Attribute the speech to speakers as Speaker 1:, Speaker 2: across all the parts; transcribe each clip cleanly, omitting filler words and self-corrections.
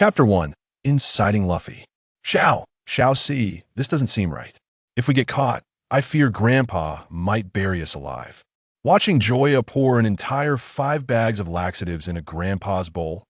Speaker 1: Chapter 1. Inciting Luffy. Shall see, this doesn't seem right. If we get caught, I fear Grandpa might bury us alive. Watching Joya pour an entire 5 bags of laxatives in a Grandpa's bowl,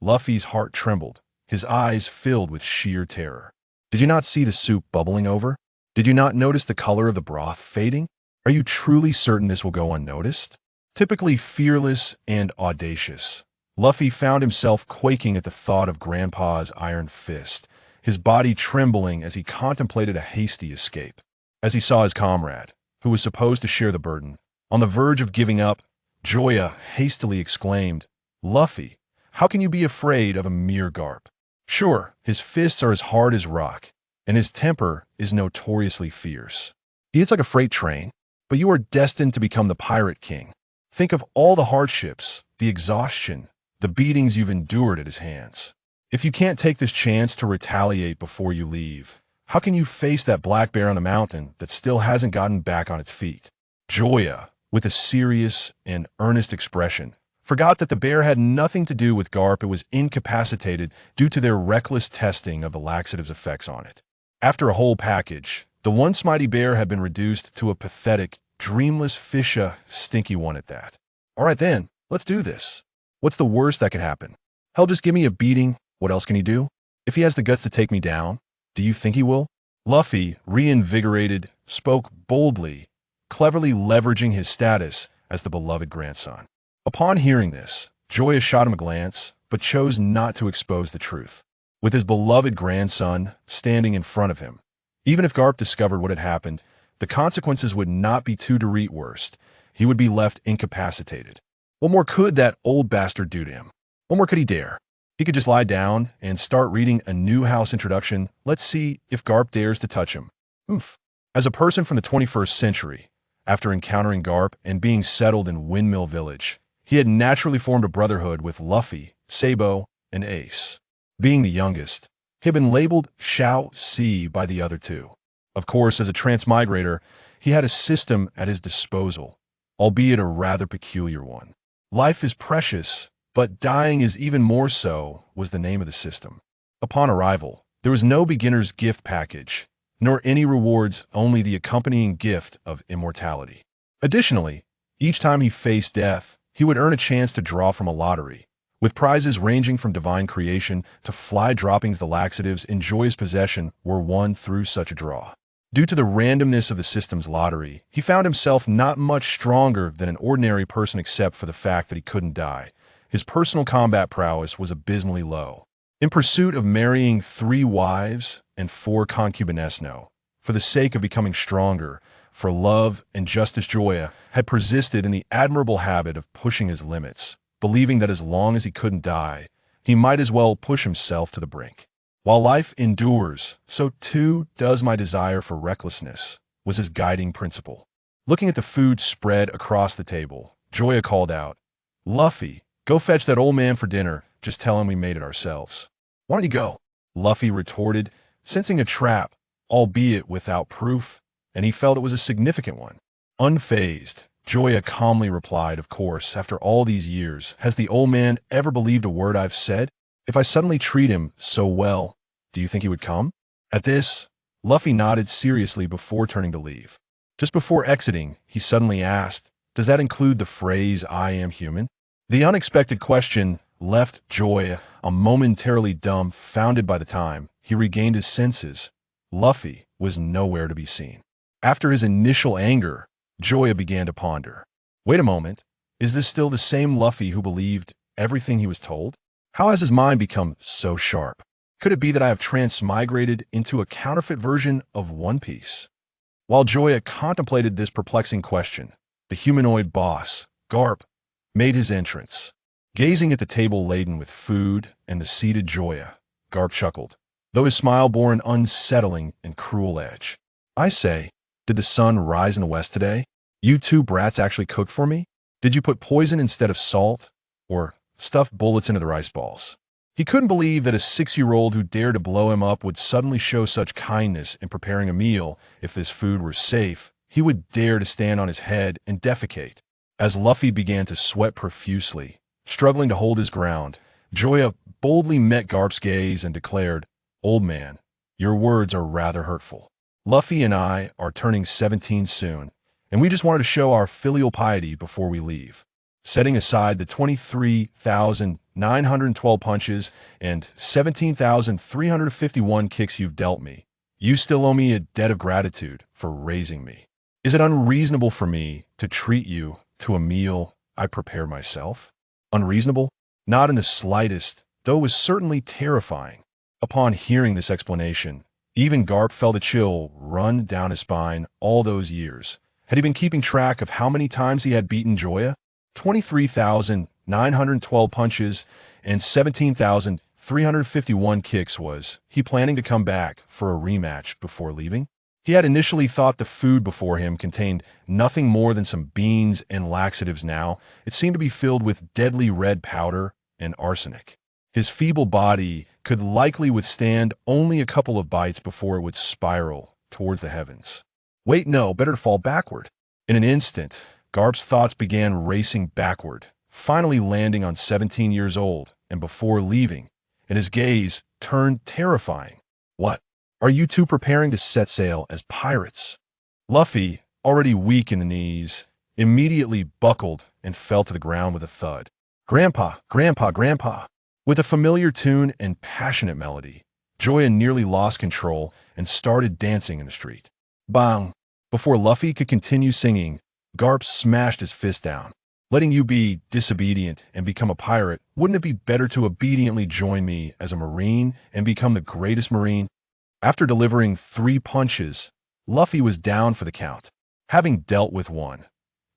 Speaker 1: Luffy's heart trembled, his eyes filled with sheer terror. Did you not see the soup bubbling over? Did you not notice the color of the broth fading? Are you truly certain this will go unnoticed? Typically fearless and audacious, Luffy found himself quaking at the thought of Grandpa's iron fist, his body trembling as he contemplated a hasty escape. As he saw his comrade, who was supposed to share the burden, on the verge of giving up, Joya hastily exclaimed, "Luffy, how can you be afraid of a mere Garp? Sure, his fists are as hard as rock, and his temper is notoriously fierce. He is like a freight train, but you are destined to become the Pirate King. Think of all the hardships, the exhaustion, the beatings you've endured at his hands. If you can't take this chance to retaliate before you leave, how can you face that black bear on the mountain that still hasn't gotten back on its feet?" Joya, with a serious and earnest expression, forgot that the bear had nothing to do with Garp. It was incapacitated due to their reckless testing of the laxative's effects on it. After a whole package, the once mighty bear had been reduced to a pathetic, dreamless fisha, stinky one at that. "All right then, let's do this. What's the worst that could happen? Hell, just give me a beating. What else can he do? If he has the guts to take me down, do you think he will?" Luffy, reinvigorated, spoke boldly, cleverly leveraging his status as the beloved grandson. Upon hearing this, Joya shot him a glance, but chose not to expose the truth. With his beloved grandson standing in front of him, even if Garp discovered what had happened, the consequences would not be too direct worst. He would be left incapacitated. What more could that old bastard do to him? What more could he dare? He could just lie down and start reading a new house introduction. Let's see if Garp dares to touch him. Oof. As a person from the 21st century, after encountering Garp and being settled in Windmill Village, he had naturally formed a brotherhood with Luffy, Sabo, and Ace. Being the youngest, he had been labeled Shao Si by the other two. Of course, as a transmigrator, he had a system at his disposal, albeit a rather peculiar one. "Life is precious, but dying is even more so," was the name of the system. Upon arrival, there was no beginner's gift package, nor any rewards, only the accompanying gift of immortality. Additionally, each time he faced death, he would earn a chance to draw from a lottery, with prizes ranging from divine creation to fly droppings. The laxatives in Joya's possession were won through such a draw. Due to the randomness of the system's lottery, he found himself not much stronger than an ordinary person except for the fact that he couldn't die. His personal combat prowess was abysmally low. In pursuit of marrying 3 wives and 4 concubines, for the sake of becoming stronger, for love and justice, Joya had persisted in the admirable habit of pushing his limits, believing that as long as he couldn't die, he might as well push himself to the brink. "While life endures, so too does my desire for recklessness," was his guiding principle. Looking at the food spread across the table, Joya called out, "Luffy, go fetch that old man for dinner. Just tell him we made it ourselves." "Why don't you go?" Luffy retorted, sensing a trap, albeit without proof, and he felt it was a significant one. Unfazed, Joya calmly replied, "Of course, after all these years, has the old man ever believed a word I've said? If I suddenly treat him so well, do you think he would come?" At this, Luffy nodded seriously before turning to leave. Just before exiting, he suddenly asked, "Does that include the phrase 'I am human'?" The unexpected question left Joya momentarily dumbfounded. By the time he regained his senses, Luffy was nowhere to be seen. After his initial anger, Joya began to ponder. Wait a moment, is this still the same Luffy who believed everything he was told? How has his mind become so sharp? Could it be that I have transmigrated into a counterfeit version of One Piece? While Joya contemplated this perplexing question, the humanoid boss, Garp, made his entrance. Gazing at the table laden with food and the seated Joya, Garp chuckled, though his smile bore an unsettling and cruel edge. "I say, did the sun rise in the west today? You 2 brats actually cooked for me? Did you put poison instead of salt? Or stuff bullets into the rice balls?" He couldn't believe that a 6-year-old who dared to blow him up would suddenly show such kindness in preparing a meal. If this food were safe, he would dare to stand on his head and defecate. As Luffy began to sweat profusely, struggling to hold his ground, Joya boldly met Garp's gaze and declared, "Old man, your words are rather hurtful. Luffy and I are turning 17 soon, and we just wanted to show our filial piety before we leave. Setting aside the 23,912 punches and 17,351 kicks you've dealt me, you still owe me a debt of gratitude for raising me. Is it unreasonable for me to treat you to a meal I prepare myself?" Unreasonable? Not in the slightest, though it was certainly terrifying. Upon hearing this explanation, even Garp felt a chill run down his spine all those years. Had he been keeping track of how many times he had beaten Joya? 23,912 punches and 17,351 kicks. Was he planning to come back for a rematch before leaving? He had initially thought the food before him contained nothing more than some beans and laxatives. Now it seemed to be filled with deadly red powder and arsenic. His feeble body could likely withstand only a couple of bites before it would spiral towards the heavens. Wait, no, better to fall backward. In an instant, Garp's thoughts began racing backward, finally landing on 17 years old, and before leaving, and his gaze turned terrifying. What? Are you two preparing to set sail as pirates? Luffy, already weak in the knees, immediately buckled and fell to the ground with a thud. "Grandpa, Grandpa, Grandpa!" With a familiar tune and passionate melody, Joya nearly lost control and started dancing in the street. Bang! Before Luffy could continue singing, Garp smashed his fist down. "Letting you be disobedient and become a pirate, wouldn't it be better to obediently join me as a marine and become the greatest marine?" After delivering 3 punches, Luffy was down for the count. Having dealt with one,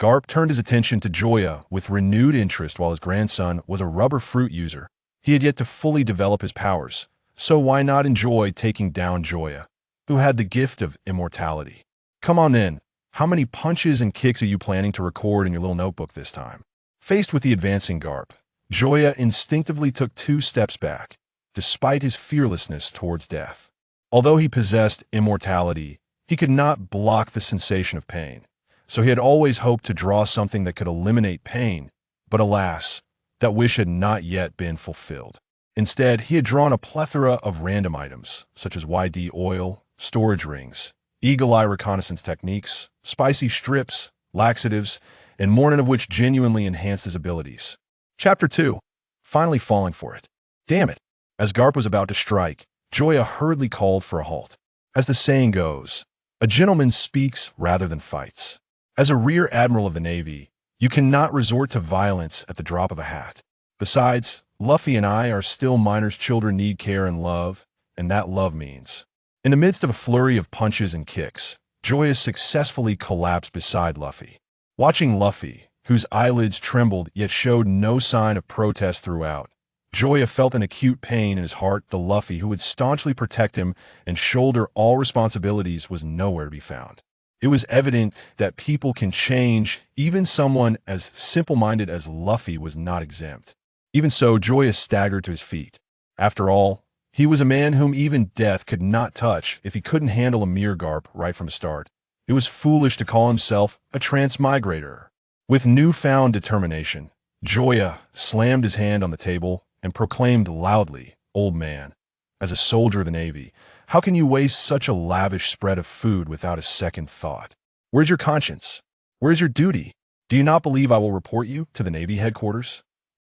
Speaker 1: Garp turned his attention to Joya with renewed interest. While his grandson was a rubber fruit user, he had yet to fully develop his powers, so why not enjoy taking down Joya, who had the gift of immortality? "Come on then, how many punches and kicks are you planning to record in your little notebook this time?" Faced with the advancing Garp, Joya instinctively took 2 steps back, despite his fearlessness towards death. Although he possessed immortality, he could not block the sensation of pain, so he had always hoped to draw something that could eliminate pain, but alas, that wish had not yet been fulfilled. Instead, he had drawn a plethora of random items, such as YD oil, storage rings, eagle-eye reconnaissance techniques, spicy strips, laxatives, and more, none of which genuinely enhanced his abilities. Chapter 2. Finally falling for it. Damn it! As Garp was about to strike, Joya hurriedly called for a halt. As the saying goes, a gentleman speaks rather than fights. As a rear admiral of the Navy, you cannot resort to violence at the drop of a hat. Besides, Luffy and I are still minors. Children need care and love, and that love means. In the midst of a flurry of punches and kicks, Joya successfully collapsed beside Luffy. Watching Luffy, whose eyelids trembled yet showed no sign of protest throughout, Joya felt an acute pain in his heart. The Luffy who would staunchly protect him and shoulder all responsibilities was nowhere to be found. It was evident that people can change. Even someone as simple-minded as Luffy was not exempt. Even so, Joya staggered to his feet. After all, he was a man whom even death could not touch if he couldn't handle a mere Garp right from the start. It was foolish to call himself a transmigrator. With newfound determination, Joya slammed his hand on the table and proclaimed loudly, "Old man, as a soldier of the Navy, how can you waste such a lavish spread of food without a second thought? Where's your conscience? Where's your duty? Do you not believe I will report you to the Navy headquarters?"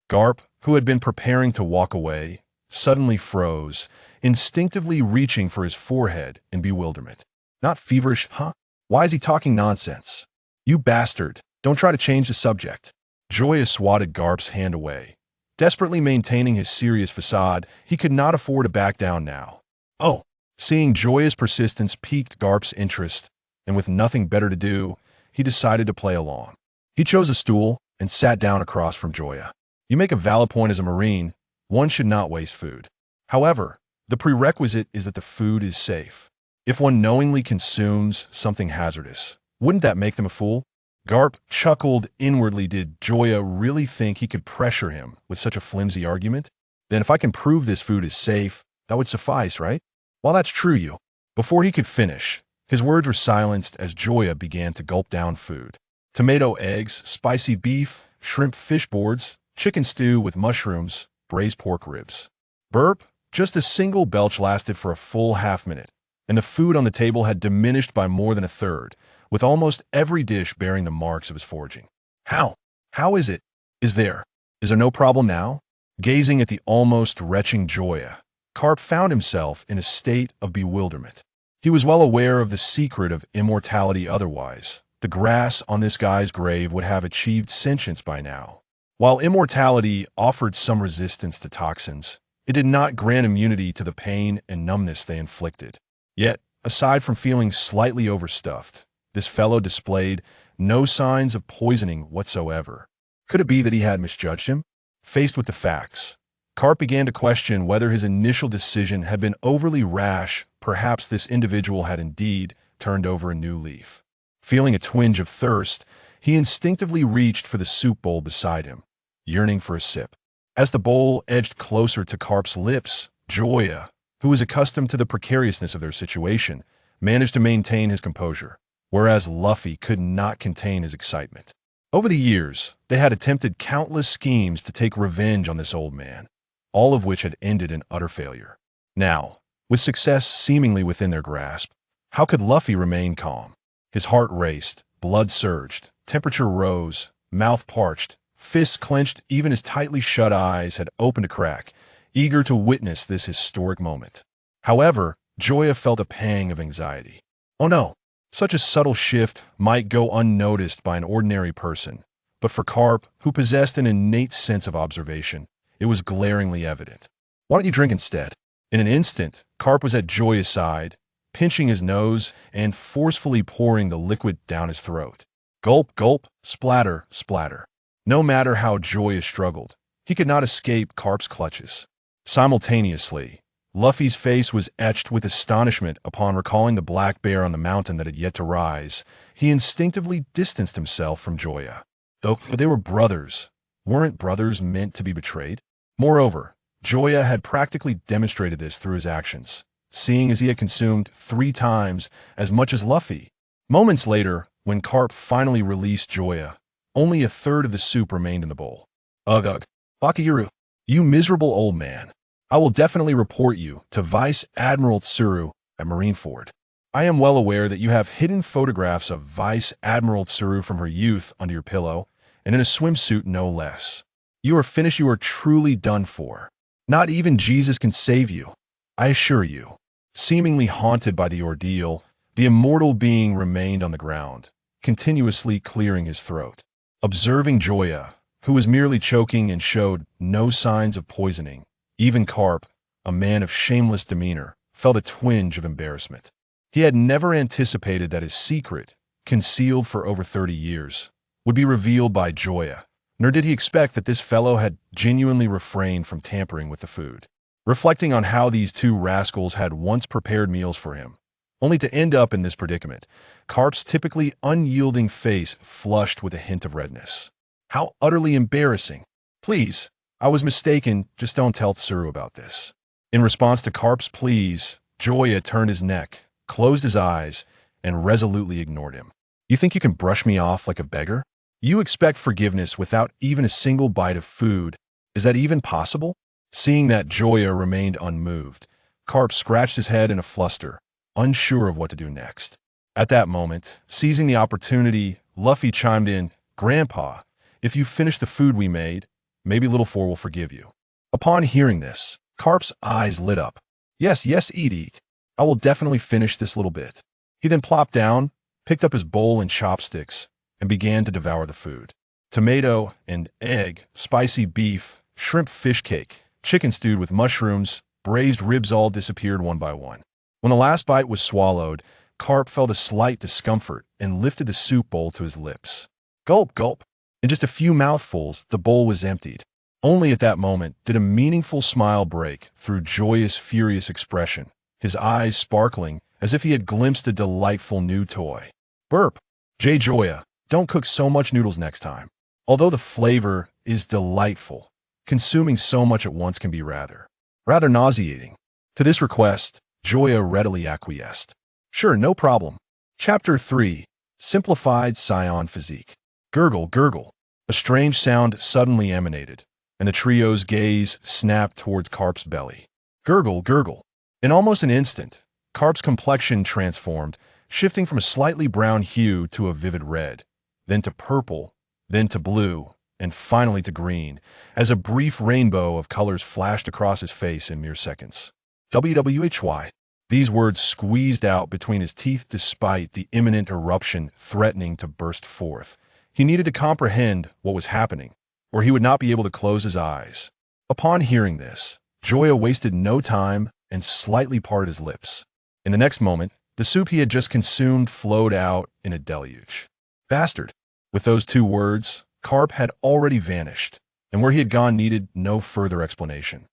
Speaker 1: Garp, who had been preparing to walk away, suddenly froze, instinctively reaching for his forehead in bewilderment. "Not feverish, huh? Why is he talking nonsense? You bastard, don't try to change the subject." Joya swatted Garp's hand away. Desperately maintaining his serious facade, he could not afford to back down now. "Oh!" Seeing Joya's persistence piqued Garp's interest, and with nothing better to do, he decided to play along. He chose a stool and sat down across from Joya. "You make a valid point. As a Marine, one should not waste food. However, the prerequisite is that the food is safe. If one knowingly consumes something hazardous, wouldn't that make them a fool?" Garp chuckled inwardly. Did Joya really think he could pressure him with such a flimsy argument? Then if I can prove this food is safe, that would suffice, right? Well, that's true, you. Before he could finish, his words were silenced as Joya began to gulp down food. Tomato eggs, spicy beef, shrimp fish boards, chicken stew with mushrooms, braised pork ribs. Burp, just a single belch lasted for a full half-minute, and the food on the table had diminished by more than a third, with almost every dish bearing the marks of his foraging. How? How is it? Is there no problem now? Gazing at the almost retching Joya, Garp found himself in a state of bewilderment. He was well aware of the secret of immortality otherwise. The grass on this guy's grave would have achieved sentience by now. While immortality offered some resistance to toxins, it did not grant immunity to the pain and numbness they inflicted. Yet, aside from feeling slightly overstuffed, this fellow displayed no signs of poisoning whatsoever. Could it be that he had misjudged him? Faced with the facts, Garp began to question whether his initial decision had been overly rash. Perhaps this individual had indeed turned over a new leaf. Feeling a twinge of thirst, he instinctively reached for the soup bowl beside him, yearning for a sip. As the bowl edged closer to Garp's lips, Joya, who was accustomed to the precariousness of their situation, managed to maintain his composure, whereas Luffy could not contain his excitement. Over the years, they had attempted countless schemes to take revenge on this old man, all of which had ended in utter failure. Now, with success seemingly within their grasp, how could Luffy remain calm? His heart raced, blood surged, temperature rose, mouth parched, fists clenched, even his tightly shut eyes had opened a crack, eager to witness this historic moment. However, Joya felt a pang of anxiety. Oh no! Such a subtle shift might go unnoticed by an ordinary person, but for Garp, who possessed an innate sense of observation, it was glaringly evident. Why don't you drink instead? In an instant, Garp was at Joya's side, pinching his nose and forcefully pouring the liquid down his throat. Gulp, gulp, splatter, splatter. No matter how Joya struggled, he could not escape Garp's clutches. Simultaneously, Luffy's face was etched with astonishment upon recalling the black bear on the mountain that had yet to rise. He instinctively distanced himself from Joya. Though they were brothers, weren't brothers meant to be betrayed? Moreover, Joya had practically demonstrated this through his actions, seeing as he had consumed 3 times as much as Luffy. Moments later, when Garp finally released Joya, only a third of the soup remained in the bowl. Ugh, Bakiru, you miserable old man. I will definitely report you to Vice Admiral Tsuru at Marineford. I am well aware that you have hidden photographs of Vice Admiral Tsuru from her youth under your pillow, and in a swimsuit no less. You are finished. You are truly done for. Not even Jesus can save you, I assure you. Seemingly haunted by the ordeal, the immortal being remained on the ground, continuously clearing his throat. Observing Joya, who was merely choking and showed no signs of poisoning, even Garp, a man of shameless demeanor, felt a twinge of embarrassment. He had never anticipated that his secret, concealed for over 30 years, would be revealed by Joya, nor did he expect that this fellow had genuinely refrained from tampering with the food. Reflecting on how these two rascals had once prepared meals for him, only to end up in this predicament, Garp's typically unyielding face flushed with a hint of redness. How utterly embarrassing. Please, I was mistaken, just don't tell Tsuru about this. In response to Garp's pleas, Joya turned his neck, closed his eyes, and resolutely ignored him. You think you can brush me off like a beggar? You expect forgiveness without even a single bite of food. Is that even possible? Seeing that Joya remained unmoved, Garp scratched his head in a fluster, unsure of what to do next. At that moment, seizing the opportunity, Luffy chimed in, Grandpa, if you finish the food we made, maybe Little Four will forgive you. Upon hearing this, Garp's eyes lit up. Yes, eat. I will definitely finish this little bit. He then plopped down, picked up his bowl and chopsticks, and began to devour the food. Tomato and egg, spicy beef, shrimp fish cake, chicken stewed with mushrooms, braised ribs all disappeared one by one. When the last bite was swallowed, Garp felt a slight discomfort and lifted the soup bowl to his lips. Gulp, gulp. In just a few mouthfuls, the bowl was emptied. Only at that moment did a meaningful smile break through Joya's furious expression, his eyes sparkling as if he had glimpsed a delightful new toy. Burp. Joya, don't cook so much noodles next time. Although the flavor is delightful, consuming so much at once can be rather nauseating. To this request, Joya readily acquiesced. Sure, no problem. Chapter 3. Simplified Saiyan Physique. Gurgle, gurgle. A strange sound suddenly emanated, and the trio's gaze snapped towards Carp's belly. Gurgle, gurgle. In almost an instant, Carp's complexion transformed, shifting from a slightly brown hue to a vivid red, then to purple, then to blue, and finally to green, as a brief rainbow of colors flashed across his face in mere seconds. WWHY. These words squeezed out between his teeth despite the imminent eruption threatening to burst forth. He needed to comprehend what was happening, or he would not be able to close his eyes. Upon hearing this, Joya wasted no time and slightly parted his lips. In the next moment, the soup he had just consumed flowed out in a deluge. Bastard. With those two words, Carp had already vanished, and where he had gone needed no further explanation.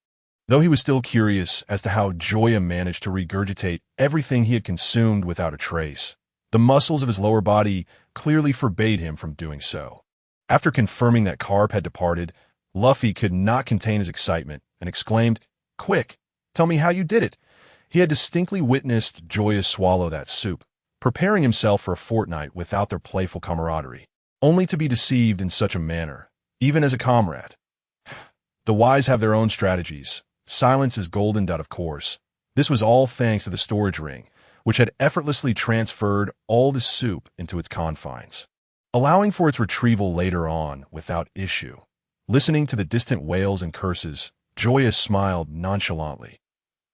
Speaker 1: Though he was still curious as to how Joya managed to regurgitate everything he had consumed without a trace, the muscles of his lower body clearly forbade him from doing so. After confirming that Carp had departed, Luffy could not contain his excitement and exclaimed, "Quick, tell me how you did it." He had distinctly witnessed Joya swallow that soup, preparing himself for a fortnight without their playful camaraderie, only to be deceived in such a manner, even as a comrade. The wise have their own strategies. Silence is golden, of course. This was all thanks to the storage ring, which had effortlessly transferred all the soup into its confines, allowing for its retrieval later on without issue. Listening to the distant wails and curses, Joya smiled nonchalantly.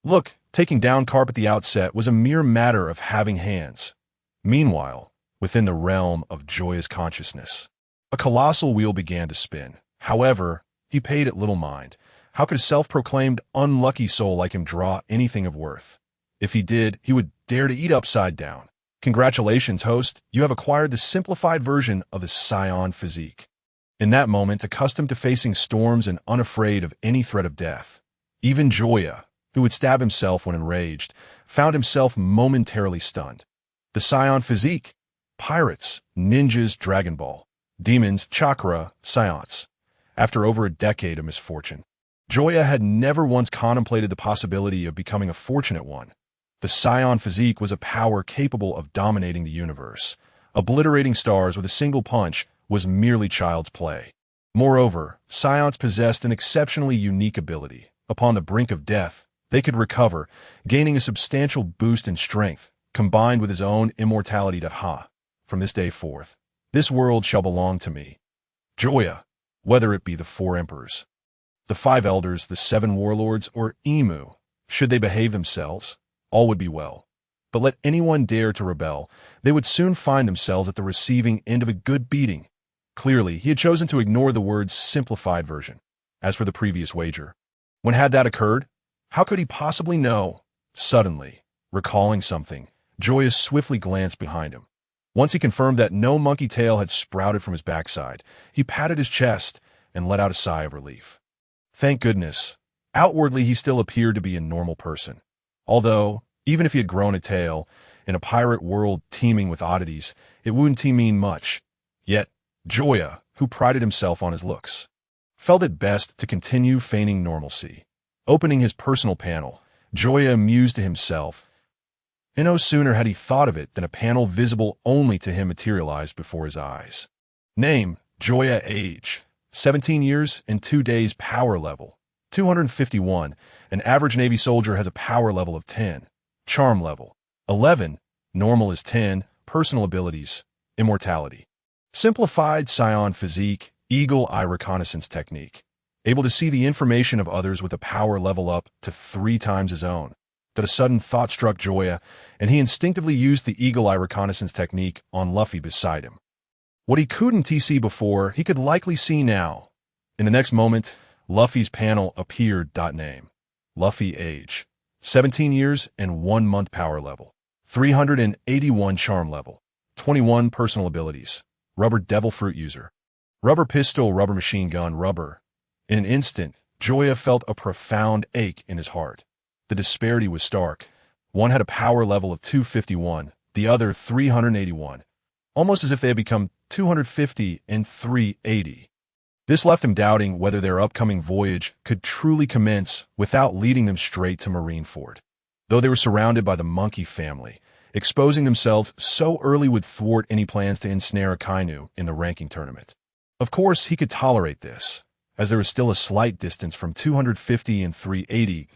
Speaker 1: Look, taking down Carp at the outset was a mere matter of having hands. Meanwhile, within the realm of Joya's consciousness, a colossal wheel began to spin. However, he paid it little mind. How could a self-proclaimed unlucky soul like him draw anything of worth? If he did, he would dare to eat upside down. Congratulations, host. You have acquired the simplified version of the Saiyan physique. In that moment, accustomed to facing storms and unafraid of any threat of death, even Joya, who would stab himself when enraged, found himself momentarily stunned. The Saiyan physique. Pirates, ninjas, Dragon Ball, demons, chakra, seance. After over a decade of misfortune, Joya had never once contemplated the possibility of becoming a fortunate one. The Saiyan physique was a power capable of dominating the universe. Obliterating stars with a single punch was merely child's play. Moreover, Saiyans possessed an exceptionally unique ability. Upon the brink of death, they could recover, gaining a substantial boost in strength, combined with his own immortality. From this day forth, this world shall belong to me. Joya, whether it be the 4 emperors, the 5 elders, the 7 warlords, or Emu, should they behave themselves, all would be well. But let anyone dare to rebel, they would soon find themselves at the receiving end of a good beating. Clearly, he had chosen to ignore the word's simplified version. As for the previous wager, when had that occurred? How could he possibly know? Suddenly, recalling something, Joya swiftly glanced behind him. Once he confirmed that no monkey tail had sprouted from his backside, he patted his chest and let out a sigh of relief. Thank goodness. Outwardly, he still appeared to be a normal person. Although, even if he had grown a tail, in a pirate world teeming with oddities, it wouldn't mean much. Yet, Joya, who prided himself on his looks, felt it best to continue feigning normalcy. Opening his personal panel, Joya mused to himself, and no sooner had he thought of it than a panel visible only to him materialized before his eyes. Name, Joya. Age, 17 years and 2 days. Power level, 251. An average Navy soldier has a power level of 10. Charm level, 11. Normal is 10. Personal abilities, immortality. Simplified Saiyan physique, eagle eye reconnaissance technique. Able to see the information of others with a power level up to 3 times his own. That a sudden thought struck Joya, and he instinctively used the eagle eye reconnaissance technique on Luffy beside him. What he couldn't see before, he could likely see now. In the next moment, Luffy's panel appeared. Name, Luffy. Age, 17 years and 1 month. Power level, 381. Charm level, 21. Personal abilities, rubber devil fruit user, rubber pistol, rubber machine gun, rubber. In an instant, Joya felt a profound ache in his heart. The disparity was stark. One had a power level of 251, the other 381, almost as if they had become 250 and 380. This left him doubting whether their upcoming voyage could truly commence without leading them straight to Marineford. Though they were surrounded by the monkey family, exposing themselves so early would thwart any plans to ensnare Akainu in the ranking tournament. Of course, he could tolerate this. as there was still a slight distance from 250 and 380.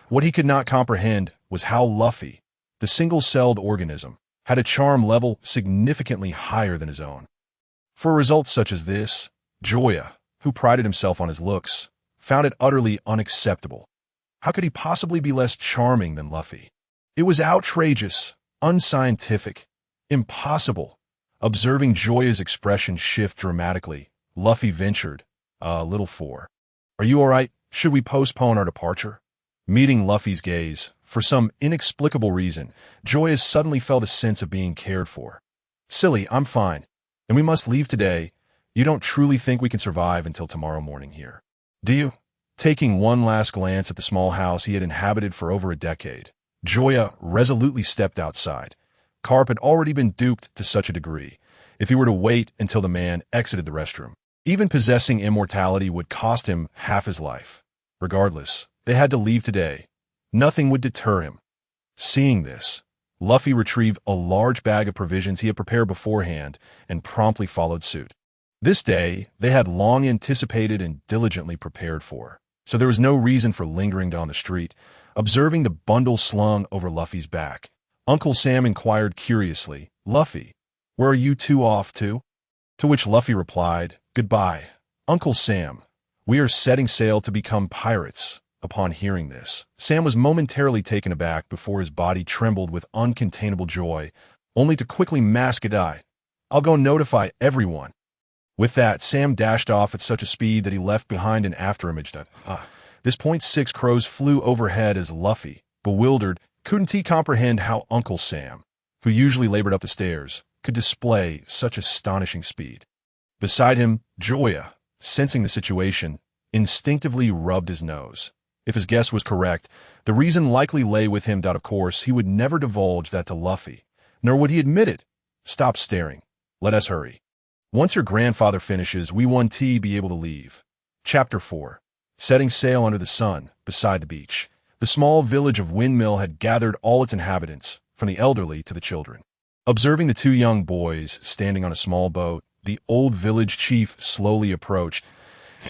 Speaker 1: What he could not comprehend was how Luffy, the single-celled organism, had a charm level significantly higher than his own. For results such as this, Joya, who prided himself on his looks, found it utterly unacceptable. How could he possibly be less charming than Luffy? It was outrageous, unscientific, impossible. Observing Joya's expression shift dramatically, Luffy ventured, "A little for. Are you all right? Should we postpone our departure?" Meeting Luffy's gaze, for some inexplicable reason, Joya suddenly felt a sense of being cared for. "Silly, I'm fine. And we must leave today. You don't truly think we can survive until tomorrow morning here, do you?" Taking one last glance at the small house he had inhabited for over a decade, Joya resolutely stepped outside. Garp had already been duped to such a degree. If he were to wait until the man exited the restroom, even possessing immortality would cost him half his life. Regardless, they had to leave today. Nothing would deter him. Seeing this, Luffy retrieved a large bag of provisions he had prepared beforehand and promptly followed suit. This day they had long anticipated and diligently prepared for, so there was no reason for lingering down the street. Observing the bundle slung over Luffy's back, Uncle Sam inquired curiously, "Luffy, where are you two off to?" To which Luffy replied, "Goodbye, Uncle Sam. We are setting sail to become pirates." Upon hearing this, Sam was momentarily taken aback before his body trembled with uncontainable joy, only to quickly mask it. "I'll go notify everyone." With that, Sam dashed off at such a speed that he left behind an afterimage. This point 6 crows flew overhead as Luffy, bewildered, couldn't he comprehend how Uncle Sam, who usually labored up the stairs, could display such astonishing speed. Beside him, Joya, sensing the situation, instinctively rubbed his nose. If his guess was correct, the reason likely lay with him. Of course, he would never divulge that to Luffy, nor would he admit it. "Stop staring. Let us hurry. Once your grandfather finishes, we won't be able to leave." Chapter 4. Setting sail under the sun, beside the beach, the small village of Windmill had gathered all its inhabitants, from the elderly to the children. Observing the two young boys standing on a small boat, the old village chief slowly approached.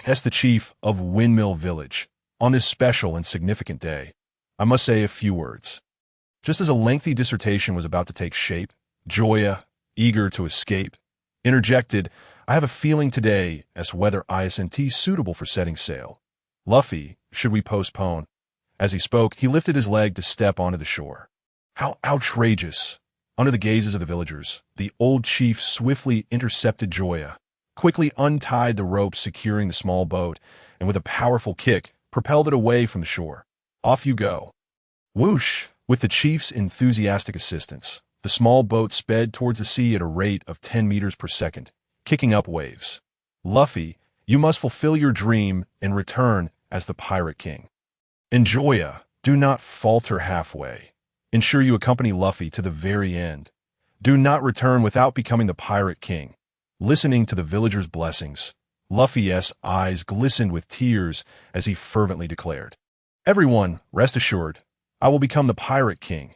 Speaker 1: "As the chief of Windmill Village, on this special and significant day, I must say a few words." Just as a lengthy dissertation was about to take shape, Joya, eager to escape, interjected, "I have a feeling today as to whether isn't suitable for setting sail. Luffy, should we postpone?" As he spoke, he lifted his leg to step onto the shore. How outrageous! Under the gazes of the villagers, the old chief swiftly intercepted Joya, quickly untied the rope securing the small boat, and with a powerful kick, propelled it away from the shore. "Off you go." Whoosh! With the chief's enthusiastic assistance, the small boat sped towards the sea at a rate of 10 meters per second, kicking up waves. "Luffy, you must fulfill your dream and return as the Pirate King. And Joya, do not falter halfway. Ensure you accompany Luffy to the very end. Do not return without becoming the Pirate King." Listening to the villagers' blessings, Luffy's eyes glistened with tears as he fervently declared, "Everyone, rest assured, I will become the Pirate King."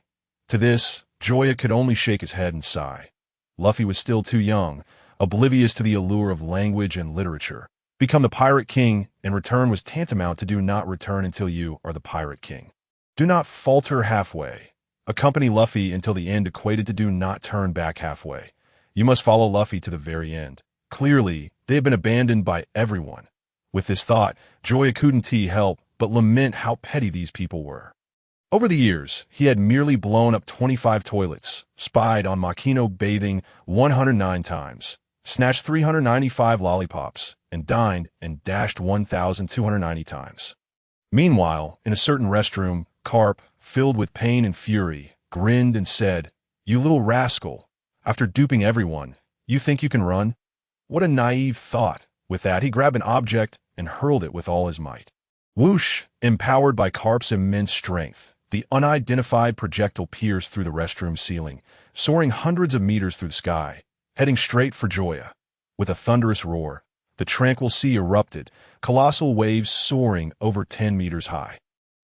Speaker 1: To this, Joya could only shake his head and sigh. Luffy was still too young, oblivious to the allure of language and literature. Become the Pirate King and return was tantamount to do not return until you are the Pirate King. Do not falter halfway. Accompany Luffy until the end equated to do not turn back halfway. You must follow Luffy to the very end. Clearly, they have been abandoned by everyone. With this thought, Joya couldn't help but lament how petty these people were. Over the years, he had merely blown up 25 toilets, spied on Makino bathing 109 times, snatched 395 lollipops, and dined and dashed 1,290 times. Meanwhile, in a certain restroom, Garp, filled with pain and fury, grinned and said, "You little rascal, after duping everyone, you think you can run? What a naive thought." With that, he grabbed an object and hurled it with all his might. Whoosh! Empowered by Garp's immense strength, the unidentified projectile pierced through the restroom ceiling, soaring hundreds of meters through the sky, heading straight for Joya. With a thunderous roar, the tranquil sea erupted, colossal waves soaring over 10 meters high.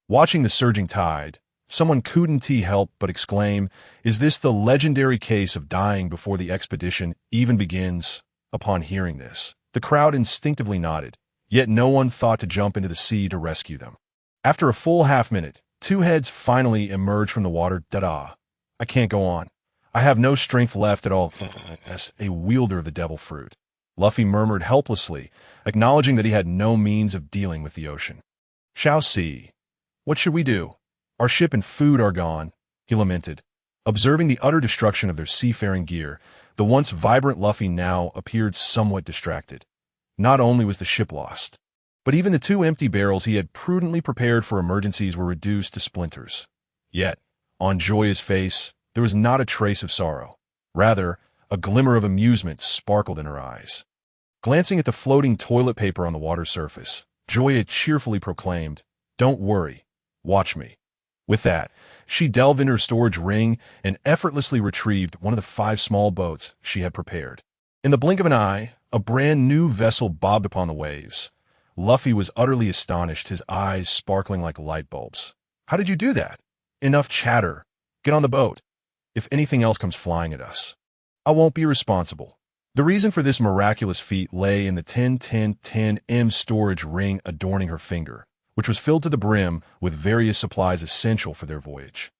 Speaker 1: Watching the surging tide, someone couldn't help but exclaim, "Is this the legendary case of dying before the expedition even begins?" Upon hearing this, the crowd instinctively nodded, yet no one thought to jump into the sea to rescue them. After a full half-minute, two heads finally emerged from the water. Da-da. I can't go on. I have no strength left at all as a wielder of the devil fruit. Luffy murmured helplessly, acknowledging that he had no means of dealing with the ocean. Shall see. What should we do? Our ship and food are gone, he lamented. Observing the utter destruction of their seafaring gear, the once vibrant Luffy now appeared somewhat distracted. Not only was the ship lost, but even the two empty barrels he had prudently prepared for emergencies were reduced to splinters. Yet, on Joya's face, there was not a trace of sorrow. Rather, a glimmer of amusement sparkled in her eyes. Glancing at the floating toilet paper on the water surface, Joya cheerfully proclaimed, "Don't worry. Watch me." With that, she delved into her storage ring and effortlessly retrieved one of the 5 small boats she had prepared. In the blink of an eye, a brand new vessel bobbed upon the waves. Luffy was utterly astonished, his eyes sparkling like light bulbs. "How did you do that?" "Enough chatter. Get on the boat. If anything else comes flying at us, I won't be responsible." The reason for this miraculous feat lay in the 10-10-10M storage ring adorning her finger, which was filled to the brim with various supplies essential for their voyage.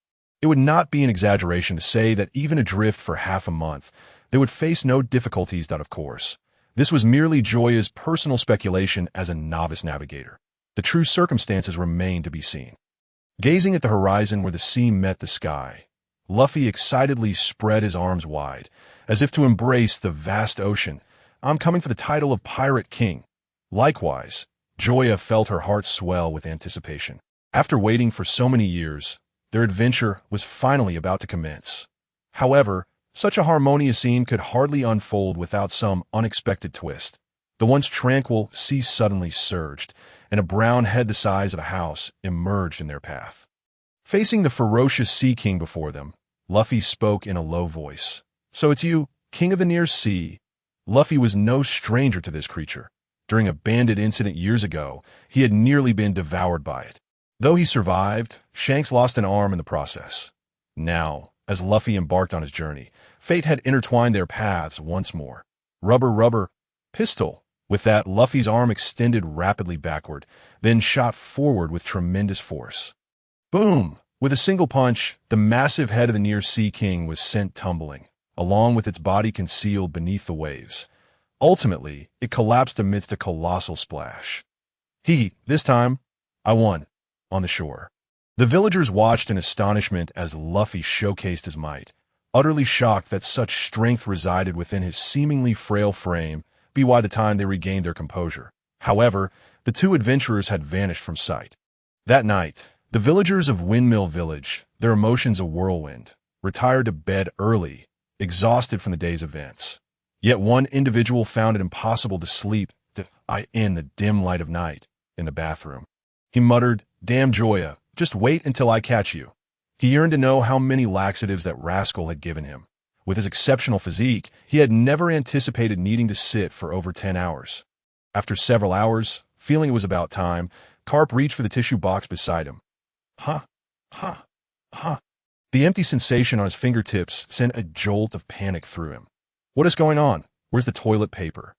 Speaker 1: It would not be an exaggeration to say that even adrift for half a month, they would face no difficulties. Of course, this was merely Joya's personal speculation as a novice navigator. The true circumstances remained to be seen. Gazing at the horizon where the sea met the sky, Luffy excitedly spread his arms wide, as if to embrace the vast ocean. "I'm coming for the title of Pirate King." Likewise, Joya felt her heart swell with anticipation. After waiting for so many years, their adventure was finally about to commence. However, such a harmonious scene could hardly unfold without some unexpected twist. The once tranquil sea suddenly surged, and a brown head the size of a house emerged in their path. Facing the ferocious Sea King before them, Luffy spoke in a low voice. "So it's you, King of the Near Sea." Luffy was no stranger to this creature. During a bandit incident years ago, he had nearly been devoured by it. Though he survived, Shanks lost an arm in the process. Now, as Luffy embarked on his journey, fate had intertwined their paths once more. Rubber, rubber, pistol. With that, Luffy's arm extended rapidly backward, then shot forward with tremendous force. Boom! With a single punch, the massive head of the Near Sea King was sent tumbling, along with its body concealed beneath the waves. Ultimately, it collapsed amidst a colossal splash. This time, I won, on the shore. The villagers watched in astonishment as Luffy showcased his might, utterly shocked that such strength resided within his seemingly frail frame, by the time they regained their composure. However, the two adventurers had vanished from sight. That night, the villagers of Windmill Village, their emotions a whirlwind, retired to bed early, exhausted from the day's events. Yet one individual found it impossible to sleep in the dim light of night in the bathroom. He muttered, "Damn Joya, just wait until I catch you." He yearned to know how many laxatives that rascal had given him. With his exceptional physique, he had never anticipated needing to sit for over 10 hours. After several hours, feeling it was about time, Garp reached for the tissue box beside him. Huh. The empty sensation on his fingertips sent a jolt of panic through him. What is going on? Where's the toilet paper?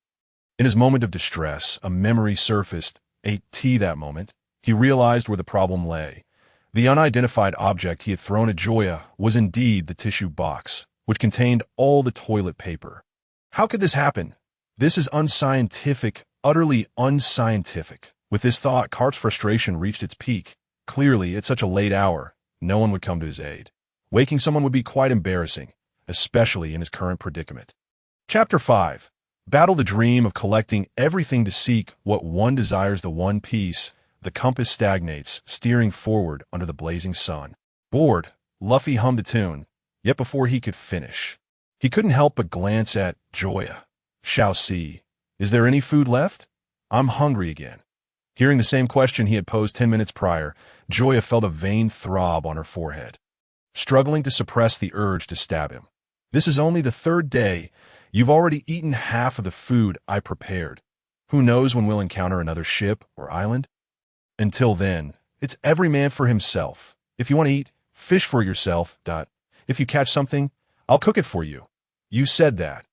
Speaker 1: In his moment of distress, a memory surfaced. That moment, he realized where the problem lay. The unidentified object he had thrown at Joya was indeed the tissue box, which contained all the toilet paper. How could this happen? This is unscientific, utterly unscientific. With this thought, Garp's frustration reached its peak. Clearly, at such a late hour, no one would come to his aid. Waking someone would be quite embarrassing, especially in his current predicament. Chapter 5. Battle the dream of collecting everything to seek what one desires. The One Piece. The compass stagnates, steering forward under the blazing sun. Bored, Luffy hummed a tune, yet before he could finish, he couldn't help but glance at Joya. "Shall see. Is there any food left? I'm hungry again." Hearing the same question he had posed 10 minutes prior, Joya felt a vain throb on her forehead, struggling to suppress the urge to stab him. "This is only the 3rd day. You've already eaten half of the food I prepared. Who knows when we'll encounter another ship or island? Until then, it's every man for himself. If you want to eat, fish for yourself. If you catch something, I'll cook it for you. You said that."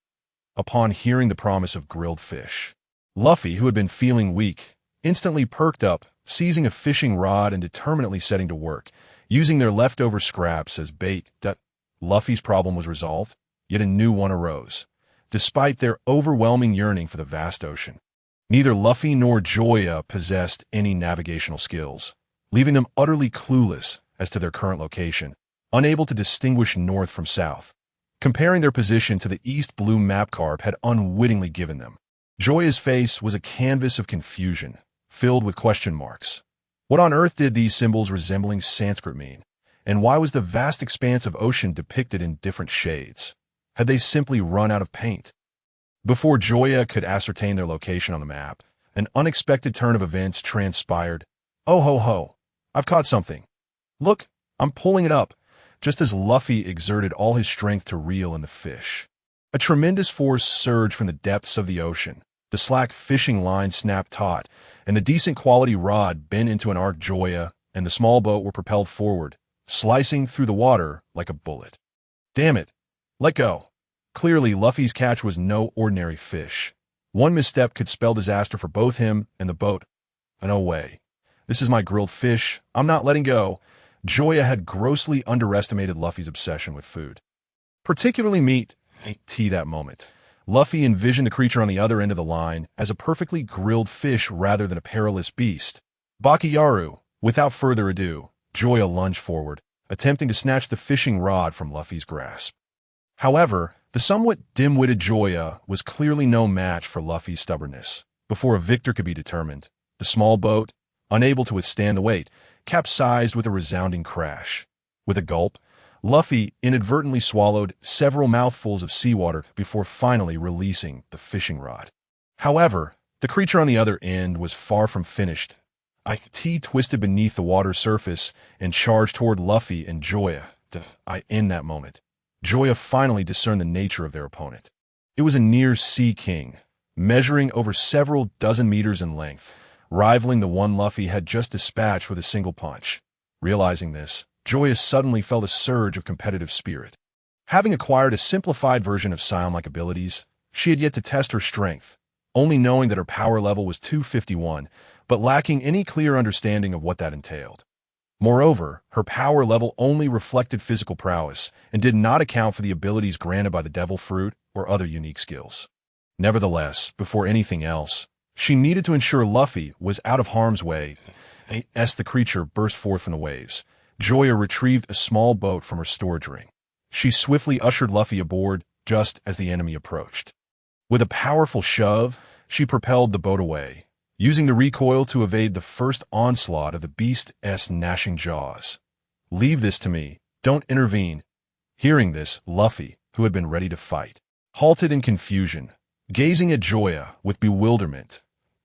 Speaker 1: Upon hearing the promise of grilled fish, Luffy, who had been feeling weak, instantly perked up, seizing a fishing rod and determinedly setting to work, using their leftover scraps as bait. Luffy's problem was resolved, yet a new one arose. Despite their overwhelming yearning for the vast ocean, neither Luffy nor Joya possessed any navigational skills, leaving them utterly clueless as to their current location, unable to distinguish north from south. Comparing their position to the east blue map Garp had unwittingly given them, Joya's face was a canvas of confusion, filled with question marks. What on earth did these symbols resembling Sanskrit mean? And why was the vast expanse of ocean depicted in different shades? Had they simply run out of paint? Before Joya could ascertain their location on the map, an unexpected turn of events transpired. Oh ho ho, I've caught something. Look, I'm pulling it up, just as Luffy exerted all his strength to reel in the fish. A tremendous force surged from the depths of the ocean. The slack fishing line snapped taut, and the decent quality rod bent into an arc. Joya and the small boat were propelled forward, slicing through the water like a bullet. Damn it! Let go! Clearly, Luffy's catch was no ordinary fish. One misstep could spell disaster for both him and the boat. No way. This is my grilled fish. I'm not letting go. Joya had grossly underestimated Luffy's obsession with food, particularly meat. That moment, Luffy envisioned the creature on the other end of the line as a perfectly grilled fish rather than a perilous beast. Bakiyaru. Without further ado, Joya lunged forward, attempting to snatch the fishing rod from Luffy's grasp. However, the somewhat dim-witted Joya was clearly no match for Luffy's stubbornness. Before a victor could be determined, the small boat, unable to withstand the weight, capsized with a resounding crash. With a gulp, Luffy inadvertently swallowed several mouthfuls of seawater before finally releasing the fishing rod. However, the creature on the other end was far from finished. It twisted beneath the water's surface and charged toward Luffy and Joya. In that moment, Joya finally discerned the nature of their opponent. It was a near sea king, measuring over several dozen meters in length, rivaling the one Luffy had just dispatched with a single punch. Realizing this, Joya suddenly felt a surge of competitive spirit. Having acquired a simplified version of Saiyan-like abilities, she had yet to test her strength, only knowing that her power level was 251, but lacking any clear understanding of what that entailed. Moreover, her power level only reflected physical prowess and did not account for the abilities granted by the Devil Fruit or other unique skills. Nevertheless, before anything else, she needed to ensure Luffy was out of harm's way. As the creature burst forth from the waves, Joya retrieved a small boat from her storage ring. She swiftly ushered Luffy aboard just as the enemy approached. With a powerful shove, she propelled the boat away, using the recoil to evade the first onslaught of the beast's gnashing jaws. Leave this to me. Don't intervene. Hearing this, Luffy, who had been ready to fight, halted in confusion, gazing at Joya with bewilderment.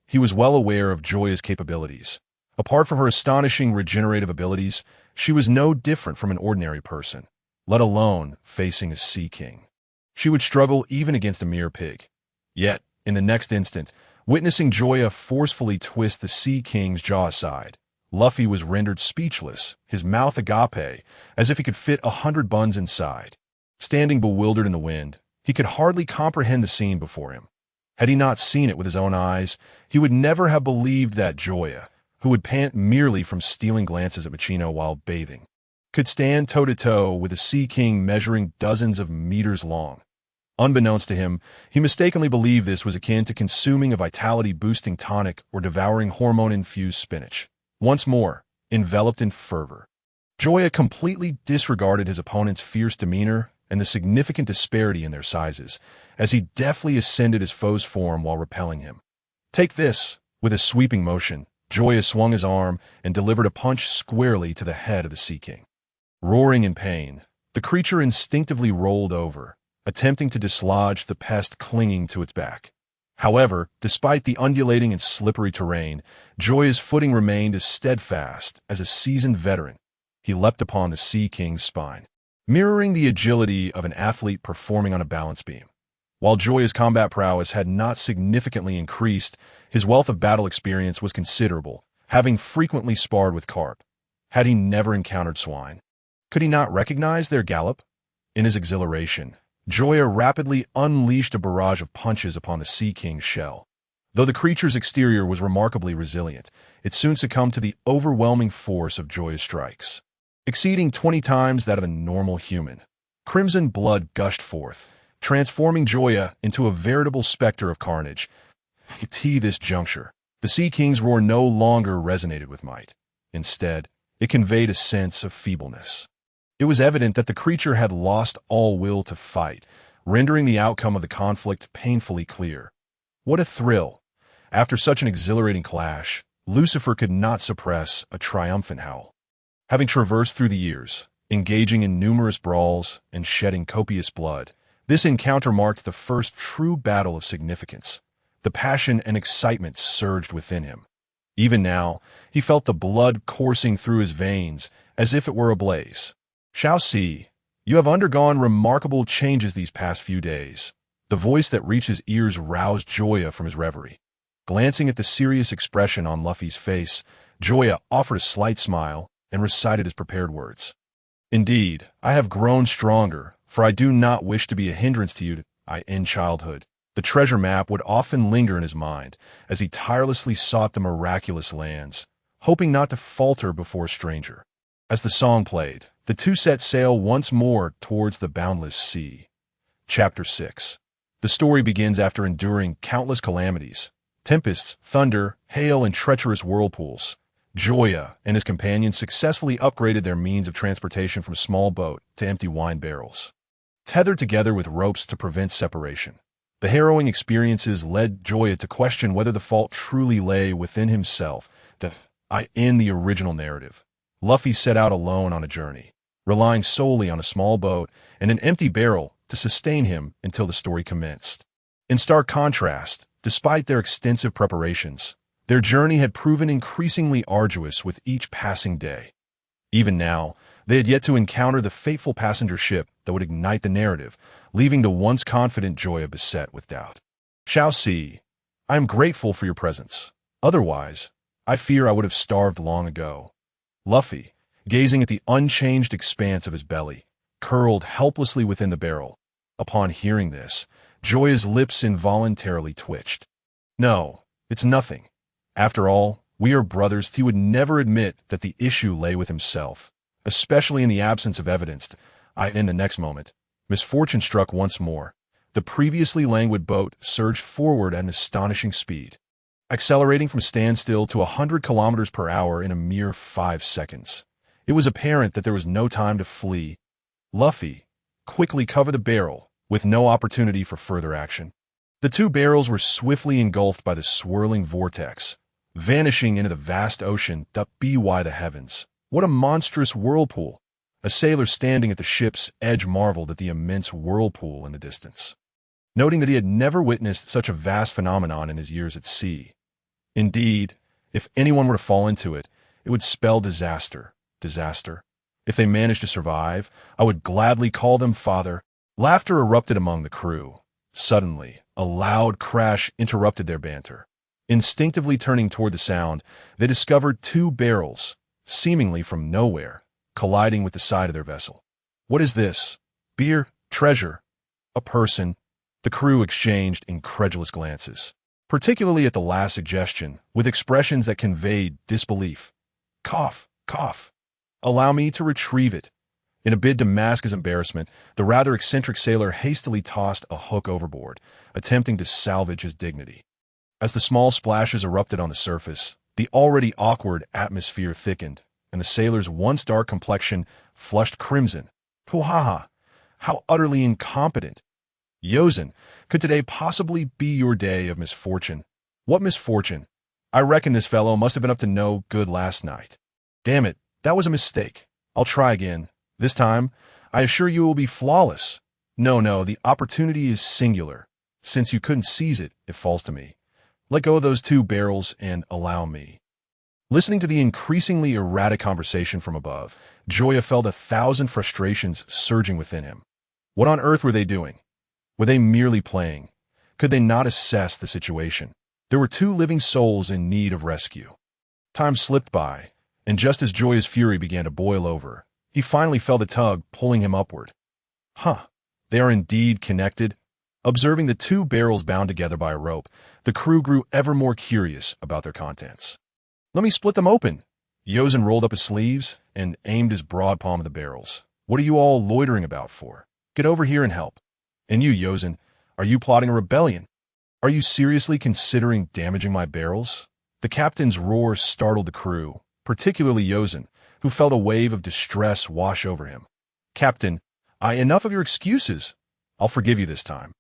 Speaker 1: He was well aware of Joya's capabilities. Apart from her astonishing regenerative abilities, she was no different from an ordinary person, let alone facing a sea king. She would struggle even against a mere pig. Yet, in the next instant, witnessing Joya forcefully twist the sea king's jaw aside, Luffy was rendered speechless, his mouth agape, as if he could fit 100 buns inside. Standing bewildered in the wind, he could hardly comprehend the scene before him. Had he not seen it with his own eyes, he would never have believed that Joya, who would pant merely from stealing glances at Machino while bathing, could stand toe-to-toe with a sea king measuring dozens of meters long. Unbeknownst to him, he mistakenly believed this was akin to consuming a vitality-boosting tonic or devouring hormone-infused spinach. Once more, enveloped in fervor, Joya completely disregarded his opponent's fierce demeanor and the significant disparity in their sizes, as he deftly ascended his foe's form while repelling him. Take this! With a sweeping motion, Joya swung his arm and delivered a punch squarely to the head of the Sea King. Roaring in pain, the creature instinctively rolled over, attempting to dislodge the pest clinging to its back. However, despite the undulating and slippery terrain, Joya's footing remained as steadfast as a seasoned veteran. He leapt upon the Sea King's spine, mirroring the agility of an athlete performing on a balance beam. While Joya's combat prowess had not significantly increased, his wealth of battle experience was considerable, having frequently sparred with carp. Had he never encountered swine? Could he not recognize their gallop? In his exhilaration, Joya rapidly unleashed a barrage of punches upon the Sea King's shell. Though the creature's exterior was remarkably resilient, it soon succumbed to the overwhelming force of Joya's strikes, exceeding 20 times that of a normal human. Crimson blood gushed forth, transforming Joya into a veritable specter of carnage. At this juncture, the Sea King's roar no longer resonated with might. Instead, it conveyed a sense of feebleness. It was evident that the creature had lost all will to fight, rendering the outcome of the conflict painfully clear. What a thrill! After such an exhilarating clash, Lucifer could not suppress a triumphant howl. Having traversed through the years, engaging in numerous brawls and shedding copious blood, this encounter marked the first true battle of significance. The passion and excitement surged within him. Even now, he felt the blood coursing through his veins as if it were ablaze. "Shall see, you have undergone remarkable changes these past few days." The voice that reached his ears roused Joya from his reverie. Glancing at the serious expression on Luffy's face, Joya offered a slight smile and recited his prepared words. "Indeed, I have grown stronger, for I do not wish to be a hindrance to you. In childhood, the treasure map would often linger in his mind as he tirelessly sought the miraculous lands, hoping not to falter before a stranger. As the song played, the two set sail once more towards the boundless sea. Chapter 6. The story begins after enduring countless calamities, tempests, thunder, hail, and treacherous whirlpools. Joya and his companions successfully upgraded their means of transportation from small boat to empty wine barrels, tethered together with ropes to prevent separation. The harrowing experiences led Joya to question whether the fault truly lay within himself. In the original narrative, Luffy set out alone on a journey, relying solely on a small boat and an empty barrel to sustain him until the story commenced. In stark contrast, despite their extensive preparations, their journey had proven increasingly arduous with each passing day. Even now, they had yet to encounter the fateful passenger ship that would ignite the narrative, leaving the once confident Joya beset with doubt. "Shall see, I am grateful for your presence. Otherwise, I fear I would have starved long ago." Luffy, gazing at the unchanged expanse of his belly, curled helplessly within the barrel. Upon hearing this, Joya's lips involuntarily twitched. "No, it's nothing. After all, we are brothers." He would never admit that the issue lay with himself, especially in the absence of evidence. In the next moment, misfortune struck once more. The previously languid boat surged forward at an astonishing speed, accelerating from standstill to 100 kilometers per hour in a mere 5 seconds. It was apparent that there was no time to flee. Luffy quickly covered the barrel, with no opportunity for further action. The two barrels were swiftly engulfed by the swirling vortex, vanishing into the vast ocean. By the heavens, what a monstrous whirlpool! A sailor standing at the ship's edge marveled at the immense whirlpool in the distance, noting that he had never witnessed such a vast phenomenon in his years at sea. Indeed, if anyone were to fall into it, it would spell disaster. Disaster. If they managed to survive, I would gladly call them father. Laughter erupted among the crew. Suddenly, a loud crash interrupted their banter. Instinctively turning toward the sound, they discovered two barrels, seemingly from nowhere, colliding with the side of their vessel. "What is this? Beer? Treasure? A person?" The crew exchanged incredulous glances, particularly at the last suggestion, with expressions that conveyed disbelief. "Cough, cough. Allow me to retrieve it." In a bid to mask his embarrassment, the rather eccentric sailor hastily tossed a hook overboard, attempting to salvage his dignity. As the small splashes erupted on the surface, the already awkward atmosphere thickened, and the sailor's once dark complexion flushed crimson. "Puhaha! How utterly incompetent! Yozen, could today possibly be your day of misfortune?" "What misfortune? I reckon this fellow must have been up to no good last night. Damn it, that was a mistake. I'll try again. This time, I assure you it will be flawless. No, the opportunity is singular. Since you couldn't seize it, it falls to me. Let go of those two barrels and allow me." Listening to the increasingly erratic conversation from above, Joya felt 1,000 frustrations surging within him. What on earth were they doing? Were they merely playing? Could they not assess the situation? There were two living souls in need of rescue. Time slipped by, and just as Joya's fury began to boil over, he finally felt a tug pulling him upward. They are indeed connected. Observing the two barrels bound together by a rope, the crew grew ever more curious about their contents. "Let me split them open." Yozen rolled up his sleeves and aimed his broad palm at the barrels. "What are you all loitering about for? Get over here and help. And you, Yozen, are you plotting a rebellion? Are you seriously considering damaging my barrels?" The captain's roar startled the crew, particularly Yozen, who felt a wave of distress wash over him. "Captain, enough of your excuses. I'll forgive you this time.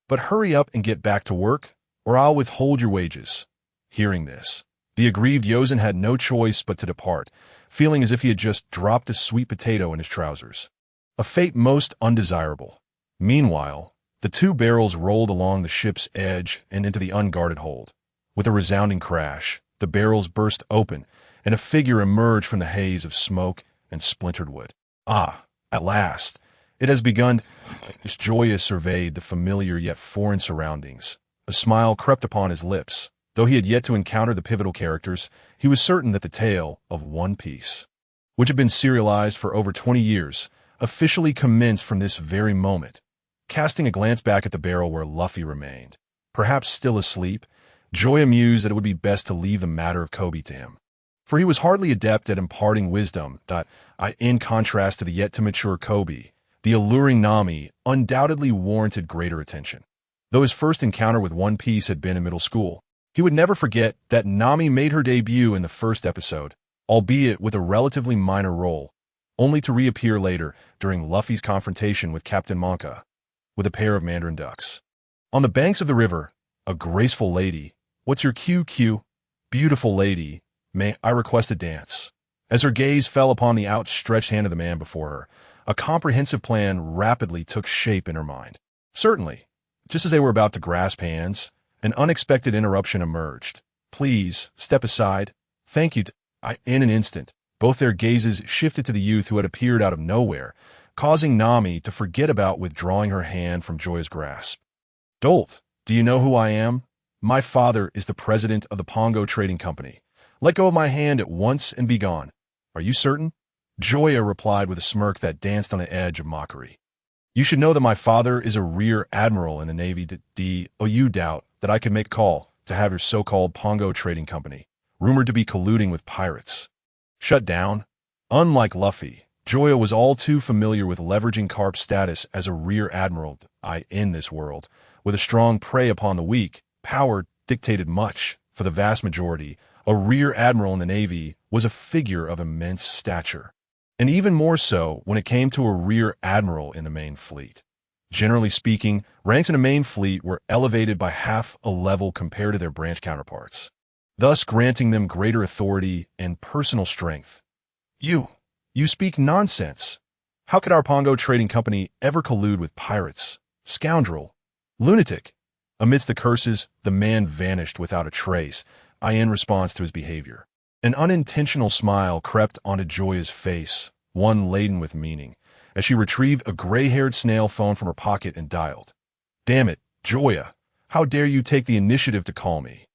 Speaker 1: But hurry up and get back to work, or I'll withhold your wages." Hearing this, the aggrieved Yozen had no choice but to depart, feeling as if he had just dropped a sweet potato in his trousers. A fate most undesirable. Meanwhile, the two barrels rolled along the ship's edge and into the unguarded hold. With a resounding crash, the barrels burst open, and a figure emerged from the haze of smoke and splintered wood. "Ah, at last, it has begun." As Joya surveyed the familiar yet foreign surroundings, a smile crept upon his lips. Though he had yet to encounter the pivotal characters, he was certain that the tale of One Piece, which had been serialized for over 20 years, officially commenced from this very moment. Casting a glance back at the barrel where Luffy remained, perhaps still asleep, Joya mused that it would be best to leave the matter of Kobe to him. For he was hardly adept at imparting wisdom. In contrast to the yet-to-mature Kobe, the alluring Nami undoubtedly warranted greater attention. Though his first encounter with One Piece had been in middle school, he would never forget that Nami made her debut in the first episode, albeit with a relatively minor role, only to reappear later during Luffy's confrontation with Captain Monka with a pair of mandarin ducks. On the banks of the river, a graceful lady. "What's your QQ? Beautiful lady, may I request a dance?" As her gaze fell upon the outstretched hand of the man before her, a comprehensive plan rapidly took shape in her mind. Certainly, just as they were about to grasp hands, an unexpected interruption emerged. "Please, step aside. Thank you." In an instant, both their gazes shifted to the youth who had appeared out of nowhere, causing Nami to forget about withdrawing her hand from Joya's grasp. "Dolt, do you know who I am? My father is the president of the Pongo Trading Company. Let go of my hand at once and be gone." "Are you certain?" Joya replied with a smirk that danced on the edge of mockery. "You should know that my father is a rear admiral in the Navy. You doubt that I could make a call to have your so-called Pongo Trading Company, rumored to be colluding with pirates, shut down?" Unlike Luffy, Joya was all too familiar with leveraging Garp's status as a rear admiral. In this world, with a strong prey upon the weak, power dictated much. For the vast majority, a rear admiral in the Navy was a figure of immense stature, and even more so when it came to a rear admiral in the main fleet. Generally speaking, ranks in a main fleet were elevated by half a level compared to their branch counterparts, thus granting them greater authority and personal strength. You speak nonsense. How could our Pongo Trading Company ever collude with pirates? Scoundrel! Lunatic! Amidst the curses, the man vanished without a trace, in response to his behavior. An unintentional smile crept onto Joya's face, one laden with meaning, as she retrieved a gray-haired snail phone from her pocket and dialed. "Damn it, Joya, how dare you take the initiative to call me?"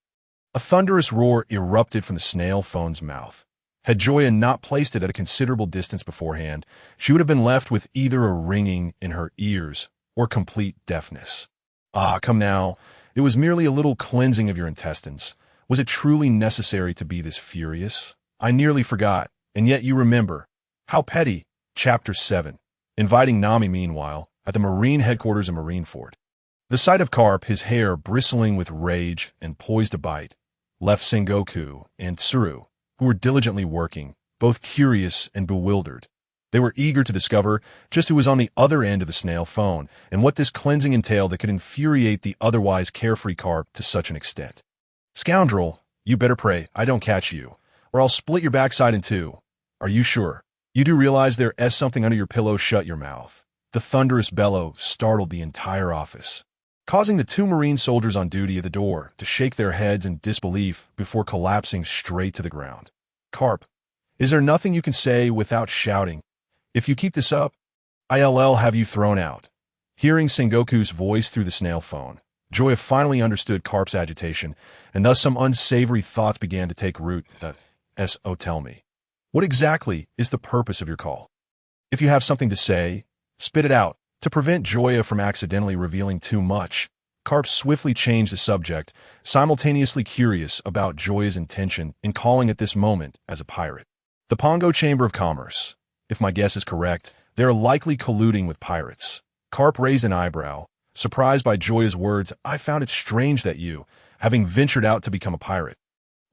Speaker 1: A thunderous roar erupted from the snail phone's mouth. Had Joya not placed it at a considerable distance beforehand, she would have been left with either a ringing in her ears or complete deafness. "Ah, come now. It was merely a little cleansing of your intestines. Was it truly necessary to be this furious? I nearly forgot, and yet you remember. How petty." Chapter 7. Inviting Nami, meanwhile, at the Marine headquarters in Marineford. The sight of Garp, his hair bristling with rage and poised to bite, left Sengoku and Tsuru, who were diligently working, both curious and bewildered. They were eager to discover just who was on the other end of the snail phone and what this cleansing entailed that could infuriate the otherwise carefree Garp to such an extent. "Scoundrel, you better pray I don't catch you, or I'll split your backside in two. Are you sure? You do realize there's something under your pillow? Shut your mouth." The thunderous bellow startled the entire office, causing the two Marine soldiers on duty at the door to shake their heads in disbelief before collapsing straight to the ground. "Garp, is there nothing you can say without shouting? If you keep this up, I'll have you thrown out." Hearing Sengoku's voice through the snail phone, Joya finally understood Garp's agitation, and thus some unsavory thoughts began to take root. Tell me, what exactly is the purpose of your call? If you have something to say, spit it out. To prevent Joya from accidentally revealing too much, Garp swiftly changed the subject, simultaneously curious about Joya's intention in calling at this moment as a pirate. The Pongo Chamber of Commerce. If my guess is correct, they are likely colluding with pirates. Garp raised an eyebrow, surprised by Joya's words. I found it strange that you, having ventured out to become a pirate,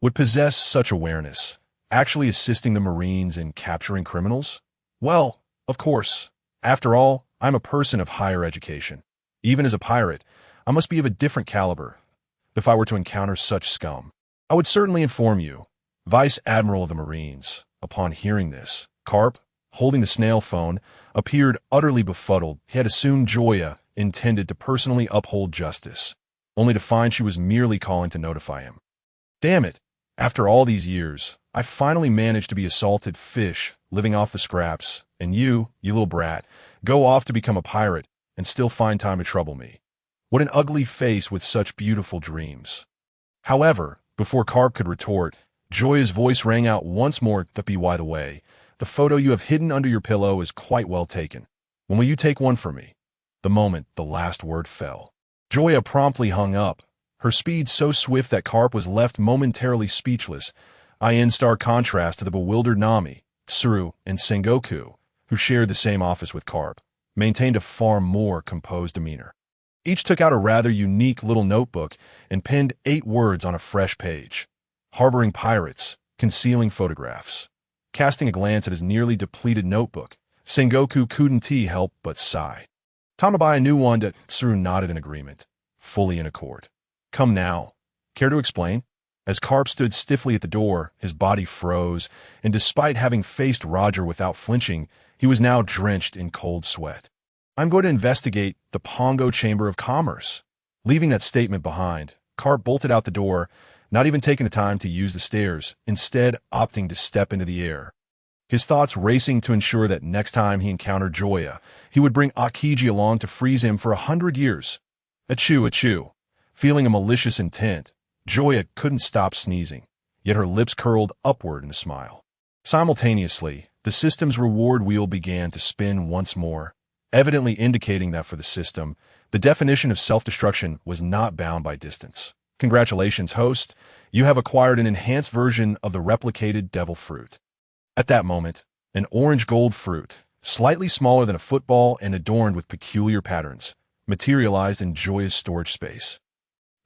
Speaker 1: would possess such awareness, actually assisting the Marines in capturing criminals? Well, of course. After all, I'm a person of higher education. Even as a pirate, I must be of a different caliber. If I were to encounter such scum, I would certainly inform you. Vice Admiral of the Marines. Upon hearing this, Garp, holding the snail phone, appeared utterly befuddled. He had assumed Joya intended to personally uphold justice, only to find she was merely calling to notify him. Damn it! After all these years, I finally managed to be a salted fish, living off the scraps, and you little brat, go off to become a pirate and still find time to trouble me. What an ugly face with such beautiful dreams. However, before Garp could retort, Joya's voice rang out once more. By the way, the photo you have hidden under your pillow is quite well taken. When will you take one for me? The moment the last word fell, Joya promptly hung up, her speed so swift that Garp was left momentarily speechless, in stark contrast to the bewildered Nami, Tsuru, and Sengoku, who shared the same office with Garp, maintained a far more composed demeanor. Each took out a rather unique little notebook and penned 8 words on a fresh page. Harboring pirates, concealing photographs. Casting a glance at his nearly depleted notebook, Sengoku couldn't help but sigh. Time to buy a new one. Tsuru nodded in agreement, fully in accord. Come now. Care to explain? As Garp stood stiffly at the door, his body froze, and despite having faced Roger without flinching, he was now drenched in cold sweat. I'm going to investigate the Pongo Chamber of Commerce. Leaving that statement behind, Garp bolted out the door, not even taking the time to use the stairs, instead opting to step into the air. His thoughts racing to ensure that next time he encountered Joya, he would bring Akiji along to freeze him for 100 years. Achoo, achoo. Feeling a malicious intent, Joya couldn't stop sneezing, yet her lips curled upward in a smile. Simultaneously, the system's reward wheel began to spin once more, evidently indicating that for the system, the definition of self-destruction was not bound by distance. Congratulations, host. You have acquired an enhanced version of the replicated devil fruit. At that moment, an orange-gold fruit, slightly smaller than a football and adorned with peculiar patterns, materialized in Joya's storage space.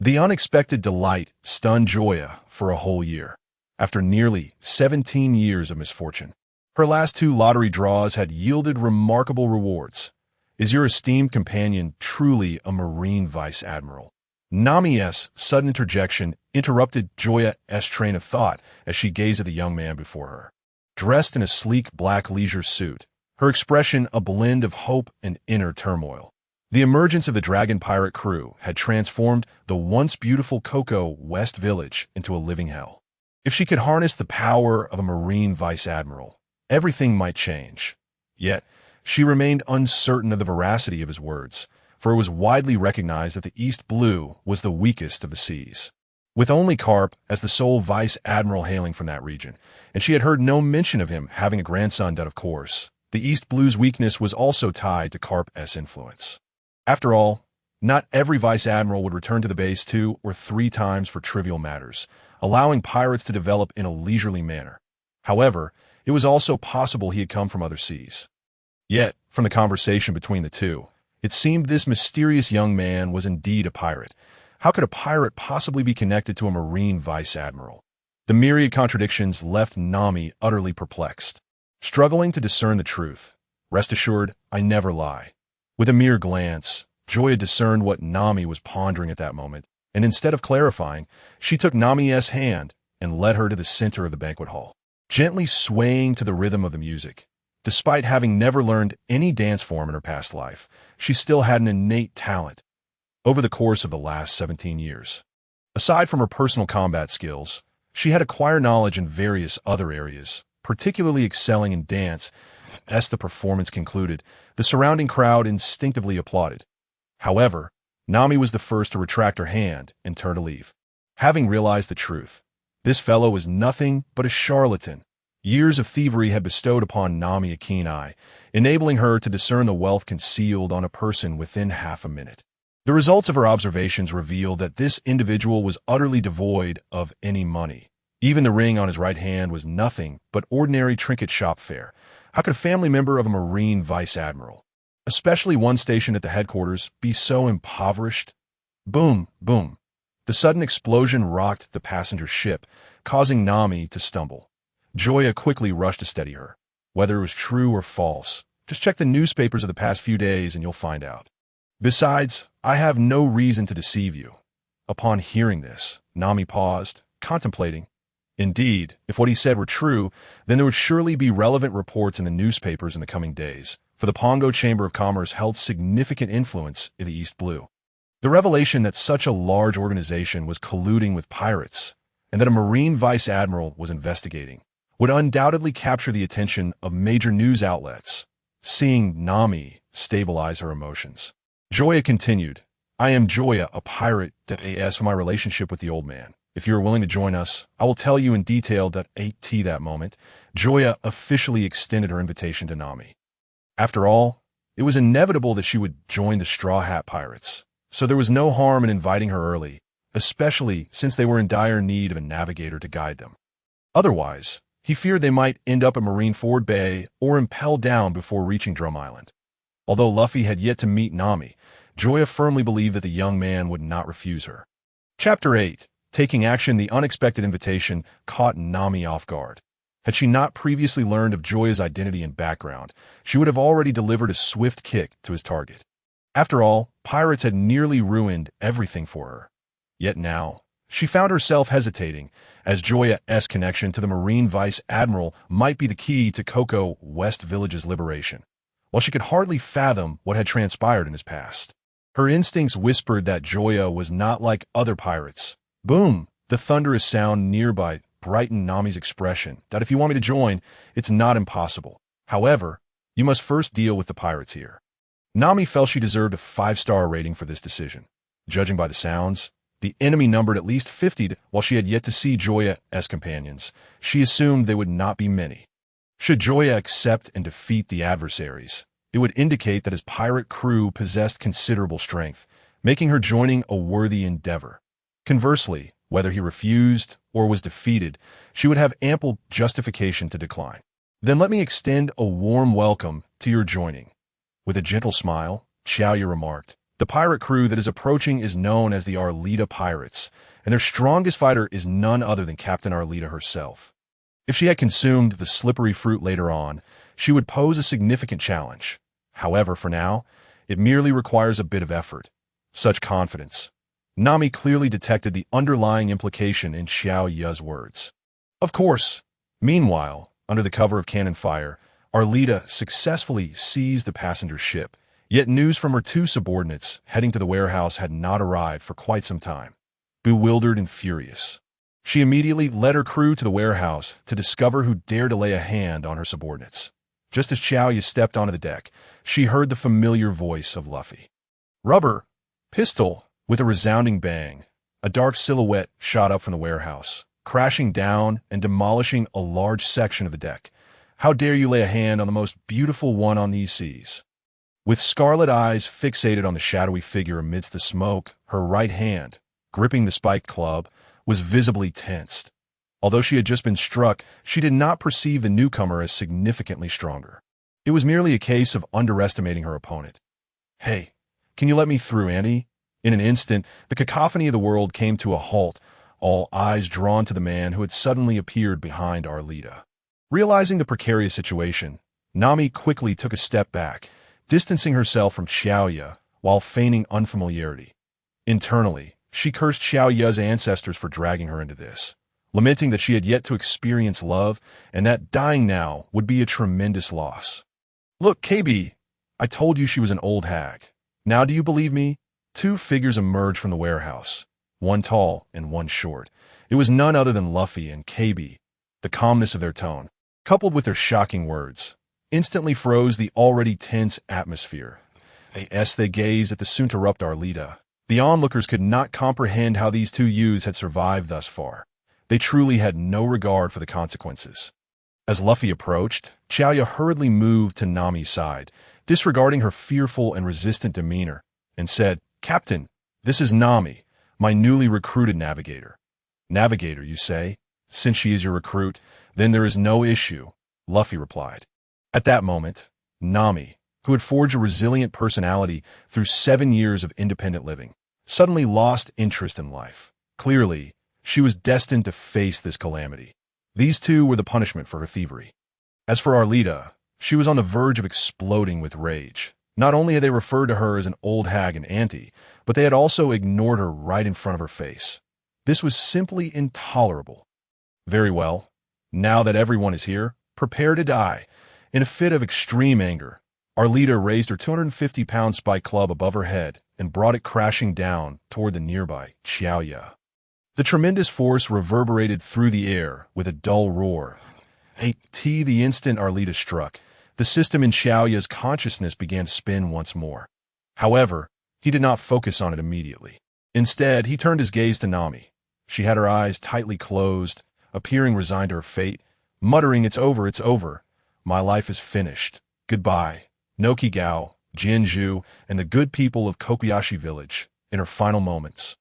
Speaker 1: The unexpected delight stunned Joya for a whole year. After nearly 17 years of misfortune, her last 2 lottery draws had yielded remarkable rewards. Is your esteemed companion truly a Marine Vice Admiral? Nami's sudden interjection interrupted Joya's train of thought as she gazed at the young man before her. Dressed in a sleek black leisure suit, her expression a blend of hope and inner turmoil. The emergence of the Dragon Pirate crew had transformed the once beautiful Coco West Village into a living hell. If she could harness the power of a Marine Vice Admiral, everything might change. Yet, she remained uncertain of the veracity of his words, for it was widely recognized that the East Blue was the weakest of the seas. With only Garp as the sole Vice Admiral hailing from that region, and she had heard no mention of him having a grandson that, of course, the East Blue's weakness was also tied to Garp's influence. After all, not every Vice Admiral would return to the base 2 or 3 times for trivial matters, allowing pirates to develop in a leisurely manner. However, it was also possible he had come from other seas. Yet, from the conversation between the two, it seemed this mysterious young man was indeed a pirate. How could a pirate possibly be connected to a Marine Vice Admiral? The myriad contradictions left Nami utterly perplexed. Struggling to discern the truth, rest assured, I never lie. With a mere glance, Joya discerned what Nami was pondering at that moment, and instead of clarifying, she took Nami's hand and led her to the center of the banquet hall. Gently swaying to the rhythm of the music, despite having never learned any dance form in her past life, she still had an innate talent. Over the course of the last 17 years, aside from her personal combat skills, she had acquired knowledge in various other areas, particularly excelling in dance. As the performance concluded, the surrounding crowd instinctively applauded. However, Nami was the first to retract her hand and turn to leave. Having realized the truth, this fellow was nothing but a charlatan. Years of thievery had bestowed upon Nami a keen eye, enabling her to discern the wealth concealed on a person within half a minute. The results of her observations revealed that this individual was utterly devoid of any money. Even the ring on his right hand was nothing but ordinary trinket shop fare. How could a family member of a Marine vice admiral, especially one stationed at the headquarters, be so impoverished? Boom, boom. The sudden explosion rocked the passenger ship, causing Nami to stumble. Joya quickly rushed to steady her. Whether it was true or false, just check the newspapers of the past few days and you'll find out. Besides, I have no reason to deceive you. Upon hearing this, Nami paused, contemplating. Indeed, if what he said were true, then there would surely be relevant reports in the newspapers in the coming days, for the Pongo Chamber of Commerce held significant influence in the East Blue. The revelation that such a large organization was colluding with pirates, and that a Marine vice admiral was investigating, would undoubtedly capture the attention of major news outlets. Seeing Nami stabilize her emotions, Joya continued, I am Joya, a pirate, as for my relationship with the old man. If you are willing to join us, I will tell you in detail that moment, Joya officially extended her invitation to Nami. After all, it was inevitable that she would join the Straw Hat Pirates, so there was no harm in inviting her early, especially since they were in dire need of a navigator to guide them. Otherwise, he feared they might end up at Marineford Bay or impelled down before reaching Drum Island. Although Luffy had yet to meet Nami, Joya firmly believed that the young man would not refuse her. Chapter 8. Taking action. The unexpected invitation caught Nami off guard. Had she not previously learned of Joya's identity and background, she would have already delivered a swift kick to his target. After all, pirates had nearly ruined everything for her. Yet now, she found herself hesitating, as Joya's connection to the Marine Vice Admiral might be the key to Coco West Village's liberation. While she could hardly fathom what had transpired in his past, her instincts whispered that Joya was not like other pirates. Boom! The thunderous sound nearby brightened Nami's expression that if you want me to join, it's not impossible. However, you must first deal with the pirates here. Nami felt she deserved a 5-star rating for this decision. Judging by the sounds, the enemy numbered at least 50. While she had yet to see Joya's companions, she assumed they would not be many. Should Joya accept and defeat the adversaries, it would indicate that his pirate crew possessed considerable strength, making her joining a worthy endeavor. Conversely, whether he refused or was defeated, she would have ample justification to decline. Then let me extend a warm welcome to your joining. With a gentle smile, Xiaoya remarked, the pirate crew that is approaching is known as the Arlita Pirates, and their strongest fighter is none other than Captain Arlita herself. If she had consumed the slippery fruit later on, she would pose a significant challenge. However, for now, it merely requires a bit of effort. Such confidence. Nami clearly detected the underlying implication in Xiaoya's words. Of course. Meanwhile, under the cover of cannon fire, Arlita successfully seized the passenger ship, yet news from her 2 subordinates heading to the warehouse had not arrived for quite some time. Bewildered and furious, she immediately led her crew to the warehouse to discover who dared to lay a hand on her subordinates. Just as Xiaoya stepped onto the deck, she heard the familiar voice of Luffy. Rubber! Pistol! With a resounding bang, a dark silhouette shot up from the warehouse, crashing down and demolishing a large section of the deck. How dare you lay a hand on the most beautiful one on these seas? With scarlet eyes fixated on the shadowy figure amidst the smoke, her right hand, gripping the spiked club, was visibly tensed. Although she had just been struck, she did not perceive the newcomer as significantly stronger. It was merely a case of underestimating her opponent. Hey, can you let me through, Annie? In an instant, the cacophony of the world came to a halt, all eyes drawn to the man who had suddenly appeared behind Arlita. Realizing the precarious situation, Nami quickly took a step back, distancing herself from Xiaoya while feigning unfamiliarity. Internally, she cursed Xiaoya's ancestors for dragging her into this, lamenting that she had yet to experience love and that dying now would be a tremendous loss. Look, KB, I told you she was an old hag. Now do you believe me? 2 figures emerged from the warehouse, one tall and one short. It was none other than Luffy and KB. The calmness of their tone, coupled with their shocking words, instantly froze the already tense atmosphere. As they gazed at the soon-to-erupt Arlita, the onlookers could not comprehend how these 2 youths had survived thus far. They truly had no regard for the consequences. As Luffy approached, Xiaoya hurriedly moved to Nami's side, disregarding her fearful and resistant demeanor, and said, "Captain, this is Nami, my newly recruited navigator." "Navigator, you say? Since she is your recruit, then there is no issue," Luffy replied. At that moment, Nami, who had forged a resilient personality through 7 years of independent living, suddenly lost interest in life. Clearly, she was destined to face this calamity. These two were the punishment for her thievery. As for Arlita, she was on the verge of exploding with rage. Not only had they referred to her as an old hag and auntie, but they had also ignored her right in front of her face. This was simply intolerable. Very well. Now that everyone is here, prepare to die. In a fit of extreme anger, Arlita raised her 250-pound spike club above her head and brought it crashing down toward the nearby Xiaoya. The tremendous force reverberated through the air with a dull roar. The instant Arlita struck, the system in Xiaoya's consciousness began to spin once more. However, he did not focus on it immediately. Instead, he turned his gaze to Nami. She had her eyes tightly closed, appearing resigned to her fate, muttering, "It's over. My life is finished. Goodbye, Nokigao, Jinju, and the good people of Kokuyashi Village," in her final moments.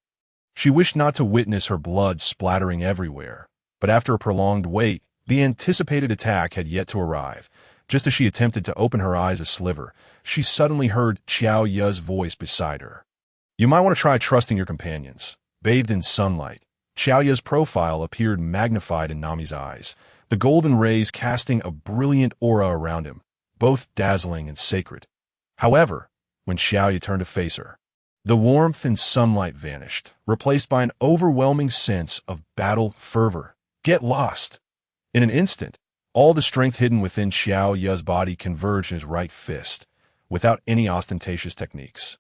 Speaker 1: She wished not to witness her blood splattering everywhere, but after a prolonged wait, the anticipated attack had yet to arrive. Just as she attempted to open her eyes a sliver, she suddenly heard Xiaoya's voice beside her. "You might want to try trusting your companions." Bathed in sunlight, Xiaoya's profile appeared magnified in Nami's eyes, the golden rays casting a brilliant aura around him, both dazzling and sacred. However, when Xiaoya turned to face her, the warmth and sunlight vanished, replaced by an overwhelming sense of battle fervor. Get lost! In an instant, all the strength hidden within Xiaoya's body converged in his right fist, without any ostentatious techniques.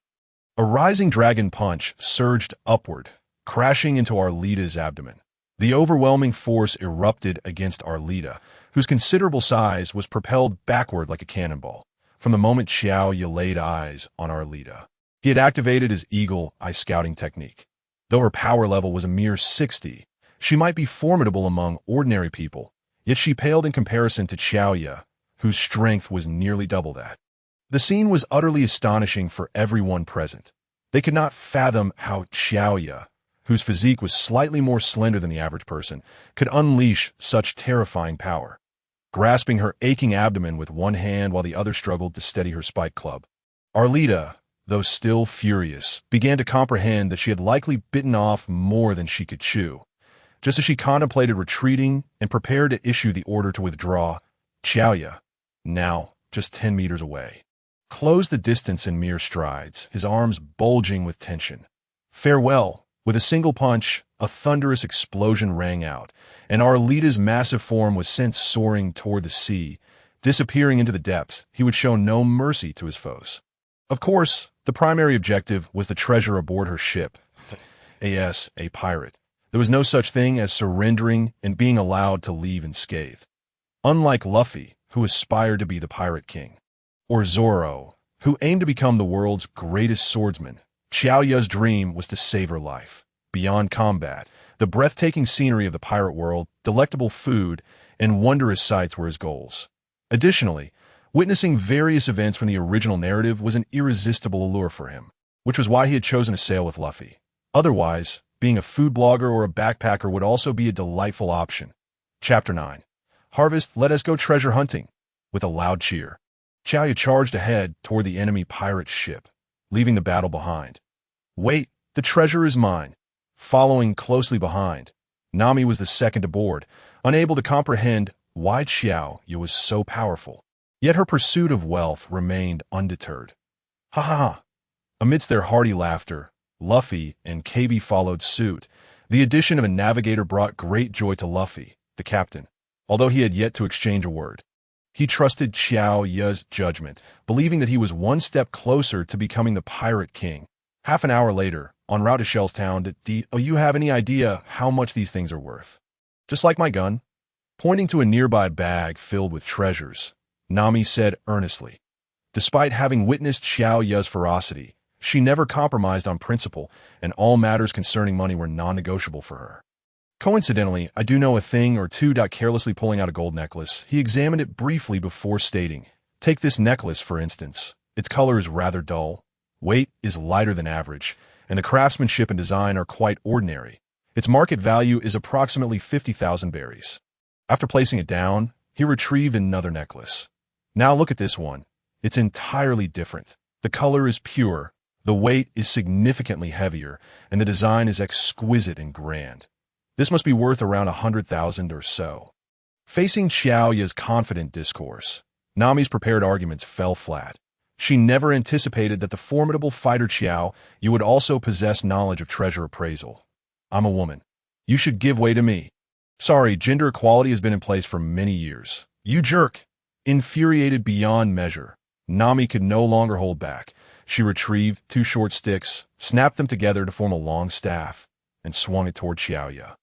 Speaker 1: A rising dragon punch surged upward, crashing into Arlita's abdomen. The overwhelming force erupted against Arlita, whose considerable size was propelled backward like a cannonball, from the moment Xiaoya laid eyes on Arlita. He had activated his eagle eye scouting technique. Though her power level was a mere 60, she might be formidable among ordinary people, yet she paled in comparison to Xiaoya, whose strength was nearly double that. The scene was utterly astonishing for everyone present. They could not fathom how Xiaoya, whose physique was slightly more slender than the average person, could unleash such terrifying power. Grasping her aching abdomen with one hand while the other struggled to steady her spike club, Arlita, though still furious, began to comprehend that she had likely bitten off more than she could chew. Just as she contemplated retreating and prepared to issue the order to withdraw, Xiaoya, now just 10 meters away, closed the distance in mere strides, his arms bulging with tension. Farewell! With a single punch, a thunderous explosion rang out, and Arlita's massive form was sent soaring toward the sea. Disappearing into the depths, he would show no mercy to his foes. Of course, the primary objective was the treasure aboard her ship. A pirate. There was no such thing as surrendering and being allowed to leave unscathed. Unlike Luffy, who aspired to be the Pirate King, or Zoro, who aimed to become the world's greatest swordsman, Xiaoya's dream was to save her life. Beyond combat, the breathtaking scenery of the pirate world, delectable food, and wondrous sights were his goals. Additionally, witnessing various events from the original narrative was an irresistible allure for him, which was why he had chosen to sail with Luffy. Otherwise, being a food blogger or a backpacker would also be a delightful option. Chapter 9. Harvest, let us go treasure hunting. With a loud cheer, Xiaoya charged ahead toward the enemy pirate ship, leaving the battle behind. Wait, the treasure is mine. Following closely behind, Nami was the second aboard, unable to comprehend why Xiaoya was so powerful. Yet her pursuit of wealth remained undeterred. Ha ha ha! Amidst their hearty laughter, Luffy and KB followed suit. The addition of a navigator brought great joy to Luffy, the captain, although he had yet to exchange a word. He trusted Xiaoya's judgment, believing that he was one step closer to becoming the Pirate King. Half an hour later, en route to Shellstown, do you have any idea how much these things are worth? Just like my gun. Pointing to a nearby bag filled with treasures, Nami said earnestly. Despite having witnessed Xiaoya's ferocity, she never compromised on principle, and all matters concerning money were non-negotiable for her. Coincidentally, I do know a thing or two. Carelessly pulling out a gold necklace, he examined it briefly before stating, "Take this necklace, for instance. Its color is rather dull, weight is lighter than average, and the craftsmanship and design are quite ordinary. Its market value is approximately 50,000 berries." After placing it down, he retrieved another necklace. "Now look at this one. It's entirely different. The color is pure, the weight is significantly heavier, and the design is exquisite and grand. This must be worth around 100,000 or so." Facing Xiaoya's confident discourse, Nami's prepared arguments fell flat. She never anticipated that the formidable fighter Xiao Yu would also possess knowledge of treasure appraisal. "I'm a woman. You should give way to me." "Sorry, gender equality has been in place for many years. You jerk." Infuriated beyond measure, Nami could no longer hold back. She retrieved 2 short sticks, snapped them together to form a long staff, and swung it toward Xiaoya.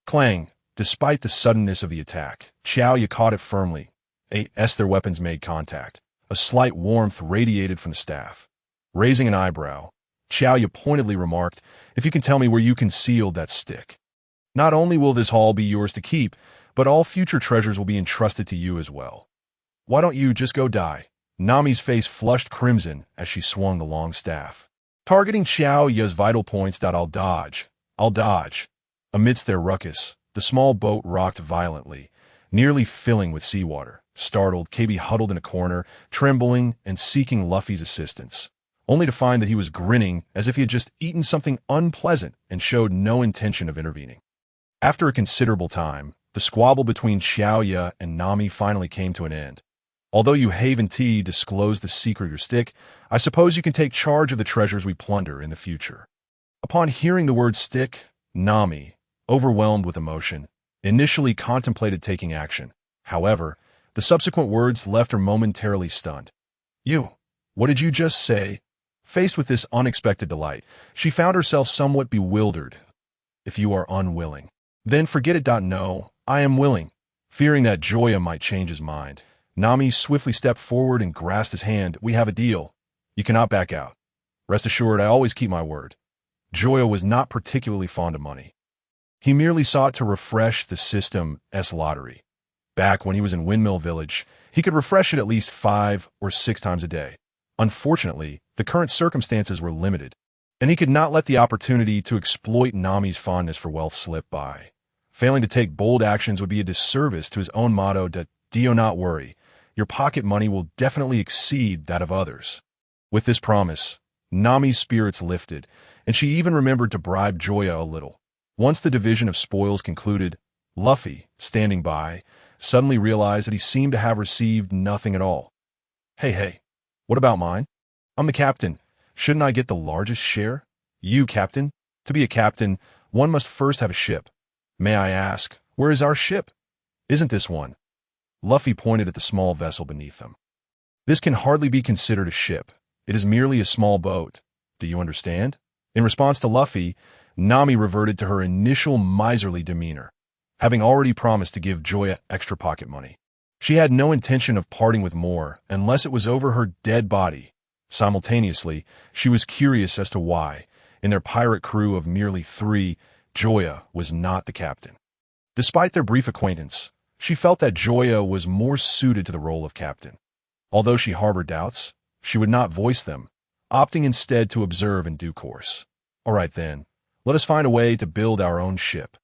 Speaker 1: Clang! Despite the suddenness of the attack, Xiaoya caught it firmly. As their weapons made contact, a slight warmth radiated from the staff. Raising an eyebrow, Xiaoya pointedly remarked, "If you can tell me where you concealed that stick. Not only will this haul be yours to keep, but all future treasures will be entrusted to you as well. Why don't you just go die?" Nami's face flushed crimson as she swung the long staff. Targeting Xiaoya's vital points. "I'll dodge. I'll dodge." Amidst their ruckus, the small boat rocked violently, nearly filling with seawater. Startled, KB huddled in a corner, trembling and seeking Luffy's assistance, only to find that he was grinning as if he had just eaten something unpleasant and showed no intention of intervening. After a considerable time, the squabble between Xiaoya and Nami finally came to an end. "Although you Haven T disclosed the secret of your stick, I suppose you can take charge of the treasures we plunder in the future." Upon hearing the word stick, Nami, overwhelmed with emotion, initially contemplated taking action. However, the subsequent words left her momentarily stunned. "You? What did you just say?" Faced with this unexpected delight, she found herself somewhat bewildered. "If you are unwilling, then forget it. No, I am willing." Fearing that Joya might change his mind, Nami swiftly stepped forward and grasped his hand. "We have a deal. You cannot back out. Rest assured, I always keep my word." Joya was not particularly fond of money. He merely sought to refresh the system's lottery. Back when he was in Windmill Village, he could refresh it at least 5 or 6 times a day. Unfortunately, the current circumstances were limited, and he could not let the opportunity to exploit Nami's fondness for wealth slip by. Failing to take bold actions would be a disservice to his own motto that, "Do not worry, your pocket money will definitely exceed that of others." With this promise, Nami's spirits lifted, and she even remembered to bribe Joya a little. Once the division of spoils concluded, Luffy, standing by, suddenly realized that he seemed to have received nothing at all. Hey, what about mine? I'm the captain. Shouldn't I get the largest share?" "You, captain? To be a captain, one must first have a ship. May I ask, where is our ship?" "Isn't this one?" Luffy pointed at the small vessel beneath them. "This can hardly be considered a ship. It is merely a small boat. Do you understand?" In response to Luffy, Nami reverted to her initial miserly demeanor, having already promised to give Joya extra pocket money. She had no intention of parting with more unless it was over her dead body. Simultaneously, she was curious as to why, in their pirate crew of merely 3, Joya was not the captain. Despite their brief acquaintance, she felt that Joya was more suited to the role of captain. Although she harbored doubts, she would not voice them, opting instead to observe in due course. "All right then, let us find a way to build our own ship,"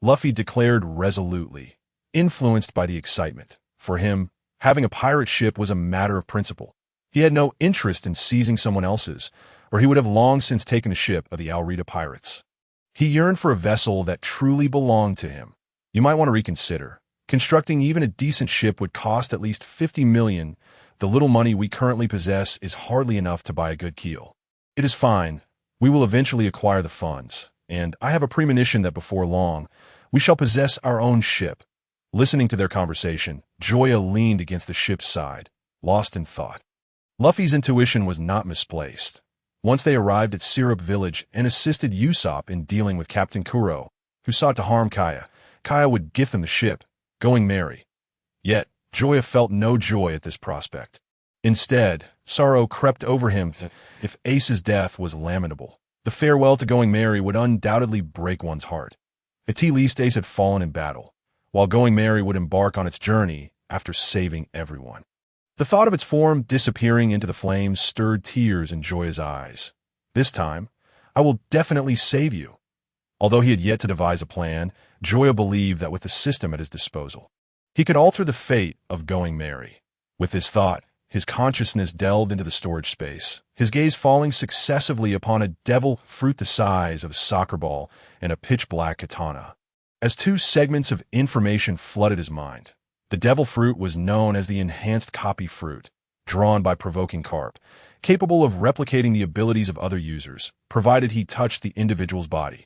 Speaker 1: Luffy declared resolutely, influenced by the excitement. For him, having a pirate ship was a matter of principle. He had no interest in seizing someone else's, or he would have long since taken the ship of the Arlita pirates. He yearned for a vessel that truly belonged to him. You might want to reconsider. Constructing even a decent ship would cost at least 50 million. The little money we currently possess is hardly enough to buy a good keel. It is fine. We will eventually acquire the funds, and I have a premonition that before long, we shall possess our own ship. Listening to their conversation, Joya leaned against the ship's side, lost in thought. Luffy's intuition was not misplaced. Once they arrived at Syrup Village and assisted Usopp in dealing with Captain Kuro, who sought to harm Kaya, Kaya would gift them the ship, going merry. Yet, Joya felt no joy at this prospect. Instead, sorrow crept over him. If Ace's death was lamentable, the farewell to going merry would undoubtedly break one's heart. Achilles had fallen in battle, while Going Merry would embark on its journey after saving everyone. The thought of its form disappearing into the flames stirred tears in Joya's eyes. This time, I will definitely save you. Although he had yet to devise a plan, Joya believed that with the system at his disposal, he could alter the fate of Going Merry. With this thought, his consciousness delved into the storage space, his gaze falling successively upon a devil fruit the size of a soccer ball and a pitch-black katana. As two segments of information flooded his mind, the devil fruit was known as the enhanced copy fruit, drawn by provoking Garp, capable of replicating the abilities of other users, provided he touched the individual's body.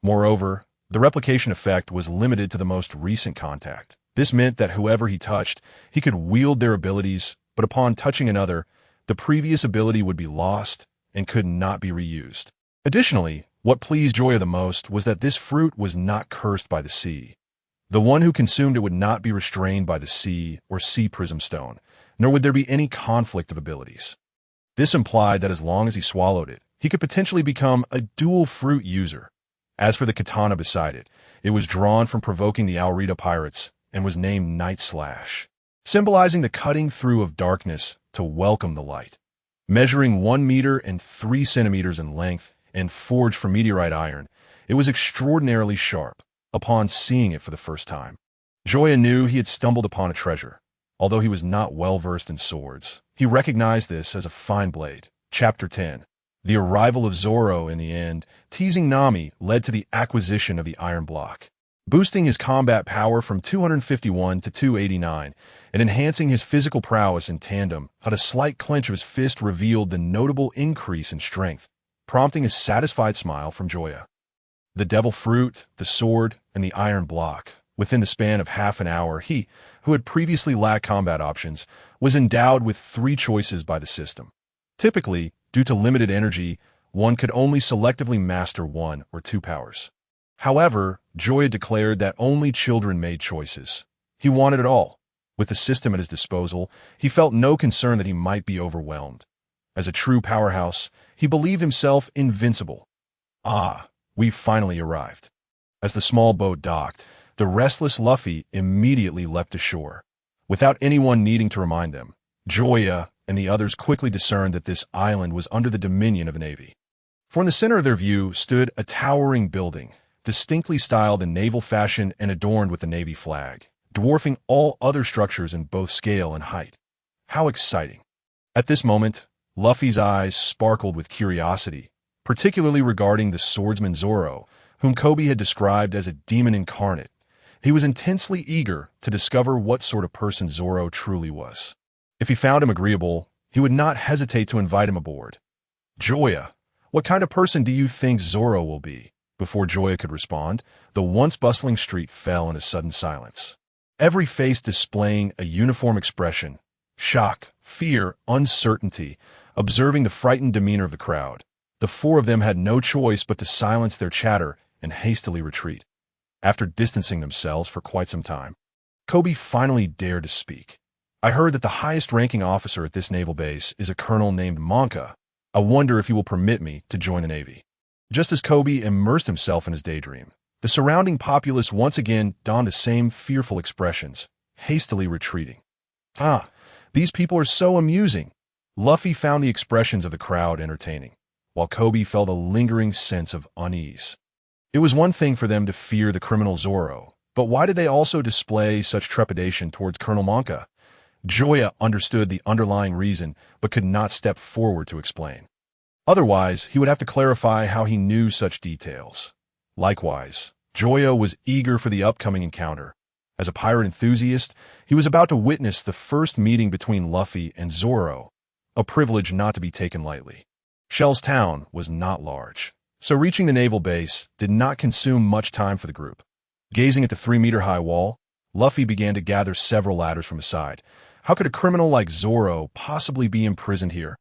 Speaker 1: Moreover, the replication effect was limited to the most recent contact. This meant that whoever he touched, he could wield their abilities, but upon touching another, the previous ability would be lost and could not be reused. Additionally, what pleased Joya the most was that this fruit was not cursed by the sea. The one who consumed it would not be restrained by the sea or sea prism stone, nor would there be any conflict of abilities. This implied that as long as he swallowed it, he could potentially become a dual fruit user. As for the katana beside it, it was drawn from provoking the Arlita pirates and was named Night Slash, symbolizing the cutting through of darkness to welcome the light. Measuring 1 meter and 3 centimeters in length and forged from meteorite iron, it was extraordinarily sharp. Upon seeing it for the first time, Joya knew he had stumbled upon a treasure. Although he was not well-versed in swords, he recognized this as a fine blade. Chapter 10. The arrival of Zoro in the end, teasing Nami, led to the acquisition of the iron block, boosting his combat power from 251 to 289 and enhancing his physical prowess in tandem. But a slight clench of his fist revealed the notable increase in strength, prompting a satisfied smile from Joya. The devil fruit, the sword, and the iron block. Within the span of half an hour, he, who had previously lacked combat options, was endowed with 3 choices by the system. Typically, due to limited energy, one could only selectively master 1 or 2 powers. However, Joya declared that only children made choices. He wanted it all. With the system at his disposal, he felt no concern that he might be overwhelmed. As a true powerhouse, he believed himself invincible. We've finally arrived. As the small boat docked, the restless Luffy immediately leapt ashore. Without anyone needing to remind them, Joya and the others quickly discerned that this island was under the dominion of a navy. For in the center of their view stood a towering building, distinctly styled in naval fashion and adorned with the navy flag, dwarfing all other structures in both scale and height. How exciting! At this moment, Luffy's eyes sparkled with curiosity, particularly regarding the swordsman Zoro, whom Kobe had described as a demon incarnate. He was intensely eager to discover what sort of person Zoro truly was. If he found him agreeable, he would not hesitate to invite him aboard. Joya, what kind of person do you think Zoro will be? Before Joya could respond, the once bustling street fell in a sudden silence. Every face displaying a uniform expression, shock, fear, uncertainty, observing the frightened demeanor of the crowd. The 4 of them had no choice but to silence their chatter and hastily retreat. After distancing themselves for quite some time, Kobe finally dared to speak. I heard that the highest-ranking officer at this naval base is a colonel named Monka. I wonder if he will permit me to join the Navy. Just as Kobe immersed himself in his daydream, the surrounding populace once again donned the same fearful expressions, hastily retreating. These people are so amusing. Luffy found the expressions of the crowd entertaining, while Kobe felt a lingering sense of unease. It was one thing for them to fear the criminal Zoro, but why did they also display such trepidation towards Colonel Monka? Joya understood the underlying reason, but could not step forward to explain. Otherwise, he would have to clarify how he knew such details. Likewise, Joya was eager for the upcoming encounter. As a pirate enthusiast, he was about to witness the first meeting between Luffy and Zoro, a privilege not to be taken lightly. Shell's town was not large, so reaching the naval base did not consume much time for the group. Gazing at the 3-meter-high wall, Luffy began to gather several ladders from his side. How could a criminal like Zoro possibly be imprisoned here?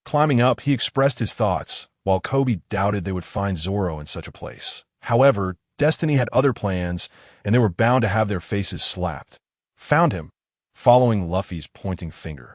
Speaker 1: Climbing up, he expressed his thoughts, while Kobe doubted they would find Zoro in such a place. However, Destiny had other plans, and they were bound to have their faces slapped. Found him, following Luffy's pointing finger.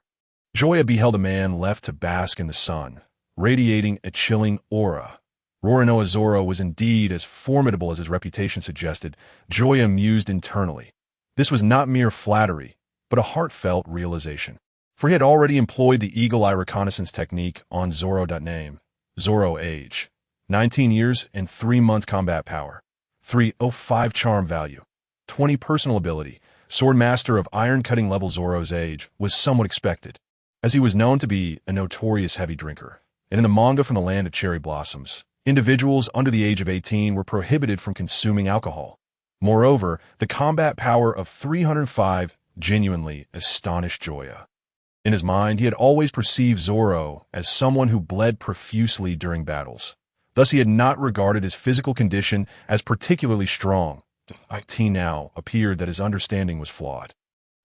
Speaker 1: Joya beheld a man left to bask in the sun, radiating a chilling aura. Roronoa Zoro was indeed as formidable as his reputation suggested, Joya mused internally. This was not mere flattery, but a heartfelt realization. For he had already employed the eagle eye reconnaissance technique on Zoro. Name: Zoro age: 19 years and 3 months combat power, 305 charm value, 20 personal ability. Sword master of iron cutting level. Zoro's age was somewhat expected, as he was known to be a notorious heavy drinker. And in the manga From the Land of Cherry Blossoms, individuals under the age of 18 were prohibited from consuming alcohol. Moreover, the combat power of 305 genuinely astonished Joya. In his mind, he had always perceived Zoro as someone who bled profusely during battles. Thus, he had not regarded his physical condition as particularly strong. It now appeared that his understanding was flawed.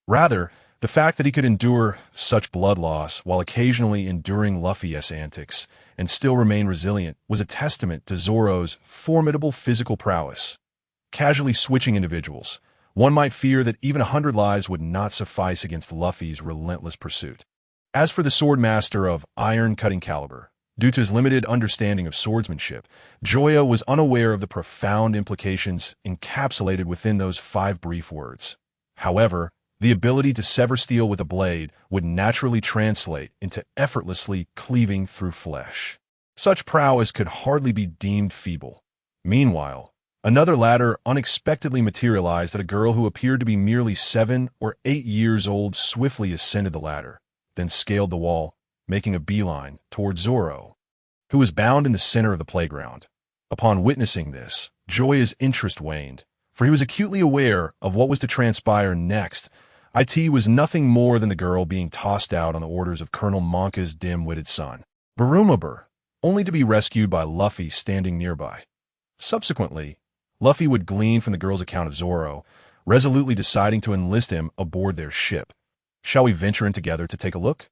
Speaker 1: Rather, the fact that he could endure such blood loss while occasionally enduring Luffy-esque antics and still remain resilient was a testament to Zoro's formidable physical prowess. Casually switching individuals, one might fear that even 100 lives would not suffice against Luffy's relentless pursuit. As for the sword master of iron cutting caliber, due to his limited understanding of swordsmanship, Joya was unaware of the profound implications encapsulated within those 5 brief words. However, the ability to sever steel with a blade would naturally translate into effortlessly cleaving through flesh. Such prowess could hardly be deemed feeble. Meanwhile, another ladder unexpectedly materialized at a girl who appeared to be merely 7 or 8 years old. Swiftly ascended the ladder, then scaled the wall, making a beeline toward Zoro, who was bound in the center of the playground. Upon witnessing this, Joya's interest waned, for he was acutely aware of what was to transpire next. It was nothing more than the girl being tossed out on the orders of Colonel Monka's dim-witted son, Barumabur, only to be rescued by Luffy standing nearby. Subsequently, Luffy would glean from the girl's account of Zoro, resolutely deciding to enlist him aboard their ship. "Shall we venture in together to take a look?"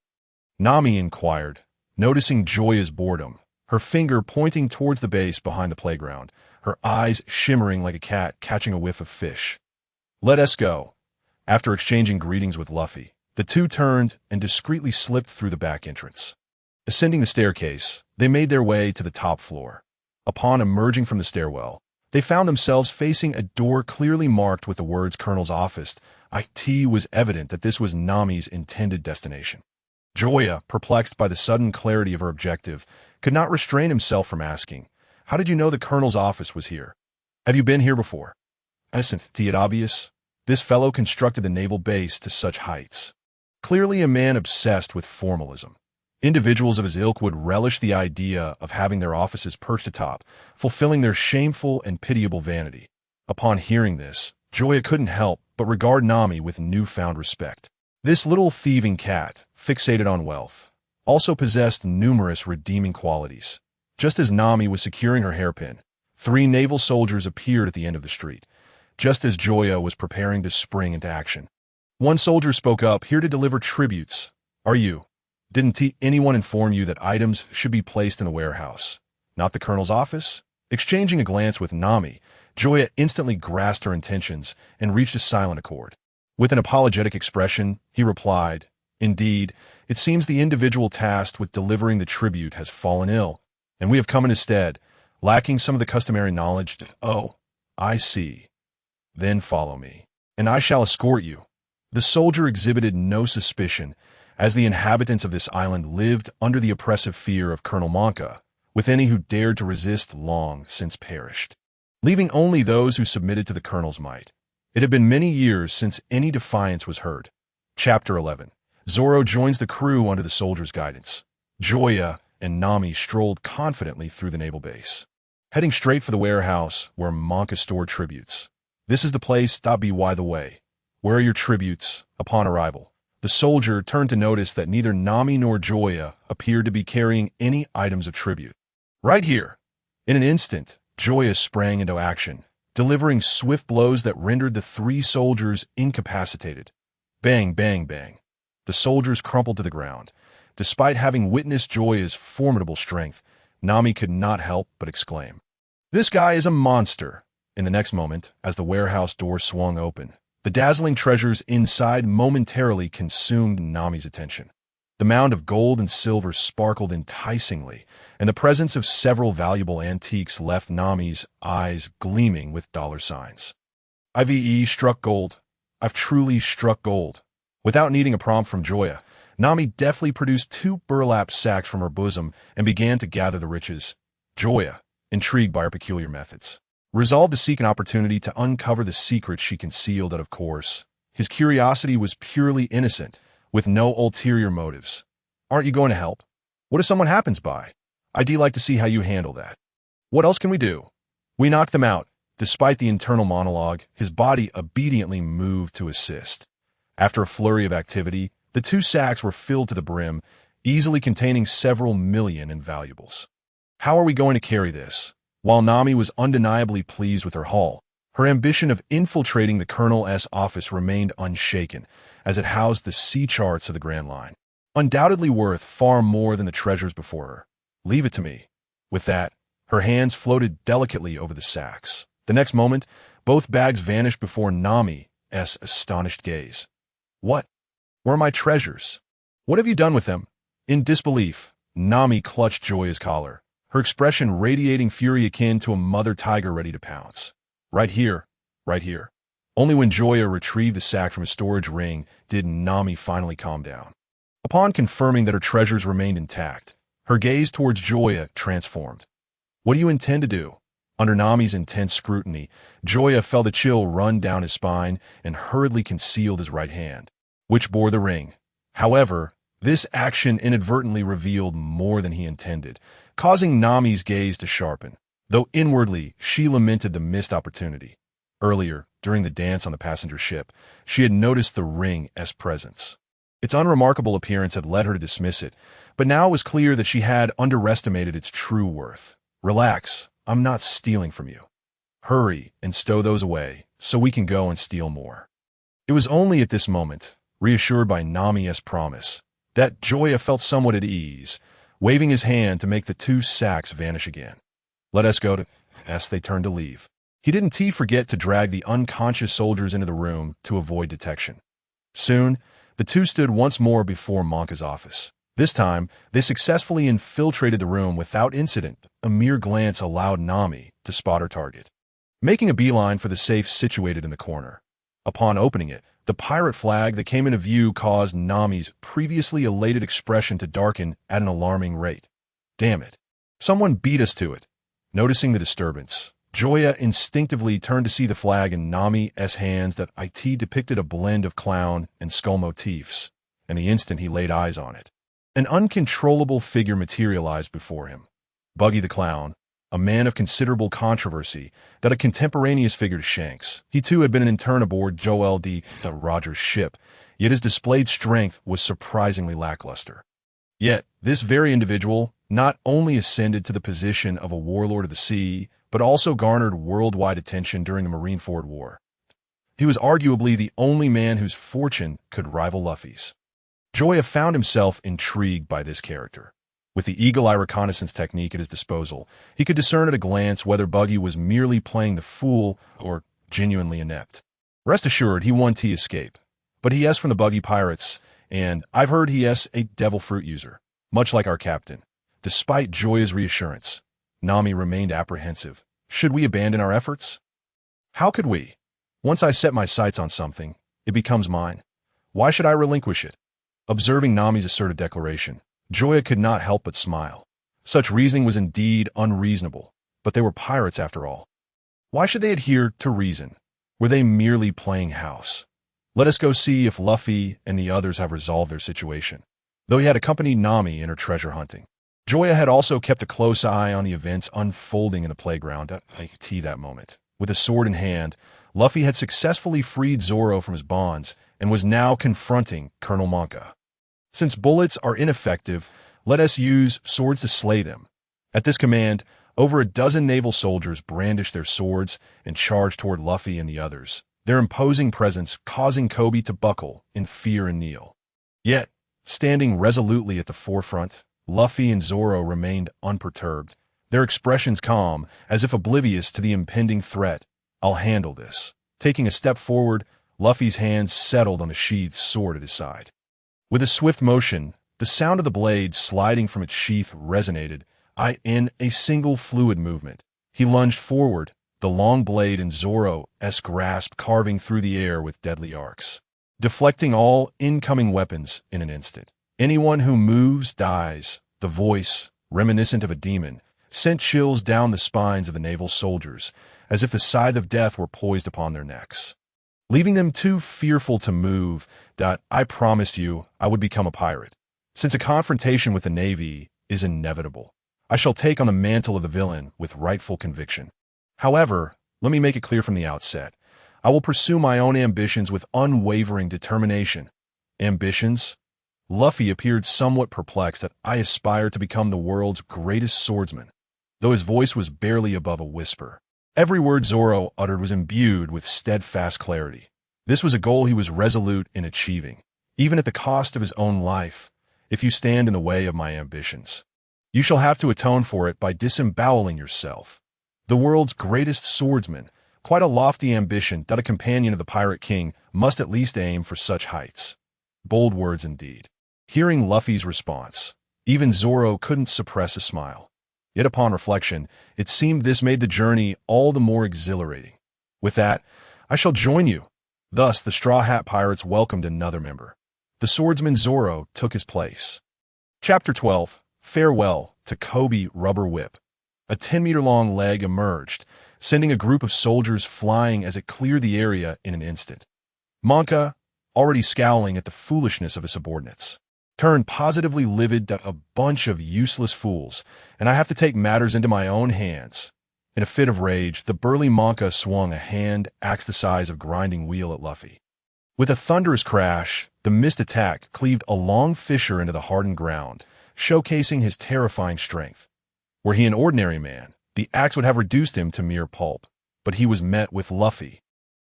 Speaker 1: Nami inquired, noticing Joya's boredom, her finger pointing towards the base behind the playground, her eyes shimmering like a cat catching a whiff of fish. "Let us go." After exchanging greetings with Luffy, the two turned and discreetly slipped through the back entrance. Ascending the staircase, they made their way to the top floor. Upon emerging from the stairwell, they found themselves facing a door clearly marked with the words Colonel's Office. It was evident that this was Nami's intended destination. Joya, perplexed by the sudden clarity of her objective, could not restrain himself from asking, "How did you know the Colonel's office was here? Have you been here before?" "Isn't it obvious? This fellow constructed the naval base to such heights. Clearly a man obsessed with formalism. Individuals of his ilk would relish the idea of having their offices perched atop, fulfilling their shameful and pitiable vanity." Upon hearing this, Joya couldn't help but regard Nami with newfound respect. This little thieving cat, fixated on wealth, also possessed numerous redeeming qualities. Just as Nami was securing her hairpin, 3 naval soldiers appeared at the end of the street, just as Joya was preparing to spring into action. One soldier spoke up, "Here to deliver tributes. Are you? Didn't anyone inform you that items should be placed in the warehouse, not the Colonel's office?" Exchanging a glance with Nami, Joya instantly grasped her intentions and reached a silent accord. With an apologetic expression, he replied, "Indeed, it seems the individual tasked with delivering the tribute has fallen ill, and we have come in his stead, lacking some of the customary knowledge." "Oh, I see. Then follow me, and I shall escort you." The soldier exhibited no suspicion, as the inhabitants of this island lived under the oppressive fear of Colonel Monka, with any who dared to resist long since perished, leaving only those who submitted to the Colonel's might. It had been many years since any defiance was heard. Chapter 11. Zoro joins the crew under the soldiers' guidance. Joya and Nami strolled confidently through the naval base, heading straight for the warehouse where Monka stored tributes. "This is the place. By the way, where are your tributes?" Upon arrival, the soldier turned to notice that neither Nami nor Joya appeared to be carrying any items of tribute. "Right here." In an instant, Joya sprang into action, delivering swift blows that rendered the 3 soldiers incapacitated. Bang, bang, bang. The soldiers crumpled to the ground. Despite having witnessed Joya's formidable strength, Nami could not help but exclaim, "This guy is a monster." In the next moment, as the warehouse door swung open, the dazzling treasures inside momentarily consumed Nami's attention. The mound of gold and silver sparkled enticingly, and the presence of several valuable antiques left Nami's eyes gleaming with dollar signs. "I've struck gold. I've truly struck gold." Without needing a prompt from Joya, Nami deftly produced 2 burlap sacks from her bosom and began to gather the riches. Joya, intrigued by her peculiar methods, resolved to seek an opportunity to uncover the secrets she concealed, and of course, his curiosity was purely innocent, with no ulterior motives. "Aren't you going to help? What if someone happens by? I'd like to see how you handle that." "What else can we do?" "We knocked them out." Despite the internal monologue, his body obediently moved to assist. After a flurry of activity, the 2 sacks were filled to the brim, easily containing several million in valuables. "How are we going to carry this?" While Nami was undeniably pleased with her haul, her ambition of infiltrating the Colonel's office remained unshaken, as it housed the sea charts of the Grand Line, undoubtedly worth far more than the treasures before her. "Leave it to me." With that, her hands floated delicately over the sacks. The next moment, both bags vanished before Nami's astonished gaze. "What? Where are my treasures? What have you done with them?" In disbelief, Nami clutched Joya's collar, her expression radiating fury akin to a mother tiger ready to pounce. Right here. Right here." Only when Joya retrieved the sack from his storage ring did Nami finally calm down. Upon confirming that her treasures remained intact, her gaze towards Joya transformed. "What do you intend to do?" Under Nami's intense scrutiny, Joya felt a chill run down his spine and hurriedly concealed his right hand, which bore the ring. However, this action inadvertently revealed more than he intended, causing Nami's gaze to sharpen, though inwardly she lamented the missed opportunity. Earlier, during the dance on the passenger ship, she had noticed the ring's presence. Its unremarkable appearance had led her to dismiss it, but now it was clear that she had underestimated its true worth. "Relax, I'm not stealing from you. Hurry and stow those away so we can go and steal more." It was only at this moment, reassured by Nami's promise, that Joya felt somewhat at ease, waving his hand to make the 2 sacks vanish again. "Let us go to," as they turned to leave. He didn't forget to drag the unconscious soldiers into the room to avoid detection. Soon, the 2 stood once more before Monka's office. This time, they successfully infiltrated the room without incident. A mere glance allowed Nami to spot her target, making a beeline for the safe situated in the corner. Upon opening it, the pirate flag that came into view caused Nami's previously elated expression to darken at an alarming rate. "Damn it. Someone beat us to it." Noticing the disturbance, Joya instinctively turned to see the flag in Nami's hands that depicted a blend of clown and skull motifs, and the instant he laid eyes on it, an uncontrollable figure materialized before him. Buggy the Clown, a man of considerable controversy, that a contemporaneous figure to Shanks. He too had been an intern aboard Joel D. Rogers' ship, yet his displayed strength was surprisingly lackluster. Yet, this very individual not only ascended to the position of a warlord of the sea, but also garnered worldwide attention during the Marineford War. He was arguably the only man whose fortune could rival Luffy's. Joya found himself intrigued by this character. With the eagle-eye reconnaissance technique at his disposal, he could discern at a glance whether Buggy was merely playing the fool or genuinely inept. Rest assured, he won to escape. But he is from the Buggy Pirates, and I've heard he is a devil fruit user, much like our captain. Despite Joya's reassurance, Nami remained apprehensive. Should we abandon our efforts? How could we? Once I set my sights on something, it becomes mine. Why should I relinquish it? Observing Nami's assertive declaration, Joya could not help but smile. Such reasoning was indeed unreasonable, but they were pirates after all. Why should they adhere to reason? Were they merely playing house? Let us go see if Luffy and the others have resolved their situation. Though he had accompanied Nami in her treasure hunting, Joya had also kept a close eye on the events unfolding in the playground at that moment. With a sword in hand, Luffy had successfully freed Zoro from his bonds and was now confronting Colonel Monka. Since bullets are ineffective, let us use swords to slay them. At this command, over a dozen naval soldiers brandished their swords and charged toward Luffy and the others, their imposing presence causing Kobe to buckle in fear and kneel. Yet, standing resolutely at the forefront, Luffy and Zoro remained unperturbed, their expressions calm, as if oblivious to the impending threat. "I'll handle this." Taking a step forward, Luffy's hands settled on the sheathed sword at his side. With a swift motion, The sound of the blade sliding from its sheath resonated, in a single fluid movement. He lunged forward, the long blade in Zoro-esque grasp carving through the air with deadly arcs, deflecting all incoming weapons in an instant. Anyone who moves dies. The voice, reminiscent of a demon, sent chills down the spines of the naval soldiers, as if the scythe of death were poised upon their necks, leaving them too fearful to move. I promised you I would become a pirate. Since a confrontation with the Navy is inevitable, I shall take on the mantle of the villain with rightful conviction. However, let me make it clear from the outset, I will pursue my own ambitions with unwavering determination. Ambitions? Luffy appeared somewhat perplexed that I aspire to become the world's greatest swordsman, though his voice was barely above a whisper. Every word Zoro uttered was imbued with steadfast clarity. This was a goal he was resolute in achieving, even at the cost of his own life. If you stand in the way of my ambitions, you shall have to atone for it by disemboweling yourself. The world's greatest swordsman, quite a lofty ambition that a companion of the Pirate King must at least aim for such heights. Bold words indeed. Hearing Luffy's response, even Zoro couldn't suppress a smile. Yet upon reflection, it seemed this made the journey all the more exhilarating. With that, I shall join you. Thus, the Straw Hat Pirates welcomed another member. The swordsman Zoro took his place. Chapter 12. Farewell to Kobe Rubber Whip. A 10-meter-long leg emerged, sending a group of soldiers flying as it cleared the area in an instant. Monka, already scowling at the foolishness of his subordinates, turned positively livid at a bunch of useless fools, and I have to take matters into my own hands. In a fit of rage, the burly Monka swung a hand axe the size of grinding wheel at Luffy. With a thunderous crash, the missed attack cleaved a long fissure into the hardened ground, showcasing his terrifying strength. Were he an ordinary man, the axe would have reduced him to mere pulp, but he was met with Luffy,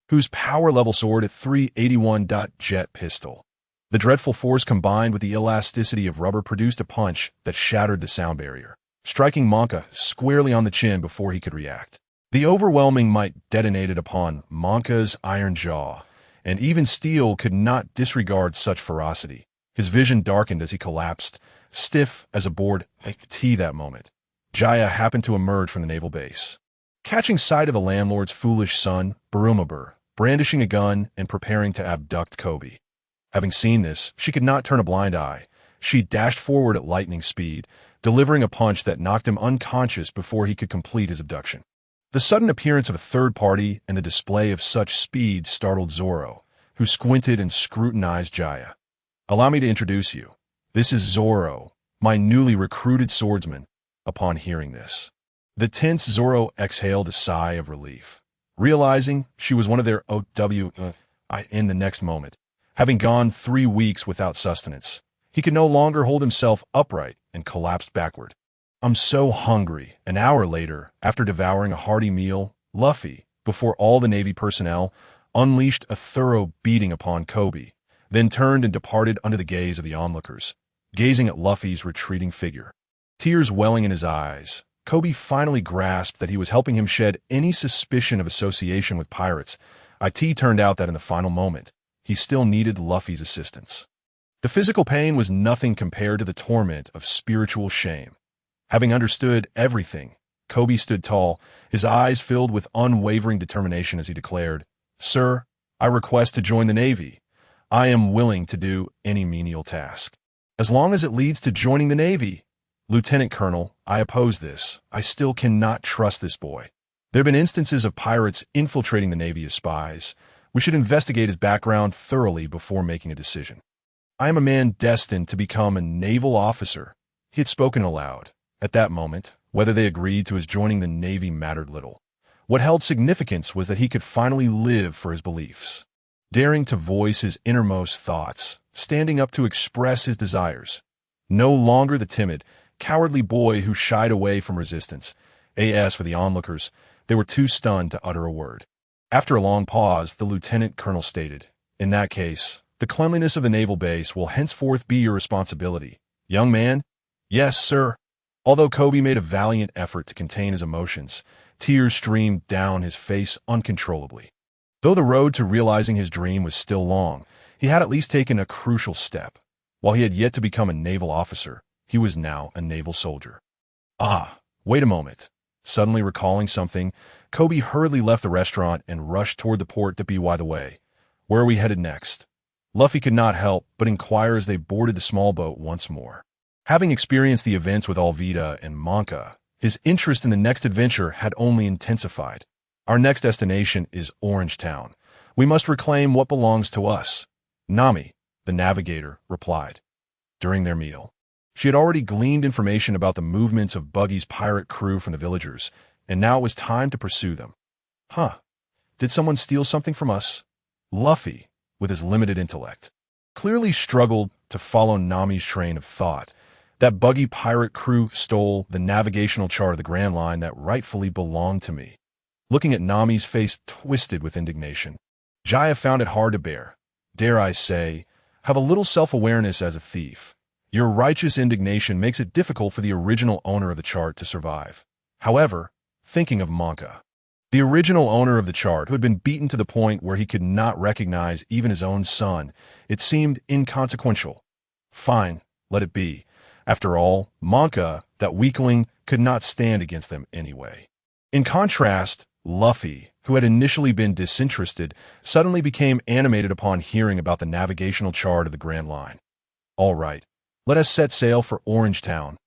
Speaker 1: whose power-level sword at 381 jet pistol. The dreadful force combined with the elasticity of rubber produced a punch that shattered the sound barrier, striking Monka squarely on the chin before he could react. The overwhelming might detonated upon Monka's iron jaw, and even steel could not disregard such ferocity. His vision darkened as he collapsed, stiff as a board T that moment. Jaya happened to emerge from the naval base, catching sight of the landlord's foolish son, Barumabur, brandishing a gun and preparing to abduct Kobe. Having seen this, she could not turn a blind eye. She dashed forward at lightning speed, delivering a punch that knocked him unconscious before he could complete his abduction. The sudden appearance of a third party and the display of such speed startled Zoro, who squinted and scrutinized Jaya. "Allow me to introduce you. This is Zoro, my newly recruited swordsman." Upon hearing this, the tense Zoro exhaled a sigh of relief, realizing she was one of their in the next moment. Having gone 3 weeks without sustenance, he could no longer hold himself upright and collapsed backward. "I'm so hungry." An hour later, after devouring a hearty meal, Luffy, before all the Navy personnel, unleashed a thorough beating upon Kobe, then turned and departed under the gaze of the onlookers, gazing at Luffy's retreating figure. Tears welling in his eyes, Kobe finally grasped that he was helping him shed any suspicion of association with pirates. It turned out that in the final moment, he still needed Luffy's assistance. The physical pain was nothing compared to the torment of spiritual shame. Having understood everything, Kobe stood tall, his eyes filled with unwavering determination as he declared, "Sir, I request to join the Navy. I am willing to do any menial task, as long as it leads to joining the Navy." "Lieutenant Colonel, I oppose this. I still cannot trust this boy. There have been instances of pirates infiltrating the Navy as spies. We should investigate his background thoroughly before making a decision. I am a man destined to become a naval officer." He had spoken aloud. At that moment, whether they agreed to his joining the Navy mattered little. What held significance was that he could finally live for his beliefs, daring to voice his innermost thoughts, standing up to express his desires. No longer the timid, cowardly boy who shied away from resistance. As for the onlookers, they were too stunned to utter a word. After a long pause, the lieutenant colonel stated, "In that case, the cleanliness of the naval base will henceforth be your responsibility. Young man?" "Yes, sir." Although Kobe made a valiant effort to contain his emotions, tears streamed down his face uncontrollably. Though the road to realizing his dream was still long, he had at least taken a crucial step. While he had yet to become a naval officer, he was now a naval soldier. Ah, wait a moment. Suddenly recalling something, Kobe hurriedly left the restaurant and rushed toward the port to be the way. Where are we headed next? Luffy could not help but inquire as they boarded the small boat once more. Having experienced the events with Arlita and Monka, his interest in the next adventure had only intensified. Our next destination is Orange Town. We must reclaim what belongs to us. Nami, the navigator, replied. During their meal, she had already gleaned information about the movements of Buggy's pirate crew from the villagers, and now it was time to pursue them. Huh. Did someone steal something from us? Luffy, with his limited intellect, clearly struggled to follow Nami's train of thought. That Buggy pirate crew stole the navigational chart of the Grand Line that rightfully belonged to me. Looking at Nami's face twisted with indignation, Joya found it hard to bear. Dare I say, have a little self-awareness as a thief. Your righteous indignation makes it difficult for the original owner of the chart to survive. However, thinking of Monka, the original owner of the chart who had been beaten to the point where he could not recognize even his own son, it seemed inconsequential. Fine, let it be. After all, Monka, that weakling, could not stand against them anyway. In contrast, Luffy, who had initially been disinterested, suddenly became animated upon hearing about the navigational chart of the Grand Line. All right, let us set sail for Orange Town.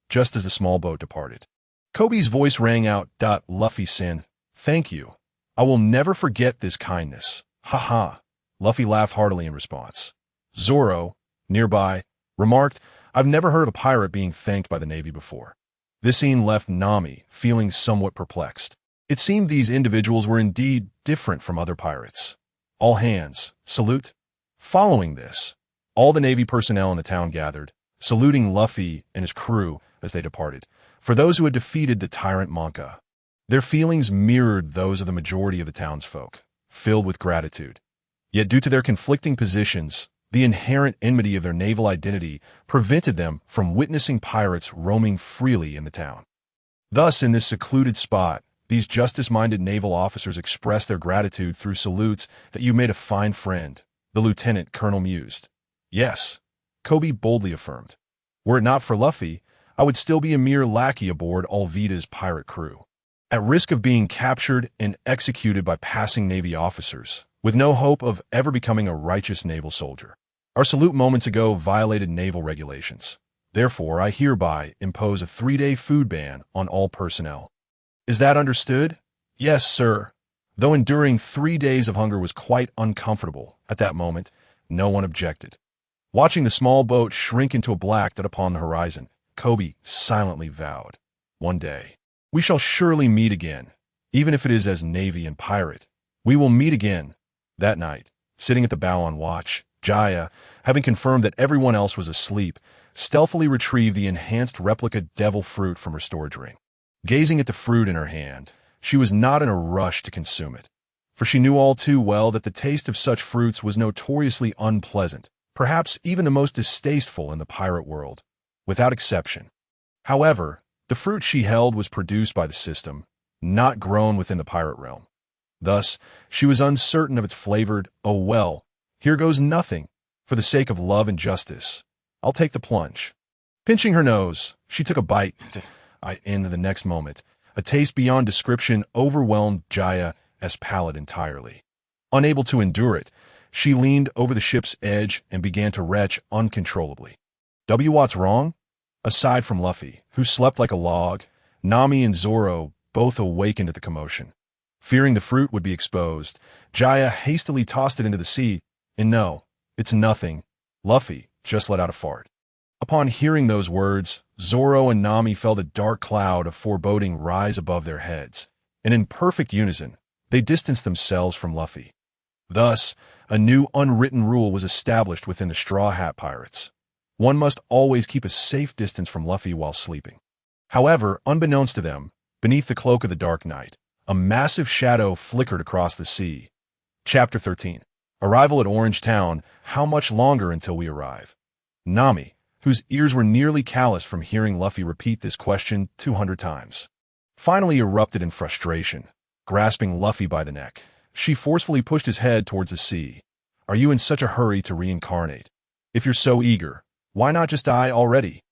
Speaker 1: Just as the small boat departed, Kobe's voice rang out, Luffy-san, thank you. I will never forget this kindness. Ha ha. Luffy laughed heartily in response. Zoro, nearby, remarked, I've never heard of a pirate being thanked by the Navy before. This scene left Nami feeling somewhat perplexed. It seemed these individuals were indeed different from other pirates. All hands, salute. Following this, all the Navy personnel in the town gathered, saluting Luffy and his crew as they departed. For those who had defeated the tyrant Monka, their feelings mirrored those of the majority of the townsfolk, filled with gratitude. Yet due to their conflicting positions, the inherent enmity of their naval identity prevented them from witnessing pirates roaming freely in the town. Thus, in this secluded spot, these justice-minded naval officers expressed their gratitude through salutes. That you made a fine friend, the lieutenant colonel mused. Yes, Kobe boldly affirmed. Were it not for Luffy, I would still be a mere lackey aboard Arlita's pirate crew, at risk of being captured and executed by passing Navy officers, with no hope of ever becoming a righteous naval soldier. Our salute moments ago violated naval regulations. Therefore, I hereby impose a 3-day food ban on all personnel. Is that understood? Yes, sir. Though enduring 3 days of hunger was quite uncomfortable at that moment, no one objected. Watching the small boat shrink into a black dot upon the horizon, Kobe silently vowed, one day, we shall surely meet again, even if it is as Navy and pirate. We will meet again. That night, sitting at the bow on watch, Joya, having confirmed that everyone else was asleep, stealthily retrieved the enhanced replica devil fruit from her storage ring. Gazing at the fruit in her hand, she was not in a rush to consume it, for she knew all too well that the taste of such fruits was notoriously unpleasant, perhaps even the most distasteful in the pirate world, without exception. However, the fruit she held was produced by the system, not grown within the pirate realm. Thus, she was uncertain of its flavored, oh well, here goes nothing. For the sake of love and justice, I'll take the plunge. Pinching her nose, she took a bite. In the next moment, a taste beyond description overwhelmed Joya's palate entirely. Unable to endure it, she leaned over the ship's edge and began to retch uncontrollably. What's wrong? Aside from Luffy, who slept like a log, Nami and Zoro both awakened at the commotion. Fearing the fruit would be exposed, Joya hastily tossed it into the sea, and no, it's nothing. Luffy just let out a fart. Upon hearing those words, Zoro and Nami felt a dark cloud of foreboding rise above their heads, and in perfect unison, they distanced themselves from Luffy. Thus, a new unwritten rule was established within the Straw Hat Pirates. One must always keep a safe distance from Luffy while sleeping. However, unbeknownst to them, beneath the cloak of the Dark Knight, a massive shadow flickered across the sea. Chapter 13. Arrival at Orange Town. How much longer until we arrive? Nami, whose ears were nearly calloused from hearing Luffy repeat this question 200 times, finally erupted in frustration. Grasping Luffy by the neck, she forcefully pushed his head towards the sea. Are you in such a hurry to reincarnate? If you're so eager, Why not just die already?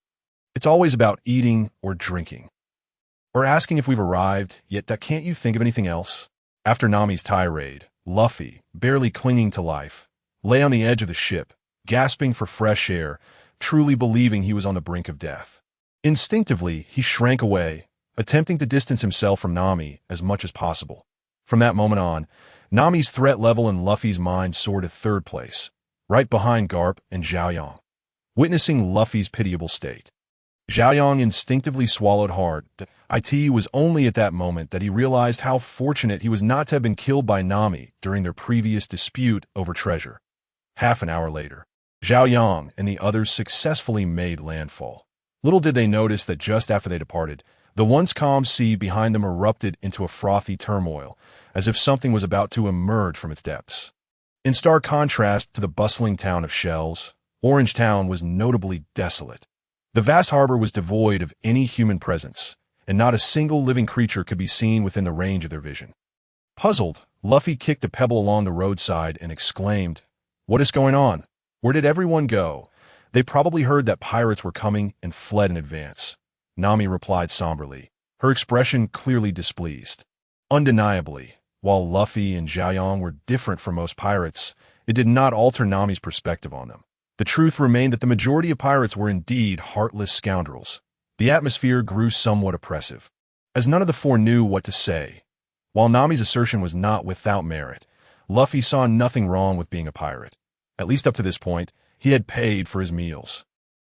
Speaker 1: It's always about eating or drinking. Or asking if we've arrived, yet can't you think of anything else? After Nami's tirade, Luffy, barely clinging to life, lay on the edge of the ship, gasping for fresh air, truly believing he was on the brink of death. Instinctively, he shrank away, attempting to distance himself from Nami as much as possible. From that moment on, Nami's threat level in Luffy's mind soared to third place, right behind Garp and Zhao. Witnessing Luffy's pitiable state, Zhao instinctively swallowed hard. It was only at that moment that he realized how fortunate he was not to have been killed by Nami during their previous dispute over treasure. Half an hour later, Zhao and the others successfully made landfall. Little did they notice that just after they departed, the once calm sea behind them erupted into a frothy turmoil, as if something was about to emerge from its depths. In stark contrast to the bustling town of Shells, Orange Town was notably desolate. The vast harbor was devoid of any human presence, and not a single living creature could be seen within the range of their vision. Puzzled, Luffy kicked a pebble along the roadside and exclaimed, "What is going on? Where did everyone go? They probably heard that pirates were coming and fled in advance." Nami replied somberly, her expression clearly displeased. Undeniably, while Luffy and Zhao were different from most pirates, it did not alter Nami's perspective on them. The truth remained that the majority of pirates were indeed heartless scoundrels. The atmosphere grew somewhat oppressive, as none of the four knew what to say. While Nami's assertion was not without merit, Luffy saw nothing wrong with being a pirate. At least up to this point, he had paid for his meals,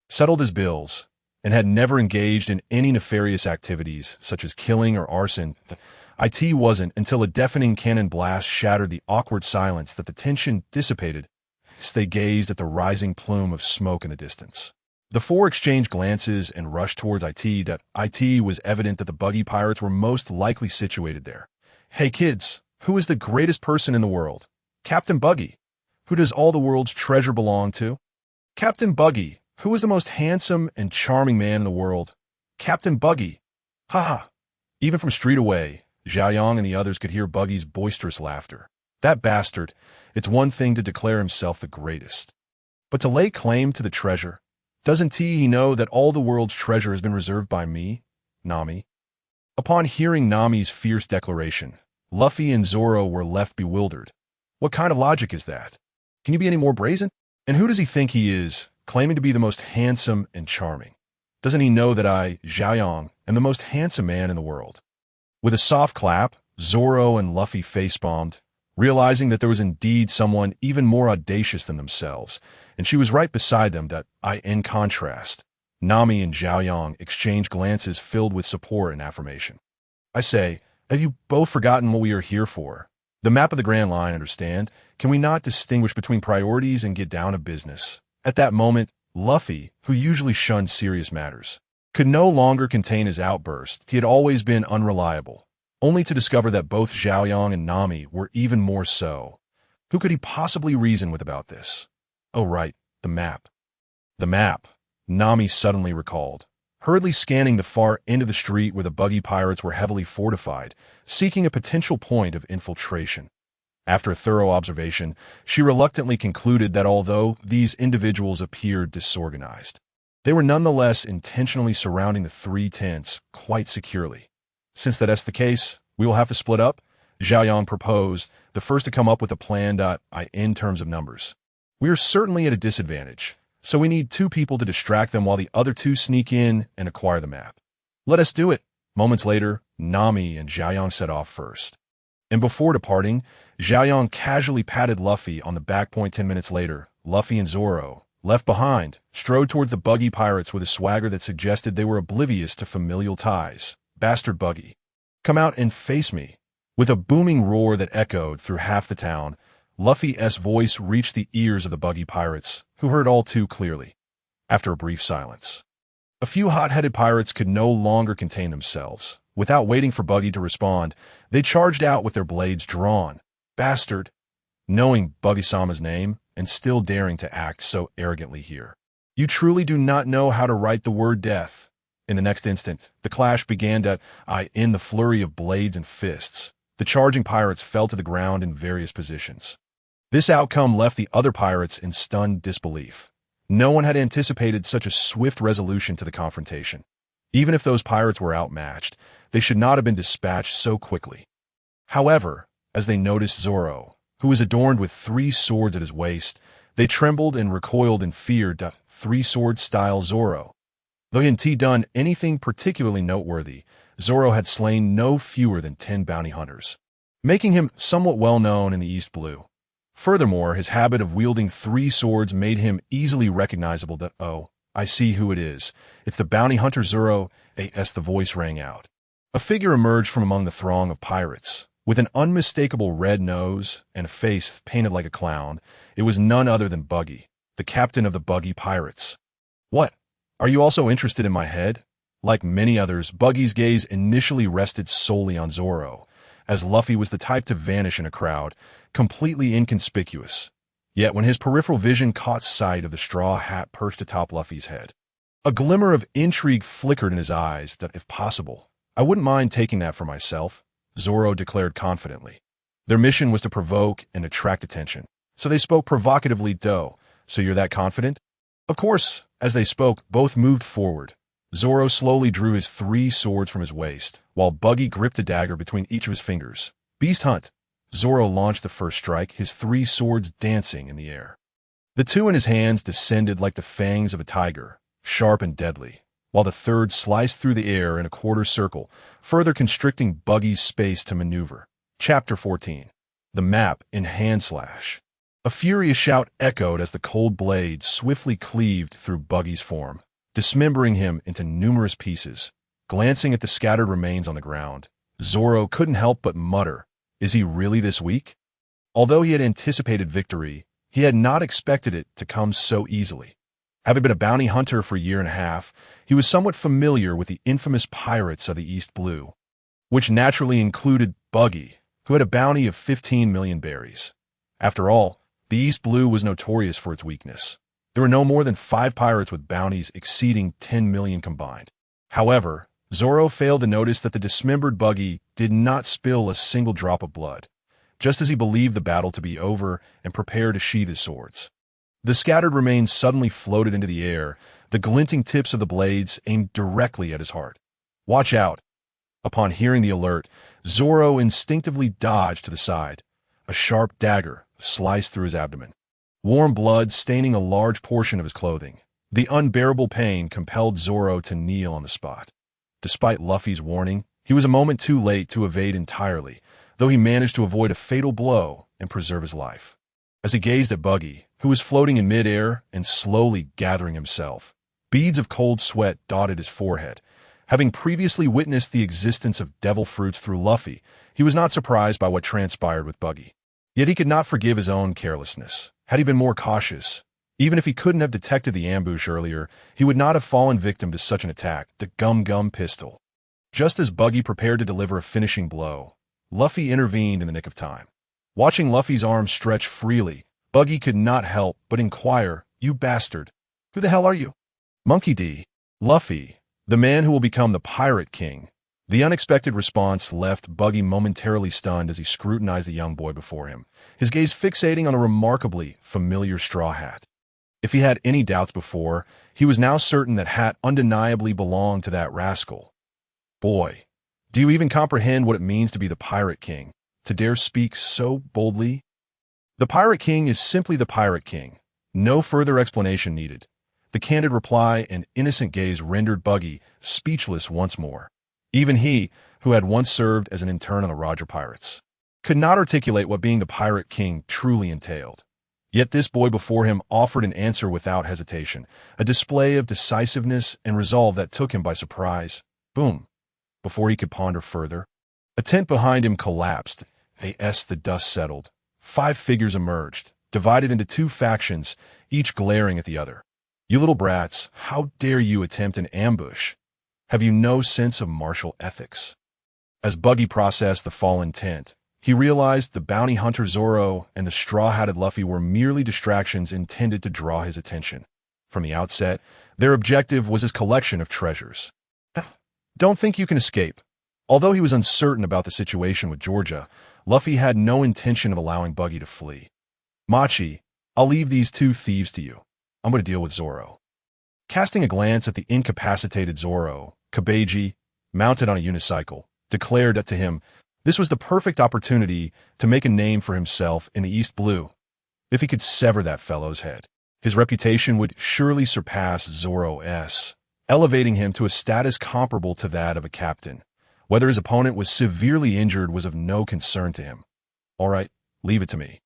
Speaker 1: settled his bills, and had never engaged in any nefarious activities such as killing or arson. It wasn't until a deafening cannon blast shattered the awkward silence that the tension dissipated as they gazed at the rising plume of smoke in the distance. The four exchanged glances and rushed towards It. It was evident that the Buggy pirates were most likely situated there. "Hey kids, who is the greatest person in the world?" "Captain Buggy." "Who does all the world's treasure belong to?" "Captain Buggy." "Who is the most handsome and charming man in the world?" "Captain Buggy." "Ha ha." Even from street away, Zhao and the others could hear Buggy's boisterous laughter. That bastard, it's one thing to declare himself the greatest, but to lay claim to the treasure. Doesn't he know that all the world's treasure has been reserved by me, Nami? Upon hearing Nami's fierce declaration, Luffy and Zoro were left bewildered. What kind of logic is that? Can you be any more brazen? And who does he think he is, claiming to be the most handsome and charming? Doesn't he know that I, Zhao, am the most handsome man in the world? With a soft clap, Zoro and Luffy face-bombed, realizing that there was indeed someone even more audacious than themselves, and she was right beside them. In contrast, Nami and Zhao exchanged glances filled with support and affirmation. "I say, have you both forgotten what we are here for? The map of the Grand Line, understand? Can we not distinguish between priorities and get down to business?" At that moment, Luffy, who usually shunned serious matters, could no longer contain his outburst. He had always been unreliable, only to discover that both Zhao and Nami were even more so. Who could he possibly reason with about this? Oh right, the map. The map, Nami suddenly recalled, hurriedly scanning the far end of the street where the Buggy pirates were heavily fortified, seeking a potential point of infiltration. After a thorough observation, she reluctantly concluded that although these individuals appeared disorganized, they were nonetheless intentionally surrounding the three tents quite securely. "Since that's the case, we will have to split up," Zhao proposed, the first to come up with a plan. In terms of numbers, we are certainly at a disadvantage, so we need 2 people to distract them while the other 2 sneak in and acquire the map. "Let us do it." Moments later, Nami and Zhao set off first. And before departing, Zhao casually patted Luffy on the back point. 10 minutes later, Luffy and Zoro, left behind, strode towards the Buggy pirates with a swagger that suggested they were oblivious to familial ties. "Bastard Buggy, come out and face me." With a booming roar that echoed through half the town, Luffy's voice reached the ears of the Buggy pirates, who heard all too clearly. After a brief silence, a few hot-headed pirates could no longer contain themselves. Without waiting for Buggy to respond, they charged out with their blades drawn. "Bastard!" Knowing Buggy-sama's name, and still daring to act so arrogantly here. "You truly do not know how to write the word death." In the next instant, the clash began. In the flurry of blades and fists, the charging pirates fell to the ground in various positions. This outcome left the other pirates in stunned disbelief. No one had anticipated such a swift resolution to the confrontation. Even if those pirates were outmatched, they should not have been dispatched so quickly. However, as they noticed Zoro, who was adorned with 3 swords at his waist, they trembled and recoiled in fear. 3-sword-style Zoro. Though he hadn't done anything particularly noteworthy, Zoro had slain no fewer than 10 bounty hunters, making him somewhat well-known in the East Blue. Furthermore, his habit of wielding 3 swords made him easily recognizable. Oh, I see who it is. It's the bounty hunter Zoro. As the voice rang out, a figure emerged from among the throng of pirates. With an unmistakable red nose and a face painted like a clown, it was none other than Buggy, the captain of the Buggy pirates. What? Are you also interested in my head? Like many others, Buggy's gaze initially rested solely on Zoro, as Luffy was the type to vanish in a crowd, completely inconspicuous. Yet when his peripheral vision caught sight of the straw hat perched atop Luffy's head, a glimmer of intrigue flickered in his eyes. That, if possible, I wouldn't mind taking that for myself, Zoro declared confidently. Their mission was to provoke and attract attention, so they spoke provocatively. So you're that confident? Of course. As they spoke, both moved forward. Zoro slowly drew his 3 swords from his waist, while Buggy gripped a dagger between each of his fingers. Beast Hunt. Zoro launched the first strike, his 3 swords dancing in the air. The 2 in his hands descended like the fangs of a tiger, sharp and deadly, while the third sliced through the air in a quarter circle, further constricting Buggy's space to maneuver. Chapter 14. The Map in Hand Slash. A furious shout echoed as the cold blade swiftly cleaved through Buggy's form, dismembering him into numerous pieces. Glancing at the scattered remains on the ground, Zoro couldn't help but mutter, "Is he really this weak?" Although he had anticipated victory, he had not expected it to come so easily. Having been a bounty hunter for a year and a half, he was somewhat familiar with the infamous pirates of the East Blue, which naturally included Buggy, who had a bounty of 15 million berries. After all, the East Blue was notorious for its weakness. There were no more than 5 pirates with bounties exceeding 10 million combined. However, Zoro failed to notice that the dismembered Buggy did not spill a single drop of blood, just as he believed the battle to be over and prepared to sheathe his swords. The scattered remains suddenly floated into the air, the glinting tips of the blades aimed directly at his heart. Watch out! Upon hearing the alert, Zoro instinctively dodged to the side. A sharp dagger sliced through his abdomen, warm blood staining a large portion of his clothing. The unbearable pain compelled Zoro to kneel on the spot. Despite Luffy's warning, he was a moment too late to evade entirely, though he managed to avoid a fatal blow and preserve his life. As he gazed at Buggy, who was floating in midair and slowly gathering himself, beads of cold sweat dotted his forehead. Having previously witnessed the existence of devil fruits through Luffy, he was not surprised by what transpired with Buggy. Yet he could not forgive his own carelessness. Had he been more cautious, even if he couldn't have detected the ambush earlier, he would not have fallen victim to such an attack. The gum pistol. Just as Buggy prepared to deliver a finishing blow, Luffy intervened in the nick of time. Watching Luffy's arms stretch freely, Buggy could not help but inquire, "You bastard. Who the hell are you?" "Monkey D. Luffy, the man who will become the Pirate King." The unexpected response left Buggy momentarily stunned as he scrutinized the young boy before him, his gaze fixating on a remarkably familiar straw hat. If he had any doubts before, he was now certain that hat undeniably belonged to that rascal. "Boy, do you even comprehend what it means to be the Pirate King, to dare speak so boldly?" "The Pirate King is simply the Pirate King. No further explanation needed." The candid reply and innocent gaze rendered Buggy speechless once more. Even he, who had once served as an intern on the Roger Pirates, could not articulate what being the Pirate King truly entailed. Yet this boy before him offered an answer without hesitation, a display of decisiveness and resolve that took him by surprise. Boom! Before he could ponder further, a tent behind him collapsed. The dust settled. 5 figures emerged, divided into 2 factions, each glaring at the other. "You little brats, how dare you attempt an ambush? Have you no sense of martial ethics?" As Buggy processed the fallen tent, he realized the bounty hunter Zoro and the straw-hatted Luffy were merely distractions intended to draw his attention. From the outset, their objective was his collection of treasures. "Don't think you can escape." Although he was uncertain about the situation with Georgia, Luffy had no intention of allowing Buggy to flee. "Machi, I'll leave these 2 thieves to you. I'm going to deal with Zoro. Casting a glance at the incapacitated Zoro, Kabeji, mounted on a unicycle, declared that to him, this was the perfect opportunity to make a name for himself in the East Blue. If he could sever that fellow's head, his reputation would surely surpass Zoro's, elevating him to a status comparable to that of a captain. Whether his opponent was severely injured was of no concern to him. All right, leave it to me.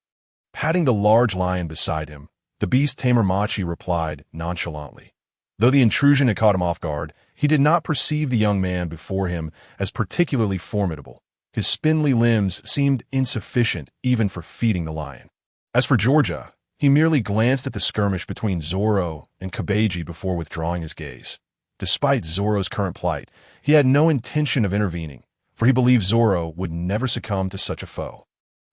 Speaker 1: Patting the large lion beside him, the beast tamer Machi replied nonchalantly. Though the intrusion had caught him off guard, he did not perceive the young man before him as particularly formidable. His spindly limbs seemed insufficient even for feeding the lion. As for Georgia, he merely glanced at the skirmish between Zoro and Kabeji before withdrawing his gaze. Despite Zoro's current plight, he had no intention of intervening, for he believed Zoro would never succumb to such a foe.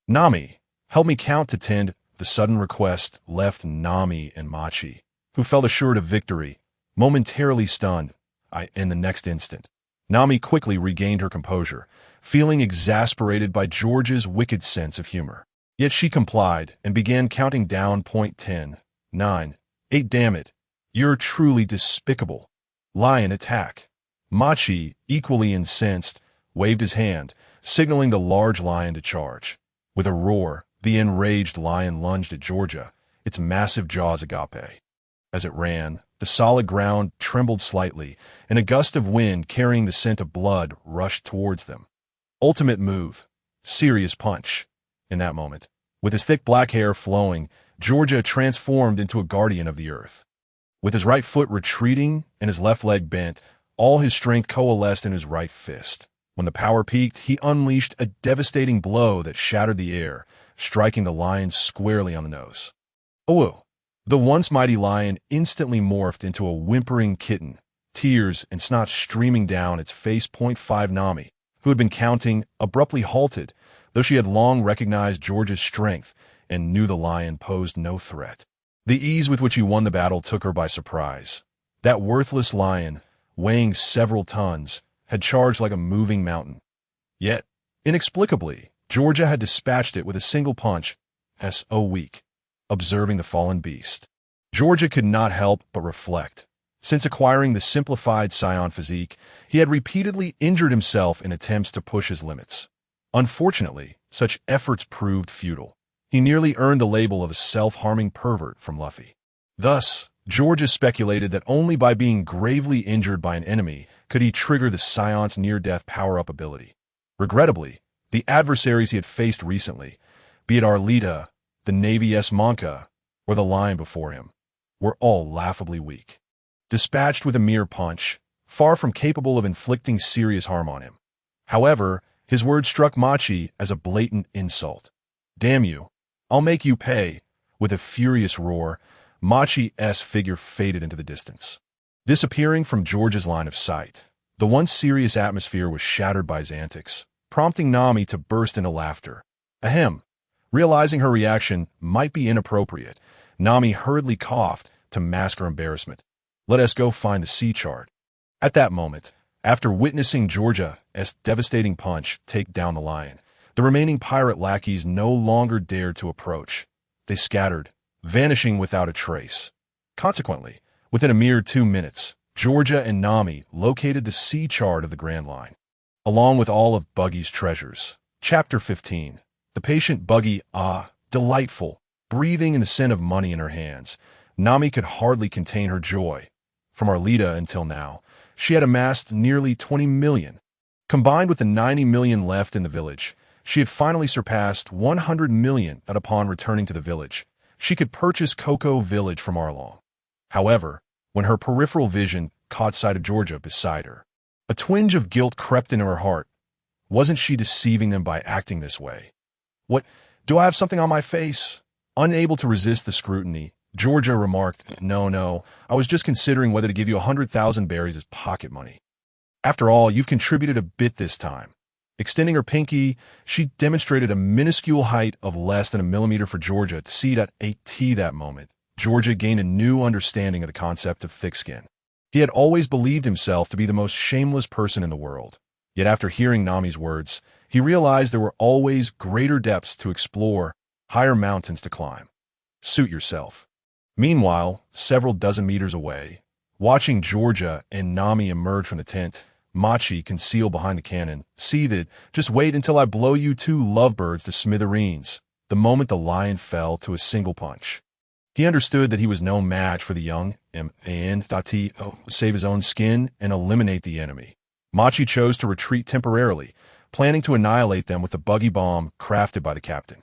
Speaker 1: Nami, help me count to 10. The sudden request left Nami and Machi, who felt assured of victory, momentarily stunned. In the next instant, Nami quickly regained her composure, feeling exasperated by George's wicked sense of humor. Yet she complied and began counting down. 10, 9, 8. Damn it. You're truly despicable. Lion, attack. Machi, equally incensed, waved his hand, signaling the large lion to charge. With a roar, the enraged lion lunged at Georgia, its massive jaws agape. As it ran, the solid ground trembled slightly, and a gust of wind carrying the scent of blood rushed towards them. Ultimate move. Serious punch. In that moment, with his thick black hair flowing, Georgia transformed into a guardian of the earth. With his right foot retreating and his left leg bent, all his strength coalesced in his right fist. When the power peaked, he unleashed a devastating blow that shattered the air, striking the lion squarely on the nose. Oh! The once mighty lion instantly morphed into a whimpering kitten, tears and snot streaming down its face. 5 Nami, who had been counting, abruptly halted, though she had long recognized George's strength and knew the lion posed no threat. The ease with which he won the battle took her by surprise. That worthless lion, weighing several tons, had charged like a moving mountain. Yet, inexplicably, Georgia had dispatched it with a single punch. So weak. Observing the fallen beast, Georgia could not help but reflect. Since acquiring the simplified Saiyan physique, he had repeatedly injured himself in attempts to push his limits. Unfortunately, such efforts proved futile. He nearly earned the label of a self-harming pervert from Luffy. Thus, Georgia speculated that only by being gravely injured by an enemy could he trigger the Saiyan's near-death power-up ability. Regrettably, the adversaries he had faced recently, be it Arlita, the Navy's Monka, or the lion before him, were all laughably weak. Dispatched with a mere punch, far from capable of inflicting serious harm on him. However, his words struck Machi as a blatant insult. Damn you, I'll make you pay. With a furious roar, Machi's figure faded into the distance. Disappearing from George's line of sight, the once serious atmosphere was shattered by his antics, prompting Nami to burst into laughter. Ahem. Realizing her reaction might be inappropriate, Nami hurriedly coughed to mask her embarrassment. Let us go find the sea chart. At that moment, after witnessing Georgia's devastating punch take down the lion, the remaining pirate lackeys no longer dared to approach. They scattered, vanishing without a trace. Consequently, within a mere 2 minutes, Georgia and Nami located the sea chart of the Grand Line, along with all of Buggy's treasures. Chapter 15. The patient Buggy, delightful, breathing in the scent of money in her hands. Nami could hardly contain her joy. From Arlita until now, she had amassed nearly 20 million. Combined with the 90 million left in the village, she had finally surpassed 100 million, and upon returning to the village, she could purchase Coco Village from Arlong. However, when her peripheral vision caught sight of Georgia beside her, a twinge of guilt crept into her heart. Wasn't she deceiving them by acting this way? What, do I have something on my face? Unable to resist the scrutiny, Georgia remarked, No, I was just considering whether to give you 100,000 berries as pocket money. After all, you've contributed a bit this time. Extending her pinky, she demonstrated a minuscule height of less than a millimeter for Georgia to see at 8T that moment. Georgia gained a new understanding of the concept of thick skin. He had always believed himself to be the most shameless person in the world. Yet after hearing Nami's words, he realized there were always greater depths to explore, higher mountains to climb. Suit yourself. Meanwhile, several dozen meters away, watching Georgia and Nami emerge from the tent, Machi, concealed behind the cannon, seethed, "Just wait until I blow you two lovebirds to smithereens," the moment the lion fell to a single punch. He understood that he was no match for the young and thought he save his own skin and eliminate the enemy. Machi chose to retreat temporarily, planning to annihilate them with the buggy bomb crafted by the captain.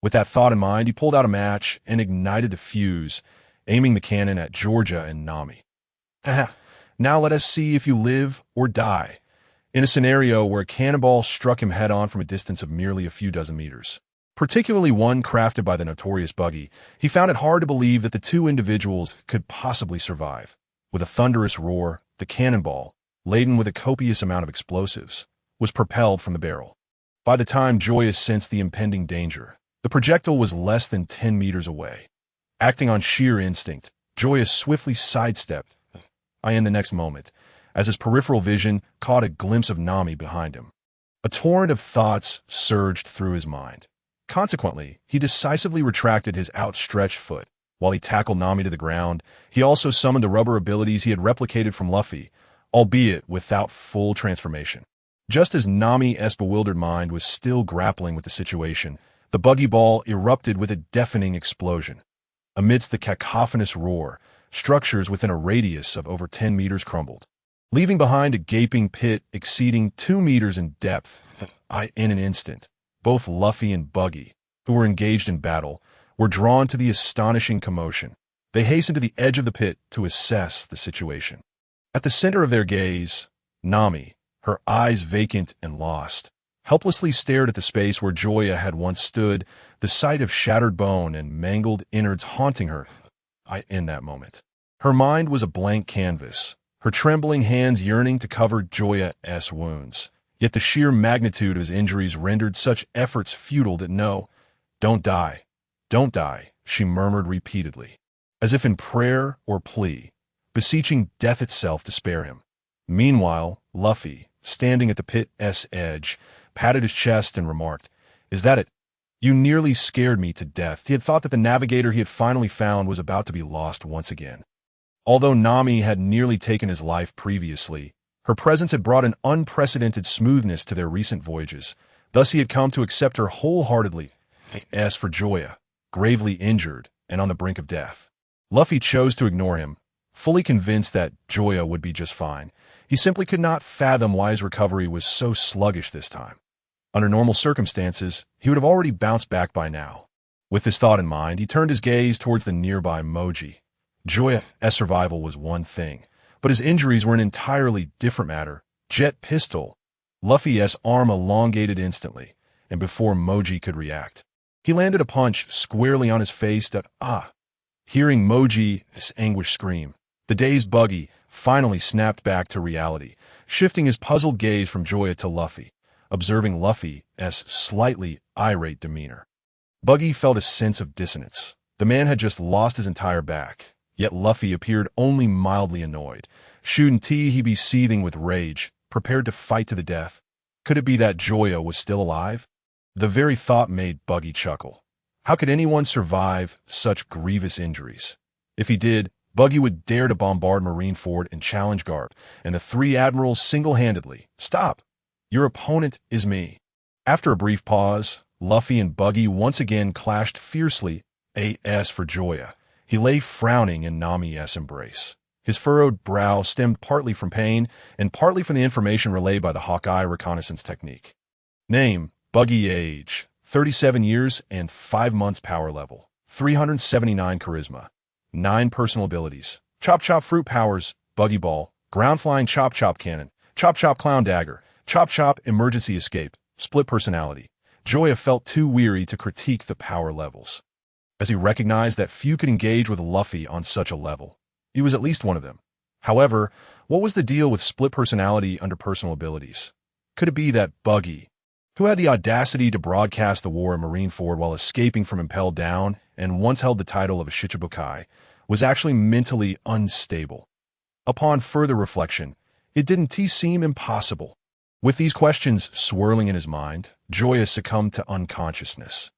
Speaker 1: With that thought in mind, he pulled out a match and ignited the fuse, aiming the cannon at Georgia and Nami. Now let us see if you live or die, in a scenario where a cannonball struck him head-on from a distance of merely a few dozen meters. Particularly one crafted by the notorious Buggy, he found it hard to believe that the two individuals could possibly survive. With a thunderous roar, the cannonball, laden with a copious amount of explosives, was propelled from the barrel. By the time Joya sensed the impending danger, the projectile was less than 10 meters away. Acting on sheer instinct, Joya swiftly sidestepped, in the next moment, as his peripheral vision caught a glimpse of Nami behind him. A torrent of thoughts surged through his mind. Consequently, he decisively retracted his outstretched foot. While he tackled Nami to the ground, he also summoned the rubber abilities he had replicated from Luffy, albeit without full transformation. Just as Nami's bewildered mind was still grappling with the situation, the buggy ball erupted with a deafening explosion. Amidst the cacophonous roar, structures within a radius of over 10 meters crumbled, leaving behind a gaping pit exceeding 2 meters in depth. In an instant, both Luffy and Buggy, who were engaged in battle, were drawn to the astonishing commotion. They hastened to the edge of the pit to assess the situation. At the center of their gaze, Nami, her eyes vacant and lost, helplessly stared at the space where Joya had once stood, the sight of shattered bone and mangled innards haunting her in that moment. Her mind was a blank canvas, her trembling hands yearning to cover Joya's wounds. Yet the sheer magnitude of his injuries rendered such efforts futile that "No, don't die, don't die," she murmured repeatedly, as if in prayer or plea, beseeching death itself to spare him. Meanwhile, Luffy, standing at the pit's edge, patted his chest and remarked, "Is that it? You nearly scared me to death." He had thought that the navigator he had finally found was about to be lost once again. Although Nami had nearly taken his life previously, her presence had brought an unprecedented smoothness to their recent voyages. Thus he had come to accept her wholeheartedly. As for Joya, gravely injured and on the brink of death, Luffy chose to ignore him, fully convinced that Joya would be just fine. He simply could not fathom why his recovery was so sluggish this time. Under normal circumstances, he would have already bounced back by now. With this thought in mind, he turned his gaze towards the nearby Moji. Joya's survival was one thing, but his injuries were an entirely different matter. Jet pistol. Luffy's arm elongated instantly, and before Moji could react, he landed a punch squarely on his face that, Hearing Moji's anguished scream, the dazed Buggy finally snapped back to reality, shifting his puzzled gaze from Joya to Luffy, observing Luffy's slightly irate demeanor. Buggy felt a sense of dissonance. The man had just lost his entire back, yet Luffy appeared only mildly annoyed. Shouldn't he be seething with rage, prepared to fight to the death? Could it be that Joya was still alive? The very thought made Buggy chuckle. How could anyone survive such grievous injuries? If he did, Buggy would dare to bombard Marineford and challenge Garp, and the three admirals single-handedly. "Stop! Your opponent is me." After a brief pause, Luffy and Buggy once again clashed fiercely. As for Joya, he lay frowning in Nami's embrace. His furrowed brow stemmed partly from pain and partly from the information relayed by the Hawkeye reconnaissance technique. Name, Buggy. Age, 37 years and 5 months. Power level, 379 charisma. 9 personal abilities. Chop Chop Fruit Powers, Buggy Ball, Ground Flying Chop Chop Cannon, Chop Chop Clown Dagger, Chop Chop Emergency Escape, Split Personality. Joya felt too weary to critique the power levels, as he recognized that few could engage with Luffy on such a level. He was at least one of them. However, what was the deal with split personality under personal abilities? Could it be that Buggy, who had the audacity to broadcast the war in Marineford while escaping from Impelled Down and once held the title of a Shichibukai, was actually mentally unstable? Upon further reflection, it didn't seem impossible. With these questions swirling in his mind, Joya succumbed to unconsciousness.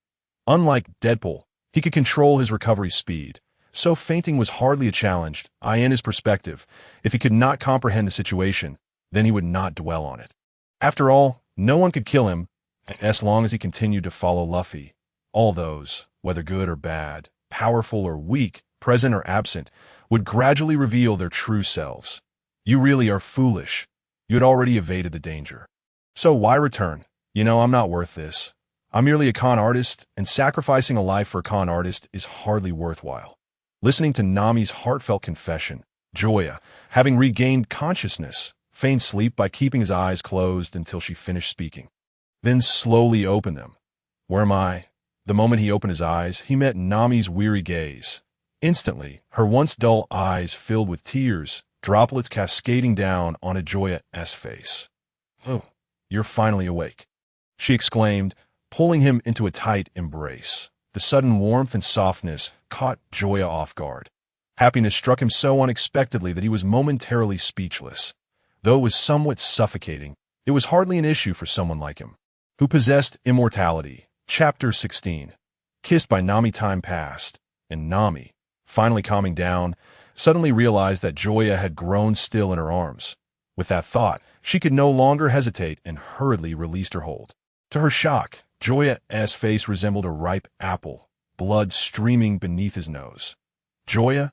Speaker 1: Unlike Deadpool, he could control his recovery speed, so fainting was hardly a challenge. In his perspective, if he could not comprehend the situation, then he would not dwell on it. After all, no one could kill him, as long as he continued to follow Luffy. All those, whether good or bad, powerful or weak, present or absent, would gradually reveal their true selves. You really are foolish. You had already evaded the danger. So why return? I'm not worth this. I'm merely a con artist, and sacrificing a life for a con artist is hardly worthwhile. Listening to Nami's heartfelt confession, Joya, having regained consciousness, feigned sleep by keeping his eyes closed until she finished speaking. Then slowly opened them. Where am I? The moment he opened his eyes, he met Nami's weary gaze. Instantly, her once dull eyes filled with tears, droplets cascading down onto Joya's face. "Oh, you're finally awake," she exclaimed, pulling him into a tight embrace. The sudden warmth and softness caught Joya off guard. Happiness struck him so unexpectedly that he was momentarily speechless. Though it was somewhat suffocating, it was hardly an issue for someone like him, who possessed immortality. Chapter 16. Kissed by Nami. Time passed, and Nami, finally calming down, suddenly realized that Joya had grown still in her arms. With that thought, she could no longer hesitate and hurriedly released her hold. To her shock, Joya's face resembled a ripe apple, blood streaming beneath his nose. "Joya?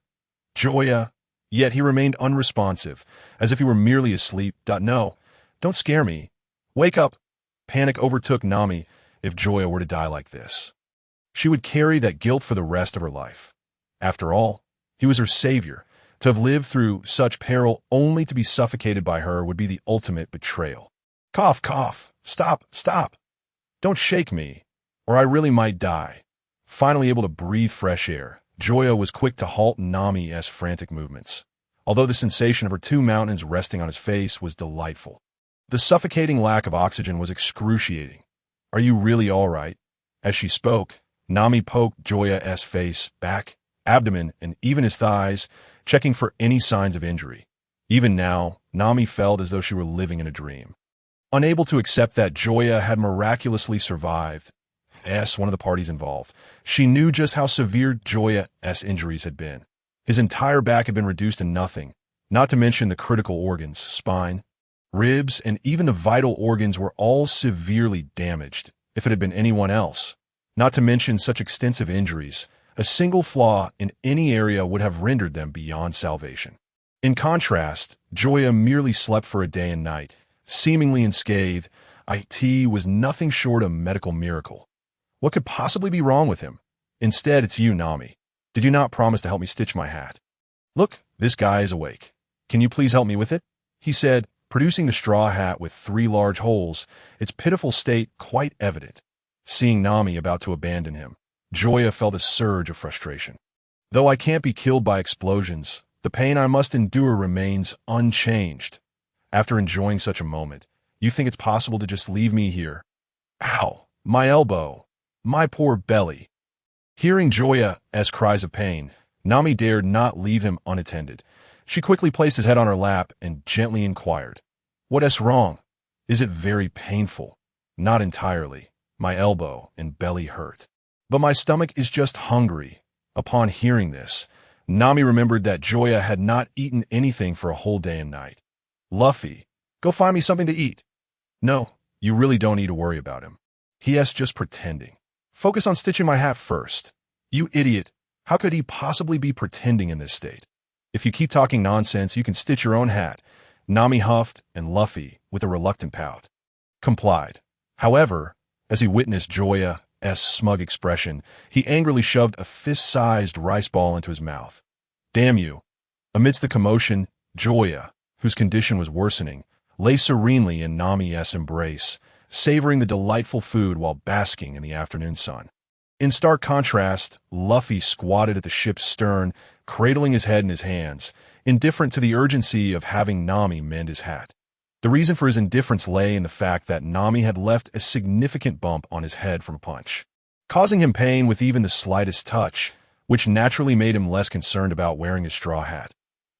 Speaker 1: Joya?" Yet he remained unresponsive, as if he were merely asleep. "No, don't scare me. Wake up." Panic overtook Nami. If Joya were to die like this, she would carry that guilt for the rest of her life. After all, he was her savior. To have lived through such peril only to be suffocated by her would be the ultimate betrayal. "Cough, cough. Stop, stop. Don't shake me, or I really might die." Finally able to breathe fresh air, Joya was quick to halt Nami's frantic movements. Although the sensation of her two mountains resting on his face was delightful, the suffocating lack of oxygen was excruciating. "Are you really all right?" As she spoke, Nami poked Joya's face, back, abdomen, and even his thighs, checking for any signs of injury. Even now, Nami felt as though she were living in a dream. Unable to accept that Joya had miraculously survived, as one of the parties involved, she knew just how severe Joya's injuries had been. His entire back had been reduced to nothing, not to mention the critical organs, spine, ribs, and even the vital organs were all severely damaged. If it had been anyone else, not to mention such extensive injuries, a single flaw in any area would have rendered them beyond salvation. In contrast, Joya merely slept for a day and night, seemingly unscathed. It was nothing short of a medical miracle. What could possibly be wrong with him? Instead, it's you, Nami. Did you not promise to help me stitch my hat? "Look, this guy is awake. Can you please help me with it?" he said, producing the straw hat with 3 large holes, its pitiful state quite evident. Seeing Nami about to abandon him, Joya felt a surge of frustration. "Though I can't be killed by explosions, the pain I must endure remains unchanged. After enjoying such a moment, you think it's possible to just leave me here? Ow! My elbow! My poor belly!" Hearing Joya's cries of pain, Nami dared not leave him unattended. She quickly placed his head on her lap and gently inquired, "What's wrong? Is it very painful?" "Not entirely. My elbow and belly hurt, but my stomach is just hungry." Upon hearing this, Nami remembered that Joya had not eaten anything for a whole day and night. "Luffy, go find me something to eat." "No, you really don't need to worry about him. He's just pretending. Focus on stitching my hat first." "You idiot. How could he possibly be pretending in this state? If you keep talking nonsense, you can stitch your own hat." Nami huffed, and Luffy, with a reluctant pout, complied. However, as he witnessed Joya's smug expression, he angrily shoved a fist-sized rice ball into his mouth. "Damn you." Amidst the commotion, Joya, whose condition was worsening, lay serenely in Nami's embrace, savoring the delightful food while basking in the afternoon sun. In stark contrast, Luffy squatted at the ship's stern, cradling his head in his hands, indifferent to the urgency of having Nami mend his hat. The reason for his indifference lay in the fact that Nami had left a significant bump on his head from a punch, causing him pain with even the slightest touch, which naturally made him less concerned about wearing his straw hat.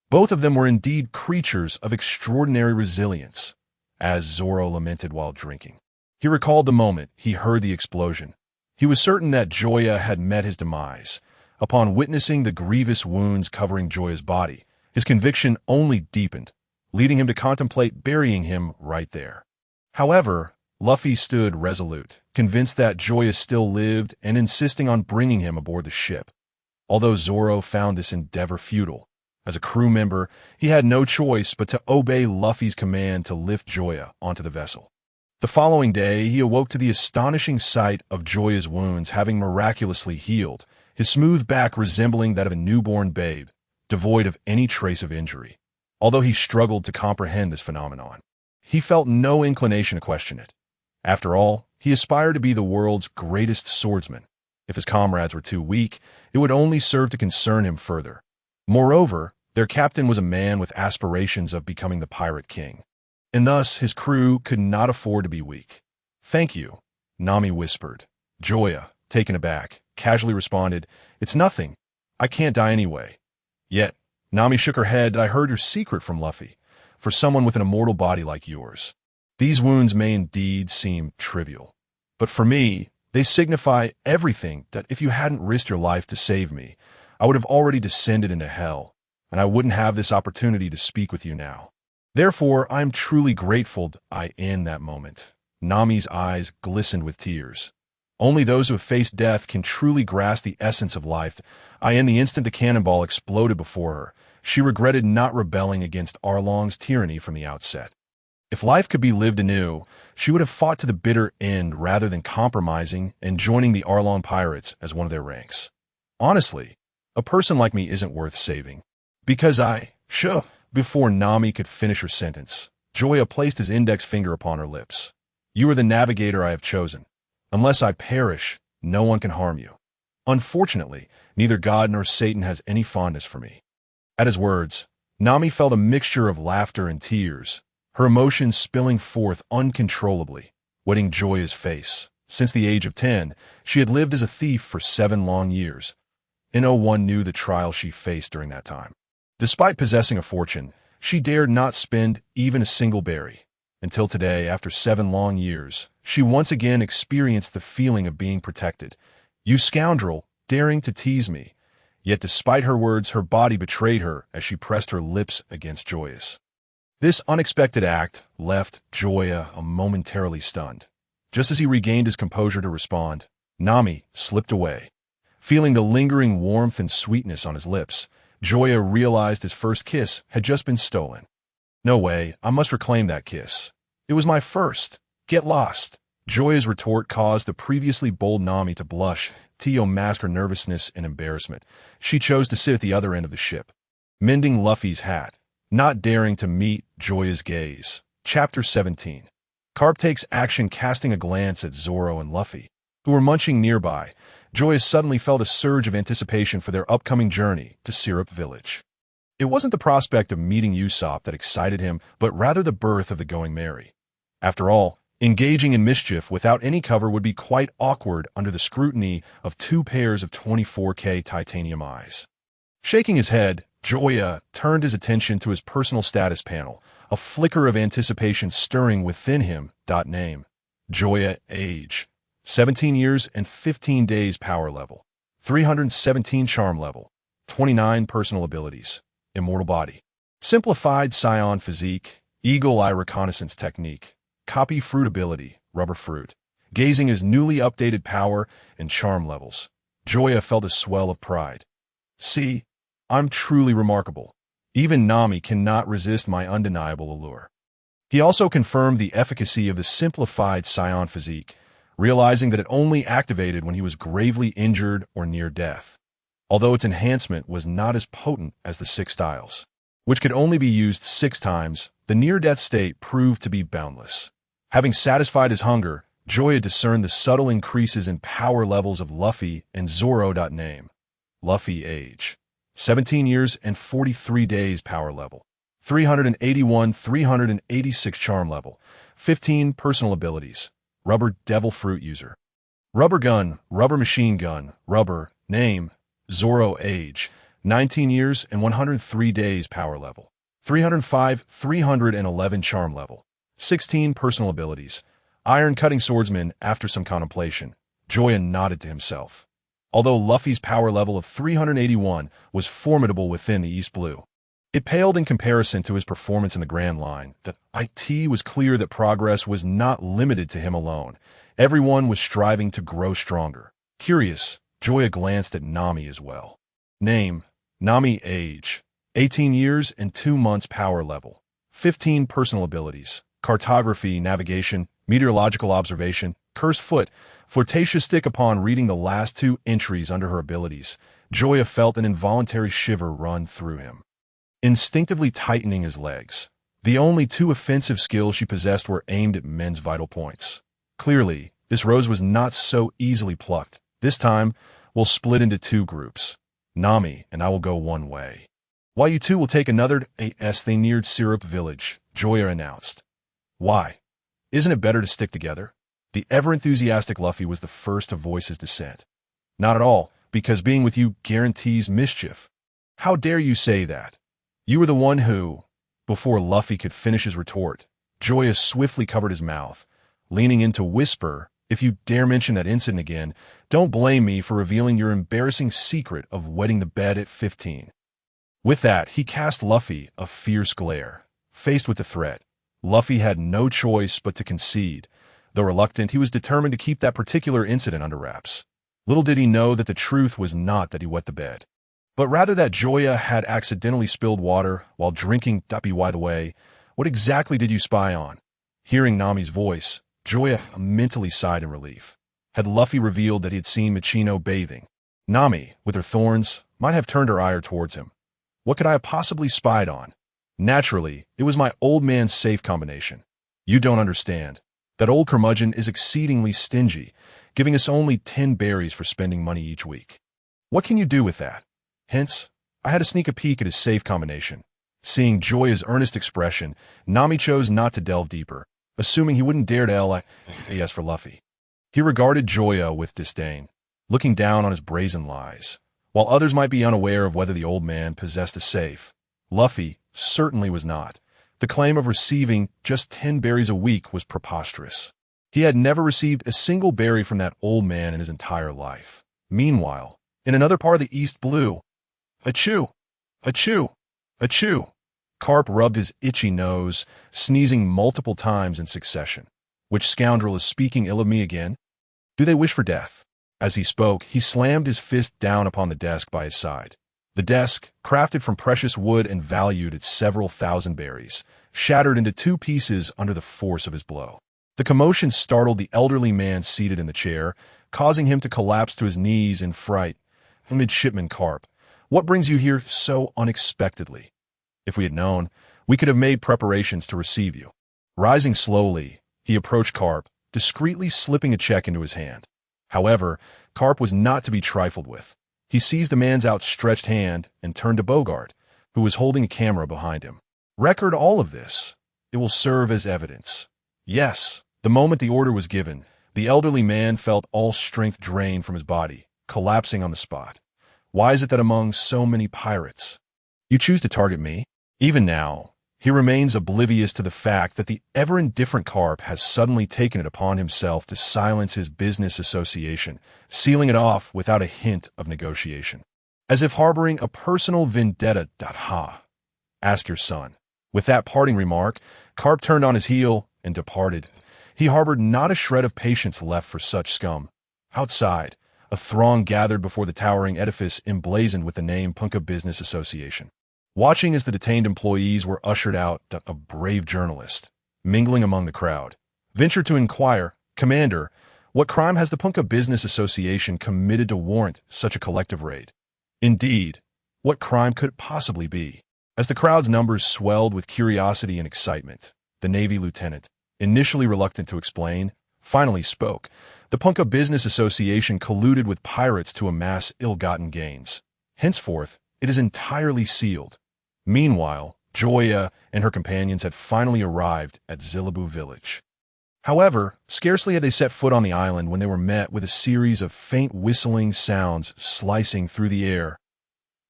Speaker 1: Both of them were indeed creatures of extraordinary resilience, as Zoro lamented while drinking. He recalled the moment he heard the explosion. He was certain that Joya had met his demise. Upon witnessing the grievous wounds covering Joya's body, his conviction only deepened, leading him to contemplate burying him right there. However, Luffy stood resolute, convinced that Joya still lived and insisting on bringing him aboard the ship. Although Zoro found this endeavor futile, as a crew member, he had no choice but to obey Luffy's command to lift Joya onto the vessel. The following day, he awoke to the astonishing sight of Joya's wounds having miraculously healed, his smooth back resembling that of a newborn babe, devoid of any trace of injury. Although he struggled to comprehend this phenomenon, he felt no inclination to question it. After all, he aspired to be the world's greatest swordsman. If his comrades were too weak, it would only serve to concern him further. Moreover, their captain was a man with aspirations of becoming the pirate king, and thus his crew could not afford to be weak. "Thank you," Nami whispered. Joya, taken aback, casually responded, "It's nothing. I can't die anyway." Yet, Nami shook her head. "I heard your secret from Luffy. For someone with an immortal body like yours, these wounds may indeed seem trivial. But for me, they signify everything that if you hadn't risked your life to save me, I would have already descended into hell, and I wouldn't have this opportunity to speak with you now. Therefore, I am truly grateful I in that moment." Nami's eyes glistened with tears. Only those who have faced death can truly grasp the essence of life. In the instant the cannonball exploded before her, she regretted not rebelling against Arlong's tyranny from the outset. If life could be lived anew, she would have fought to the bitter end rather than compromising and joining the Arlong pirates as one of their ranks. Honestly, a person like me isn't worth saving. Because Before Nami could finish her sentence, Joya placed his index finger upon her lips. "You are the navigator I have chosen. Unless I perish, no one can harm you. Unfortunately, neither God nor Satan has any fondness for me." At his words, Nami felt a mixture of laughter and tears, her emotions spilling forth uncontrollably, wetting Joya's face. Since the age of 10, she had lived as a thief for 7 long years, and no one knew the trial she faced during that time. Despite possessing a fortune, she dared not spend even a single berry. Until today, after 7 long years, she once again experienced the feeling of being protected. "You scoundrel, daring to tease me." Yet despite her words, her body betrayed her as she pressed her lips against Joya's. This unexpected act left Joya momentarily stunned. Just as he regained his composure to respond, Nami slipped away. Feeling the lingering warmth and sweetness on his lips, Joya realized his first kiss had just been stolen. "No way, I must reclaim that kiss. It was my first. Get lost." Joya's retort caused the previously bold Nami to blush. To mask her nervousness and embarrassment, she chose to sit at the other end of the ship, mending Luffy's hat, not daring to meet Joya's gaze. Chapter 17. Garp takes action. Casting a glance at Zoro and Luffy, who were munching nearby, Joya suddenly felt a surge of anticipation for their upcoming journey to Syrup Village. It wasn't the prospect of meeting Usopp that excited him, but rather the birth of the Going Merry. After all, engaging in mischief without any cover would be quite awkward under the scrutiny of 2 pairs of 24K titanium eyes. Shaking his head, Joya turned his attention to his personal status panel, a flicker of anticipation stirring within him. Name: Joya. Age: 17 years and 15 days. Power level: 317. Charm level: 29. Personal abilities: Immortal body. Simplified Saiyan physique, Eagle Eye reconnaissance technique, Copy fruit ability, Rubber fruit. Gazing his newly updated power and charm levels, Joya felt a swell of pride. "See, I'm truly remarkable. Even Nami cannot resist my undeniable allure." He also confirmed the efficacy of the simplified Saiyan physique, realizing that it only activated when he was gravely injured or near death. Although its enhancement was not as potent as the 6 styles, which could only be used 6 times, the near-death state proved to be boundless. Having satisfied his hunger, Joya discerned the subtle increases in power levels of Luffy and Zoro. Name: Luffy. Age: 17 years and 43 days. Power level: 381. 386. Charm level: 15. Personal abilities: Rubber devil fruit user. Rubber gun, Rubber machine gun, Rubber. Name: Zoro. Age: 19 years and 103 days. Power level: 305. 311. Charm level: 16. Personal abilities: Iron cutting swordsman. After some contemplation, Joya nodded to himself. although Luffy's power level of 381 was formidable within the East Blue. It paled in comparison to his performance in the Grand Line. It was clear that progress was not limited to him alone. Everyone was striving to grow stronger. Curious, Joya glanced at Nami as well. Name, Nami. Age, 18 years and 2 months. Power level, 15 personal abilities, cartography, navigation, meteorological observation, cursed foot, flirtatious stick. Upon reading the last 2 entries under her abilities, Joya felt an involuntary shiver run through him, instinctively tightening his legs. The only 2 offensive skills she possessed were aimed at men's vital points. Clearly, this rose was not so easily plucked. This time, we'll split into 2 groups. Nami and I will go one way, while you 2 will take another. As they neared Syrup Village, Joya announced, "Why? Isn't it better to stick together?" The ever-enthusiastic Luffy was the first to voice his dissent. "Not at all, because being with you guarantees mischief." "How dare you say that? You were the one who—" Before Luffy could finish his retort, Joya swiftly covered his mouth, leaning in to whisper, "If you dare mention that incident again, don't blame me for revealing your embarrassing secret of wetting the bed at 15. With that, he cast Luffy a fierce glare. Faced with the threat, Luffy had no choice but to concede. Though reluctant, he was determined to keep that particular incident under wraps. Little did he know that the truth was not that he wet the bed, but rather that Joya had accidentally spilled water while drinking. By the way, what exactly did you spy on?" Hearing Nami's voice, Joya mentally sighed in relief. Had Luffy revealed that he had seen Michino bathing, Nami, with her thorns, might have turned her ire towards him. What could I have possibly spied on? Naturally, it was my old man's safe combination. You don't understand. That old curmudgeon is exceedingly stingy, giving us only 10 berries for spending money each week. What can you do with that? Hence, I had to sneak a peek at his safe combination. Seeing Joya's earnest expression, Nami chose not to delve deeper, assuming he wouldn't dare to yes for Luffy. He regarded Joya with disdain, looking down on his brazen lies. While others might be unaware of whether the old man possessed a safe, Luffy certainly was not. The claim of receiving just 10 berries a week was preposterous. He had never received a single berry from that old man in his entire life. Meanwhile, in another part of the East Blue, achoo, achoo, achoo. Garp rubbed his itchy nose, sneezing multiple times in succession. Which scoundrel is speaking ill of me again? Do they wish for death? As he spoke, he slammed his fist down upon the desk by his side. The desk, crafted from precious wood and valued at several thousand berries, shattered into 2 pieces under the force of his blow. The commotion startled the elderly man seated in the chair, causing him to collapse to his knees in fright. "Midshipman Garp, what brings you here so unexpectedly? If we had known, we could have made preparations to receive you." Rising slowly, he approached Garp, discreetly slipping a check into his hand. However, Garp was not to be trifled with. He seized the man's outstretched hand and turned to Bogart, who was holding a camera behind him. "Record all of this. It will serve as evidence." Yes, the moment the order was given, the elderly man felt all strength drained from his body, collapsing on the spot. "Why is it that among so many pirates, you choose to target me?" Even now, he remains oblivious to the fact that the ever-indifferent Garp has suddenly taken it upon himself to silence his business association, sealing it off without a hint of negotiation. As if harboring a personal vendetta. Ha! Ask your son. With that parting remark, Garp turned on his heel and departed. He harbored not a shred of patience left for such scum. Outside, a throng gathered before the towering edifice emblazoned with the name Pongo Business Association. Watching as the detained employees were ushered out, a brave journalist, mingling among the crowd, ventured to inquire, "Commander, what crime has the Pongo Business Association committed to warrant such a collective raid?" Indeed, what crime could it possibly be? As the crowd's numbers swelled with curiosity and excitement, the Navy lieutenant, initially reluctant to explain, finally spoke. The Pongo Business Association colluded with pirates to amass ill-gotten gains. Henceforth, it is entirely sealed. Meanwhile, Joya and her companions had finally arrived at Zilaboo Village. However, scarcely had they set foot on the island when they were met with a series of faint whistling sounds slicing through the air.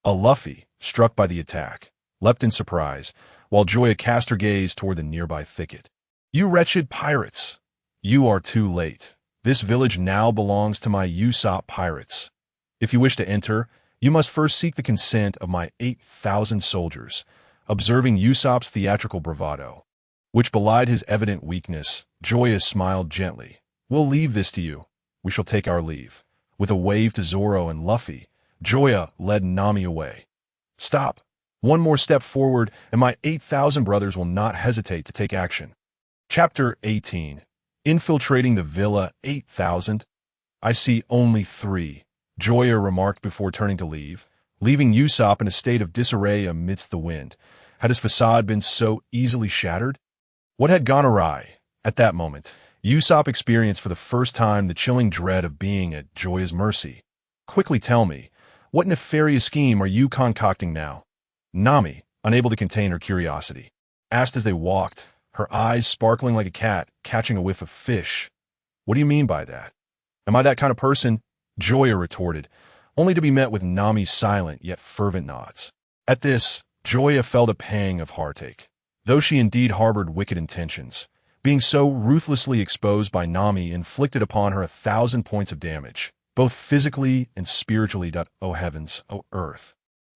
Speaker 1: A Luffy, struck by the attack, leapt in surprise, while Joya cast her gaze toward the nearby thicket. "You wretched pirates! You are too late. This village now belongs to my Usopp pirates." If you wish to enter, you must first seek the consent of my 8,000 soldiers. Observing Usopp's theatrical bravado, which belied his evident weakness, Joya smiled gently. We'll leave this to you. We shall take our leave. With a wave to Zoro and Luffy, Joya led Nami away. Stop. One more step forward, and my 8,000 brothers will not hesitate to take action. Chapter 18. Infiltrating the Villa 8,000. I see only 3, Joya remarked before turning to leave, leaving Usopp in a state of disarray amidst the wind. Had his facade been so easily shattered? What had gone awry? At that moment, Usopp experienced for the first time the chilling dread of being at Joya's mercy. Quickly tell me, what nefarious scheme are you concocting now? Nami, unable to contain her curiosity, asked as they walked, her eyes sparkling like a cat catching a whiff of fish. What do you mean by that? Am I that kind of person? Joya retorted, only to be met with Nami's silent yet fervent nods. At this, Joya felt a pang of heartache. Though she indeed harbored wicked intentions, being so ruthlessly exposed by Nami inflicted upon her 1,000 points of damage, both physically and spiritually. Oh heavens, oh earth.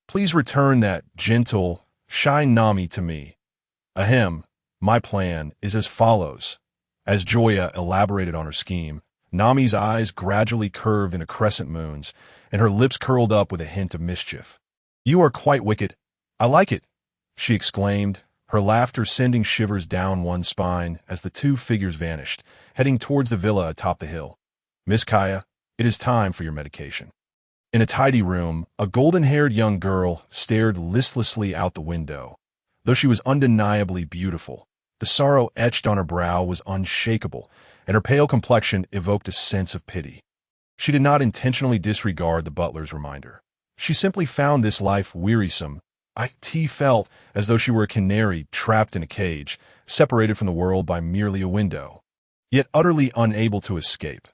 Speaker 1: Please return that gentle, shy Nami to me. Ahem, my plan is as follows. As Joya elaborated on her scheme, Nami's eyes gradually curved into crescent moons, and her lips curled up with a hint of mischief. You are quite wicked. I like it, she exclaimed, her laughter sending shivers down one spine as the two figures vanished, heading towards the villa atop the hill. Miss Kaya, it is time for your medication. In a tidy room, a golden-haired young girl stared listlessly out the window. Though she was undeniably beautiful, the sorrow etched on her brow was unshakable, and her pale complexion evoked a sense of pity. She did not intentionally disregard the butler's reminder. She simply found this life wearisome. It felt as though she were a canary trapped in a cage, separated from the world by merely a window, yet utterly unable to escape.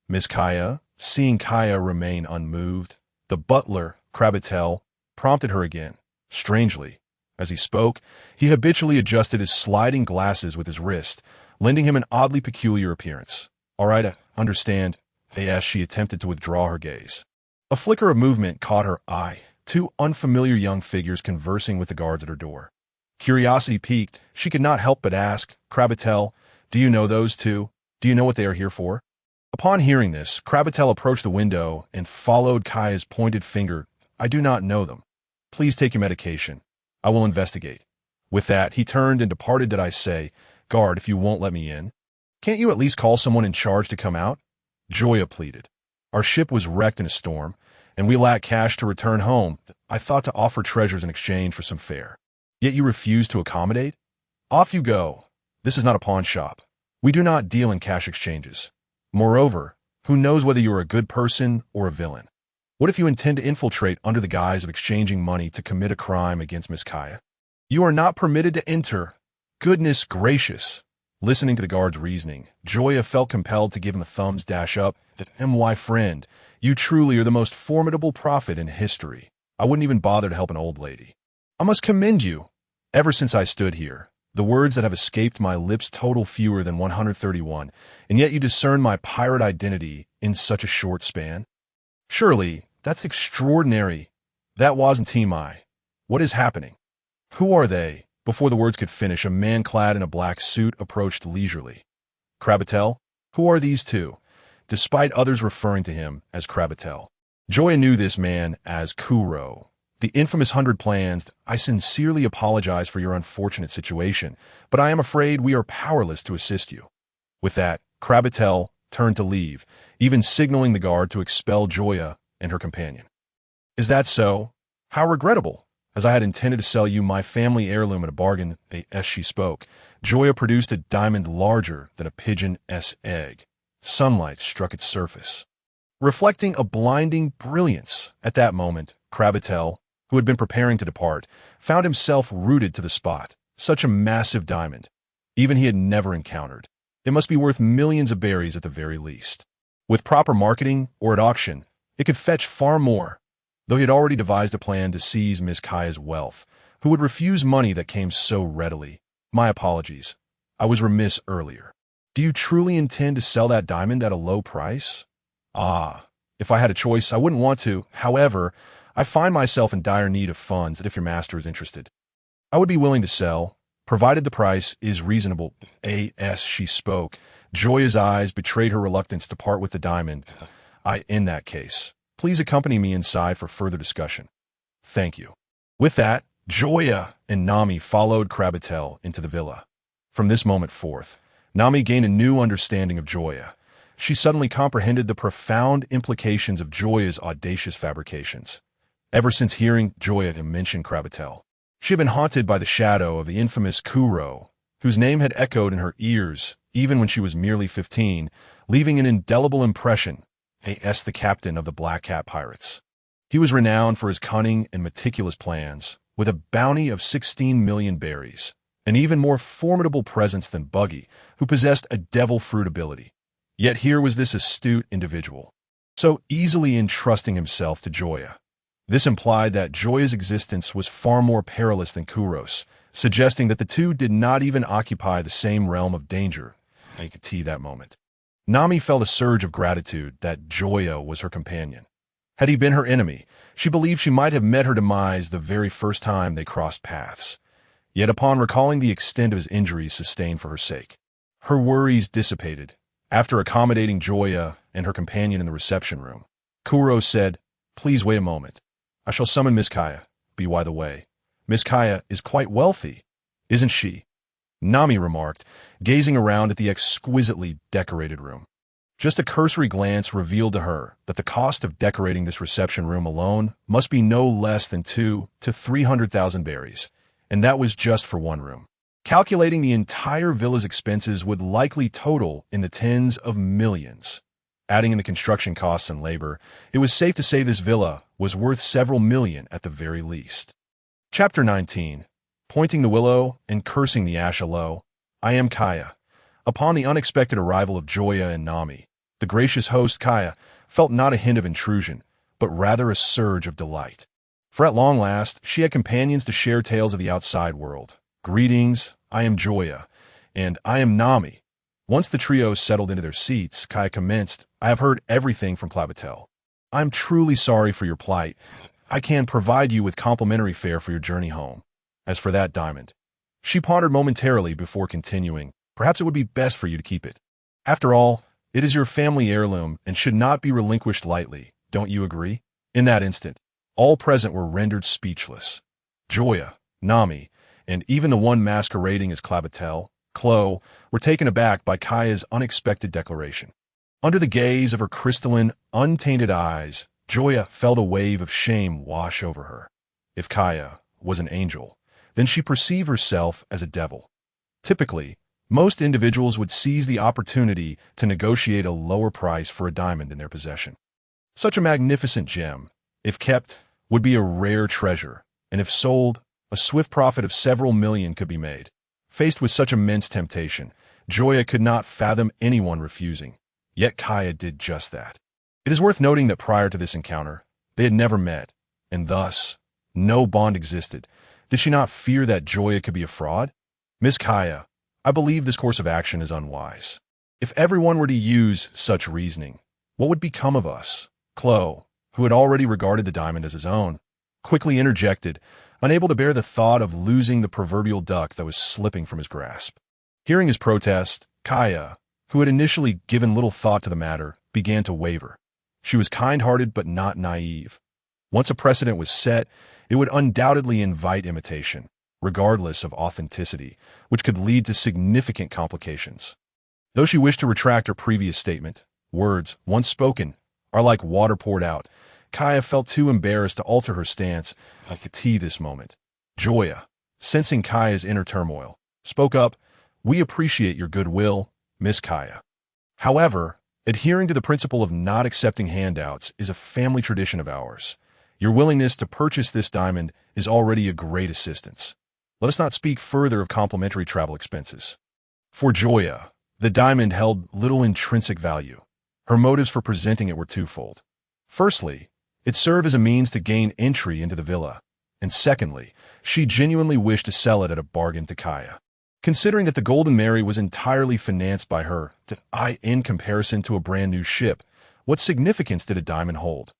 Speaker 1: Miss Kaya, seeing Kaya remain unmoved, the butler, Krabatel, prompted her again. Strangely, as he spoke, he habitually adjusted his sliding glasses with his wrist, lending him an oddly peculiar appearance. All right, I understand, as she attempted to withdraw her gaze. A flicker of movement caught her eye. 2 unfamiliar young figures conversing with the guards at her door. Curiosity piqued, she could not help but ask, Krabatel, do you know those 2? Do you know what they are here for? Upon hearing this, Krabatel approached the window and followed Kaya's pointed finger. I do not know them. Please take your medication. I will investigate. With that, he turned and departed. Did I say, guard, if you won't let me in? Can't you at least call someone in charge to come out? Joya pleaded. Our ship was wrecked in a storm, and we lack cash to return home. I thought to offer treasures in exchange for some fare. Yet you refuse to accommodate? Off you go. This is not a pawn shop. We do not deal in cash exchanges. Moreover, who knows whether you are a good person or a villain? What if you intend to infiltrate under the guise of exchanging money to commit a crime against Miss Kaya? You are not permitted to enter. Goodness gracious. Listening to the guard's reasoning, Joya felt compelled to give him a thumbs dash up. My friend, you truly are the most formidable prophet in history. I wouldn't even bother to help an old lady. I must commend you. Ever since I stood here, the words that have escaped my lips total fewer than 131, and yet you discern my pirate identity in such a short span? Surely, that's extraordinary. That wasn't Timai. What is happening? Who are they? Before the words could finish, a man clad in a black suit approached leisurely. Krabatel? Who are these 2? Despite others referring to him as Krabatel, Joya knew this man as Kuro. The infamous 100 Plans. I sincerely apologize for your unfortunate situation, but I am afraid we are powerless to assist you. With that, Krabatel turned to leave, even signaling the guard to expel Joya and her companion. Is that so? How regrettable, as I had intended to sell you my family heirloom at a bargain. As she spoke, Joya produced a diamond larger than a pigeon's egg. Sunlight struck its surface, reflecting a blinding brilliance. At that moment, Krabatel, who had been preparing to depart, found himself rooted to the spot. Such a massive diamond, even he had never encountered. It must be worth millions of berries at the very least. With proper marketing or at auction, it could fetch far more. Though he had already devised a plan to seize Miss Kaya's wealth, who would refuse money that came so readily. My apologies. I was remiss earlier. Do you truly intend to sell that diamond at a low price? Ah, If I had a choice, I wouldn't want to. However, I find myself in dire need of funds if your master is interested. I would be willing to sell, provided the price is reasonable. As she spoke, Joya's eyes betrayed her reluctance to part with the diamond. In that case, please accompany me inside for further discussion. Thank you. With that, Joya and Nami followed Krabatel into the villa. From this moment forth, Nami gained a new understanding of Joya. She suddenly comprehended the profound implications of Joya's audacious fabrications. Ever since hearing Joya mention Krabatel, she had been haunted by the shadow of the infamous Kuro, whose name had echoed in her ears even when she was merely 15, leaving an indelible impression. The captain of the Black Cat Pirates. He was renowned for his cunning and meticulous plans, with a bounty of 16 million berries, an even more formidable presence than Buggy, who possessed a devil fruit ability. Yet here was this astute individual, so easily entrusting himself to Joya. This implied that Joya's existence was far more perilous than Kuro's, suggesting that the two did not even occupy the same realm of danger. I could see that moment. Nami felt a surge of gratitude that Joya was her companion. Had he been her enemy, she believed she might have met her demise the very first time they crossed paths. Yet upon recalling the extent of his injuries sustained for her sake, her worries dissipated. After accommodating Joya and her companion in the reception room, Kuro said, "Please wait a moment. I shall summon Miss Kaya. By the way, Miss Kaya is quite wealthy, isn't she?" Nami remarked, gazing around at the exquisitely decorated room. Just a cursory glance revealed to her that the cost of decorating this reception room alone must be no less than 200,000 to 300,000 berries, and that was just for one room. Calculating the entire villa's expenses would likely total in the tens of millions. Adding in the construction costs and labor, it was safe to say this villa was worth several million at the very least. Chapter 19. Pointing the willow and cursing the ash aloe. I am Kaya. Upon the unexpected arrival of Joya and Nami, the gracious host Kaya felt not a hint of intrusion, but rather a surge of delight. For at long last, she had companions to share tales of the outside world. Greetings, I am Joya, and I am Nami. Once the trio settled into their seats, Kaya commenced, I have heard everything from Krabatel. I'm truly sorry for your plight. I can provide you with complimentary fare for your journey home. As for that diamond, she pondered momentarily before continuing, perhaps it would be best for you to keep it. After all, it is your family heirloom and should not be relinquished lightly, don't you agree? In that instant, all present were rendered speechless. Joya, Nami, and even the one masquerading as Krabatel, Klo, were taken aback by Kaya's unexpected declaration. Under the gaze of her crystalline, untainted eyes, Joya felt a wave of shame wash over her. If Kaya was an angel, then she perceived herself as a devil. Typically, most individuals would seize the opportunity to negotiate a lower price for a diamond in their possession. Such a magnificent gem, if kept, would be a rare treasure, and if sold, a swift profit of several million could be made. Faced with such immense temptation, Joya could not fathom anyone refusing. Yet Kaya did just that. It is worth noting that prior to this encounter, they had never met, and thus, no bond existed. Did she not fear that Joya could be a fraud? Miss Kaya, I believe this course of action is unwise. If everyone were to use such reasoning, what would become of us? Klo, who had already regarded the diamond as his own, quickly interjected, unable to bear the thought of losing the proverbial duck that was slipping from his grasp. Hearing his protest, Kaya, who had initially given little thought to the matter, began to waver. She was kind-hearted but not naive. Once a precedent was set, it would undoubtedly invite imitation, regardless of authenticity, which could lead to significant complications. Though she wished to retract her previous statement, words, once spoken, are like water poured out. Kaya felt too embarrassed to alter her stance. I could see this moment. Joya, sensing Kaya's inner turmoil, spoke up, "We appreciate your goodwill, Miss Kaya. However, adhering to the principle of not accepting handouts is a family tradition of ours. Your willingness to purchase this diamond is already a great assistance. Let us not speak further of complimentary travel expenses." For Joya, the diamond held little intrinsic value. Her motives for presenting it were twofold. Firstly, it served as a means to gain entry into the villa, and secondly, she genuinely wished to sell it at a bargain to Kaya. Considering that the Golden Mary was entirely financed by her, in comparison to a brand new ship, What significance did a diamond hold?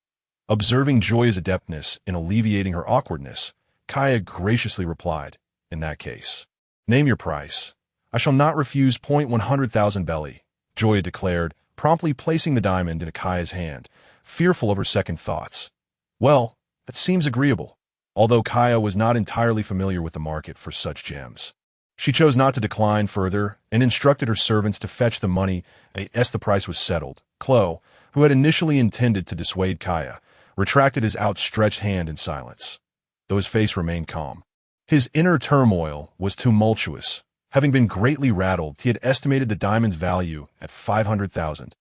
Speaker 1: Observing Joya's adeptness in alleviating her awkwardness, Kaya graciously replied, "In that case, name your price. I shall not refuse 100,000 belly," Joya declared, promptly placing the diamond into Kaya's hand, fearful of her second thoughts. Well, that seems agreeable, although Kaya was not entirely familiar with the market for such gems. She chose not to decline further and instructed her servants to fetch the money as the price was settled. Klo, who had initially intended to dissuade Kaya, retracted his outstretched hand in silence, though his face remained calm. His inner turmoil was tumultuous. Having been greatly rattled, he had estimated the diamond's value at 500,000.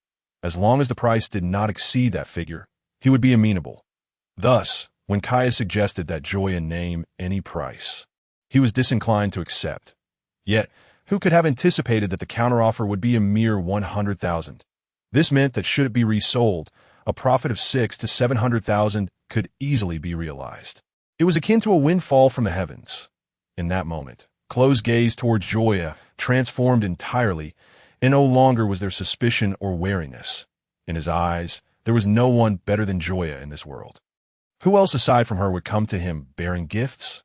Speaker 1: As long as the price did not exceed that figure, he would be amenable. Thus, when Kaya suggested that Joya name any price, he was disinclined to accept. Yet, who could have anticipated that the counteroffer would be a mere 100,000? This meant that should it be resold, a profit of 600,000 to 700,000 could easily be realized. It was akin to a windfall from the heavens. In that moment, Klo's gaze towards Joya transformed entirely, and no longer was there suspicion or wariness. In his eyes, there was no one better than Joya in this world. Who else aside from her would come to him bearing gifts?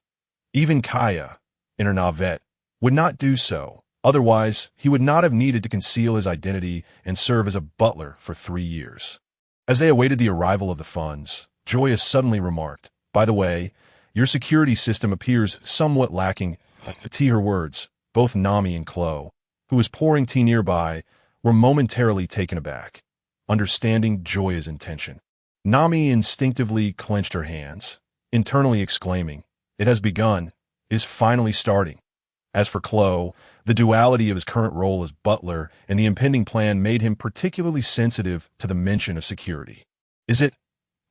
Speaker 1: Even Kaya, in her navette, would not do so. Otherwise, he would not have needed to conceal his identity and serve as a butler for 3 years. As they awaited the arrival of the funds, Joya suddenly remarked, "By the way, your security system appears somewhat lacking." To her words, both Nami and Klo, who was pouring tea nearby, were momentarily taken aback, understanding Joya's intention. Nami instinctively clenched her hands, internally exclaiming, "It has begun, is finally starting." As for Klo, the duality of his current role as butler and the impending plan made him particularly sensitive to the mention of security. "Is it?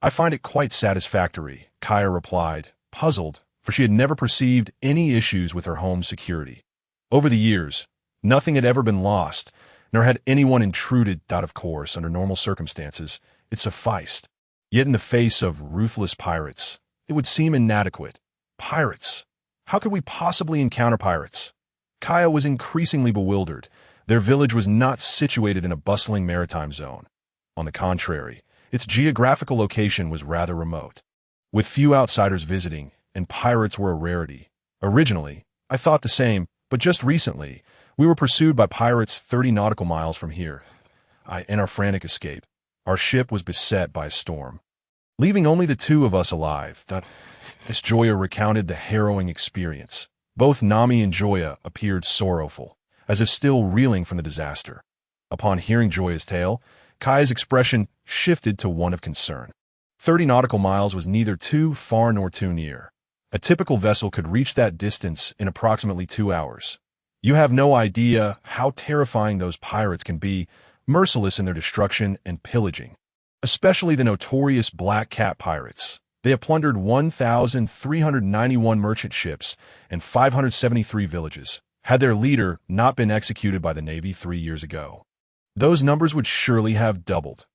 Speaker 1: I find it quite satisfactory," Kaya replied, puzzled, for she had never perceived any issues with her home's security. Over the years, nothing had ever been lost, nor had anyone intruded. Of course, under normal circumstances, it sufficed. Yet in the face of ruthless pirates, it would seem inadequate. Pirates? How could we possibly encounter pirates? Kaya was increasingly bewildered. Their village was not situated in a bustling maritime zone. On the contrary, its geographical location was rather remote, with few outsiders visiting, and pirates were a rarity. Originally, I thought the same, but just recently, we were pursued by pirates 30 nautical miles from here. In our frantic escape, our ship was beset by a storm, leaving only the two of us alive. As Joya recounted the harrowing experience, both Nami and Joya appeared sorrowful, as if still reeling from the disaster. Upon hearing Joya's tale, Kaya's expression shifted to one of concern. 30 nautical miles was neither too far nor too near. A typical vessel could reach that distance in approximately 2 hours. You have no idea how terrifying those pirates can be, merciless in their destruction and pillaging. Especially the notorious Black Cat pirates. They have plundered 1,391 merchant ships and 573 villages, had their leader not been executed by the Navy 3 years ago. Those numbers would surely have doubled.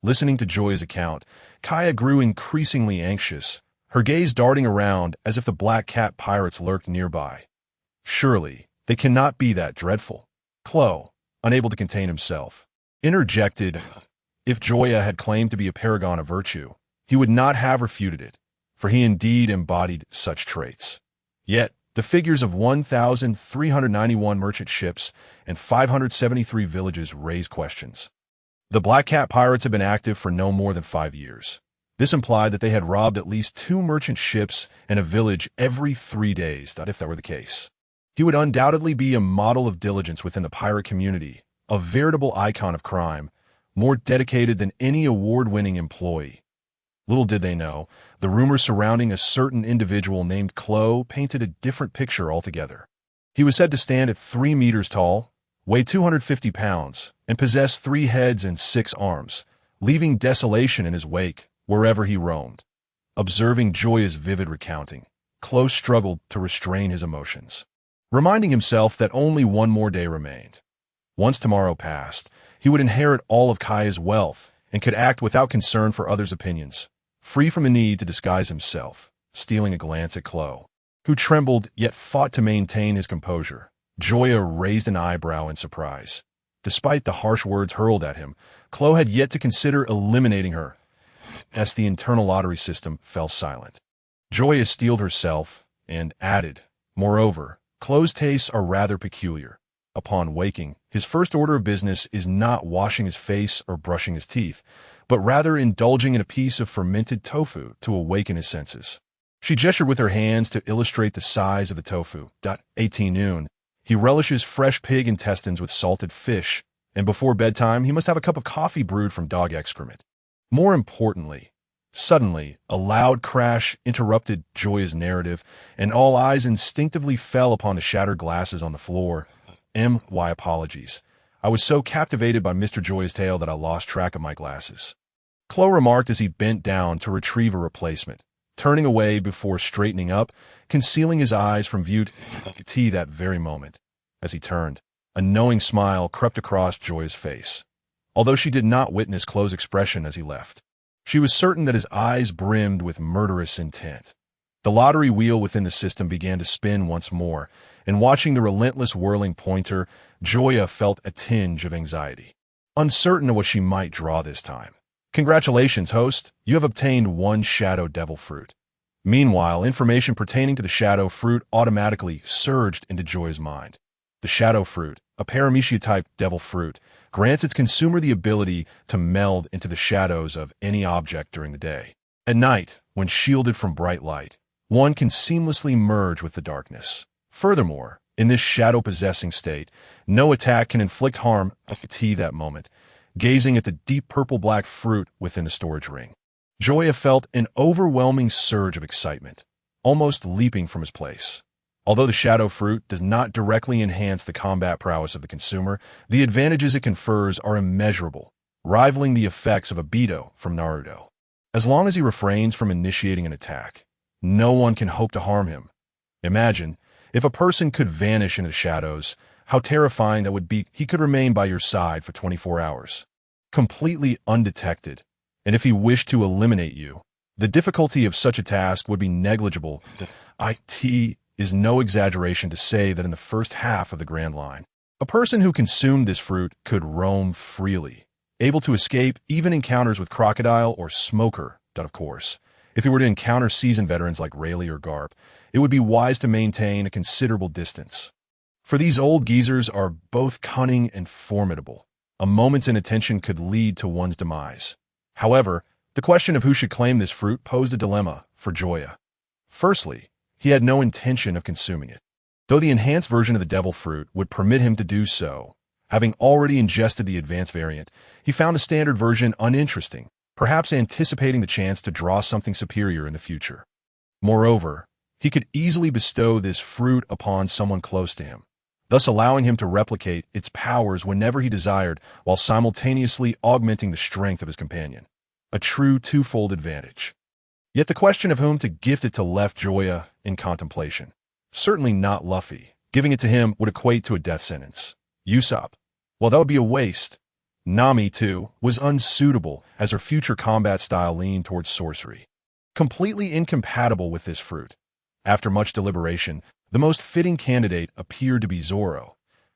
Speaker 1: Listening to Joya's account, Kaya grew increasingly anxious, her gaze darting around as if the Black Cat pirates lurked nearby. Surely, they cannot be that dreadful. Klo, unable to contain himself, interjected, "If Joya had claimed to be a paragon of virtue, he would not have refuted it, for he indeed embodied such traits." Yet, the figures of 1,391 merchant ships and 573 villages raise questions. The Black Cat pirates had been active for no more than 5 years. This implied that they had robbed at least 2 merchant ships and a village every 3 days. If that were the case, he would undoubtedly be a model of diligence within the pirate community, a veritable icon of crime, more dedicated than any award-winning employee. Little did they know, the rumors surrounding a certain individual named Klo painted a different picture altogether. He was said to stand at 3 meters tall, weigh 250 pounds, and possess 3 heads and 6 arms, leaving desolation in his wake wherever he roamed. Observing Joya's vivid recounting, Klo struggled to restrain his emotions, reminding himself that only one more day remained. Once tomorrow passed, he would inherit all of Kaya's wealth and could act without concern for others' opinions, free from the need to disguise himself. Stealing a glance at Klo, who trembled yet fought to maintain his composure, Joya raised an eyebrow in surprise. Despite the harsh words hurled at him, Chloe had yet to consider eliminating her, as the internal lottery system fell silent. Joya steeled herself and added, "Moreover, Chloe's tastes are rather peculiar. Upon waking, his first order of business is not washing his face or brushing his teeth, but rather indulging in a piece of fermented tofu to awaken his senses." She gestured with her hands to illustrate the size of the tofu. 18 noon. He relishes fresh pig intestines with salted fish, and before bedtime he must have a cup of coffee brewed from dog excrement. More importantly, suddenly, a loud crash interrupted Joya's narrative, and all eyes instinctively fell upon the shattered glasses on the floor. My apologies. I was so captivated by Mr. Joya's tale that I lost track of my glasses. Chloe remarked as he bent down to retrieve a replacement, turning away before straightening up, concealing his eyes from view that very moment. As he turned, a knowing smile crept across Joya's face. Although she did not witness Chloe's expression as he left, she was certain that his eyes brimmed with murderous intent. The lottery wheel within the system began to spin once more, and watching the relentless whirling pointer, Joya felt a tinge of anxiety, uncertain of what she might draw this time. "Congratulations, host. You have obtained one shadow devil fruit." Meanwhile, information pertaining to the shadow fruit automatically surged into Joya's mind. The shadow fruit, a paramecia-type devil fruit, grants its consumer the ability to meld into the shadows of any object during the day. At night, when shielded from bright light, one can seamlessly merge with the darkness. Furthermore, in this shadow-possessing state, no attack can inflict harm at that moment, gazing at the deep purple-black fruit within the storage ring. Joya felt an overwhelming surge of excitement, almost leaping from his place. Although the shadow fruit does not directly enhance the combat prowess of the consumer, the advantages it confers are immeasurable, rivaling the effects of a Beto from Naruto. As long as he refrains from initiating an attack, no one can hope to harm him. Imagine, if a person could vanish into the shadows, how terrifying that would be. He could remain by your side for 24 hours, completely undetected, and if he wished to eliminate you, the difficulty of such a task would be negligible. It is no exaggeration to say that in the first half of the Grand Line, a person who consumed this fruit could roam freely, able to escape even encounters with Crocodile or Smoker. Of course, if he were to encounter seasoned veterans like Rayleigh or Garp, it would be wise to maintain a considerable distance. For these old geezers are both cunning and formidable. A moment's inattention could lead to one's demise. However, the question of who should claim this fruit posed a dilemma for Joya. Firstly, he had no intention of consuming it, though the enhanced version of the devil fruit would permit him to do so. Having already ingested the advanced variant, he found the standard version uninteresting, perhaps anticipating the chance to draw something superior in the future. Moreover, he could easily bestow this fruit upon someone close to him, thus allowing him to replicate its powers whenever he desired while simultaneously augmenting the strength of his companion. A true twofold advantage. Yet the question of whom to gift it to left Joya in contemplation. Certainly not Luffy. Giving it to him would equate to a death sentence. Usopp. Well, that would be a waste. Nami, too, was unsuitable as her future combat style leaned towards sorcery. Completely incompatible with this fruit. After much deliberation, the most fitting candidate appeared to be Zoro.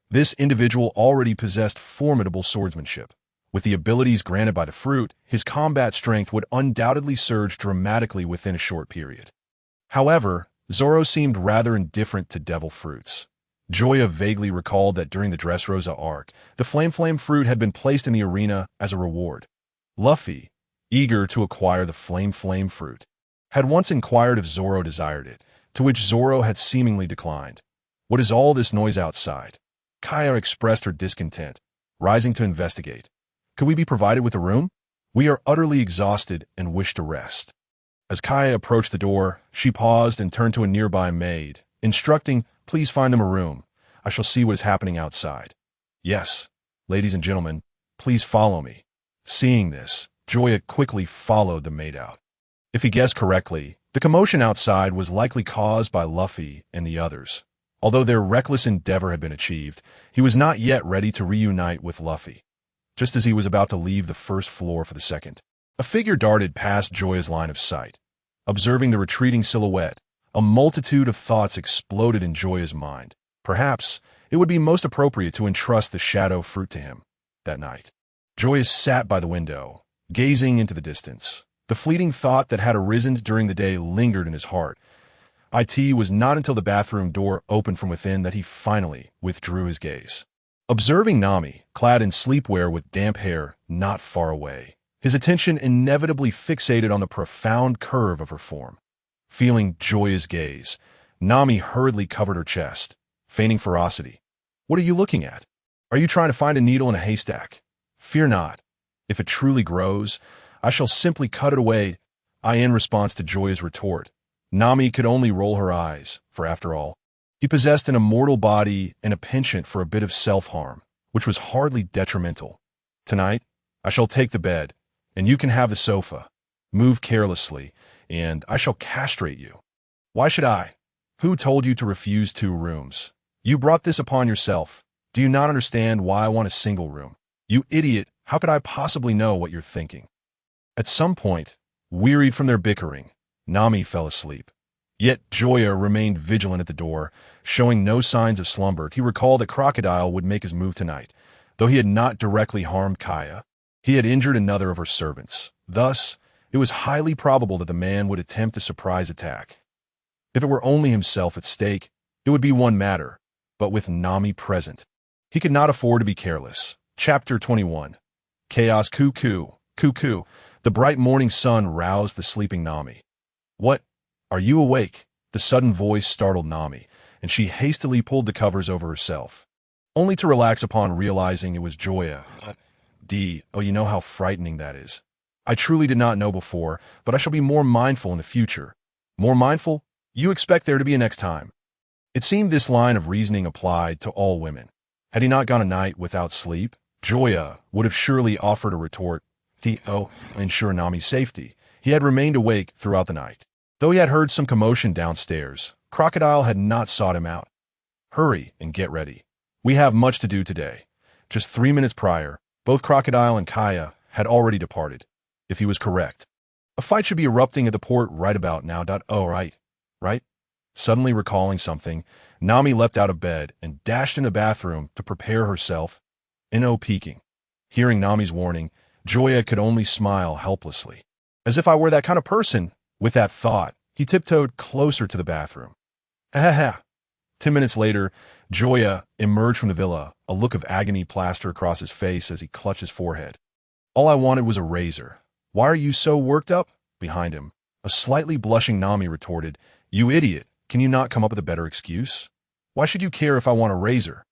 Speaker 1: This individual already possessed formidable swordsmanship. With the abilities granted by the fruit, his combat strength would undoubtedly surge dramatically within a short period. However, Zoro seemed rather indifferent to devil fruits. Joya vaguely recalled that during the Dressrosa arc, the Flame fruit had been placed in the arena as a reward. Luffy, eager to acquire the Flame fruit, had once inquired if Zoro desired it, to which Zoro had seemingly declined. "What is all this noise outside?" Kaya expressed her discontent, rising to investigate. "Could we be provided with a room? We are utterly exhausted and wish to rest." As Kaya approached the door, she paused and turned to a nearby maid, instructing, "Please find them a room. I shall see what is happening outside." "Yes, ladies and gentlemen, please follow me." Seeing this, Joya quickly followed the maid out. If he guessed correctly, the commotion outside was likely caused by Luffy and the others. Although their reckless endeavor had been achieved, he was not yet ready to reunite with Luffy. Just as he was about to leave the first floor for the second, a figure darted past Joya's line of sight. Observing the retreating silhouette, a multitude of thoughts exploded in Joya's mind. Perhaps it would be most appropriate to entrust the shadow fruit to him that night. Joya sat by the window, gazing into the distance. The fleeting thought that had arisen during the day lingered in his heart. It was not until the bathroom door opened from within that he finally withdrew his gaze. Observing Nami, clad in sleepwear with damp hair, not far away, his attention inevitably fixated on the profound curve of her form. Feeling Joya's gaze, Nami hurriedly covered her chest, feigning ferocity. "What are you looking at? Are you trying to find a needle in a haystack? Fear not. If it truly grows, I shall simply cut it away." In response to Joya's retort, Nami could only roll her eyes, for after all, he possessed an immortal body and a penchant for a bit of self-harm, which was hardly detrimental. "Tonight, I shall take the bed, and you can have the sofa. Move carelessly, and I shall castrate you." "Why should I? Who told you to refuse 2 rooms? You brought this upon yourself. Do you not understand why I want a single room? You idiot, how could I possibly know what you're thinking?" At some point, wearied from their bickering, Nami fell asleep. Yet Joya remained vigilant at the door, showing no signs of slumber. He recalled that Crocodile would make his move tonight. Though he had not directly harmed Kaya, he had injured another of her servants. Thus, it was highly probable that the man would attempt a surprise attack. If it were only himself at stake, it would be one matter, but with Nami present, he could not afford to be careless. Chapter 21. Chaos Cuckoo. Cuckoo. The bright morning sun roused the sleeping Nami. "What? Are you awake?" The sudden voice startled Nami, and she hastily pulled the covers over herself, only to relax upon realizing it was Joya. Oh, you know how frightening that is. I truly did not know before, but I shall be more mindful in the future." "More mindful? You expect there to be a next time." It seemed this line of reasoning applied to all women. Had he not gone a night without sleep, Joya would have surely offered a retort. Ensure Nami's safety, he had remained awake throughout the night. Though he had heard some commotion downstairs, Crocodile had not sought him out. "Hurry and get ready. We have much to do today." Just 3 minutes prior, both Crocodile and Kaya had already departed. If he was correct, a fight should be erupting at the port right about now. Oh, right. Suddenly recalling something, Nami leapt out of bed and dashed in the bathroom to prepare herself. Peeking. Hearing Nami's warning, Joya could only smile helplessly. "As if I were that kind of person." With that thought, he tiptoed closer to the bathroom. 10 minutes later, Joya emerged from the villa, a look of agony plastered across his face as he clutched his forehead. "All I wanted was a razor. Why are you so worked up?" Behind him, a slightly blushing Nami retorted, "You idiot, can you not come up with a better excuse? Why should you care if I want a razor?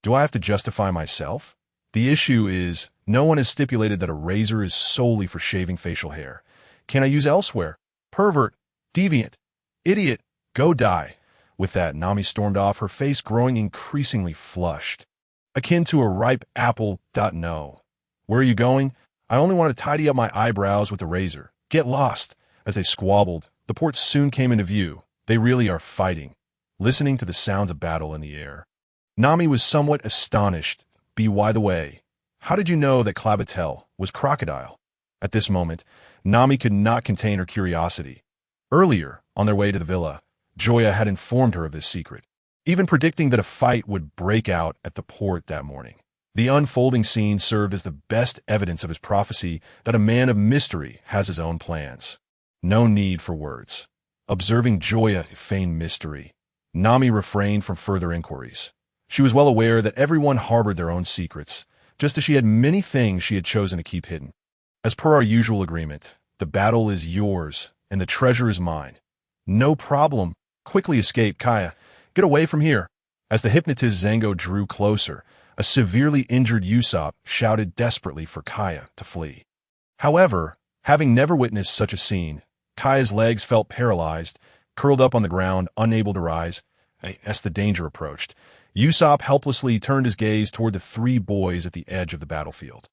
Speaker 1: Do I have to justify myself? The issue is, no one has stipulated that a razor is solely for shaving facial hair. Can I use elsewhere? Pervert, deviant, idiot, go die." With that, Nami stormed off, her face growing increasingly flushed, akin to a ripe apple. "No. Where are you going? I only want to tidy up my eyebrows with the razor. Get lost." As they squabbled, the port soon came into view. They really are fighting. Listening to the sounds of battle in the air, Nami was somewhat astonished. By the way, how did you know that Clabatel was Crocodile? At this moment, Nami could not contain her curiosity. Earlier, on their way to the villa, Joya had informed her of this secret, even predicting that a fight would break out at the port that morning. The unfolding scene served as the best evidence of his prophecy that a man of mystery has his own plans. No need for words. Observing Joya feign mystery, Nami refrained from further inquiries. She was well aware that everyone harbored their own secrets, just as she had many things she had chosen to keep hidden. "As per our usual agreement, the battle is yours, and the treasure is mine." "No problem. Quickly escape, Kaya. Get away from here." As the hypnotist Zango drew closer, a severely injured Usopp shouted desperately for Kaya to flee. However, having never witnessed such a scene, Kaya's legs felt paralyzed, curled up on the ground, unable to rise. As the danger approached, Usopp helplessly turned his gaze toward the 3 boys at the edge of the battlefield.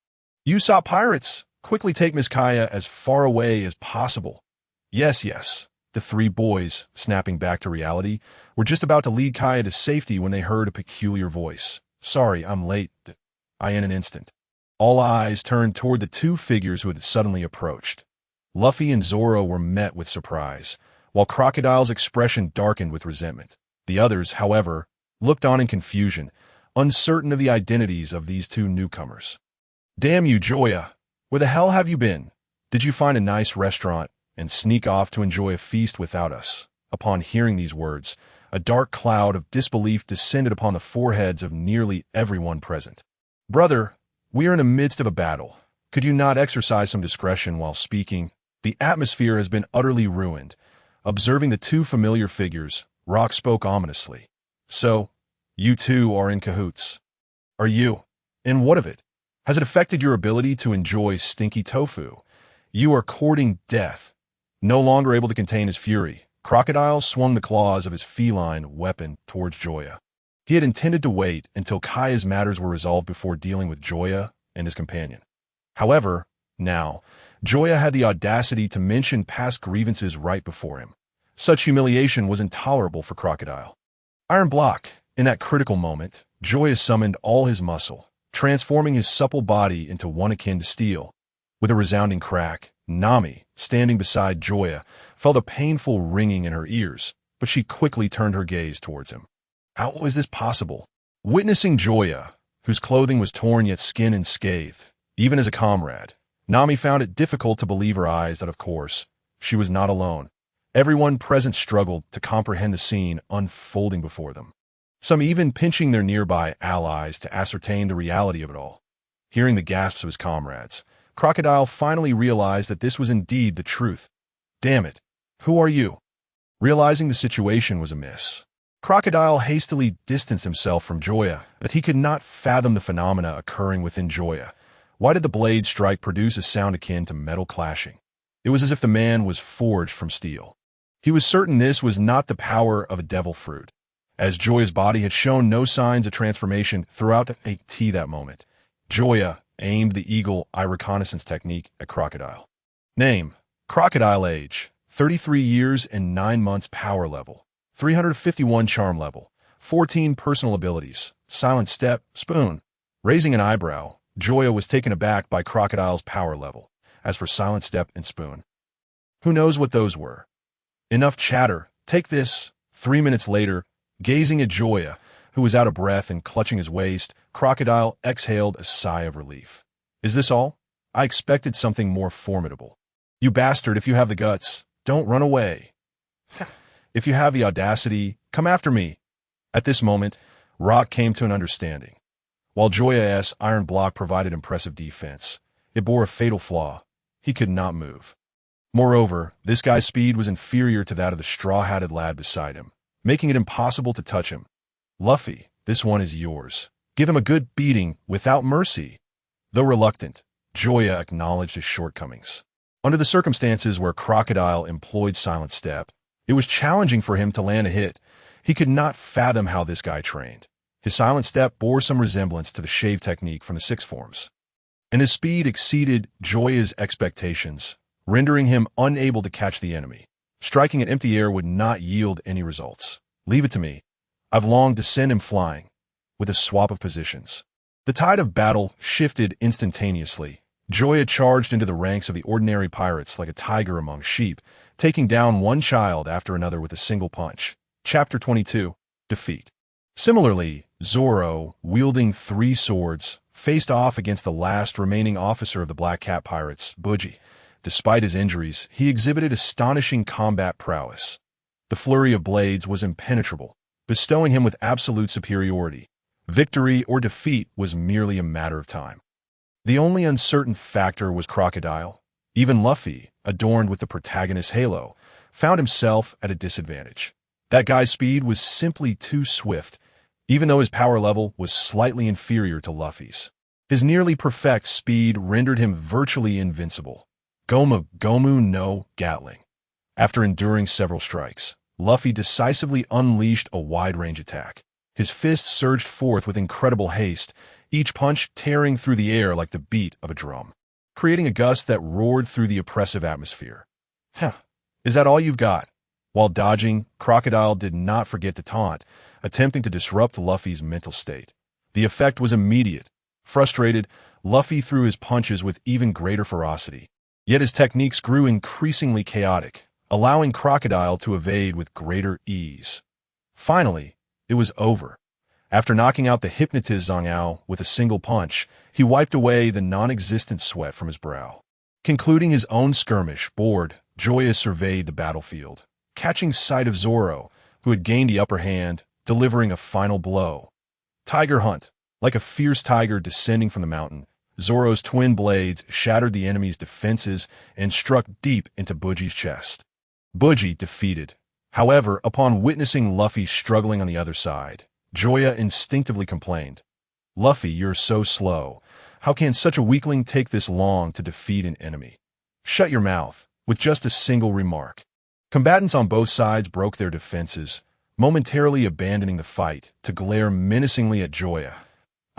Speaker 1: "Usopp pirates! Quickly take Miss Kaya as far away as possible." Yes. The 3 boys, snapping back to reality, were just about to lead Kaya to safety when they heard a peculiar voice. "Sorry, I'm late." In an instant, all eyes turned toward the 2 figures who had suddenly approached. Luffy and Zoro were met with surprise, while Crocodile's expression darkened with resentment. The others, however, looked on in confusion, uncertain of the identities of these two newcomers. "Damn you, Joya! Where the hell have you been? Did you find a nice restaurant and sneak off to enjoy a feast without us?" Upon hearing these words, a dark cloud of disbelief descended upon the foreheads of nearly everyone present. "Brother, we are in the midst of a battle. Could you not exercise some discretion while speaking? The atmosphere has been utterly ruined." Observing the two familiar figures, Rock spoke ominously. "So, you two are in cahoots. Are you? And what of it? Has it affected your ability to enjoy stinky tofu? You are courting death." No longer able to contain his fury, Crocodile swung the claws of his feline weapon towards Joya. He had intended to wait until Kaya's matters were resolved before dealing with Joya and his companion. However, now, Joya had the audacity to mention past grievances right before him. Such humiliation was intolerable for Crocodile. Iron Block. In that critical moment, Joya summoned all his muscle, transforming his supple body into one akin to steel. With a resounding crack, Nami, standing beside Joya, felt a painful ringing in her ears, but she quickly turned her gaze towards him. How was this possible? Witnessing Joya, whose clothing was torn yet skin unscathed, even as a comrade, Nami found it difficult to believe her eyes that, of course, she was not alone. Everyone present struggled to comprehend the scene unfolding before them, some even pinching their nearby allies to ascertain the reality of it all. Hearing the gasps of his comrades, Crocodile finally realized that this was indeed the truth. "Damn it, who are you?" Realizing the situation was amiss, Crocodile hastily distanced himself from Joya, but he could not fathom the phenomena occurring within Joya. Why did the blade strike produce a sound akin to metal clashing? It was as if the man was forged from steel. He was certain this was not the power of a devil fruit, as Joya's body had shown no signs of transformation throughout that moment. Joya aimed the eagle eye reconnaissance technique at Crocodile. Name: Crocodile. Age: 33 years and 9 months. Power level: 351 charm level. 14 personal abilities: Silent Step, Spoon. Raising an eyebrow, Joya was taken aback by Crocodile's power level. As for Silent Step and Spoon, who knows what those were? Enough chatter, take this. 3 minutes later, gazing at Joya, who was out of breath and clutching his waist, Crocodile exhaled a sigh of relief. "Is this all? I expected something more formidable. You bastard, if you have the guts, don't run away. If you have the audacity, come after me." At this moment, Rock came to an understanding. While Joya's iron block provided impressive defense, it bore a fatal flaw. He could not move. Moreover, this guy's speed was inferior to that of the straw-hatted lad beside him, making it impossible to touch him. "Luffy, this one is yours. Give him a good beating without mercy." Though reluctant, Joya acknowledged his shortcomings. Under the circumstances where Crocodile employed Silent Step, it was challenging for him to land a hit. He could not fathom how this guy trained. His Silent Step bore some resemblance to the shave technique from the Six Forms, and his speed exceeded Joya's expectations, rendering him unable to catch the enemy. Striking at empty air would not yield any results. "Leave it to me. I've longed to send him flying." With a swap of positions, the tide of battle shifted instantaneously. Joya charged into the ranks of the ordinary pirates like a tiger among sheep, taking down one child after another with a single punch. Chapter 22. Defeat. Similarly, Zoro, wielding 3 swords, faced off against the last remaining officer of the Black Cat Pirates, Buggy. Despite his injuries, he exhibited astonishing combat prowess. The flurry of blades was impenetrable, bestowing him with absolute superiority. Victory or defeat was merely a matter of time. The only uncertain factor was Crocodile. Even Luffy, adorned with the protagonist's halo, found himself at a disadvantage. That guy's speed was simply too swift, even though his power level was slightly inferior to Luffy's. His nearly perfect speed rendered him virtually invincible. Gomu no Gatling. After enduring several strikes, Luffy decisively unleashed a wide-range attack. His fists surged forth with incredible haste, each punch tearing through the air like the beat of a drum, creating a gust that roared through the oppressive atmosphere. Is that all you've got? While dodging, Crocodile did not forget to taunt, attempting to disrupt Luffy's mental state. The effect was immediate. Frustrated, Luffy threw his punches with even greater ferocity. Yet his techniques grew increasingly chaotic, allowing Crocodile to evade with greater ease. Finally, it was over. After knocking out the hypnotist Zhang with a single punch, he wiped away the non-existent sweat from his brow. Concluding his own skirmish, bored, Joya surveyed the battlefield, catching sight of Zoro, who had gained the upper hand, delivering a final blow. Tiger Hunt. Like a fierce tiger descending from the mountain, Zoro's twin blades shattered the enemy's defenses and struck deep into Buggy's chest. Buggy defeated. However, upon witnessing Luffy struggling on the other side, Joya instinctively complained, "Luffy, you're so slow. How can such a weakling take this long to defeat an enemy? Shut your mouth," with just a single remark. Combatants on both sides broke their defenses, momentarily abandoning the fight to glare menacingly at Joya.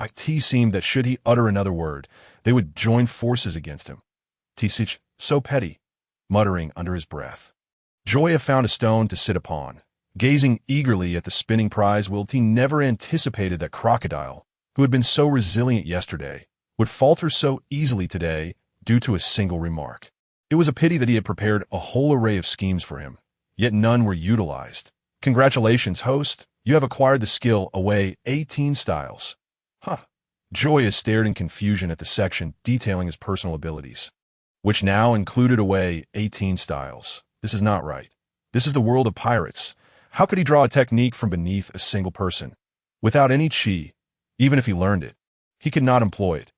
Speaker 1: It seemed that should he utter another word, they would join forces against him. "Tisich, so petty," muttering under his breath. Joya found a stone to sit upon. Gazing eagerly at the spinning prize wilt, he never anticipated that Crocodile, who had been so resilient yesterday, would falter so easily today due to a single remark. It was a pity that he had prepared a whole array of schemes for him, yet none were utilized. "Congratulations, host. You have acquired the skill Away 18 Styles." Huh. Joya stared in confusion at the section detailing his personal abilities, which now included Away 18 Styles. This is not right. This is the world of pirates. How could he draw a technique from beneath a single person? Without any chi, even if he learned it, he could not employ it.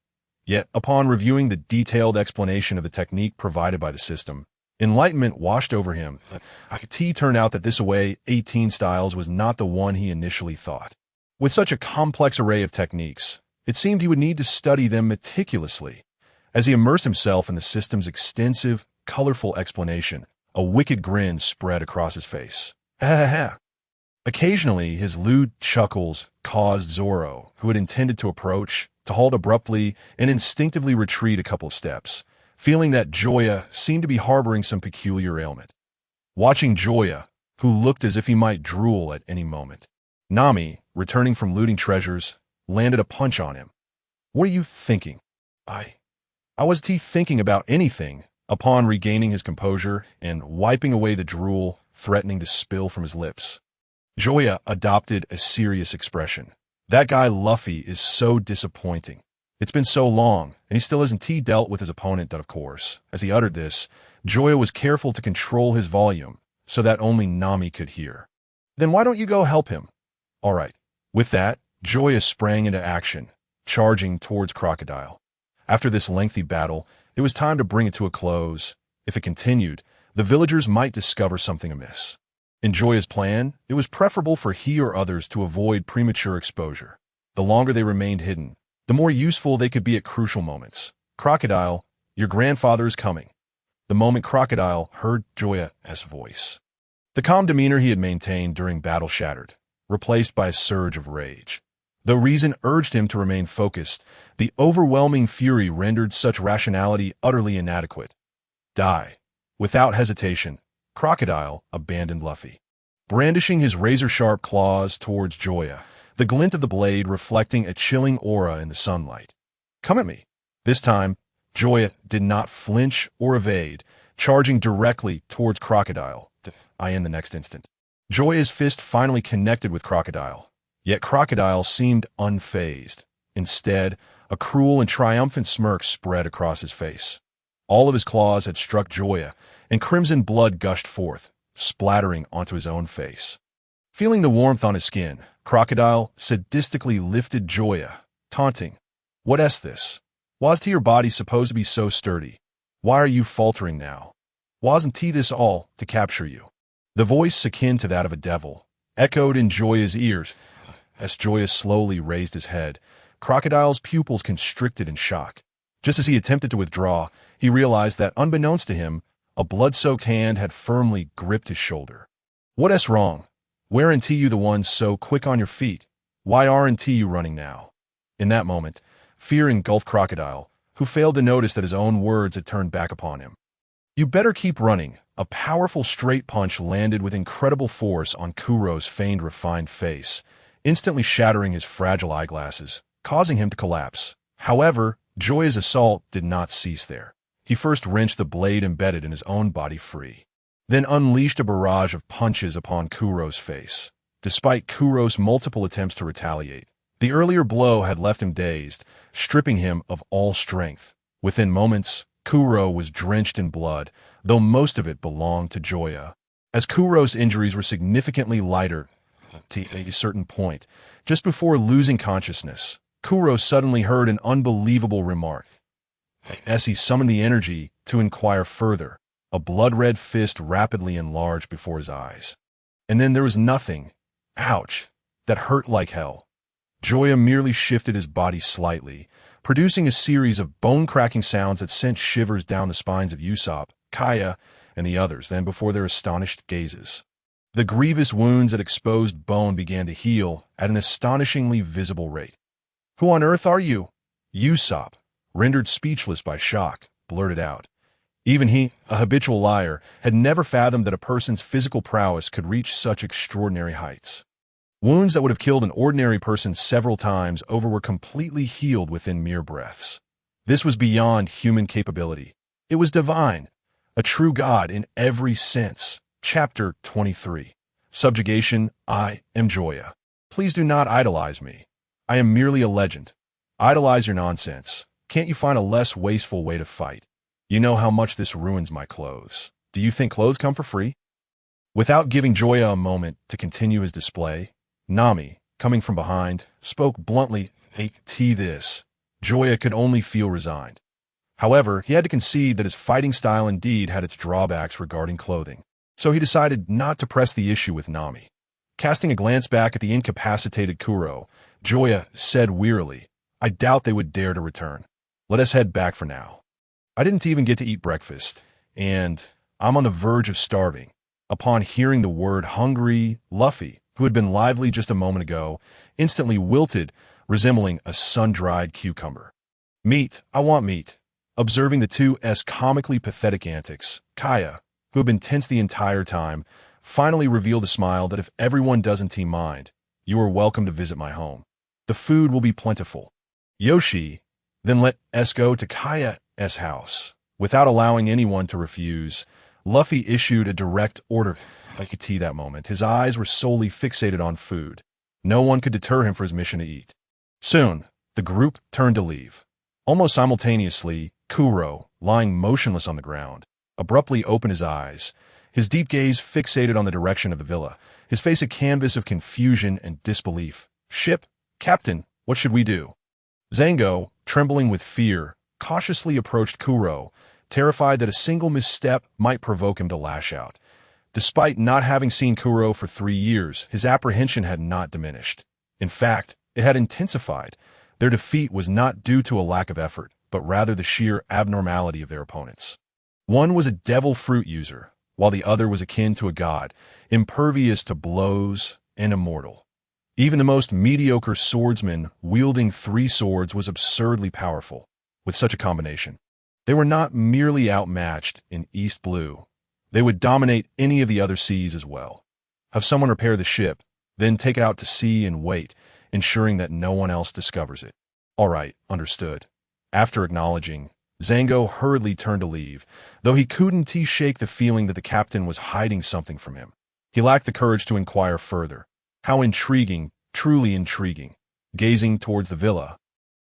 Speaker 1: Yet, upon reviewing the detailed explanation of the technique provided by the system, enlightenment washed over him. It turned out that this Away 18 Styles was not the one he initially thought. With such a complex array of techniques, it seemed he would need to study them meticulously. As he immersed himself in the system's extensive, colorful explanation, a wicked grin spread across his face. Occasionally, his lewd chuckles caused Zoro, who had intended to approach, to halt abruptly and instinctively retreat a couple of steps, feeling that Joya seemed to be harboring some peculiar ailment. Watching Joya, who looked as if he might drool at any moment, Nami, returning from looting treasures, landed a punch on him. "What are you thinking?" I wasn't thinking about anything," upon regaining his composure and wiping away the drool threatening to spill from his lips. Joya adopted a serious expression. "That guy Luffy is so disappointing. It's been so long, and he still hasn't dealt with his opponent," of course. As he uttered this, Joya was careful to control his volume so that only Nami could hear. "Then why don't you go help him?" "All right." With that, Joya sprang into action, charging towards Crocodile. After this lengthy battle, it was time to bring it to a close. If it continued, the villagers might discover something amiss. In Joya's plan, it was preferable for he or others to avoid premature exposure. The longer they remained hidden, the more useful they could be at crucial moments. "Crocodile, your grandfather is coming." The moment Crocodile heard Joya's voice, the calm demeanor he had maintained during battle shattered, replaced by a surge of rage. Though reason urged him to remain focused, the overwhelming fury rendered such rationality utterly inadequate. Die. Without hesitation, Crocodile abandoned Luffy. Brandishing his razor-sharp claws towards Joya, the glint of the blade reflecting a chilling aura in the sunlight. "Come at me." This time, Joya did not flinch or evade, charging directly towards Crocodile. In the next instant, Joya's fist finally connected with Crocodile, yet Crocodile seemed unfazed. Instead, a cruel and triumphant smirk spread across his face. All of his claws had struck Joya, and crimson blood gushed forth, splattering onto his own face. Feeling the warmth on his skin, Crocodile sadistically lifted Joya, taunting, "What's this? Wasn't your body supposed to be so sturdy? Why are you faltering now? Wasn't this all to capture you?" The voice, akin to that of a devil, echoed in Joya's ears. As Joya slowly raised his head, Crocodile's pupils constricted in shock. Just as he attempted to withdraw, he realized that, unbeknownst to him, a blood-soaked hand had firmly gripped his shoulder. "What's wrong? Weren't you the ones so quick on your feet? Why aren't you running now?" In that moment, fear engulfed Crocodile, who failed to notice that his own words had turned back upon him. "You better keep running." A powerful straight punch landed with incredible force on Kuro's feigned refined face, instantly shattering his fragile eyeglasses, causing him to collapse. However, Joya's assault did not cease there. He first wrenched the blade embedded in his own body free, then unleashed a barrage of punches upon Kuro's face. Despite Kuro's multiple attempts to retaliate, the earlier blow had left him dazed, stripping him of all strength. Within moments, Kuro was drenched in blood, though most of it belonged to Joya. As Kuro's injuries were significantly lighter to a certain point, just before losing consciousness, Kuro suddenly heard an unbelievable remark. As he summoned the energy to inquire further, a blood-red fist rapidly enlarged before his eyes. And then there was nothing, ouch, that hurt like hell. Joya merely shifted his body slightly, producing a series of bone-cracking sounds that sent shivers down the spines of Usopp, Kaya, and the others then before their astonished gazes. The grievous wounds that exposed bone began to heal at an astonishingly visible rate. "Who on earth are you?" Usopp, rendered speechless by shock, blurted out. Even he, a habitual liar, had never fathomed that a person's physical prowess could reach such extraordinary heights. Wounds that would have killed an ordinary person several times over were completely healed within mere breaths. This was beyond human capability. It was divine, a true god in every sense. Chapter 23. Subjugation. I am Joya. Please do not idolize me. I am merely a legend. Idolize your nonsense. Can't you find a less wasteful way to fight? You know how much this ruins my clothes. Do you think clothes come for free? Without giving Joya a moment to continue his display, Nami, coming from behind, spoke bluntly, "Hey, this." Joya could only feel resigned. However, he had to concede that his fighting style indeed had its drawbacks regarding clothing, so he decided not to press the issue with Nami. Casting a glance back at the incapacitated Kuro, Joya said wearily, "I doubt they would dare to return. Let us head back for now. I didn't even get to eat breakfast, and I'm on the verge of starving." Upon hearing the word hungry, Luffy, who had been lively just a moment ago, instantly wilted, resembling a sun-dried cucumber. "Meat, I want meat." Observing the two's comically pathetic antics, Kaya, who had been tense the entire time, finally revealed a smile that if everyone doesn't mind, you are welcome to visit my home. The food will be plentiful. Yoshi, then let us go to Kaya's house. Without allowing anyone to refuse, Luffy issued a direct order. I could see that moment. His eyes were solely fixated on food. No one could deter him from his mission to eat. Soon, the group turned to leave. Almost simultaneously, Kuro, lying motionless on the ground, abruptly opened his eyes, his deep gaze fixated on the direction of the villa, his face a canvas of confusion and disbelief. "Ship, Captain, what should we do?" Zango, trembling with fear, cautiously approached Kuro, terrified that a single misstep might provoke him to lash out. Despite not having seen Kuro for 3 years, his apprehension had not diminished. In fact, it had intensified. Their defeat was not due to a lack of effort, but rather the sheer abnormality of their opponents. One was a devil fruit user, while the other was akin to a god, impervious to blows and immortal. Even the most mediocre swordsman wielding 3 swords was absurdly powerful. With such a combination, they were not merely outmatched in East Blue. They would dominate any of the other seas as well. Have someone repair the ship, then take it out to sea and wait, ensuring that no one else discovers it. All right, understood. After acknowledging, Zango hurriedly turned to leave, though he couldn't shake the feeling that the captain was hiding something from him. He lacked the courage to inquire further. How intriguing, truly intriguing. Gazing towards the villa,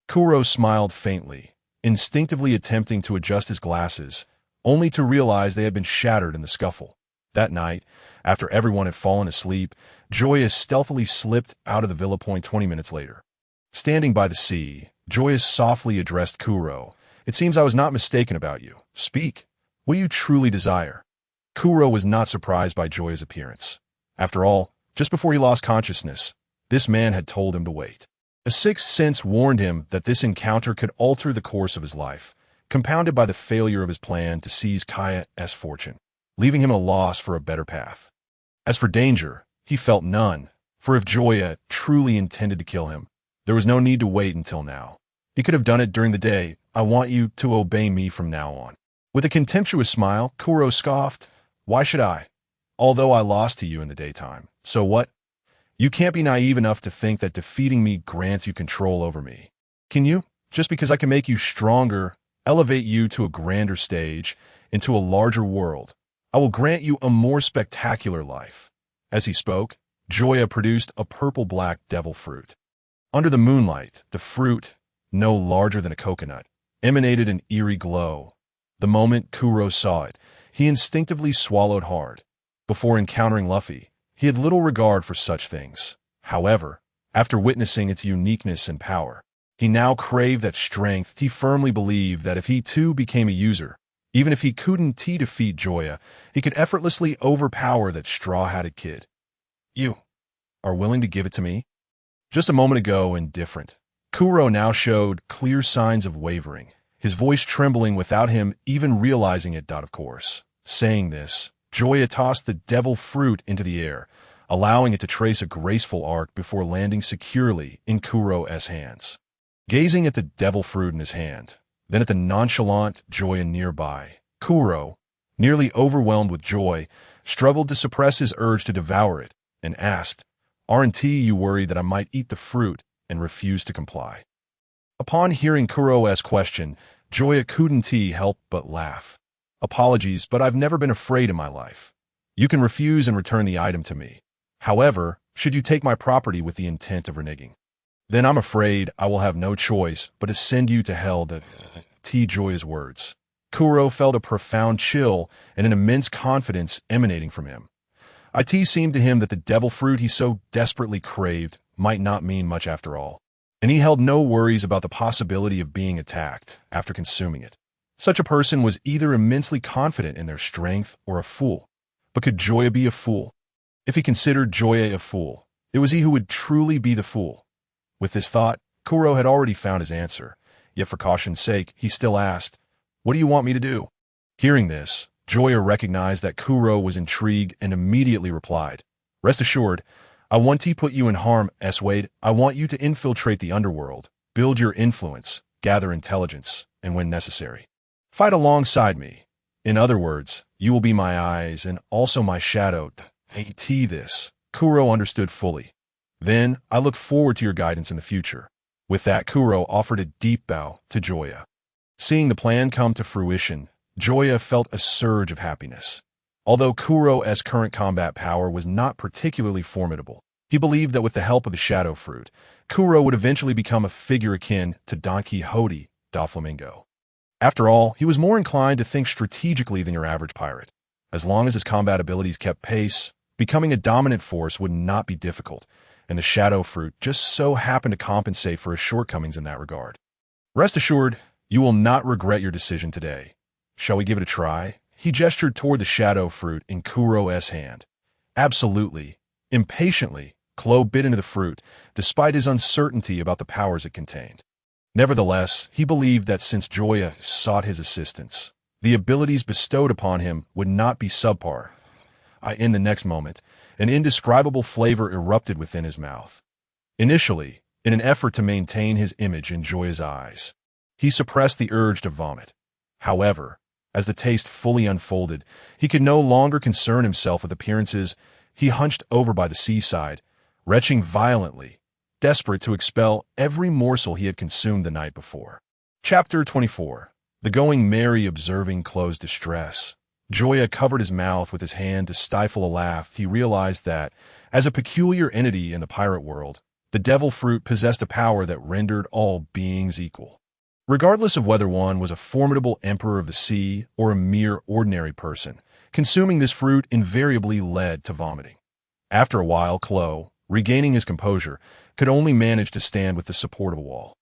Speaker 1: Kuro smiled faintly, instinctively attempting to adjust his glasses, only to realize they had been shattered in the scuffle. That night, after everyone had fallen asleep, Joya stealthily slipped out of the villa point 20 minutes later. Standing by the sea, Joya softly addressed Kuro. "It seems I was not mistaken about you. Speak. What do you truly desire?" Kuro was not surprised by Joya's appearance. After all, just before he lost consciousness, this man had told him to wait. A sixth sense warned him that this encounter could alter the course of his life, compounded by the failure of his plan to seize Kaya's fortune, leaving him at a loss for a better path. As for danger, he felt none, for if Joya truly intended to kill him, there was no need to wait until now. He could have done it during the day. "I want you to obey me from now on." With a contemptuous smile, Kuro scoffed, "Why should I? Although I lost to you in the daytime. So what? You can't be naive enough to think that defeating me grants you control over me. Can you? Just because I can make you stronger, elevate you to a grander stage, into a larger world, I will grant you a more spectacular life." As he spoke, Joya produced a purple-black devil fruit. Under the moonlight, the fruit, no larger than a coconut, emanated an eerie glow. The moment Kuro saw it, he instinctively swallowed hard. Before encountering Luffy, he had little regard for such things. However, after witnessing its uniqueness and power, he now craved that strength. He firmly believed that if he too became a user, even if he couldn't defeat Joya, he could effortlessly overpower that straw-hatted kid. You are willing to give it to me? Just a moment ago, indifferent, Kuro now showed clear signs of wavering, his voice trembling without him even realizing it. Of course. Saying this, Joya tossed the devil fruit into the air, allowing it to trace a graceful arc before landing securely in Kuro's hands. Gazing at the devil fruit in his hand, then at the nonchalant Joya nearby, Kuro, nearly overwhelmed with joy, struggled to suppress his urge to devour it, and asked, "Aren't you worried that I might eat the fruit?" and refused to comply. Upon hearing Kuro's question, Joya couldn't help but laugh. "Apologies, but I've never been afraid in my life. You can refuse and return the item to me. However, should you take my property with the intent of reneging, then I'm afraid I will have no choice but to send you to hell." Joya's words. Kuro felt a profound chill and an immense confidence emanating from him. It seemed to him that the devil fruit he so desperately craved might not mean much after all, and he held no worries about the possibility of being attacked after consuming it. Such a person was either immensely confident in their strength or a fool. But could Joya be a fool? If he considered Joya a fool, it was he who would truly be the fool. With this thought, Kuro had already found his answer, yet for caution's sake, he still asked, "What do you want me to do?" Hearing this, Joya recognized that Kuro was intrigued and immediately replied, "Rest assured, I want to put you in harm, Wade. I want you to infiltrate the underworld, build your influence, gather intelligence, and when necessary, fight alongside me. In other words, you will be my eyes and also my shadow." This, Kuro understood fully. "Then, I look forward to your guidance in the future." With that, Kuro offered a deep bow to Joya. Seeing the plan come to fruition, Joya felt a surge of happiness. Although Kuro's current combat power was not particularly formidable, he believed that with the help of the Shadow Fruit, Kuro would eventually become a figure akin to Don Quixote da Flamingo. After all, he was more inclined to think strategically than your average pirate. As long as his combat abilities kept pace, becoming a dominant force would not be difficult, and the Shadow Fruit just so happened to compensate for his shortcomings in that regard. "Rest assured, you will not regret your decision today. Shall we give it a try?" He gestured toward the Shadow Fruit in Kuro's hand. "Absolutely." Impatiently, Klo bit into the fruit, despite his uncertainty about the powers it contained. Nevertheless, he believed that since Joya sought his assistance, the abilities bestowed upon him would not be subpar. In the next moment, an indescribable flavor erupted within his mouth. Initially, in an effort to maintain his image in Joya's eyes, he suppressed the urge to vomit. However, as the taste fully unfolded, he could no longer concern himself with appearances. He hunched over by the seaside, retching violently, desperate to expel every morsel he had consumed the night before. Chapter 24. The Going Merry. Observing Klo's distress, Joya covered his mouth with his hand to stifle a laugh. He realized that, as a peculiar entity in the pirate world, the devil fruit possessed a power that rendered all beings equal. Regardless of whether one was a formidable emperor of the sea or a mere ordinary person, consuming this fruit invariably led to vomiting. After a while, Klo, regaining his composure, could only manage to stand with the support of a wall.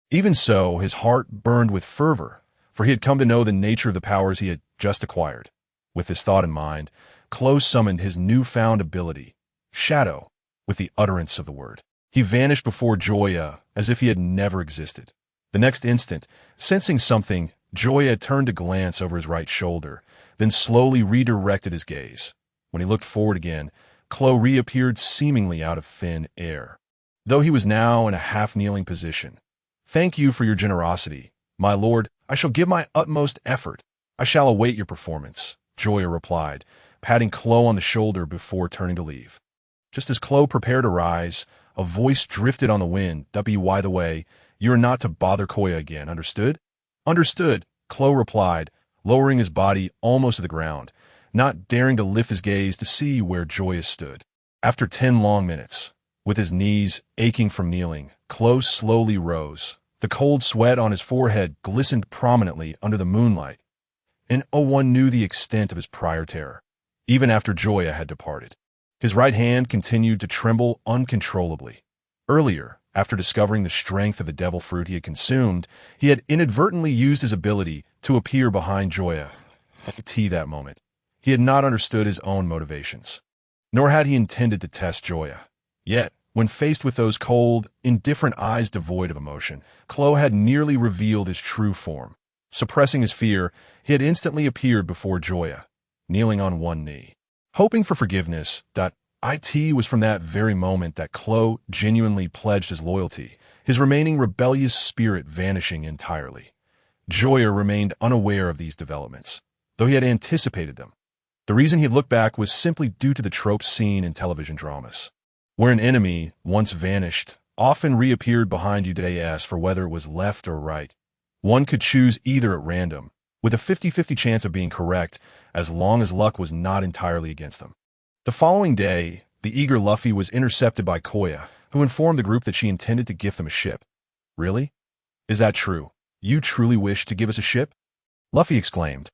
Speaker 1: Even so, his heart burned with fervor, for he had come to know the nature of the powers he had just acquired. With this thought in mind, Klo summoned his newfound ability, Shadow, with the utterance of the word. He vanished before Joya as if he had never existed. The next instant, sensing something, Joya turned to glance over his right shoulder, then slowly redirected his gaze. When he looked forward again, Klo reappeared seemingly out of thin air, though he was now in a half-kneeling position. "Thank you for your generosity, my lord. I shall give my utmost effort. I shall await your performance," Joya replied, patting Klo on the shoulder before turning to leave. Just as Klo prepared to rise, a voice drifted on the wind. "By the way, you are not to bother Koya again, understood?" "Understood," Klo replied, lowering his body almost to the ground, not daring to lift his gaze to see where Joya stood. After 10 long minutes, with his knees aching from kneeling, Klo slowly rose. The cold sweat on his forehead glistened prominently under the moonlight, and one knew the extent of his prior terror, even after Joya had departed. His right hand continued to tremble uncontrollably. Earlier, after discovering the strength of the devil fruit he had consumed, he had inadvertently used his ability to appear behind Joya. At that moment, he had not understood his own motivations, nor had he intended to test Joya. Yet, when faced with those cold, indifferent eyes devoid of emotion, Klo had nearly revealed his true form. Suppressing his fear, he had instantly appeared before Joya, kneeling on one knee, hoping for forgiveness. It was from that very moment that Klo genuinely pledged his loyalty, his remaining rebellious spirit vanishing entirely. Joya remained unaware of these developments, though he had anticipated them. The reason he had looked back was simply due to the tropes seen in television dramas, where an enemy, once vanished, often reappeared behind you to ask for whether it was left or right. One could choose either at random, with a 50-50 chance of being correct, as long as luck was not entirely against them. The following day, the eager Luffy was intercepted by Koya, who informed the group that she intended to gift them a ship. Really? Is that true? You truly wish to give us a ship? Luffy exclaimed.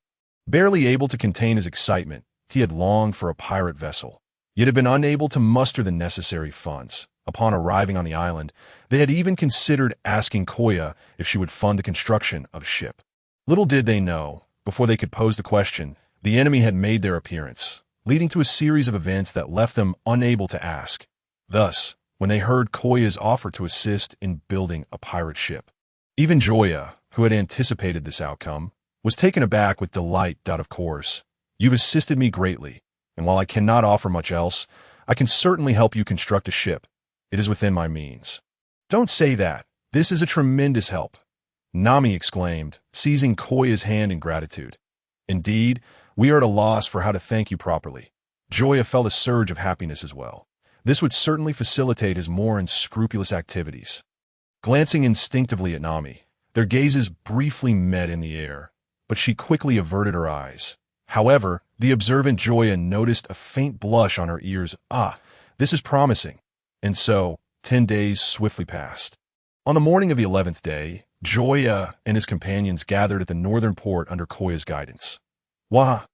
Speaker 1: Barely able to contain his excitement, he had longed for a pirate vessel, yet had been unable to muster the necessary funds. Upon arriving on the island, they had even considered asking Koya if she would fund the construction of a ship. Little did they know, before they could pose the question, the enemy had made their appearance, leading to a series of events that left them unable to ask. Thus, when they heard Koya's offer to assist in building a pirate ship, even Joya, who had anticipated this outcome, was taken aback with delight. Of course, you've assisted me greatly, and while I cannot offer much else, I can certainly help you construct a ship. It is within my means. Don't say that. This is a tremendous help, Nami exclaimed, seizing Koya's hand in gratitude. Indeed, we are at a loss for how to thank you properly. Joya felt a surge of happiness as well. This would certainly facilitate his more unscrupulous activities. Glancing instinctively at Nami, their gazes briefly met in the air, but she quickly averted her eyes. However, the observant Joya noticed a faint blush on her ears. This is promising. And so, 10 days swiftly passed. On the morning of the 11th day, Joya and his companions gathered at the northern port under Koya's guidance. Wah!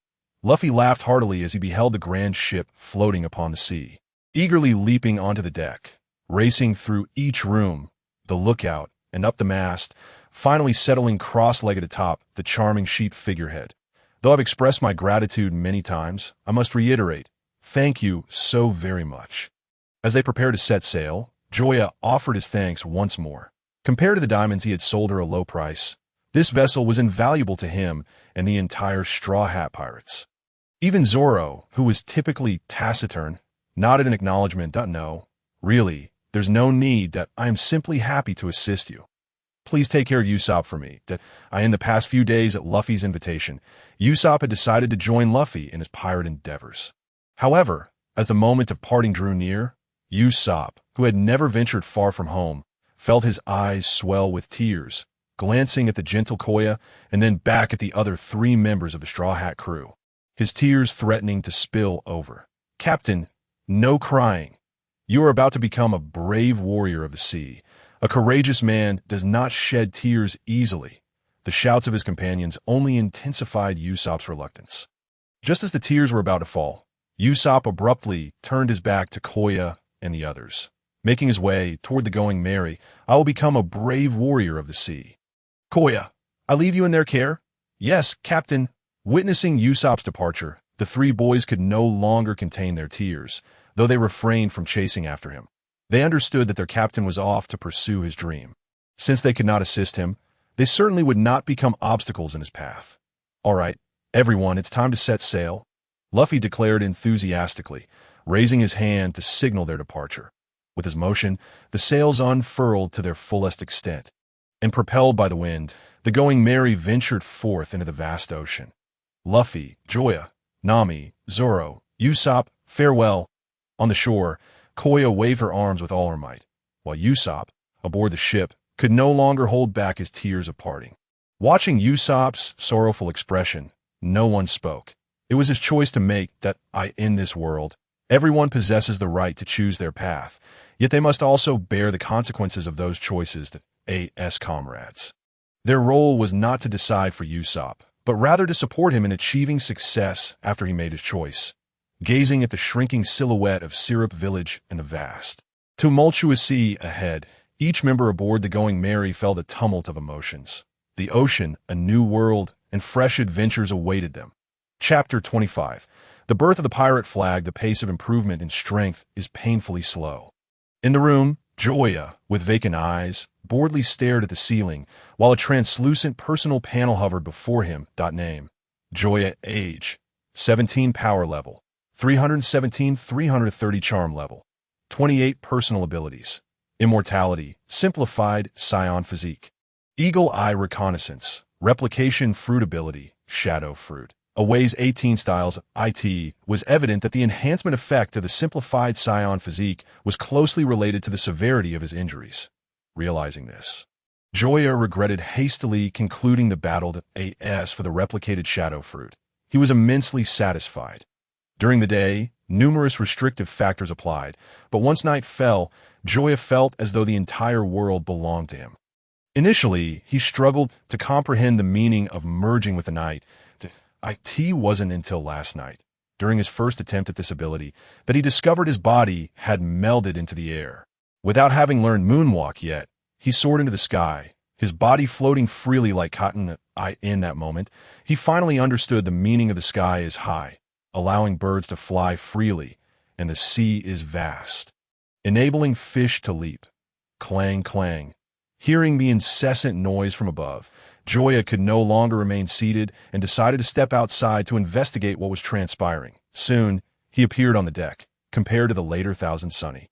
Speaker 1: Luffy laughed heartily as he beheld the grand ship floating upon the sea, eagerly leaping onto the deck, racing through each room, the lookout, and up the mast, finally settling cross-legged atop the charming sheep figurehead. Though I've expressed my gratitude many times, I must reiterate, thank you so very much. As they prepared to set sail, Joya offered his thanks once more. Compared to the diamonds he had sold her a low price, this vessel was invaluable to him and the entire Straw Hat Pirates. Even Zoro, who was typically taciturn, nodded in acknowledgement. No, really, there's no need. I am simply happy to assist you. Please take care of Usopp for me. In the past few days at Luffy's invitation, Usopp had decided to join Luffy in his pirate endeavors. However, as the moment of parting drew near, Usopp, who had never ventured far from home, felt his eyes swell with tears, glancing at the gentle Koya and then back at the other 3 members of the Straw Hat crew, his tears threatening to spill over. Captain, no crying. You are about to become a brave warrior of the sea. A courageous man does not shed tears easily. The shouts of his companions only intensified Usopp's reluctance. Just as the tears were about to fall, Usopp abruptly turned his back to Koya and the others, making his way toward the Going Merry. I will become a brave warrior of the sea. Koya, I leave you in their care? Yes, Captain. Witnessing Usopp's departure, the 3 boys could no longer contain their tears, though they refrained from chasing after him. They understood that their captain was off to pursue his dream. Since they could not assist him, they certainly would not become obstacles in his path. All right, everyone, it's time to set sail, Luffy declared enthusiastically, raising his hand to signal their departure. With his motion, the sails unfurled to their fullest extent, and propelled by the wind, the Going Merry ventured forth into the vast ocean. Luffy, Joya, Nami, Zoro, Usopp, farewell. On the shore, Koya waved her arms with all her might, while Usopp, aboard the ship, could no longer hold back his tears of parting. Watching Usopp's sorrowful expression, no one spoke. It was his choice to make. In this world, Everyone possesses the right to choose their path, yet they must also bear the consequences of those choices as comrades. Their role was not to decide for Usopp, but rather to support him in achieving success after he made his choice. Gazing at the shrinking silhouette of Syrup Village and the vast, tumultuous sea ahead, each member aboard the Going Merry felt a tumult of emotions. The ocean, a new world, and fresh adventures awaited them. Chapter 25. The birth of the pirate flag. The pace of improvement in strength is painfully slow. In the room, Joya, with vacant eyes, boredly stared at the ceiling, while a translucent personal panel hovered before him. Name: Joya. Age: 17. Power level: 317. 330. Charm level: 28. Personal abilities: Immortality, Simplified, Saiyan physique. Eagle Eye Reconnaissance, Replication Fruit ability, Shadow Fruit. Weighs 18 styles. It was evident that the enhancement effect of the simplified Saiyan physique was closely related to the severity of his injuries. Realizing this, Joya regretted hastily concluding the battle for the replicated Shadow Fruit. He was immensely satisfied. During the day, numerous restrictive factors applied, but once night fell, Joya felt as though the entire world belonged to him. Initially, he struggled to comprehend the meaning of merging with the night. It wasn't until last night, during his first attempt at this ability, that he discovered his body had melded into the air. Without having learned moonwalk yet, he soared into the sky, his body floating freely like cotton. In that moment, he finally understood the meaning of the sky is high, allowing birds to fly freely, and the sea is vast, enabling fish to leap. Clang, clang. Hearing the incessant noise from above, Joya could no longer remain seated and decided to step outside to investigate what was transpiring. Soon, he appeared on the deck, compared to the later Thousand Sunny.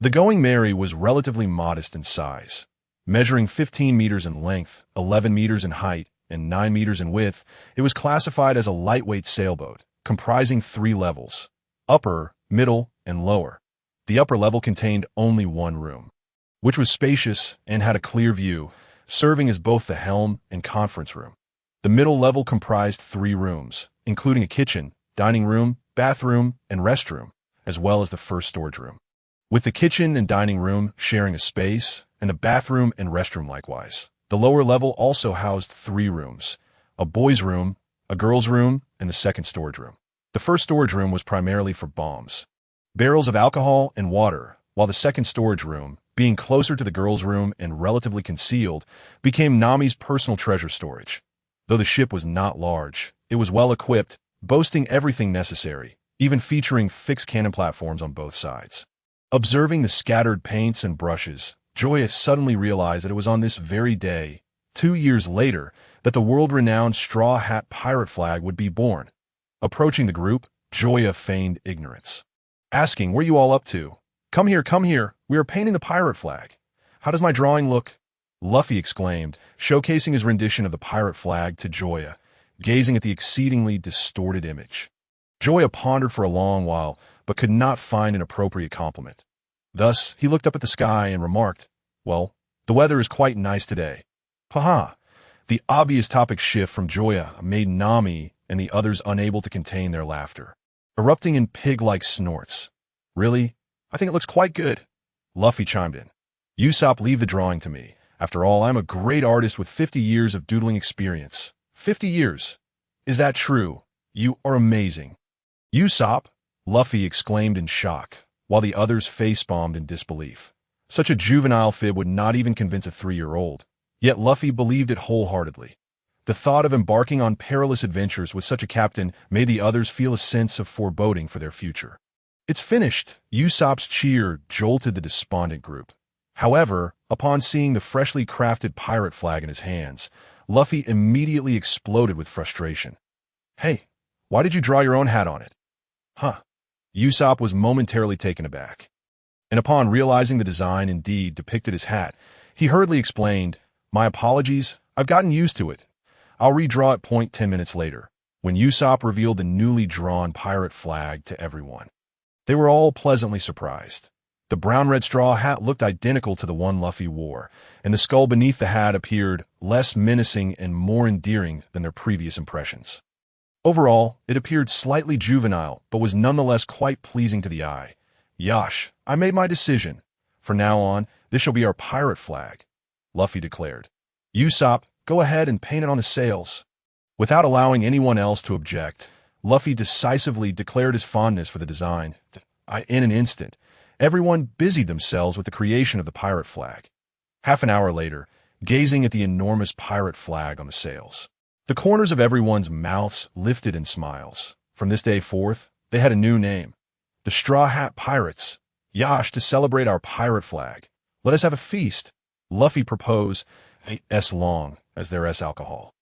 Speaker 1: The Going Merry was relatively modest in size. Measuring 15 meters in length, 11 meters in height, and 9 meters in width, it was classified as a lightweight sailboat, comprising 3 levels: upper, middle, and lower. The upper level contained only one room, which was spacious and had a clear view, serving as both the helm and conference room. The middle level comprised 3 rooms, including a kitchen, dining room, bathroom, and restroom, as well as the first storage room, with the kitchen and dining room sharing a space, and the bathroom and restroom likewise. The lower level also housed 3 rooms: a boys' room, a girls' room, and the second storage room. The first storage room was primarily for bombs, barrels of alcohol, and water, while the second storage room, being closer to the girls' room and relatively concealed, became Nami's personal treasure storage. Though the ship was not large, it was well equipped, boasting everything necessary, even featuring fixed cannon platforms on both sides. Observing the scattered paints and brushes, Joya suddenly realized that it was on this very day, 2 years later, that the world-renowned Straw Hat pirate flag would be born. Approaching the group, Joya feigned ignorance, asking, "Where are you all up to? Come here, we are painting the pirate flag. How does my drawing look?" Luffy exclaimed, showcasing his rendition of the pirate flag to Joya, gazing at the exceedingly distorted image. Joya pondered for a long while, but could not find an appropriate compliment. Thus, he looked up at the sky and remarked, "Well, the weather is quite nice today." Haha. The obvious topic shift from Joya made Nami and the others unable to contain their laughter, erupting in pig-like snorts. "Really? I think it looks quite good." Luffy chimed in. "Usopp, leave the drawing to me. After all, I'm a great artist with 50 years of doodling experience." 50 years? Is that true? You are amazing." "Usopp!" Luffy exclaimed in shock, while the others face-palmed in disbelief. Such a juvenile fib would not even convince a 3-year-old. Yet Luffy believed it wholeheartedly. The thought of embarking on perilous adventures with such a captain made the others feel a sense of foreboding for their future. "It's finished!" Usopp's cheer jolted the despondent group. However, upon seeing the freshly crafted pirate flag in his hands, Luffy immediately exploded with frustration. "Hey, why did you draw your own hat on it?" "Huh." Usopp was momentarily taken aback, and upon realizing the design indeed depicted his hat, he hurriedly explained, "My apologies, I've gotten used to it. I'll redraw it. 10 minutes later, when Usopp revealed the newly drawn pirate flag to everyone, they were all pleasantly surprised. The brown-red straw hat looked identical to the one Luffy wore, and the skull beneath the hat appeared less menacing and more endearing than their previous impressions. Overall, it appeared slightly juvenile, but was nonetheless quite pleasing to the eye. Yash, I made my decision. From now on, this shall be our pirate flag, Luffy declared. Usopp, go ahead and paint it on the sails. Without allowing anyone else to object, Luffy decisively declared his fondness for the design. In an instant, everyone busied themselves with the creation of the pirate flag. Half an hour later, gazing at the enormous pirate flag on the sails, the corners of everyone's mouths lifted in smiles. From this day forth, they had a new name. The Straw Hat Pirates. Yash, to celebrate our pirate flag, let us have a feast, Luffy proposed, S long as their S alcohol.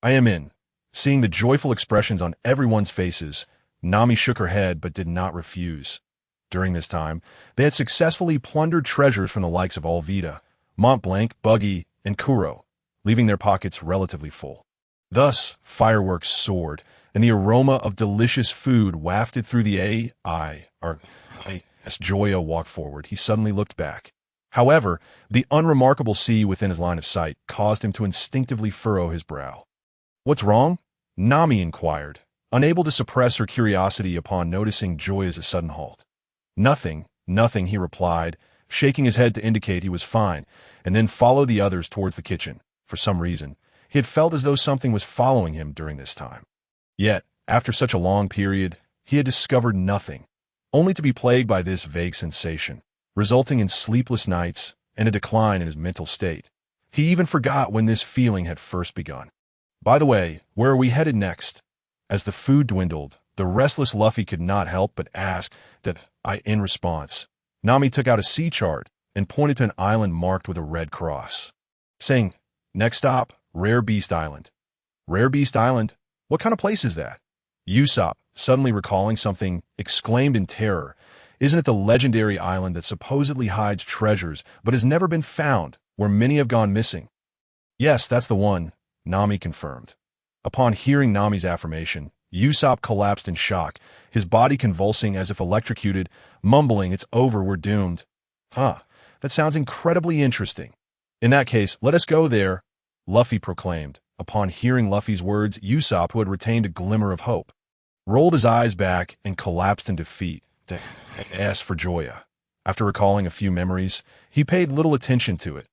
Speaker 1: I am in. Seeing the joyful expressions on everyone's faces, Nami shook her head but did not refuse. During this time, they had successfully plundered treasures from the likes of Arlita, Mont Blanc, Buggy, and Kuro, leaving their pockets relatively full. Thus, fireworks soared, and the aroma of delicious food wafted through the As Joya walked forward, he suddenly looked back. However, the unremarkable sea within his line of sight caused him to instinctively furrow his brow. What's wrong? Nami inquired, unable to suppress her curiosity upon noticing Joya's sudden halt. Nothing, he replied, shaking his head to indicate he was fine, and then followed the others towards the kitchen. For some reason, he had felt as though something was following him during this time. Yet, after such a long period, he had discovered nothing, only to be plagued by this vague sensation, resulting in sleepless nights and a decline in his mental state. He even forgot when this feeling had first begun. By the way, where are we headed next? As the food dwindled, the restless Luffy could not help but ask in response. Nami took out a sea chart and pointed to an island marked with a red cross, saying, next stop, Rare Beast Island. Rare Beast Island? What kind of place is that? Usopp, suddenly recalling something, exclaimed in terror. Isn't it the legendary island that supposedly hides treasures but has never been found, where many have gone missing? Yes, that's the one, Nami confirmed. Upon hearing Nami's affirmation, Usopp collapsed in shock, his body convulsing as if electrocuted, mumbling, it's over, we're doomed. That sounds incredibly interesting. In that case, let us go there, Luffy proclaimed. Upon hearing Luffy's words, Usopp, who had retained a glimmer of hope, rolled his eyes back and collapsed in defeat. As for Joya, after recalling a few memories, he paid little attention to it.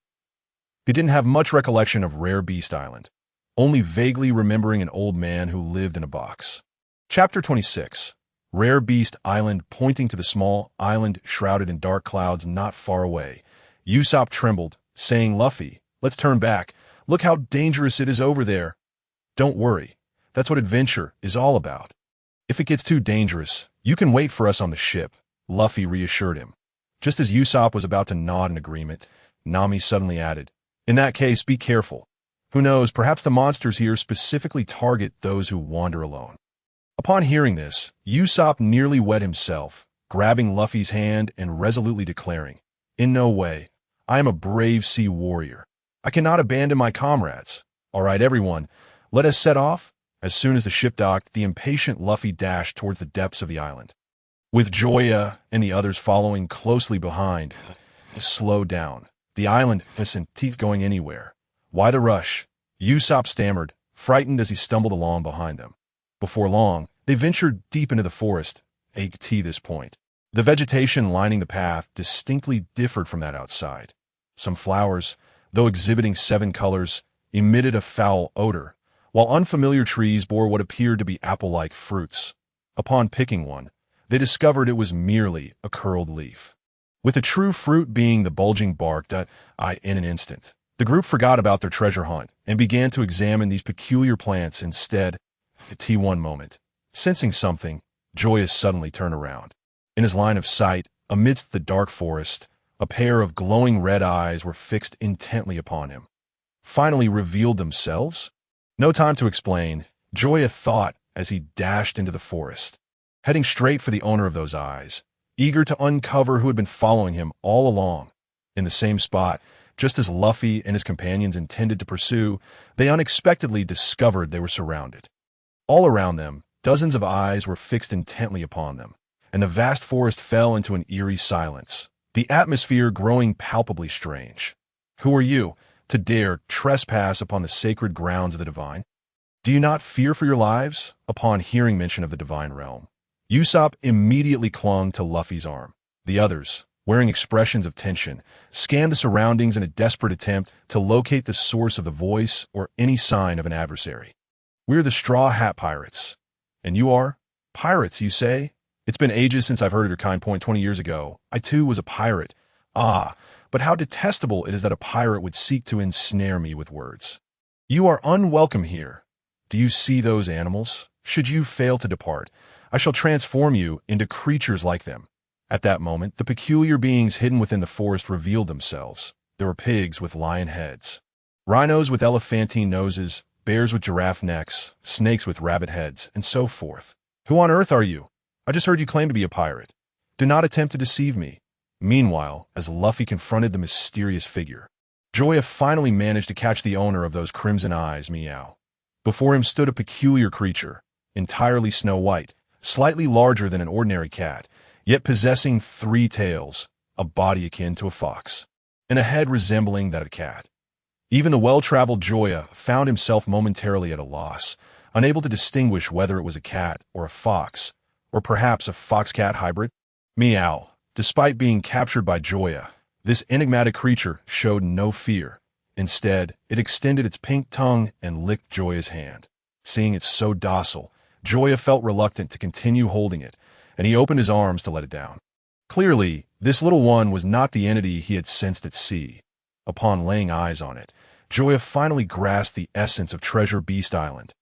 Speaker 1: He didn't have much recollection of Rare Beast Island, only vaguely remembering an old man who lived in a box. Chapter 26. Rare Beast Island. Pointing to the small island shrouded in dark clouds not far away, Usopp trembled, saying, Luffy, let's turn back. Look how dangerous it is over there. Don't worry. That's what adventure is all about. If it gets too dangerous, you can wait for us on the ship, Luffy reassured him. Just as Usopp was about to nod in agreement, Nami suddenly added, in that case, be careful. Who knows, perhaps the monsters here specifically target those who wander alone. Upon hearing this, Usopp nearly wet himself, grabbing Luffy's hand and resolutely declaring, in no way. I am a brave sea warrior. I cannot abandon my comrades. All right, everyone, let us set off. As soon as the ship docked, the impatient Luffy dashed towards the depths of the island, with Joya and the others following closely behind. Slow down. The island isn't going anywhere. Why the rush? Usopp stammered, frightened as he stumbled along behind them. Before long, they ventured deep into the forest. At this point, the vegetation lining the path distinctly differed from that outside. Some flowers, though exhibiting 7 colors, emitted a foul odor, while unfamiliar trees bore what appeared to be apple-like fruits. Upon picking one, they discovered it was merely a curled leaf, with the true fruit being the bulging bark in an instant. The group forgot about their treasure hunt and began to examine these peculiar plants instead. One moment, sensing something, Joya suddenly turned around. In his line of sight, amidst the dark forest, a pair of glowing red eyes were fixed intently upon him. Finally revealed themselves? No time to explain, Joya thought as he dashed into the forest, heading straight for the owner of those eyes, eager to uncover who had been following him all along. In the same spot, just as Luffy and his companions intended to pursue, they unexpectedly discovered they were surrounded. All around them, dozens of eyes were fixed intently upon them, and the vast forest fell into an eerie silence, the atmosphere growing palpably strange. Who are you, to dare trespass upon the sacred grounds of the divine? Do you not fear for your lives? Upon hearing mention of the divine realm, Usopp immediately clung to Luffy's arm. The others, wearing expressions of tension, scanned the surroundings in a desperate attempt to locate the source of the voice or any sign of an adversary. We're the Straw Hat Pirates. And you are? Pirates, you say? It's been ages since I've heard of your kind. 20 years ago, I too was a pirate. Ah, but how detestable it is that a pirate would seek to ensnare me with words. You are unwelcome here. Do you see those animals? Should you fail to depart, I shall transform you into creatures like them. At that moment, the peculiar beings hidden within the forest revealed themselves. There were pigs with lion heads, rhinos with elephantine noses, bears with giraffe necks, snakes with rabbit heads, and so forth. Who on earth are you? I just heard you claim to be a pirate. Do not attempt to deceive me. Meanwhile, as Luffy confronted the mysterious figure, Joya finally managed to catch the owner of those crimson eyes, Meow. Before him stood a peculiar creature, entirely snow white, slightly larger than an ordinary cat, yet possessing 3 tails, a body akin to a fox, and a head resembling that of a cat. Even the well-traveled Joya found himself momentarily at a loss, unable to distinguish whether it was a cat or a fox, or perhaps a fox-cat hybrid. Meow. Despite being captured by Joya, this enigmatic creature showed no fear. Instead, it extended its pink tongue and licked Joya's hand. Seeing it so docile, Joya felt reluctant to continue holding it, and he opened his arms to let it down. Clearly, this little one was not the entity he had sensed at sea. Upon laying eyes on it, Joya finally grasped the essence of Treasure Beast Island.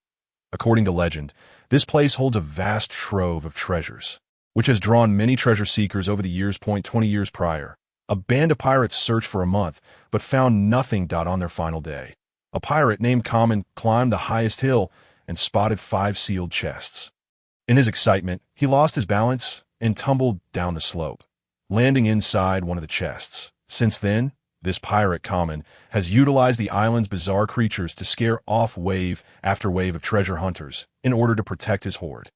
Speaker 1: According to legend, this place holds a vast trove of treasures, which has drawn many treasure seekers over the years. 20 years prior, a band of pirates searched for a month, but found nothing. On their final day, a pirate named Common climbed the highest hill and spotted 5 sealed chests. In his excitement, he lost his balance and tumbled down the slope, landing inside one of the chests. Since then, this pirate Common has utilized the island's bizarre creatures to scare off wave after wave of treasure hunters in order to protect his hoard.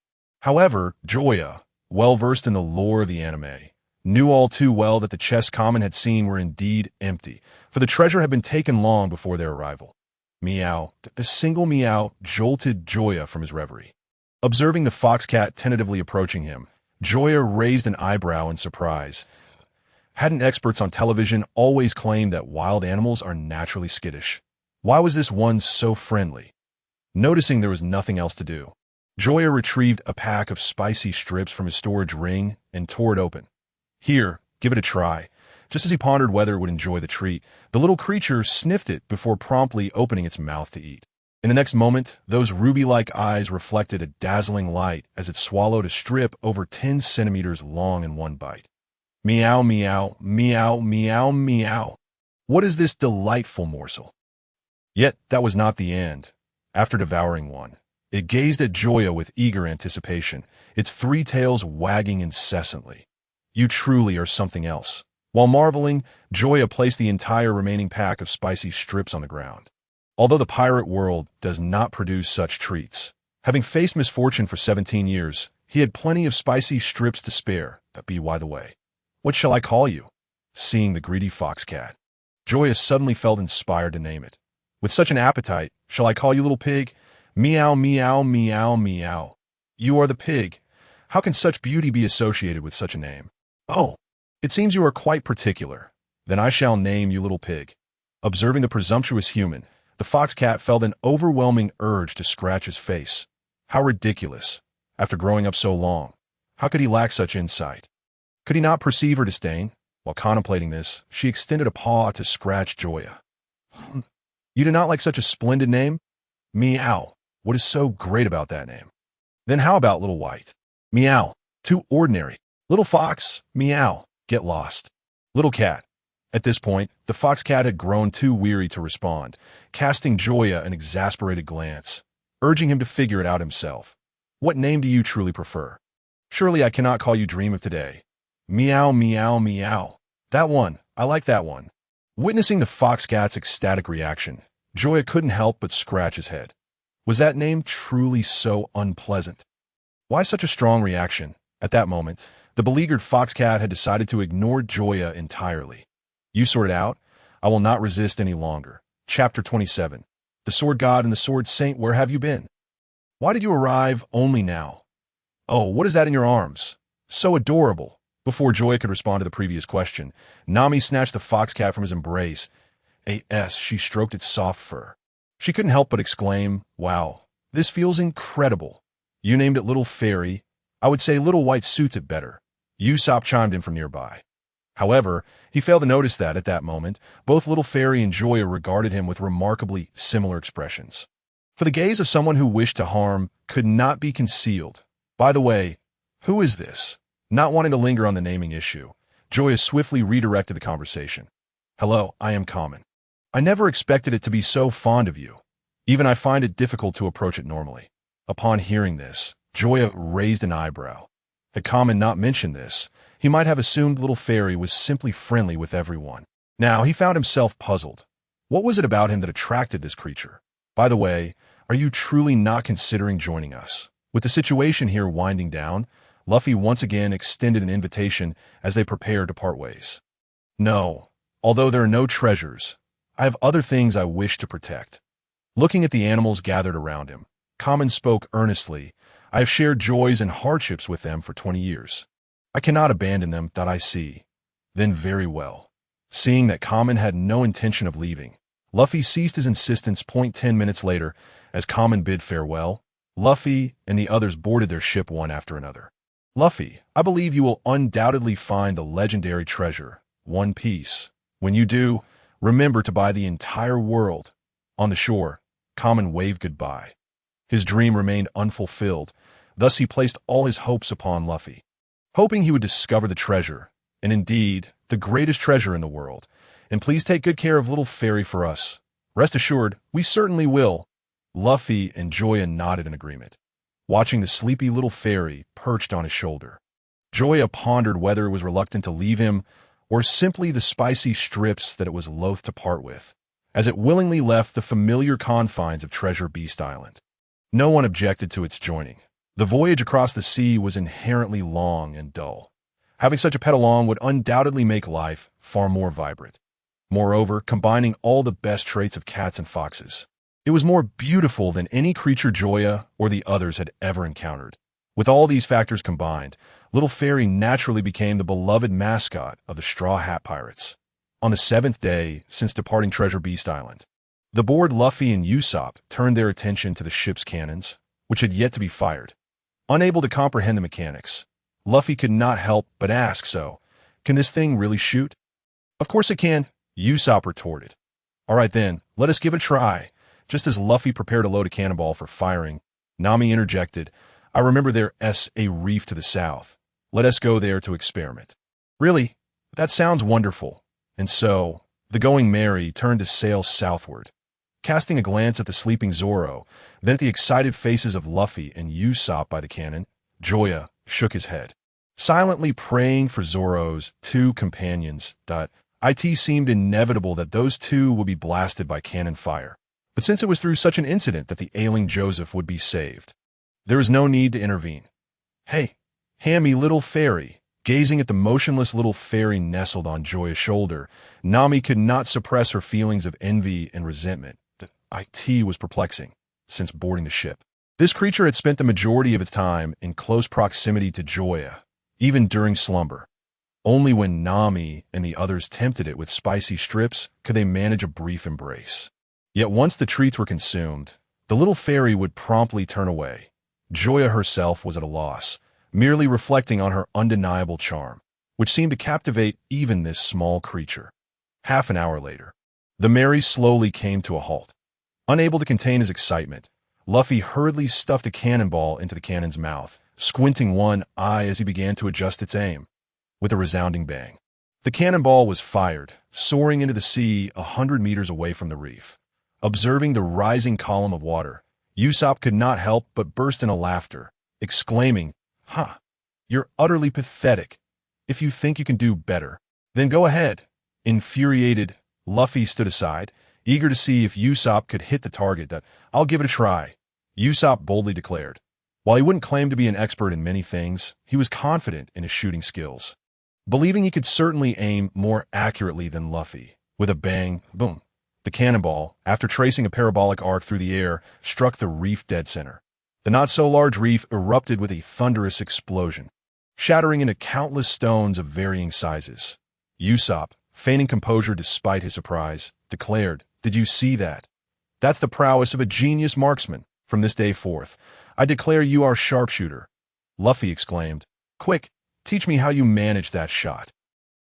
Speaker 1: However, Joya, well-versed in the lore of the anime, knew all too well that the chests Common had seen were indeed empty, for the treasure had been taken long before their arrival. Meow. The single meow jolted Joya from his reverie. Observing the fox cat tentatively approaching him, Joya raised an eyebrow in surprise. Hadn't experts on television always claimed that wild animals are naturally skittish? Why was this one so friendly? Noticing there was nothing else to do, Joya retrieved a pack of spicy strips from his storage ring and tore it open. Here, give it a try. Just as he pondered whether it would enjoy the treat, the little creature sniffed it before promptly opening its mouth to eat. In the next moment, those ruby-like eyes reflected a dazzling light as it swallowed a strip over 10 centimeters long in one bite. Meow, meow, meow, meow, meow. What is this delightful morsel? Yet that was not the end. After devouring one, it gazed at Joya with eager anticipation, its 3 tails wagging incessantly. You truly are something else. While marveling, Joya placed the entire remaining pack of spicy strips on the ground. Although the pirate world does not produce such treats, having faced misfortune for 17 years, he had plenty of spicy strips to spare. That be by the way. What shall I call you? Seeing the greedy fox cat, Joya suddenly felt inspired to name it. With such an appetite, shall I call you little pig? Meow, meow, meow, meow. You are the pig. How can such beauty be associated with such a name? Oh, it seems you are quite particular. Then I shall name you little pig. Observing the presumptuous human, the fox cat felt an overwhelming urge to scratch his face. How ridiculous. After growing up so long, how could he lack such insight? Could he not perceive her disdain? While contemplating this, she extended a paw to scratch Joya. You do not like such a splendid name? Meow. What is so great about that name? Then how about Little White? Meow. Too ordinary. Little Fox. Meow. Get lost. Little Cat. At this point, the fox cat had grown too weary to respond, casting Joya an exasperated glance, urging him to figure it out himself. What name do you truly prefer? Surely I cannot call you Dream of Today. Meow, meow, meow. That one. I like that one. Witnessing the fox cat's ecstatic reaction, Joya couldn't help but scratch his head. Was that name truly so unpleasant? Why such a strong reaction? At that moment, the beleaguered fox cat had decided to ignore Joya entirely. You sort it out. I will not resist any longer. Chapter 27. The Sword God and the Sword Saint, where have you been? Why did you arrive only now? Oh, what is that in your arms? So adorable. Before Joya could respond to the previous question, Nami snatched the fox cat from his embrace. She stroked its soft fur. She couldn't help but exclaim, wow, this feels incredible. You named it Little Fairy. I would say Little White suits it better. Usopp chimed in from nearby. However, he failed to notice that, at that moment, both Little Fairy and Joya regarded him with remarkably similar expressions. For the gaze of someone who wished to harm could not be concealed. By the way, who is this? Not wanting to linger on the naming issue, Joya swiftly redirected the conversation. Hello, I am Common. I never expected it to be so fond of you. Even I find it difficult to approach it normally. Upon hearing this, Joya raised an eyebrow. Had Common not mentioned this, he might have assumed Little Fairy was simply friendly with everyone. Now he found himself puzzled. What was it about him that attracted this creature? By the way, are you truly not considering joining us? With the situation here winding down, Luffy once again extended an invitation as they prepared to part ways. No, although there are no treasures, I have other things I wish to protect. Looking at the animals gathered around him, Common spoke earnestly. I have shared joys and hardships with them for 20 years. I cannot abandon them, I see. Then very well. Seeing that Common had no intention of leaving, Luffy ceased his insistence. 10 minutes later, as Common bid farewell, Luffy and the others boarded their ship one after another. Luffy, I believe you will undoubtedly find the legendary treasure, One Piece. When you do, remember to buy the entire world. On the shore, Common waved goodbye. His dream remained unfulfilled, thus he placed all his hopes upon Luffy, hoping he would discover the treasure, and indeed, the greatest treasure in the world. And please take good care of Little Fairy for us. Rest assured, we certainly will. Luffy and Joya nodded in agreement, watching the sleepy Little Fairy perched on his shoulder. Joya pondered whether it was reluctant to leave him, or simply the spicy strips that it was loath to part with, as it willingly left the familiar confines of Treasure Beast Island. No one objected to its joining. The voyage across the sea was inherently long and dull. Having such a pet along would undoubtedly make life far more vibrant. Moreover, combining all the best traits of cats and foxes, it was more beautiful than any creature Joya or the others had ever encountered. With all these factors combined, Little Fairy naturally became the beloved mascot of the Straw Hat Pirates. On the 7th day since departing Treasure Beast Island, the bored Luffy and Usopp turned their attention to the ship's cannons, which had yet to be fired. Unable to comprehend the mechanics, Luffy could not help but ask, so, can this thing really shoot? Of course it can, Usopp retorted. All right then, let us give it a try. Just as Luffy prepared to load a cannonball for firing, Nami interjected, I remember there's a reef to the south. Let us go there to experiment. Really? That sounds wonderful. And so, the Going Merry turned to sail southward. Casting a glance at the sleeping Zoro, then at the excited faces of Luffy and Usopp by the cannon, Joya shook his head. Silently praying for Zoro's two companions, it seemed inevitable that those two would be blasted by cannon fire. But since it was through such an incident that the ailing Joseph would be saved, there was no need to intervene. Hey, hammy Little Fairy. Gazing at the motionless Little Fairy nestled on Joya's shoulder, Nami could not suppress her feelings of envy and resentment. The IT was perplexing since boarding the ship. This creature had spent the majority of its time in close proximity to Joya, even during slumber. Only when Nami and the others tempted it with spicy strips could they manage a brief embrace. Yet once the treats were consumed, the Little Fairy would promptly turn away. Joya herself was at a loss, merely reflecting on her undeniable charm, which seemed to captivate even this small creature. Half an hour later, the Merry slowly came to a halt. Unable to contain his excitement, Luffy hurriedly stuffed a cannonball into the cannon's mouth, squinting one eye as he began to adjust its aim. With a resounding bang, the cannonball was fired, soaring into the sea 100 meters away from the reef. Observing the rising column of water, Usopp could not help but burst into laughter, exclaiming, you're utterly pathetic. If you think you can do better, then go ahead. Infuriated, Luffy stood aside, eager to see if Usopp could hit the target. I'll give it a try, Usopp boldly declared. While he wouldn't claim to be an expert in many things, he was confident in his shooting skills, believing he could certainly aim more accurately than Luffy. With a bang, boom, the cannonball, after tracing a parabolic arc through the air, struck the reef dead center. The not-so-large reef erupted with a thunderous explosion, shattering into countless stones of varying sizes. Usopp, feigning composure despite his surprise, declared, "Did you see that? That's the prowess of a genius marksman. From this day forth, I declare you our sharpshooter." Luffy exclaimed, "Quick, teach me how you managed that shot."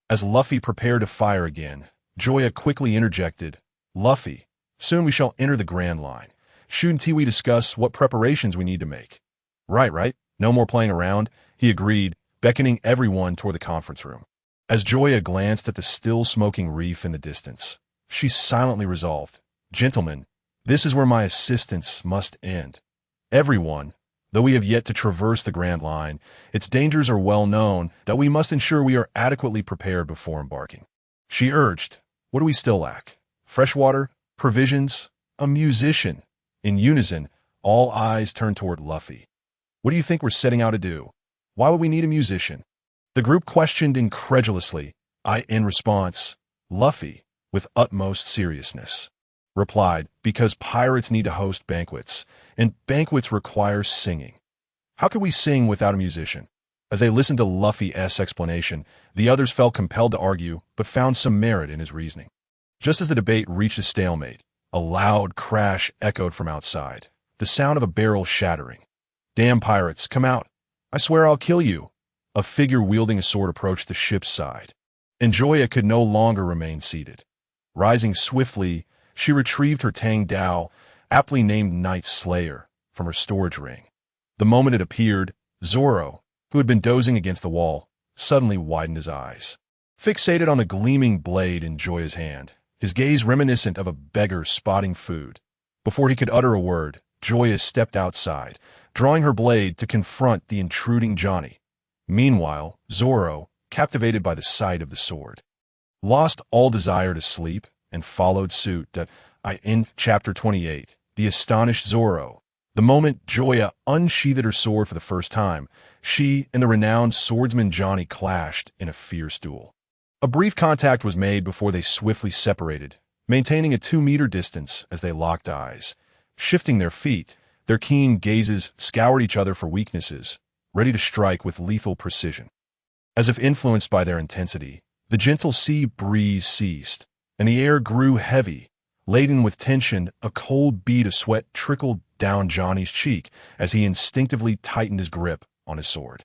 Speaker 1: As Luffy prepared to fire again, Joya quickly interjected, "Luffy, soon we shall enter the Grand Line. Shoot until we discuss what preparations we need to make." Right. No more playing around," he agreed, beckoning everyone toward the conference room. As Joya glanced at the still smoking reef in the distance, she silently resolved, "Gentlemen, this is where my assistance must end. Everyone, though we have yet to traverse the Grand Line, its dangers are well known that we must ensure we are adequately prepared before embarking." She urged, "What do we still lack? Fresh water? Provisions? A musician?" In unison, all eyes turned toward Luffy. "What do you think we're setting out to do? Why would we need a musician?" The group questioned incredulously. In response, Luffy, with utmost seriousness, replied, "Because pirates need to host banquets, and banquets require singing. How could we sing without a musician?" As they listened to Luffy's explanation, the others felt compelled to argue, but found some merit in his reasoning. Just as the debate reached a stalemate, a loud crash echoed from outside, the sound of a barrel shattering. "Damn pirates, come out! I swear I'll kill you!" A figure wielding a sword approached the ship's side, and Joya could no longer remain seated. Rising swiftly, she retrieved her Tang Dao, aptly named Night Slayer, from her storage ring. The moment it appeared, Zoro, who had been dozing against the wall, suddenly widened his eyes. Fixated on the gleaming blade in Joya's hand, his gaze reminiscent of a beggar spotting food. Before he could utter a word, Joya stepped outside, drawing her blade to confront the intruding Johnny. Meanwhile, Zoro, captivated by the sight of the sword, lost all desire to sleep and followed suit. In Chapter 28, The Astonished Zoro. The moment Joya unsheathed her sword for the first time, she and the renowned swordsman Johnny clashed in a fierce duel. A brief contact was made before they swiftly separated, maintaining a 2-meter distance as they locked eyes. Shifting their feet, their keen gazes scoured each other for weaknesses, ready to strike with lethal precision. As if influenced by their intensity, the gentle sea breeze ceased, and the air grew heavy. Laden with tension, a cold bead of sweat trickled down Johnny's cheek as he instinctively tightened his grip on his sword.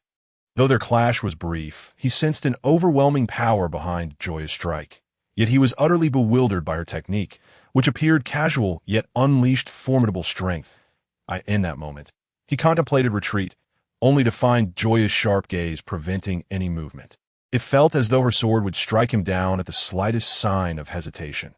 Speaker 1: Though their clash was brief, he sensed an overwhelming power behind Joya's strike. Yet he was utterly bewildered by her technique, which appeared casual yet unleashed formidable strength. In that moment, he contemplated retreat, only to find Joya's sharp gaze preventing any movement. It felt as though her sword would strike him down at the slightest sign of hesitation.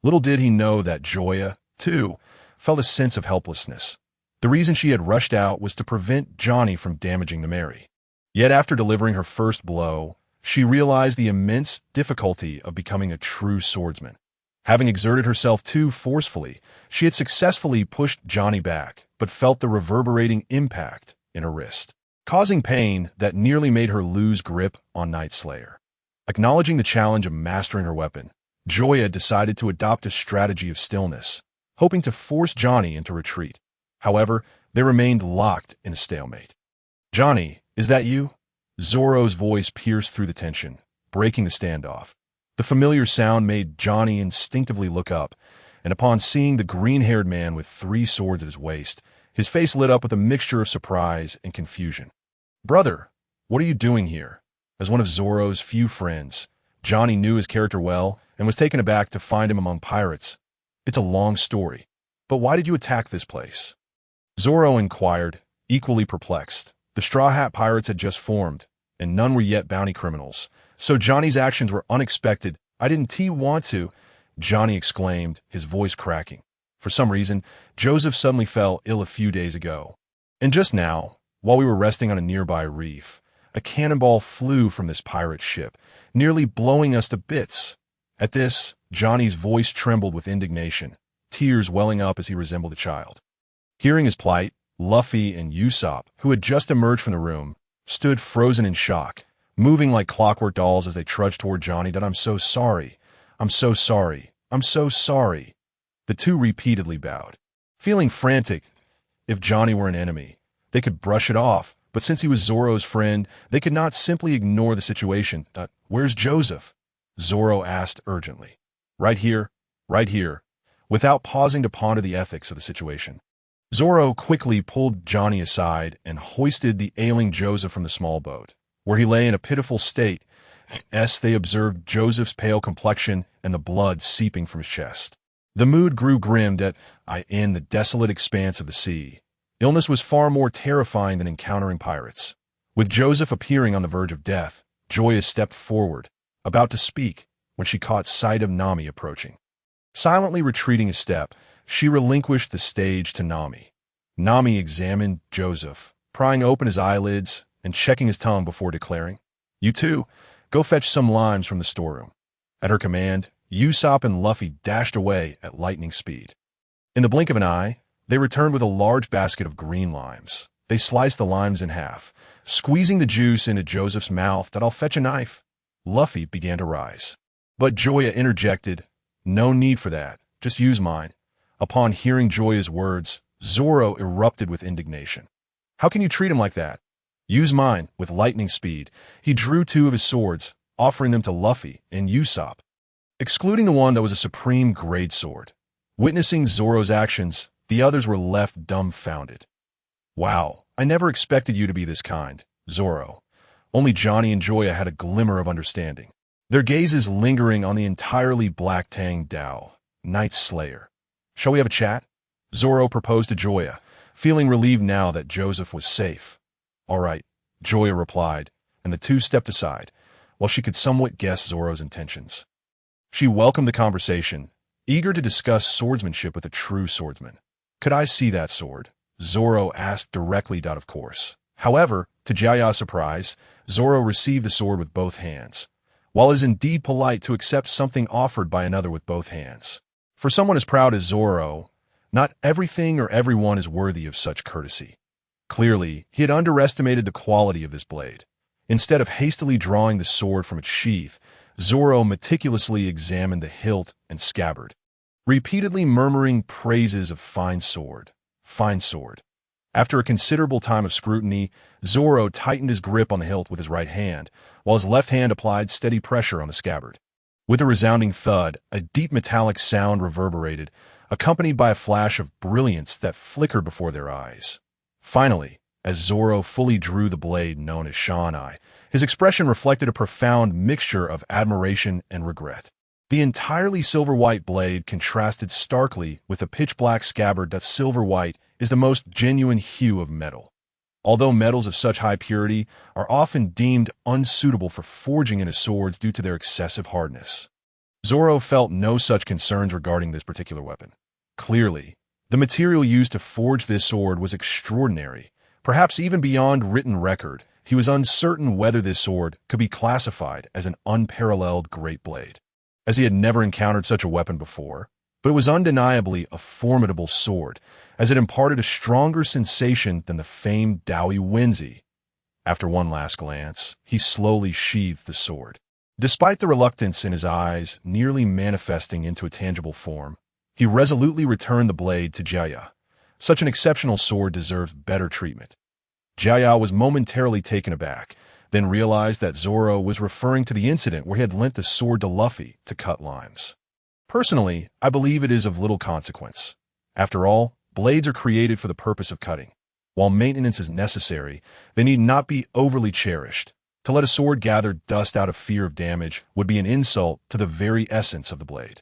Speaker 1: Little did he know that Joya, too, felt a sense of helplessness. The reason she had rushed out was to prevent Johnny from damaging the Mary. Yet after delivering her first blow, she realized the immense difficulty of becoming a true swordsman. Having exerted herself too forcefully, she had successfully pushed Johnny back, but felt the reverberating impact in her wrist, causing pain that nearly made her lose grip on Night Slayer. Acknowledging the challenge of mastering her weapon, Joya decided to adopt a strategy of stillness, hoping to force Johnny into retreat. However, they remained locked in a stalemate. "Johnny, is that you?" Zoro's voice pierced through the tension, breaking the standoff. The familiar sound made Johnny instinctively look up, and upon seeing the green-haired man with 3 swords at his waist, his face lit up with a mixture of surprise and confusion. "Brother, what are you doing here?" As one of Zoro's few friends, Johnny knew his character well and was taken aback to find him among pirates. "It's a long story, but why did you attack this place?" Zoro inquired, equally perplexed. The Straw Hat Pirates had just formed, and none were yet bounty criminals, so Johnny's actions were unexpected. "I didn't want to," Johnny exclaimed, his voice cracking. For some reason, Joseph suddenly fell ill a few days ago. And just now, while we were resting on a nearby reef, a cannonball flew from this pirate ship, nearly blowing us to bits. At this, Johnny's voice trembled with indignation, tears welling up as he resembled a child. Hearing his plight, Luffy and Usopp, who had just emerged from the room, stood frozen in shock, moving like clockwork dolls as they trudged toward Johnny. "I'm so sorry. I'm so sorry. I'm so sorry." The two repeatedly bowed. Feeling frantic, if Johnny were an enemy, They could brush it off, but since he was Zoro's friend, they could not simply ignore the situation. Where's Joseph? Zoro asked urgently. Right here, right here, without pausing to ponder the ethics of the situation. Zoro quickly pulled Johnny aside and hoisted the ailing Joseph from the small boat, where he lay in a pitiful state, as they observed Joseph's pale complexion and the blood seeping from his chest. The mood grew grim in the desolate expanse of the sea. Illness was far more terrifying than encountering pirates. With Joseph appearing on the verge of death, Joya stepped forward, about to speak, when she caught sight of Nami approaching. Silently retreating a step, she relinquished the stage to Nami. Nami examined Joseph, prying open his eyelids and checking his tongue before declaring, "You two, go fetch some limes from the storeroom." At her command, Usopp and Luffy dashed away at lightning speed. In the blink of an eye, they returned with a large basket of green limes. They sliced the limes in half, squeezing the juice into Joseph's mouth. "I'll fetch a knife." Luffy began to rise. But Joya interjected, "No need for that. Just use mine." Upon hearing Joya's words, Zoro erupted with indignation. "How can you treat him like that?" "Use mine." With lightning speed, he drew two of his swords, offering them to Luffy and Usopp, excluding the one that was a supreme grade sword. Witnessing Zoro's actions, the others were left dumbfounded. "Wow, I never expected you to be this kind, Zoro." Only Johnny and Joya had a glimmer of understanding, their gazes lingering on the entirely black Tang Dao, Knight's Slayer. "Shall we have a chat?" Zoro proposed to Joya, feeling relieved now that Joseph was safe. "All right," Joya replied, and the two stepped aside, while she could somewhat guess Zoro's intentions. She welcomed the conversation, eager to discuss swordsmanship with a true swordsman. "Could I see that sword?" Zoro asked directly. Of course. However, to Jaya's surprise, Zoro received the sword with both hands. While it is indeed polite to accept something offered by another with both hands, for someone as proud as Zoro, not everything or everyone is worthy of such courtesy. Clearly, he had underestimated the quality of this blade. Instead of hastily drawing the sword from its sheath, Zoro meticulously examined the hilt and scabbard, repeatedly murmuring praises of fine sword, fine sword. After a considerable time of scrutiny, Zoro tightened his grip on the hilt with his right hand, while his left hand applied steady pressure on the scabbard. With a resounding thud, a deep metallic sound reverberated, accompanied by a flash of brilliance that flickered before their eyes. Finally, as Zoro fully drew the blade known as Shanai, his expression reflected a profound mixture of admiration and regret. The entirely silver-white blade contrasted starkly with the pitch-black scabbard. That silver-white is the most genuine hue of metal. Although metals of such high purity are often deemed unsuitable for forging into swords due to their excessive hardness, Zoro felt no such concerns regarding this particular weapon. Clearly, the material used to forge this sword was extraordinary, perhaps even beyond written record. He was uncertain whether this sword could be classified as an unparalleled great blade, as he had never encountered such a weapon before, but it was undeniably a formidable sword, as it imparted a stronger sensation than the famed Dowie Wenzi. After one last glance, he slowly sheathed the sword. Despite the reluctance in his eyes nearly manifesting into a tangible form, he resolutely returned the blade to Jaya. Such an exceptional sword deserves better treatment. Jaya was momentarily taken aback, then realized that Zoro was referring to the incident where he had lent the sword to Luffy to cut limes. "Personally, I believe it is of little consequence. After all, blades are created for the purpose of cutting. While maintenance is necessary, they need not be overly cherished. To let a sword gather dust out of fear of damage would be an insult to the very essence of the blade."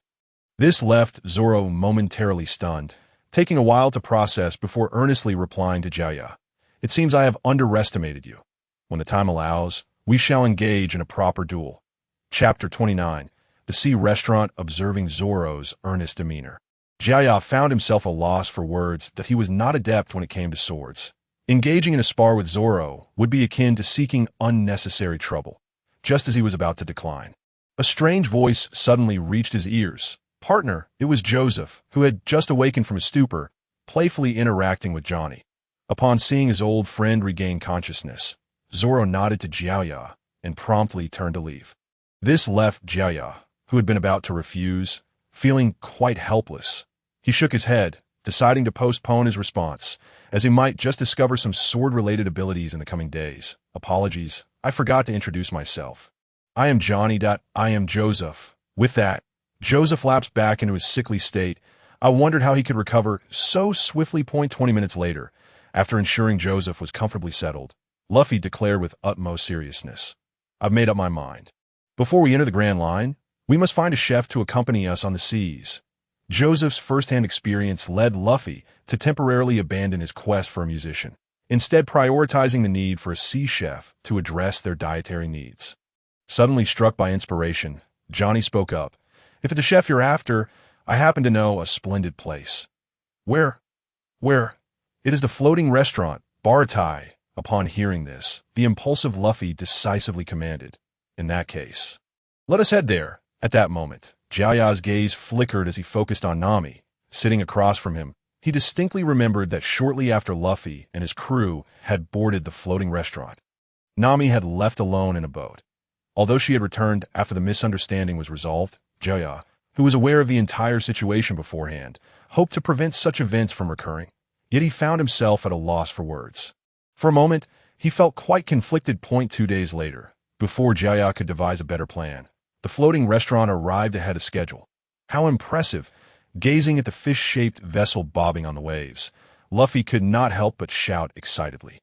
Speaker 1: This left Zoro momentarily stunned, taking a while to process before earnestly replying to Jaya. "It seems I have underestimated you. When the time allows, we shall engage in a proper duel." Chapter 29. The Sea Restaurant. Observing Zoro's earnest demeanor, Jaya found himself a loss for words that he was not adept when it came to swords. Engaging in a spar with Zoro would be akin to seeking unnecessary trouble. Just as he was about to decline, a strange voice suddenly reached his ears. "Partner," it was Joseph, who had just awakened from his stupor, playfully interacting with Johnny. Upon seeing his old friend regain consciousness, Zoro nodded to Jaya and promptly turned to leave. This left Jaya, who had been about to refuse, feeling quite helpless. He shook his head, deciding to postpone his response, as he might just discover some sword-related abilities in the coming days. Apologies, I forgot to introduce myself. I am Johnny. I am Joseph. With that, Joseph lapsed back into his sickly state. I wondered how he could recover so swiftly. 20 minutes later, after ensuring Joseph was comfortably settled, Luffy declared with utmost seriousness, I've made up my mind. Before we enter the Grand Line, we must find a chef to accompany us on the seas. Joseph's first-hand experience led Luffy to temporarily abandon his quest for a musician, instead prioritizing the need for a sea chef to address their dietary needs. Suddenly struck by inspiration, Johnny spoke up. If it's a chef you're after, I happen to know a splendid place. Where? It is the floating restaurant, Baratai. Upon hearing this, the impulsive Luffy decisively commanded, in that case, let us head there. At that moment, Joya's gaze flickered as he focused on Nami, sitting across from him. He distinctly remembered that shortly after Luffy and his crew had boarded the floating restaurant, Nami had left alone in a boat. Although she had returned after the misunderstanding was resolved, Joya, who was aware of the entire situation beforehand, hoped to prevent such events from recurring. Yet he found himself at a loss for words. For a moment, he felt quite conflicted. 2 days later, before Joya could devise a better plan, the floating restaurant arrived ahead of schedule. How impressive! Gazing at the fish-shaped vessel bobbing on the waves, Luffy could not help but shout excitedly,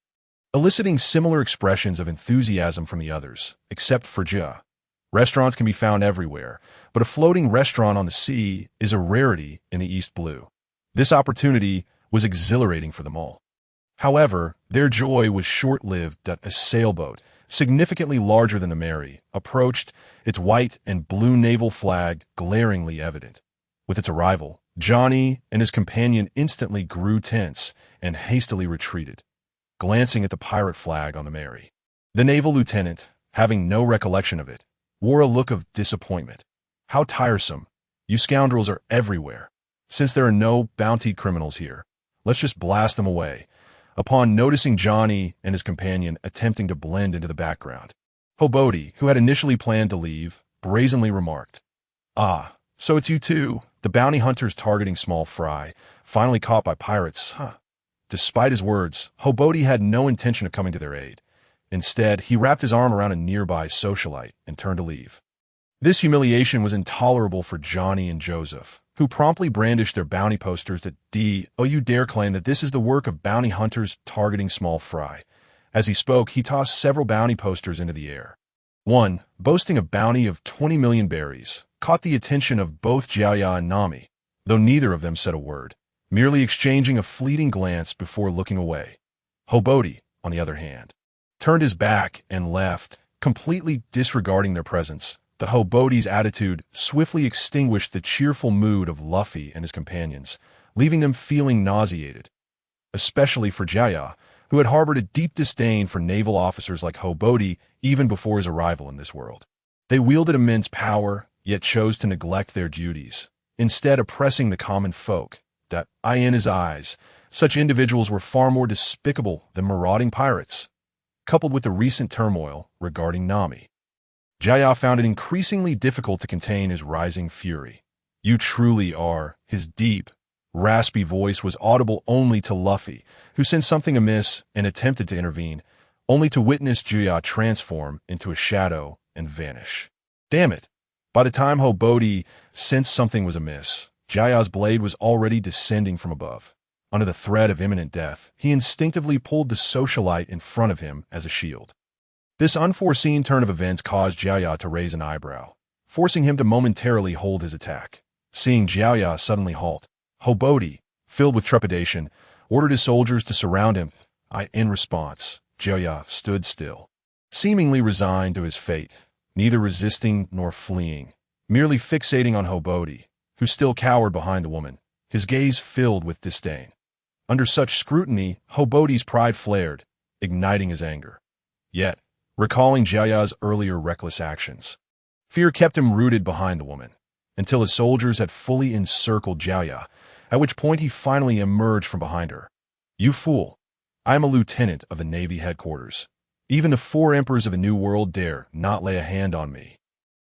Speaker 1: eliciting similar expressions of enthusiasm from the others, except for Joya. Restaurants can be found everywhere, but a floating restaurant on the sea is a rarity in the East Blue. This opportunity was exhilarating for them all. However, their joy was short-lived. A sailboat, significantly larger than the Mary, approached, its white and blue naval flag glaringly evident. With its arrival, Johnny and his companion instantly grew tense and hastily retreated, glancing at the pirate flag on the Mary. The naval lieutenant, having no recollection of it, wore a look of disappointment. How tiresome. You scoundrels are everywhere. Since there are no bounty criminals here, let's just blast them away. Upon noticing Johnny and his companion attempting to blend into the background, Hobody, who had initially planned to leave, brazenly remarked, Ah, so it's you two, the bounty hunters targeting small fry, finally caught by pirates, huh? Despite his words, Hobody had no intention of coming to their aid. Instead, he wrapped his arm around a nearby socialite and turned to leave. This humiliation was intolerable for Johnny and Joseph, who promptly brandished their bounty posters that you dare claim that this is the work of bounty hunters targeting small fry. As he spoke, he tossed several bounty posters into the air. One, boasting a bounty of 20 million berries, caught the attention of both Joya and Nami, though neither of them said a word, merely exchanging a fleeting glance before looking away. Hobody, on the other hand, turned his back and left, completely disregarding their presence. The Hobody's attitude swiftly extinguished the cheerful mood of Luffy and his companions, leaving them feeling nauseated. Especially for Joya, who had harbored a deep disdain for naval officers like Hobody even before his arrival in this world. They wielded immense power, yet chose to neglect their duties, instead oppressing the common folk. In his eyes, such individuals were far more despicable than marauding pirates. Coupled with the recent turmoil regarding Nami, Joya found it increasingly difficult to contain his rising fury. You truly are. His deep, raspy voice was audible only to Luffy, who sensed something amiss and attempted to intervene, only to witness Joya transform into a shadow and vanish. Damn it! By the time Hobody sensed something was amiss, Joya's blade was already descending from above. Under the threat of imminent death, he instinctively pulled the socialite in front of him as a shield. This unforeseen turn of events caused Joya to raise an eyebrow, forcing him to momentarily hold his attack. Seeing Joya suddenly halt, Hobody, filled with trepidation, ordered his soldiers to surround him. In response, Joya stood still, seemingly resigned to his fate, neither resisting nor fleeing, merely fixating on Hobody, who still cowered behind the woman, his gaze filled with disdain. Under such scrutiny, Hobody's pride flared, igniting his anger. Yet, recalling Joya's earlier reckless actions, fear kept him rooted behind the woman, until his soldiers had fully encircled Joya, at which point he finally emerged from behind her. You fool! I am a lieutenant of the Navy headquarters. Even the 4 emperors of the New World dare not lay a hand on me.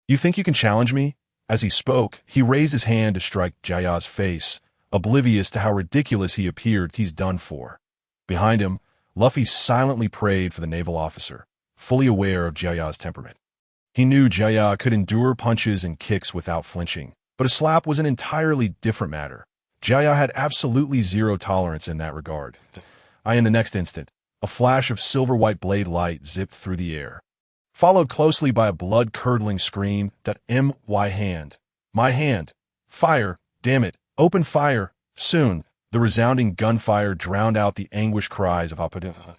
Speaker 1: You think you can challenge me? As he spoke, he raised his hand to strike Joya's face, oblivious to how ridiculous he appeared. He's done for. Behind him, Luffy silently prayed for the naval officer, fully aware of Joya's temperament. He knew Joya could endure punches and kicks without flinching, but a slap was an entirely different matter. Joya had absolutely zero tolerance in that regard. In the next instant, a flash of silver-white blade light zipped through the air, followed closely by a blood-curdling scream that my hand, fire, damn it, open fire, soon. The resounding gunfire drowned out the anguished cries of Appada.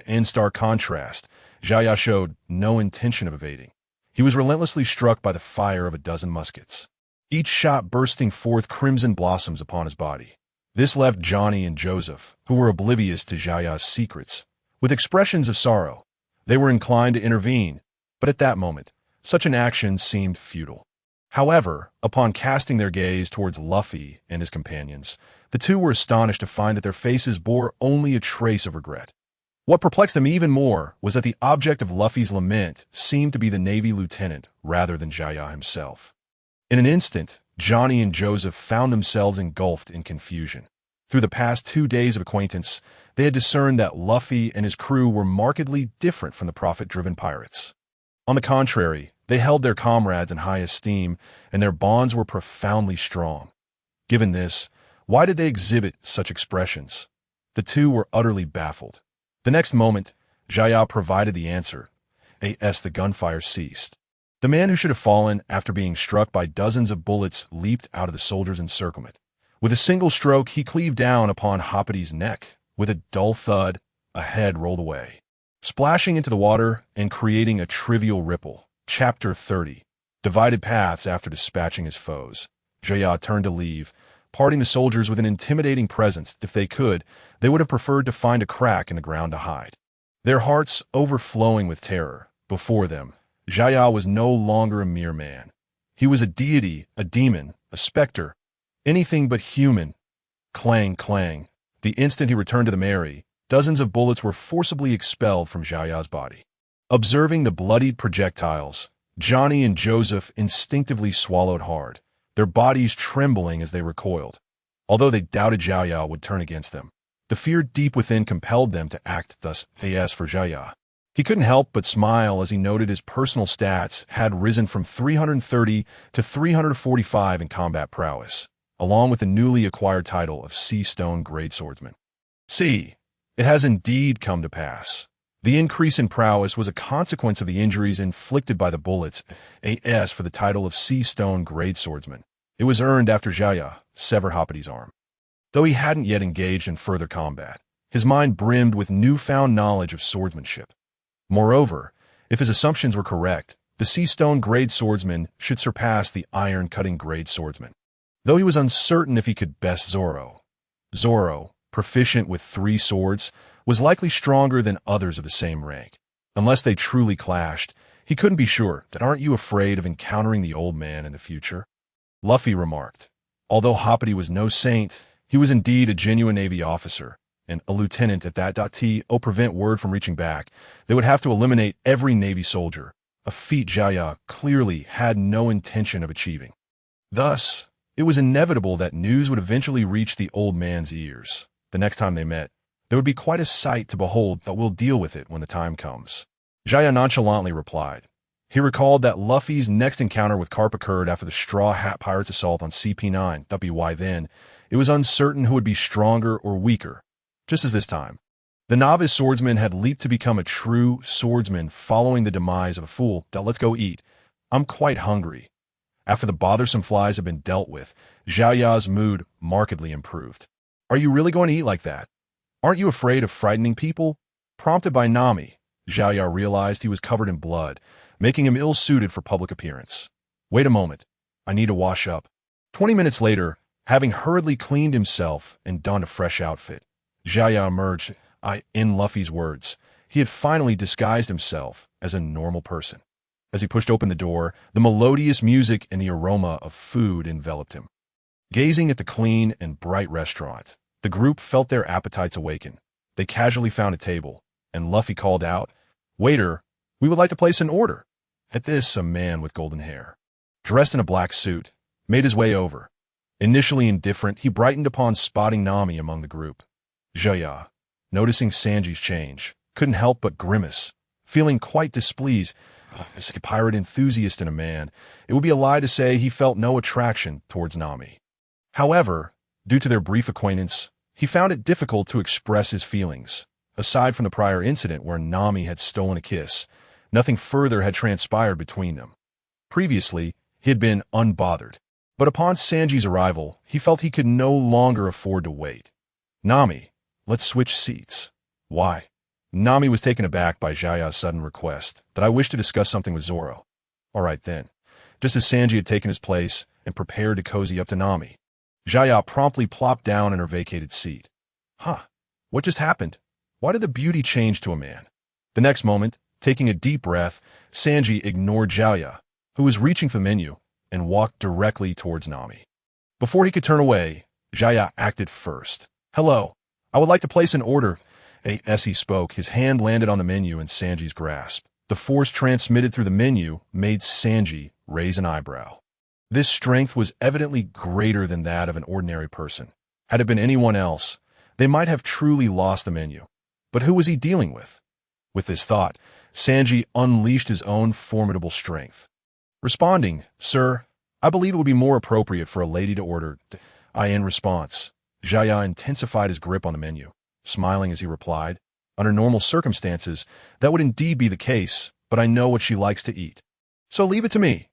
Speaker 1: In stark contrast, Joya showed no intention of evading. He was relentlessly struck by the fire of a dozen muskets, each shot bursting forth crimson blossoms upon his body. This left Johnny and Joseph, who were oblivious to Joya's secrets, with expressions of sorrow. They were inclined to intervene, but at that moment, such an action seemed futile. However, upon casting their gaze towards Luffy and his companions, the two were astonished to find that their faces bore only a trace of regret. What perplexed them even more was that the object of Luffy's lament seemed to be the Navy lieutenant rather than Joya himself. In an instant, Johnny and Joseph found themselves engulfed in confusion. Through the past 2 days of acquaintance, they had discerned that Luffy and his crew were markedly different from the profit-driven pirates. On the contrary, they held their comrades in high esteem, and their bonds were profoundly strong. Given this, why did they exhibit such expressions? The two were utterly baffled. The next moment, Joya provided the answer. As the gunfire ceased, the man who should have fallen after being struck by dozens of bullets leaped out of the soldiers' encirclement. With a single stroke, he cleaved down upon Hoppity's neck. With a dull thud, a head rolled away, splashing into the water and creating a trivial ripple. Chapter 30. Divided paths after dispatching his foes. Joya turned to leave, parting the soldiers with an intimidating presence. If they could, they would have preferred to find a crack in the ground to hide. Their hearts overflowing with terror. Before them, Joya was no longer a mere man. He was a deity, a demon, a specter, anything but human. Clang, clang. The instant he returned to the Mary, dozens of bullets were forcibly expelled from Joya's body. Observing the bloodied projectiles, Johnny and Joseph instinctively swallowed hard, their bodies trembling as they recoiled. Although they doubted Joya would turn against them, the fear deep within compelled them to act thus. As for Joya, he couldn't help but smile as he noted his personal stats had risen from 330 to 345 in combat prowess, along with the newly acquired title of Sea Stone Grade Swordsman. See, it has indeed come to pass. The increase in prowess was a consequence of the injuries inflicted by the bullets. As for the title of Sea Stone Grade Swordsman, it was earned after Joya severed Hoppity's arm. Though he hadn't yet engaged in further combat, his mind brimmed with newfound knowledge of swordsmanship. Moreover, if his assumptions were correct, the Sea Stone Grade Swordsman should surpass the Iron-Cutting Grade Swordsman. Though he was uncertain if he could best Zoro, proficient with 3 swords, was likely stronger than others of the same rank. Unless they truly clashed, he couldn't be sure. That aren't you afraid of encountering the old man in the future? Luffy remarked. Although Hoppity was no saint, he was indeed a genuine Navy officer, and a lieutenant at that. To prevent word from reaching back, they would have to eliminate every Navy soldier, a feat Joya clearly had no intention of achieving. Thus, it was inevitable that news would eventually reach the old man's ears. The next time they met, there would be quite a sight to behold, but we'll deal with it when the time comes. Joya nonchalantly replied. He recalled that Luffy's next encounter with Garp occurred after the Straw Hat Pirates' assault on CP9. Why then, it was uncertain who would be stronger or weaker. Just as this time, the novice swordsman had leaped to become a true swordsman following the demise of a fool. Let's go eat. I'm quite hungry. After the bothersome flies had been dealt with, Joya's mood markedly improved. Are you really going to eat like that? Aren't you afraid of frightening people? Prompted by Nami, Joya realized he was covered in blood, making him ill-suited for public appearance. Wait a moment. I need to wash up. 20 minutes later, having hurriedly cleaned himself and donned a fresh outfit, Joya emerged. In Luffy's words, he had finally disguised himself as a normal person. As he pushed open the door, the melodious music and the aroma of food enveloped him. Gazing at the clean and bright restaurant, the group felt their appetites awaken. They casually found a table, and Luffy called out, "Waiter, we would like to place an order." At this, a man with golden hair, dressed in a black suit, made his way over. Initially indifferent, he brightened upon spotting Nami among the group. "Joya, noticing Sanji's change, couldn't help but grimace, feeling quite displeased. As a pirate enthusiast and a man, it would be a lie to say he felt no attraction towards Nami. However, due to their brief acquaintance, he found it difficult to express his feelings. Aside from the prior incident where Nami had stolen a kiss, nothing further had transpired between them. Previously, he had been unbothered. But upon Sanji's arrival, he felt he could no longer afford to wait. Nami, let's switch seats. Why? Nami was taken aback by Joya's sudden request that I wished to discuss something with Zoro. All right then. Just as Sanji had taken his place and prepared to cozy up to Nami, Joya promptly plopped down in her vacated seat. Huh, what just happened? Why did the beauty change to a man? The next moment, taking a deep breath, Sanji ignored Joya, who was reaching for the menu, and walked directly towards Nami. Before he could turn away, Joya acted first. Hello, I would like to place an order. As he spoke, his hand landed on the menu in Sanji's grasp. The force transmitted through the menu made Sanji raise an eyebrow. This strength was evidently greater than that of an ordinary person. Had it been anyone else, they might have truly lost the menu. But who was he dealing with? With this thought, Sanji unleashed his own formidable strength. Responding, Sir, I believe it would be more appropriate for a lady to order. In response, Joya intensified his grip on the menu, smiling as he replied, Under normal circumstances, that would indeed be the case, but I know what she likes to eat. So leave it to me.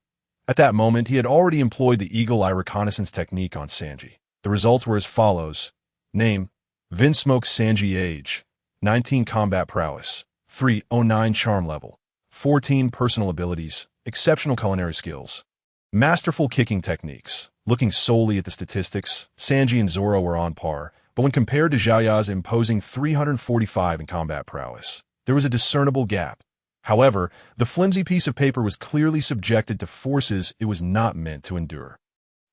Speaker 1: At that moment, he had already employed the eagle eye reconnaissance technique on Sanji. The results were as follows. Name, Vinsmoke Sanji Age, 19 combat prowess, 309 charm level, 14 personal abilities, exceptional culinary skills, masterful kicking techniques. Looking solely at the statistics, Sanji and Zoro were on par, but when compared to Joya's imposing 345 in combat prowess, there was a discernible gap. However, the flimsy piece of paper was clearly subjected to forces it was not meant to endure.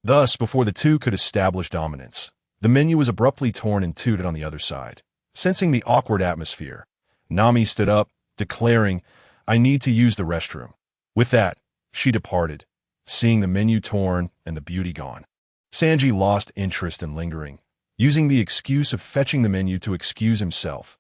Speaker 1: Thus, before the two could establish dominance, the menu was abruptly torn and tooted on the other side. Sensing the awkward atmosphere, Nami stood up, declaring, I need to use the restroom. With that, she departed, seeing the menu torn and the beauty gone. Sanji lost interest in lingering, using the excuse of fetching the menu to excuse himself.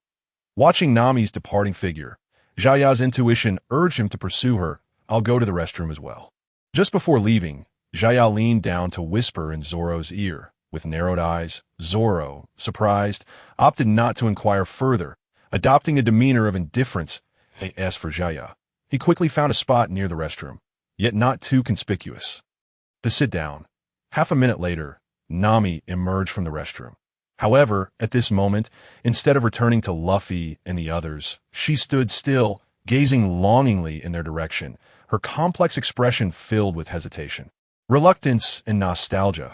Speaker 1: Watching Nami's departing figure, Joya's intuition urged him to pursue her. I'll go to the restroom as well. Just before leaving, Joya leaned down to whisper in Zoro's ear. With narrowed eyes, Zoro, surprised, opted not to inquire further, adopting a demeanor of indifference. As for Joya, he quickly found a spot near the restroom, yet not too conspicuous, to sit down. Half a minute later, Nami emerged from the restroom. However, at this moment, instead of returning to Luffy and the others, she stood still, gazing longingly in their direction, her complex expression filled with hesitation, reluctance, and nostalgia.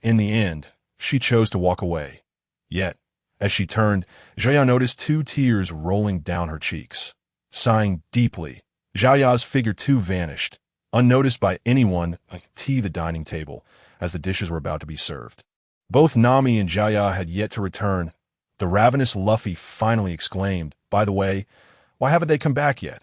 Speaker 1: In the end, she chose to walk away. Yet, as she turned, Joya noticed 2 tears rolling down her cheeks. Sighing deeply, Joya's figure too vanished, unnoticed by anyone at the dining table, as the dishes were about to be served. Both Nami and Joya had yet to return. The ravenous Luffy finally exclaimed, By the way, why haven't they come back yet?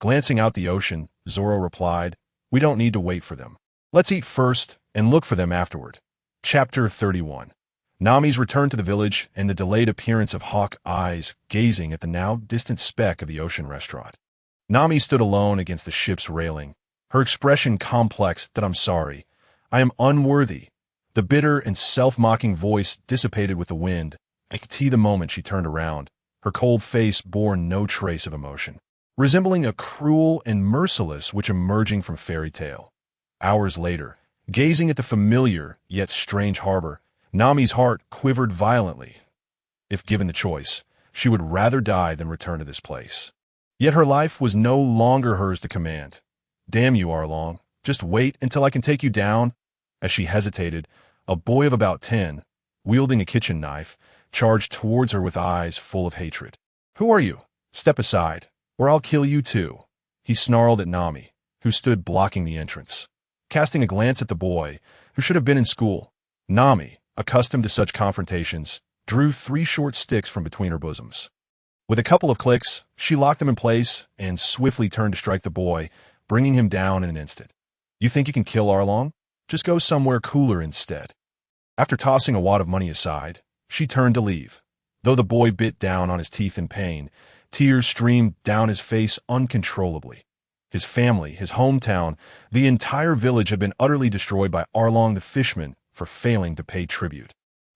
Speaker 1: Glancing out the ocean, Zoro replied, We don't need to wait for them. Let's eat first and look for them afterward. Chapter 31. Nami's return to the village and the delayed appearance of hawk eyes gazing at the now distant speck of the ocean restaurant. Nami stood alone against the ship's railing, her expression complex that I'm sorry. I am unworthy. The bitter and self-mocking voice dissipated with the wind. The moment she turned around, her cold face bore no trace of emotion, resembling a cruel and merciless witch emerging from fairy tale. Hours later, gazing at the familiar yet strange harbor, Nami's heart quivered violently. If given the choice, she would rather die than return to this place. Yet her life was no longer hers to command. Damn you, Arlong. Just wait until I can take you down. As she hesitated, a boy of about 10, wielding a kitchen knife, charged towards her with eyes full of hatred. Who are you? Step aside, or I'll kill you too. He snarled at Nami, who stood blocking the entrance. Casting a glance at the boy, who should have been in school, Nami, accustomed to such confrontations, drew 3 short sticks from between her bosoms. With a couple of clicks, she locked them in place and swiftly turned to strike the boy, bringing him down in an instant. You think you can kill Arlong? Just go somewhere cooler instead. After tossing a wad of money aside, she turned to leave. Though the boy bit down on his teeth in pain, tears streamed down his face uncontrollably. His family, his hometown, the entire village had been utterly destroyed by Arlong the Fishman for failing to pay tribute,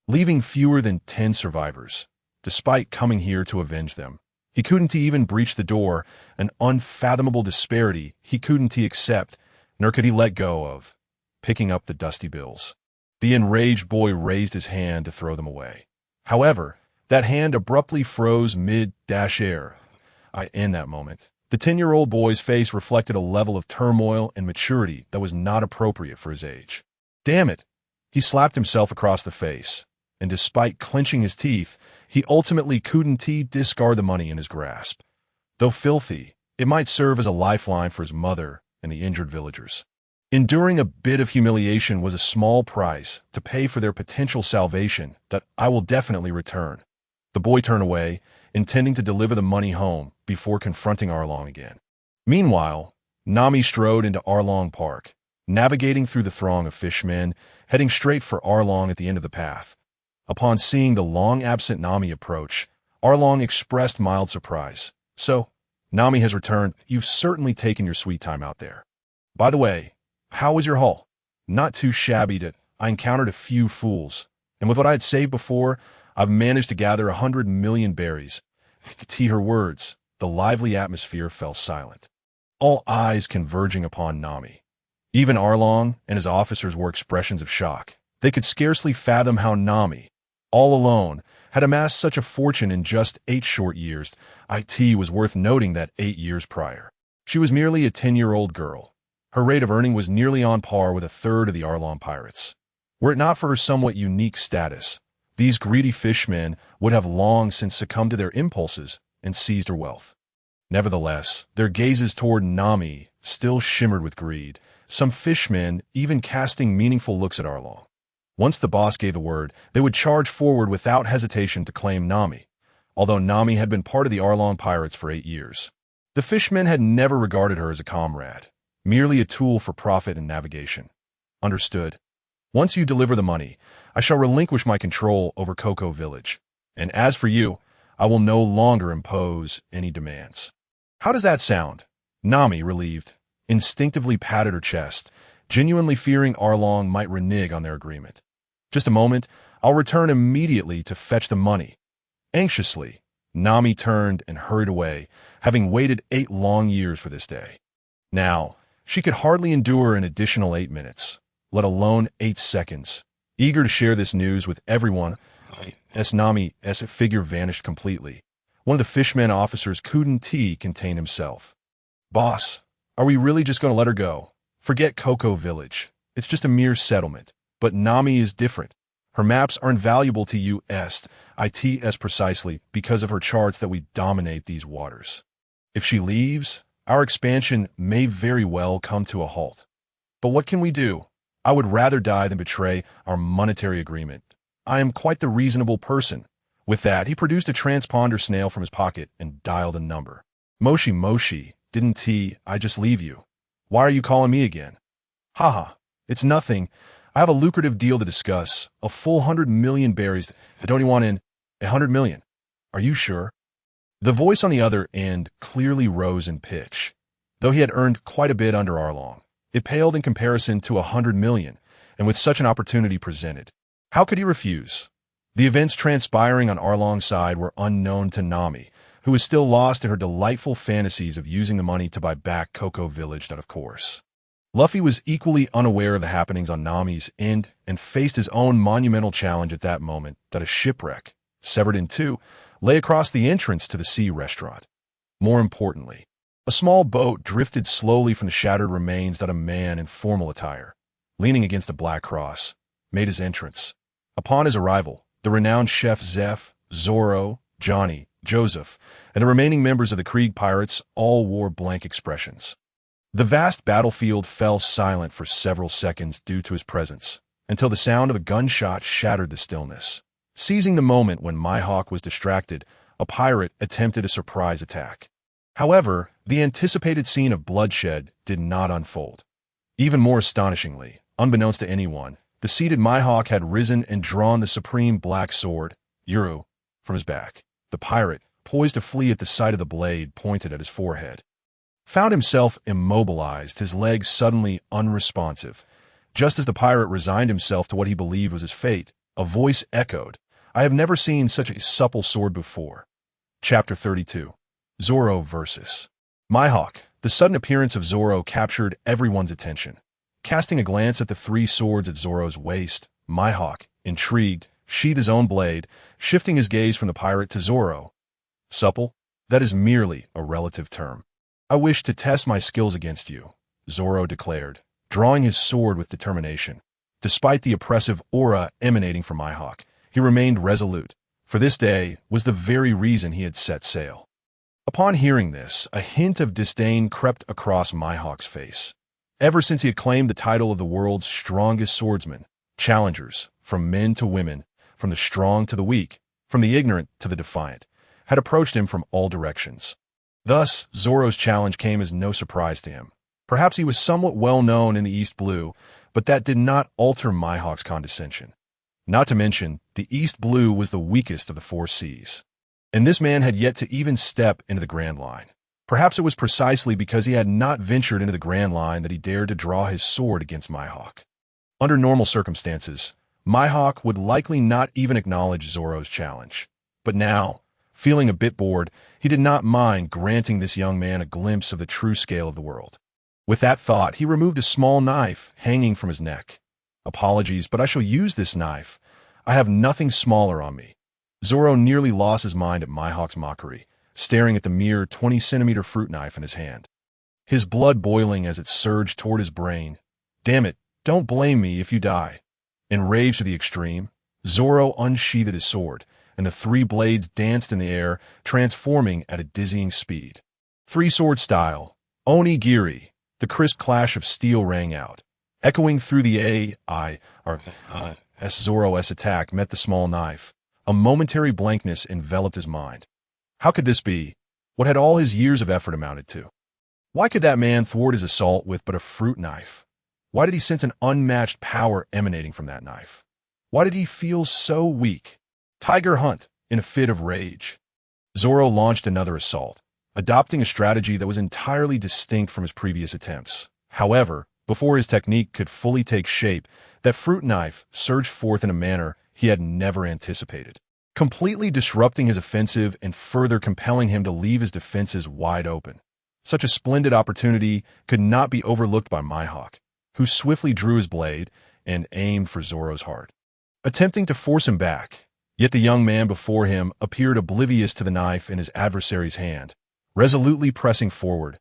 Speaker 1: leaving fewer than 10 survivors. Despite coming here to avenge them, he couldn't even breach the door, an unfathomable disparity he couldn't accept, nor could he let go of, picking up the dusty bills. The enraged boy raised his hand to throw them away. However, that hand abruptly froze mid-air. In that moment, the 10-year-old boy's face reflected a level of turmoil and maturity that was not appropriate for his age. Damn it! He slapped himself across the face, and despite clenching his teeth, he ultimately couldn't discard the money in his grasp. Though filthy, it might serve as a lifeline for his mother and the injured villagers. Enduring a bit of humiliation was a small price to pay for their potential salvation that I will definitely return. The boy turned away, intending to deliver the money home before confronting Arlong again. Meanwhile, Nami strode into Arlong Park, navigating through the throng of fishmen, heading straight for Arlong at the end of the path. Upon seeing the long-absent Nami approach, Arlong expressed mild surprise. "So, Nami has returned. You've certainly taken your sweet time out there. By the way, how was your haul?" "Not too shabby. I encountered a few fools, and with what I had saved before, I've managed to gather 100 million berries." To her words, the lively atmosphere fell silent, all eyes converging upon Nami. Even Arlong and his officers wore expressions of shock. They could scarcely fathom how Nami, all alone, had amassed such a fortune in just 8 short years. It was worth noting that 8 years prior, she was merely a 10-year-old girl. Her rate of earning was nearly on par with a third of the Arlong pirates. Were it not for her somewhat unique status, these greedy fishmen would have long since succumbed to their impulses and seized her wealth. Nevertheless, their gazes toward Nami still shimmered with greed, some fishmen even casting meaningful looks at Arlong. Once the boss gave the word, they would charge forward without hesitation to claim Nami, although Nami had been part of the Arlong pirates for 8 years. The fishmen had never regarded her as a comrade, merely a tool for profit and navigation. "Understood. Once you deliver the money, I shall relinquish my control over Coco Village, and as for you, I will no longer impose any demands." "How does that sound?" Nami, relieved, instinctively patted her chest, genuinely fearing Arlong might renege on their agreement. "Just a moment, I'll return immediately to fetch the money." Anxiously, Nami turned and hurried away, having waited 8 long years for this day. Now, she could hardly endure an additional 8 minutes, let alone 8 seconds. Eager to share this news with everyone, as Nami's figure vanished completely. One of the fishmen officers couldn't contain himself. "Boss, are we really just going to let her go? Forget Coco Village. It's just a mere settlement. But Nami is different. Her maps are invaluable to you, it's precisely because of her charts that we dominate these waters. If she leaves, our expansion may very well come to a halt. But what can we do? I would rather die than betray our monetary agreement. I am quite the reasonable person." With that, he produced a transponder snail from his pocket and dialed a number. Moshi, didn't I just leave you? Why are you calling me again?" "Haha, it's nothing. I have a lucrative deal to discuss, a full 100 million berries. I don't even want in 100 million. Are you sure?" The voice on the other end clearly rose in pitch. Though he had earned quite a bit under Arlong, it paled in comparison to 100 million, and with such an opportunity presented, how could he refuse? The events transpiring on Arlong's side were unknown to Nami, who was still lost in her delightful fantasies of using the money to buy back Coco Village, of course. Luffy was equally unaware of the happenings on Nami's end and faced his own monumental challenge at that moment that a shipwreck, severed in 2, lay across the entrance to the sea restaurant. More importantly, a small boat drifted slowly from the shattered remains that a man in formal attire, leaning against a black cross, made his entrance. Upon his arrival, the renowned chef Zeph, Zoro, Johnny, Joseph, and the remaining members of the Krieg pirates all wore blank expressions. The vast battlefield fell silent for several seconds due to his presence, until the sound of a gunshot shattered the stillness. Seizing the moment when Mihawk was distracted, a pirate attempted a surprise attack. However, the anticipated scene of bloodshed did not unfold. Even more astonishingly, unbeknownst to anyone, the seated Mihawk had risen and drawn the supreme black sword, Yuru, from his back. The pirate, poised to flee at the sight of the blade pointed at his forehead, found himself immobilized, his legs suddenly unresponsive. Just as the pirate resigned himself to what he believed was his fate, a voice echoed, "I have never seen such a supple sword before." Chapter 32. Zoro vs. Mihawk. The sudden appearance of Zoro captured everyone's attention. Casting a glance at the three swords at Zoro's waist, Mihawk, intrigued, sheathed his own blade, shifting his gaze from the pirate to Zoro. "Supple? That is merely a relative term. I wish to test my skills against you," Zoro declared, drawing his sword with determination. Despite the oppressive aura emanating from Mihawk, he remained resolute, for this day was the very reason he had set sail. Upon hearing this, a hint of disdain crept across Mihawk's face. Ever since he had claimed the title of the world's strongest swordsman, challengers, from men to women, from the strong to the weak, from the ignorant to the defiant, had approached him from all directions. Thus, Zoro's challenge came as no surprise to him. Perhaps he was somewhat well known in the East Blue, but that did not alter Mihawk's condescension. Not to mention, the East Blue was the weakest of the four seas. And this man had yet to even step into the Grand Line. Perhaps it was precisely because he had not ventured into the Grand Line that he dared to draw his sword against Mihawk. Under normal circumstances, Mihawk would likely not even acknowledge Zoro's challenge. But now, feeling a bit bored, he did not mind granting this young man a glimpse of the true scale of the world. With that thought, he removed a small knife hanging from his neck. "Apologies, but I shall use this knife. I have nothing smaller on me." Zoro nearly lost his mind at Mihawk's mockery, staring at the mere 20-centimeter fruit knife in his hand. His blood boiling as it surged toward his brain. "Damn it, don't blame me if you die." Enraged to the extreme, Zoro unsheathed his sword, and the three blades danced in the air, transforming at a dizzying speed. Three-sword style, onigiri. The crisp clash of steel rang out, echoing through the Zoro's attack met the small knife. A momentary blankness enveloped his mind. How could this be? What had all his years of effort amounted to? Why could that man thwart his assault with but a fruit knife? Why did he sense an unmatched power emanating from that knife? Why did he feel so weak? Tiger Hunt, in a fit of rage. Zoro launched another assault, adopting a strategy that was entirely distinct from his previous attempts. However, before his technique could fully take shape, that fruit knife surged forth in a manner he had never anticipated, completely disrupting his offensive and further compelling him to leave his defenses wide open. Such a splendid opportunity could not be overlooked by Mihawk, who swiftly drew his blade and aimed for Zoro's heart, attempting to force him back. Yet the young man before him appeared oblivious to the knife in his adversary's hand, resolutely pressing forward.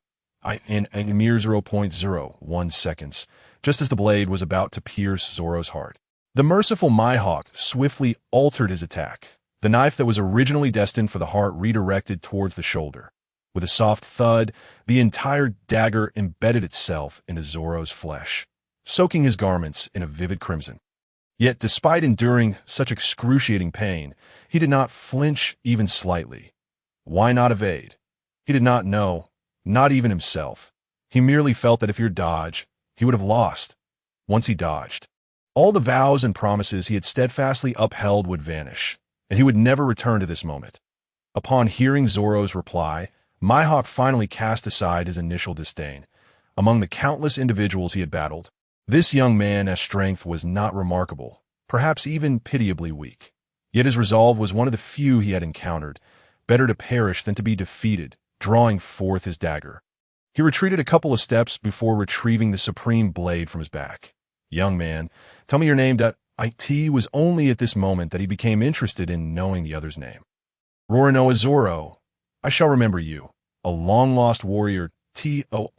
Speaker 1: In a mere 0.01 seconds, just as the blade was about to pierce Zoro's heart, the merciful Mihawk swiftly altered his attack. The knife that was originally destined for the heart redirected towards the shoulder. With a soft thud, the entire dagger embedded itself into Zoro's flesh, soaking his garments in a vivid crimson. Yet, despite enduring such excruciating pain, he did not flinch even slightly. Why not evade? He did not know, not even himself. He merely felt that if he dodged, he would have lost. Once he dodged, all the vows and promises he had steadfastly upheld would vanish, and he would never return to this moment. Upon hearing Zoro's reply, Mihawk finally cast aside his initial disdain. Among the countless individuals he had battled, this young man's strength was not remarkable, perhaps even pitiably weak. Yet his resolve was one of the few he had encountered, better to perish than to be defeated, drawing forth his dagger. He retreated a couple of steps before retrieving the supreme blade from his back. "Young man, tell me your name." It was only at this moment that he became interested in knowing the other's name. "Roronoa Zoro. I shall remember you. A long-lost warrior.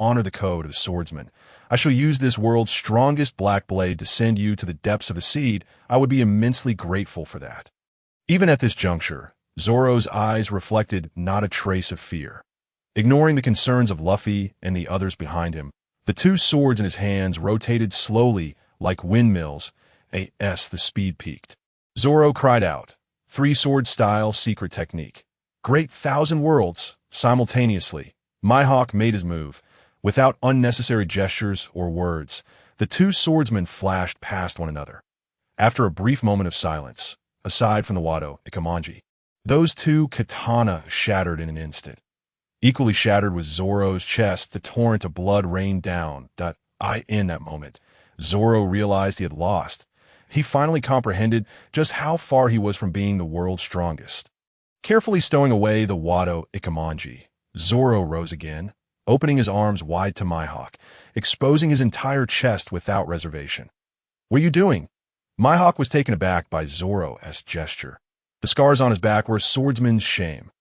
Speaker 1: Honor the code of swordsman. I shall use this world's strongest black blade to send you to the depths of a seed. I would be immensely grateful for that." Even at this juncture, Zoro's eyes reflected not a trace of fear. Ignoring the concerns of Luffy and the others behind him, the two swords in his hands rotated slowly like windmills. The speed peaked. Zoro cried out, "Three-sword style secret technique. Great 1,000 worlds, simultaneously." Mihawk made his move. Without unnecessary gestures or words, the two swordsmen flashed past one another. After a brief moment of silence, aside from the Wado Ikamanji, Those two katana shattered in an instant. Equally shattered was Zoro's chest. The torrent of blood rained down. In that moment, Zoro realized he had lost. He finally comprehended just how far he was from being the world's strongest. Carefully stowing away the Wado Ikemonji, Zoro rose again, opening his arms wide to Mihawk, exposing his entire chest without reservation. "What are you doing?" Mihawk was taken aback by Zoro's gesture. The scars on his back were a swordsman's shame.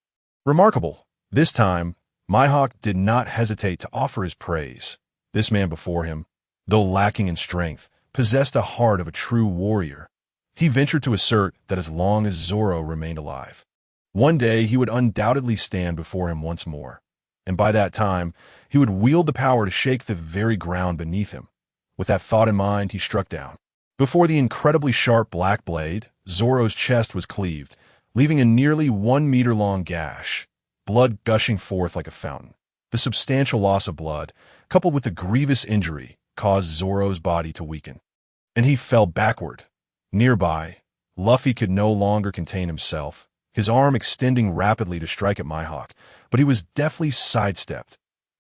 Speaker 1: Remarkable. This time, Mihawk did not hesitate to offer his praise. This man before him, though lacking in strength, possessed a heart of a true warrior. He ventured to assert that as long as Zoro remained alive, one day he would undoubtedly stand before him once more, and by that time, he would wield the power to shake the very ground beneath him. With that thought in mind, he struck down. Before the incredibly sharp black blade, Zoro's chest was cleaved, leaving a nearly 1 meter long gash, blood gushing forth like a fountain. The substantial loss of blood, coupled with the grievous injury, caused Zoro's body to weaken, and he fell backward. Nearby, Luffy could no longer contain himself, his arm extending rapidly to strike at Mihawk, but he was deftly sidestepped.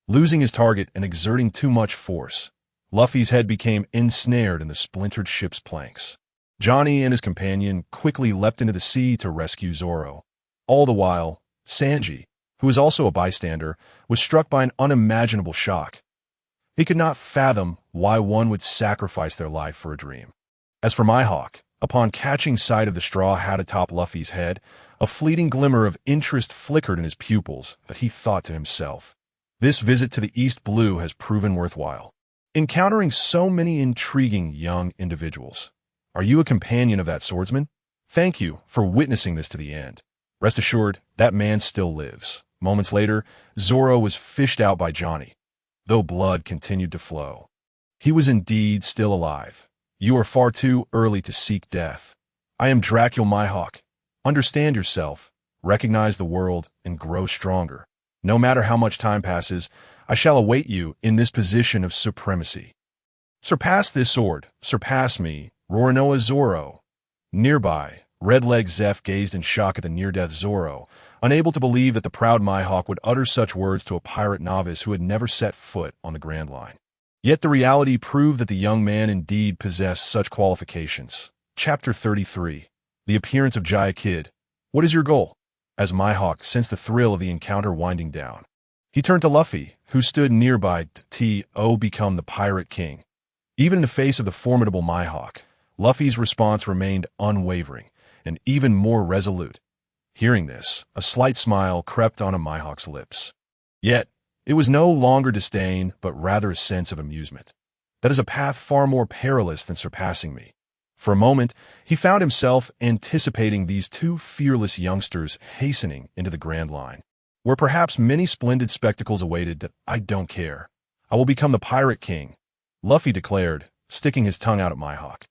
Speaker 1: Losing his target and exerting too much force, Luffy's head became ensnared in the splintered ship's planks. Johnny and his companion quickly leapt into the sea to rescue Zoro. All the while, Sanji, who was also a bystander, was struck by an unimaginable shock. He could not fathom why one would sacrifice their life for a dream. As for Mihawk, upon catching sight of the straw hat atop Luffy's head, a fleeting glimmer of interest flickered in his pupils, but he thought to himself, "This visit to the East Blue has proven worthwhile. Encountering so many intriguing young individuals. Are you a companion of that swordsman? Thank you for witnessing this to the end. Rest assured, that man still lives." Moments later, Zoro was fished out by Johnny, though blood continued to flow. He was indeed still alive. "You are far too early to seek death. I am Dracula Mihawk. Understand yourself, recognize the world, and grow stronger. No matter how much time passes, I shall await you in this position of supremacy. Surpass this sword, surpass me, Roronoa Zoro." Nearby, Red-Leg Zeph gazed in shock at the near-death Zoro, unable to believe that the proud Mihawk would utter such words to a pirate novice who had never set foot on the Grand Line. Yet the reality proved that the young man indeed possessed such qualifications. Chapter 33. The Appearance of Jaya Kid. "What is your goal?" As Mihawk sensed the thrill of the encounter winding down, he turned to Luffy, who stood nearby to become the Pirate King. Even in the face of the formidable Mihawk, Luffy's response remained unwavering and even more resolute. Hearing this, a slight smile crept onto Mihawk's lips. Yet, it was no longer disdain, but rather a sense of amusement. "That is a path far more perilous than surpassing me." For a moment, he found himself anticipating these two fearless youngsters hastening into the Grand Line, where perhaps many splendid spectacles awaited. "I don't care. I will become the Pirate King," Luffy declared, sticking his tongue out at Mihawk.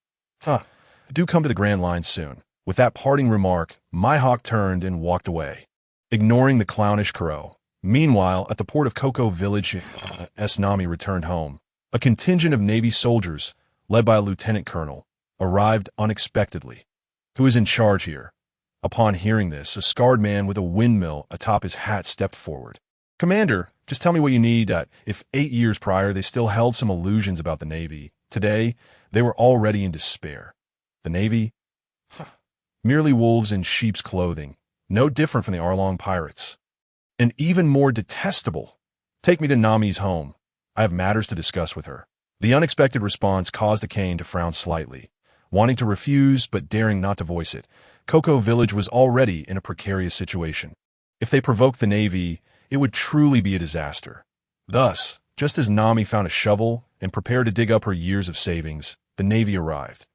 Speaker 1: Do come to the Grand Line soon." With that parting remark, Mihawk turned and walked away, ignoring the clownish Kuro. Meanwhile, at the port of Coco Village, Nami returned home. A contingent of Navy soldiers, led by a lieutenant colonel, arrived unexpectedly. "Who is in charge here?" Upon hearing this, a scarred man with a windmill atop his hat stepped forward. "Commander, just tell me what you need." If 8 years prior they still held some illusions about the Navy, today they were already in despair. The Navy? Merely wolves in sheep's clothing, no different from the Arlong pirates. And even more detestable. "Take me to Nami's home. I have matters to discuss with her." The unexpected response caused the Kane to frown slightly. Wanting to refuse, but daring not to voice it, Coco Village was already in a precarious situation. If they provoked the Navy, it would truly be a disaster. Thus, just as Nami found a shovel and prepared to dig up her years of savings, the Navy arrived.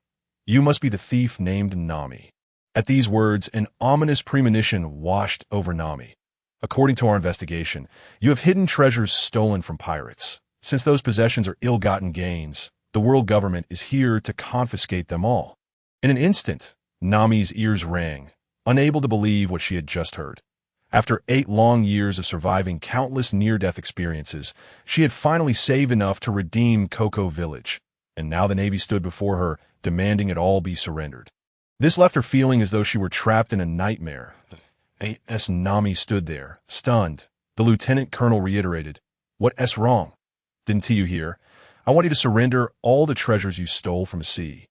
Speaker 1: "You must be the thief named Nami." At these words, an ominous premonition washed over Nami. "According to our investigation, you have hidden treasures stolen from pirates. Since those possessions are ill-gotten gains, the world government is here to confiscate them all." In an instant, Nami's ears rang, unable to believe what she had just heard. After 8 long years of surviving countless near-death experiences, she had finally saved enough to redeem Coco Village, and now the Navy stood before her, demanding it all be surrendered. This left her feeling as though she were trapped in a nightmare. A.S. Nami stood there, stunned. The lieutenant colonel reiterated, "What's wrong? Didn't you hear? I want you to surrender all the treasures you stole from sea.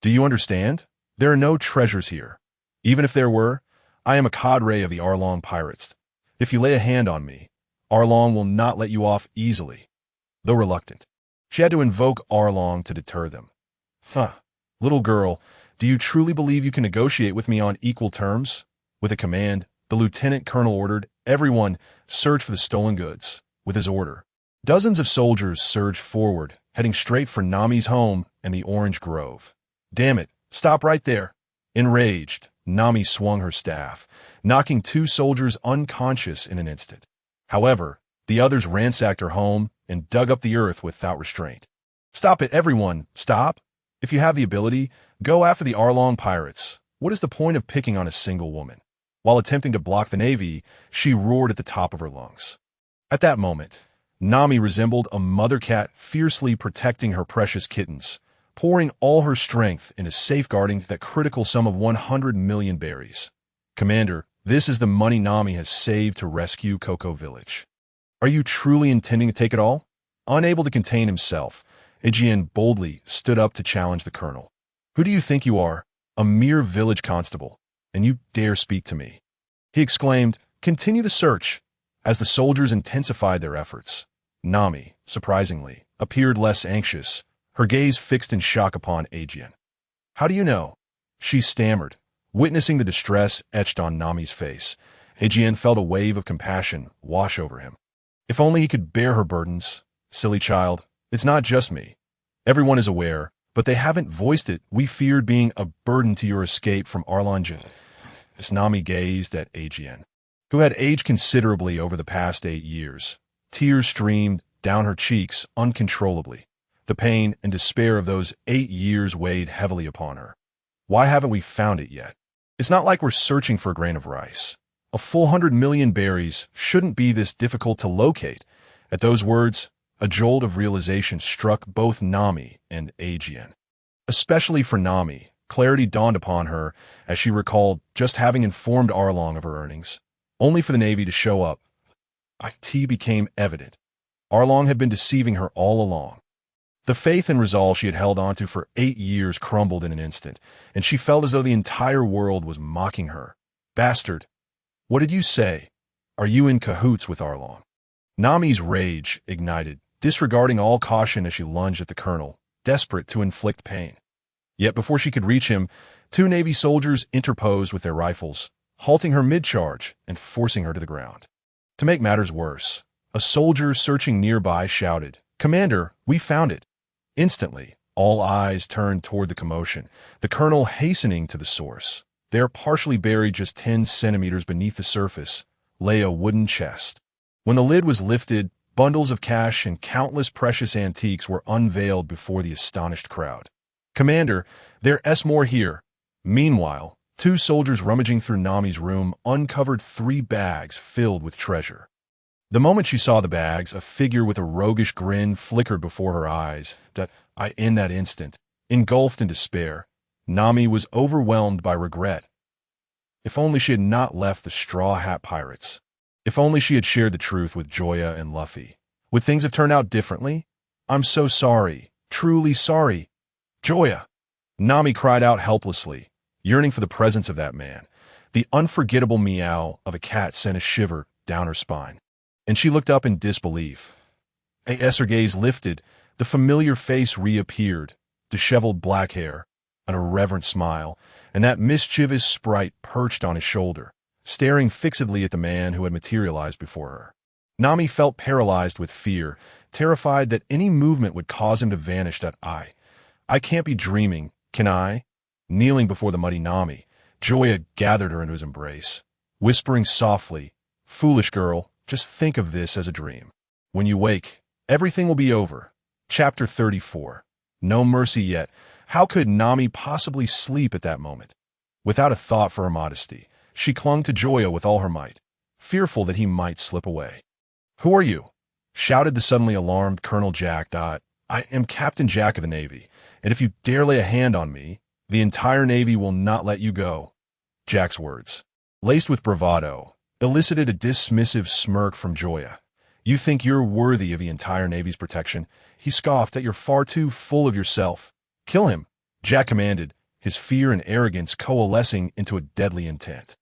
Speaker 1: Do you understand? There are no treasures here. Even if there were, I am a cadre of the Arlong pirates. If you lay a hand on me, Arlong will not let you off easily." Though reluctant, she had to invoke Arlong to deter them. Little girl, do you truly believe you can negotiate with me on equal terms? With a command, the lieutenant colonel ordered everyone search for the stolen goods. With his order, dozens of soldiers surged forward, heading straight for Nami's home and the Orange Grove. "Damn it, stop right there." Enraged, Nami swung her staff, knocking 2 soldiers unconscious in an instant. However, the others ransacked her home and dug up the earth without restraint. "Stop it, everyone, stop! If you have the ability, go after the Arlong pirates. What is the point of picking on a single woman?" While attempting to block the Navy, she roared at the top of her lungs. At that moment, Nami resembled a mother cat fiercely protecting her precious kittens, pouring all her strength into safeguarding that critical sum of 100 million berries. "Commander, this is the money Nami has saved to rescue Coco Village. Are you truly intending to take it all?" Unable to contain himself, Aegean boldly stood up to challenge the colonel. "Who do you think you are? A mere village constable, and you dare speak to me?" He exclaimed, "Continue the search." As the soldiers intensified their efforts, Nami, surprisingly, appeared less anxious, her gaze fixed in shock upon Aegean. "How do you know?" she stammered. Witnessing the distress etched on Nami's face, Aegean felt a wave of compassion wash over him. If only he could bear her burdens. "Silly child, it's not just me. Everyone is aware, but they haven't voiced it. We feared being a burden to your escape from Arlong." As Nami gazed at Aegean, who had aged considerably over the past 8 years, tears streamed down her cheeks uncontrollably. The pain and despair of those 8 years weighed heavily upon her. "Why haven't we found it yet? It's not like we're searching for a grain of rice. A full 100 million berries shouldn't be this difficult to locate." At those words, a jolt of realization struck both Nami and Aegean. Especially for Nami, clarity dawned upon her as she recalled just having informed Arlong of her earnings, only for the Navy to show up. It became evident. Arlong had been deceiving her all along. The faith and resolve she had held onto for 8 years crumbled in an instant, and she felt as though the entire world was mocking her. "Bastard! What did you say? Are you in cahoots with Arlong?" Nami's rage ignited, disregarding all caution as she lunged at the colonel, desperate to inflict pain. Yet before she could reach him, 2 Navy soldiers interposed with their rifles, halting her mid-charge and forcing her to the ground. To make matters worse, a soldier searching nearby shouted, "Commander, we found it!" Instantly, all eyes turned toward the commotion, the colonel hastening to the source. There, partially buried just 10 centimeters beneath the surface, lay a wooden chest. When the lid was lifted, bundles of cash and countless precious antiques were unveiled before the astonished crowd. "Commander, there's more here." Meanwhile, 2 soldiers rummaging through Nami's room uncovered 3 bags filled with treasure. The moment she saw the bags, a figure with a roguish grin flickered before her eyes. In that instant, engulfed in despair, Nami was overwhelmed by regret. If only she had not left the Straw Hat Pirates. If only she had shared the truth with Joya and Luffy. Would things have turned out differently? "I'm so sorry, truly sorry." "Joya!" Nami cried out helplessly, yearning for the presence of that man. The unforgettable meow of a cat sent a shiver down her spine, and she looked up in disbelief. As her gaze lifted, the familiar face reappeared, disheveled black hair, an irreverent smile, and that mischievous sprite perched on his shoulder, staring fixedly at the man who had materialized before her. Nami felt paralyzed with fear, terrified that any movement would cause him to vanish. I can't be dreaming, can I?" Kneeling before the muddy Nami, Joya gathered her into his embrace, whispering softly, "Foolish girl, just think of this as a dream. When you wake, everything will be over." Chapter 34. No mercy yet. How could Nami possibly sleep at that moment? Without a thought for her modesty, she clung to Joya with all her might, fearful that he might slip away. "Who are you?" shouted the suddenly alarmed Colonel Jack. "I am Captain Jack of the Navy, and if you dare lay a hand on me, the entire Navy will not let you go." Jack's words, laced with bravado, elicited a dismissive smirk from Joya. You think you're worthy of the entire Navy's protection? He scoffed that you're far too full of yourself. Kill him, Jack commanded, his fear and arrogance coalescing into a deadly intent.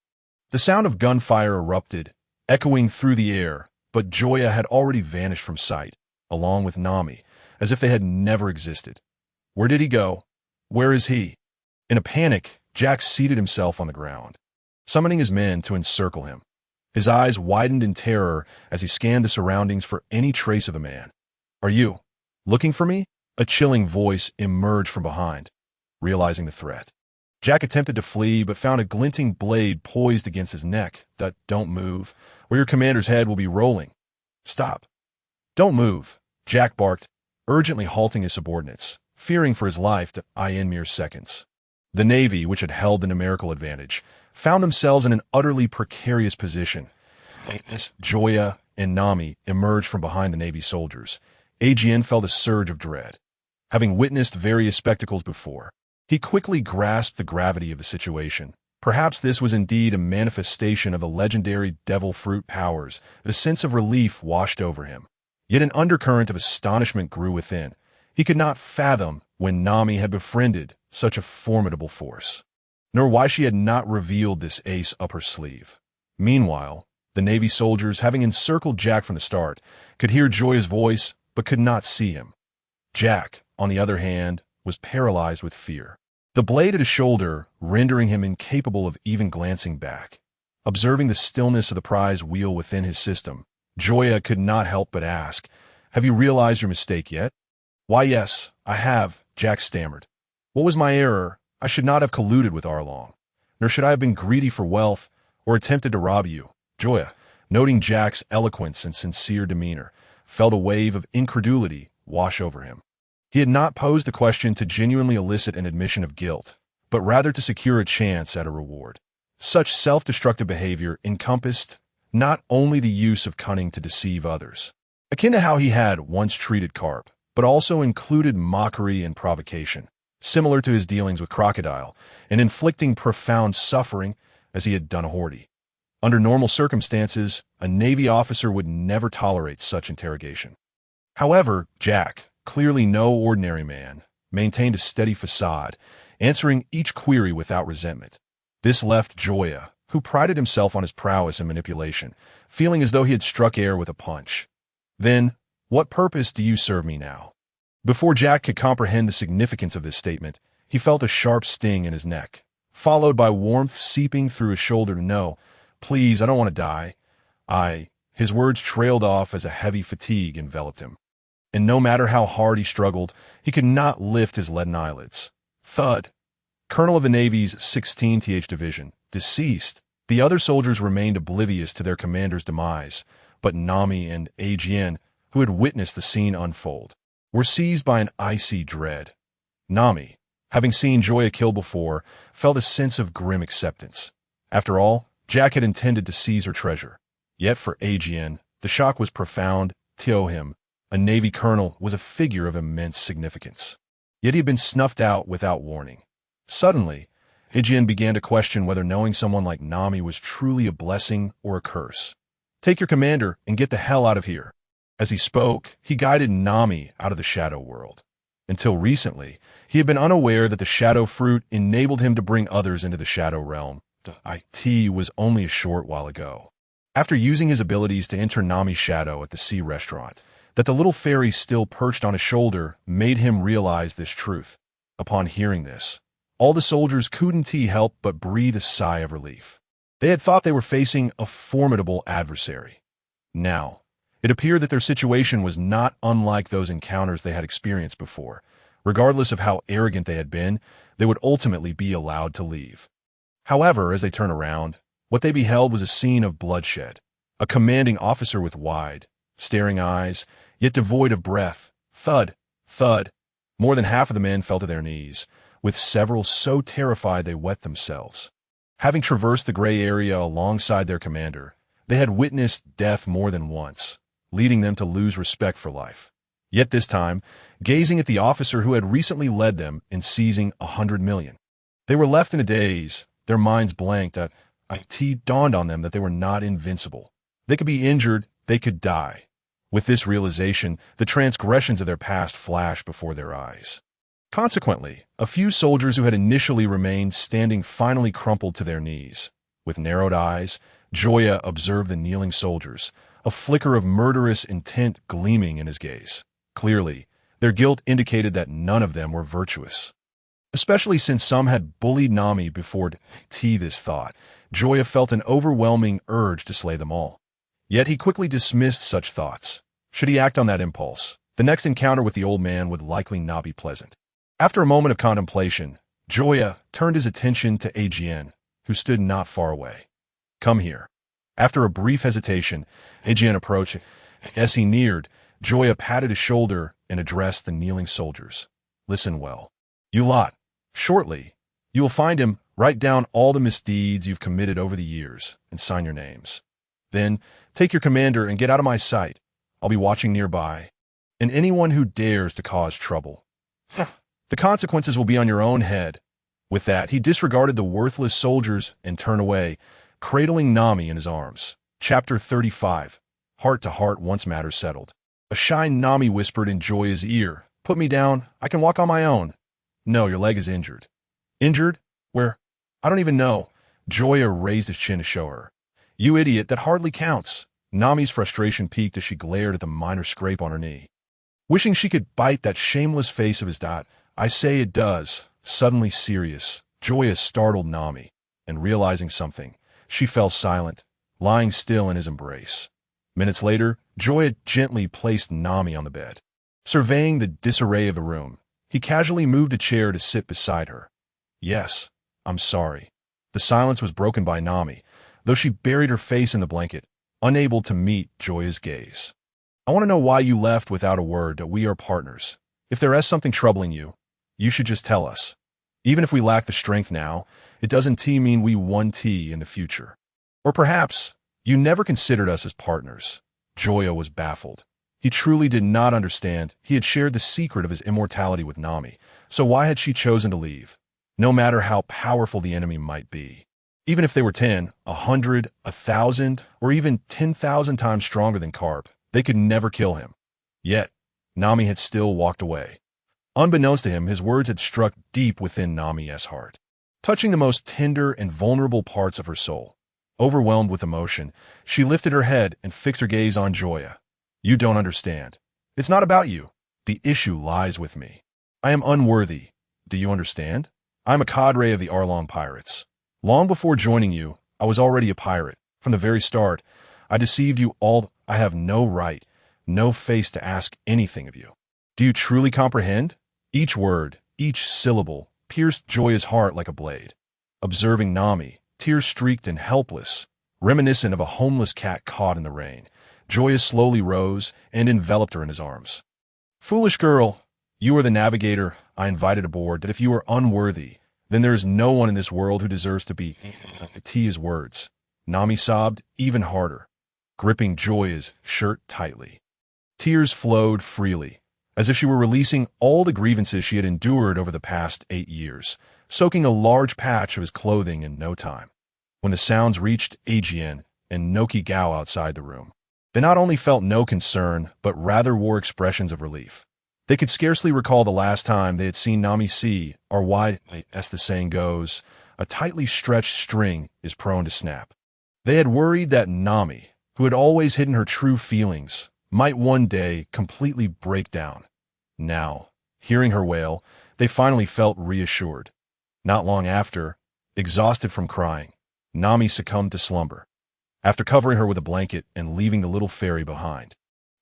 Speaker 1: The sound of gunfire erupted, echoing through the air, but Joya had already vanished from sight, along with Nami, as if they had never existed. Where did he go? Where is he? In a panic, Jack seated himself on the ground, summoning his men to encircle him. His eyes widened in terror as he scanned the surroundings for any trace of the man. Are you looking for me? A chilling voice emerged from behind. Realizing the threat, Jack attempted to flee but found a glinting blade poised against his neck. Don't move, or your commander's head will be rolling. Stop. Don't move, Jack barked, urgently halting his subordinates, fearing for his life in mere seconds. The Navy, which had held the numerical advantage, found themselves in an utterly precarious position. As Joya and Nami emerged from behind the Navy soldiers, Ajin felt a surge of dread. Having witnessed various spectacles before, he quickly grasped the gravity of the situation. Perhaps this was indeed a manifestation of the legendary devil fruit powers. A sense of relief washed over him. Yet an undercurrent of astonishment grew within. He could not fathom when Nami had befriended such a formidable force, nor why she had not revealed this ace up her sleeve. Meanwhile, the Navy soldiers, having encircled Jack from the start, could hear Joya's voice but could not see him. Jack, on the other hand, was paralyzed with fear, the blade at his shoulder rendering him incapable of even glancing back. Observing the stillness of the prize wheel within his system, Joya could not help but ask, "Have you realized your mistake yet?" "Why, yes, I have," Jack stammered. "What was my error? I should not have colluded with Arlong, nor should I have been greedy for wealth or attempted to rob you." Joya, noting Jack's eloquence and sincere demeanor, felt a wave of incredulity wash over him. He had not posed the question to genuinely elicit an admission of guilt, but rather to secure a chance at a reward. Such self-destructive behavior encompassed not only the use of cunning to deceive others, akin to how he had once treated Garp, but also included mockery and provocation, similar to his dealings with Crocodile, and inflicting profound suffering as he had done a Horty. Under normal circumstances, a Navy officer would never tolerate such interrogation. However, Jack, clearly no ordinary man, maintained a steady facade, answering each query without resentment. This left Joya, who prided himself on his prowess and manipulation, feeling as though he had struck air with a punch. "Then, what purpose do you serve me now?" Before Jack could comprehend the significance of this statement, he felt a sharp sting in his neck, followed by warmth seeping through his shoulder. "No, please, I don't want to die. His words trailed off as a heavy fatigue enveloped him. And no matter how hard he struggled, he could not lift his leaden eyelids. Thud. Colonel of the Navy's 16th Division, deceased. The other soldiers remained oblivious to their commander's demise, but Nami and Ajin, who had witnessed the scene unfold, were seized by an icy dread. Nami, having seen Joya kill before, felt a sense of grim acceptance. After all, Jack had intended to seize her treasure. Yet for Ajin, the shock was profound. Him, a Navy colonel, was a figure of immense significance. Yet he had been snuffed out without warning. Suddenly, Ajin began to question whether knowing someone like Nami was truly a blessing or a curse. "Take your commander and get the hell out of here." As he spoke, he guided Nami out of the shadow world. Until recently, he had been unaware that the shadow fruit enabled him to bring others into the shadow realm. It was only a short while ago, after using his abilities to enter Nami's shadow at the sea restaurant, that the little fairy still perched on his shoulder made him realize this truth. Upon hearing this, all the soldiers couldn't help but breathe a sigh of relief. They had thought they were facing a formidable adversary. Now, it appeared that their situation was not unlike those encounters they had experienced before. Regardless of how arrogant they had been, they would ultimately be allowed to leave. However, as they turned around, what they beheld was a scene of bloodshed. A commanding officer with wide, staring eyes, yet devoid of breath. Thud, thud. More than half of the men fell to their knees, with several so terrified they wet themselves. Having traversed the gray area alongside their commander, they had witnessed death more than once, leading them to lose respect for life. Yet this time, gazing at the officer who had recently led them in seizing 100 million. They were left in a daze, their minds blanked. it dawned on them that they were not invincible. They could be injured, they could die. With this realization, the transgressions of their past flashed before their eyes. Consequently, a few soldiers who had initially remained standing finally crumpled to their knees. With narrowed eyes, Joya observed the kneeling soldiers, a flicker of murderous intent gleaming in his gaze. Clearly, their guilt indicated that none of them were virtuous. Especially since some had bullied Nami before this thought, Joya felt an overwhelming urge to slay them all. Yet he quickly dismissed such thoughts. Should he act on that impulse, the next encounter with the old man would likely not be pleasant. After a moment of contemplation, Joya turned his attention to Ajien, who stood not far away. "Come here." After a brief hesitation, Ajien approached. As he neared, Joya patted his shoulder and addressed the kneeling soldiers. "Listen well. You lot. Shortly, you will find him. Write down all the misdeeds you've committed over the years and sign your names. Then, take your commander and get out of my sight. I'll be watching nearby. And anyone who dares to cause trouble, the consequences will be on your own head." With that, he disregarded the worthless soldiers and turned away, cradling Nami in his arms. Chapter 35. Heart to heart once matters settled. A shy Nami whispered in Joya's ear, "Put me down. I can walk on my own." "No, your leg is injured." "Injured? Where?" "I don't even know." Joya raised his chin to show her. "You idiot, that hardly counts." Nami's frustration peaked as she glared at the minor scrape on her knee. Wishing she could bite that shameless face of his. "I say it does." Suddenly serious, Joya startled Nami, and realizing something, she fell silent, lying still in his embrace. Minutes later, Joya gently placed Nami on the bed. Surveying the disarray of the room, he casually moved a chair to sit beside her. "Yes, I'm sorry." The silence was broken by Nami, though she buried her face in the blanket, unable to meet Joya's gaze. "I want to know why you left without a word. That we are partners. If there is something troubling you, you should just tell us. Even if we lack the strength now, it doesn't mean we won't in the future. Or perhaps you never considered us as partners." Joya was baffled. He truly did not understand. He had shared the secret of his immortality with Nami, so why had she chosen to leave? No matter how powerful the enemy might be. Even if they were 10, 100, 1,000, or even 10,000 times stronger than Garp, they could never kill him. Yet, Nami had still walked away. Unbeknownst to him, his words had struck deep within Nami's heart, touching the most tender and vulnerable parts of her soul. Overwhelmed with emotion, she lifted her head and fixed her gaze on Joya. "You don't understand. It's not about you. The issue lies with me. I am unworthy. Do you understand? I'm a cadre of the Arlong pirates. Long before joining you, I was already a pirate. From the very start, I deceived you all. I have no right, no face to ask anything of you. Do you truly comprehend?" Each word, each syllable, pierced Joya's heart like a blade. Observing Nami, tear-streaked and helpless, reminiscent of a homeless cat caught in the rain, Joya slowly rose and enveloped her in his arms. "Foolish girl, you are the navigator I invited aboard. That if you are unworthy, then there is no one in this world who deserves to be." His words. Nami sobbed even harder, gripping Joya's shirt tightly. Tears flowed freely, as if she were releasing all the grievances she had endured over the past 8 years, soaking a large patch of his clothing in no time. When the sounds reached Ajien and Noki Gao outside the room, they not only felt no concern, but rather wore expressions of relief. They could scarcely recall the last time they had seen Nami see, or why, as the saying goes, a tightly stretched string is prone to snap. They had worried that Nami, who had always hidden her true feelings, might one day completely break down. Now, hearing her wail, they finally felt reassured. Not long after, exhausted from crying, Nami succumbed to slumber. After covering her with a blanket and leaving the little fairy behind,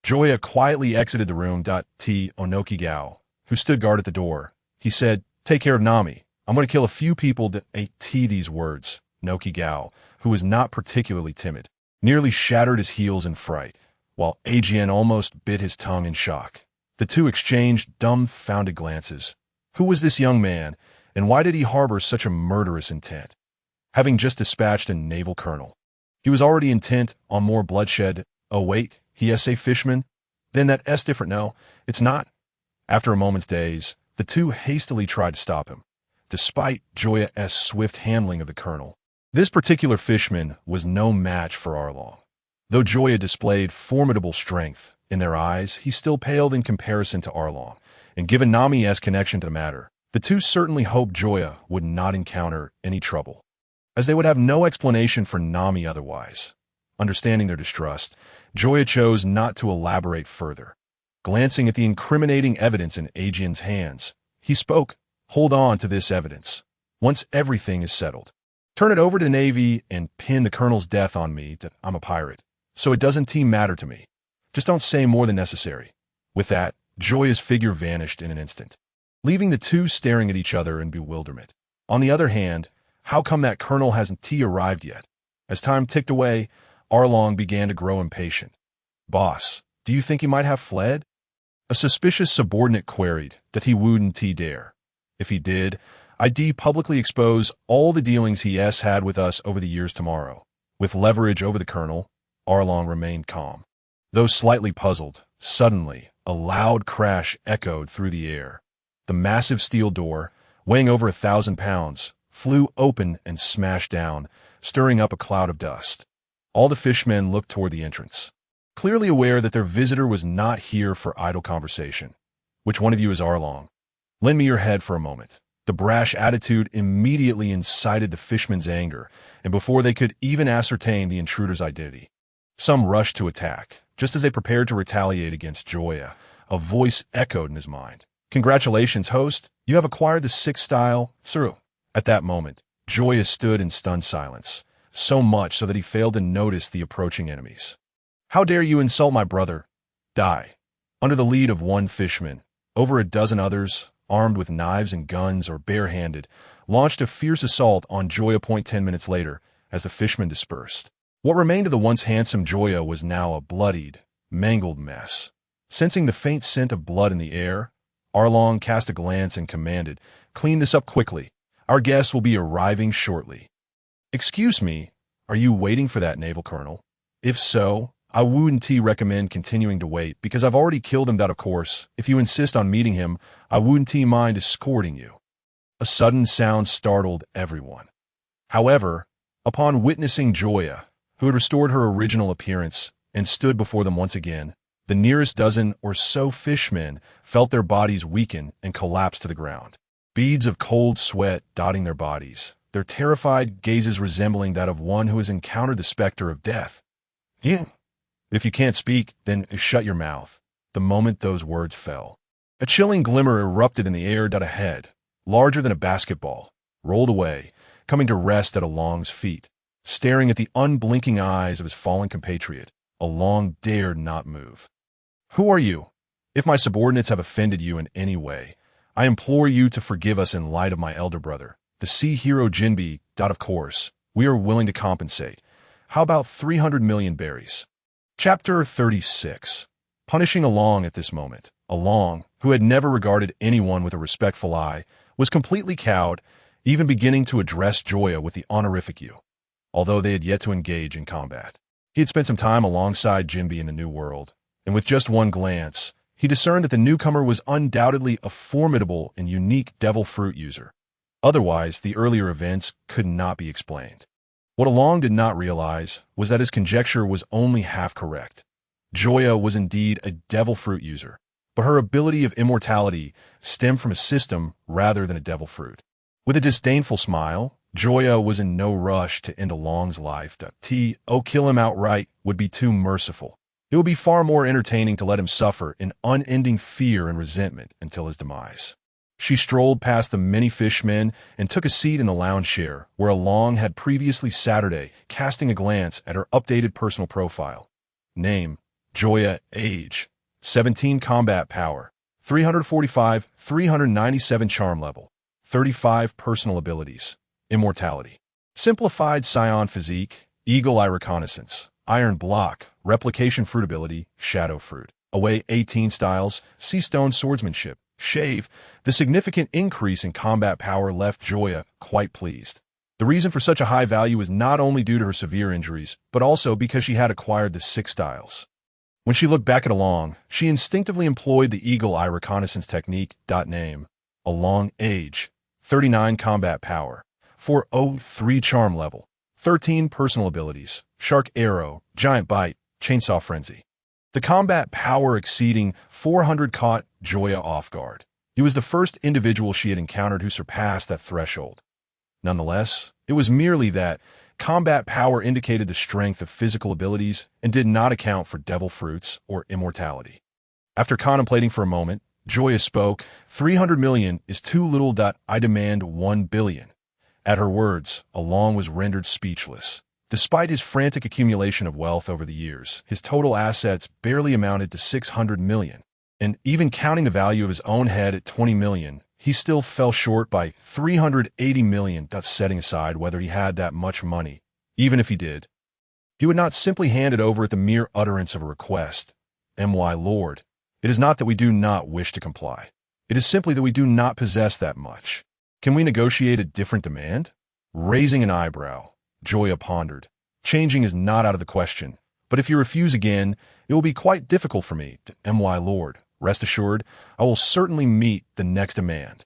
Speaker 1: Joya quietly exited the room. Onoki Gao, who stood guard at the door, he said, "Take care of Nami. I'm going to kill a few people." These words, Noki Gao, who was not particularly timid, nearly shattered his heels in fright, while Ajien almost bit his tongue in shock. The two exchanged dumbfounded glances. Who was this young man, and why did he harbor such a murderous intent? Having just dispatched a naval colonel, he was already intent on more bloodshed. "Oh wait, he is a fishman? Then that is different." "No, it's not." After a moment's daze, the two hastily tried to stop him. Despite Joya's swift handling of the colonel, This particular fishman was no match for Arlong. Though Joya displayed formidable strength, in their eyes, he still paled in comparison to Arlong, and given Nami's connection to the matter, the two certainly hoped Joya would not encounter any trouble, as they would have no explanation for Nami otherwise. Understanding their distrust, Joya chose not to elaborate further. Glancing at the incriminating evidence in Aegeon's hands, he spoke, "Hold on to this evidence. Once everything is settled, turn it over to the Navy and pin the Colonel's death on me that I'm a pirate, so it doesn't matter to me. Just don't say more than necessary." With that, Joya's figure vanished in an instant, leaving the two staring at each other in bewilderment. On the other hand, how come that Colonel hasn't arrived yet? As time ticked away, Arlong began to grow impatient. "Boss, do you think he might have fled?" A suspicious subordinate queried that he wouldn't dare. "If he did, I'd publicly expose all the dealings he has had with us over the years tomorrow." With leverage over the Colonel, Arlong remained calm. Though slightly puzzled, suddenly, a loud crash echoed through the air. The massive steel door, weighing over 1,000 pounds, flew open and smashed down, stirring up a cloud of dust. All the fishmen looked toward the entrance, clearly aware that their visitor was not here for idle conversation. "Which one of you is Arlong? Lend me your head for a moment." The brash attitude immediately incited the fishmen's anger, and before they could even ascertain the intruder's identity, some rushed to attack. Just as they prepared to retaliate against Joya, a voice echoed in his mind. "Congratulations, host. You have acquired the 6th style, Zoro." At that moment, Joya stood in stunned silence, so much so that he failed to notice the approaching enemies. "How dare you insult my brother? Die." Under the lead of one fishman, over a dozen others, armed with knives and guns or barehanded, launched a fierce assault on Joya. 10 minutes later, as the fishmen dispersed, what remained of the once handsome Joya was now a bloodied, mangled mess. Sensing the faint scent of blood in the air, Arlong cast a glance and commanded, "Clean this up quickly. Our guests will be arriving shortly." "Excuse me, are you waiting for that naval colonel? If so, I wouldn't recommend continuing to wait because I've already killed him. Of course, if you insist on meeting him, I wouldn't mind escorting you." A sudden sound startled everyone. However, upon witnessing Joya, who had restored her original appearance and stood before them once again, the nearest dozen or so fishmen felt their bodies weaken and collapse to the ground. Beads of cold sweat dotting their bodies, their terrified gazes resembling that of one who has encountered the specter of death. "Yeah. If you can't speak, then shut your mouth." The moment those words fell, a chilling glimmer erupted in the air ahead, larger than a basketball, rolled away, coming to rest at Arlong's feet. Staring at the unblinking eyes of his fallen compatriot, Arlong dared not move. "Who are you? If my subordinates have offended you in any way, I implore you to forgive us in light of my elder brother, the sea hero Jinbe. Of course, we are willing to compensate. How about 300 million berries?" Chapter 36. Punishing Arlong at this moment. Arlong, who had never regarded anyone with a respectful eye, was completely cowed, even beginning to address Joya with the honorific you, although they had yet to engage in combat. He had spent some time alongside Jinbe in the New World, and with just one glance, he discerned that the newcomer was undoubtedly a formidable and unique devil fruit user. Otherwise, the earlier events could not be explained. What Arlong did not realize was that his conjecture was only half correct. Joya was indeed a devil fruit user, but her ability of immortality stemmed from a system rather than a devil fruit. With a disdainful smile, Joya was in no rush to end Arlong's life. Kill him outright would be too merciful. It would be far more entertaining to let him suffer in unending fear and resentment until his demise. She strolled past the many fishmen and took a seat in the lounge chair where Arlong had previously Saturday, casting a glance at her updated personal profile. Name, Joya. Age, 17. Combat power, 345, 397 charm level, 35 personal abilities, immortality. Simplified Saiyan physique, eagle eye reconnaissance, iron block, replication fruit ability, shadow fruit. Away 18 styles, sea stone swordsmanship, shave. The significant increase in combat power left Joya quite pleased. The reason for such a high value was not only due to her severe injuries, but also because she had acquired the 6 styles. When she looked back at Arlong, she instinctively employed the eagle eye reconnaissance technique. Name, Arlong. Age, 39. Combat power, 403 charm level, 13 personal abilities: Shark Arrow, Giant Bite, Chainsaw Frenzy. The combat power exceeding 400 caught Joya off guard. He was the first individual she had encountered who surpassed that threshold. Nonetheless, it was merely that combat power indicated the strength of physical abilities and did not account for devil fruits or immortality. After contemplating for a moment, Joya spoke. 300 million is too little. I demand 1 billion. At her words, Along was rendered speechless. Despite his frantic accumulation of wealth over the years, his total assets barely amounted to 600 million. And even counting the value of his own head at 20 million, he still fell short by 380 million. Setting aside whether he had that much money, even if he did, he would not simply hand it over at the mere utterance of a request. My lord, it is not that we do not wish to comply. It is simply that we do not possess that much. Can we negotiate a different demand? Raising an eyebrow, Joya pondered. Changing is not out of the question, but if you refuse again, it will be quite difficult for me. My lord, rest assured, I will certainly meet the next demand.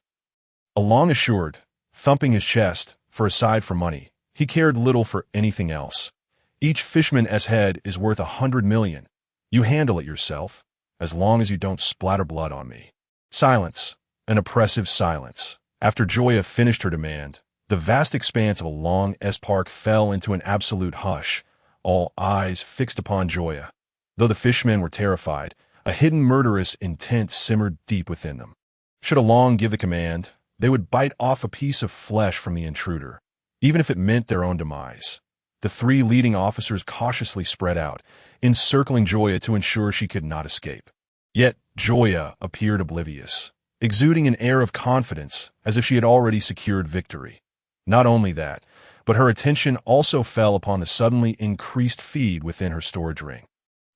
Speaker 1: Along assured, thumping his chest, for aside from money, he cared little for anything else. Each fishman's head is worth 100 million. You handle it yourself, as long as you don't splatter blood on me. Silence, an oppressive silence. After Joya finished her demand, the vast expanse of Along's park fell into an absolute hush, all eyes fixed upon Joya. Though the fishmen were terrified, a hidden murderous intent simmered deep within them. Should Along give the command, they would bite off a piece of flesh from the intruder, even if it meant their own demise. The 3 leading officers cautiously spread out, encircling Joya to ensure she could not escape. Yet Joya appeared oblivious, exuding an air of confidence as if she had already secured victory. Not only that, but her attention also fell upon the suddenly increased feed within her storage ring.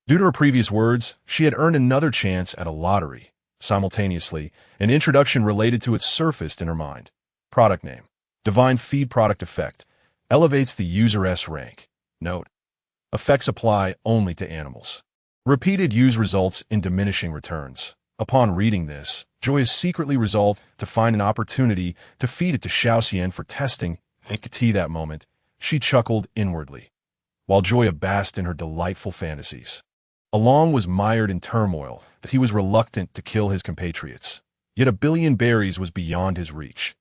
Speaker 1: Due to her previous words, she had earned another chance at a lottery. Simultaneously, an introduction related to it surfaced in her mind. Product name: Divine Feed Product Effect. Elevates the user's rank. Note: effects apply only to animals. Repeated use results in diminishing returns. Upon reading this, Joya secretly resolved to find an opportunity to feed it to Saiyan for testing. That moment, she chuckled inwardly, while Joya basked in her delightful fantasies. Along was mired in turmoil that he was reluctant to kill his compatriots, yet 1 billion berries was beyond his reach.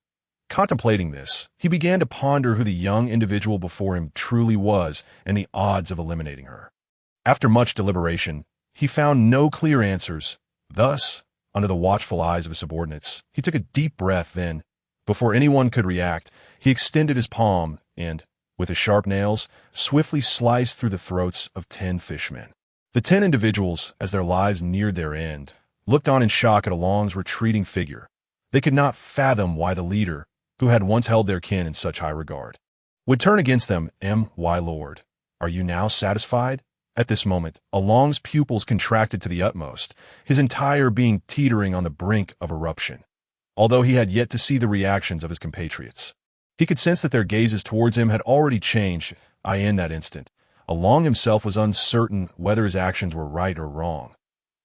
Speaker 1: Contemplating this, he began to ponder who the young individual before him truly was and the odds of eliminating her. After much deliberation, he found no clear answers. Thus, under the watchful eyes of his subordinates, he took a deep breath. Then, before anyone could react, he extended his palm and, with his sharp nails, swiftly sliced through the throats of 10 fishmen. The 10 individuals, as their lives neared their end, looked on in shock at Along's retreating figure. They could not fathom why the leader, who had once held their kin in such high regard, would turn against them. My lord, are you now satisfied? At this moment, Along's pupils contracted to the utmost, his entire being teetering on the brink of eruption. Although he had yet to see the reactions of his compatriots, he could sense that their gazes towards him had already changed. In that instant, Along himself was uncertain whether his actions were right or wrong.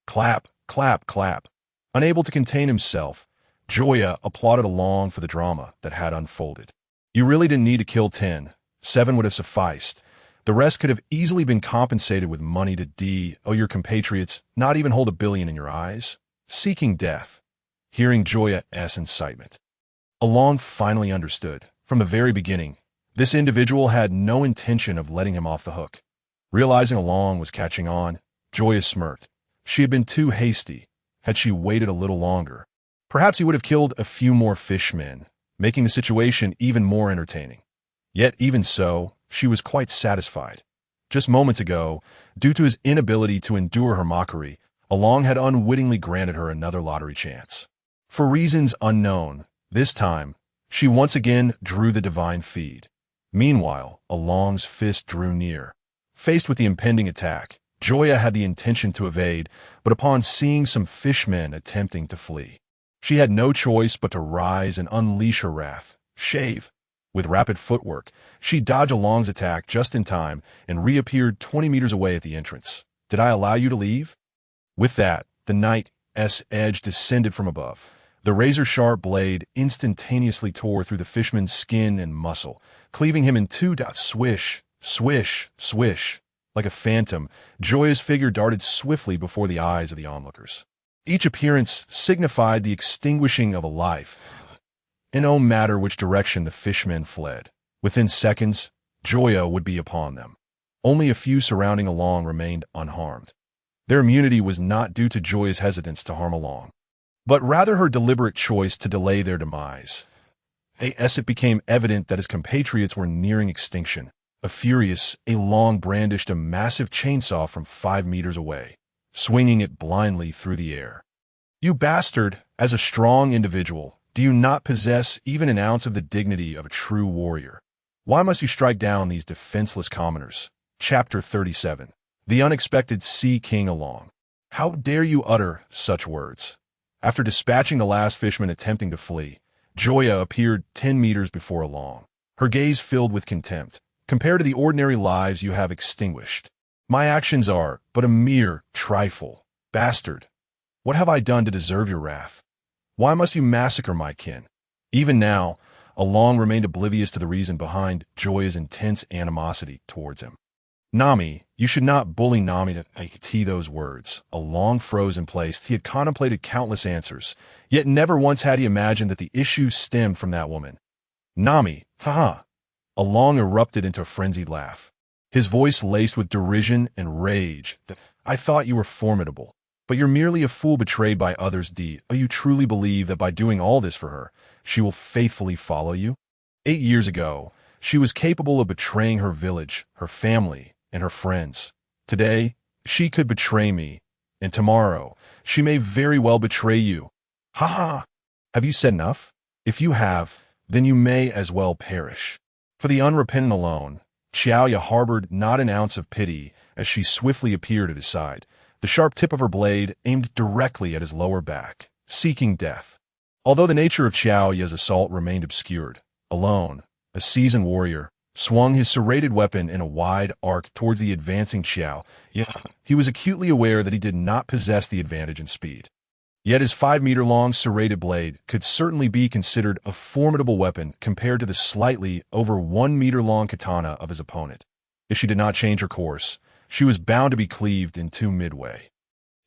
Speaker 1: Clap, clap, clap. Unable to contain himself, Joya applauded Along for the drama that had unfolded. You really didn't need to kill 10. 7 would have sufficed. The rest could have easily been compensated with money to your compatriots not even hold 1 billion in your eyes. Seeking death. Hearing Joya's incitement, Along finally understood. From the very beginning, this individual had no intention of letting him off the hook. Realizing Along was catching on, Joya smirked. She had been too hasty. Had she waited a little longer, perhaps he would have killed a few more fishmen, making the situation even more entertaining. Yet even so, she was quite satisfied. Just moments ago, due to his inability to endure her mockery, Along had unwittingly granted her another lottery chance. For reasons unknown, this time, she once again drew the divine feed. Meanwhile, Along's fist drew near. Faced with the impending attack, Joya had the intention to evade, but upon seeing some fishmen attempting to flee, she had no choice but to rise and unleash her wrath. Shave. With rapid footwork, she dodged Along's attack just in time and reappeared 20 meters away at the entrance. Did I allow you to leave? With that, the knight's edge descended from above, The razor-sharp blade instantaneously tore through the fishman's skin and muscle, cleaving him in two. Swish, swish, swish. Like a phantom, Joya's figure darted swiftly before the eyes of the onlookers. Each appearance signified the extinguishing of a life. In no matter which direction the fishmen fled, within seconds, Joya would be upon them. Only a few surrounding Along remained unharmed. Their immunity was not due to Joya's hesitance to harm Along, but rather her deliberate choice to delay their demise. As it became evident that his compatriots were nearing extinction, furious, Along brandished a massive chainsaw from 5 meters away, swinging it blindly through the air. "You bastard! As a strong individual, do you not possess even an ounce of the dignity of a true warrior? Why must you strike down these defenseless commoners?" Chapter 37. The Unexpected Sea King Along. How dare you utter such words? After dispatching the last fishman attempting to flee, Joya appeared 10 meters before Along, her gaze filled with contempt. "Compared to the ordinary lives you have extinguished, my actions are but a mere trifle. Bastard, what have I done to deserve your wrath? Why must you massacre my kin?" Even now, Along remained oblivious to the reason behind Joya's intense animosity towards him. "Nami, you should not bully Nami to those words." Along froze in place. He had contemplated countless answers, yet never once had he imagined that the issue stemmed from that woman. "Nami, haha." Along erupted into a frenzied laugh, his voice laced with derision and rage. "I thought you were formidable, but you're merely a fool betrayed by others. Do you truly believe that by doing all this for her, she will faithfully follow you? 8 years ago, she was capable of betraying her village, her family, and her friends. Today, she could betray me, and tomorrow, she may very well betray you. Ha ha! Have you said enough? If you have, then you may as well perish." For the unrepentant alone, Choya harbored not an ounce of pity as she swiftly appeared at his side, the sharp tip of her blade aimed directly at his lower back, seeking death. Although the nature of Choya's assault remained obscured, Alone, a seasoned warrior, swung his serrated weapon in a wide arc towards the advancing Chow. Yet he was acutely aware that he did not possess the advantage in speed. Yet his 5-meter-long serrated blade could certainly be considered a formidable weapon compared to the slightly over 1-meter-long katana of his opponent. If she did not change her course, she was bound to be cleaved in two midway.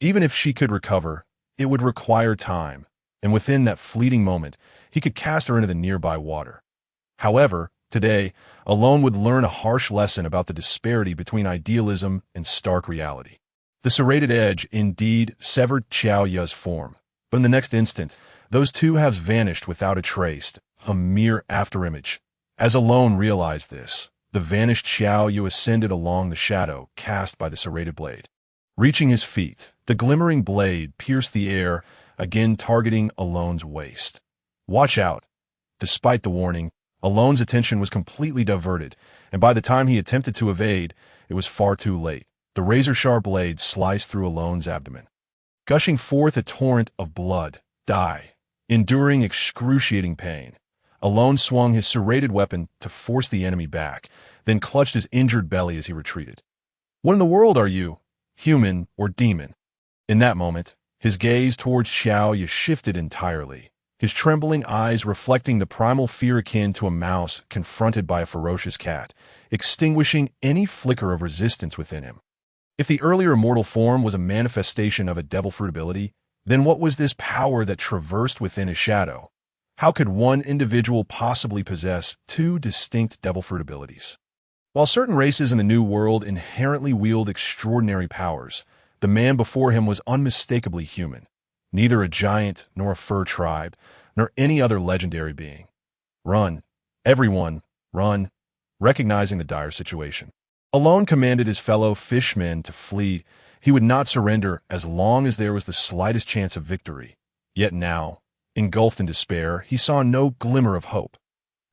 Speaker 1: Even if she could recover, it would require time, and within that fleeting moment, he could cast her into the nearby water. However, today, Alone would learn a harsh lesson about the disparity between idealism and stark reality. The serrated edge indeed severed Choya's form, but in the next instant, those two halves vanished without a trace, a mere afterimage. As Alone realized this, the vanished Choya ascended along the shadow cast by the serrated blade. Reaching his feet, the glimmering blade pierced the air, again targeting Alone's waist. "Watch out!" Despite the warning, Alone's attention was completely diverted, and by the time he attempted to evade, it was far too late. The razor-sharp blade sliced through Alone's abdomen, gushing forth a torrent of blood. Enduring excruciating pain, Alone swung his serrated weapon to force the enemy back, then clutched his injured belly as he retreated. "What in the world are you, human or demon?" In that moment, his gaze towards Choya shifted entirely, his trembling eyes reflecting the primal fear akin to a mouse confronted by a ferocious cat, extinguishing any flicker of resistance within him. If the earlier immortal form was a manifestation of a devil fruit ability, then what was this power that traversed within his shadow? How could one individual possibly possess two distinct devil fruit abilities? While certain races in the New World inherently wield extraordinary powers, the man before him was unmistakably human, neither a giant nor a fur tribe, nor any other legendary being. "Run. Everyone, run," recognizing the dire situation. Alone commanded his fellow fishmen to flee. He would not surrender as long as there was the slightest chance of victory. Yet now, engulfed in despair, he saw no glimmer of hope.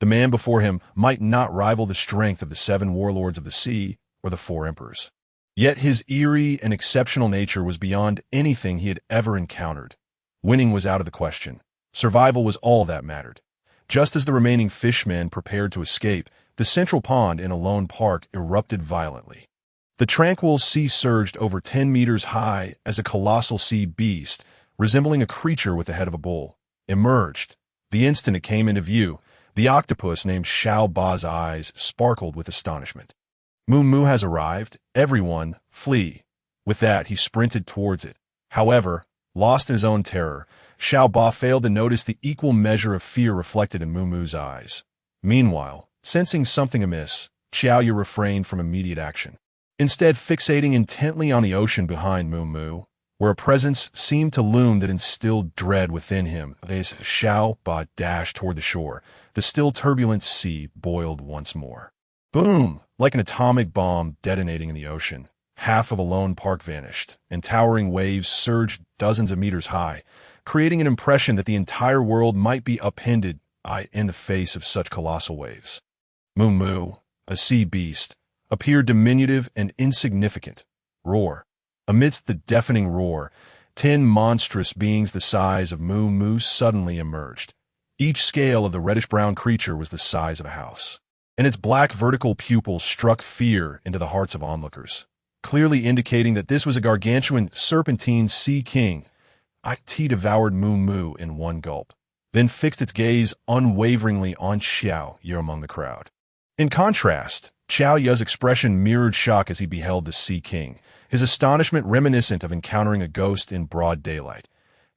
Speaker 1: The man before him might not rival the strength of the 7 warlords of the sea or the 4 emperors. Yet his eerie and exceptional nature was beyond anything he had ever encountered. Winning was out of the question. Survival was all that mattered. Just as the remaining fishmen prepared to escape, the central pond in Alone Park erupted violently. The tranquil sea surged over 10 meters high as a colossal sea beast, resembling a creature with the head of a bull, emerged. The instant it came into view, the octopus named Xiao Ba's eyes sparkled with astonishment. Moo Moo has arrived. Everyone, flee. With that, he sprinted towards it. However, lost in his own terror, Xiao Ba failed to notice the equal measure of fear reflected in Moo Moo's eyes. Meanwhile, sensing something amiss, Xiaoya refrained from immediate action, instead fixating intently on the ocean behind Moo Moo, where a presence seemed to loom that instilled dread within him. As Xiao Ba dashed toward the shore, the still turbulent sea boiled once more. Boom! Like an atomic bomb detonating in the ocean, half of a lone park vanished, and towering waves surged dozens of meters high, creating an impression that the entire world might be upended in the face of such colossal waves. Moo Moo, a sea beast, appeared diminutive and insignificant. Roar. Amidst the deafening roar, 10 monstrous beings the size of Moo Moo suddenly emerged. Each scale of the reddish-brown creature was the size of a house, and its black vertical pupils struck fear into the hearts of onlookers, clearly indicating that this was a gargantuan serpentine sea king. It devoured Moo Moo in one gulp, then fixed its gaze unwaveringly on Xiao Ye among the crowd. In contrast, Xiao Ye's expression mirrored shock as he beheld the Sea King, his astonishment reminiscent of encountering a ghost in broad daylight.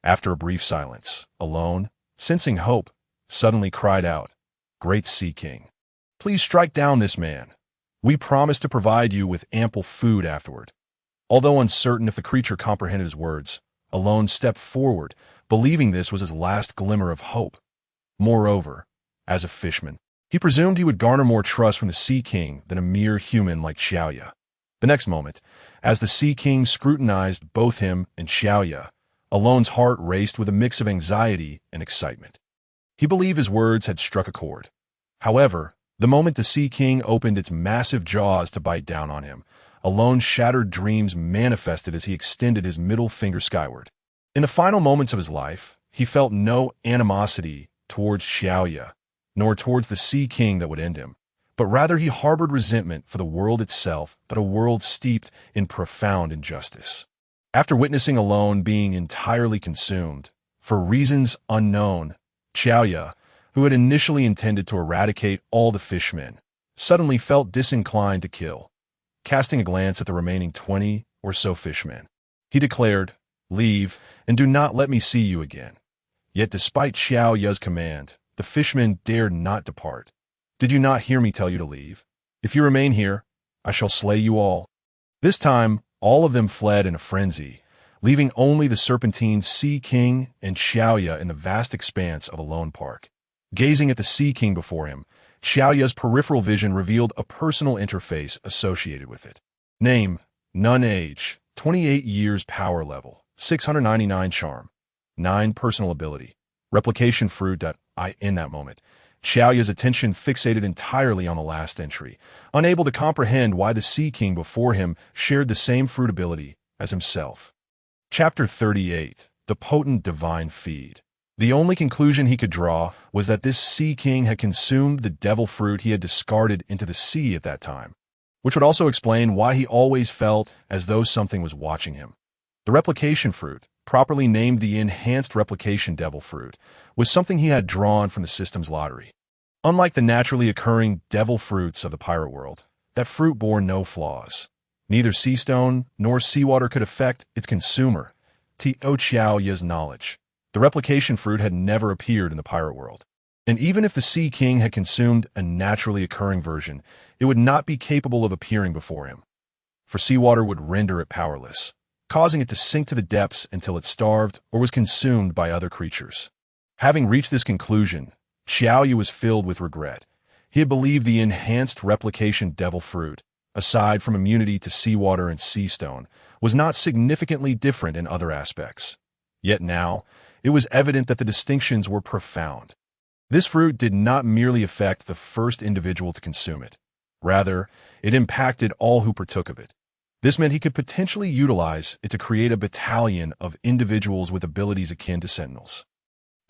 Speaker 1: After a brief silence, alone, sensing hope, suddenly cried out, "Great Sea King, please strike down this man. We promise to provide you with ample food afterward." Although uncertain if the creature comprehended his words, Alone stepped forward, believing this was his last glimmer of hope. Moreover, as a fisherman, he presumed he would garner more trust from the Sea King than a mere human like Xiaoya. The next moment, as the Sea King scrutinized both him and Xiaoya, Alone's heart raced with a mix of anxiety and excitement. He believed his words had struck a chord. However, the moment the Sea King opened its massive jaws to bite down on him, Alone's shattered dreams manifested as he extended his middle finger skyward. In the final moments of his life, he felt no animosity towards Xiaoya, nor towards the Sea King that would end him, but rather he harbored resentment for the world itself, but a world steeped in profound injustice. After witnessing Alone being entirely consumed, for reasons unknown, Xiaoya, who had initially intended to eradicate all the fishmen, suddenly felt disinclined to kill. Casting a glance at the remaining 20 or so fishmen, he declared, "Leave, and do not let me see you again." Yet despite Xiaoya's command, the fishmen dared not depart. "Did you not hear me tell you to leave? If you remain here, I shall slay you all." This time, all of them fled in a frenzy, leaving only the serpentine Sea King and Xiaoya in the vast expanse of a lone park. Gazing at the Sea King before him, Xiaoya's peripheral vision revealed a personal interface associated with it. Name, none age, 28 years power level, 699 charm, 9 personal ability, replication fruit. In that moment, Xiaoya's attention fixated entirely on the last entry, unable to comprehend why the Sea King before him shared the same fruit ability as himself. Chapter 38, The Potent Divine Feed. The only conclusion he could draw was that this Sea King had consumed the devil fruit he had discarded into the sea at that time, which would also explain why he always felt as though something was watching him. The replication fruit, properly named the Enhanced Replication Devil Fruit, was something he had drawn from the system's lottery. Unlike the naturally occurring devil fruits of the pirate world, that fruit bore no flaws. Neither sea stone nor seawater could affect its consumer. To Xiaoya's knowledge, the replication fruit had never appeared in the pirate world. And even if the Sea King had consumed a naturally occurring version, it would not be capable of appearing before him, for seawater would render it powerless, causing it to sink to the depths until it starved or was consumed by other creatures. Having reached this conclusion, Xiaoya was filled with regret. He had believed the Enhanced Replication Devil Fruit, aside from immunity to seawater and sea stone, was not significantly different in other aspects. Yet now, it was evident that the distinctions were profound. This fruit did not merely affect the first individual to consume it. Rather, it impacted all who partook of it. This meant he could potentially utilize it to create a battalion of individuals with abilities akin to Sentinels.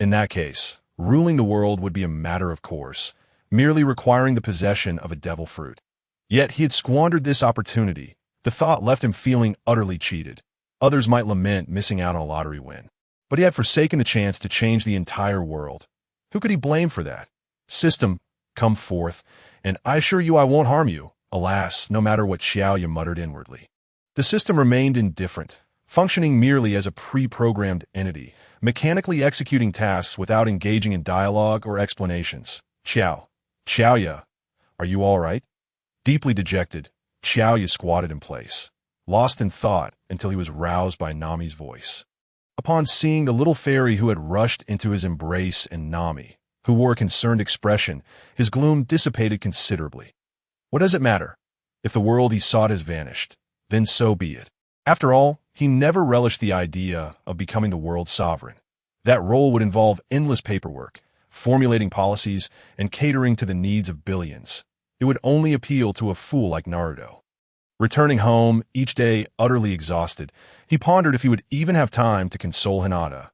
Speaker 1: In that case, ruling the world would be a matter of course, merely requiring the possession of a devil fruit. Yet he had squandered this opportunity. The thought left him feeling utterly cheated. Others might lament missing out on a lottery win, but he had forsaken the chance to change the entire world. Who could he blame for that? System, come forth, and I assure you I won't harm you. Alas, no matter what Xiaoya muttered inwardly. The system remained indifferent, functioning merely as a pre-programmed entity, mechanically executing tasks without engaging in dialogue or explanations. Xiaoya, are you all right? Deeply dejected, Xiaoya squatted in place, lost in thought until he was roused by Nami's voice. Upon seeing the little fairy who had rushed into his embrace and Nami, who wore a concerned expression, his gloom dissipated considerably. What does it matter? If the world he sought has vanished, then so be it. After all, he never relished the idea of becoming the world's sovereign. That role would involve endless paperwork, formulating policies, and catering to the needs of billions. It would only appeal to a fool like Naruto. Returning home, each day utterly exhausted, he pondered if he would even have time to console Hinata.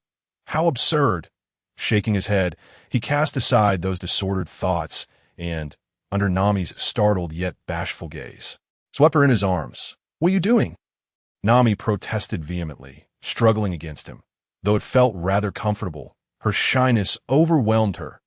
Speaker 1: How absurd! Shaking his head, he cast aside those disordered thoughts and, under Nami's startled yet bashful gaze, swept her in his arms. What are you doing? Nami protested vehemently, struggling against him. Though it felt rather comfortable, her shyness overwhelmed her.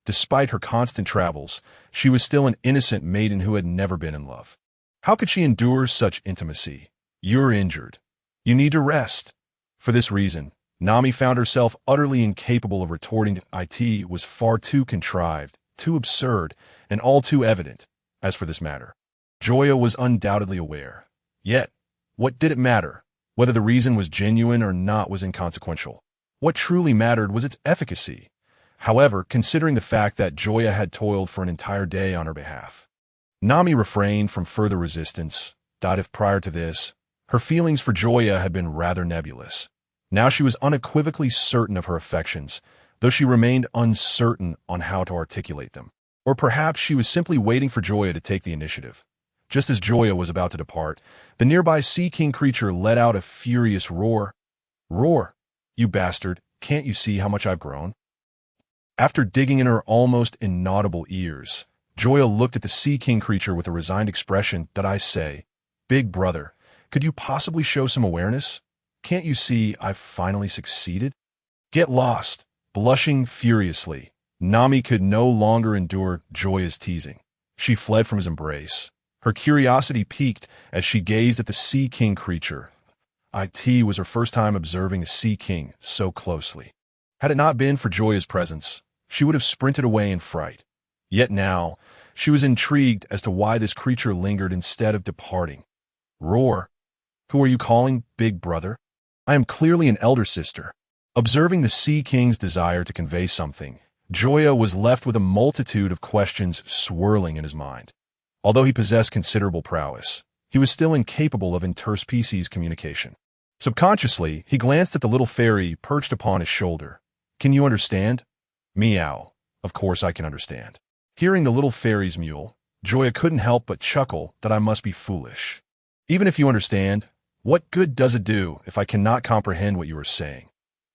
Speaker 1: Despite her constant travels, she was still an innocent maiden who had never been in love. How could she endure such intimacy? You're injured. You need to rest. For this reason, Nami found herself utterly incapable of retorting. It was far too contrived, too absurd, and all too evident. As for this matter, Joya was undoubtedly aware. Yet, what did it matter? Whether the reason was genuine or not was inconsequential. What truly mattered was its efficacy. However, considering the fact that Joya had toiled for an entire day on her behalf, Nami refrained from further resistance. If prior to this, her feelings for Joya had been rather nebulous. Now she was unequivocally certain of her affections, though she remained uncertain on how to articulate them. Or perhaps she was simply waiting for Joya to take the initiative. Just as Joya was about to depart, the nearby Sea King creature let out a furious roar. Roar! You bastard, can't you see how much I've grown? After digging in her almost inaudible ears, Joya looked at the Sea King creature with a resigned expression. I say, Big brother, could you possibly show some awareness? Can't you see I've finally succeeded? Get lost! Blushing furiously, Nami could no longer endure Joya's teasing. She fled from his embrace. Her curiosity piqued as she gazed at the Sea King creature. It was her first time observing a Sea King so closely. Had it not been for Joya's presence, she would have sprinted away in fright. Yet now, she was intrigued as to why this creature lingered instead of departing. Roar! Who are you calling big brother? I am clearly an elder sister. Observing the Sea King's desire to convey something, Joya was left with a multitude of questions swirling in his mind. Although he possessed considerable prowess, he was still incapable of interspecies communication. Subconsciously, he glanced at the little fairy perched upon his shoulder. Can you understand? Meow. Of course I can understand. Hearing the little fairy's mewl, Joya couldn't help but chuckle. I must be foolish. Even if you understand, what good does it do if I cannot comprehend what you are saying?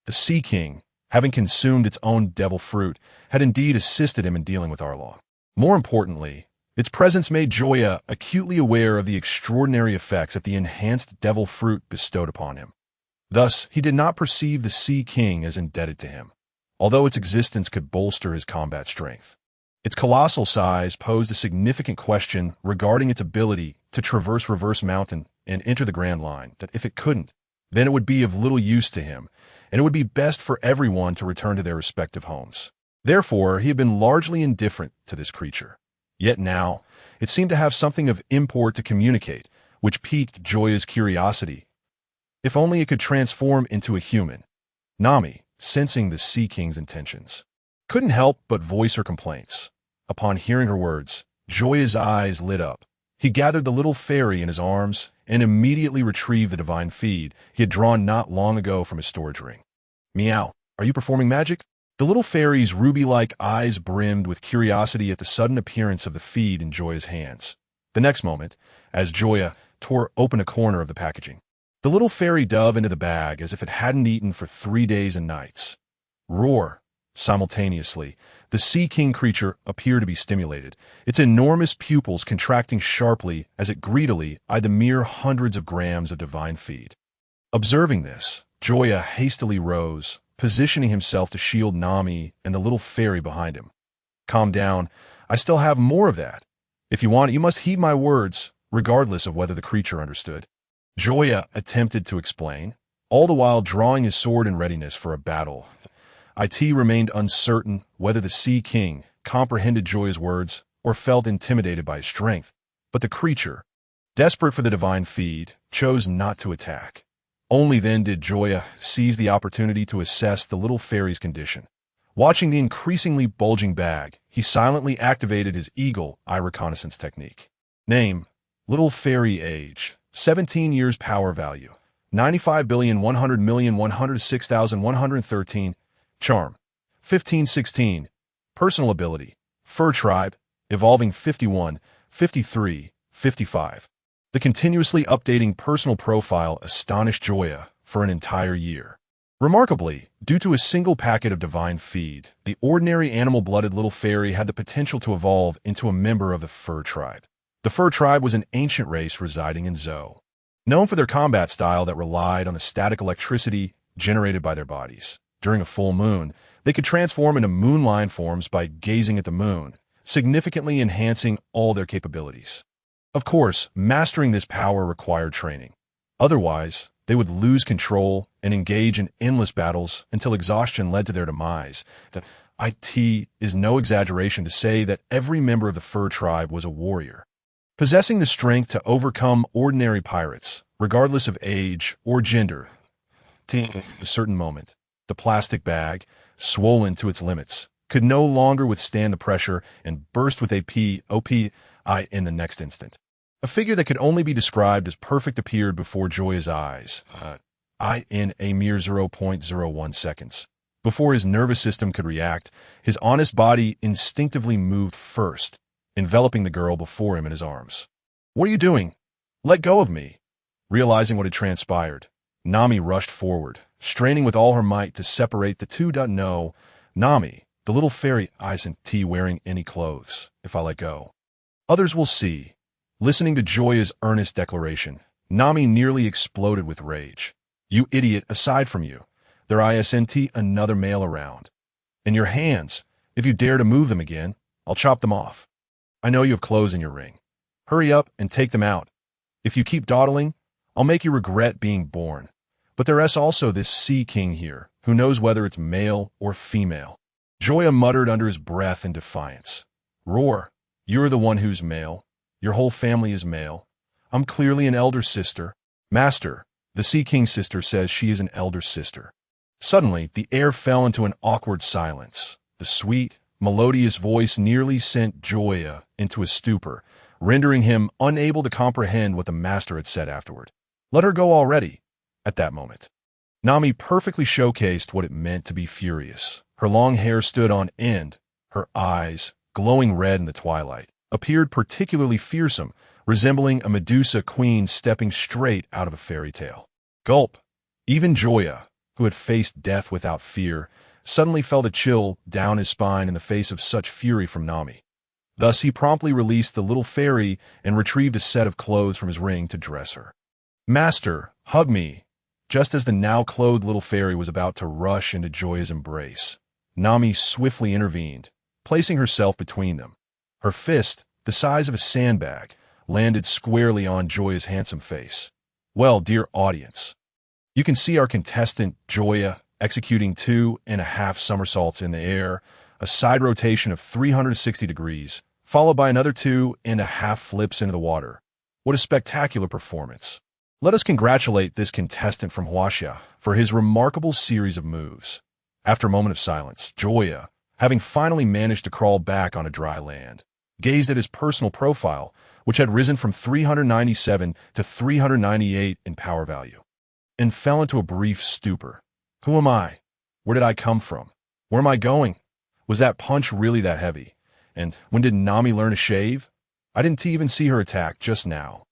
Speaker 1: The Sea King, having consumed its own devil fruit, had indeed assisted him in dealing with Arlong. More importantly, its presence made Joya acutely aware of the extraordinary effects that the enhanced devil fruit bestowed upon him. Thus, he did not perceive the Sea King as indebted to him, although its existence could bolster his combat strength. Its colossal size posed a significant question regarding its ability to traverse Reverse Mountain and enter the Grand Line, that if it couldn't, then it would be of little use to him, and it would be best for everyone to return to their respective homes. Therefore, he had been largely indifferent to this creature. Yet now, it seemed to have something of import to communicate, which piqued Joya's curiosity. If only it could transform into a human. Nami, sensing the Sea King's intentions, couldn't help but voice her complaints. Upon hearing her words, Joya's eyes lit up. He gathered the little fairy in his arms and immediately retrieved the divine feed he had drawn not long ago from his storage ring. Meow, are you performing magic? The little fairy's ruby-like eyes brimmed with curiosity at the sudden appearance of the feed in Joya's hands. The next moment, as Joya tore open a corner of the packaging, the little fairy dove into the bag as if it hadn't eaten for 3 days and nights. Roar! Simultaneously, the Sea King creature appeared to be stimulated, its enormous pupils contracting sharply as it greedily eyed the mere hundreds of grams of divine feed. Observing this, Joya hastily rose, positioning himself to shield Nami and the little fairy behind him. Calm down. I still have more of that. If you want it, you must heed my words, regardless of whether the creature understood. Joya attempted to explain, all the while drawing his sword in readiness for a battle. It remained uncertain whether the Sea King comprehended Joya's words or felt intimidated by his strength, but the creature, desperate for the divine feed, chose not to attack. Only then did Joya seize the opportunity to assess the little fairy's condition. Watching the increasingly bulging bag, he silently activated his eagle eye reconnaissance technique. Name: Little Fairy. Age: 17 years. Power value: 95,100,106,113. Charm: 1516. Personal ability: Fur Tribe, evolving 51, 53, 55. The continuously updating personal profile astonished Joya for an entire year. Remarkably, due to a single packet of divine feed, the ordinary animal-blooded little fairy had the potential to evolve into a member of the Fur Tribe. The Fur Tribe was an ancient race residing in Zoro, known for their combat style that relied on the static electricity generated by their bodies. During a full moon, they could transform into moonline forms by gazing at the moon, significantly enhancing all their capabilities. Of course, mastering this power required training. Otherwise, they would lose control and engage in endless battles until exhaustion led to their demise. It is no exaggeration to say that every member of the Fur Tribe was a warrior, possessing the strength to overcome ordinary pirates, regardless of age or gender. At a certain moment, the plastic bag, swollen to its limits, could no longer withstand the pressure and burst with OPI in the next instant. A figure that could only be described as perfect appeared before Joya's eyes, in a mere 0.01 seconds. Before his nervous system could react, his honest body instinctively moved first, enveloping the girl before him in his arms. "What are you doing? Let go of me." Realizing what had transpired, Nami rushed forward, straining with all her might to separate the two. No, Nami, the little fairy, isn't wearing any clothes. If I let go, others will see. Listening to Joya's earnest declaration, Nami nearly exploded with rage. "You idiot, aside from you, there isn't another male around. And your hands, if you dare to move them again, I'll chop them off. I know you have clothes in your ring. Hurry up and take them out. If you keep dawdling, I'll make you regret being born. But there's also this Sea King here, who knows whether it's male or female." Joya muttered under his breath in defiance. "Roar, you're the one who's male. Your whole family is male. I'm clearly an elder sister. Master, the Sea King's sister says she is an elder sister." Suddenly, the air fell into an awkward silence. The sweet, melodious voice nearly sent Joya into a stupor, rendering him unable to comprehend what the master had said afterward. "Let her go already." At that moment, Nami perfectly showcased what it meant to be furious. Her long hair stood on end, her eyes, glowing red in the twilight, appeared particularly fearsome, resembling a Medusa queen stepping straight out of a fairy tale. Gulp! Even Joya, who had faced death without fear, suddenly felt a chill down his spine in the face of such fury from Nami. Thus he promptly released the little fairy and retrieved a set of clothes from his ring to dress her. "Master, hug me." Just as the now-clothed little fairy was about to rush into Joya's embrace, Nami swiftly intervened, placing herself between them. Her fist, the size of a sandbag, landed squarely on Joya's handsome face. Well, dear audience, you can see our contestant, Joya, executing 2.5 somersaults in the air, a side rotation of 360 degrees, followed by another 2.5 flips into the water. What a spectacular performance. Let us congratulate this contestant from Huaxia for his remarkable series of moves. After a moment of silence, Joya, having finally managed to crawl back onto dry land, gazed at his personal profile, which had risen from 397 to 398 in power value, and fell into a brief stupor. Who am I? Where did I come from? Where am I going? Was that punch really that heavy? And when did Nami learn to shave? I didn't even see her attack just now.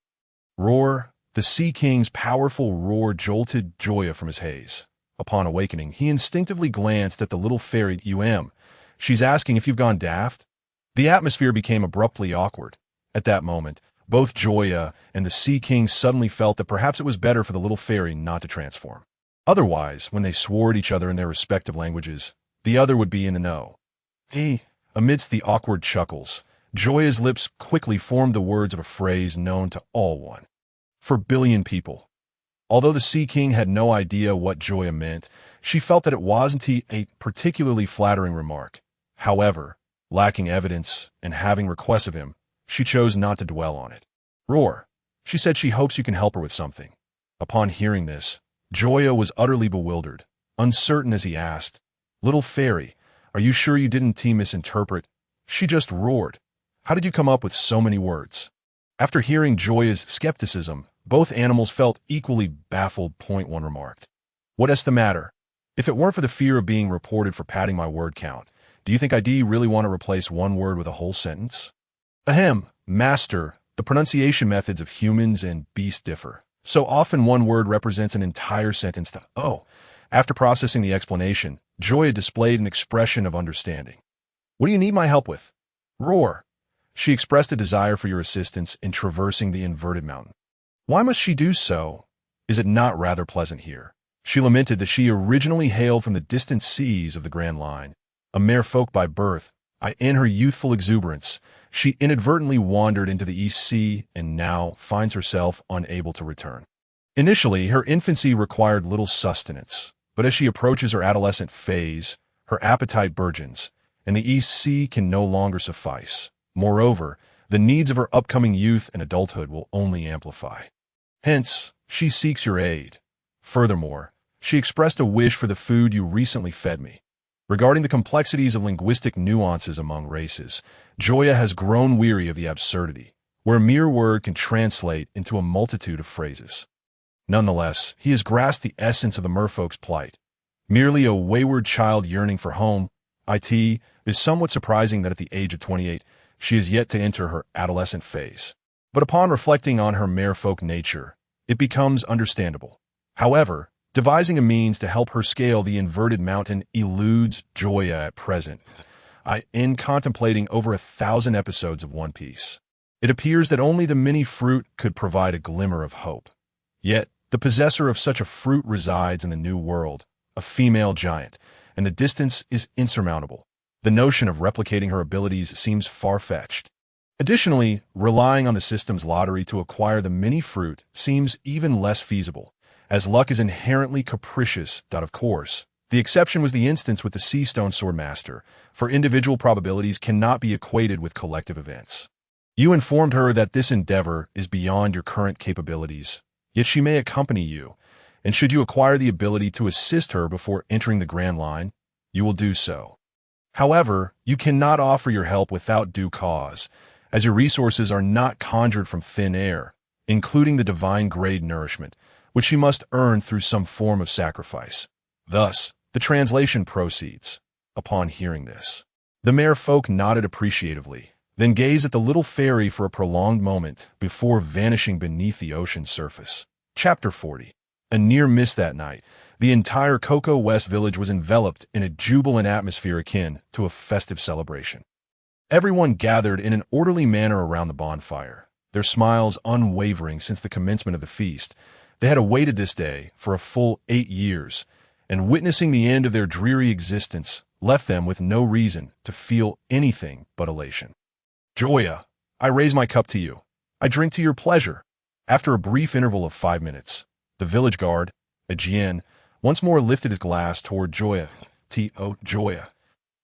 Speaker 1: Roar! The Sea King's powerful roar jolted Joya from his haze. Upon awakening, he instinctively glanced at the little fairy. She's asking if you've gone daft? The atmosphere became abruptly awkward. At that moment, both Joya and the Sea King suddenly felt that perhaps it was better for the little fairy not to transform. Otherwise, when they swore at each other in their respective languages, the other would be in the know. Amidst the awkward chuckles, Joya's lips quickly formed the words of a phrase known to all 1 billion people. Although the Sea King had no idea what Joya meant, she felt that it wasn't a particularly flattering remark. However, lacking evidence and having requests of him, she chose not to dwell on it. Roar. She said she hopes you can help her with something. Upon hearing this, Joya was utterly bewildered, uncertain as he asked, "Little fairy, are you sure you didn't misinterpret?" She just roared. "How did you come up with so many words?" After hearing Joya's skepticism, both animals felt equally baffled. Point one remarked. "What's the matter? If it weren't for the fear of being reported for padding my word count, do you think I'd really want to replace one word with a whole sentence?" Ahem, master, the pronunciation methods of humans and beasts differ. So often one word represents an entire sentence to, oh. After processing the explanation, Joya displayed an expression of understanding. "What do you need my help with?" Roar. She expressed a desire for your assistance in traversing the inverted mountain. Why must she do so? Is it not rather pleasant here? She lamented that she originally hailed from the distant seas of the Grand Line. A merfolk by birth, in her youthful exuberance, she inadvertently wandered into the East Sea and now finds herself unable to return. Initially, her infancy required little sustenance, but as she approaches her adolescent phase, her appetite burgeons, and the East Sea can no longer suffice. Moreover, the needs of her upcoming youth and adulthood will only amplify. Hence, she seeks your aid. Furthermore, she expressed a wish for the food you recently fed me. Regarding the complexities of linguistic nuances among races, Joya has grown weary of the absurdity, where a mere word can translate into a multitude of phrases. Nonetheless, he has grasped the essence of the merfolk's plight. Merely a wayward child yearning for home, it is somewhat surprising that at the age of 28, she is yet to enter her adolescent phase. But upon reflecting on her merfolk nature, it becomes understandable. However, devising a means to help her scale the inverted mountain eludes Joya at present. In contemplating over 1,000 episodes of One Piece, it appears that only the mini fruit could provide a glimmer of hope. Yet, the possessor of such a fruit resides in the New World, a female giant, and the distance is insurmountable. The notion of replicating her abilities seems far-fetched. Additionally, relying on the system's lottery to acquire the mini fruit seems even less feasible, as luck is inherently capricious. Of course, the exception was the instance with the Sea Stone Swordmaster, for individual probabilities cannot be equated with collective events. You informed her that this endeavor is beyond your current capabilities, yet she may accompany you, and should you acquire the ability to assist her before entering the Grand Line, you will do so. However, you cannot offer your help without due cause, as your resources are not conjured from thin air, including the divine-grade nourishment, which you must earn through some form of sacrifice. Thus, the translation proceeds. Upon hearing this, the merfolk nodded appreciatively, then gazed at the little fairy for a prolonged moment before vanishing beneath the ocean's surface. Chapter 40. A near miss that night, the entire Coco West village was enveloped in a jubilant atmosphere akin to a festive celebration. Everyone gathered in an orderly manner around the bonfire, their smiles unwavering since the commencement of the feast. They had awaited this day for a full 8 years, and witnessing the end of their dreary existence left them with no reason to feel anything but elation. Joya, I raise my cup to you. I drink to your pleasure. After a brief interval of 5 minutes, the village guard, Ajien, once more lifted his glass toward Joya. Joya.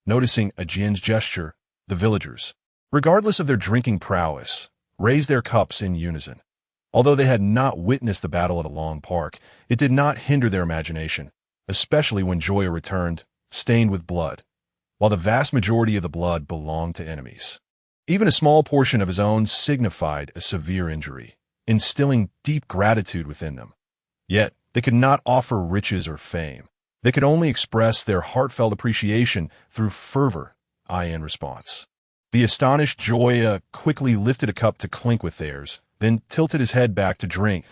Speaker 1: Noticing Ajien's gesture, the villagers, regardless of their drinking prowess, raised their cups in unison. Although they had not witnessed the battle at a long park, it did not hinder their imagination, especially when Joya returned, stained with blood, while the vast majority of the blood belonged to enemies. Even a small portion of his own signified a severe injury, instilling deep gratitude within them. Yet, they could not offer riches or fame. They could only express their heartfelt appreciation through fervor, in response. The astonished Joya quickly lifted a cup to clink with theirs, then tilted his head back to drink.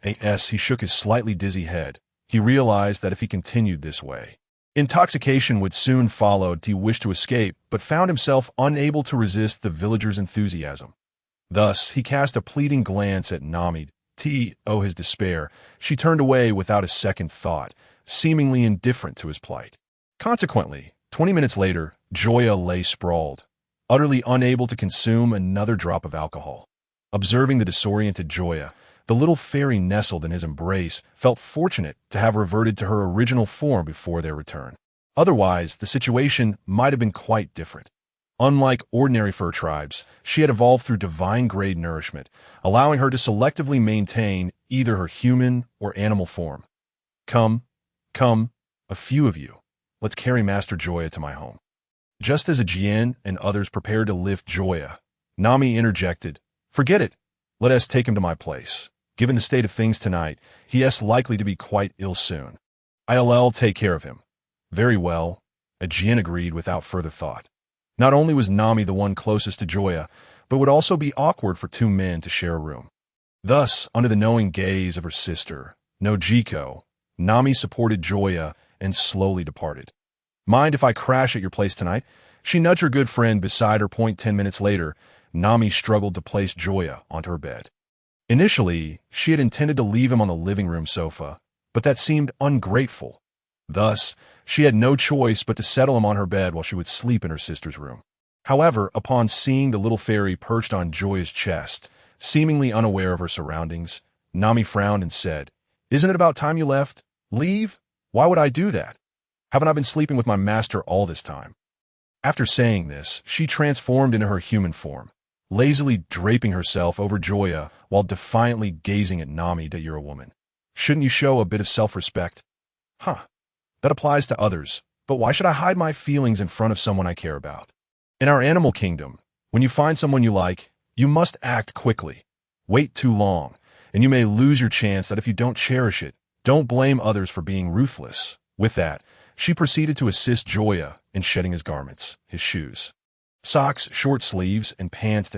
Speaker 1: As he shook his slightly dizzy head, he realized that if he continued this way, intoxication would soon follow. He wished to escape, but found himself unable to resist the villagers' enthusiasm. Thus, he cast a pleading glance at Nami, his despair, she turned away without a second thought, seemingly indifferent to his plight. Consequently, 20 minutes later, Joya lay sprawled, utterly unable to consume another drop of alcohol. Observing the disoriented Joya, the little fairy nestled in his embrace felt fortunate to have reverted to her original form before their return. Otherwise, the situation might have been quite different. Unlike ordinary fur tribes, she had evolved through divine-grade nourishment, allowing her to selectively maintain either her human or animal form. Come, a few of you. Let's carry Master Joya to my home. Just as Ajien and others prepared to lift Joya, Nami interjected, "Forget it. Let us take him to my place. Given the state of things tonight, he is likely to be quite ill soon. I'll take care of him." "Very well," Ajien agreed without further thought. Not only was Nami the one closest to Joya, but it would also be awkward for two men to share a room. Thus, under the knowing gaze of her sister, Nojiko, Nami supported Joya and slowly departed. "Mind if I crash at your place tonight?" She nudged her good friend beside her. 10 minutes later, Nami struggled to place Joya onto her bed. Initially, she had intended to leave him on the living room sofa, but that seemed ungrateful. Thus, she had no choice but to settle him on her bed while she would sleep in her sister's room. However, upon seeing the little fairy perched on Joya's chest, seemingly unaware of her surroundings, Nami frowned and said, "Isn't it about time you left? Leave? Why would I do that? Haven't I been sleeping with my master all this time?" After saying this, she transformed into her human form, lazily draping herself over Joya while defiantly gazing at Nami. "That you're a woman. Shouldn't you show a bit of self-respect?" "Huh. That applies to others, but why should I hide my feelings in front of someone I care about? In our animal kingdom, when you find someone you like, you must act quickly. Wait too long, and you may lose your chance. That if you don't cherish it, don't blame others for being ruthless." With that, she proceeded to assist Joya in shedding his garments, his shoes, socks, short sleeves, and pants.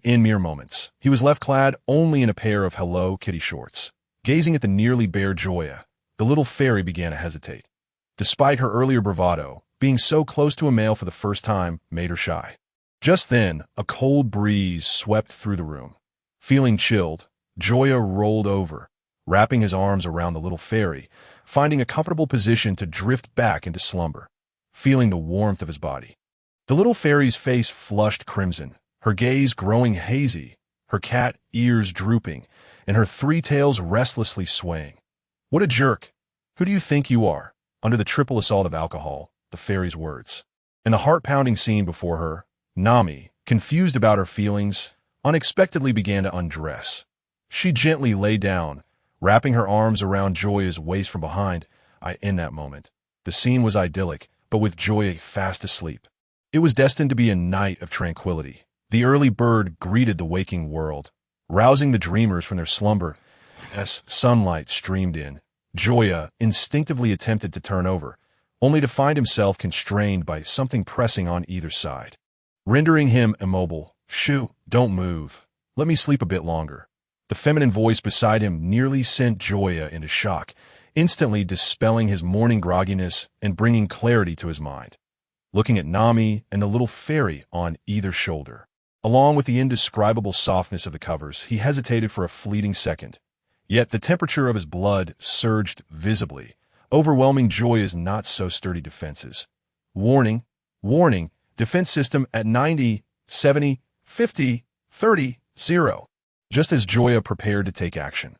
Speaker 1: In mere moments, he was left clad only in a pair of Hello Kitty shorts. Gazing at the nearly bare Joya, the little fairy began to hesitate. Despite her earlier bravado, being so close to a male for the first time made her shy. Just then, a cold breeze swept through the room. Feeling chilled, Joya rolled over, wrapping his arms around the little fairy, finding a comfortable position to drift back into slumber, feeling the warmth of his body. The little fairy's face flushed crimson, her gaze growing hazy, her cat ears drooping, and her three tails restlessly swaying. "What a jerk! Who do you think you are?" Under the triple assault of alcohol, the fairy's words. In the heart-pounding scene before her, Nami, confused about her feelings, unexpectedly began to undress. She gently lay down, wrapping her arms around Joya's waist from behind. In that moment, the scene was idyllic, but with Joya fast asleep. It was destined to be a night of tranquility. The early bird greeted the waking world, rousing the dreamers from their slumber. As sunlight streamed in, Joya instinctively attempted to turn over, only to find himself constrained by something pressing on either side, rendering him immobile. "Shoo, don't move. Let me sleep a bit longer." The feminine voice beside him nearly sent Joya into shock, instantly dispelling his morning grogginess and bringing clarity to his mind. Looking at Nami and the little fairy on either shoulder, along with the indescribable softness of the covers, he hesitated for a fleeting second. Yet the temperature of his blood surged visibly, overwhelming Joya's not-so-sturdy defenses. Warning, warning, defense system at 90, 70, 50, 30, 0. Just as Joya prepared to take action,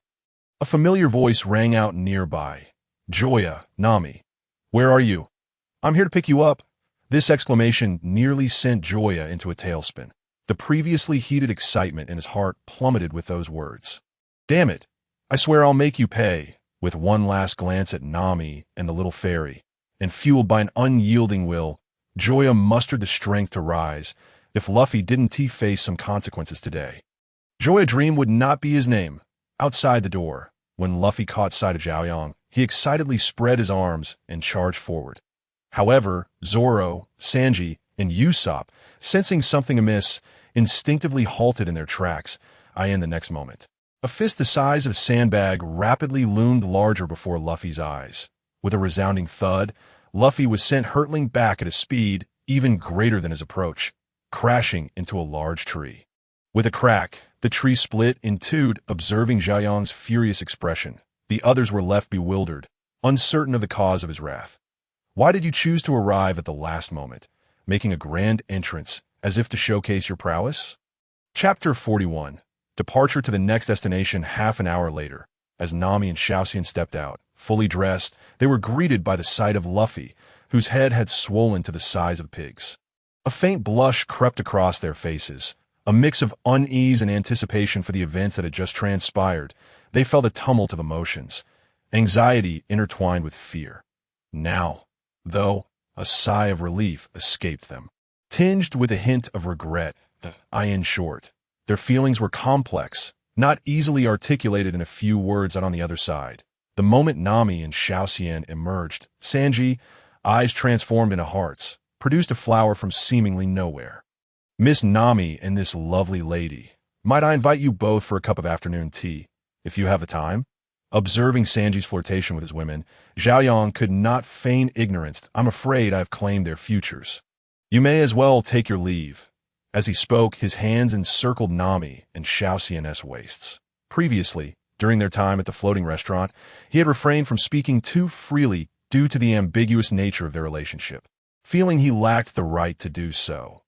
Speaker 1: a familiar voice rang out nearby. "Joya, Nami, where are you?" "I'm here to pick you up." This exclamation nearly sent Joya into a tailspin. The previously heated excitement in his heart plummeted with those words. "Damn it, I swear I'll make you pay." With one last glance at Nami and the little fairy, and fueled by an unyielding will, Joya mustered the strength to rise. If Luffy didn't face some consequences today, Joya Dream would not be his name. Outside the door, when Luffy caught sight of Zhao Yang, he excitedly spread his arms and charged forward. However, Zoro, Sanji, and Usopp, sensing something amiss, instinctively halted in their tracks. In the next moment, a fist the size of a sandbag rapidly loomed larger before Luffy's eyes. With a resounding thud, Luffy was sent hurtling back at a speed even greater than his approach, crashing into a large tree. With a crack, the tree split in two, observing Xiaoyang's furious expression. The others were left bewildered, uncertain of the cause of his wrath. Why did you choose to arrive at the last moment, making a grand entrance as if to showcase your prowess? Chapter 41. Departure to the next destination half an hour later. As Nami and Xiaoxian stepped out, fully dressed, they were greeted by the sight of Luffy, whose head had swollen to the size of pigs. A faint blush crept across their faces, a mix of unease and anticipation for the events that had just transpired. They felt a tumult of emotions, anxiety intertwined with fear. Now, though, a sigh of relief escaped them, tinged with a hint of regret. In short, their feelings were complex, not easily articulated in a few words out on the other side. The moment Nami and Xiaoxian emerged, Sanji, eyes transformed into hearts, produced a flower from seemingly nowhere. Miss Nami and this lovely lady, might I invite you both for a cup of afternoon tea, if you have the time? Observing Sanji's flirtation with his women, Xiaoyang could not feign ignorance. I'm afraid I have claimed their futures. You may as well take your leave. As he spoke, his hands encircled Nami and Xiaoxian's waists. Previously, during their time at the floating restaurant, he had refrained from speaking too freely due to the ambiguous nature of their relationship, feeling he lacked the right to do so.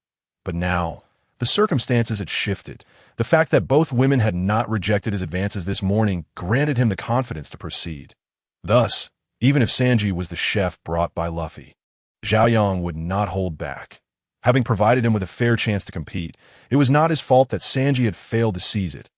Speaker 1: But now, the circumstances had shifted. The fact that both women had not rejected his advances this morning granted him the confidence to proceed. Thus, even if Sanji was the chef brought by Luffy, Xiaoyang would not hold back. Having provided him with a fair chance to compete, it was not his fault that Sanji had failed to seize it.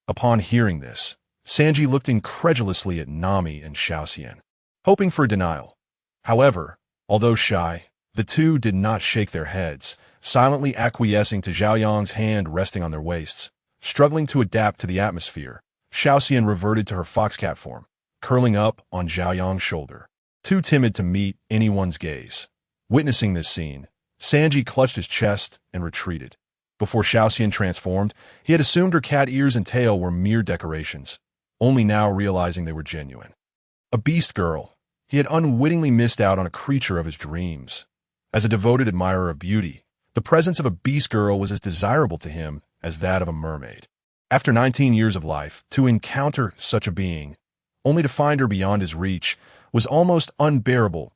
Speaker 1: Upon hearing this, Sanji looked incredulously at Nami and Xiaoxian, hoping for a denial. However, although shy, the two did not shake their heads, silently acquiescing to Xiaoyang's hand resting on their waists. Struggling to adapt to the atmosphere, Xiaoxian reverted to her foxcat form, curling up on Xiaoyang's shoulder, too timid to meet anyone's gaze. Witnessing this scene, Sanji clutched his chest and retreated. Before Xiaoxian transformed, he had assumed her cat ears and tail were mere decorations, only now realizing they were genuine. A beast girl, he had unwittingly missed out on a creature of his dreams. As a devoted admirer of beauty, the presence of a beast girl was as desirable to him as that of a mermaid. After 19 years of life, to encounter such a being, only to find her beyond his reach, was almost unbearable.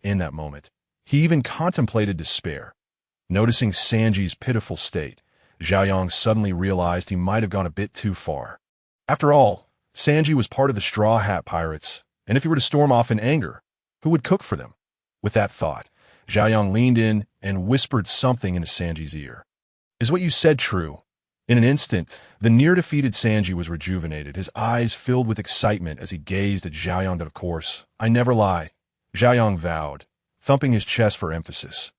Speaker 1: In that moment, he even contemplated despair. Noticing Sanji's pitiful state, Xiaoyang suddenly realized he might have gone a bit too far. After all, Sanji was part of the Straw Hat Pirates, and if he were to storm off in anger, who would cook for them? With that thought, Xiaoyang leaned in and whispered something into Sanji's ear. Is what you said true? In an instant, the near-defeated Sanji was rejuvenated, his eyes filled with excitement as he gazed at Xiaoyang. Of course, I never lie, Xiaoyang vowed, thumping his chest for emphasis.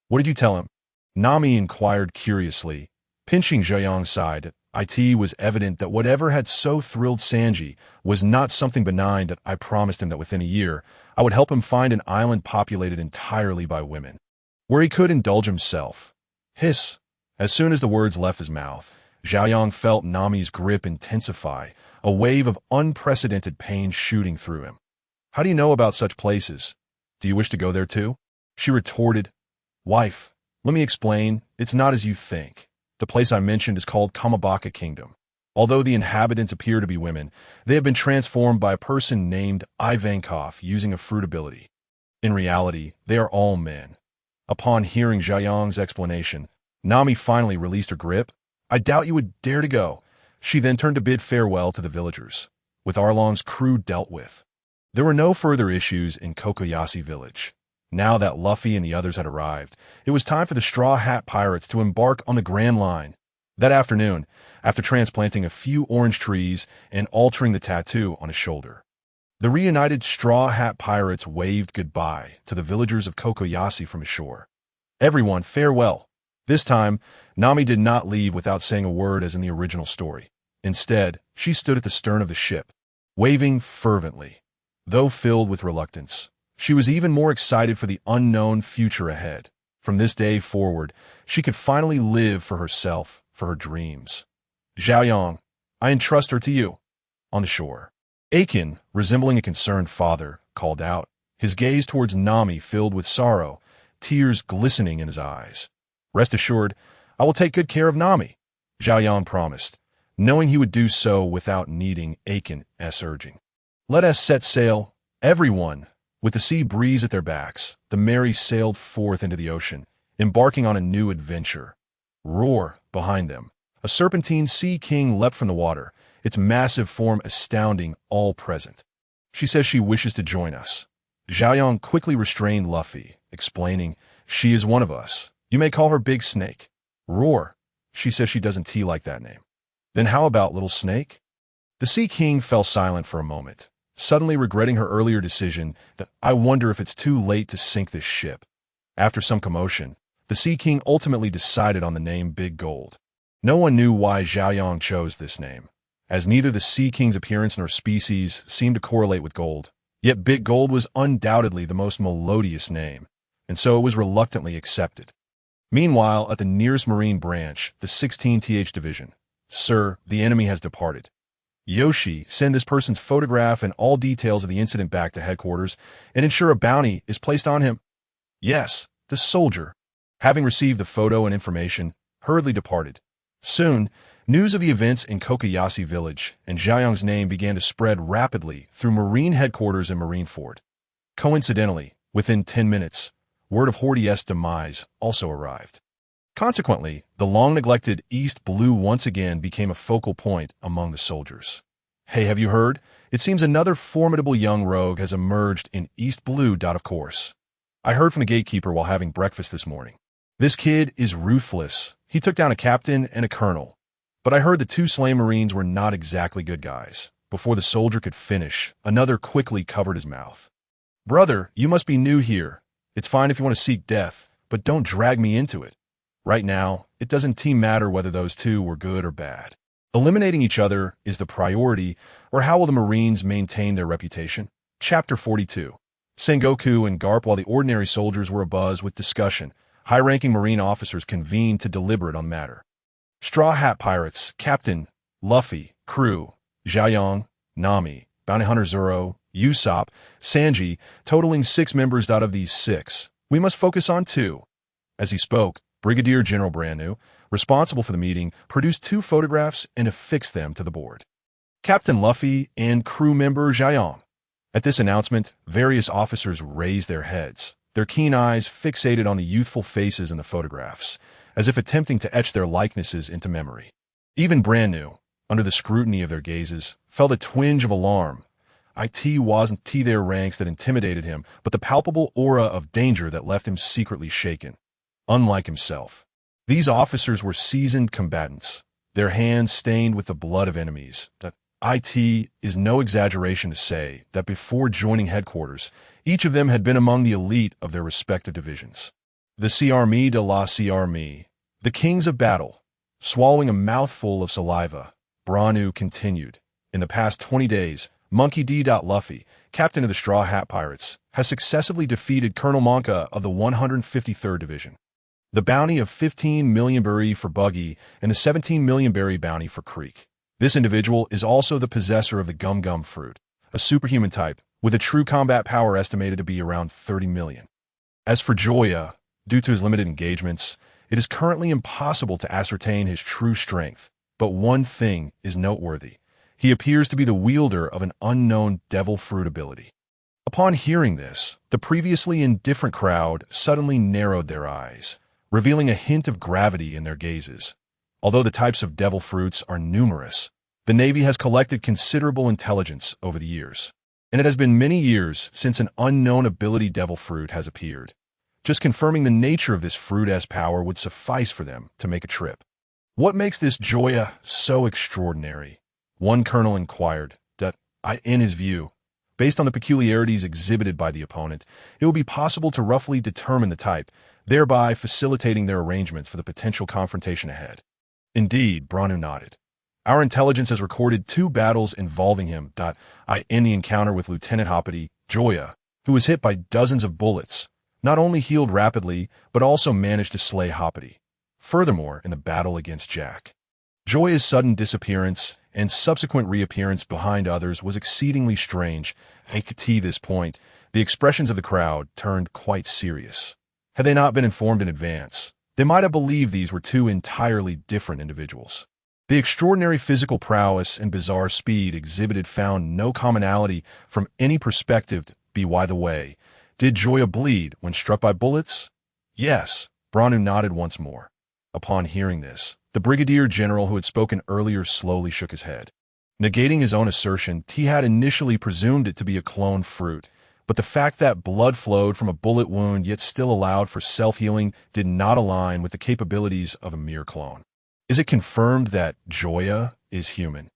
Speaker 1: What did you tell him? Nami inquired curiously, pinching Xiaoyang's side. It was evident that whatever had so thrilled Sanji was not something benign. That I promised him that within a year, I would help him find an island populated entirely by women, where he could indulge himself. Hiss. As soon as the words left his mouth, Xiaoyang felt Nami's grip intensify, a wave of unprecedented pain shooting through him. How do you know about such places? Do you wish to go there too? She retorted. Wife, let me explain, it's not as you think. The place I mentioned is called Kamabaka Kingdom. Although the inhabitants appear to be women, they have been transformed by a person named Ivankov using a fruit ability. In reality, they are all men. Upon hearing Xiaoyang's explanation, Nami finally released her grip. I doubt you would dare to go. She then turned to bid farewell to the villagers. With Arlong's crew dealt with, there were no further issues in Kokoyashi village. Now that Luffy and the others had arrived, it was time for the Straw Hat Pirates to embark on the Grand Line. That afternoon, after transplanting a few orange trees and altering the tattoo on his shoulder, the reunited Straw Hat Pirates waved goodbye to the villagers of Kokoyashi from ashore. Everyone, farewell. This time, Nami did not leave without saying a word as in the original story. Instead, she stood at the stern of the ship, waving fervently. Though filled with reluctance, she was even more excited for the unknown future ahead. From this day forward, she could finally live for herself, for her dreams. Xiaoyang, I entrust her to you. On the shore, Aiken, resembling a concerned father, called out, his gaze towards Nami filled with sorrow, tears glistening in his eyes. Rest assured, I will take good care of Nami. Zhao Yang promised, knowing he would do so without needing Aiken's urging. Let us set sail, everyone. With the sea breeze at their backs, the Mary sailed forth into the ocean, embarking on a new adventure. Roar behind them. A serpentine sea king leapt from the water, its massive form astounding all present. She says she wishes to join us. Zhao Yang quickly restrained Luffy, explaining, she is one of us. You may call her Big Snake. Roar. She says she doesn't like that name. Then how about Little Snake? The Sea King fell silent for a moment, suddenly regretting her earlier decision that I wonder if it's too late to sink this ship. After some commotion, the Sea King ultimately decided on the name Big Gold. No one knew why Zhao Yang chose this name, as neither the Sea King's appearance nor species seemed to correlate with gold. Yet Big Gold was undoubtedly the most melodious name, and so it was reluctantly accepted. Meanwhile, at the nearest Marine branch, the 16th Division, Sir, the enemy has departed. Yoshi, send this person's photograph and all details of the incident back to headquarters and ensure a bounty is placed on him. Yes, the soldier, having received the photo and information, hurriedly departed. Soon, news of the events in Kokoyashi village and Zhao Yang's name began to spread rapidly through Marine headquarters and Marineford. Coincidentally, within 10 minutes, word of Hordi's demise also arrived. Consequently, the long-neglected East Blue once again became a focal point among the soldiers. Hey, have you heard? It seems another formidable young rogue has emerged in East Blue. Of course. I heard from the gatekeeper while having breakfast this morning. This kid is ruthless. He took down a captain and a colonel. But I heard the two slain Marines were not exactly good guys. Before the soldier could finish, another quickly covered his mouth. Brother, you must be new here. It's fine if you want to seek death, but don't drag me into it. Right now, it doesn't matter whether those two were good or bad. Eliminating each other is the priority, or how will the Marines maintain their reputation? Chapter 42. Sengoku and Garp. While the ordinary soldiers were abuzz with discussion, high-ranking Marine officers convened to deliberate on matter. Straw Hat Pirates, Captain, Luffy, crew, Zhao Yang, Nami, Bounty Hunter Zoro, Usopp, Sanji, totaling 6 members. Out of these 6, we must focus on 2. As he spoke, Brigadier General Brand-New, responsible for the meeting, produced 2 photographs and affixed them to the board. Captain Luffy and crew member Zhao Yang. At this announcement, various officers raised their heads, their keen eyes fixated on the youthful faces in the photographs, as if attempting to etch their likenesses into memory. Even Brand-New, under the scrutiny of their gazes, felt a twinge of alarm. It wasn't their ranks that intimidated him, but the palpable aura of danger that left him secretly shaken. Unlike himself, these officers were seasoned combatants, their hands stained with the blood of enemies. It is no exaggeration to say that before joining headquarters, each of them had been among the elite of their respective divisions. The Armée de la Armée, the kings of battle. Swallowing a mouthful of saliva, Branu continued. In the past 20 days, Monkey D. Luffy, captain of the Straw Hat Pirates, has successively defeated Colonel Monka of the 153rd Division. The bounty of 15 million berry for Buggy and the 17 million berry bounty for Creek. This individual is also the possessor of the Gum Gum fruit, a superhuman type, with a true combat power estimated to be around 30 million. As for Joya, due to his limited engagements, it is currently impossible to ascertain his true strength, but one thing is noteworthy. He appears to be the wielder of an unknown devil fruit ability. Upon hearing this, the previously indifferent crowd suddenly narrowed their eyes, revealing a hint of gravity in their gazes. Although the types of devil fruits are numerous, the Navy has collected considerable intelligence over the years, and it has been many years since an unknown ability devil fruit has appeared. Just confirming the nature of this fruit-esque power would suffice for them to make a trip. What makes this Joya so extraordinary? One colonel inquired. In his view, based on the peculiarities exhibited by the opponent, it will be possible to roughly determine the type, thereby facilitating their arrangements for the potential confrontation ahead. Indeed, Branu nodded. Our intelligence has recorded 2 battles involving him. In the encounter with Lieutenant Hoppity, Joya, who was hit by dozens of bullets, not only healed rapidly, but also managed to slay Hoppity. Furthermore, in the battle against Jack, Joya's sudden disappearance and subsequent reappearance behind others was exceedingly strange. At this point, the expressions of the crowd turned quite serious. Had they not been informed in advance, They might have believed these were two entirely different individuals. The extraordinary physical prowess and bizarre speed exhibited found no commonality from any perspective. By the way, did Joya bleed when struck by bullets? Yes, Branu nodded once more. Upon hearing this, the brigadier general who had spoken earlier slowly shook his head. Negating his own assertion, he had initially presumed it to be a clone fruit, but the fact that blood flowed from a bullet wound yet still allowed for self-healing did not align with the capabilities of a mere clone. Is it confirmed that Joya is human?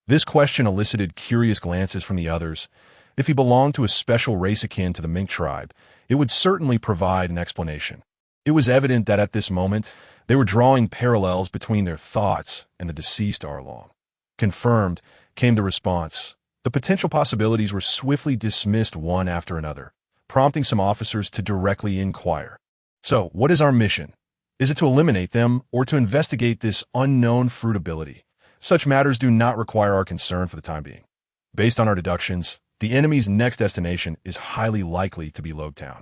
Speaker 1: This question elicited curious glances from the others. If he belonged to a special race akin to the Mink tribe, it would certainly provide an explanation. It was evident that at this moment, they were drawing parallels between their thoughts and the deceased Arlong. Confirmed, came the response. The potential possibilities were swiftly dismissed one after another, prompting some officers to directly inquire. So, what is our mission? Is it to eliminate them or to investigate this unknown fruit ability? Such matters do not require our concern for the time being. Based on our deductions, the enemy's next destination is highly likely to be Logtown.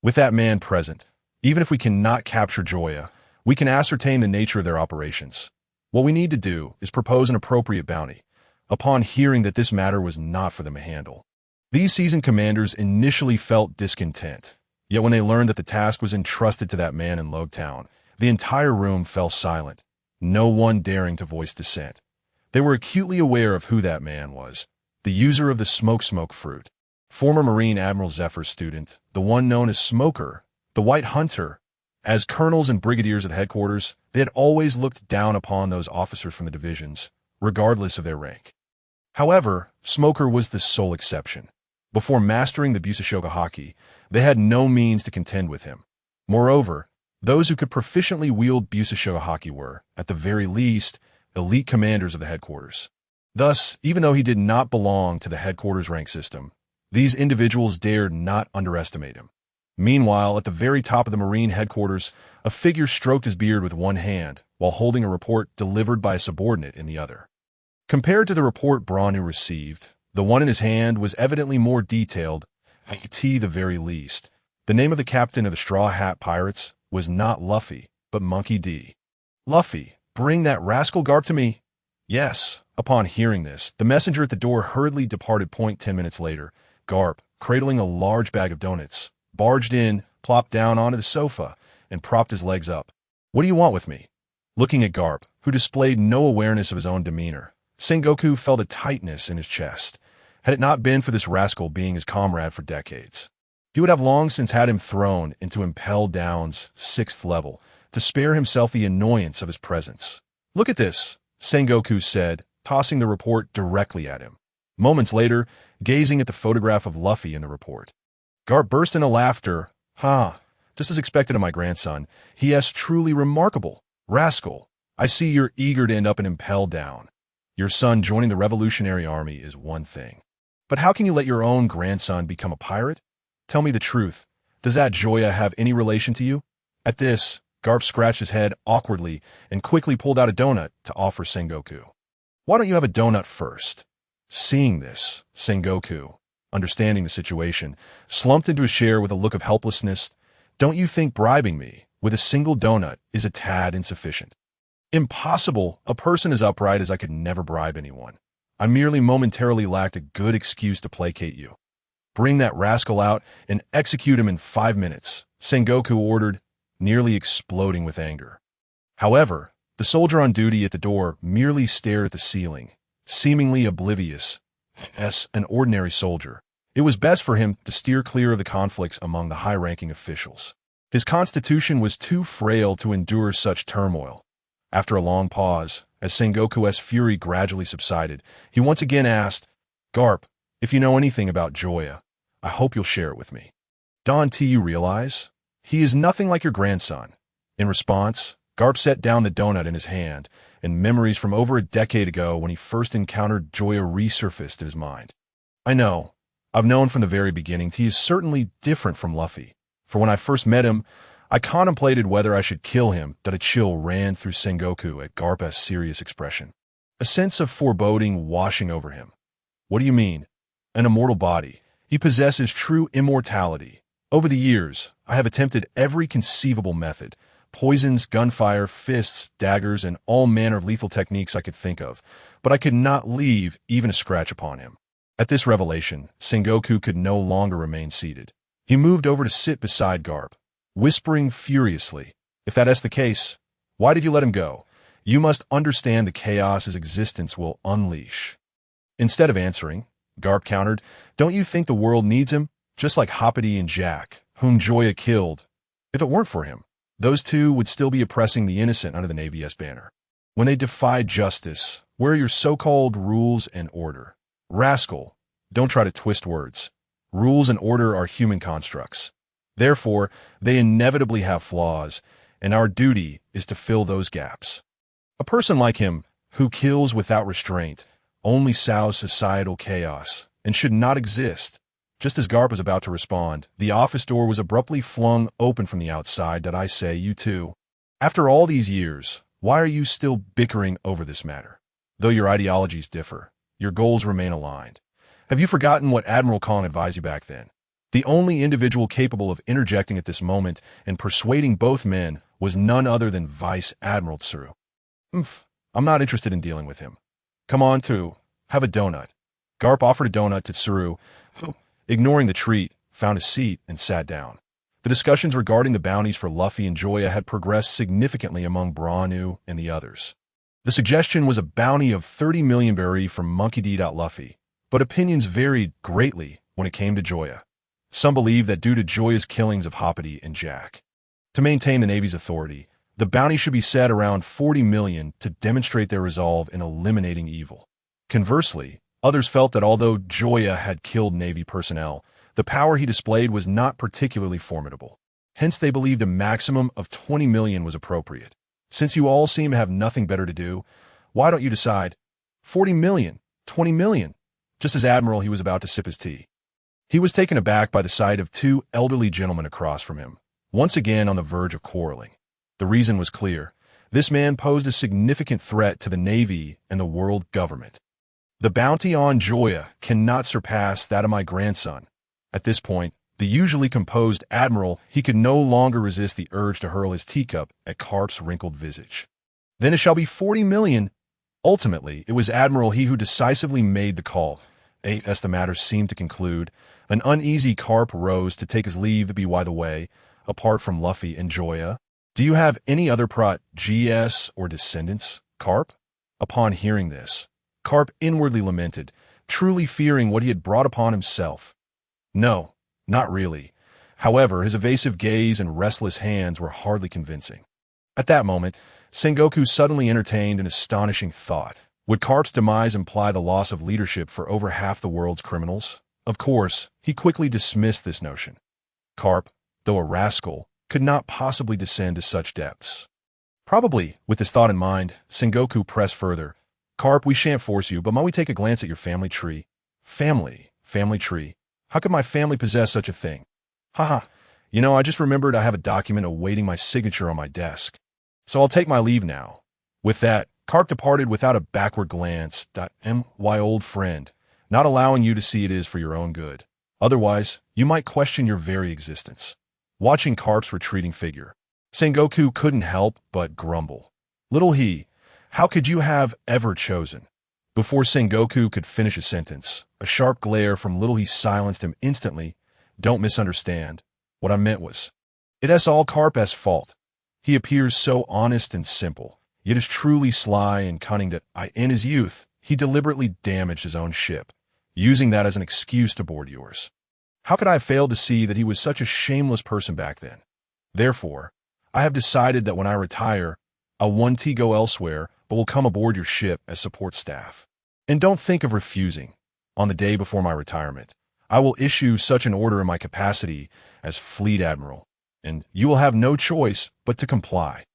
Speaker 1: With that man present, even if we cannot capture Joya, we can ascertain the nature of their operations. What we need to do is propose an appropriate bounty, upon hearing that this matter was not for them to handle. These seasoned commanders initially felt discontent, yet when they learned that the task was entrusted to that man in Logtown, the entire room fell silent, no one daring to voice dissent. They were acutely aware of who that man was, the user of the smoke fruit, former Marine Admiral Zephyr's student, the one known as Smoker, the White Hunter. As colonels and brigadiers at headquarters, they had always looked down upon those officers from the divisions, regardless of their rank. However, Smoker was the sole exception. Before mastering the Busashoga Haki, they had no means to contend with him. Moreover, those who could proficiently wield Busashoga Haki were, at the very least, elite commanders of the headquarters. Thus, even though he did not belong to the headquarters rank system, these individuals dared not underestimate him. Meanwhile, at the very top of the Marine headquarters, a figure stroked his beard with one hand while holding a report delivered by a subordinate in the other. Compared to the report Branu received, the one in his hand was evidently more detailed, at the very least. The name of the captain of the Straw Hat Pirates was not Luffy, but Monkey D. Luffy, bring that rascal Garp to me. Yes. Upon hearing this, the messenger at the door hurriedly departed. 10 minutes later, Garp, cradling a large bag of donuts, barged in, plopped down onto the sofa, and propped his legs up. What do you want with me? Looking at Garp, who displayed no awareness of his own demeanor, Sengoku felt a tightness in his chest. Had it not been for this rascal being his comrade for decades, he would have long since had him thrown into Impel Down's 6th level to spare himself the annoyance of his presence. Look at this, Sengoku said, tossing the report directly at him. Moments later, gazing at the photograph of Luffy in the report, Garp burst into laughter. Just as expected of my grandson. He is truly remarkable. Rascal, I see you're eager to end up in Impel Down. Your son joining the Revolutionary Army is one thing. But how can you let your own grandson become a pirate? Tell me the truth. Does that Joya have any relation to you? At this, Garp scratched his head awkwardly and quickly pulled out a donut to offer Sengoku. Why don't you have a donut first? Seeing this, Sengoku, understanding the situation, slumped into a chair with a look of helplessness. Don't you think bribing me with a single donut is a tad insufficient? Impossible. A person as upright as I could never bribe anyone. I merely momentarily lacked a good excuse to placate you. Bring that rascal out and execute him in 5 minutes, Sengoku ordered, nearly exploding with anger. However, the soldier on duty at the door merely stared at the ceiling, seemingly oblivious. As an ordinary soldier, it was best for him to steer clear of the conflicts among the high-ranking officials. His constitution was too frail to endure such turmoil. After a long pause, as Sengoku's fury gradually subsided, he once again asked, Garp, if you know anything about Joya, I hope you'll share it with me. Don't you realize? He is nothing like your grandson. In response, Garp set down the donut in his hand, and memories from over a decade ago when he first encountered Joya resurfaced in his mind. I know. I've known from the very beginning he is certainly different from Luffy. For when I first met him, I contemplated whether I should kill him. That a chill ran through Sengoku at Garp's serious expression. A sense of foreboding washing over him. What do you mean? An immortal body. He possesses true immortality. Over the years, I have attempted every conceivable method, Poisons, gunfire, fists, daggers, and all manner of lethal techniques I could think of, but I could not leave even a scratch upon him. At this revelation, Sengoku could no longer remain seated. He moved over to sit beside Garp, whispering furiously, "If that is the case, why did you let him go? You must understand the chaos his existence will unleash." Instead of answering, Garp countered, "Don't you think the world needs him? Just like Hoppity and Jack, whom Joya killed. If it weren't for him, those two would still be oppressing the innocent under the Navy's banner. When they defied justice, where are your so-called rules and order? Rascal, don't try to twist words. Rules and order are human constructs. Therefore, they inevitably have flaws, and our duty is to fill those gaps. A person like him, who kills without restraint, only sows societal chaos, and should not exist." Just as Garp was about to respond, the office door was abruptly flung open from the outside. "Did I say you too? After all these years, why are you still bickering over this matter? Though your ideologies differ, your goals remain aligned. Have you forgotten what Admiral Khan advised you back then? The only individual capable of interjecting at this moment and persuading both men was none other than Vice Admiral Tsuru. I'm not interested in dealing with him. Come on, too. Have a donut." Garp offered a donut to Tsuru, who, ignoring the treat, found a seat and sat down. The discussions regarding the bounties for Luffy and Joya had progressed significantly among Branu and the others. The suggestion was a bounty of 30 million berry from Monkey D. Luffy, but opinions varied greatly when it came to Joya. Some believed that due to Joya's killings of Hoppity and Jack, to maintain the Navy's authority, the bounty should be set around 40 million to demonstrate their resolve in eliminating evil. Conversely, others felt that although Joya had killed Navy personnel, the power he displayed was not particularly formidable. Hence, they believed a maximum of 20 million was appropriate. Since you all seem to have nothing better to do, why don't you decide 40 million, 20 million? Just as Admiral, he was about to sip his tea. He was taken aback by the sight of two elderly gentlemen across from him, once again on the verge of quarreling. The reason was clear. This man posed a significant threat to the Navy and the world government. "The bounty on Joya cannot surpass that of my grandson." At this point, the usually composed Admiral, he could no longer resist the urge to hurl his teacup at Garp's wrinkled visage. "Then it shall be 40 million. Ultimately, it was Admiral he who decisively made the call. As the matter seemed to conclude, an uneasy Garp rose to take his leave. By the way, apart from Luffy and Joya, do you have any other GS or descendants, Garp?" Upon hearing this, Garp inwardly lamented, truly fearing what he had brought upon himself. "No, not really." However, his evasive gaze and restless hands were hardly convincing. At that moment, Sengoku suddenly entertained an astonishing thought. Would Garp's demise imply the loss of leadership for over half the world's criminals? Of course, he quickly dismissed this notion. Garp, though a rascal, could not possibly descend to such depths. Probably, with this thought in mind, Sengoku pressed further. "Garp, we shan't force you, but might we take a glance at your family tree?" Family tree. How could my family possess such a thing? Haha, I just remembered I have a document awaiting my signature on my desk. So I'll take my leave now. With that, Garp departed without a backward glance. My old friend, not allowing you to see it is for your own good. Otherwise, you might question your very existence. Watching Garp's retreating figure, Sengoku couldn't help but grumble. "Little he, how could you have ever chosen?" Before Sengoku could finish a sentence, a sharp glare from Little He silenced him instantly. "Don't misunderstand. What I meant was, it's all Garp's fault. He appears so honest and simple, yet is truly sly and cunning that in his youth, he deliberately damaged his own ship, using that as an excuse to board yours. How could I have failed to see that he was such a shameless person back then? Therefore, I have decided that when I retire, I won't go elsewhere, but will come aboard your ship as support staff. And don't think of refusing. On the day before my retirement, I will issue such an order in my capacity as Fleet Admiral, and you will have no choice but to comply.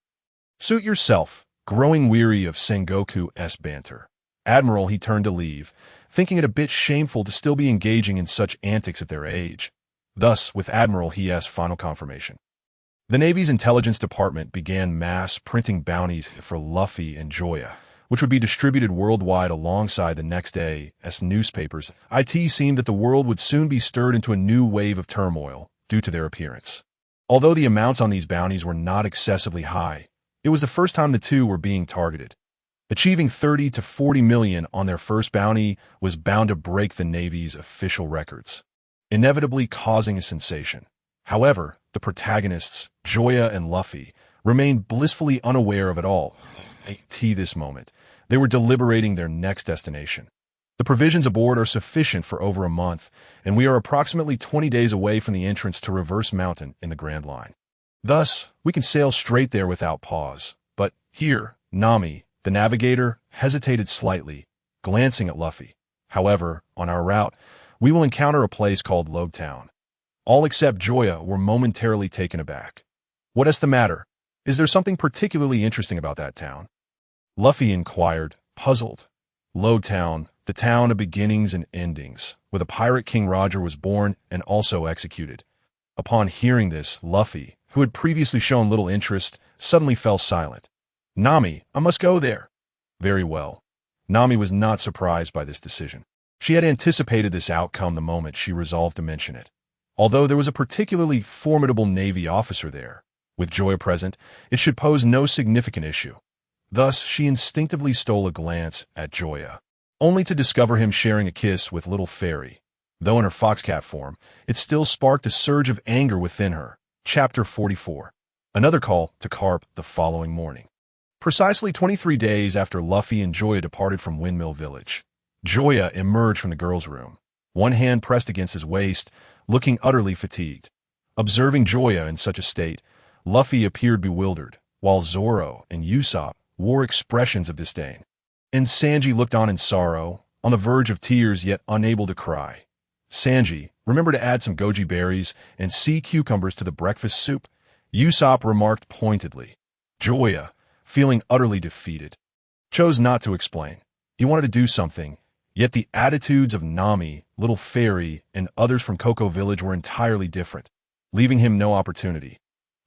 Speaker 1: Suit yourself." Growing weary of Sengoku's banter, Admiral, he turned to leave, thinking it a bit shameful to still be engaging in such antics at their age. Thus, with Admiral, he asked final confirmation. The Navy's intelligence department began mass printing bounties for Luffy and Joya, which would be distributed worldwide alongside the next day's newspapers. It seemed that the world would soon be stirred into a new wave of turmoil due to their appearance. Although the amounts on these bounties were not excessively high, it was the first time the two were being targeted. Achieving 30 to 40 million on their first bounty was bound to break the Navy's official records, inevitably causing a sensation. However, the protagonists, Joya and Luffy, remained blissfully unaware of it all. At this moment, they were deliberating their next destination. The provisions aboard are sufficient for over a month, and we are approximately 20 days away from the entrance to Reverse Mountain in the Grand Line. Thus, we can sail straight there without pause. But here, Nami, the navigator, hesitated slightly, glancing at Luffy. However, on our route, we will encounter a place called Lobetown. All except Joya were momentarily taken aback. What is the matter? Is there something particularly interesting about that town? Luffy inquired, puzzled. Lobetown, the town of beginnings and endings, where the pirate King Roger was born and also executed. Upon hearing this, Luffy, who had previously shown little interest, suddenly fell silent. Nami, I must go there. Very well. Nami was not surprised by this decision. She had anticipated this outcome the moment she resolved to mention it. Although there was a particularly formidable Navy officer there, with Joya present, it should pose no significant issue. Thus, she instinctively stole a glance at Joya, only to discover him sharing a kiss with Little Fairy. Though in her foxcat form, it still sparked a surge of anger within her. Chapter 44. Another call to Garp the following morning. Precisely 23 days after Luffy and Joya departed from Windmill Village, Joya emerged from the girls' room, one hand pressed against his waist, looking utterly fatigued. Observing Joya in such a state, Luffy appeared bewildered, while Zoro and Usopp wore expressions of disdain. And Sanji looked on in sorrow, on the verge of tears yet unable to cry. Sanji, remember to add some goji berries and sea cucumbers to the breakfast soup, Usopp remarked pointedly. Joya, feeling utterly defeated, chose not to explain. He wanted to do something, yet the attitudes of Nami, Little Fairy, and others from Coco Village were entirely different, leaving him no opportunity.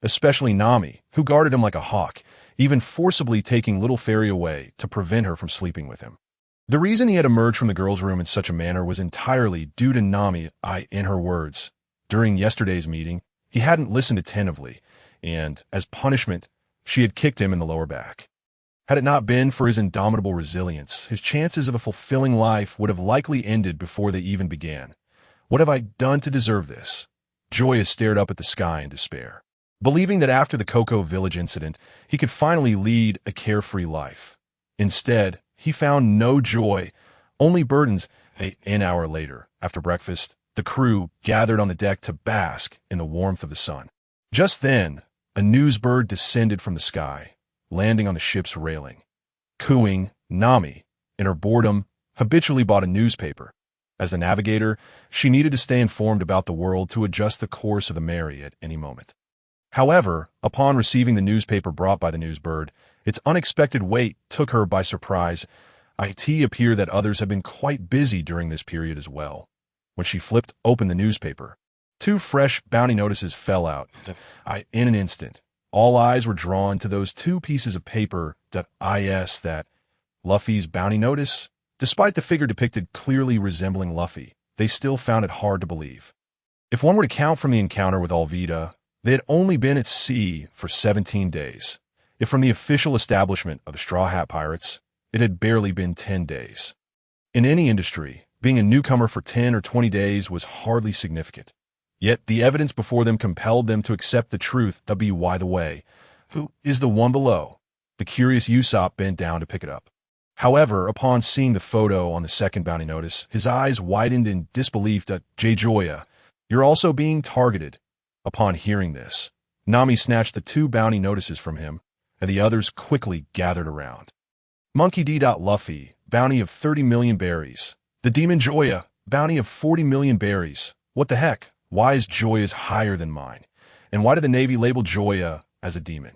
Speaker 1: Especially Nami, who guarded him like a hawk, even forcibly taking Little Fairy away to prevent her from sleeping with him. The reason he had emerged from the girls' room in such a manner was entirely due to Nami. In her words, during yesterday's meeting, he hadn't listened attentively, and, as punishment, she had kicked him in the lower back. Had it not been for his indomitable resilience, his chances of a fulfilling life would have likely ended before they even began. What have I done to deserve this? Joya stared up at the sky in despair, believing that after the Coco Village incident, he could finally lead a carefree life. Instead, he found no joy, only burdens. An hour later, after breakfast, the crew gathered on the deck to bask in the warmth of the sun. Just then, a newsbird descended from the sky, landing on the ship's railing. Cooing, Nami, in her boredom, habitually bought a newspaper. As the navigator, she needed to stay informed about the world to adjust the course of the Mary at any moment. However, upon receiving the newspaper brought by the newsbird, its unexpected weight took her by surprise. It appeared that others had been quite busy during this period as well. When she flipped open the newspaper, 2 fresh bounty notices fell out. In an instant, all eyes were drawn to those 2 pieces of paper. That Luffy's bounty notice. Despite the figure depicted clearly resembling Luffy, they still found it hard to believe. If one were to count from the encounter with Arlita, they had only been at sea for 17 days. If from the official establishment of the Straw Hat Pirates, it had barely been 10 days. In any industry, being a newcomer for 10 or 20 days was hardly significant. Yet the evidence before them compelled them to accept the truth. By the way, who is the one below? The curious Usopp bent down to pick it up. However, upon seeing the photo on the second bounty notice, his eyes widened in disbelief. Joya, you're also being targeted. Upon hearing this, Nami snatched the 2 bounty notices from him, and the others quickly gathered around. Monkey D. Luffy, bounty of 30 million berries. The Demon Joya, bounty of 40 million berries. What the heck? Why is Joya's higher than mine? And why did the Navy label Joya as a demon?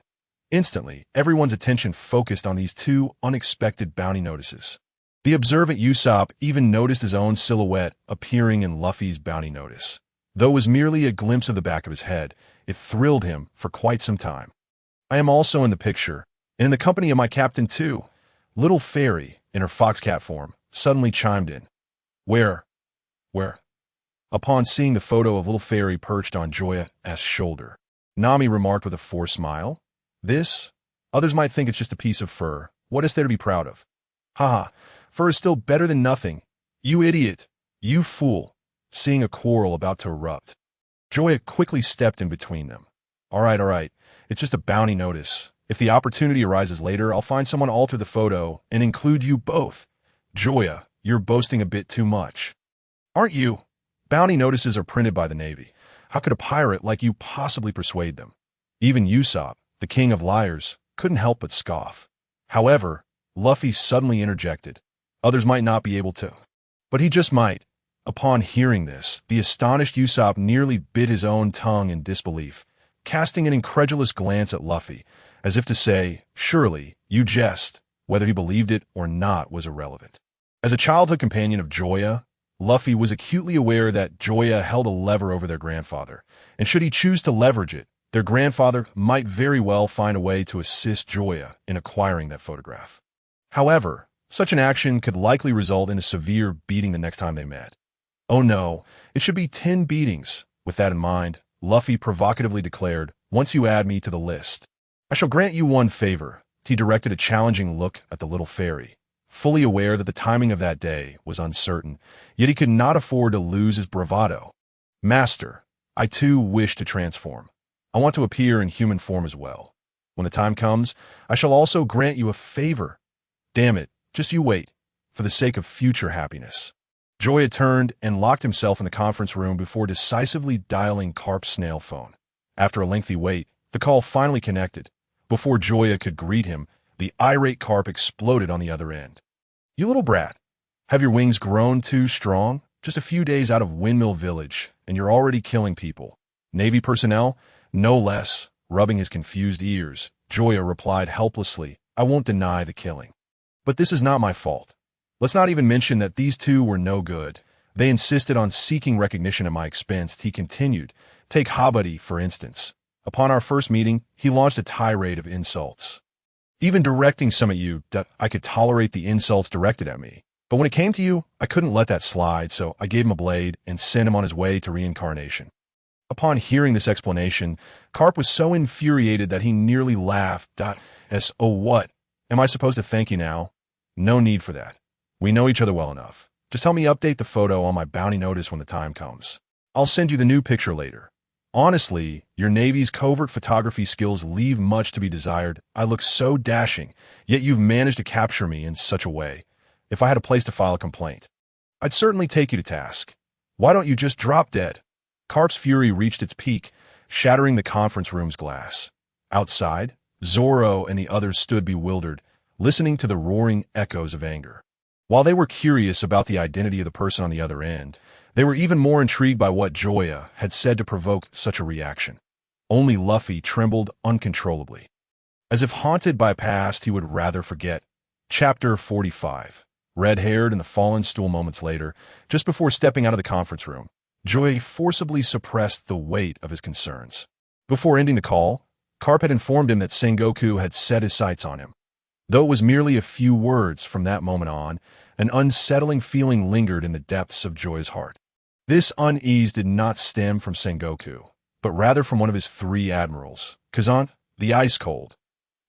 Speaker 1: Instantly, everyone's attention focused on these 2 unexpected bounty notices. The observant Usopp even noticed his own silhouette appearing in Luffy's bounty notice. Though it was merely a glimpse of the back of his head, it thrilled him for quite some time. I am also in the picture, and in the company of my captain too. Little Fairy, in her foxcat form, suddenly chimed in. Where? Upon seeing the photo of Little Fairy perched on Joya's shoulder, Nami remarked with a forced smile. This? Others might think it's just a piece of fur. What is there to be proud of? Haha, fur is still better than nothing. You idiot. You fool. Seeing a quarrel about to erupt. Joya quickly stepped in between them. All right. It's just a bounty notice. If the opportunity arises later, I'll find someone to alter the photo and include you both. Joya, you're boasting a bit too much. Aren't you? Bounty notices are printed by the Navy. How could a pirate like you possibly persuade them? Even Usopp, the king of liars, couldn't help but scoff. However, Luffy suddenly interjected. Others might not be able to. But he just might. Upon hearing this, the astonished Usopp nearly bit his own tongue in disbelief, casting an incredulous glance at Luffy, as if to say, surely, you jest. Whether he believed it or not was irrelevant. As a childhood companion of Joya, Luffy was acutely aware that Joya held a lever over their grandfather, and should he choose to leverage it, their grandfather might very well find a way to assist Joya in acquiring that photograph. However, such an action could likely result in a severe beating the next time they met. Oh no, it should be 10 beatings. With that in mind, Luffy provocatively declared, once you add me to the list, I shall grant you one favor. He directed a challenging look at the little fairy, fully aware that the timing of that day was uncertain, yet he could not afford to lose his bravado. Master, I too wish to transform. I want to appear in human form as well. When the time comes, I shall also grant you a favor. Damn it, just you wait, for the sake of future happiness. Joya turned and locked himself in the conference room before decisively dialing Garp's snail phone. After a lengthy wait, the call finally connected. Before Joya could greet him, the irate Garp exploded on the other end. You little brat, have your wings grown too strong? Just a few days out of Windmill Village, and you're already killing people. Navy personnel? No less. Rubbing his confused ears, Joya replied helplessly, I won't deny the killing. But this is not my fault. Let's not even mention that these two were no good. They insisted on seeking recognition at my expense. He continued. Take Habari, for instance. Upon our first meeting, he launched a tirade of insults. Even directing some at you, that I could tolerate the insults directed at me. But when it came to you, I couldn't let that slide, so I gave him a blade and sent him on his way to reincarnation. Upon hearing this explanation, Garp was so infuriated that he nearly laughed. Oh what? Am I supposed to thank you now? No need for that. We know each other well enough. Just help me update the photo on my bounty notice when the time comes. I'll send you the new picture later. Honestly, your Navy's covert photography skills leave much to be desired. I look so dashing, yet you've managed to capture me in such a way. If I had a place to file a complaint, I'd certainly take you to task. Why don't you just drop dead? Garp's fury reached its peak, shattering the conference room's glass. Outside, Zoro and the others stood bewildered, listening to the roaring echoes of anger. While they were curious about the identity of the person on the other end, they were even more intrigued by what Joya had said to provoke such a reaction. Only Luffy trembled uncontrollably. As if haunted by a past he would rather forget. Chapter 45. Red-haired and the fallen stool moments later, just before stepping out of the conference room, Joya forcibly suppressed the weight of his concerns. Before ending the call, Garp had informed him that Sengoku had set his sights on him. Though it was merely a few words from that moment on, an unsettling feeling lingered in the depths of Joya's heart. This unease did not stem from Sengoku, but rather from one of his 3 admirals, Kazan, the Ice Cold.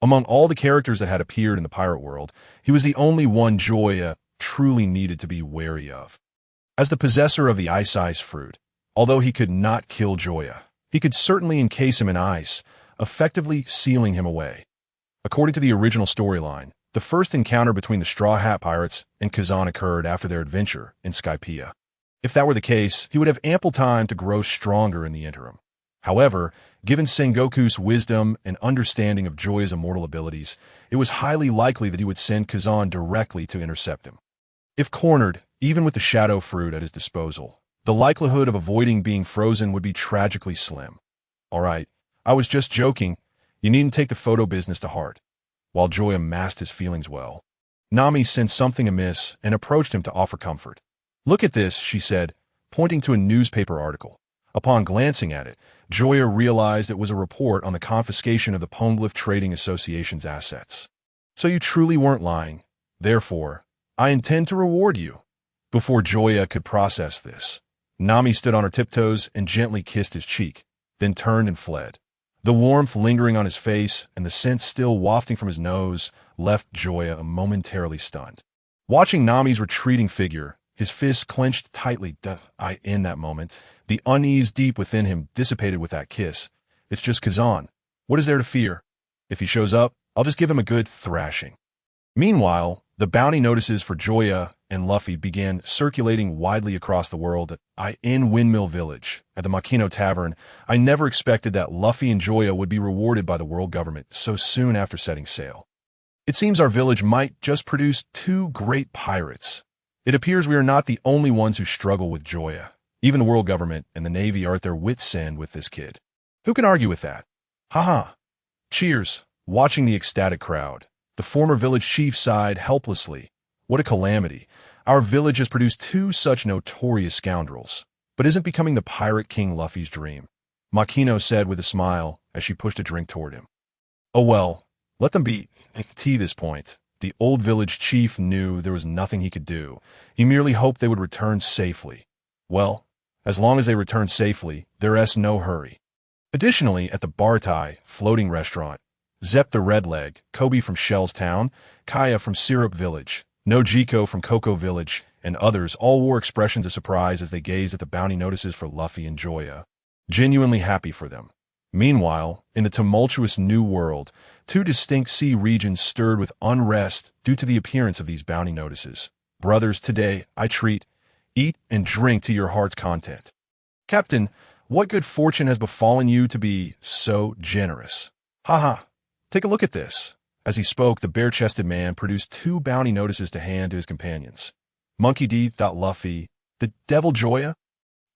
Speaker 1: Among all the characters that had appeared in the pirate world, he was the only one Joya truly needed to be wary of. As the possessor of the ice fruit, although he could not kill Joya, he could certainly encase him in ice, effectively sealing him away. According to the original storyline, the first encounter between the Straw Hat Pirates and Kazan occurred after their adventure in Skypiea. If that were the case, he would have ample time to grow stronger in the interim. However, given Sengoku's wisdom and understanding of Joya's immortal abilities, it was highly likely that he would send Kazan directly to intercept him. If cornered, even with the Shadow Fruit at his disposal, the likelihood of avoiding being frozen would be tragically slim. All right, I was just joking. You needn't take the photo business to heart. While Joya masked his feelings well, Nami sensed something amiss and approached him to offer comfort. Look at this, she said, pointing to a newspaper article. Upon glancing at it, Joya realized it was a report on the confiscation of the Pongo Trading Association's assets. So you truly weren't lying. Therefore, I intend to reward you. Before Joya could process this, Nami stood on her tiptoes and gently kissed his cheek, then turned and fled. The warmth lingering on his face and the scent still wafting from his nose left Joya momentarily stunned. Watching Nami's retreating figure, his fists clenched tightly in that moment, the unease deep within him dissipated with that kiss. It's just Kazan. What is there to fear? If he shows up, I'll just give him a good thrashing. Meanwhile, the bounty notices for Joya and Luffy began circulating widely across the world. In Windmill Village, at the Makino Tavern, I never expected that Luffy and Joya would be rewarded by the world government so soon after setting sail. It seems our village might just produce two great pirates. It appears we are not the only ones who struggle with Joya. Even the world government and the Navy are at their wits' end with this kid. Who can argue with that? Haha. Cheers. Watching the ecstatic crowd. The former village chief sighed helplessly. What a calamity. Our village has produced two such notorious scoundrels. But isn't becoming the Pirate King Luffy's dream? Makino said with a smile as she pushed a drink toward him. Oh well, let them be tea this point. The old village chief knew there was nothing he could do. He merely hoped they would return safely. Well, as long as they returned safely, there's no hurry. Additionally, at the Bartai floating restaurant, Zep the Redleg, Kobe from Shell's Town, Kaya from Syrup Village, Nojiko from Cocoa Village, and others all wore expressions of surprise as they gazed at the bounty notices for Luffy and Joya, genuinely happy for them. Meanwhile, in the tumultuous New World, two distinct sea regions stirred with unrest due to the appearance of these bounty notices. Brothers, today I eat and drink to your heart's content. Captain, what good fortune has befallen you to be so generous? Haha. Take a look at this. As he spoke, the bare-chested man produced two bounty notices to hand to his companions. Monkey D. Luffy, the Devil Joya?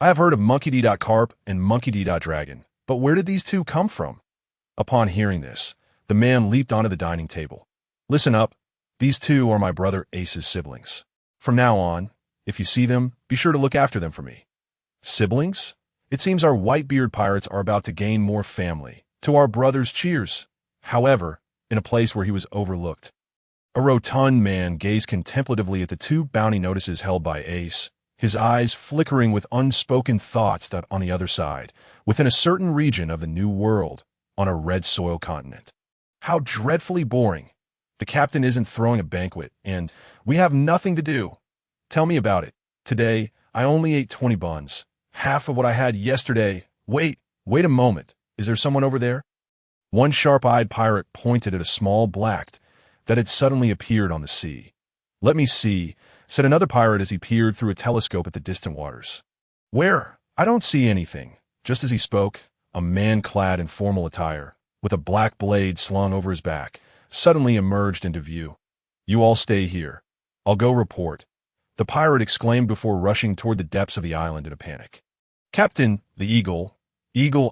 Speaker 1: I have heard of Monkey D. Carp and Monkey D. Dragon, but where did these two come from? Upon hearing this, the man leaped onto the dining table. Listen up. These two are my brother Ace's siblings. From now on, if you see them, be sure to look after them for me. Siblings? It seems our white-beard pirates are about to gain more family. To our brothers, cheers. However, in a place where he was overlooked. A rotund man gazed contemplatively at the two bounty notices held by Ace, his eyes flickering with unspoken thoughts that on the other side, within a certain region of the New World, on a red soil continent. How dreadfully boring. The captain isn't throwing a banquet, and we have nothing to do. Tell me about it. Today, I only ate 20 buns. Half of what I had yesterday. Wait a moment. Is there someone over there? One sharp-eyed pirate pointed at a small black that had suddenly appeared on the sea. Let me see, said another pirate as he peered through a telescope at the distant waters. Where? I don't see anything. Just as he spoke, a man clad in formal attire, with a black blade slung over his back, suddenly emerged into view. You all stay here. I'll go report. The pirate exclaimed before rushing toward the depths of the island in a panic. Captain, the Eagle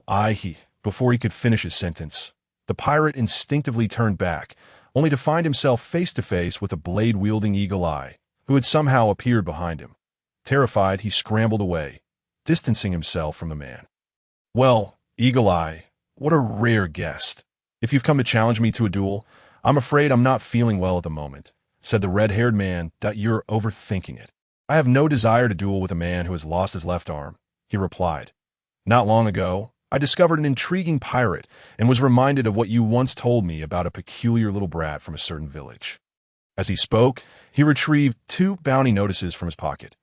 Speaker 1: Eye, before he could finish his sentence, the pirate instinctively turned back, only to find himself face to face with a blade-wielding Eagle Eye, who had somehow appeared behind him. Terrified, he scrambled away, distancing himself from the man. Well, Eagle Eye, what a rare guest. If you've come to challenge me to a duel, I'm afraid I'm not feeling well at the moment, said the red-haired man. That you're overthinking it. I have no desire to duel with a man who has lost his left arm, he replied. Not long ago, I discovered an intriguing pirate and was reminded of what you once told me about a peculiar little brat from a certain village. As he spoke, he retrieved two bounty notices from his pocket.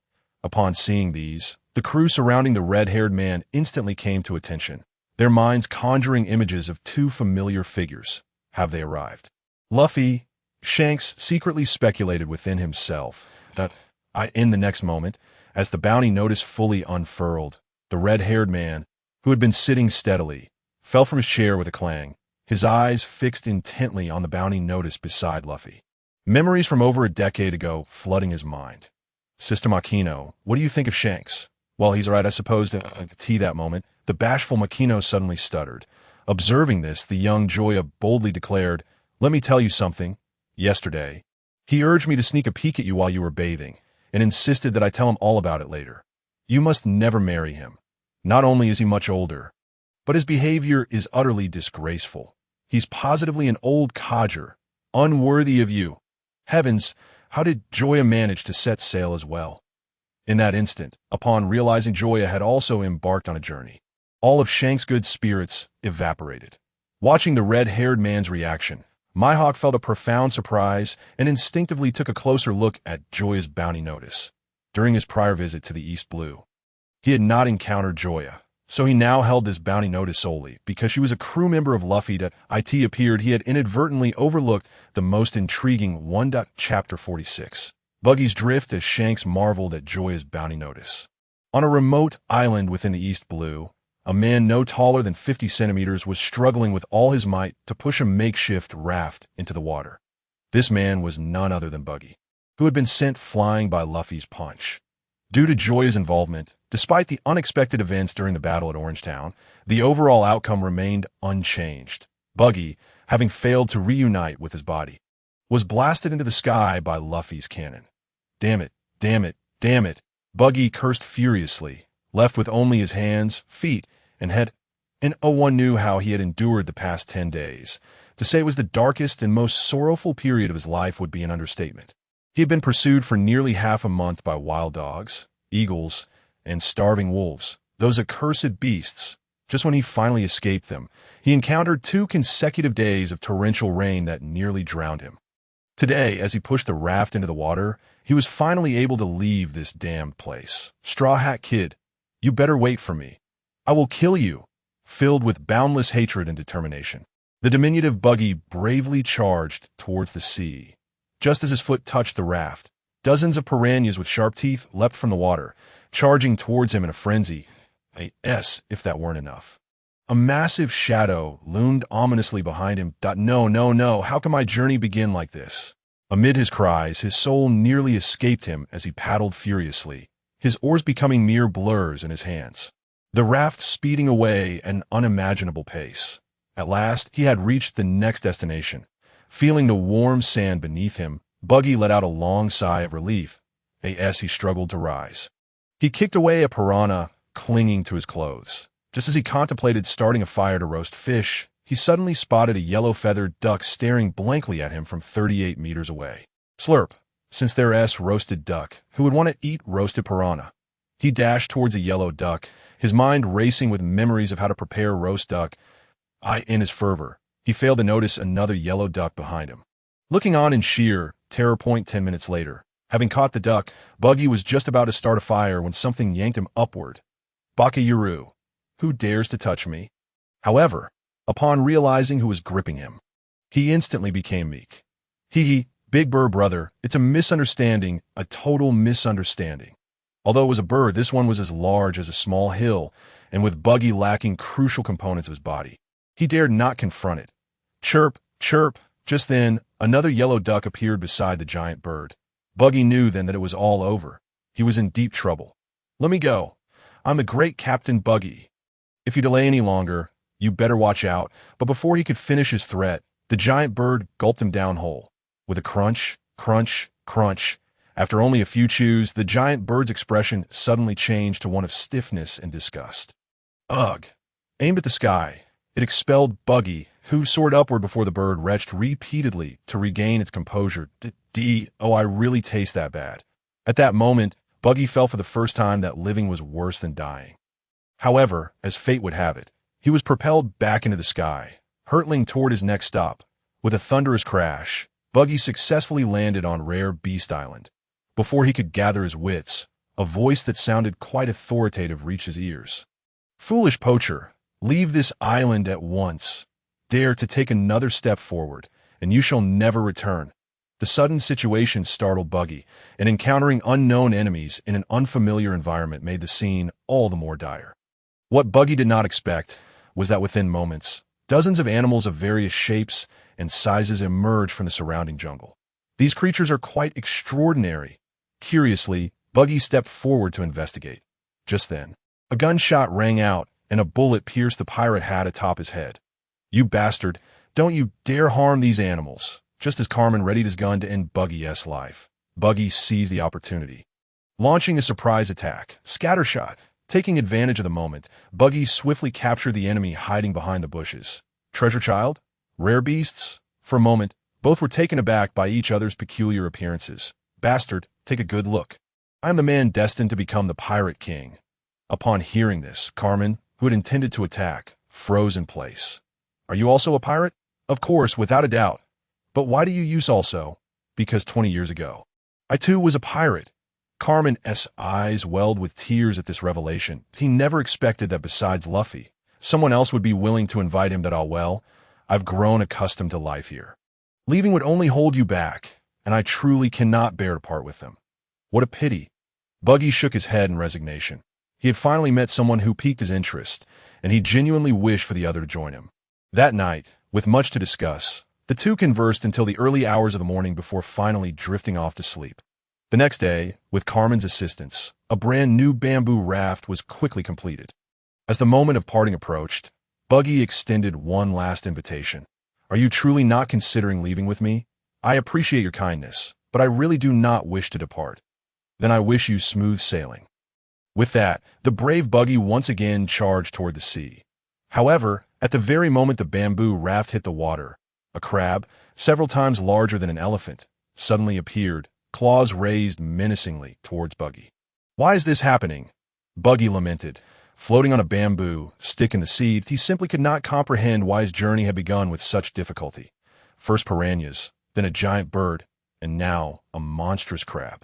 Speaker 1: Upon seeing these, the crew surrounding the red-haired man instantly came to attention, their minds conjuring images of two familiar figures. Have they arrived? Luffy, Shanks secretly speculated within himself that in the next moment, as the bounty notice fully unfurled, the red-haired man, who had been sitting steadily, fell from his chair with a clang, his eyes fixed intently on the bounty notice beside Luffy. Memories from over a decade ago flooding his mind. Sister Makino, what do you think of Shanks? Well, he's right, I suppose, tea that moment. The bashful Makino suddenly stuttered. Observing this, the young Joya boldly declared, Let me tell you something. Yesterday, he urged me to sneak a peek at you while you were bathing, and insisted that I tell him all about it later. You must never marry him. Not only is he much older, but his behavior is utterly disgraceful. He's positively an old codger, unworthy of you. Heavens, how did Joya manage to set sail as well? In that instant, upon realizing Joya had also embarked on a journey, All of Shank's good spirits evaporated. Watching the red-haired man's reaction, Mihawk felt a profound surprise and instinctively took a closer look at Joya's bounty notice. During his prior visit to the East Blue, he had not encountered Joya, so he now held this bounty notice solely because she was a crew member of Luffy. It appeared he had inadvertently overlooked the most intriguing one. Chapter 46. Buggy's drift as Shanks marveled at Joya's bounty notice. On a remote island within the East Blue, a man no taller than 50 centimeters was struggling with all his might to push a makeshift raft into the water. This man was none other than Buggy, who had been sent flying by Luffy's punch. Due to Joya's involvement, despite the unexpected events during the battle at Orangetown, the overall outcome remained unchanged. Buggy, having failed to reunite with his body, was blasted into the sky by Luffy's cannon. Damn it, damn it, damn it. Buggy cursed furiously, left with only his hands, feet, and head. And one knew how he had endured the past 10 days. To say it was the darkest and most sorrowful period of his life would be an understatement. He had been pursued for nearly half a month by wild dogs, eagles, and starving wolves, those accursed beasts. Just when he finally escaped them, he encountered 2 consecutive days of torrential rain that nearly drowned him. Today, as he pushed the raft into the water, he was finally able to leave this damned place. Straw Hat Kid, you better wait for me. I will kill you. Filled with boundless hatred and determination, the diminutive Buggy bravely charged towards the sea. Just as his foot touched the raft, dozens of piranhas with sharp teeth leapt from the water, charging towards him in a frenzy. If that weren't enough. A massive shadow loomed ominously behind him. No, no, no, how can my journey begin like this? Amid his cries, his soul nearly escaped him as he paddled furiously, his oars becoming mere blurs in his hands. The raft speeding away at an unimaginable pace. At last, he had reached the next destination. Feeling the warm sand beneath him, Buggy let out a long sigh of relief. As he struggled to rise. He kicked away a piranha clinging to his clothes. Just as he contemplated starting a fire to roast fish, he suddenly spotted a yellow-feathered duck staring blankly at him from 38 meters away. Slurp, since there's roasted duck, who would want to eat roasted piranha? He dashed towards a yellow duck, his mind racing with memories of how to prepare roast duck. In his fervor, he failed to notice another yellow duck behind him. Looking on in sheer terror. 10 minutes later, having caught the duck, Buggy was just about to start a fire when something yanked him upward. Bakayuru, who dares to touch me? However, upon realizing who was gripping him, he instantly became meek. Big Bird brother, it's a misunderstanding, a total misunderstanding. Although it was a bird, this one was as large as a small hill, and with Buggy lacking crucial components of his body, he dared not confront it. Chirp, chirp. Just then, another yellow duck appeared beside the giant bird. Buggy knew then that it was all over. He was in deep trouble. Let me go. I'm the great Captain Buggy. If you delay any longer, you better watch out. But before he could finish his threat, the giant bird gulped him down whole. With a crunch, crunch, crunch, after only a few chews, the giant bird's expression suddenly changed to one of stiffness and disgust. Ugh! Aimed at the sky, it expelled Buggy, who soared upward before the bird retched repeatedly to regain its composure. I really taste that bad. At that moment, Buggy felt for the first time that living was worse than dying. However, as fate would have it, he was propelled back into the sky, hurtling toward his next stop. With a thunderous crash, Buggy successfully landed on Rare Beast Island. Before he could gather his wits, a voice that sounded quite authoritative reached his ears. Foolish poacher, leave this island at once. Dare to take another step forward, and you shall never return. The sudden situation startled Buggy, and encountering unknown enemies in an unfamiliar environment made the scene all the more dire. What Buggy did not expect was that within moments, dozens of animals of various shapes and sizes emerged from the surrounding jungle. These creatures are quite extraordinary. Curiously, Buggy stepped forward to investigate. Just then, a gunshot rang out, and a bullet pierced the pirate hat atop his head. You bastard, don't you dare harm these animals. Just as Carmen readied his gun to end Buggy's life, Buggy seized the opportunity. Launching a surprise attack, scattershot, taking advantage of the moment, Buggy swiftly captured the enemy hiding behind the bushes. Treasure child? Rare beasts? For a moment, both were taken aback by each other's peculiar appearances. Bastard, take a good look. I am the man destined to become the Pirate King. Upon hearing this, Carmen, who had intended to attack, froze in place. Are you also a pirate? Of course, without a doubt. But why do you use also? Because 20 years ago, I too was a pirate. Carmen's eyes welled with tears at this revelation. He never expected that besides Luffy, someone else would be willing to invite him. I've grown accustomed to life here. Leaving would only hold you back, and I truly cannot bear to part with them. What a pity. Buggy shook his head in resignation. He had finally met someone who piqued his interest, and he genuinely wished for the other to join him. That night, with much to discuss, the two conversed until the early hours of the morning before finally drifting off to sleep. The next day, with Carmen's assistance, a brand new bamboo raft was quickly completed. As the moment of parting approached, Buggy extended one last invitation. Are you truly not considering leaving with me? I appreciate your kindness, but I really do not wish to depart. Then I wish you smooth sailing. With that, the brave Buggy once again charged toward the sea. However, at the very moment the bamboo raft hit the water, a crab, several times larger than an elephant, suddenly appeared, claws raised menacingly towards Buggy. Why is this happening? Buggy lamented. Floating on a bamboo stick in the sea, he simply could not comprehend why his journey had begun with such difficulty. First piranhas, then a giant bird, and now a monstrous crab.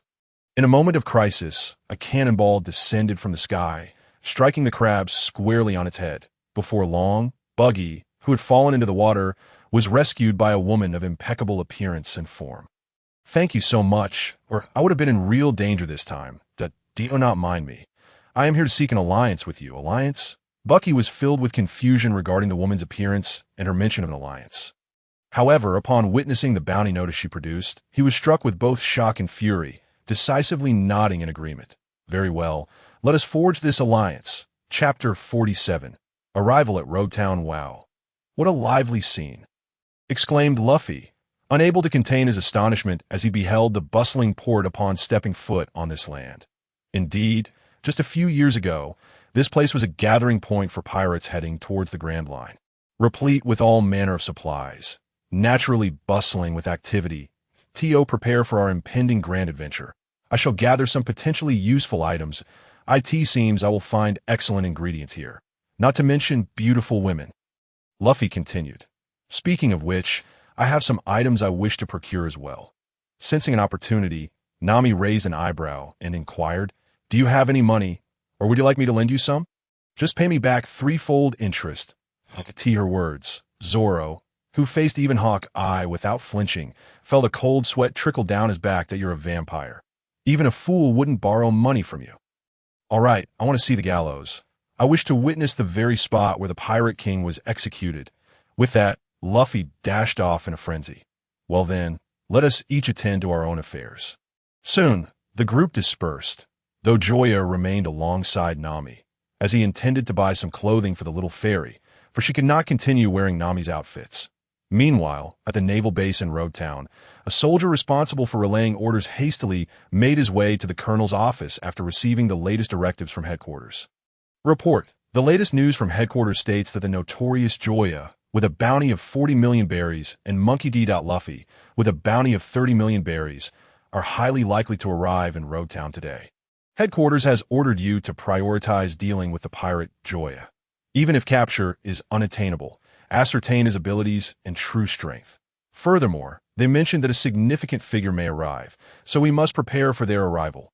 Speaker 1: In a moment of crisis, a cannonball descended from the sky, striking the crab squarely on its head. Before long, Buggy, who had fallen into the water, was rescued by a woman of impeccable appearance and form. Thank you so much, or I would have been in real danger this time. Do not mind me. I am here to seek an alliance with you. Alliance? Buggy was filled with confusion regarding the woman's appearance and her mention of an alliance. However, upon witnessing the bounty notice she produced, he was struck with both shock and fury, decisively nodding in agreement. Very well, let us forge this alliance. Chapter 47. Arrival at Roadtown. Wow. What a lively scene! Exclaimed Luffy, unable to contain his astonishment as he beheld the bustling port upon stepping foot on this land. Indeed, just a few years ago, this place was a gathering point for pirates heading towards the Grand Line, replete with all manner of supplies, naturally bustling with activity. Prepare for our impending grand adventure. I shall gather some potentially useful items. It seems I will find excellent ingredients here, not to mention beautiful women. Luffy continued. Speaking of which, I have some items I wish to procure as well. Sensing an opportunity, Nami raised an eyebrow and inquired, do you have any money, or would you like me to lend you some? Just pay me back threefold interest. Her words, Zoro, who faced even Hawk Eye without flinching, felt a cold sweat trickle down his back that you're a vampire. Even a fool wouldn't borrow money from you. All right, I want to see the gallows. I wish to witness the very spot where the Pirate King was executed. With that, Luffy dashed off in a frenzy. Well then, let us each attend to our own affairs. Soon, the group dispersed, though Joya remained alongside Nami, as he intended to buy some clothing for the little fairy, for she could not continue wearing Nami's outfits. Meanwhile, at the naval base in Roadtown, a soldier responsible for relaying orders hastily made his way to the colonel's office after receiving the latest directives from headquarters. Report. The latest news from headquarters states that the notorious Joya, with a bounty of 40 million berries, and Monkey D. Luffy, with a bounty of 30 million berries, are highly likely to arrive in Roadtown today. Headquarters has ordered you to prioritize dealing with the pirate Joya. Even if capture is unattainable, ascertain his abilities and true strength. Furthermore, they mentioned that a significant figure may arrive, so we must prepare for their arrival.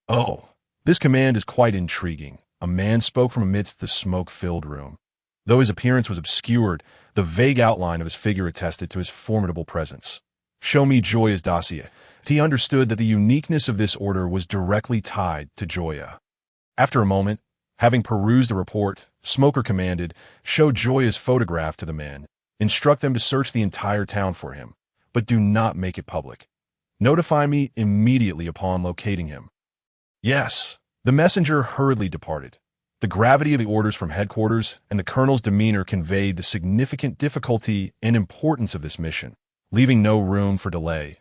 Speaker 1: Oh, this command is quite intriguing. A man spoke from amidst the smoke-filled room. Though his appearance was obscured, the vague outline of his figure attested to his formidable presence. Show me Joya's dossier. He understood that the uniqueness of this order was directly tied to Joya. After a moment, having perused the report, Smoker commanded, show Joya's photograph to the men. Instruct them to search the entire town for him, but do not make it public. Notify me immediately upon locating him. Yes, the messenger hurriedly departed. The gravity of the orders from headquarters and the colonel's demeanor conveyed the significant difficulty and importance of this mission, leaving no room for delay.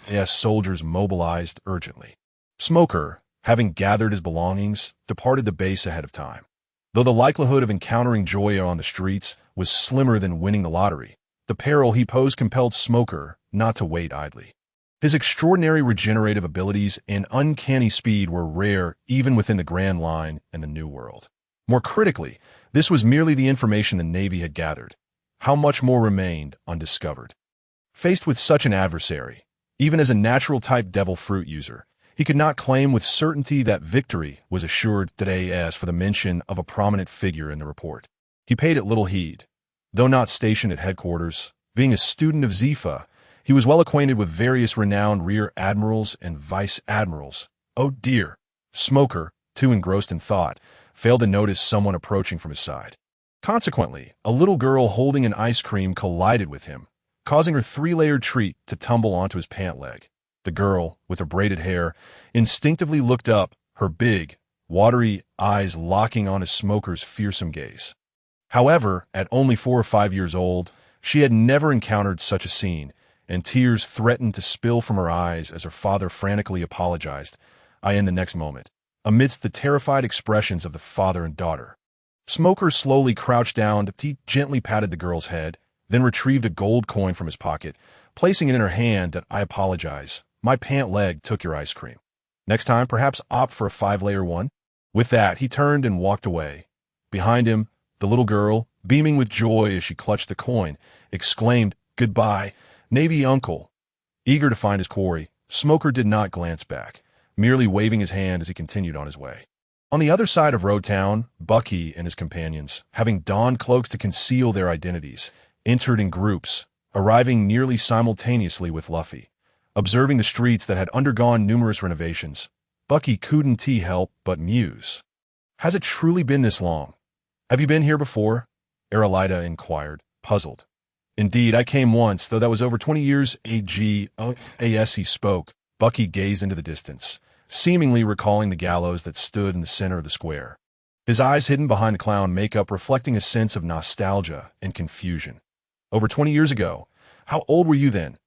Speaker 1: Yes, soldiers mobilized urgently. Smoker, having gathered his belongings, departed the base ahead of time. Though the likelihood of encountering Joya on the streets was slimmer than winning the lottery, the peril he posed compelled Smoker not to wait idly. His extraordinary regenerative abilities and uncanny speed were rare even within the Grand Line and the New World. More critically, This was merely the information the Navy had gathered. How much more remained undiscovered? Faced with such an adversary, even as a natural-type devil fruit user, he could not claim with certainty that victory was assured today as for the mention of a prominent figure in the report. He paid it little heed. Though not stationed at headquarters, being a student of Zifa, he was well acquainted with various renowned rear admirals and vice admirals. Oh dear! Smoker, too engrossed in thought, failed to notice someone approaching from his side. Consequently, a little girl holding an ice cream collided with him, causing her three-layered treat to tumble onto his pant leg. The girl, with her braided hair, instinctively looked up, her big, watery eyes locking on his Smoker's fearsome gaze. However, at only 4 or 5 years old, she had never encountered such a scene, and tears threatened to spill from her eyes as her father frantically apologized, in the next moment, amidst the terrified expressions of the father and daughter. Smoker slowly crouched down, he gently patted the girl's head, then retrieved a gold coin from his pocket, placing it in her hand. I apologize. My pant leg took your ice cream. Next time, perhaps opt for a 5-layer one? With that, he turned and walked away. Behind him, the little girl, beaming with joy as she clutched the coin, exclaimed, "Goodbye, Navy Uncle." Eager to find his quarry, Smoker did not glance back, merely waving his hand as he continued on his way. On the other side of Road Town, Buggy and his companions, having donned cloaks to conceal their identities, entered in groups, arriving nearly simultaneously with Luffy. Observing the streets that had undergone numerous renovations, Buggy couldn't help but muse. Has it truly been this long? Have you been here before? Arlita inquired, puzzled. Indeed, I came once, though that was over 20 years ago. As he spoke, Buggy gazed into the distance, seemingly recalling the gallows that stood in the center of the square. His eyes hidden behind the clown makeup reflecting a sense of nostalgia and confusion. Over 20 years ago? How old were you then?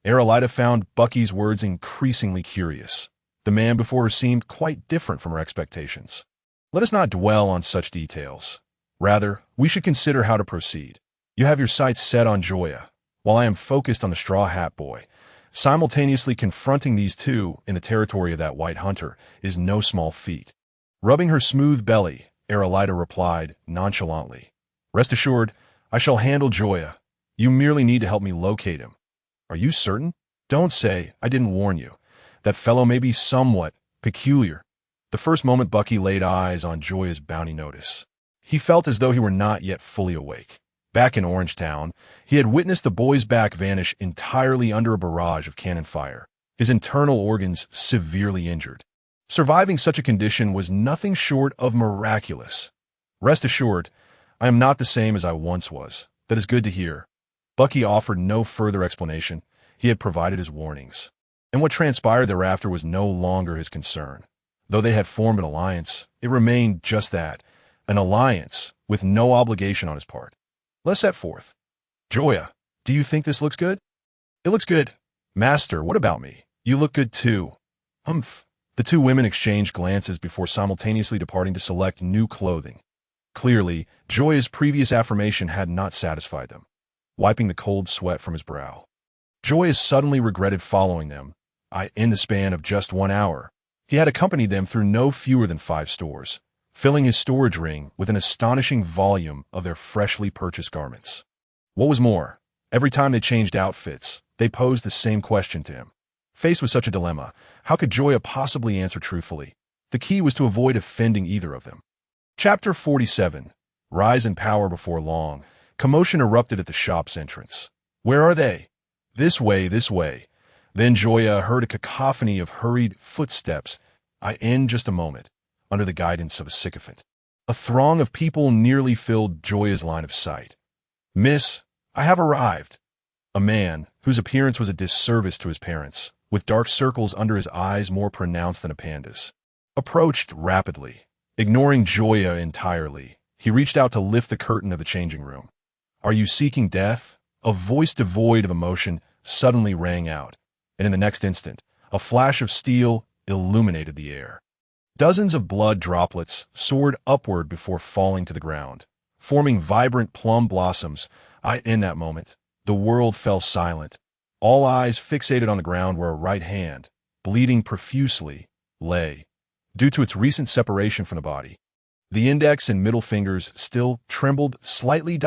Speaker 1: Arlita found Buggy's words increasingly curious. The man before her seemed quite different from her expectations. Let us not dwell on such details. Rather, we should consider how to proceed. You have your sights set on Joya, while I am focused on the Straw Hat Boy. Simultaneously confronting these two in the territory of that white hunter is no small feat. Rubbing her smooth belly, Arlita replied nonchalantly. Rest assured, I shall handle Joya. You merely need to help me locate him. Are you certain? Don't say I didn't warn you. That fellow may be somewhat peculiar. The first moment Buggy laid eyes on Joya's bounty notice, he felt as though he were not yet fully awake. Back in Orange Town, he had witnessed the boy's back vanish entirely under a barrage of cannon fire, his internal organs severely injured. Surviving such a condition was nothing short of miraculous. Rest assured, I am not the same as I once was. That is good to hear. Buggy offered no further explanation. He had provided his warnings. And what transpired thereafter was no longer his concern. Though they had formed an alliance, it remained just that, an alliance with no obligation on his part. Let's set forth. Joya, do you think this looks good? It looks good. Master, what about me? You look good too. Humph. The two women exchanged glances before simultaneously departing to select new clothing. Clearly, Joya's previous affirmation had not satisfied them. Wiping the cold sweat from his brow, Joya suddenly regretted following them. In the span of just 1 hour, he had accompanied them through no fewer than 5 stores, filling his storage ring with an astonishing volume of their freshly purchased garments. What was more, every time they changed outfits, they posed the same question to him. Faced with such a dilemma, how could Joya possibly answer truthfully? The key was to avoid offending either of them. Chapter 47. Rise in power before long. Commotion erupted at the shop's entrance. Where are they? This way, this way. Then Joya heard a cacophony of hurried footsteps. In just a moment, under the guidance of a sycophant, a throng of people nearly filled Joya's line of sight. Miss, I have arrived. A man, whose appearance was a disservice to his parents, with dark circles under his eyes more pronounced than a panda's, approached rapidly. Ignoring Joya entirely, he reached out to lift the curtain of the changing room. Are you seeking death? A voice devoid of emotion suddenly rang out, and in the next instant, a flash of steel illuminated the air. Dozens of blood droplets soared upward before falling to the ground, forming vibrant plum blossoms. In that moment, the world fell silent. All eyes fixated on the ground where a right hand, bleeding profusely, lay, due to its recent separation from the body. The index and middle fingers still trembled slightly.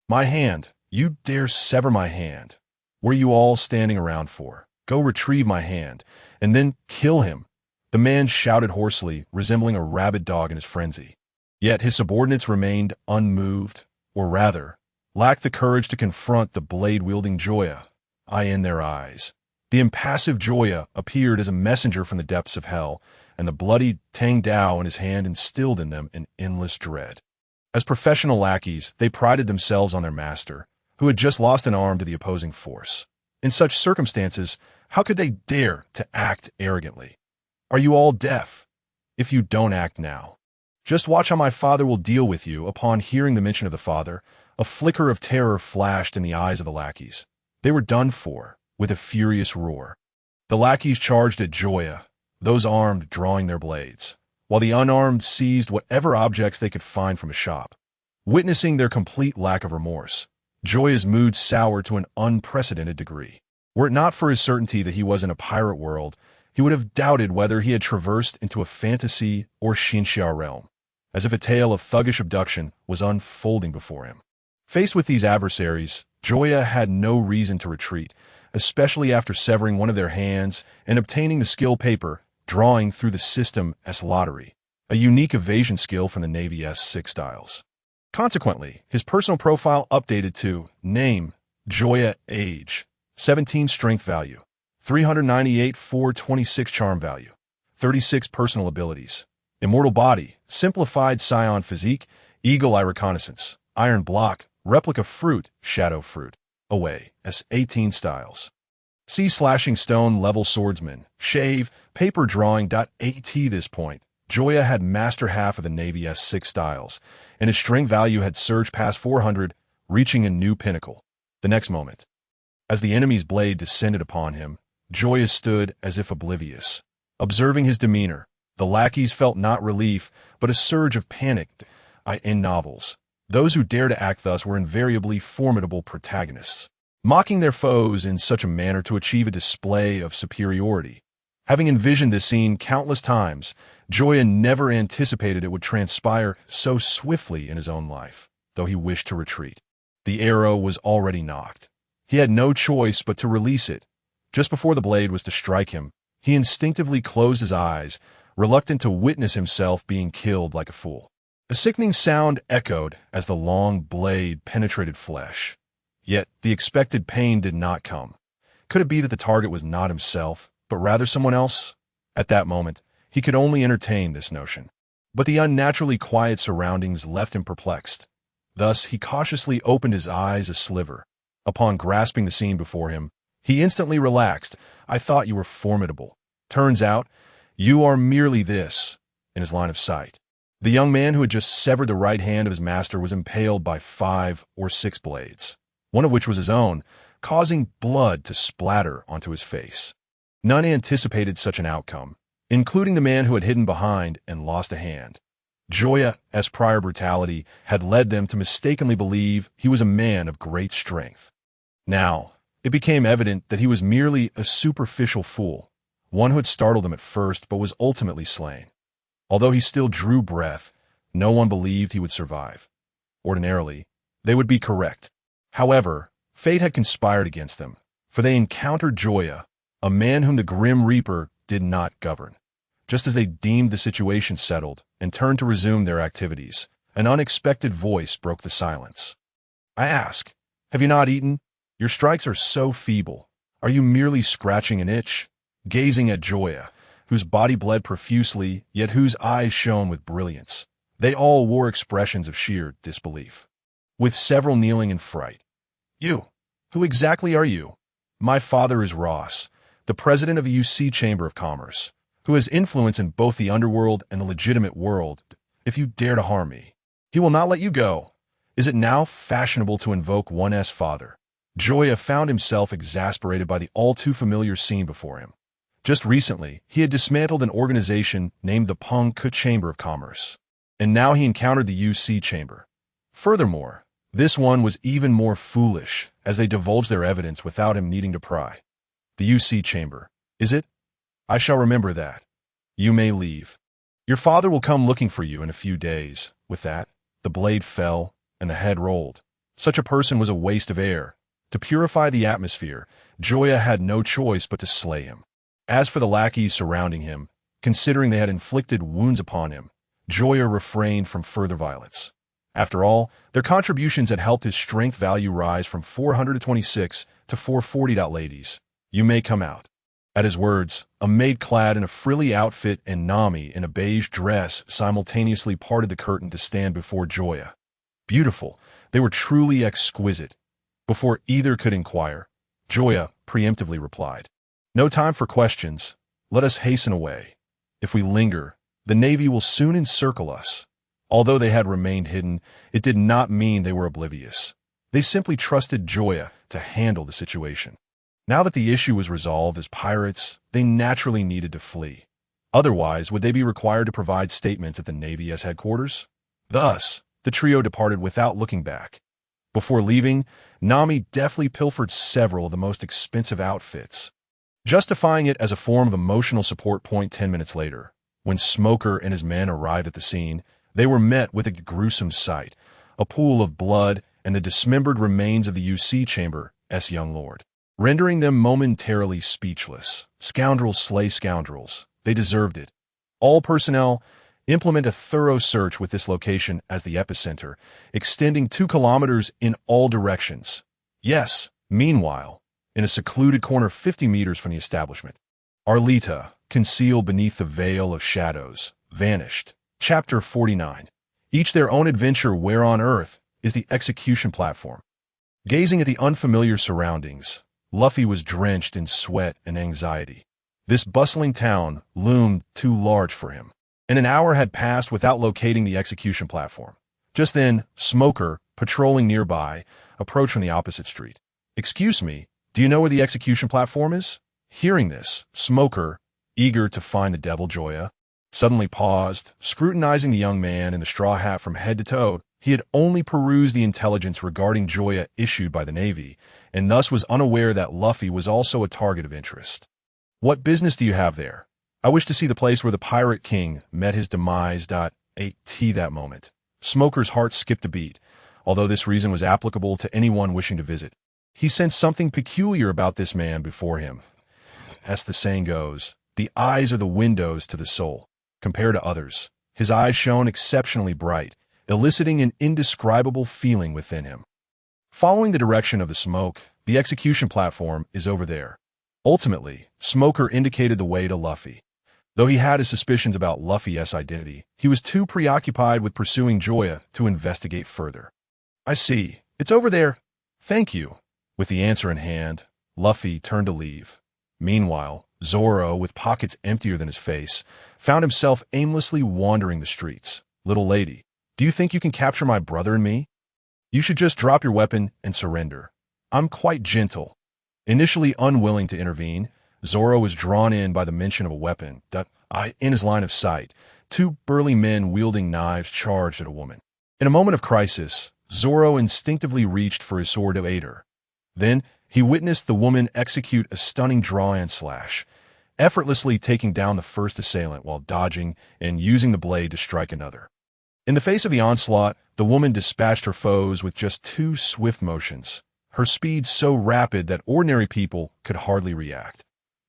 Speaker 1: My hand. You dare sever my hand. What are you all standing around for? Go retrieve my hand, and then kill him. The man shouted hoarsely, resembling a rabid dog in his frenzy. Yet his subordinates remained unmoved, or rather, lacked the courage to confront the blade-wielding Joya. In their eyes. The impassive Joya appeared as a messenger from the depths of hell, and the bloody Tang Dao in his hand instilled in them an endless dread. As professional lackeys, they prided themselves on their master, who had just lost an arm to the opposing force. In such circumstances, how could they dare to act arrogantly? Are you all deaf? If you don't act now, just watch how my father will deal with you. Upon hearing the mention of the father, a flicker of terror flashed in the eyes of the lackeys. They were done for, with a furious roar. The lackeys charged at Joya, those armed drawing their blades, while the unarmed seized whatever objects they could find from a shop. Witnessing their complete lack of remorse, Joya's mood soured to an unprecedented degree. Were it not for his certainty that he was in a pirate world, he would have doubted whether he had traversed into a fantasy or Xinxia realm, as if a tale of thuggish abduction was unfolding before him. Faced with these adversaries, Joya had no reason to retreat, especially after severing one of their hands and obtaining the skill paper, drawing through the system as lottery, a unique evasion skill from the Navy S6 styles. Consequently, his personal profile updated to name, Joya, age, 17 strength value, 398 426 charm value, 36 personal abilities, immortal body, simplified Saiyan physique, eagle eye reconnaissance, iron block, replica fruit, shadow fruit, away, S18 styles. See slashing stone level swordsman, shave, paper drawing. At this point, Joya had master half of the Navy S6 styles, and his strength value had surged past 400, reaching a new pinnacle. The next moment, as the enemy's blade descended upon him, Joya stood as if oblivious. Observing his demeanor, the lackeys felt not relief, but a surge of panic. In novels, those who dare to act thus were invariably formidable protagonists, mocking their foes in such a manner to achieve a display of superiority. Having envisioned this scene countless times, Joya never anticipated it would transpire so swiftly in his own life, though he wished to retreat. The arrow was already nocked. He had no choice but to release it. Just before the blade was to strike him, he instinctively closed his eyes, reluctant to witness himself being killed like a fool. A sickening sound echoed as the long blade penetrated flesh. Yet the expected pain did not come. Could it be that the target was not himself, but rather someone else? At that moment, he could only entertain this notion. But the unnaturally quiet surroundings left him perplexed. Thus, he cautiously opened his eyes a sliver. Upon grasping the scene before him, he instantly relaxed. I thought you were formidable. Turns out, you are merely this, in his line of sight. The young man who had just severed the right hand of his master was impaled by 5 or 6 blades, one of which was his own, causing blood to splatter onto his face. None anticipated such an outcome, including the man who had hidden behind and lost a hand. Joya's prior brutality had led them to mistakenly believe he was a man of great strength. Now, it became evident that he was merely a superficial fool, one who had startled them at first but was ultimately slain. Although he still drew breath, no one believed he would survive. Ordinarily, they would be correct. However, fate had conspired against them, for they encountered Joya, a man whom the Grim Reaper did not govern. Just as they deemed the situation settled and turned to resume their activities, an unexpected voice broke the silence. I ask, have you not eaten? Your strikes are so feeble. Are you merely scratching an itch? Gazing at Joya, whose body bled profusely, yet whose eyes shone with brilliance, they all wore expressions of sheer disbelief. With several kneeling in fright. You, who exactly are you? My father is Ross, the president of the UC Chamber of Commerce, who has influence in both the underworld and the legitimate world. If you dare to harm me, he will not let you go. Is it now fashionable to invoke one's father? Joya found himself exasperated by the all-too-familiar scene before him. Just recently, he had dismantled an organization named the Pongo Co Chamber of Commerce, and now he encountered the UC Chamber. Furthermore, this one was even more foolish, as they divulged their evidence without him needing to pry. The UC Chamber, is it? I shall remember that. You may leave. Your father will come looking for you in a few days." With that, the blade fell, and the head rolled. Such a person was a waste of air. To purify the atmosphere, Joya had no choice but to slay him. As for the lackeys surrounding him, considering they had inflicted wounds upon him, Joya refrained from further violence. After all, their contributions had helped his strength value rise from 426 to 440. Ladies, you may come out. At his words, a maid clad in a frilly outfit and Nami in a beige dress simultaneously parted the curtain to stand before Joya. Beautiful, they were truly exquisite. Before either could inquire, Joya preemptively replied, "No time for questions. Let us hasten away. If we linger, the Navy will soon encircle us." Although they had remained hidden, it did not mean they were oblivious. They simply trusted Joya to handle the situation. Now that the issue was resolved as pirates, they naturally needed to flee. Otherwise, would they be required to provide statements at the Navy as headquarters? Thus, the trio departed without looking back. Before leaving, Nami deftly pilfered several of the most expensive outfits, justifying it as a form of emotional support. 10 minutes later, when Smoker and his men arrived at the scene, they were met with a gruesome sight, a pool of blood and the dismembered remains of the UC Chamber's young lord, rendering them momentarily speechless. Scoundrels slay scoundrels. They deserved it. All personnel, implement a thorough search with this location as the epicenter, extending 2 kilometers in all directions. Yes, meanwhile, in a secluded corner 50 meters from the establishment, Arlita, concealed beneath the veil of shadows, vanished. Chapter 49. Each their own adventure. Where on earth is the execution platform? Gazing at the unfamiliar surroundings, Luffy was drenched in sweat and anxiety. This bustling town loomed too large for him, and an hour had passed without locating the execution platform. Just then, Smoker, patrolling nearby, approached from the opposite street. "Excuse me, do you know where the execution platform is?" Hearing this, Smoker, eager to find the devil Joya, suddenly paused, scrutinizing the young man in the straw hat from head to toe. He had only perused the intelligence regarding Joya issued by the Navy, and thus was unaware that Luffy was also a target of interest. "What business do you have there?" "I wish to see the place where the Pirate King met his demise." At that moment, Smoker's heart skipped a beat, although this reason was applicable to anyone wishing to visit. He sensed something peculiar about this man before him. As the saying goes, the eyes are the windows to the soul. Compared to others, his eyes shone exceptionally bright, eliciting an indescribable feeling within him. Following the direction of the smoke, the execution platform is over there. Ultimately, Smoker indicated the way to Luffy. Though he had his suspicions about Luffy's identity, he was too preoccupied with pursuing Joya to investigate further. "I see. It's over there. Thank you." With the answer in hand, Luffy turned to leave. Meanwhile, Zoro, with pockets emptier than his face, found himself aimlessly wandering the streets. "Little lady, do you think you can capture my brother and me? You should just drop your weapon and surrender. I'm quite gentle." Initially unwilling to intervene, Zoro was drawn in by the mention of a weapon. In his line of sight, 2 burly men wielding knives charged at a woman. In a moment of crisis, Zoro instinctively reached for his sword to aid her. Then, he witnessed the woman execute a stunning draw and slash, effortlessly taking down the first assailant while dodging and using the blade to strike another. In the face of the onslaught, the woman dispatched her foes with just 2 swift motions, her speed so rapid that ordinary people could hardly react.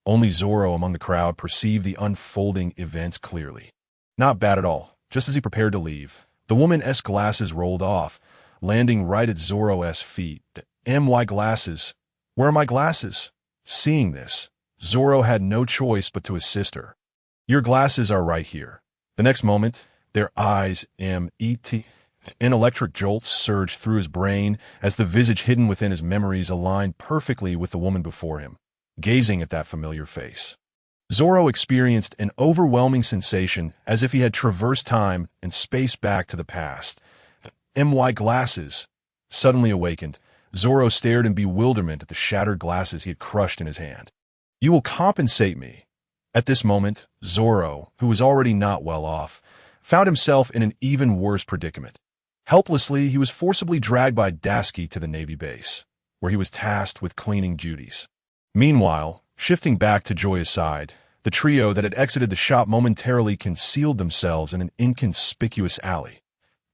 Speaker 1: Only Zoro among the crowd perceived the unfolding events clearly. Not bad at all. Just as he prepared to leave, the woman's glasses rolled off, landing right at Zoro's feet. "My glasses. Where are my glasses?" Seeing this, Zoro had no choice but to assist her. "Your glasses are right here." The next moment, their eyes An electric jolt surged through his brain as the visage hidden within his memories aligned perfectly with the woman before him. Gazing at that familiar face, Zoro experienced an overwhelming sensation as if he had traversed time and space back to the past. My glasses. Suddenly awakened, Zoro stared in bewilderment at the shattered glasses he had crushed in his hand. "You will compensate me." At this moment, Zoro, who was already not well off, found himself in an even worse predicament. Helplessly, he was forcibly dragged by Dasky to the Navy base, where he was tasked with cleaning duties. Meanwhile, shifting back to Joya's side, The trio that had exited the shop momentarily concealed themselves in an inconspicuous alley.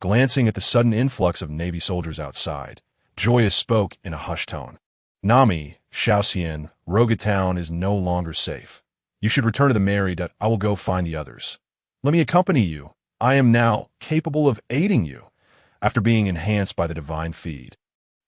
Speaker 1: Glancing at the sudden influx of Navy soldiers outside, Joya spoke in a hushed tone. Nami, Saiyan, Town is no longer safe. You should return to the Mary. I will go find the others. Let me accompany you. I am now capable of aiding you, after being enhanced by the divine feed.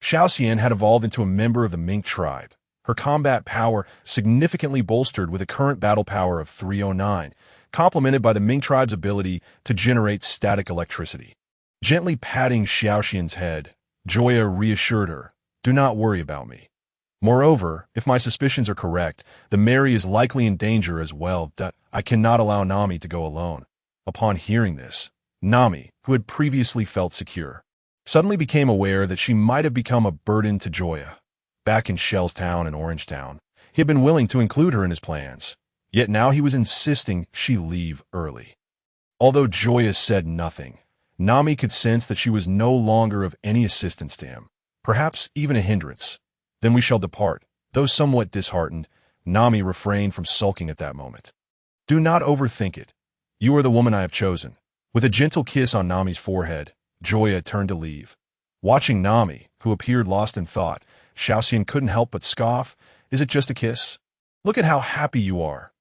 Speaker 1: Saiyan had evolved into a member of the Mink tribe, her combat power significantly bolstered with a current battle power of 309, complemented by the Mink tribe's ability to generate static electricity. Gently patting Saiyan's head, Joya reassured her, "Do not worry about me. Moreover, if my suspicions are correct, the Mary is likely in danger as well. I cannot allow Nami to go alone." Upon hearing this, Nami, who had previously felt secure, suddenly became aware that she might have become a burden to Joya. Back in Shellstown and Orangetown, he had been willing to include her in his plans, yet now he was insisting she leave early. Although Joya said nothing, Nami could sense that she was no longer of any assistance to him, perhaps even a hindrance. "Then we shall depart." Though somewhat disheartened, Nami refrained from sulking at that moment. "Do not overthink it. You are the woman I have chosen." With a gentle kiss on Nami's forehead, Joya turned to leave. Watching Nami, who appeared lost in thought, Saiyan couldn't help but scoff. "Is it just a kiss? Look at how happy you are.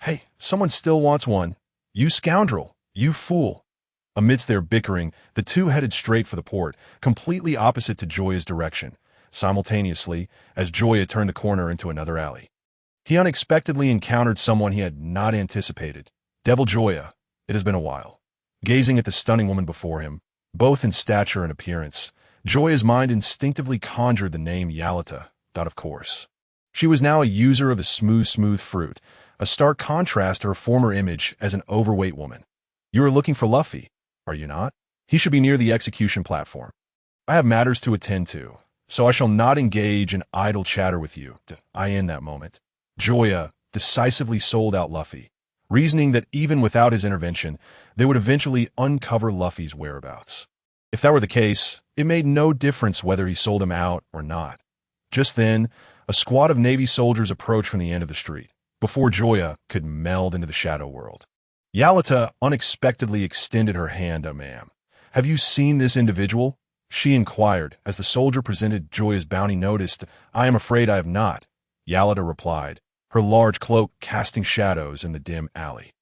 Speaker 1: Hey, someone still wants one. You scoundrel, you fool." Amidst their bickering, the two headed straight for the port, completely opposite to Joya's direction, simultaneously as Joya turned the corner into another alley. He unexpectedly encountered someone he had not anticipated. Devil Joya, it has been a while. Gazing at the stunning woman before him, both in stature and appearance, Joya's mind instinctively conjured the name Arlita, of course. She was now a user of the smooth fruit, a stark contrast to her former image as an overweight woman. "You are looking for Luffy, are you not? He should be near the execution platform. I have matters to attend to, so I shall not engage in idle chatter with you." I in that moment, Joya decisively sold out Luffy, reasoning that even without his intervention, they would eventually uncover Luffy's whereabouts. If that were the case, it made no difference whether he sold him out or not. Just then, a squad of Navy soldiers approached from the end of the street, before Joya could meld into the shadow world. Arlita unexpectedly extended her hand. "Ma'am, have you seen this individual?" she inquired as the soldier presented Joya's bounty notice. "I am afraid I have not," Arlita replied, her large cloak casting shadows in the dim alley.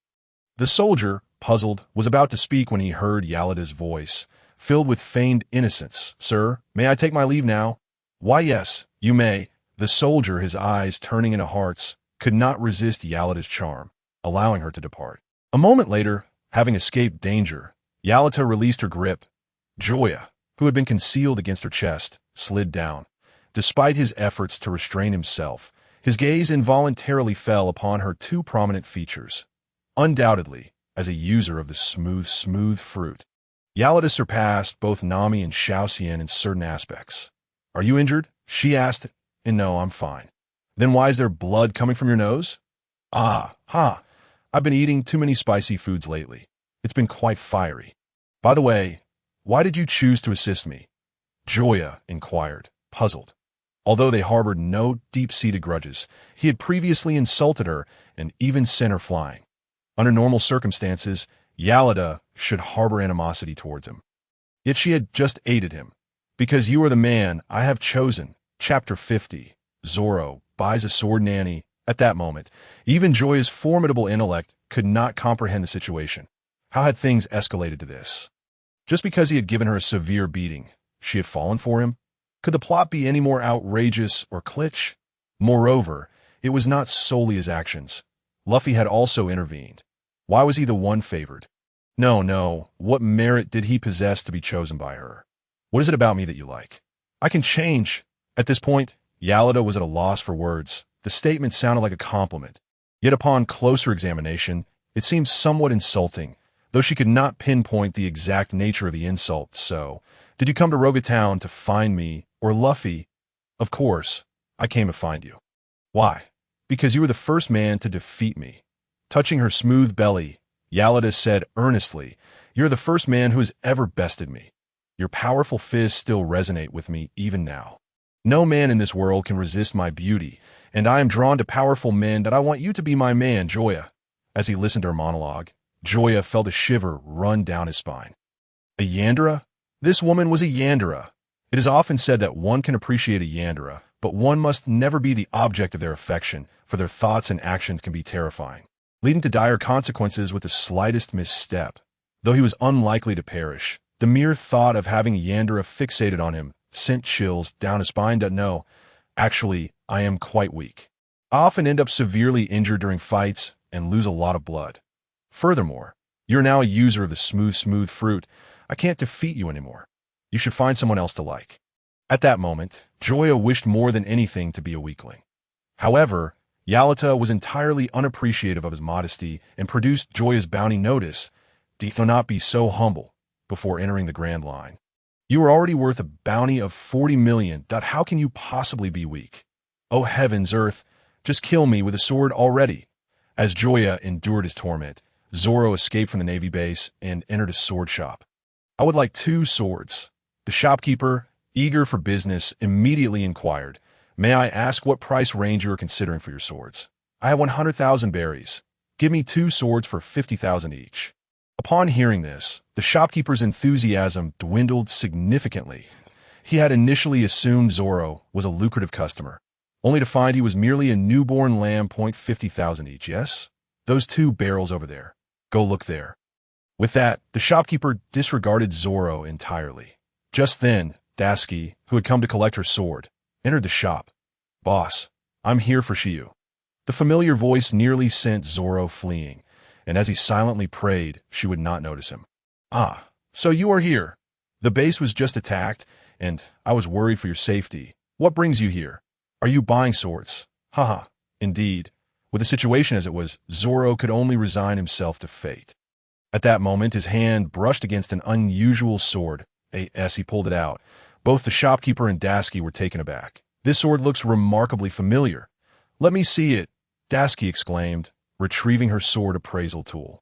Speaker 1: The soldier, puzzled, was about to speak when he heard Arlita's voice, filled with feigned innocence. "Sir, may I take my leave now?" "Why, yes, you may." The soldier, his eyes turning into hearts, could not resist Arlita's charm, allowing her to depart. A moment later, having escaped danger, Arlita released her grip. Joya, who had been concealed against her chest, slid down. Despite his efforts to restrain himself, his gaze involuntarily fell upon her two prominent features. Undoubtedly, as a user of the smooth fruit, Arlita surpassed both Nami and Saiyan in certain aspects. "Are you injured?" she asked. "And no, I'm fine." "Then why is there blood coming from your nose?" I've been eating too many spicy foods lately. It's been quite fiery. By the way, why did you choose to assist me?" Joya inquired, puzzled. Although they harbored no deep-seated grudges, he had previously insulted her and even sent her flying. Under normal circumstances, Arlita should harbor animosity towards him. Yet she had just aided him. "Because you are the man I have chosen." Chapter 50. Zoro buys a sword nanny. At that moment, even Joya's formidable intellect could not comprehend the situation. How had things escalated to this? Just because he had given her a severe beating, she had fallen for him? Could the plot be any more outrageous or kitsch? Moreover, it was not solely his actions. Luffy had also intervened. Why was he the one favored? No, what merit did he possess to be chosen by her? "What is it about me that you like? I can change." At this point, Arlita was at a loss for words. The statement sounded like a compliment. Yet upon closer examination, it seemed somewhat insulting, though she could not pinpoint the exact nature of the insult. "So, did you come to Town to find me, or Luffy?" "Of course, I came to find you." "Why?" "Because you were the first man to defeat me." Touching her smooth belly, Arlita said earnestly, "You're the first man who has ever bested me. Your powerful fists still resonate with me even now. No man in this world can resist my beauty, and I am drawn to powerful men that I want you to be my man, Joya. As he listened to her monologue, Joya felt a shiver run down his spine. A Yandere? This woman was a Yandere. It is often said that one can appreciate a Yandere, but one must never be the object of their affection, for their thoughts and actions can be terrifying, leading to dire consequences with the slightest misstep. Though he was unlikely to perish, the mere thought of having a Yandere fixated on him sent chills down his spine. No, actually, I am quite weak. I often end up severely injured during fights and lose a lot of blood. Furthermore, you're now a user of the smooth fruit. I can't defeat you anymore. You should find someone else to like. At that moment, Joya wished more than anything to be a weakling. However, Arlita was entirely unappreciative of his modesty and produced Joya's bounty notice. Do not be so humble before entering the Grand Line. You are already worth a bounty of 40 million. How can you possibly be weak? Oh heavens, earth, just kill me with a sword already. As Joya endured his torment, Zoro escaped from the Navy base and entered a sword shop. I would like 2 swords. The shopkeeper, eager for business, immediately inquired, "May I ask what price range you are considering for your swords?" "I have 100,000 berries. Give me 2 swords for 50,000 each." Upon hearing this, the shopkeeper's enthusiasm dwindled significantly. He had initially assumed Zoro was a lucrative customer, only to find he was merely a newborn lamb. 50,000 each, yes? Those 2 barrels over there. Go look there. With that, the shopkeeper disregarded Zoro entirely. Just then, Daski, who had come to collect her sword, entered the shop. "Boss, I'm here for Shiyu." The familiar voice nearly sent Zoro fleeing, and as he silently prayed, she would not notice him. "Ah, so you are here. The base was just attacked, and I was worried for your safety. What brings you here? Are you buying swords?" Haha, indeed. With the situation as it was, Zoro could only resign himself to fate. At that moment, his hand brushed against an unusual sword. As he pulled it out, both the shopkeeper and Daski were taken aback. "This sword looks remarkably familiar. Let me see it," Daski exclaimed, retrieving her sword appraisal tool.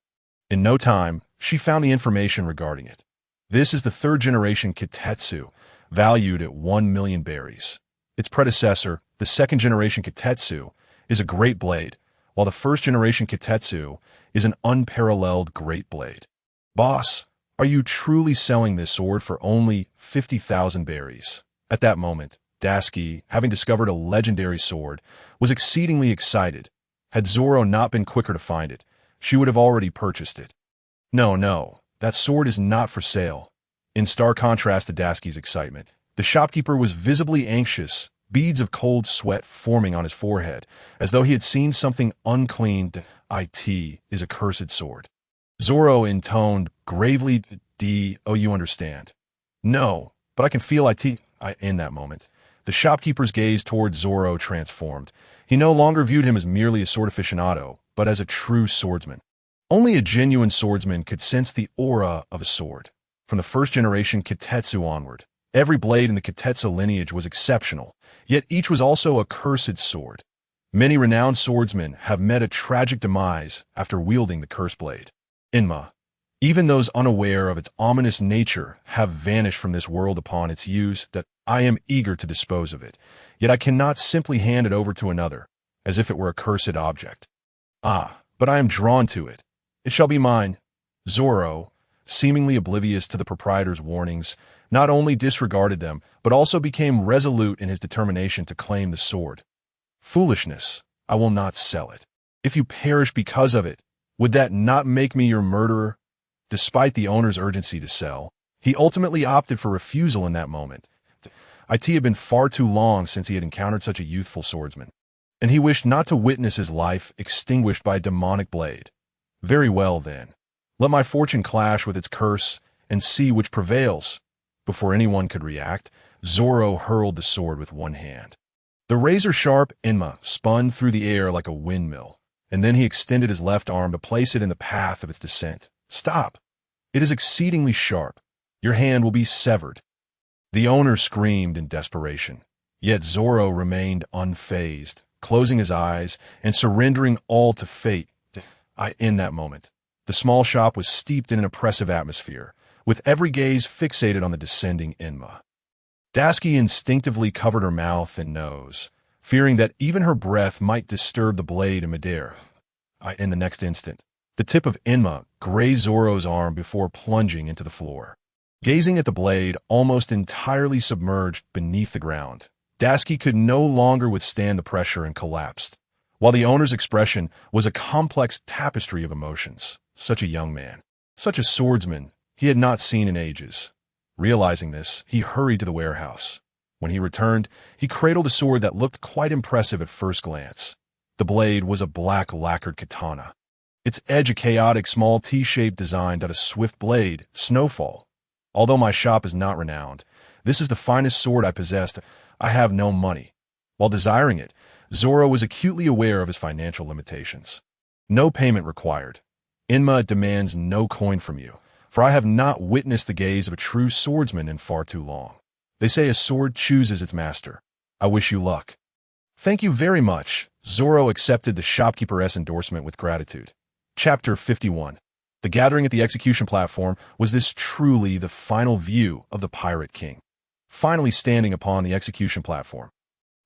Speaker 1: In no time, she found the information regarding it. This is the 3rd-generation Kitetsu, valued at 1 million berries. Its predecessor, the 2nd-generation Kitetsu, is a great blade, while the 1st-generation Kitetsu is an unparalleled great blade. "Boss, are you truly selling this sword for only 50,000 berries?" At that moment, Daski, having discovered a legendary sword, was exceedingly excited. Had Zoro not been quicker to find it, she would have already purchased it. No, that sword is not for sale." In stark contrast to Daski's excitement, the shopkeeper was visibly anxious, beads of cold sweat forming on his forehead, as though he had seen something unclean. "It is a cursed sword." Zoro intoned gravely, "Oh, you understand." "No, but I can feel it." In that moment, the shopkeeper's gaze toward Zoro transformed. He no longer viewed him as merely a sword aficionado, but as a true swordsman. Only a genuine swordsman could sense the aura of a sword. From the 1st-generation Kitetsu onward, every blade in the Kitetsu lineage was exceptional, yet each was also a cursed sword. Many renowned swordsmen have met a tragic demise after wielding the cursed blade. Even those unaware of its ominous nature have vanished from this world upon its use. That I am eager to dispose of it, yet I cannot simply hand it over to another, as if it were a cursed object. But I am drawn to it. It shall be mine." Zoro, seemingly oblivious to the proprietor's warnings, not only disregarded them, but also became resolute in his determination to claim the sword. "Foolishness, I will not sell it. If you perish because of it, would that not make me your murderer?" Despite the owner's urgency to sell, he ultimately opted for refusal in that moment. It had been far too long since he had encountered such a youthful swordsman, and he wished not to witness his life extinguished by a demonic blade. "Very well, then. Let my fortune clash with its curse and see which prevails." Before anyone could react, Zoro hurled the sword with one hand. The razor-sharp Enma spun through the air like a windmill, and then he extended his left arm to place it in the path of its descent. "Stop! It is exceedingly sharp. Your hand will be severed." The owner screamed in desperation, yet Zoro remained unfazed, closing his eyes and surrendering all to fate. In that moment, the small shop was steeped in an oppressive atmosphere, with every gaze fixated on the descending Enma. Daski instinctively covered her mouth and nose, fearing that even her breath might disturb the blade in midair. In the next instant, the tip of Enma grazed Zoro's arm before plunging into the floor. Gazing at the blade almost entirely submerged beneath the ground, Dasky could no longer withstand the pressure and collapsed, while the owner's expression was a complex tapestry of emotions. Such a young man, such a swordsman he had not seen in ages. Realizing this, he hurried to the warehouse. When he returned, he cradled a sword that looked quite impressive at first glance. The blade was a black lacquered katana, its edge a chaotic small T-shaped design on a swift blade, Snowfall. Although my shop is not renowned, this is the finest sword I possess. I have no money. While desiring it, Zoro was acutely aware of his financial limitations. No payment required. Enma demands no coin from you, for I have not witnessed the gaze of a true swordsman in far too long. They say a sword chooses its master. I wish you luck. Thank you very much. Zoro accepted the shopkeeper's endorsement with gratitude. Chapter 51. The gathering at the execution platform was this truly the final view of the Pirate King. Finally standing upon the execution platform,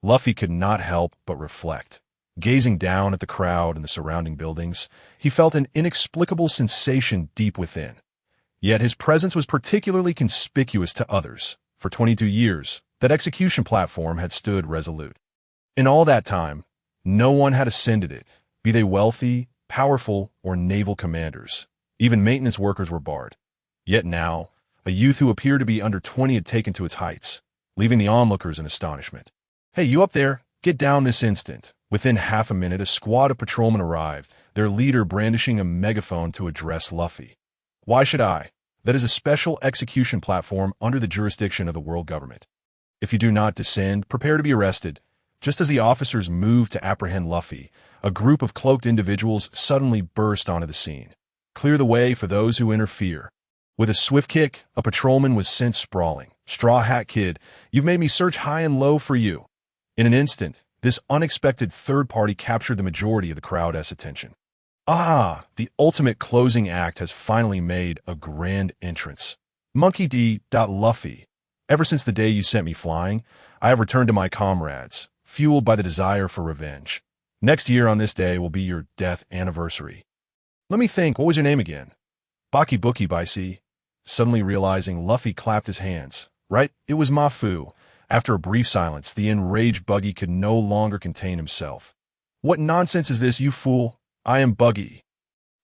Speaker 1: Luffy could not help but reflect. Gazing down at the crowd and the surrounding buildings, he felt an inexplicable sensation deep within. Yet his presence was particularly conspicuous to others. For 22 years, that execution platform had stood resolute. In all that time, no one had ascended it, be they wealthy, powerful, or naval commanders. Even maintenance workers were barred. Yet now, a youth who appeared to be under 20 had taken to its heights, leaving the onlookers in astonishment. Hey, you up there, get down this instant. Within half a minute, a squad of patrolmen arrived, their leader brandishing a megaphone to address Luffy. Why should I? That is a special execution platform under the jurisdiction of the world government. If you do not descend, prepare to be arrested. Just as the officers moved to apprehend Luffy, a group of cloaked individuals suddenly burst onto the scene. Clear the way for those who interfere. With a swift kick, a patrolman was sent sprawling. Straw Hat Kid, you've made me search high and low for you. In an instant, this unexpected third party captured the majority of the crowd's attention. Ah, the ultimate closing act has finally made a grand entrance. Monkey D. Luffy. Ever since the day you sent me flying, I have returned to my comrades, fueled by the desire for revenge. Next year on this day will be your death anniversary. Let me think, what was your name again? Baki Bookie by C. Suddenly realizing, Luffy clapped his hands. Right, it was Mafu. After a brief silence, the enraged Buggy could no longer contain himself. What nonsense is this, you fool? I am Buggy.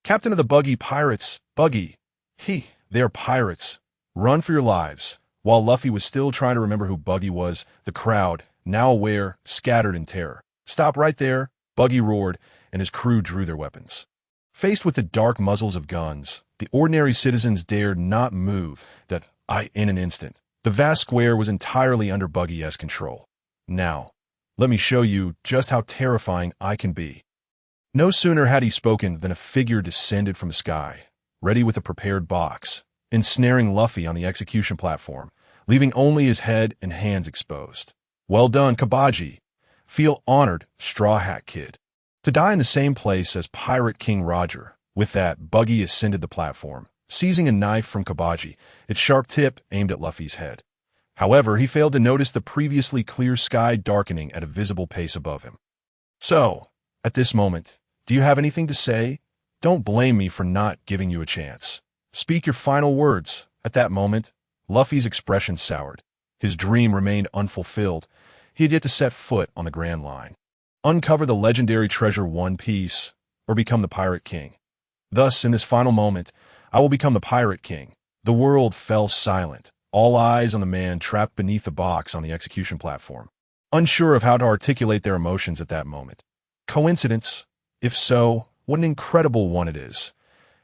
Speaker 1: Captain of the Buggy Pirates, Buggy. They are pirates. Run for your lives. While Luffy was still trying to remember who Buggy was, the crowd, now aware, scattered in terror. Stop right there, Buggy roared, and his crew drew their weapons. Faced with the dark muzzles of guns, the ordinary citizens dared not move. In an instant, the vast square was entirely under Buggy's control. Now, let me show you just how terrifying I can be. No sooner had he spoken than a figure descended from the sky, ready with a prepared box, ensnaring Luffy on the execution platform, leaving only his head and hands exposed. Well done, Kabaji. Feel honored, Straw Hat Kid. To die in the same place as Pirate King Roger. With that, Buggy ascended the platform, seizing a knife from Kabaji, its sharp tip aimed at Luffy's head. However, he failed to notice the previously clear sky darkening at a visible pace above him. So, at this moment, do you have anything to say? Don't blame me for not giving you a chance. Speak your final words. At that moment, Luffy's expression soured. His dream remained unfulfilled. He had yet to set foot on the Grand Line, uncover the legendary treasure One Piece, or become the Pirate King. Thus, in this final moment, I will become the Pirate King. The world fell silent, all eyes on the man trapped beneath the box on the execution platform, unsure of how to articulate their emotions at that moment. Coincidence? If so, what an incredible one it is.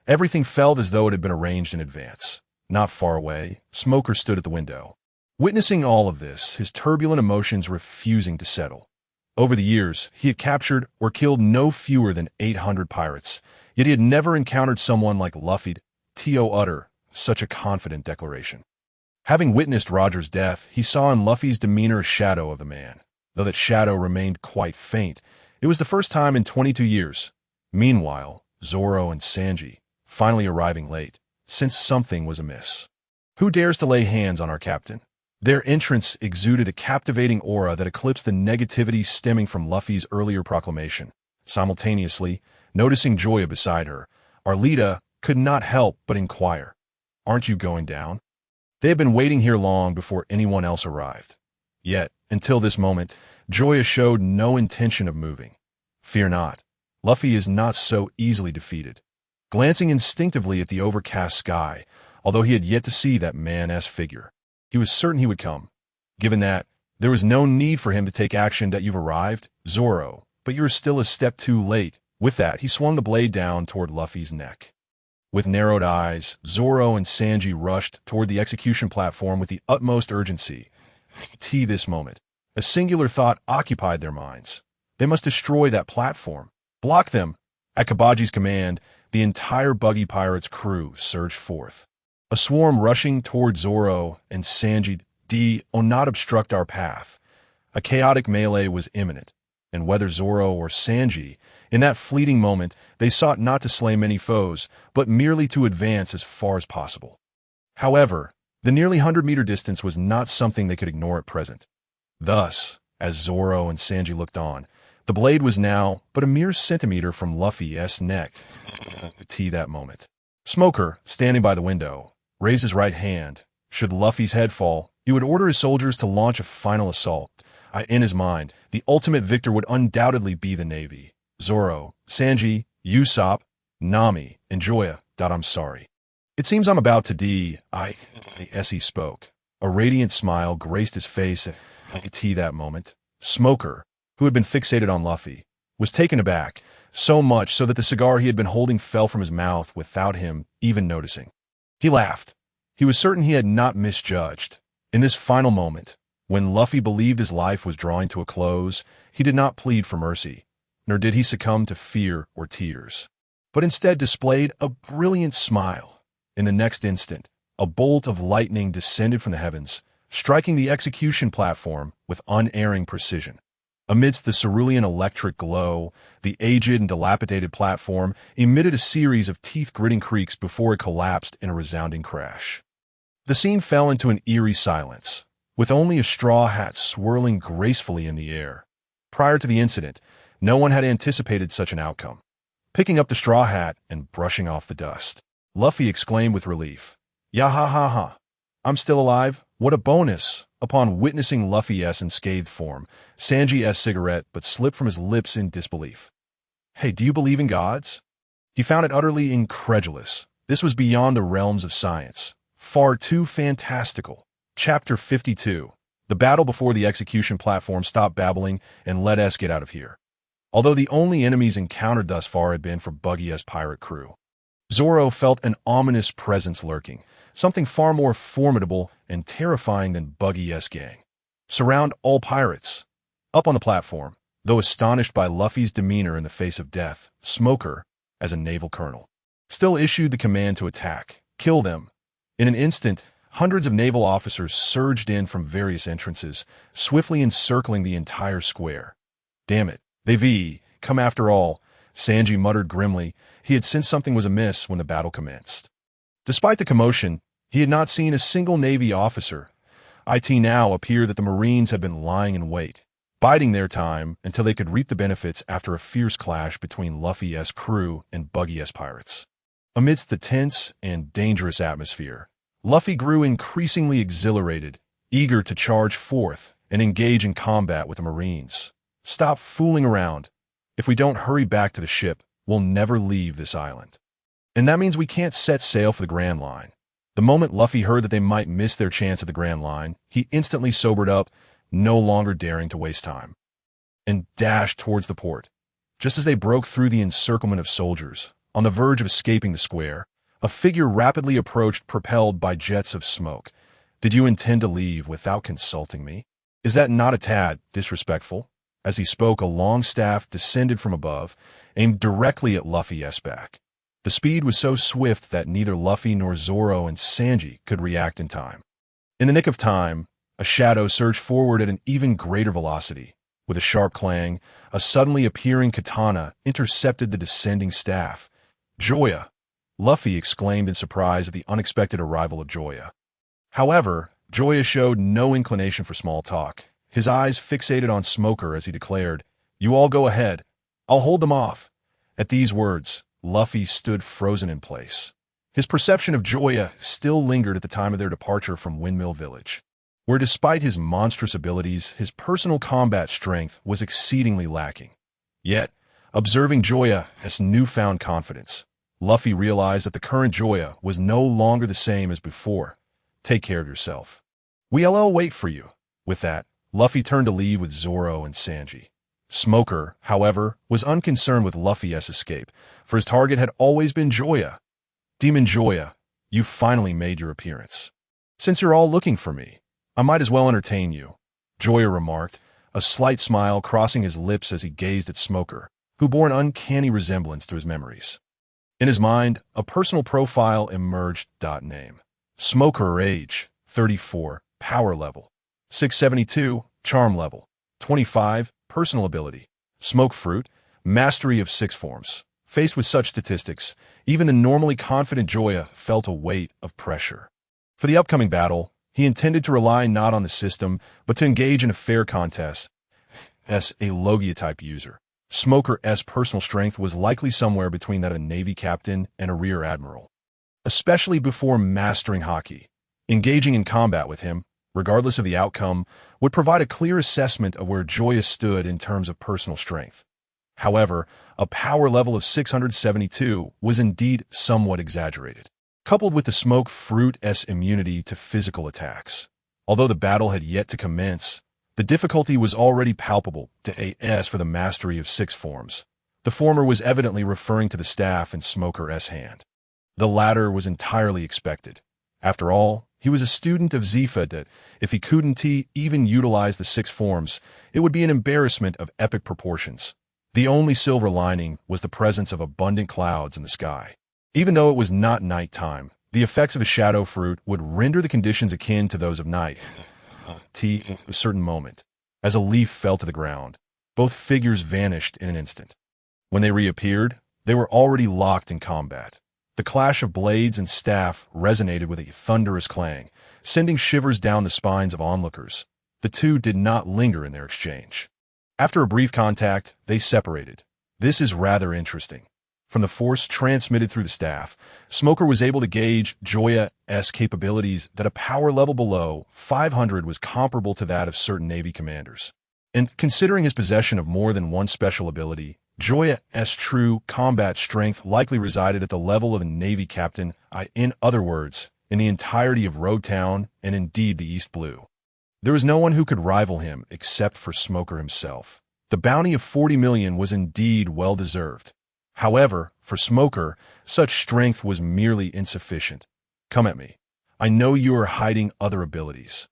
Speaker 1: Everything felt as though it had been arranged in advance. Not far away, Smoker stood at the window. Witnessing all of this, his turbulent emotions refusing to settle. Over the years, he had captured or killed no fewer than 800 pirates, yet he had never encountered someone like Luffy to utter such a confident declaration. Having witnessed Roger's death, he saw in Luffy's demeanor a shadow of the man. Though that shadow remained quite faint, it was the first time in 22 years. Meanwhile, Zoro and Sanji, finally arriving late, sensed something was amiss. Who dares to lay hands on our captain? Their entrance exuded a captivating aura that eclipsed the negativity stemming from Luffy's earlier proclamation. Simultaneously, noticing Joya beside her, Arlita could not help but inquire, "Aren't you going down?" They had been waiting here long before anyone else arrived. Yet, until this moment, Joya showed no intention of moving. "Fear not. Luffy is not so easily defeated." Glancing instinctively at the overcast sky, although he had yet to see that man-esque figure, he was certain he would come. Given that, there was no need for him to take action. "That you've arrived, Zoro, but you're still a step too late." With that, he swung the blade down toward Luffy's neck. With narrowed eyes, Zoro and Sanji rushed toward the execution platform with the utmost urgency. This moment, a singular thought occupied their minds. They must destroy that platform. Block them. At Kabaji's command, the entire Buggy Pirates crew surged forth. A swarm rushing toward Zoro and Sanji. "Do not obstruct our path." A chaotic melee was imminent, and whether Zoro or Sanji, in that fleeting moment, they sought not to slay many foes, but merely to advance as far as possible. However, the nearly 100-meter distance was not something they could ignore at present. Thus, as Zoro and Sanji looked on, the blade was now but a mere centimeter from Luffy's neck. That moment. Smoker, standing by the window, raised his right hand. Should Luffy's head fall, he would order his soldiers to launch a final assault. In his mind, the ultimate victor would undoubtedly be the Navy. Zoro, Sanji, Usopp, Nami, and Joya. "I'm sorry. It seems I'm about to die." As he spoke, a radiant smile graced his face. That moment, Smoker, who had been fixated on Luffy, was taken aback, so much so that the cigar he had been holding fell from his mouth without him even noticing. He laughed. He was certain he had not misjudged. In this final moment, when Luffy believed his life was drawing to a close, he did not plead for mercy, nor did he succumb to fear or tears, but instead displayed a brilliant smile. In the next instant, a bolt of lightning descended from the heavens, striking the execution platform with unerring precision. Amidst the cerulean electric glow, the aged and dilapidated platform emitted a series of teeth-gritting creaks before it collapsed in a resounding crash. The scene fell into an eerie silence, with only a straw hat swirling gracefully in the air. Prior to the incident, no one had anticipated such an outcome. Picking up the straw hat and brushing off the dust, Luffy exclaimed with relief, "Ya ha ha ha! I'm still alive? What a bonus!" Upon witnessing Luffy's unscathed form, Sanji's cigarette but slipped from his lips in disbelief. "Hey, do you believe in gods?" He found it utterly incredulous. This was beyond the realms of science. Far too fantastical. Chapter 52. The battle before the execution platform. Stop babbling and let us get out of here. Although the only enemies encountered thus far had been for Buggy's pirate crew, Zoro felt an ominous presence lurking, something far more formidable and terrifying than Buggy's gang. "Surround all pirates." Up on the platform, though astonished by Luffy's demeanor in the face of death, Smoker, as a naval colonel, still issued the command to attack. "Kill them." In an instant, hundreds of naval officers surged in from various entrances, swiftly encircling the entire square. "Damn it, they've come after all," Sanji muttered grimly. He had sensed something was amiss when the battle commenced. Despite the commotion, he had not seen a single Navy officer. It now appeared that the Marines had been lying in wait, biding their time until they could reap the benefits after a fierce clash between Luffy's crew and Buggy's pirates. Amidst the tense and dangerous atmosphere, Luffy grew increasingly exhilarated, eager to charge forth and engage in combat with the Marines. "Stop fooling around. If we don't hurry back to the ship, we'll never leave this island. And that means we can't set sail for the Grand Line." The moment Luffy heard that they might miss their chance at the Grand Line, he instantly sobered up, no longer daring to waste time, and dashed towards the port. Just as they broke through the encirclement of soldiers, on the verge of escaping the square, a figure rapidly approached, propelled by jets of smoke. "Did you intend to leave without consulting me? Is that not a tad disrespectful?" As he spoke, a long staff descended from above, aimed directly at Luffy's back. The speed was so swift that neither Luffy nor Zoro and Sanji could react in time. In the nick of time, a shadow surged forward at an even greater velocity. With a sharp clang, a suddenly appearing katana intercepted the descending staff. "Joya!" Luffy exclaimed in surprise at the unexpected arrival of Joya. However, Joya showed no inclination for small talk. His eyes fixated on Smoker as he declared, "You all go ahead. I'll hold them off." At these words, Luffy stood frozen in place. His perception of Joya still lingered at the time of their departure from Windmill Village, where despite his monstrous abilities, his personal combat strength was exceedingly lacking. Yet, observing Joya's newfound confidence, Luffy realized that the current Joya was no longer the same as before. "Take care of yourself. We'll wait for you." With that, Luffy turned to leave with Zoro and Sanji. Smoker, however, was unconcerned with Luffy's escape, for his target had always been Joya. "Demon Joya, you finally made your appearance. Since you're all looking for me, I might as well entertain you," Joya remarked, a slight smile crossing his lips as he gazed at Smoker, who bore an uncanny resemblance to his memories. In his mind, a personal profile emerged. Name: Smoker, age 34, power level 672, charm level 25, personal ability smoke fruit, mastery of 6 forms. Faced with such statistics, even the normally confident Joya felt a weight of pressure. For the upcoming battle, he intended to rely not on the system, but to engage in a fair contest. As a Logia-type user, Smoker's personal strength was likely somewhere between that of a Navy captain and a rear admiral. Especially before mastering Haki, engaging in combat with him, regardless of the outcome, would provide a clear assessment of where Joya stood in terms of personal strength. However, a power level of 672 was indeed somewhat exaggerated, coupled with the smoke fruit's immunity to physical attacks. Although the battle had yet to commence, the difficulty was already palpable to AS for the mastery of 6 forms. The former was evidently referring to the staff in Smoker's hand. The latter was entirely expected. After all, he was a student of Zifa that, if he couldn't even utilize the 6 forms, it would be an embarrassment of epic proportions. The only silver lining was the presence of abundant clouds in the sky. Even though it was not nighttime, the effects of a shadow fruit would render the conditions akin to those of night. A certain moment, as a leaf fell to the ground, both figures vanished in an instant. When they reappeared, they were already locked in combat. The clash of blades and staff resonated with a thunderous clang, sending shivers down the spines of onlookers. The two did not linger in their exchange. After a brief contact, they separated. This is rather interesting. From the force transmitted through the staff, Smoker was able to gauge Joya's capabilities that a power level below 500 was comparable to that of certain Navy commanders. And considering his possession of more than one special ability, Joya's true combat strength likely resided at the level of a Navy captain, in other words, in the entirety of Road Town and indeed the East Blue. There was no one who could rival him except for Smoker himself. The bounty of 40 million was indeed well deserved. However, for Smoker, such strength was merely insufficient. "Come at me. I know you are hiding other abilities."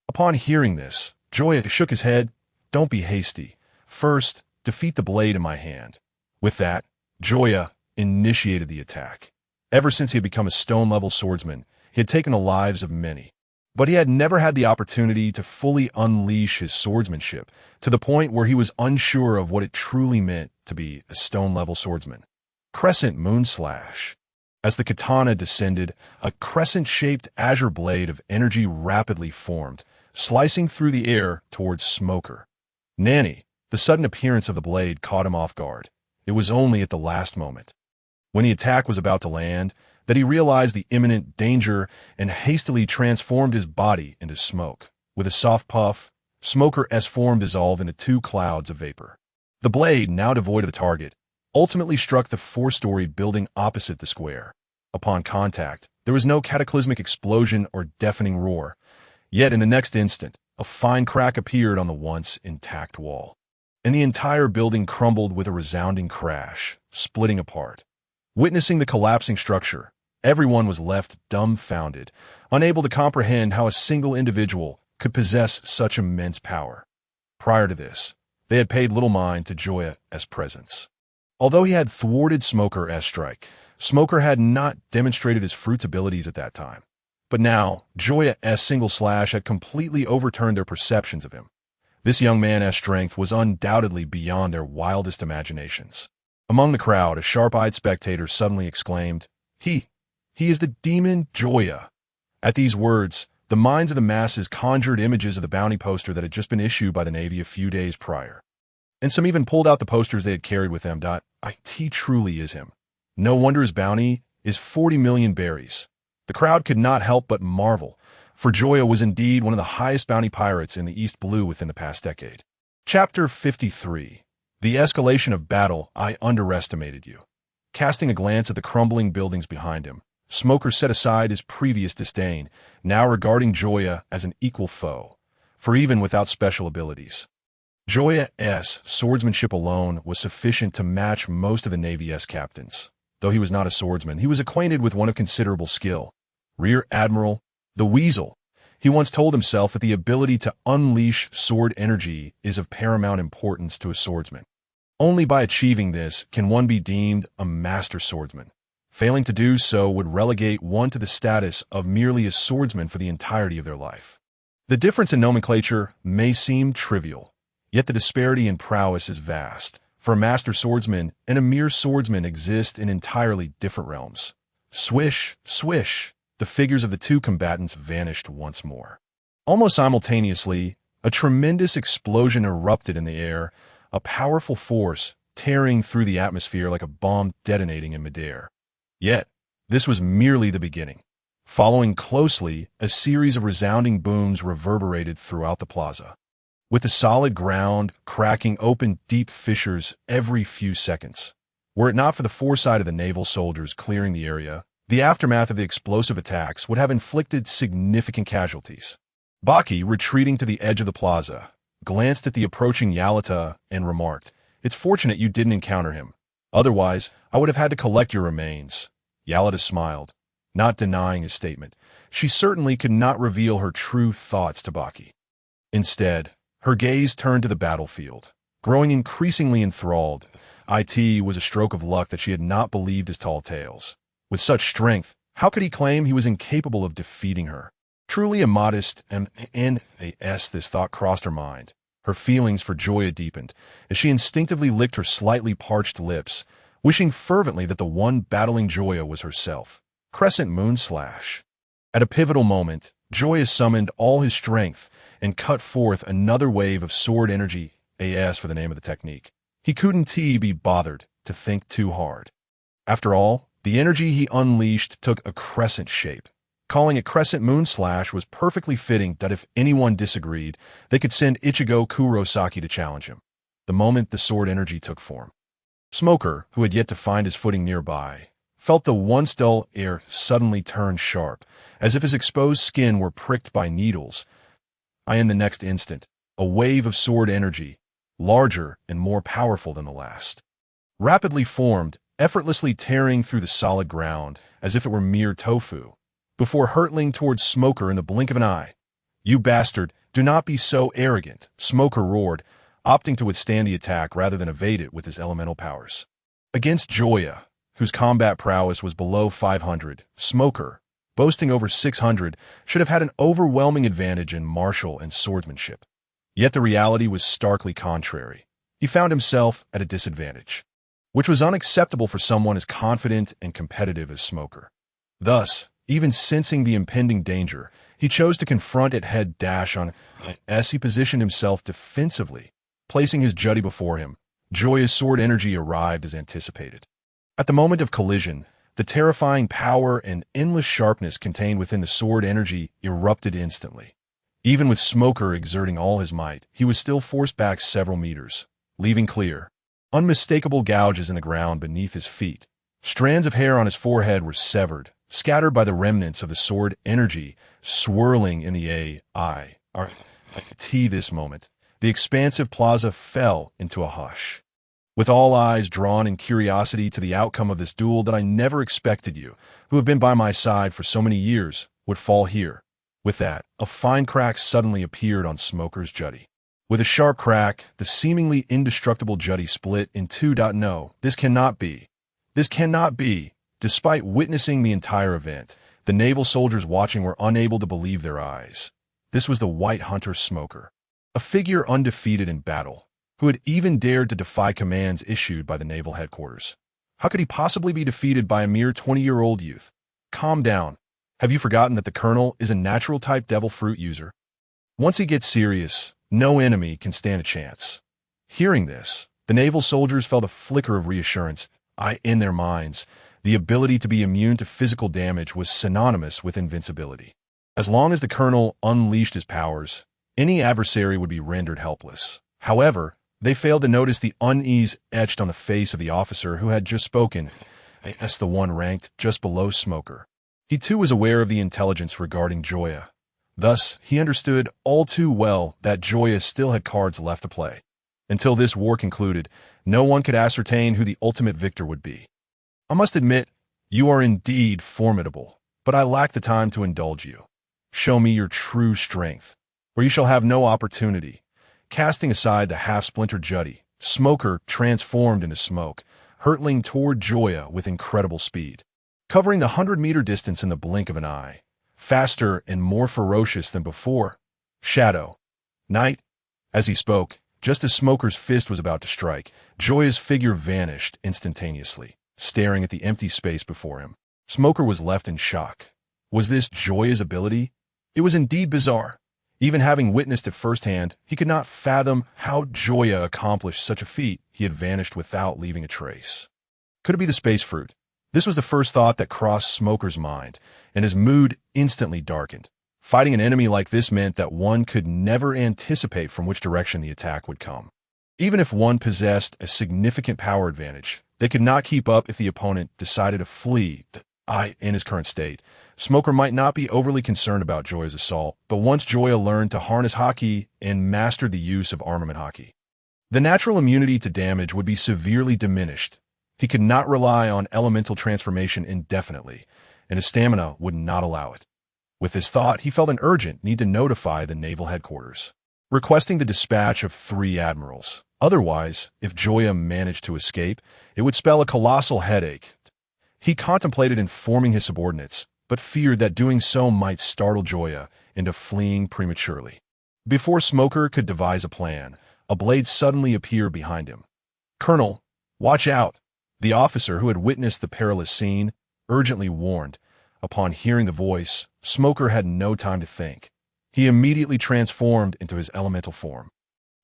Speaker 1: Upon hearing this, Joya shook his head. "Don't be hasty. First, defeat the blade in my hand." With that, Joya initiated the attack. Ever since he had become a stone-level swordsman, he had taken the lives of many. But he had never had the opportunity to fully unleash his swordsmanship, to the point where he was unsure of what it truly meant to be a stone-level swordsman. Crescent Moon Slash. As the katana descended, a crescent-shaped azure blade of energy rapidly formed, slicing through the air towards Smoker. Nani, the sudden appearance of the blade caught him off guard. It was only at the last moment, when the attack was about to land, that he realized the imminent danger and hastily transformed his body into smoke. With a soft puff, Smoker's form dissolved into 2 clouds of vapor. The blade, now devoid of a target, ultimately struck the 4-story building opposite the square. Upon contact, there was no cataclysmic explosion or deafening roar. Yet in the next instant, a fine crack appeared on the once intact wall, and the entire building crumbled with a resounding crash, splitting apart. Witnessing the collapsing structure, everyone was left dumbfounded, unable to comprehend how a single individual could possess such immense power. Prior to this, they had paid little mind to Joya's presence. Although he had thwarted Smoker's strike, Smoker had not demonstrated his fruit's abilities at that time. But now, Joya's single slash had completely overturned their perceptions of him. This young man's strength was undoubtedly beyond their wildest imaginations. Among the crowd, a sharp-eyed spectator suddenly exclaimed, He is the demon Joya." At these words, The minds of the masses conjured images of the bounty poster that had just been issued by the Navy a few days prior. And some even pulled out the posters they had carried with them. It truly is him. No wonder his bounty is 40 million berries. The crowd could not help but marvel, for Joya was indeed one of the highest bounty pirates in the East Blue within the past decade. Chapter 53. The Escalation of Battle. I Underestimated You. Casting a glance at the crumbling buildings behind him, Smoker set aside his previous disdain, now regarding Joya as an equal foe, for even without special abilities, Joya's swordsmanship alone was sufficient to match most of the Navy's captains. Though he was not a swordsman, he was acquainted with one of considerable skill. Rear Admiral, the Weasel. He once told himself that the ability to unleash sword energy is of paramount importance to a swordsman. Only by achieving this can one be deemed a master swordsman. Failing to do so would relegate one to the status of merely a swordsman for the entirety of their life. The difference in nomenclature may seem trivial, yet the disparity in prowess is vast. For a master swordsman and a mere swordsman exist in entirely different realms. Swish, swish, the figures of the two combatants vanished once more. Almost simultaneously, a tremendous explosion erupted in the air, a powerful force tearing through the atmosphere like a bomb detonating in midair. Yet, this was merely the beginning. Following closely, a series of resounding booms reverberated throughout the plaza, with the solid ground cracking open deep fissures every few seconds. Were it not for the foresight of the naval soldiers clearing the area, the aftermath of the explosive attacks would have inflicted significant casualties. Buggy, retreating to the edge of the plaza, glanced at the approaching Arlita and remarked, "It's fortunate you didn't encounter him. Otherwise, I would have had to collect your remains." Arlita smiled, not denying his statement. She certainly could not reveal her true thoughts to Buggy. Instead, her gaze turned to the battlefield. Growing increasingly enthralled, it was a stroke of luck that she had not believed his tall tales. With such strength, how could he claim he was incapable of defeating her? Truly immodest and this thought crossed her mind. Her feelings for Joya deepened, as she instinctively licked her slightly parched lips, wishing fervently that the one battling Joya was herself. Crescent Moon Slash. At a pivotal moment, Joya summoned all his strength and cut forth another wave of sword energy, AS for the name of the technique. He couldn't be bothered to think too hard. After all, the energy he unleashed took a crescent shape. Calling it Crescent Moon Slash was perfectly fitting that if anyone disagreed, they could send Ichigo Kurosaki to challenge him. The moment the sword energy took form, Smoker, who had yet to find his footing nearby, felt the once dull air suddenly turn sharp, as if his exposed skin were pricked by needles. In the next instant, a wave of sword energy, larger and more powerful than the last, rapidly formed, effortlessly tearing through the solid ground as if it were mere tofu, before hurtling towards Smoker in the blink of an eye. "You bastard, do not be so arrogant," Smoker roared, opting to withstand the attack rather than evade it with his elemental powers. Against Joya, whose combat prowess was below 500, Smoker, boasting over 600, should have had an overwhelming advantage in martial and swordsmanship. Yet the reality was starkly contrary. He found himself at a disadvantage, which was unacceptable for someone as confident and competitive as Smoker. Thus, even sensing the impending danger, he chose to confront it head dash on as he positioned himself defensively. Placing his jutty before him, Joya's sword energy arrived as anticipated. At the moment of collision, the terrifying power and endless sharpness contained within the sword energy erupted instantly. Even with Smoker exerting all his might, he was still forced back several meters, leaving clear, unmistakable gouges in the ground beneath his feet. Strands of hair on his forehead were severed, scattered by the remnants of the sword energy swirling in the this moment, the expansive plaza fell into a hush. With all eyes drawn in curiosity to the outcome of this duel that I never expected you, who have been by my side for so many years, would fall here. With that, a fine crack suddenly appeared on Smoker's jutty. With a sharp crack, the seemingly indestructible jutty split in two. No, this cannot be. This cannot be. Despite witnessing the entire event, the naval soldiers watching were unable to believe their eyes. This was the White Hunter Smoker, a figure undefeated in battle, who had even dared to defy commands issued by the naval headquarters. How could he possibly be defeated by a mere 20-year-old youth? Calm down. Have you forgotten that the Colonel is a natural-type devil fruit user? Once he gets serious, no enemy can stand a chance. Hearing this, the naval soldiers felt a flicker of reassurance. In their minds, the ability to be immune to physical damage was synonymous with invincibility. As long as the Colonel unleashed his powers, any adversary would be rendered helpless. However, they failed to notice the unease etched on the face of the officer who had just spoken. That's the one ranked just below Smoker. He too was aware of the intelligence regarding Joya. Thus, he understood all too well that Joya still had cards left to play. Until this war concluded, no one could ascertain who the ultimate victor would be. I must admit, you are indeed formidable, but I lack the time to indulge you. Show me your true strength, or you shall have no opportunity. Casting aside the half-splintered jutty, Smoker transformed into smoke, hurtling toward Joya with incredible speed. Covering the 100-meter distance in the blink of an eye, faster and more ferocious than before. Shadow. Night. As he spoke, just as Smoker's fist was about to strike, Joya's figure vanished instantaneously, staring at the empty space before him. Smoker was left in shock. Was this Joya's ability? It was indeed bizarre. Even having witnessed it firsthand, he could not fathom how Joya accomplished such a feat. He had vanished without leaving a trace. Could it be the space fruit? This was the first thought that crossed Smoker's mind, and his mood instantly darkened. Fighting an enemy like this meant that one could never anticipate from which direction the attack would come. Even if one possessed a significant power advantage, they could not keep up if the opponent decided to flee. In his current state, Smoker might not be overly concerned about Joya's assault, but once Joya learned to harness Haki and mastered the use of armament Haki, the natural immunity to damage would be severely diminished. He could not rely on elemental transformation indefinitely, and his stamina would not allow it. With this thought, he felt an urgent need to notify the naval headquarters, requesting the dispatch of 3 admirals. Otherwise, if Joya managed to escape, it would spell a colossal headache. He contemplated informing his subordinates, but feared that doing so might startle Joya into fleeing prematurely. Before Smoker could devise a plan, a blade suddenly appeared behind him. "Colonel, watch out!" The officer who had witnessed the perilous scene urgently warned. Upon hearing the voice, Smoker had no time to think. He immediately transformed into his elemental form.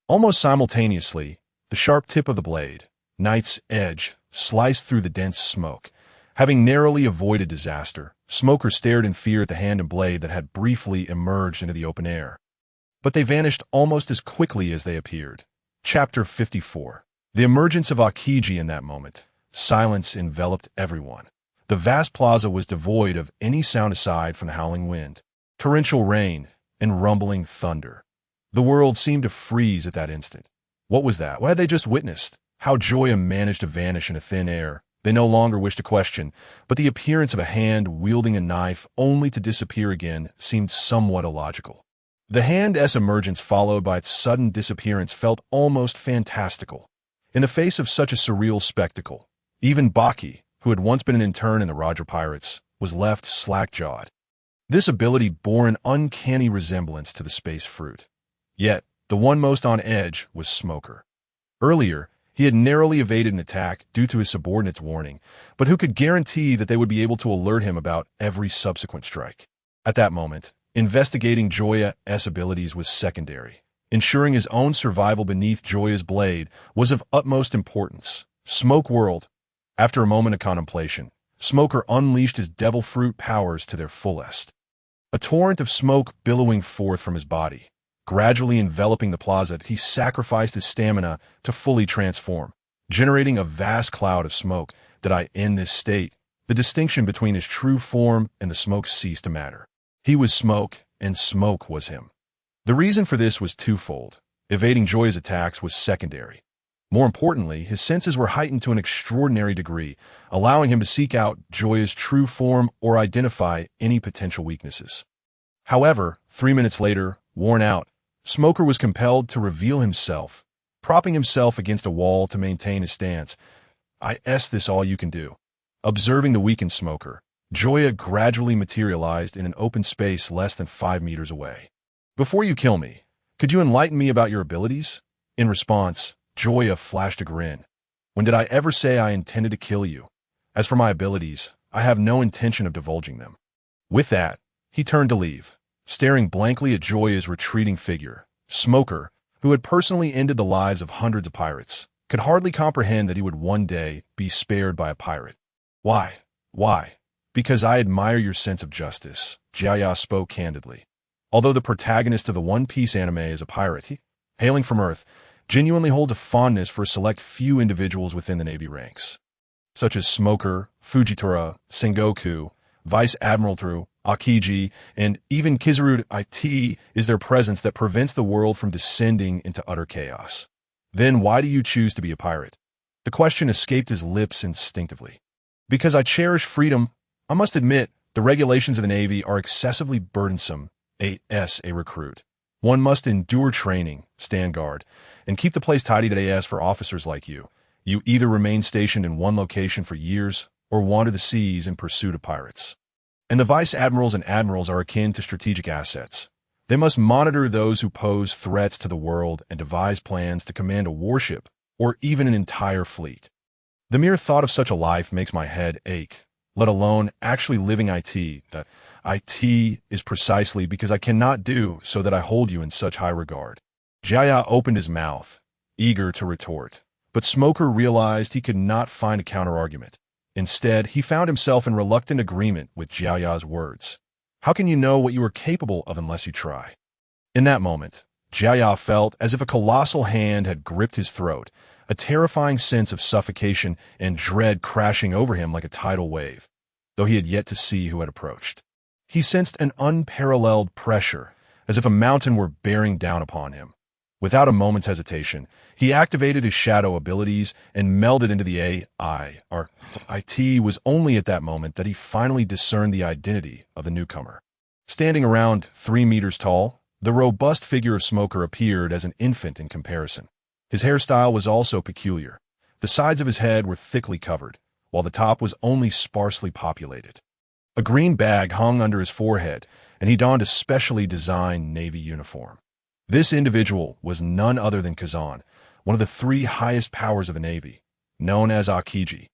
Speaker 1: Almost simultaneously, the sharp tip of the blade, Knight's edge, sliced through the dense smoke. Having narrowly avoided disaster, Smoker stared in fear at the hand and blade that had briefly emerged into the open air. But they vanished almost as quickly as they appeared. Chapter 54. The emergence of Aokiji in that moment. Silence enveloped everyone. The vast plaza was devoid of any sound aside from the howling wind, torrential rain, and rumbling thunder. The world seemed to freeze at that instant. What was that? What had they just witnessed? How Joya managed to vanish into thin air, they no longer wished to question, but the appearance of a hand wielding a knife only to disappear again seemed somewhat illogical. The hand's emergence followed by its sudden disappearance felt almost fantastical. In the face of such a surreal spectacle, even Buggy, who had once been an intern in the Roger Pirates, was left slack-jawed. This ability bore an uncanny resemblance to the space fruit. Yet, the one most on edge was Smoker. Earlier, he had narrowly evaded an attack due to his subordinates' warning, but who could guarantee that they would be able to alert him about every subsequent strike? At that moment, investigating Joya's abilities was secondary. Ensuring his own survival beneath Joya's blade was of utmost importance. Smoke whirled. After a moment of contemplation, Smoker unleashed his devil fruit powers to their fullest. A torrent of smoke billowing forth from his body. Gradually enveloping the plaza, he sacrificed his stamina to fully transform, generating a vast cloud of smoke that in this state, the distinction between his true form and the smoke ceased to matter. He was smoke, and smoke was him. The reason for this was twofold. Evading Joya's attacks was secondary. More importantly, his senses were heightened to an extraordinary degree, allowing him to seek out Joya's true form or identify any potential weaknesses. However, 3 minutes later, worn out, Smoker was compelled to reveal himself, propping himself against a wall to maintain his stance. This all you can do. Observing the weakened Smoker, Joya gradually materialized in an open space less than 5 meters away. "Before you kill me, could you enlighten me about your abilities?" In response, Joya flashed a grin. "When did I ever say I intended to kill you? As for my abilities, I have no intention of divulging them." With that, he turned to leave, staring blankly at Joya's retreating figure. Smoker, who had personally ended the lives of hundreds of pirates, could hardly comprehend that he would one day be spared by a pirate. Why? Why? Because I admire your sense of justice, Joya spoke candidly. Although the protagonist of the One Piece anime is a pirate, he, hailing from Earth, genuinely holds a fondness for a select few individuals within the Navy ranks, such as Smoker, Fujitora, Sengoku, Vice Admiral True, Akiji, and even Kizaru. It is their presence that prevents the world from descending into utter chaos. Then why do you choose to be a pirate? The question escaped his lips instinctively. Because I cherish freedom. I must admit, the regulations of the Navy are excessively burdensome. As a recruit, one must endure training, stand guard, and keep the place tidy as for officers like you. You either remain stationed in one location for years or wander the seas in pursuit of pirates. And the vice admirals and admirals are akin to strategic assets. They must monitor those who pose threats to the world and devise plans to command a warship or even an entire fleet. The mere thought of such a life makes my head ache, let alone actually living it. It is precisely because I cannot do so that I hold you in such high regard. Joya opened his mouth, eager to retort, but Smoker realized he could not find a counterargument. Instead, he found himself in reluctant agreement with Joya's words. How can you know what you are capable of unless you try? In that moment, Joya felt as if a colossal hand had gripped his throat, a terrifying sense of suffocation and dread crashing over him like a tidal wave, though he had yet to see who had approached. He sensed an unparalleled pressure, as if a mountain were bearing down upon him. Without a moment's hesitation, he activated his shadow abilities and melded into the AI. It was only at that moment that he finally discerned the identity of the newcomer. Standing around 3 meters tall, the robust figure of Smoker appeared as an infant in comparison. His hairstyle was also peculiar. The sides of his head were thickly covered, while the top was only sparsely populated. A green bag hung under his forehead, and he donned a specially designed Navy uniform. This individual was none other than Kazan, one of the 3 highest powers of the Navy, known as Akiji.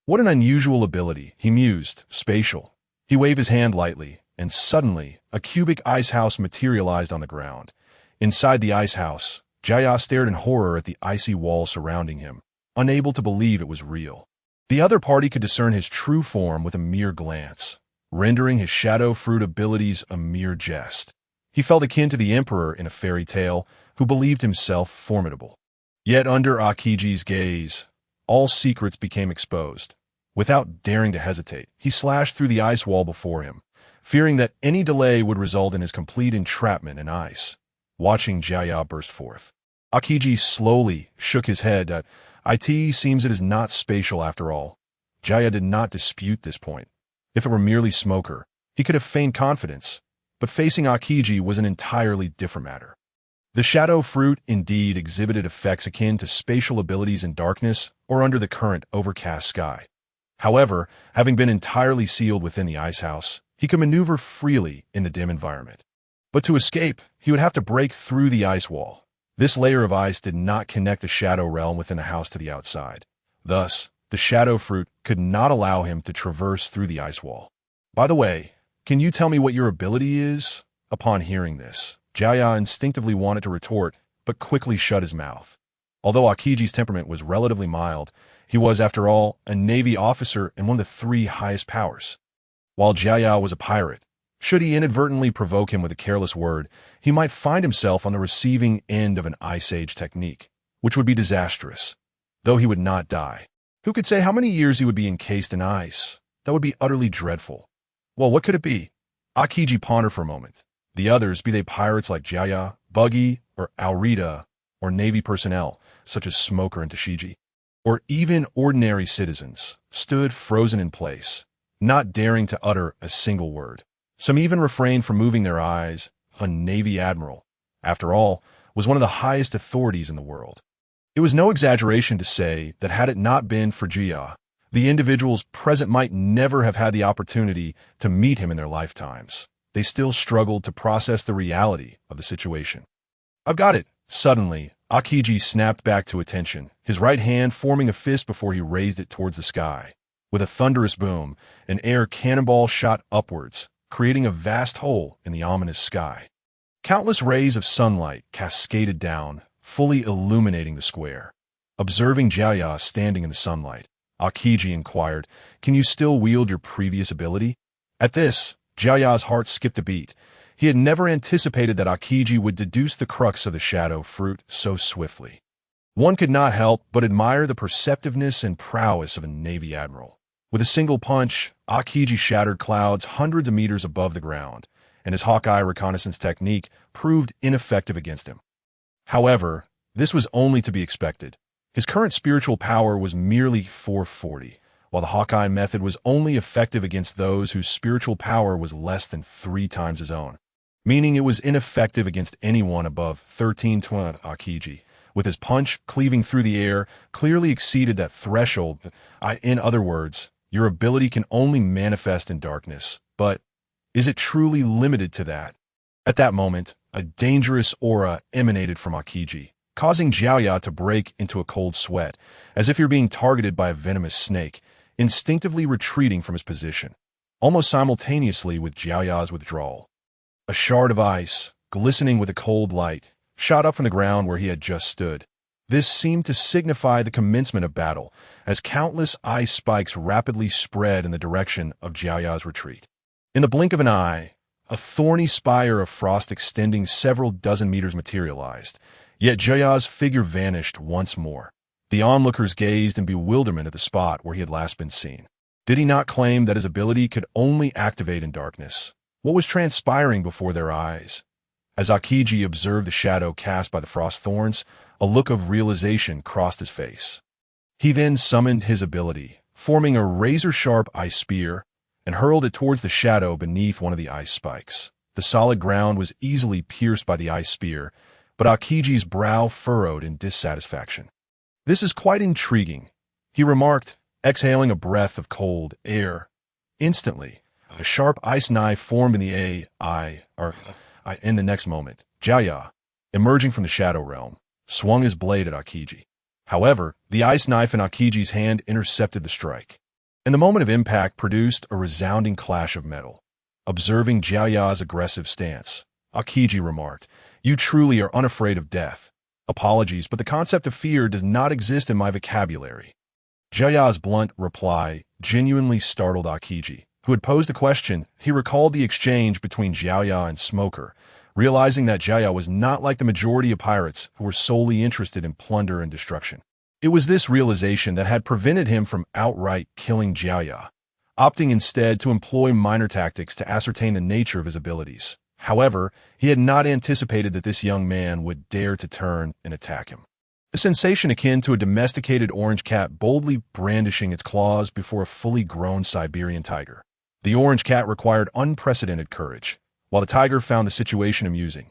Speaker 1: What an unusual ability, he mused, spatial. He waved his hand lightly, and suddenly, a cubic ice house materialized on the ground. Inside the ice house, Joya stared in horror at the icy wall surrounding him, unable to believe it was real. The other party could discern his true form with a mere glance, rendering his shadow fruit abilities a mere jest. He felt akin to the emperor in a fairy tale who believed himself formidable. Yet under Akiji's gaze, all secrets became exposed. Without daring to hesitate, he slashed through the ice wall before him, fearing that any delay would result in his complete entrapment in ice. Watching Joya burst forth, Akiji slowly shook his head. It seems it is not spatial after all. Joya did not dispute this point. If it were merely Smoker, he could have feigned confidence, but facing Akiji was an entirely different matter. The shadow fruit indeed exhibited effects akin to spatial abilities in darkness or under the current overcast sky. However, having been entirely sealed within the ice house, he could maneuver freely in the dim environment. But to escape, he would have to break through the ice wall. This layer of ice did not connect the shadow realm within the house to the outside. Thus, the shadow fruit could not allow him to traverse through the ice wall. By the way, can you tell me what your ability is? Upon hearing this, Joya instinctively wanted to retort, but quickly shut his mouth. Although Akiji's temperament was relatively mild, he was, after all, a Navy officer and one of the 3 highest powers. While Joya was a pirate, should he inadvertently provoke him with a careless word, he might find himself on the receiving end of an Ice Age technique, which would be disastrous, though he would not die. Who could say how many years he would be encased in ice? That would be utterly dreadful. Well, what could it be? Akiji pondered for a moment. The others, be they pirates like Joya, Buggy, or Arlita, or Navy personnel, such as Smoker and Tashigi, or even ordinary citizens, stood frozen in place, not daring to utter a single word. Some even refrained from moving their eyes. A Navy admiral, after all, was one of the highest authorities in the world. It was no exaggeration to say that had it not been for Joya, the individuals present might never have had the opportunity to meet him in their lifetimes. They still struggled to process the reality of the situation. I've got it. Suddenly, Akiji snapped back to attention, his right hand forming a fist before he raised it towards the sky. With a thunderous boom, an air cannonball shot upwards, creating a vast hole in the ominous sky. Countless rays of sunlight cascaded down, fully illuminating the square. Observing Joya standing in the sunlight, Aokiji inquired, "Can you still wield your previous ability?" At this, Joya's heart skipped a beat. He had never anticipated that Aokiji would deduce the crux of the shadow fruit so swiftly. One could not help but admire the perceptiveness and prowess of a Navy admiral. With a single punch, Aokiji shattered clouds hundreds of meters above the ground, and his Hawkeye reconnaissance technique proved ineffective against him. However, this was only to be expected. His current spiritual power was merely 440, while the Hawkeye method was only effective against those whose spiritual power was less than 3 times his own, meaning it was ineffective against anyone above 1320. Aokiji, with his punch cleaving through the air, clearly exceeded that threshold. In other words, your ability can only manifest in darkness, but is it truly limited to that? At that moment, a dangerous aura emanated from Aokiji, causing Joya to break into a cold sweat, as if you're being targeted by a venomous snake, instinctively retreating from his position, almost simultaneously with Joya's withdrawal. A shard of ice, glistening with a cold light, shot up from the ground where he had just stood. This seemed to signify the commencement of battle, as countless ice spikes rapidly spread in the direction of Joya's retreat. In the blink of an eye, a thorny spire of frost extending several dozen meters materialized, yet Joya's figure vanished once more. The onlookers gazed in bewilderment at the spot where he had last been seen. Did he not claim that his ability could only activate in darkness? What was transpiring before their eyes? As Aokiji observed the shadow cast by the frost thorns, a look of realization crossed his face. He then summoned his ability, forming a razor-sharp ice spear, and hurled it towards the shadow beneath one of the ice spikes. The solid ground was easily pierced by the ice spear, but Aokiji's brow furrowed in dissatisfaction. "This is quite intriguing," he remarked, exhaling a breath of cold air. Instantly, a sharp ice knife formed in the in the next moment, Joya, emerging from the shadow realm, swung his blade at Aokiji. However, the ice knife in Aokiji's hand intercepted the strike, and the moment of impact produced a resounding clash of metal. Observing Joya's aggressive stance, Aokiji remarked, "You truly are unafraid of death. Apologies, but the concept of fear does not exist in my vocabulary." Joya's blunt reply genuinely startled Aokiji, who had posed the question. He recalled the exchange between Joya and Smoker, realizing that Joya was not like the majority of pirates who were solely interested in plunder and destruction. It was this realization that had prevented him from outright killing Joya, opting instead to employ minor tactics to ascertain the nature of his abilities. However, he had not anticipated that this young man would dare to turn and attack him. A sensation akin to a domesticated orange cat boldly brandishing its claws before a fully grown Siberian tiger. The orange cat required unprecedented courage, while the tiger found the situation amusing.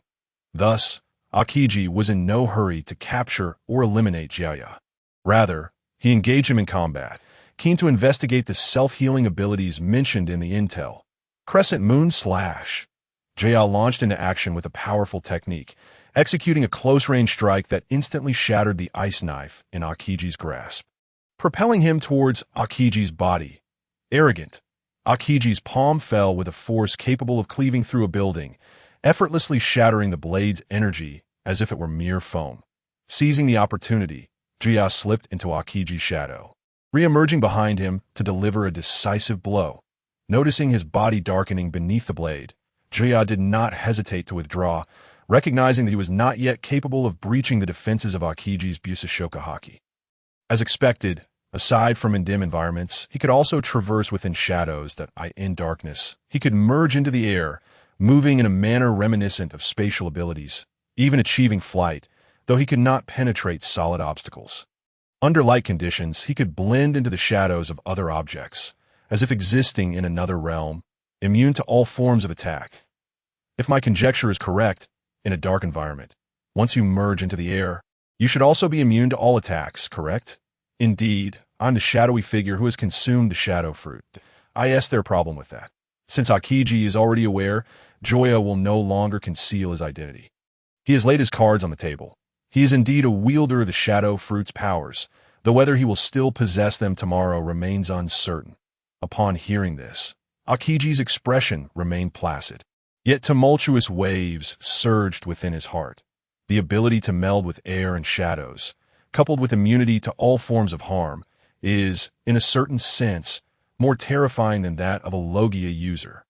Speaker 1: Thus, Aokiji was in no hurry to capture or eliminate Joya. Rather, he engaged him in combat, keen to investigate the self-healing abilities mentioned in the intel. Crescent Moon Slash. Joya launched into action with a powerful technique, executing a close-range strike that instantly shattered the ice knife in Aokiji's grasp, propelling him towards Aokiji's body. Arrogant, Aokiji's palm fell with a force capable of cleaving through a building, effortlessly shattering the blade's energy as if it were mere foam. Seizing the opportunity, Joya slipped into Aokiji's shadow, re-emerging behind him to deliver a decisive blow. Noticing his body darkening beneath the blade, Joya did not hesitate to withdraw, recognizing that he was not yet capable of breaching the defenses of Aokiji's Busashoka Haki. As expected, aside from in dim environments, he could also traverse within shadows that in darkness. He could merge into the air, moving in a manner reminiscent of spatial abilities, even achieving flight, though he could not penetrate solid obstacles. Under light conditions, he could blend into the shadows of other objects, as if existing in another realm, immune to all forms of attack. If my conjecture is correct, in a dark environment, once you merge into the air, you should also be immune to all attacks, correct? Indeed, I'm the shadowy figure who has consumed the shadow fruit. I ask their problem with that. Since Aokiji is already aware, Joya will no longer conceal his identity. He has laid his cards on the table. He is indeed a wielder of the shadow fruit's powers, though whether he will still possess them tomorrow remains uncertain. Upon hearing this, Akiji's expression remained placid. Yet tumultuous waves surged within his heart. The ability to meld with air and shadows, coupled with immunity to all forms of harm, is, in a certain sense, more terrifying than that of a Logia user.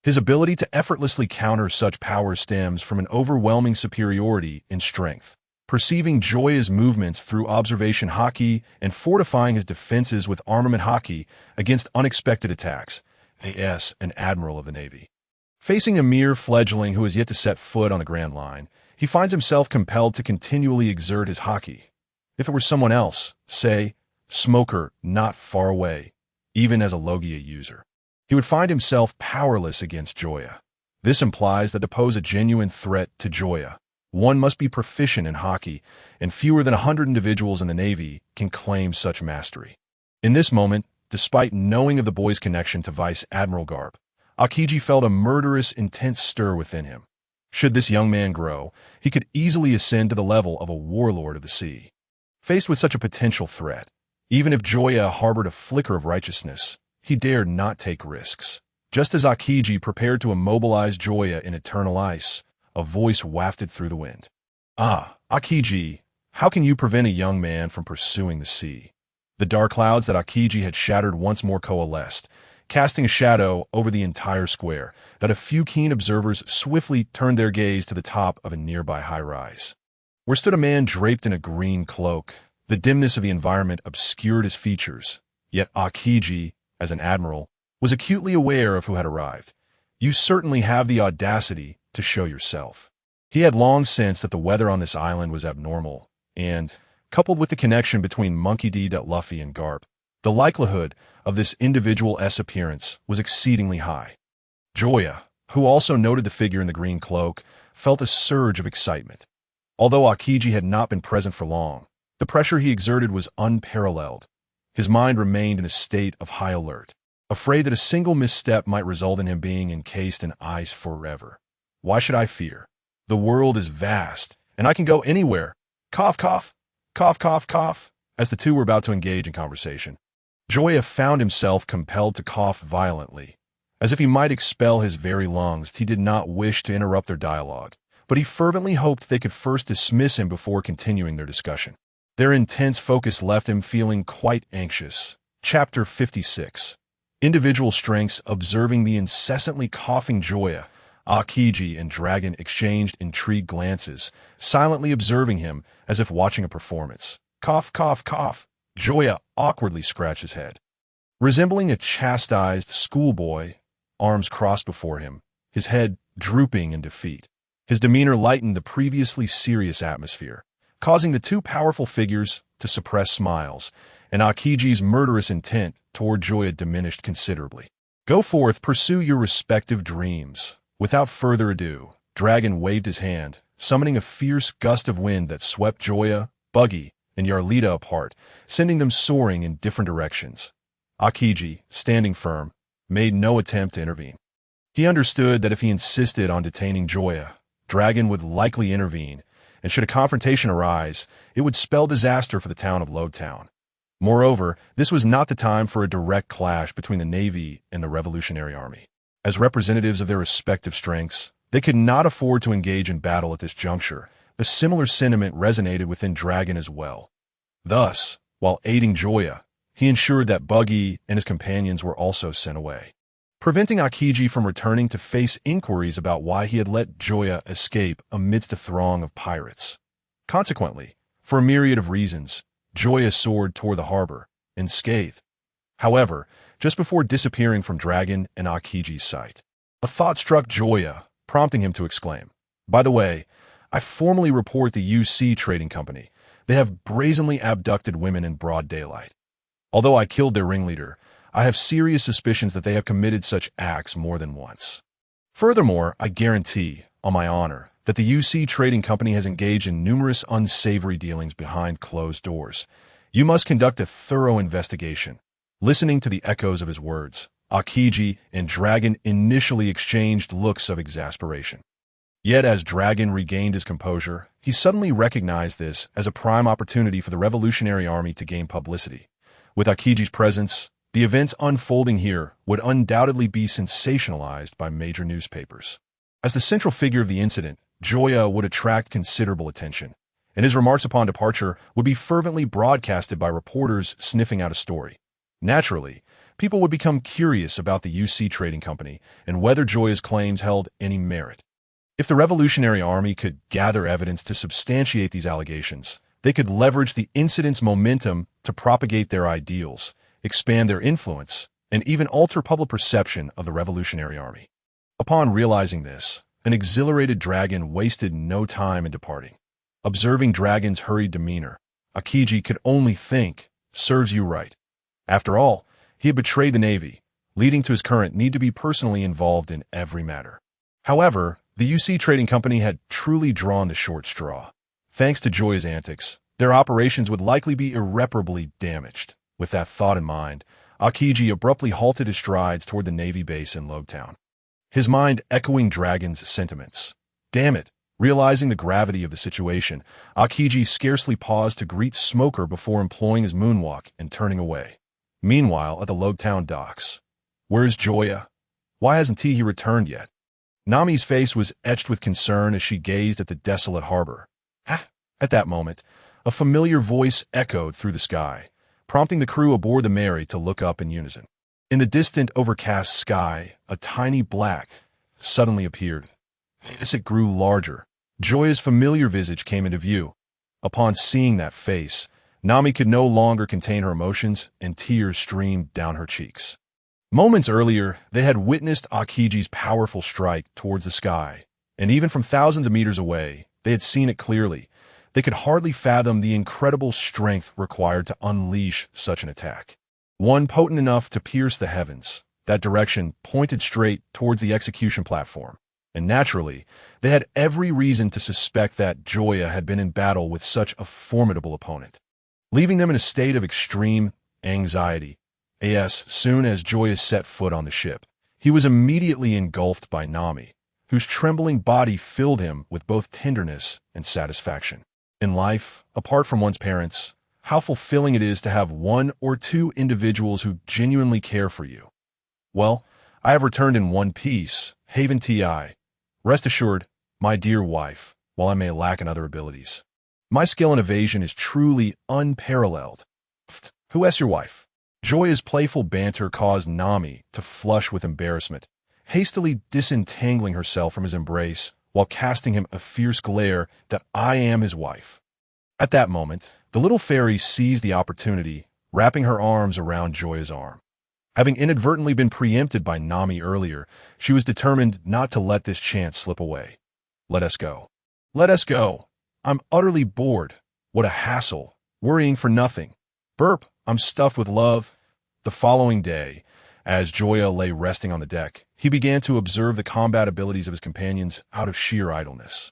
Speaker 1: His ability to effortlessly counter such power stems from an overwhelming superiority in strength. Perceiving Joya's movements through observation haki and fortifying his defenses with armament haki against unexpected attacks, A.S., an admiral of the Navy. Facing a mere fledgling who has yet to set foot on the Grand Line, he finds himself compelled to continually exert his haki. If it were someone else, say, Smoker not far away, even as a Logia user, he would find himself powerless against Joya. This implies that to pose a genuine threat to Joya, one must be proficient in haki, and fewer than 100 individuals in the Navy can claim such mastery. In this moment, despite knowing of the boy's connection to Vice Admiral Garp, Akiji felt a murderous, intense stir within him. Should this young man grow, he could easily ascend to the level of a warlord of the sea. Faced with such a potential threat, even if Joya harbored a flicker of righteousness, he dared not take risks. Just as Akiji prepared to immobilize Joya in eternal ice, a voice wafted through the wind. "Ah, Akiji, how can you prevent a young man from pursuing the sea?" The dark clouds that Akiji had shattered once more coalesced, casting a shadow over the entire square that a few keen observers swiftly turned their gaze to the top of a nearby high-rise, where stood a man draped in a green cloak. The dimness of the environment obscured his features, yet Akiji, as an admiral, was acutely aware of who had arrived. "You certainly have the audacity to show yourself." He had long sensed that the weather on this island was abnormal, and, coupled with the connection between Monkey D. Luffy and Garp, the likelihood of this individual's appearance was exceedingly high. Joya, who also noted the figure in the green cloak, felt a surge of excitement. Although Akiji had not been present for long, the pressure he exerted was unparalleled. His mind remained in a state of high alert, afraid that a single misstep might result in him being encased in ice forever. "Why should I fear? The world is vast, and I can go anywhere." Cough, cough, cough, cough, cough. As the two were about to engage in conversation, Joya found himself compelled to cough violently. As if he might expel his very lungs, he did not wish to interrupt their dialogue, but he fervently hoped they could first dismiss him before continuing their discussion. Their intense focus left him feeling quite anxious. Chapter 56. Individual strengths. Observing the incessantly coughing Joya, Akiji and Dragon exchanged intrigued glances, silently observing him as if watching a performance. Cough, cough, cough. Joya awkwardly scratched his head. Resembling a chastised schoolboy, arms crossed before him, his head drooping in defeat. His demeanor lightened the previously serious atmosphere, causing the two powerful figures to suppress smiles, and Akiji's murderous intent toward Joya diminished considerably. "Go forth, pursue your respective dreams." Without further ado, Dragon waved his hand, summoning a fierce gust of wind that swept Joya, Buggy, and Arlita apart, sending them soaring in different directions. Akiji, standing firm, made no attempt to intervene. He understood that if he insisted on detaining Joya, Dragon would likely intervene, and should a confrontation arise, it would spell disaster for the town of Lowtown. Moreover, this was not the time for a direct clash between the Navy and the Revolutionary Army. As representatives of their respective strengths, they could not afford to engage in battle at this juncture. A similar sentiment resonated within Dragon as well. Thus, while aiding Joya, he ensured that Buggy and his companions were also sent away, preventing Akiji from returning to face inquiries about why he had let Joya escape amidst a throng of pirates. Consequently, for a myriad of reasons, Joya soared toward the harbor, unscathed. However, just before disappearing from Dragon and Akiji's sight, a thought struck Joya, prompting him to exclaim, "By the way, I formally report the UC Trading Company. They have brazenly abducted women in broad daylight. Although I killed their ringleader, I have serious suspicions that they have committed such acts more than once. Furthermore, I guarantee, on my honor, that the UC Trading Company has engaged in numerous unsavory dealings behind closed doors. You must conduct a thorough investigation." Listening to the echoes of his words, Akiji and Dragon initially exchanged looks of exasperation. Yet as Dragon regained his composure, he suddenly recognized this as a prime opportunity for the Revolutionary Army to gain publicity. With Akiji's presence, the The events unfolding here would undoubtedly be sensationalized by major newspapers. As the central figure of the incident, Joya would attract considerable attention, and his remarks upon departure would be fervently broadcasted by reporters sniffing out a story. Naturally, people would become curious about the UC Trading Company and whether Joya's claims held any merit. If the Revolutionary Army could gather evidence to substantiate these allegations, they could leverage the incident's momentum to propagate their ideals, expand their influence, and even alter public perception of the Revolutionary Army. Upon realizing this, an exhilarated dragon wasted no time in departing. Observing Dragon's hurried demeanor, Akiji could only think, serves you right. After all, he had betrayed the Navy, leading to his current need to be personally involved in every matter. However, the UC Trading Company had truly drawn the short straw. Thanks to Joya's antics, their operations would likely be irreparably damaged. With that thought in mind, Akiji abruptly halted his strides toward the Navy base in Logtown, his mind echoing Dragon's sentiments. Damn it! Realizing the gravity of the situation, Akiji scarcely paused to greet Smoker before employing his moonwalk and turning away. Meanwhile, at the Logtown docks, where's Joya? Why hasn't he returned yet? Nami's face was etched with concern as she gazed at the desolate harbor. At that moment, a familiar voice echoed through the sky, prompting the crew aboard the Mary to look up in unison. In the distant, overcast sky, a tiny black suddenly appeared. As it grew larger, Joya's familiar visage came into view. Upon seeing that face, Nami could no longer contain her emotions, and tears streamed down her cheeks. Moments earlier, they had witnessed Akiji's powerful strike towards the sky, and even from thousands of meters away, they had seen it clearly. They could hardly fathom the incredible strength required to unleash such an attack. One potent enough to pierce the heavens. That direction pointed straight towards the execution platform, and naturally, they had every reason to suspect that Joya had been in battle with such a formidable opponent, leaving them in a state of extreme anxiety. As soon as Joya set foot on the ship, he was immediately engulfed by Nami, whose trembling body filled him with both tenderness and satisfaction. In life, apart from one's parents, how fulfilling it is to have one or two individuals who genuinely care for you. Well, I have returned in one piece, Haven T.I. Rest assured, my dear wife, while I may lack in other abilities, my skill in evasion is truly unparalleled. Who asked your wife? Joya's playful banter caused Nami to flush with embarrassment, hastily disentangling herself from his embrace while casting him a fierce glare that I am his wife. At that moment, the little fairy seized the opportunity, wrapping her arms around Joya's arm. Having inadvertently been preempted by Nami earlier, she was determined not to let this chance slip away. Let us go. Let us go. I'm utterly bored. What a hassle. Worrying for nothing. Burp, I'm stuffed with love. The following day, as Joya lay resting on the deck, he began to observe the combat abilities of his companions out of sheer idleness.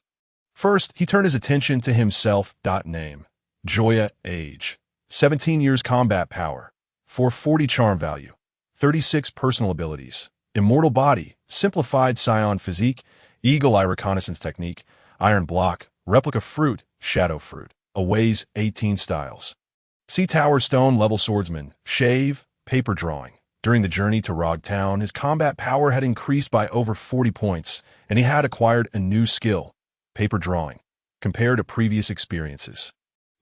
Speaker 1: First, he turned his attention to himself. Name: Joya. Age: 17 years. Combat power: 440 charm value. 36 personal abilities: Immortal Body, Simplified Saiyan Physique, Eagle Eye Reconnaissance Technique, Iron Block, Replica Fruit, Shadow Fruit. Aways 18 styles. Sea Tower Stone Level Swordsman, Shave, Paper Drawing. During the journey to Rog Town, his combat power had increased by over 40 points, and he had acquired a new skill, Paper Drawing, compared to previous experiences.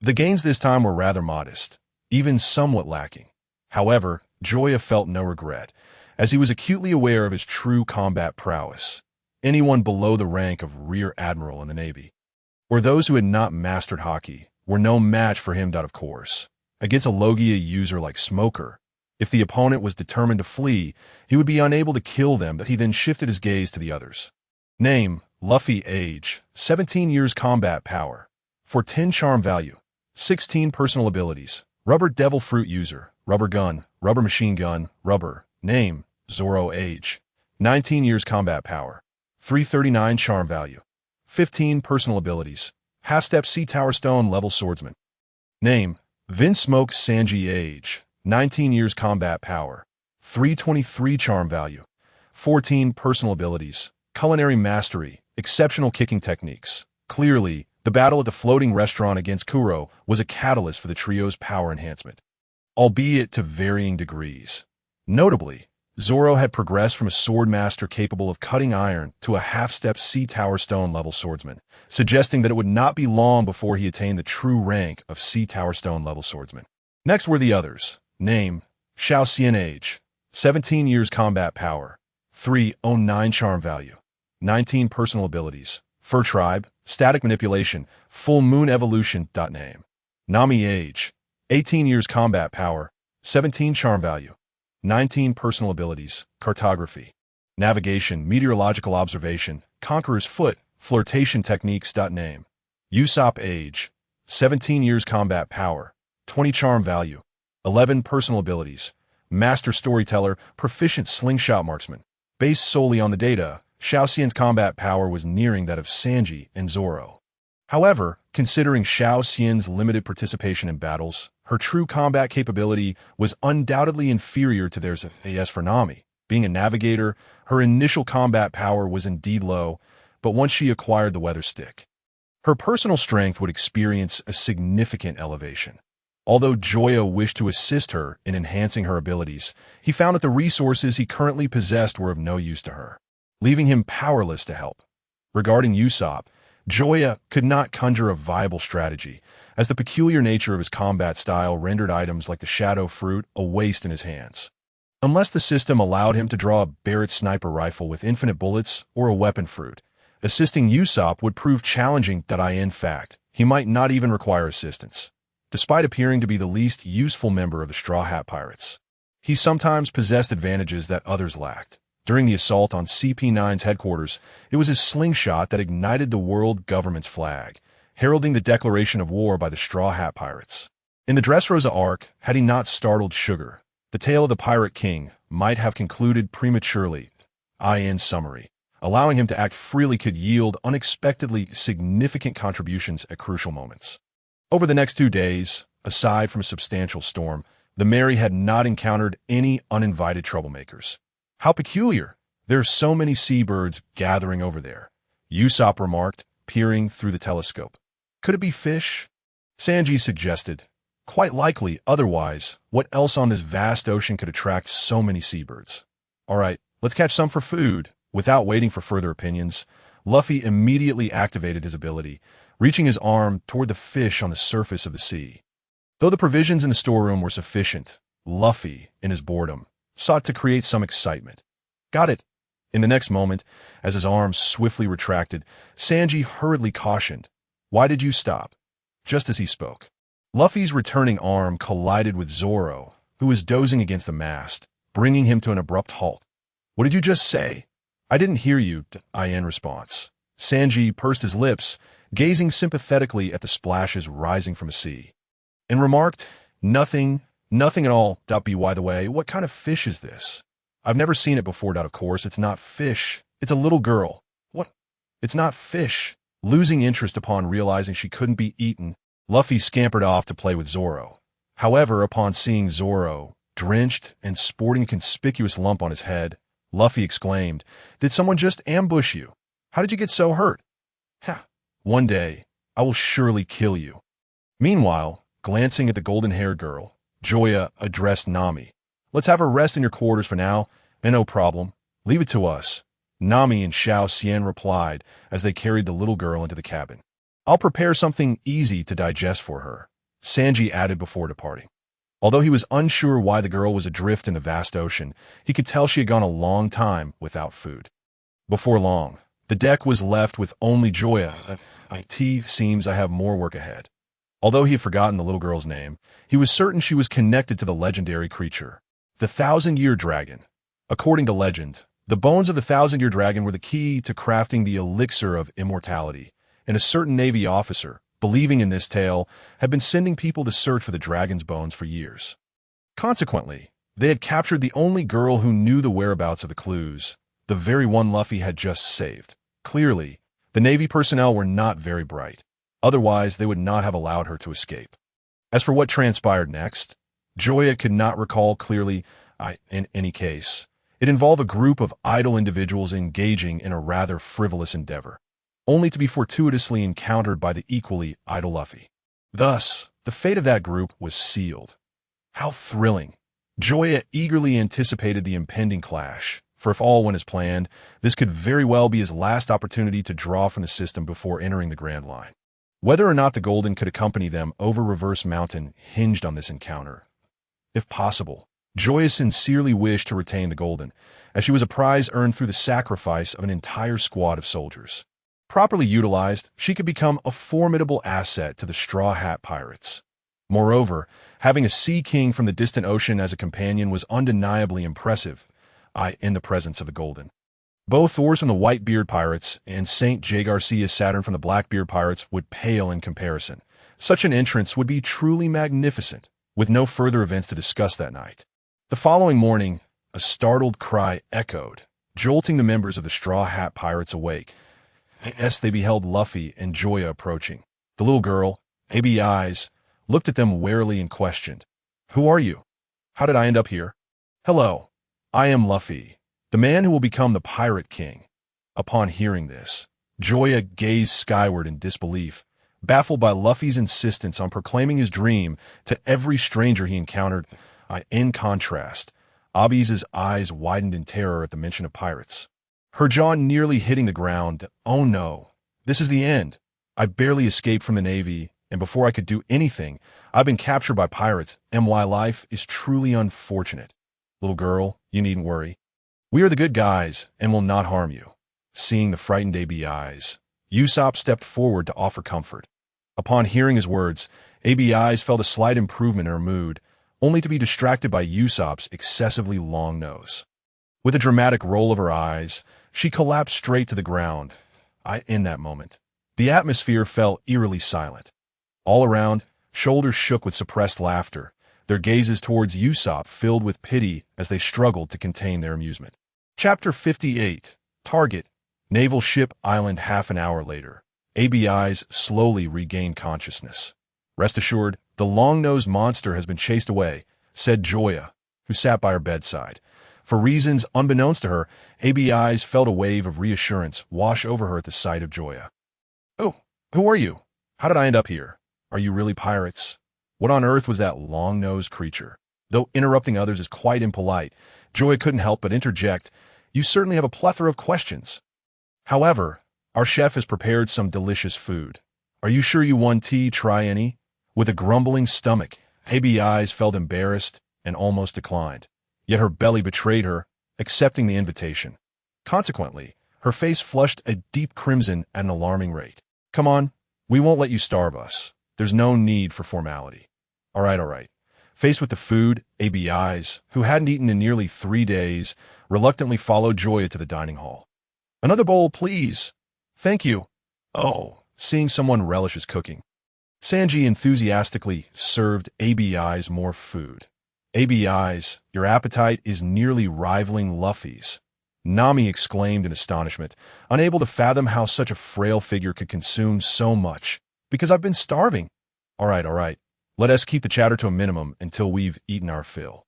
Speaker 1: The gains this time were rather modest, even somewhat lacking. However, Joya felt no regret, as he was acutely aware of his true combat prowess. Anyone below the rank of Rear Admiral in the Navy, or those who had not mastered hockey, were no match for him. Of course, against a Logia user like Smoker, if the opponent was determined to flee, he would be unable to kill them, but he then shifted his gaze to the others. Name: Luffy. Age: 17 years. Combat power: 410 charm value. 16 personal abilities: Rubber Devil Fruit user, Rubber Gun, Rubber Machine Gun, Rubber. Name: Zoro. Age: 19 years. Combat power: 339 charm value. 15 personal abilities: Half-Step Sea Tower Stone Level Swordsman. Name: Vinsmoke Sanji. Age: 19 years. Combat power: 323 charm value. 14 personal abilities: Culinary Mastery, Exceptional Kicking Techniques. Clearly, the battle at the floating restaurant against Kuro was a catalyst for the trio's power enhancement, albeit to varying degrees. Notably, Zoro had progressed from a sword master capable of cutting iron to a half-step Sea Tower Stone level swordsman, suggesting that it would not be long before he attained the true rank of Sea Tower Stone level swordsman. Next were the others. Name: Xiao Xian. Age: 17 years. Combat power: 309 charm value. 19 personal abilities. Fur tribe, static manipulation, full moon evolution. Name: Nami. Age: 18 years. Combat power: 17 charm value. 19 personal abilities. Cartography, navigation, meteorological observation, conqueror's foot, flirtation techniques. Name: Usopp. Age: 17 years. Combat power: 20 charm value. 11 personal abilities. Master storyteller, proficient slingshot marksman. Based solely on the data, Xiao Xian's combat power was nearing that of Sanji and Zoro. However, considering Xiao Xian's limited participation in battles, her true combat capability was undoubtedly inferior to theirs. As for Nami, being a navigator, her initial combat power was indeed low, but once she acquired the weather stick, her personal strength would experience a significant elevation. Although Joya wished to assist her in enhancing her abilities, he found that the resources he currently possessed were of no use to her, leaving him powerless to help. Regarding Usopp, Joya could not conjure a viable strategy, as the peculiar nature of his combat style rendered items like the shadow fruit a waste in his hands. Unless the system allowed him to draw a Barrett sniper rifle with infinite bullets or a weapon fruit, assisting Usopp would prove challenging. In fact, he might not even require assistance. Despite appearing to be the least useful member of the Straw Hat Pirates, he sometimes possessed advantages that others lacked. During the assault on CP9's headquarters, it was his slingshot that ignited the world government's flag, heralding the declaration of war by the Straw Hat Pirates. In the Dressrosa arc, had he not startled Sugar, the tale of the Pirate King might have concluded prematurely. In summary, allowing him to act freely could yield unexpectedly significant contributions at crucial moments. Over the next 2 days, aside from a substantial storm, the Mary had not encountered any uninvited troublemakers. How peculiar! There are so many seabirds gathering over there, Usopp remarked, peering through the telescope. Could it be fish? Sanji suggested. Quite likely, otherwise, what else on this vast ocean could attract so many seabirds? All right, let's catch some for food. Without waiting for further opinions, Luffy immediately activated his ability, reaching his arm toward the fish on the surface of the sea. Though the provisions in the storeroom were sufficient, Luffy, in his boredom, sought to create some excitement. Got it! In the next moment, as his arm swiftly retracted, Sanji hurriedly cautioned, "Why did you stop?" Just as he spoke, Luffy's returning arm collided with Zoro, who was dozing against the mast, bringing him to an abrupt halt. "What did you just say?" "I didn't hear you," in response. Sanji pursed his lips, gazing sympathetically at the splashes rising from the sea, and remarked, Nothing at all. By the way, what kind of fish is this? I've never seen it before. Of course, it's not fish. It's a little girl." "What? It's not fish." Losing interest upon realizing she couldn't be eaten, Luffy scampered off to play with Zoro. However, upon seeing Zoro, drenched and sporting a conspicuous lump on his head, Luffy exclaimed, "Did someone just ambush you? How did you get so hurt?" "Ha! One day, I will surely kill you." Meanwhile, glancing at the golden-haired girl, Joya addressed Nami. "Let's have her rest in your quarters for now, and no problem. Leave it to us." Nami and Xiao Xian replied as they carried the little girl into the cabin. "I'll prepare something easy to digest for her," Sanji added before departing. Although he was unsure why the girl was adrift in the vast ocean, he could tell she had gone a long time without food. Before long, the deck was left with only Joya. Seems I have more work ahead. Although he had forgotten the little girl's name, he was certain she was connected to the legendary creature, the Thousand-Year Dragon. According to legend, the bones of the Thousand-Year Dragon were the key to crafting the elixir of immortality, and a certain Navy officer, believing in this tale, had been sending people to search for the dragon's bones for years. Consequently, they had captured the only girl who knew the whereabouts of the clues, the very one Luffy had just saved. Clearly, the Navy personnel were not very bright. Otherwise, they would not have allowed her to escape. As for what transpired next, Joya could not recall clearly. In any case, it involved a group of idle individuals engaging in a rather frivolous endeavor, only to be fortuitously encountered by the equally idle Luffy. Thus, the fate of that group was sealed. How thrilling! Joya eagerly anticipated the impending clash, for if all went as planned, this could very well be his last opportunity to draw from the system before entering the Grand Line. Whether or not the Golden could accompany them over Reverse Mountain hinged on this encounter. If possible, Joya sincerely wished to retain the Golden, as she was a prize earned through the sacrifice of an entire squad of soldiers. Properly utilized, she could become a formidable asset to the Straw Hat Pirates. Moreover, having a Sea King from the distant ocean as a companion was undeniably impressive, in the presence of the Golden. Both Thors from the Whitebeard Pirates and St. J. Garcia Saturn from the Blackbeard Pirates would pale in comparison. Such an entrance would be truly magnificent, with no further events to discuss that night. The following morning, a startled cry echoed, jolting the members of the Straw Hat Pirates awake. As they beheld Luffy and Joya approaching. The little girl, AB Eyes, looked at them warily and questioned, "Who are you? How did I end up here?" "Hello, I am Luffy, the man who will become the Pirate King." Upon hearing this, Joya gazed skyward in disbelief, baffled by Luffy's insistence on proclaiming his dream to every stranger he encountered. In contrast, Abi's eyes widened in terror at the mention of pirates. Her jaw nearly hitting the ground. "Oh no, this is the end. I barely escaped from the Navy, and before I could do anything, I've been captured by pirates, and my life is truly unfortunate." "Little girl, you needn't worry. We are the good guys, and will not harm you." Seeing the frightened AB Eyes, Usopp stepped forward to offer comfort. Upon hearing his words, AB Eyes felt a slight improvement in her mood, only to be distracted by Usopp's excessively long nose. With a dramatic roll of her eyes, she collapsed straight to the ground. In that moment, the atmosphere fell eerily silent. All around, shoulders shook with suppressed laughter, their gazes towards Usopp filled with pity as they struggled to contain their amusement. Chapter 58. Target. Naval Ship Island. Half an hour later, AB Eyes slowly regained consciousness. "Rest assured, the long-nosed monster has been chased away," said Joya, who sat by her bedside. For reasons unbeknownst to her, AB Eyes felt a wave of reassurance wash over her at the sight of Joya. "Oh, who are you? How did I end up here? Are you really pirates? What on earth was that long-nosed creature?" Though interrupting others is quite impolite, Joya couldn't help but interject, "You certainly have a plethora of questions. However, our chef has prepared some delicious food. Are you sure you want tea? Try any?" With a grumbling stomach, AB Eyes felt embarrassed and almost declined. Yet her belly betrayed her, accepting the invitation. Consequently, her face flushed a deep crimson at an alarming rate. "Come on, we won't let you starve us. There's no need for formality." All right. Faced with the food, AB Eyes, who hadn't eaten in nearly 3 days, reluctantly followed Joya to the dining hall. "Another bowl, please." "Thank you." "Oh," seeing someone relish his cooking. Sanji enthusiastically served AB Eyes more food. "AB Eyes, your appetite is nearly rivaling Luffy's," Nami exclaimed in astonishment, unable to fathom how such a frail figure could consume so much. "Because I've been starving." All right. Let us keep the chatter to a minimum until we've eaten our fill."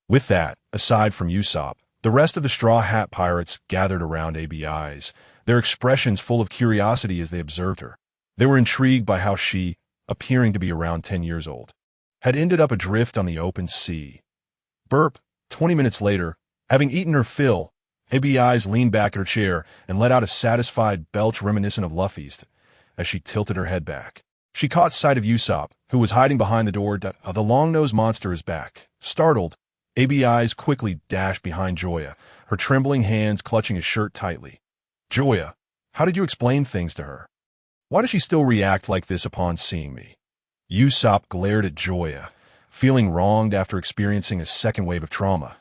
Speaker 1: With that, aside from Usopp, the rest of the Straw Hat Pirates gathered around AB Eyes, their expressions full of curiosity as they observed her. They were intrigued by how she, appearing to be around 10 years old, had ended up adrift on the open sea. Burp. 20 minutes later, having eaten her fill, AB Eyes leaned back in her chair and let out a satisfied belch reminiscent of Luffy's. As she tilted her head back, she caught sight of Usopp, who was hiding behind the door. "The long-nosed monster is back." Startled, AB Eyes quickly dashed behind Joya, her trembling hands clutching his shirt tightly. "Joya, how did you explain things to her? Why does she still react like this upon seeing me?" Usopp glared at Joya, feeling wronged after experiencing a second wave of trauma.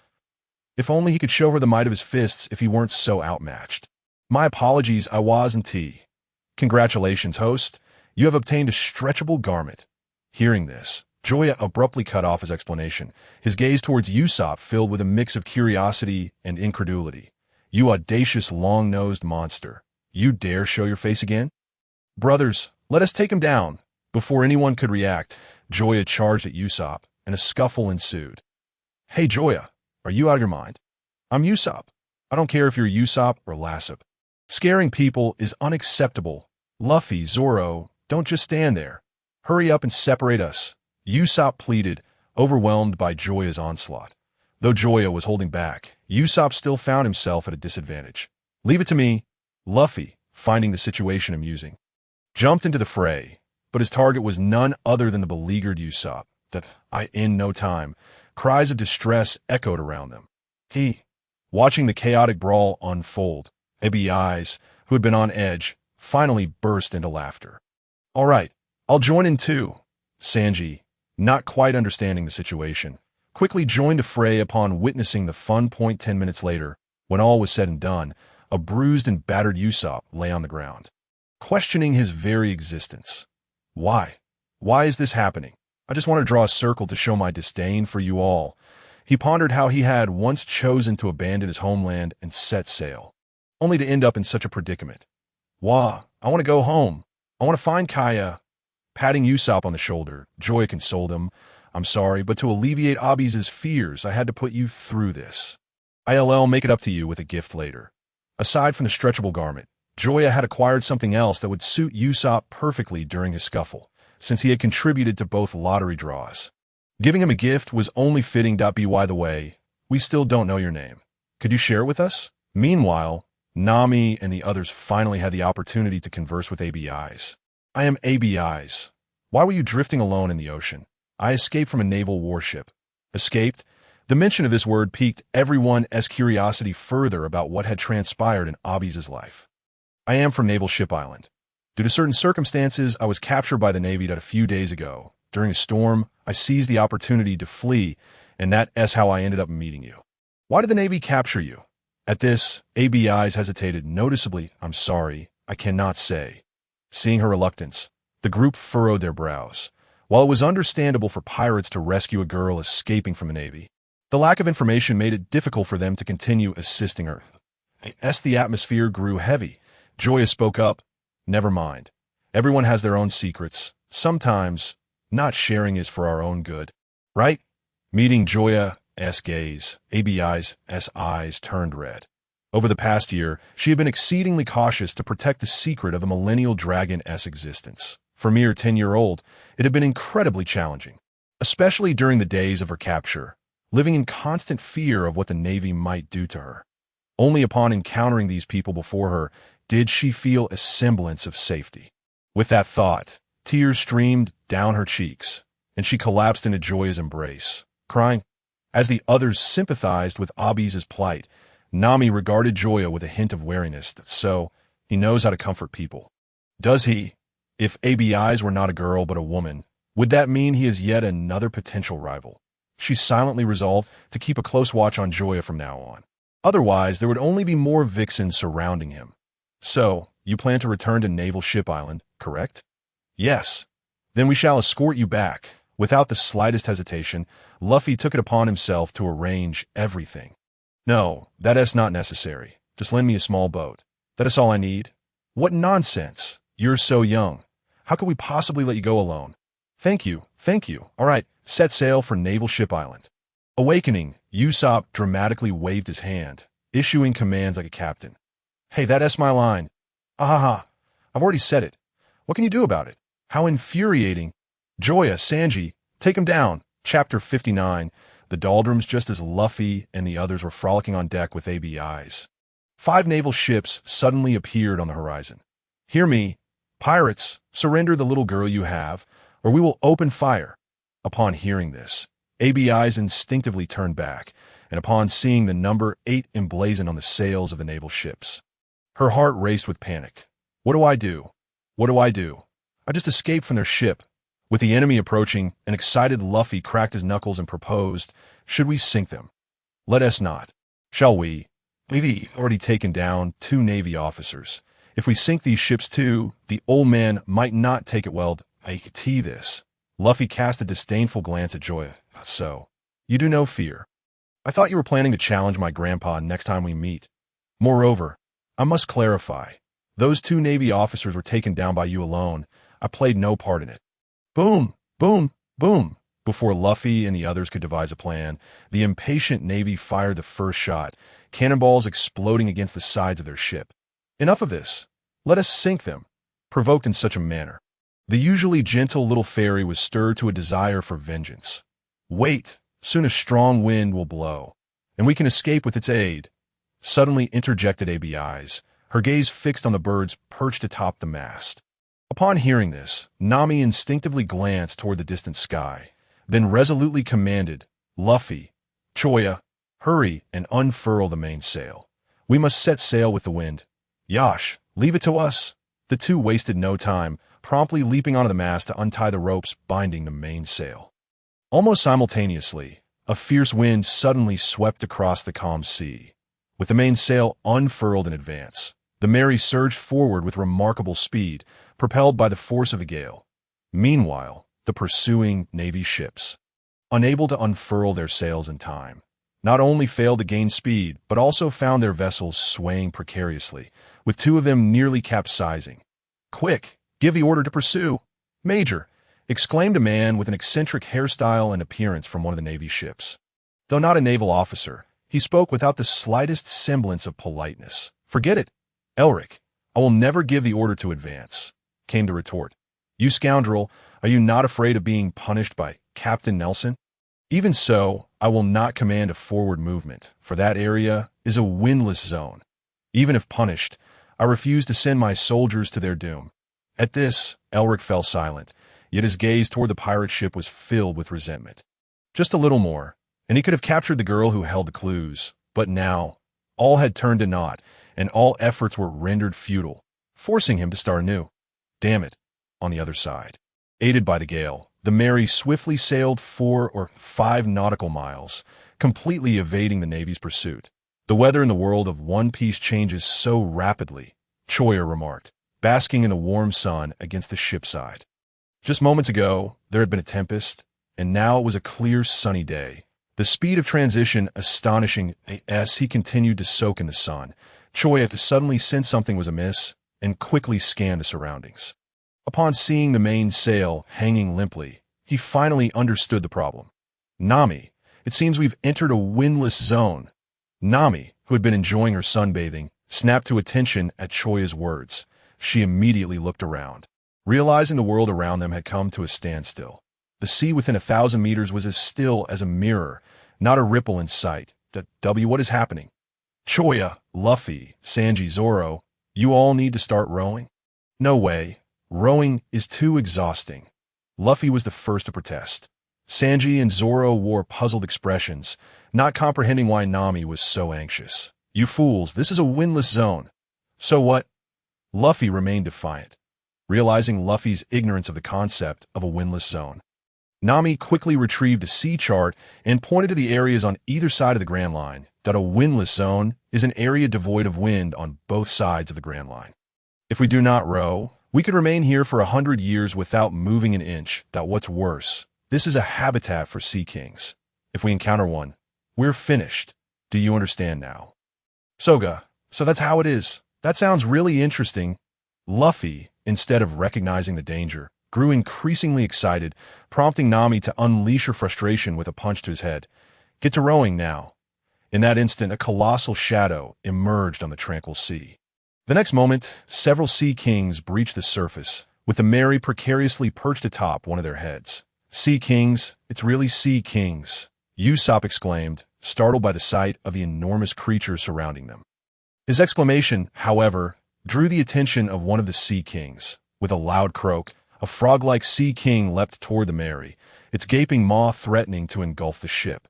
Speaker 1: If only he could show her the might of his fists if he weren't so outmatched. "My apologies, I wasn't tea." "Congratulations, host. You have obtained a stretchable garment." Hearing this, Joya abruptly cut off his explanation, his gaze towards Usopp filled with a mix of curiosity and incredulity. "You audacious long-nosed monster. You dare show your face again?" "Brothers, let us take him down." Before anyone could react, Joya charged at Usopp, and a scuffle ensued. "Hey Joya, are you out of your mind? I'm Usopp. I don't care if you're Usopp or Lassip. Scaring people is unacceptable. Luffy, Zoro, don't just stand there. Hurry up and separate us." Usopp pleaded, overwhelmed by Joya's onslaught. Though Joya was holding back, Usopp still found himself at a disadvantage. Leave it to me, Luffy, finding the situation amusing, jumped into the fray, but his target was none other than the beleaguered Usopp. In no time, cries of distress echoed around them. Watching the chaotic brawl unfold, ABI's, who had been on edge, finally burst into laughter. All right, I'll join in too. Sanji, not quite understanding the situation, quickly joined the fray upon witnessing the fun. 10 minutes later, when all was said and done, a bruised and battered Usopp lay on the ground, questioning his very existence. Why? Why is this happening? I just want to draw a circle to show my disdain for you all. He pondered how he had once chosen to abandon his homeland and set sail, only to end up in such a predicament. Wah, I want to go home. I want to find Kaya. Patting Usopp on the shoulder, Joya consoled him. I'm sorry, but to alleviate Abi's fears, I had to put you through this. I'll make it up to you with a gift later. Aside from the stretchable garment, Joya had acquired something else that would suit Usopp perfectly during his scuffle, since he had contributed to both lottery draws. Giving him a gift was only fitting. By the way, we still don't know your name. Could you share it with us? Meanwhile, Nami and the others finally had the opportunity to converse with ABI's. I am ABI's. Why were you drifting alone in the ocean? I escaped from a naval warship. Escaped? The mention of this word piqued everyone's curiosity further about what had transpired in Abi's life. I am from Naval Ship Island. Due to certain circumstances, I was captured by the Navy a few days ago. During a storm, I seized the opportunity to flee, and that's how I ended up meeting you. Why did the Navy capture you? At this, ABI's hesitated noticeably. I'm sorry, I cannot say. Seeing her reluctance, the group furrowed their brows. While it was understandable for pirates to rescue a girl escaping from the Navy, the lack of information made it difficult for them to continue assisting her. As the atmosphere grew heavy, Joya spoke up. Never mind. Everyone has their own secrets. Sometimes, not sharing is for our own good. Right? Meeting Joya's gaze, ABI's eyes turned red. Over the past year, she had been exceedingly cautious to protect the secret of the Millennial Dragon's existence. For a mere 10-year-old, it had been incredibly challenging, especially during the days of her capture, living in constant fear of what the Navy might do to her. Only upon encountering these people before her did she feel a semblance of safety. With that thought, tears streamed down her cheeks, and she collapsed into Joya's embrace, crying. As the others sympathized with Abi's plight, Nami regarded Joya with a hint of wariness. So, he knows how to comfort people. Does he? If ABI's were not a girl but a woman, would that mean he is yet another potential rival? She silently resolved to keep a close watch on Joya from now on. Otherwise, there would only be more vixens surrounding him. So, you plan to return to Naval Ship Island, correct? Yes. Then we shall escort you back. Without the slightest hesitation, Luffy took it upon himself to arrange everything. No, that is not necessary. Just lend me a small boat. That is all I need. What nonsense. You're so young. How could we possibly let you go alone? Thank you. All right, set sail for Naval Ship Island. Awakening, Usopp dramatically waved his hand, issuing commands like a captain. Hey, that's my line. Ahaha. I've already said it. What can you do about it? How infuriating. Joya, Sanji, take him down. Chapter 59. The doldrums just as Luffy and the others were frolicking on deck with ABI's. 5 naval ships suddenly appeared on the horizon. Hear me. Pirates, surrender the little girl you have, or we will open fire. Upon hearing this, ABI's instinctively turned back, and upon seeing the number 8 emblazoned on the sails of the naval ships, her heart raced with panic. What do I do? What do I do? I just escaped from their ship. With the enemy approaching, an excited Luffy cracked his knuckles and proposed, should we sink them? Let us not. Shall we? We've already taken down 2 Navy officers. If we sink these ships too, the old man might not take it well. I could see this. Luffy cast a disdainful glance at Joya. So, you do no fear. I thought you were planning to challenge my grandpa next time we meet. Moreover, I must clarify. Those 2 Navy officers were taken down by you alone. I played no part in it. Boom, boom, boom. Before Luffy and the others could devise a plan, the impatient Navy fired the first shot, cannonballs exploding against the sides of their ship. Enough of this. Let us sink them. Provoked in such a manner, the usually gentle little fairy was stirred to a desire for vengeance. Wait, Soon a strong wind will blow, and we can escape with its aid. Suddenly interjected ABIs, her gaze fixed on the birds perched atop the mast. Upon hearing this, Nami instinctively glanced toward the distant sky, then resolutely commanded, Luffy, Joya, hurry and unfurl the mainsail. We must set sail with the wind. Yash, leave it to us. The two wasted no time, promptly leaping onto the mast to untie the ropes binding the mainsail. Almost simultaneously, a fierce wind suddenly swept across the calm sea. With the mainsail unfurled in advance, the Mary surged forward with remarkable speed, propelled by the force of the gale. Meanwhile, the pursuing Navy ships, unable to unfurl their sails in time, not only failed to gain speed, but also found their vessels swaying precariously, with two of them nearly capsizing. "Quick, give the order to pursue, Major!" exclaimed a man with an eccentric hairstyle and appearance from one of the Navy ships. Though not a naval officer, he spoke without the slightest semblance of politeness. "Forget it, Elric. I will never give the order to advance," came the retort. "You scoundrel, are you not afraid of being punished by Captain Nelson? Even so, I will not command a forward movement, for that area is a windless zone. Even if punished, I refuse to send my soldiers to their doom." At this, Elric fell silent, yet his gaze toward the pirate ship was filled with resentment. Just a little more, and he could have captured the girl who held the clues, but now, all had turned to naught, and all efforts were rendered futile, forcing him to start anew. Damn it. On the other side, aided by the gale, the Mary swiftly sailed 4 or 5 nautical miles, completely evading the Navy's pursuit. "The weather in the world of One Piece changes so rapidly," Joya remarked, basking in the warm sun against the ship's side. Just moments ago, there had been a tempest, and now it was a clear, sunny day. The speed of transition astonishing as he continued to soak in the sun. Joya suddenly sensed something was amiss and quickly scanned the surroundings. Upon seeing the mainsail hanging limply, he finally understood the problem. "Nami, it seems we've entered a windless zone." Nami, who had been enjoying her sunbathing, snapped to attention at Joya's words. She immediately looked around, realizing the world around them had come to a standstill. The sea within 1,000 meters was as still as a mirror, not a ripple in sight. What is happening? "Joya, Luffy, Sanji, Zoro, you all need to start rowing?" "No way. Rowing is too exhausting." Luffy was the first to protest. Sanji and Zoro wore puzzled expressions, not comprehending why Nami was so anxious. "You fools, this is a windless zone." "So what?" Luffy remained defiant, realizing Luffy's ignorance of the concept of a windless zone. Nami quickly retrieved a sea chart and pointed to the areas on either side of the Grand Line. "A windless zone is an area devoid of wind on both sides of the Grand Line. If we do not row, we could remain here for 100 years without moving an inch. What's worse, this is a habitat for sea kings. If we encounter one, we're finished. Do you understand now?" "Soga, so that's how it is. That sounds really interesting." Luffy, instead of recognizing the danger, grew increasingly excited, prompting Nami to unleash her frustration with a punch to his head. "Get to rowing now." In that instant, a colossal shadow emerged on the tranquil sea. The next moment, several sea kings breached the surface, with the Mary precariously perched atop one of their heads. "Sea kings, it's really sea kings," Usopp exclaimed, startled by the sight of the enormous creatures surrounding them. His exclamation, however, drew the attention of one of the sea kings. With a loud croak, a frog-like sea king leapt toward the Mary, its gaping maw threatening to engulf the ship.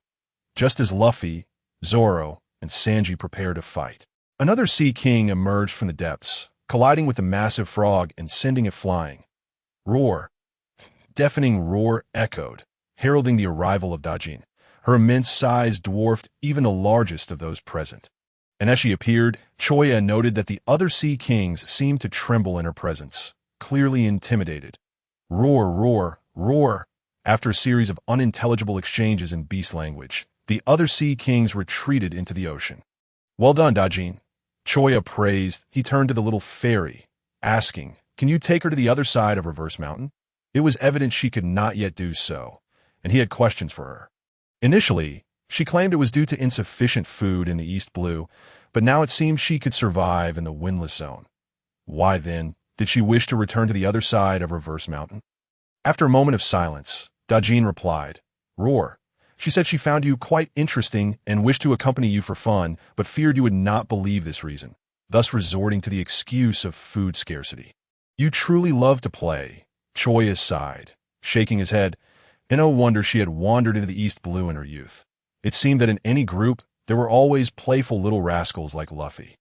Speaker 1: Just as Luffy, Zoro, and Sanji prepared to fight, another sea king emerged from the depths, colliding with the massive frog and sending it flying. Roar! Deafening roar echoed, heralding the arrival of Dajin. Her immense size dwarfed even the largest of those present. And as she appeared, Joya noted that the other sea kings seemed to tremble in her presence, clearly intimidated. Roar, roar, roar! After a series of unintelligible exchanges in beast language, the other sea kings retreated into the ocean. "Well done, Dajin," Joya praised. He turned to the little fairy, asking, "Can you take her to the other side of Reverse Mountain?" It was evident she could not yet do so, and he had questions for her. Initially, she claimed it was due to insufficient food in the East Blue, but now it seemed she could survive in the windless zone. Why, then, did she wish to return to the other side of Reverse Mountain? After a moment of silence, Dajin replied, "Roar. She said she found you quite interesting and wished to accompany you for fun, but feared you would not believe this reason, thus resorting to the excuse of food scarcity. You truly love to play, Choya sighed, shaking his head, and no wonder she had wandered into the East Blue in her youth. It seemed that in any group, there were always playful little rascals like Luffy.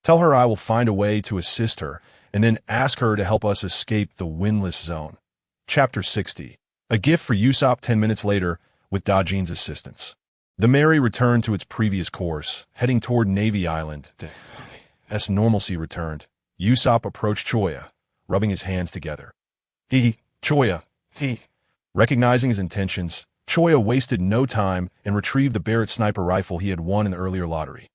Speaker 1: Tell her I will find a way to assist her, and then ask her to help us escape the windless zone. Chapter 60. A gift for Usopp 10 minutes later, with Dajin's assistance. The Mary returned to its previous course, heading toward Navy Island. As normalcy returned, Usopp approached Choya, rubbing his hands together. Choya. Recognizing his intentions, Choya wasted no time and retrieved the Barrett sniper rifle he had won in the earlier lottery.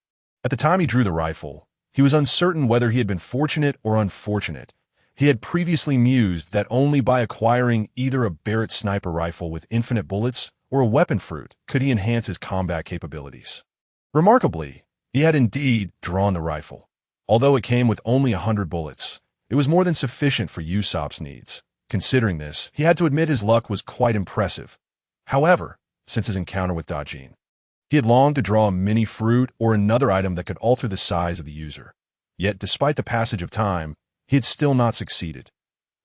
Speaker 1: At the time he drew the rifle, he was uncertain whether he had been fortunate or unfortunate. He had previously mused that only by acquiring either a Barrett sniper rifle with infinite bullets or a weapon fruit could he enhance his combat capabilities. Remarkably, he had indeed drawn the rifle. Although it came with only 100 bullets, it was more than sufficient for Usopp's needs. Considering this, he had to admit his luck was quite impressive. However, since his encounter with Dajin, he had longed to draw a mini fruit or another item that could alter the size of the user. Yet, despite the passage of time, he had still not succeeded.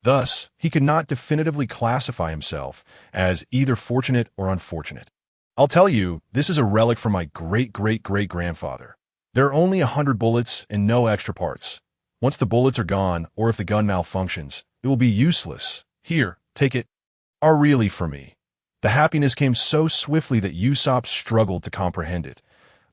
Speaker 1: Thus, he could not definitively classify himself as either fortunate or unfortunate. I'll tell you, this is a relic from my great-great-great-grandfather. There are only 100 bullets and no extra parts. Once the bullets are gone, or if the gun malfunctions, it will be useless. Here, take it. Are really for me. The happiness came so swiftly that Usopp struggled to comprehend it.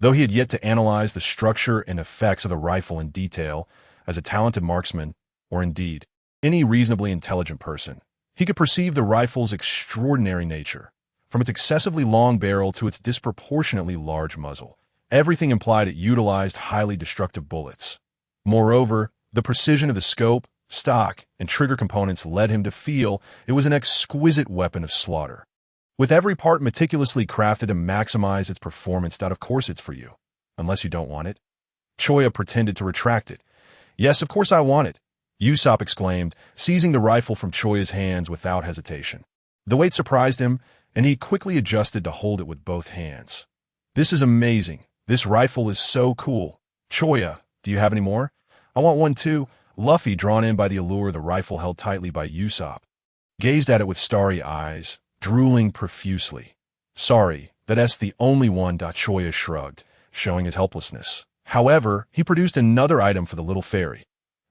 Speaker 1: Though he had yet to analyze the structure and effects of the rifle in detail, as a talented marksman, or indeed, any reasonably intelligent person, he could perceive the rifle's extraordinary nature. From its excessively long barrel to its disproportionately large muzzle, everything implied it utilized highly destructive bullets. Moreover, the precision of the scope, stock, and trigger components led him to feel it was an exquisite weapon of slaughter. With every part meticulously crafted to maximize its performance, that of course it's for you. Unless you don't want it. Choya pretended to retract it. Yes, of course I want it, Usopp exclaimed, seizing the rifle from Choya's hands without hesitation. The weight surprised him, and he quickly adjusted to hold it with both hands. This is amazing. This rifle is so cool. Choya, do you have any more? I want one too. Luffy, drawn in by the allure of the rifle held tightly by Usopp, gazed at it with starry eyes, drooling profusely. Sorry, that's the only one, Choya shrugged, showing his helplessness. However, he produced another item for the little fairy.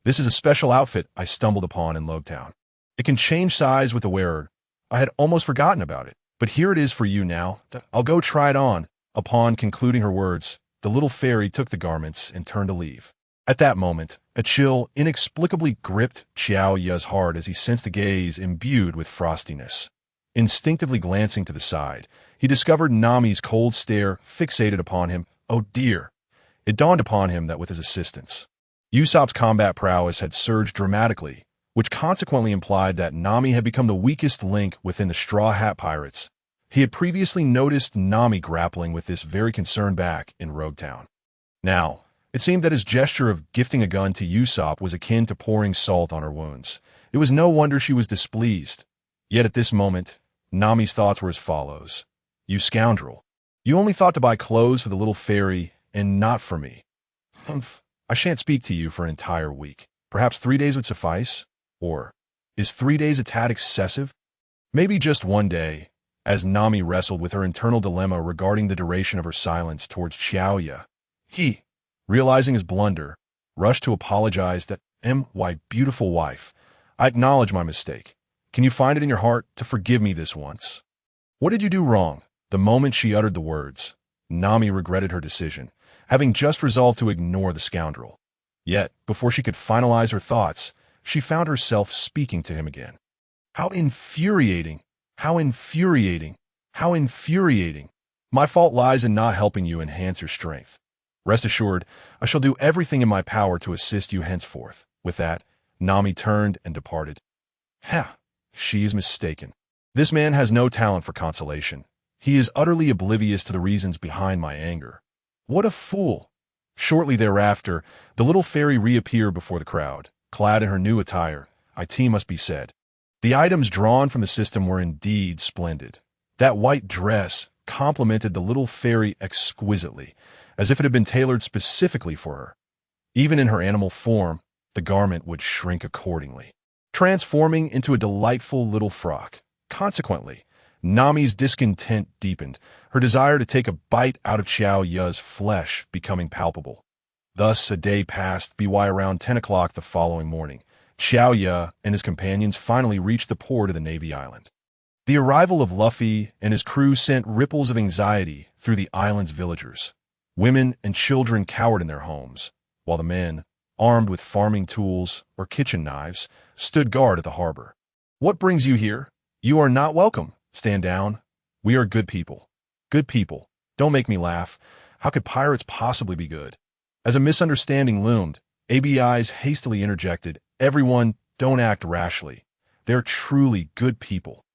Speaker 1: This is a special outfit I stumbled upon in Logtown. It can change size with the wearer. I had almost forgotten about it, but here it is for you now. I'll go try it on. Upon concluding her words, the little fairy took the garments and turned to leave. At that moment, a chill inexplicably gripped Xiao Ya's heart as he sensed a gaze imbued with frostiness. Instinctively glancing to the side, he discovered Nami's cold stare fixated upon him. Oh dear! It dawned upon him that with his assistance, Usopp's combat prowess had surged dramatically, which consequently implied that Nami had become the weakest link within the Straw Hat Pirates. He had previously noticed Nami grappling with this very concern back in Roguetown. Now, it seemed that his gesture of gifting a gun to Usopp was akin to pouring salt on her wounds. It was no wonder she was displeased. Yet at this moment, Nami's thoughts were as follows. You scoundrel. You only thought to buy clothes for the little fairy and not for me. Humph. I shan't speak to you for an entire week. Perhaps 3 days would suffice? Or, is 3 days a tad excessive? Maybe just one day, as Nami wrestled with her internal dilemma regarding the duration of her silence towards Xiaoya. He, realizing his blunder, rushed to apologize that, my beautiful wife, I acknowledge my mistake. Can you find it in your heart to forgive me this once? What did you do wrong? The moment she uttered the words, Nami regretted her decision, having just resolved to ignore the scoundrel. Yet, before she could finalize her thoughts, she found herself speaking to him again. How infuriating! How infuriating! How infuriating! My fault lies in not helping you enhance your strength. Rest assured, I shall do everything in my power to assist you henceforth. With that, Nami turned and departed. She is mistaken. This man has no talent for consolation. He is utterly oblivious to the reasons behind my anger. What a fool! Shortly thereafter, the little fairy reappeared before the crowd, clad in her new attire. It must be said. The items drawn from the system were indeed splendid. That white dress, complemented the little fairy exquisitely, as if it had been tailored specifically for her. Even in her animal form, the garment would shrink accordingly, transforming into a delightful little frock. Consequently, Nami's discontent deepened, her desire to take a bite out of Xiao Ya's flesh becoming palpable. Thus, a day passed by around 10 o'clock the following morning. Xiao Ya and his companions finally reached the port of the Navy Island. The arrival of Luffy and his crew sent ripples of anxiety through the island's villagers. Women and children cowered in their homes, while the men, armed with farming tools or kitchen knives, stood guard at the harbor. "What brings you here? You are not welcome. Stand down. We are good people." "Good people. Don't make me laugh. How could pirates possibly be good?" As a misunderstanding loomed, ABIs hastily interjected, "Everyone, don't act rashly. They're truly good people."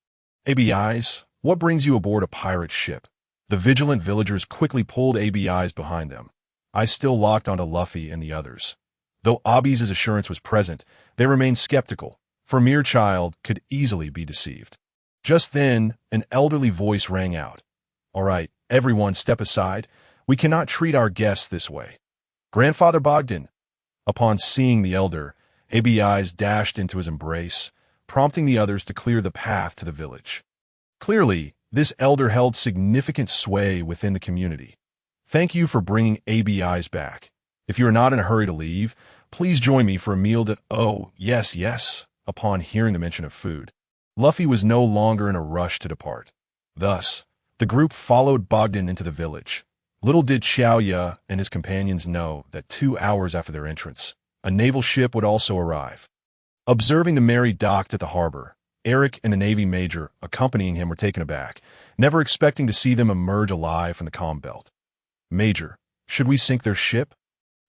Speaker 1: "ABIs, what brings you aboard a pirate ship?" The vigilant villagers quickly pulled ABIs behind them. I still locked onto Luffy and the others. Though Abi's assurance was present, they remained skeptical, for a mere child could easily be deceived. Just then, an elderly voice rang out. "All right, everyone step aside. We cannot treat our guests this way." "Grandfather Bogdan." Upon seeing the elder, ABIs dashed into his embrace, prompting the others to clear the path to the village. Clearly, this elder held significant sway within the community. "Thank you for bringing ABIs back. If you are not in a hurry to leave, please join me for a meal that—" "Oh, yes, yes." Upon hearing the mention of food, Luffy was no longer in a rush to depart. Thus, the group followed Bogdan into the village. Little did Xiao Ya and his companions know that 2 hours after their entrance, a naval ship would also arrive. Observing the Mary docked at the harbor, Eric and the Navy major accompanying him were taken aback, never expecting to see them emerge alive from the calm belt. "Major, should we sink their ship?"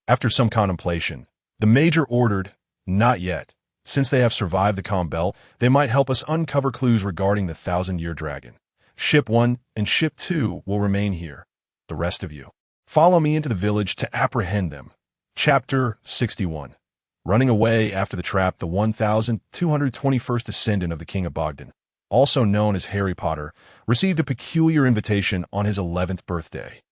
Speaker 1: After some contemplation, the major ordered, "Not yet. Since they have survived the calm belt, they might help us uncover clues regarding the 1,000-year dragon. Ship 1 and Ship 2 will remain here. The rest of you, follow me into the village to apprehend them." Chapter 61. Running away after the trap, the 1,221st descendant of the King of Bogdan, also known as Harry Potter, received a peculiar invitation on his 11th birthday.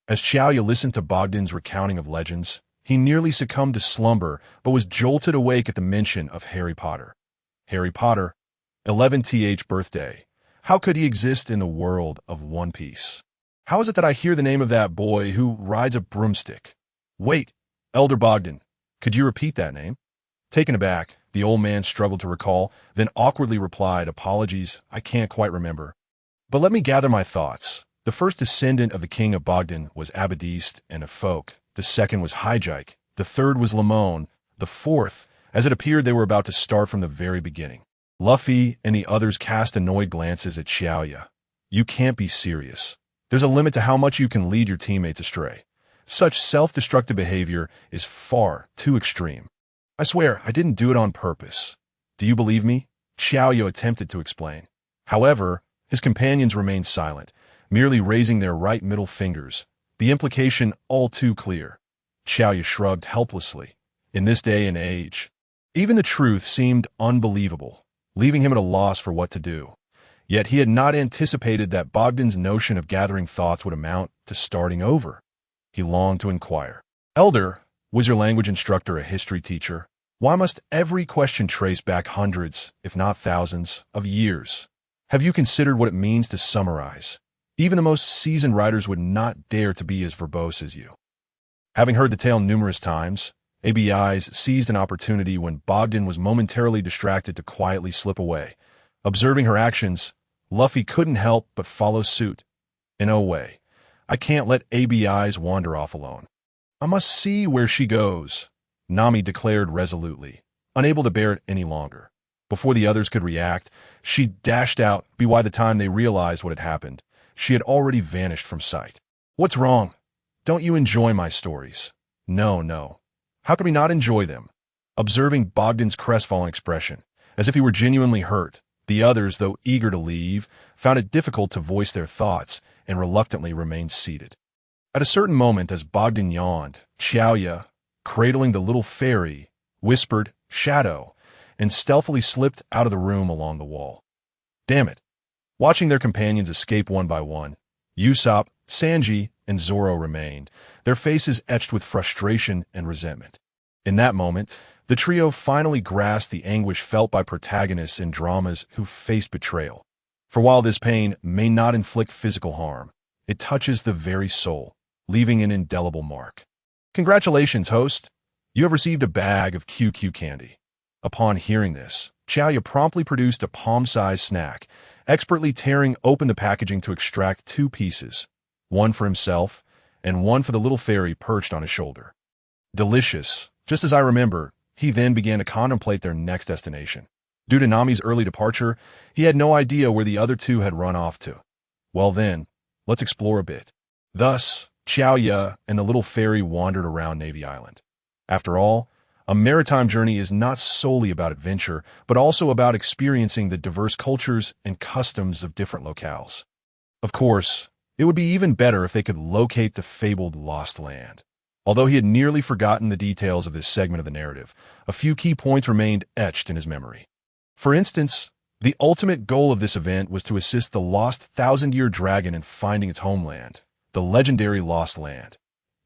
Speaker 1: As Xiao Ya listened to Bogdan's recounting of legends, he nearly succumbed to slumber but was jolted awake at the mention of Harry Potter. Harry Potter, 11th birthday. How could he exist in the world of One Piece? How is it that I hear the name of that boy who rides a broomstick? Wait, Elder Bogdan, could you repeat that name? Taken aback, the old man struggled to recall, then awkwardly replied, "Apologies, I can't quite remember. But let me gather my thoughts. The first descendant of the King of Bogdan was Abadiste and Afolk. The second was Hijike. The third was Lamone. The fourth, as it appeared they were about to start from the very beginning." Luffy and the others cast annoyed glances at Xiao Ya. "You can't be serious. There's a limit to how much you can lead your teammates astray. Such self-destructive behavior is far too extreme. I swear, I didn't do it on purpose. Do you believe me?" Xiao Ya attempted to explain. However, his companions remained silent, merely raising their right middle fingers, the implication all too clear. Xiao Ya shrugged helplessly. In this day and age, even the truth seemed unbelievable, leaving him at a loss for what to do. Yet he had not anticipated that Bogdan's notion of gathering thoughts would amount to starting over. He longed to inquire. "Elder, was your language instructor a history teacher? Why must every question trace back hundreds, if not thousands, of years? Have you considered what it means to summarize? Even the most seasoned writers would not dare to be as verbose as you." Having heard the tale numerous times, ABIs seized an opportunity when Bogdan was momentarily distracted to quietly slip away. Observing her actions, Luffy couldn't help but follow suit. "No way. I can't let ABIs wander off alone. I must see where she goes," Nami declared resolutely, unable to bear it any longer. Before the others could react, she dashed out, but by the time they realized what had happened, she had already vanished from sight. "What's wrong? Don't you enjoy my stories?" "No, no. How could we not enjoy them?" Observing Bogdan's crestfallen expression, as if he were genuinely hurt, the others, though eager to leave, found it difficult to voice their thoughts and reluctantly remained seated. At a certain moment, as Bogdan yawned, Xiao Ya, cradling the little fairy, whispered, "Shadow," and stealthily slipped out of the room along the wall. Damn it! Watching their companions escape one by one, Usopp, Sanji, and Zoro remained, their faces etched with frustration and resentment. In that moment, the trio finally grasped the anguish felt by protagonists in dramas who faced betrayal. For while this pain may not inflict physical harm, it touches the very soul, leaving an indelible mark. Congratulations, host! You have received a bag of QQ candy. Upon hearing this, Choya promptly produced a palm-sized snack, expertly tearing open the packaging to extract 2 pieces, one for himself and one for the little fairy perched on his shoulder. Delicious, just as I remember, he then began to contemplate their next destination. Due to Nami's early departure, he had no idea where the other 2 had run off to. Well then, let's explore a bit. Thus, Choya and the little fairy wandered around Navy Island. After all, a maritime journey is not solely about adventure, but also about experiencing the diverse cultures and customs of different locales. Of course, it would be even better if they could locate the fabled Lost Land. Although he had nearly forgotten the details of this segment of the narrative, a few key points remained etched in his memory. For instance, the ultimate goal of this event was to assist the lost thousand-year dragon in finding its homeland, the legendary Lost Land.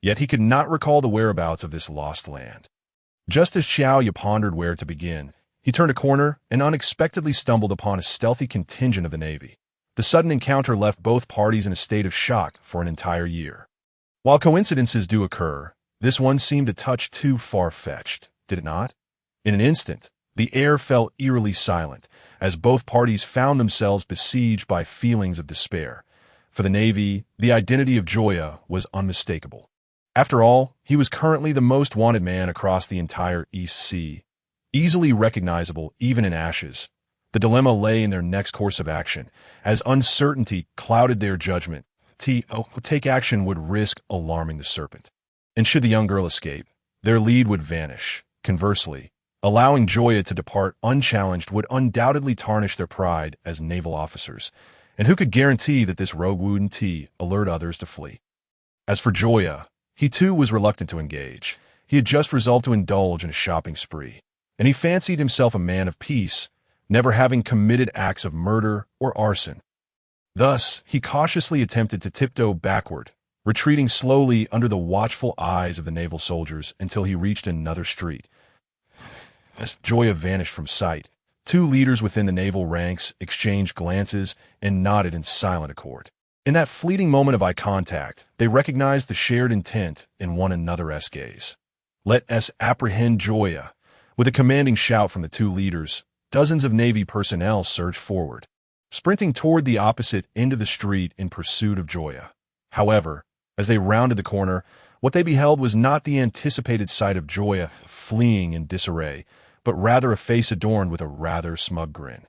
Speaker 1: Yet he could not recall the whereabouts of this Lost Land. Just as Choya pondered where to begin, he turned a corner and unexpectedly stumbled upon a stealthy contingent of the Navy. The sudden encounter left both parties in a state of shock for an entire year. While coincidences do occur, this one seemed a touch too far-fetched, did it not? In an instant, the air fell eerily silent, as both parties found themselves besieged by feelings of despair. For the Navy, the identity of Joya was unmistakable. After all, he was currently the most wanted man across the entire East Sea, easily recognizable even in ashes. The dilemma lay in their next course of action, as uncertainty clouded their judgment. To take action would risk alarming the serpent. And should the young girl escape, their lead would vanish. Conversely, allowing Joya to depart unchallenged would undoubtedly tarnish their pride as naval officers, and who could guarantee that this rogue wouldn't alert others to flee? As for Joya, he too was reluctant to engage. He had just resolved to indulge in a shopping spree, and he fancied himself a man of peace, never having committed acts of murder or arson. Thus, he cautiously attempted to tiptoe backward, retreating slowly under the watchful eyes of the naval soldiers until he reached another street. As Joya vanished from sight, 2 leaders within the naval ranks exchanged glances and nodded in silent accord. In that fleeting moment of eye contact, they recognized the shared intent in one another's gaze. Let us apprehend Joya. With a commanding shout from the 2 leaders, dozens of Navy personnel surged forward, sprinting toward the opposite end of the street in pursuit of Joya. However, as they rounded the corner, what they beheld was not the anticipated sight of Joya fleeing in disarray, but rather a face adorned with a rather smug grin.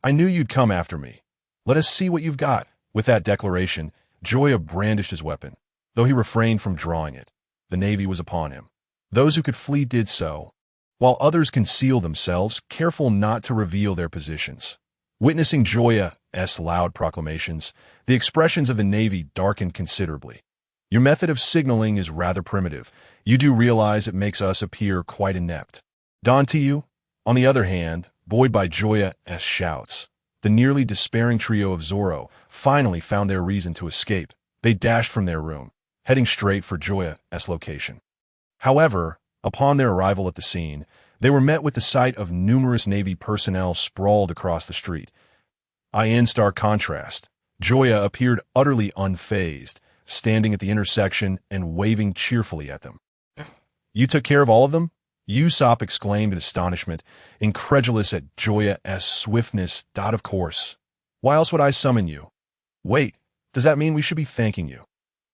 Speaker 1: "I knew you'd come after me. Let us see what you've got." With that declaration, Joya brandished his weapon, though he refrained from drawing it. The Navy was upon him. Those who could flee did so, while others concealed themselves, careful not to reveal their positions. Witnessing Joya's loud proclamations, the expressions of the Navy darkened considerably. "Your method of signaling is rather primitive. You do realize it makes us appear quite inept. Don't you?" On the other hand, buoyed by Joya's shouts, the nearly despairing trio of Zoro finally found their reason to escape. They dashed from their room, heading straight for Joya's location. However, upon their arrival at the scene, they were met with the sight of numerous Navy personnel sprawled across the street. In stark contrast, Joya appeared utterly unfazed, standing at the intersection and waving cheerfully at them. "You took care of all of them?" Usopp exclaimed in astonishment, incredulous at Joya's swiftness. "Of course. Why else would I summon you?" "Wait, does that mean we should be thanking you?"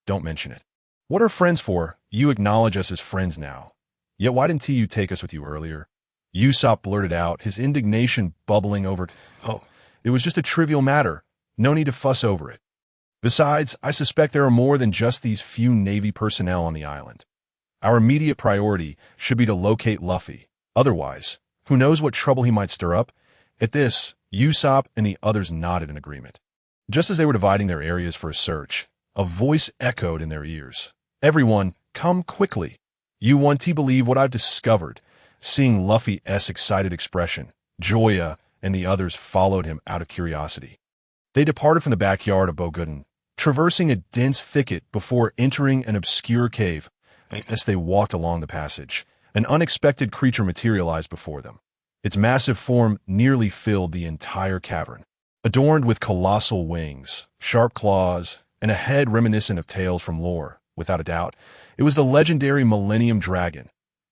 Speaker 1: "Don't mention it. What are friends for? You acknowledge us as friends now. Yet why didn't you take us with you earlier?" Usopp blurted out, his indignation bubbling over. "Oh, it was just a trivial matter. No need to fuss over it. Besides, I suspect there are more than just these few Navy personnel on the island. Our immediate priority should be to locate Luffy. Otherwise, who knows what trouble he might stir up?" At this, Usopp and the others nodded in agreement. Just as they were dividing their areas for a search, a voice echoed in their ears. "Everyone, come quickly. You want to believe what I've discovered." Seeing Luffy's excited expression, Joya and the others followed him out of curiosity. They departed from the backyard of Buggy, traversing a dense thicket before entering an obscure cave. As they walked along the passage, an unexpected creature materialized before them. Its massive form nearly filled the entire cavern. Adorned with colossal wings, sharp claws, and a head reminiscent of tales from lore, without a doubt, it was the legendary Millennium Dragon.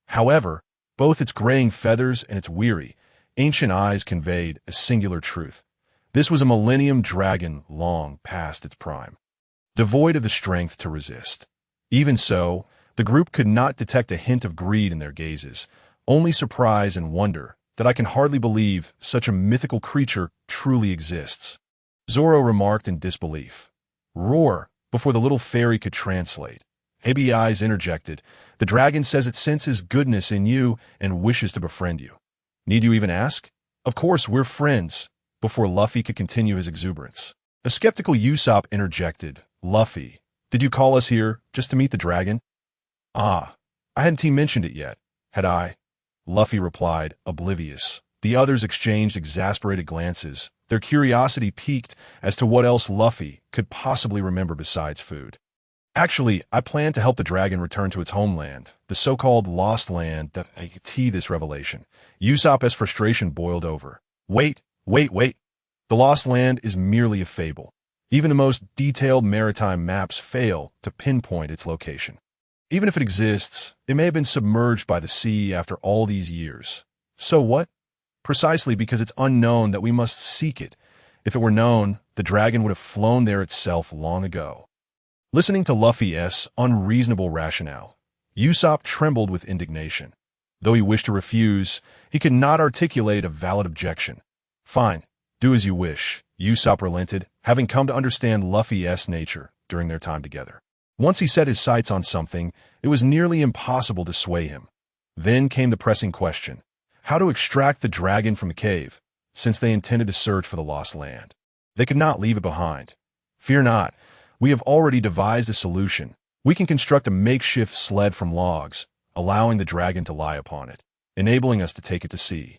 Speaker 1: However, both its graying feathers and its weary, ancient eyes conveyed a singular truth. This was a Millennium Dragon long past its prime, devoid of the strength to resist. Even so, the group could not detect a hint of greed in their gazes, only surprise and wonder that I can hardly believe such a mythical creature truly exists. Zoro remarked in disbelief. Roar, before the little fairy could translate. ABI's interjected. The dragon says it senses goodness in you and wishes to befriend you. Need you even ask? Of course, we're friends. Before Luffy could continue his exuberance, a skeptical Usopp interjected. Luffy, did you call us here just to meet the dragon? Ah, I hadn't even mentioned it yet, had I? Luffy replied, oblivious. The others exchanged exasperated glances, their curiosity piqued as to what else Luffy could possibly remember besides food. Actually, I plan to help the dragon return to its homeland, the so-called Lost Land. That I could see this revelation. Usopp's frustration boiled over. Wait. The Lost Land is merely a fable. Even the most detailed maritime maps fail to pinpoint its location. Even if it exists, it may have been submerged by the sea after all these years. So what? Precisely because it's unknown that we must seek it. If it were known, the dragon would have flown there itself long ago. Listening to Luffy's unreasonable rationale, Usopp trembled with indignation. Though he wished to refuse, he could not articulate a valid objection. Fine, do as you wish, Usopp relented, having come to understand Luffy's nature during their time together. Once he set his sights on something, it was nearly impossible to sway him. Then came the pressing question, how to extract the dragon from the cave, since they intended to search for the Lost Land. They could not leave it behind. Fear not, we have already devised a solution. We can construct a makeshift sled from logs, allowing the dragon to lie upon it, enabling us to take it to sea.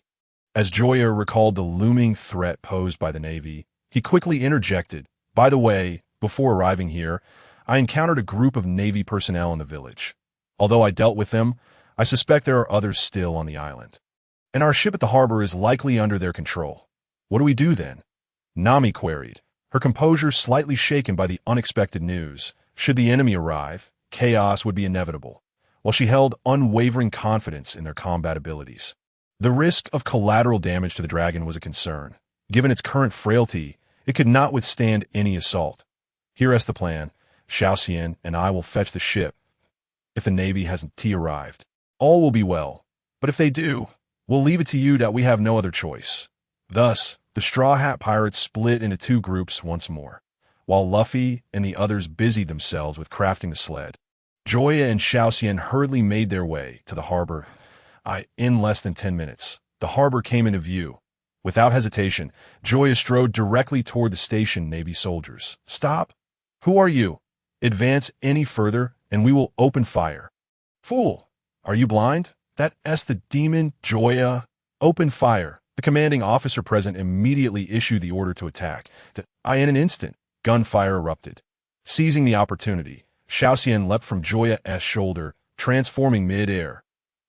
Speaker 1: As Joya recalled the looming threat posed by the Navy, he quickly interjected, by the way, before arriving here, I encountered a group of Navy personnel in the village. Although I dealt with them, I suspect there are others still on the island. And our ship at the harbor is likely under their control. What do we do then? Nami queried, her composure slightly shaken by the unexpected news. Should the enemy arrive, chaos would be inevitable, while she held unwavering confidence in their combat abilities. The risk of collateral damage to the dragon was a concern. Given its current frailty, it could not withstand any assault. Here is the plan. Saiyan and I will fetch the ship. If the Navy hasn't arrived, all will be well. But if they do, we'll leave it to you that we have no other choice. Thus, the Straw Hat Pirates split into two groups once more, while Luffy and the others busied themselves with crafting the sled. Joya and Saiyan hurriedly made their way to the harbor. In less than 10 minutes, the harbor came into view. Without hesitation, Joya strode directly toward the stationed Navy soldiers. Stop! Who are you? Advance any further, and we will open fire. Fool! Are you blind? That's the demon, Joya. Open fire. The commanding officer present immediately issued the order to attack. In an instant, gunfire erupted. Seizing the opportunity, Saiyan leapt from Joya's shoulder, transforming mid-air.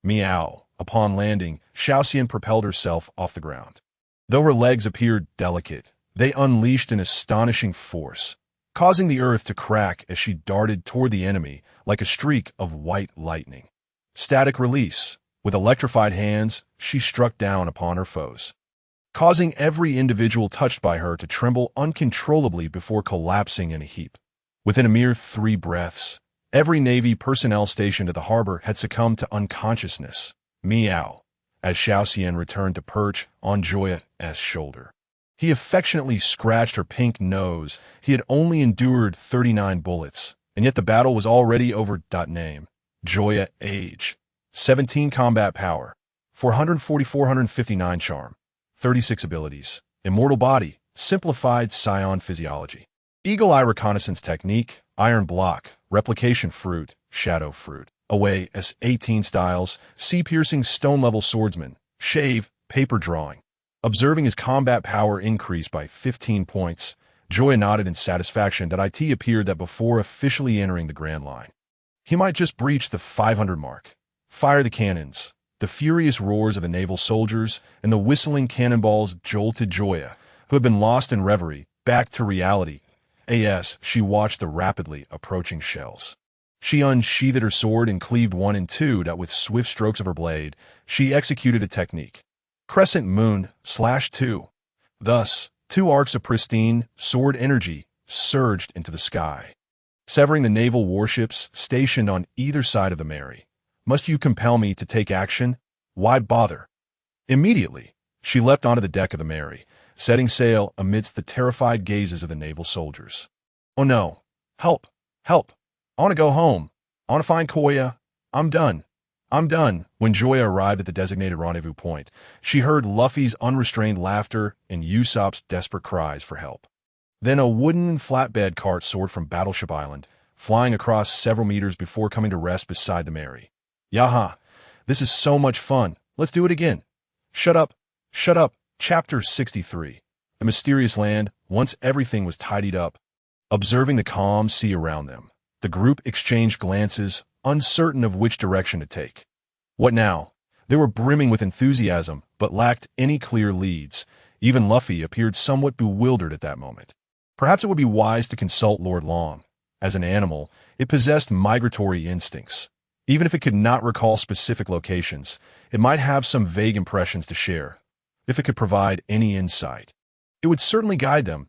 Speaker 1: Meow. Upon landing, Saiyan propelled herself off the ground. Though her legs appeared delicate, they unleashed an astonishing force, causing the earth to crack as she darted toward the enemy like a streak of white lightning. Static release. With electrified hands, she struck down upon her foes, causing every individual touched by her to tremble uncontrollably before collapsing in a heap. Within a mere 3 breaths, every Navy personnel stationed at the harbor had succumbed to unconsciousness. Meow, as Saiyan returned to perch on Joya's shoulder. He affectionately scratched her pink nose. He had only endured 39 bullets, and yet the battle was already over. Name, Joya. Age, 17 combat power, 459 charm, 36 abilities, immortal body, simplified Saiyan physiology, eagle eye reconnaissance technique, iron block, replication fruit, shadow fruit, away as 18 styles, sea-piercing stone-level swordsman, shave, paper drawing. Observing his combat power increase by 15 points, Joya nodded in satisfaction that it appeared that before officially entering the Grand Line, he might just breach the 500 mark. Fire the cannons. The furious roars of the naval soldiers and the whistling cannonballs jolted Joya, who had been lost in reverie, back to reality. As she watched the rapidly approaching shells. She unsheathed her sword and cleaved one in two that with swift strokes of her blade, she executed a technique. Crescent Moon /2. Thus, two arcs of pristine sword energy surged into the sky, severing the naval warships stationed on either side of the Mary. Must you compel me to take action? Why bother? Immediately, she leapt onto the deck of the Mary, setting sail amidst the terrified gazes of the naval soldiers. Oh no! Help! Help! I want to go home. I want to find Koya. I'm done. I'm done. When Joya arrived at the designated rendezvous point, she heard Luffy's unrestrained laughter and Usopp's desperate cries for help. Then a wooden flatbed cart soared from Battleship Island, flying across several meters before coming to rest beside the Mary. Yaha! This is so much fun. Let's do it again. Shut up. Shut up. Chapter 63. The Mysterious Land. Once everything was tidied up, observing the calm sea around them, the group exchanged glances, uncertain of which direction to take. What now? They were brimming with enthusiasm, but lacked any clear leads. Even Luffy appeared somewhat bewildered at that moment. Perhaps it would be wise to consult Lord Long. As an animal, it possessed migratory instincts. Even if it could not recall specific locations, it might have some vague impressions to share. If it could provide any insight, it would certainly guide them.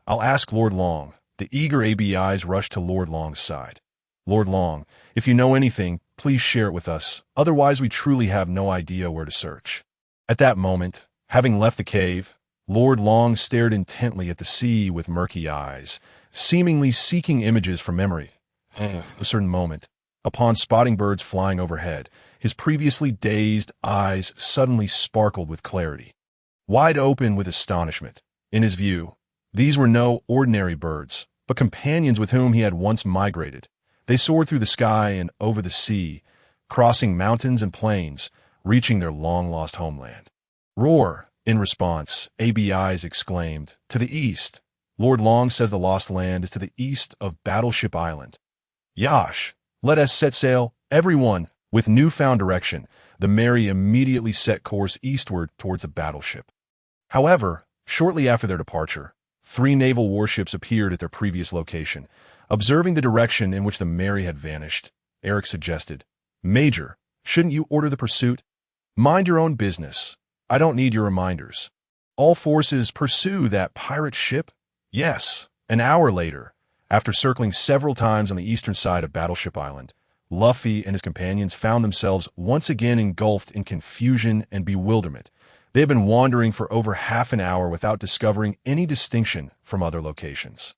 Speaker 1: I'll ask Lord Long. The eager ABIs rushed to Lord Long's side. Lord Long, if you know anything, please share it with us. Otherwise, we truly have no idea where to search. At that moment, having left the cave, Lord Long stared intently at the sea with murky eyes, seemingly seeking images from memory. A certain moment, upon spotting birds flying overhead, his previously dazed eyes suddenly sparkled with clarity. Wide open with astonishment, in his view, these were no ordinary birds, but companions with whom he had once migrated. They soared through the sky and over the sea, crossing mountains and plains, reaching their long-lost homeland. Roar! In response, ABIs exclaimed, to the east. Lord Long says the lost land is to the east of Battleship Island. Yash! Let us set sail, everyone! With newfound direction, the Mary immediately set course eastward towards the battleship. However, shortly after their departure, 3 naval warships appeared at their previous location. Observing the direction in which the Mary had vanished, Eric suggested, Major, shouldn't you order the pursuit? Mind your own business. I don't need your reminders. All forces pursue that pirate ship? Yes. An hour later, after circling several times on the eastern side of Battleship Island, Luffy and his companions found themselves once again engulfed in confusion and bewilderment. They had been wandering for over half an hour without discovering any distinction from other locations.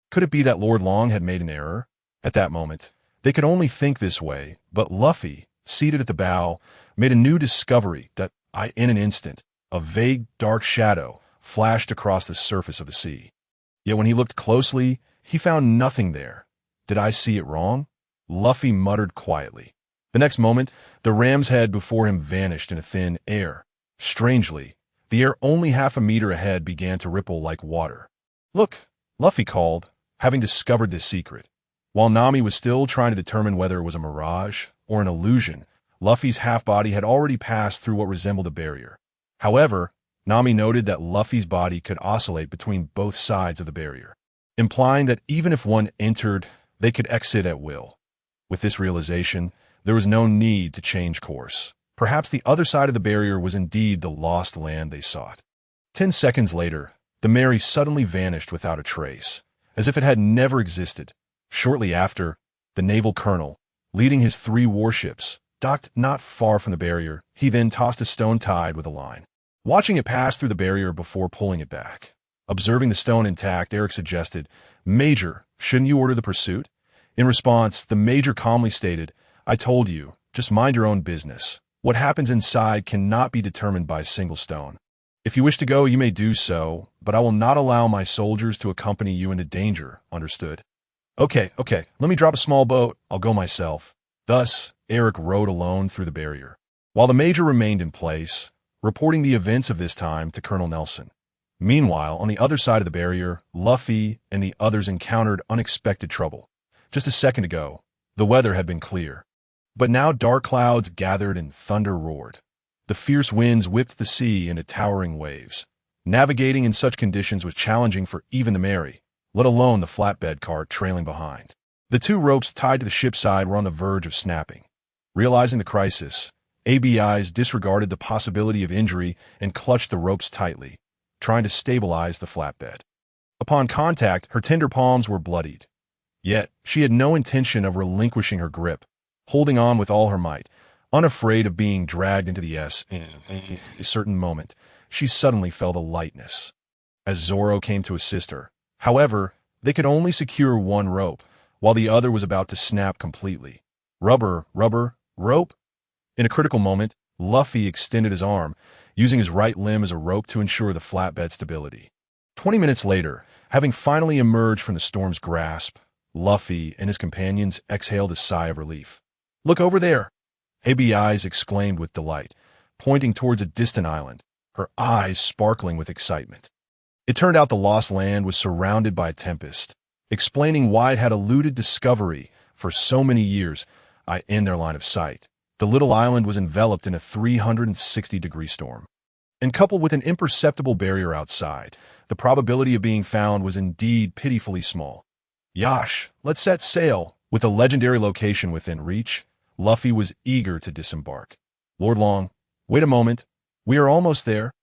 Speaker 1: Could it be that Lord Long had made an error? At that moment, they could only think this way, but Luffy, seated at the bow, made a new discovery that, in an instant, a vague dark shadow flashed across the surface of the sea. Yet when he looked closely, he found nothing there. Did I see it wrong? Luffy muttered quietly. The next moment, the ram's head before him vanished in a thin air. Strangely, the air only half a meter ahead began to ripple like water. Look, Luffy called, having discovered this secret. While Nami was still trying to determine whether it was a mirage or an illusion, Luffy's half-body had already passed through what resembled a barrier. However, Nami noted that Luffy's body could oscillate between both sides of the barrier, implying that even if one entered, they could exit at will. With this realization, there was no need to change course. Perhaps the other side of the barrier was indeed the lost land they sought. 10 seconds later, the Mary suddenly vanished without a trace, as if it had never existed. Shortly after, the naval colonel, leading his 3 warships, docked not far from the barrier. He then tossed a stone tied with a line, watching it pass through the barrier before pulling it back. Observing the stone intact, Eric suggested, Major, shouldn't you order the pursuit? In response, the Major calmly stated, I told you, just mind your own business. What happens inside cannot be determined by a single stone. If you wish to go, you may do so, but I will not allow my soldiers to accompany you into danger, understood? Okay, let me drop a small boat, I'll go myself. Thus, Eric rowed alone through the barrier, while the Major remained in place, reporting the events of this time to Colonel Nelson. Meanwhile, on the other side of the barrier, Luffy and the others encountered unexpected trouble. Just a second ago, the weather had been clear. But now dark clouds gathered and thunder roared. The fierce winds whipped the sea into towering waves. Navigating in such conditions was challenging for even the Mary, let alone the flatbed cart trailing behind. The two ropes tied to the ship's side were on the verge of snapping. Realizing the crisis, ABIs disregarded the possibility of injury and clutched the ropes tightly, trying to stabilize the flatbed. Upon contact, her tender palms were bloodied. Yet, she had no intention of relinquishing her grip, holding on with all her might, unafraid of being dragged into the S. In a certain moment, she suddenly felt a lightness. As Zoro came to assist her, however, they could only secure one rope, while the other was about to snap completely. Rubber, rope? In a critical moment, Luffy extended his arm, using his right limb as a rope to ensure the flatbed stability. 20 minutes later, having finally emerged from the storm's grasp, Luffy and his companions exhaled a sigh of relief. "Look over there!" ABIs exclaimed with delight, pointing towards a distant island, her eyes sparkling with excitement. It turned out the Lost Land was surrounded by a tempest, explaining why it had eluded discovery for so many years in their line of sight. The little island was enveloped in a 360-degree storm. And coupled with an imperceptible barrier outside, the probability of being found was indeed pitifully small. Yash, let's set sail. With a legendary location within reach, Luffy was eager to disembark. Lord Long, wait a moment. We are almost there.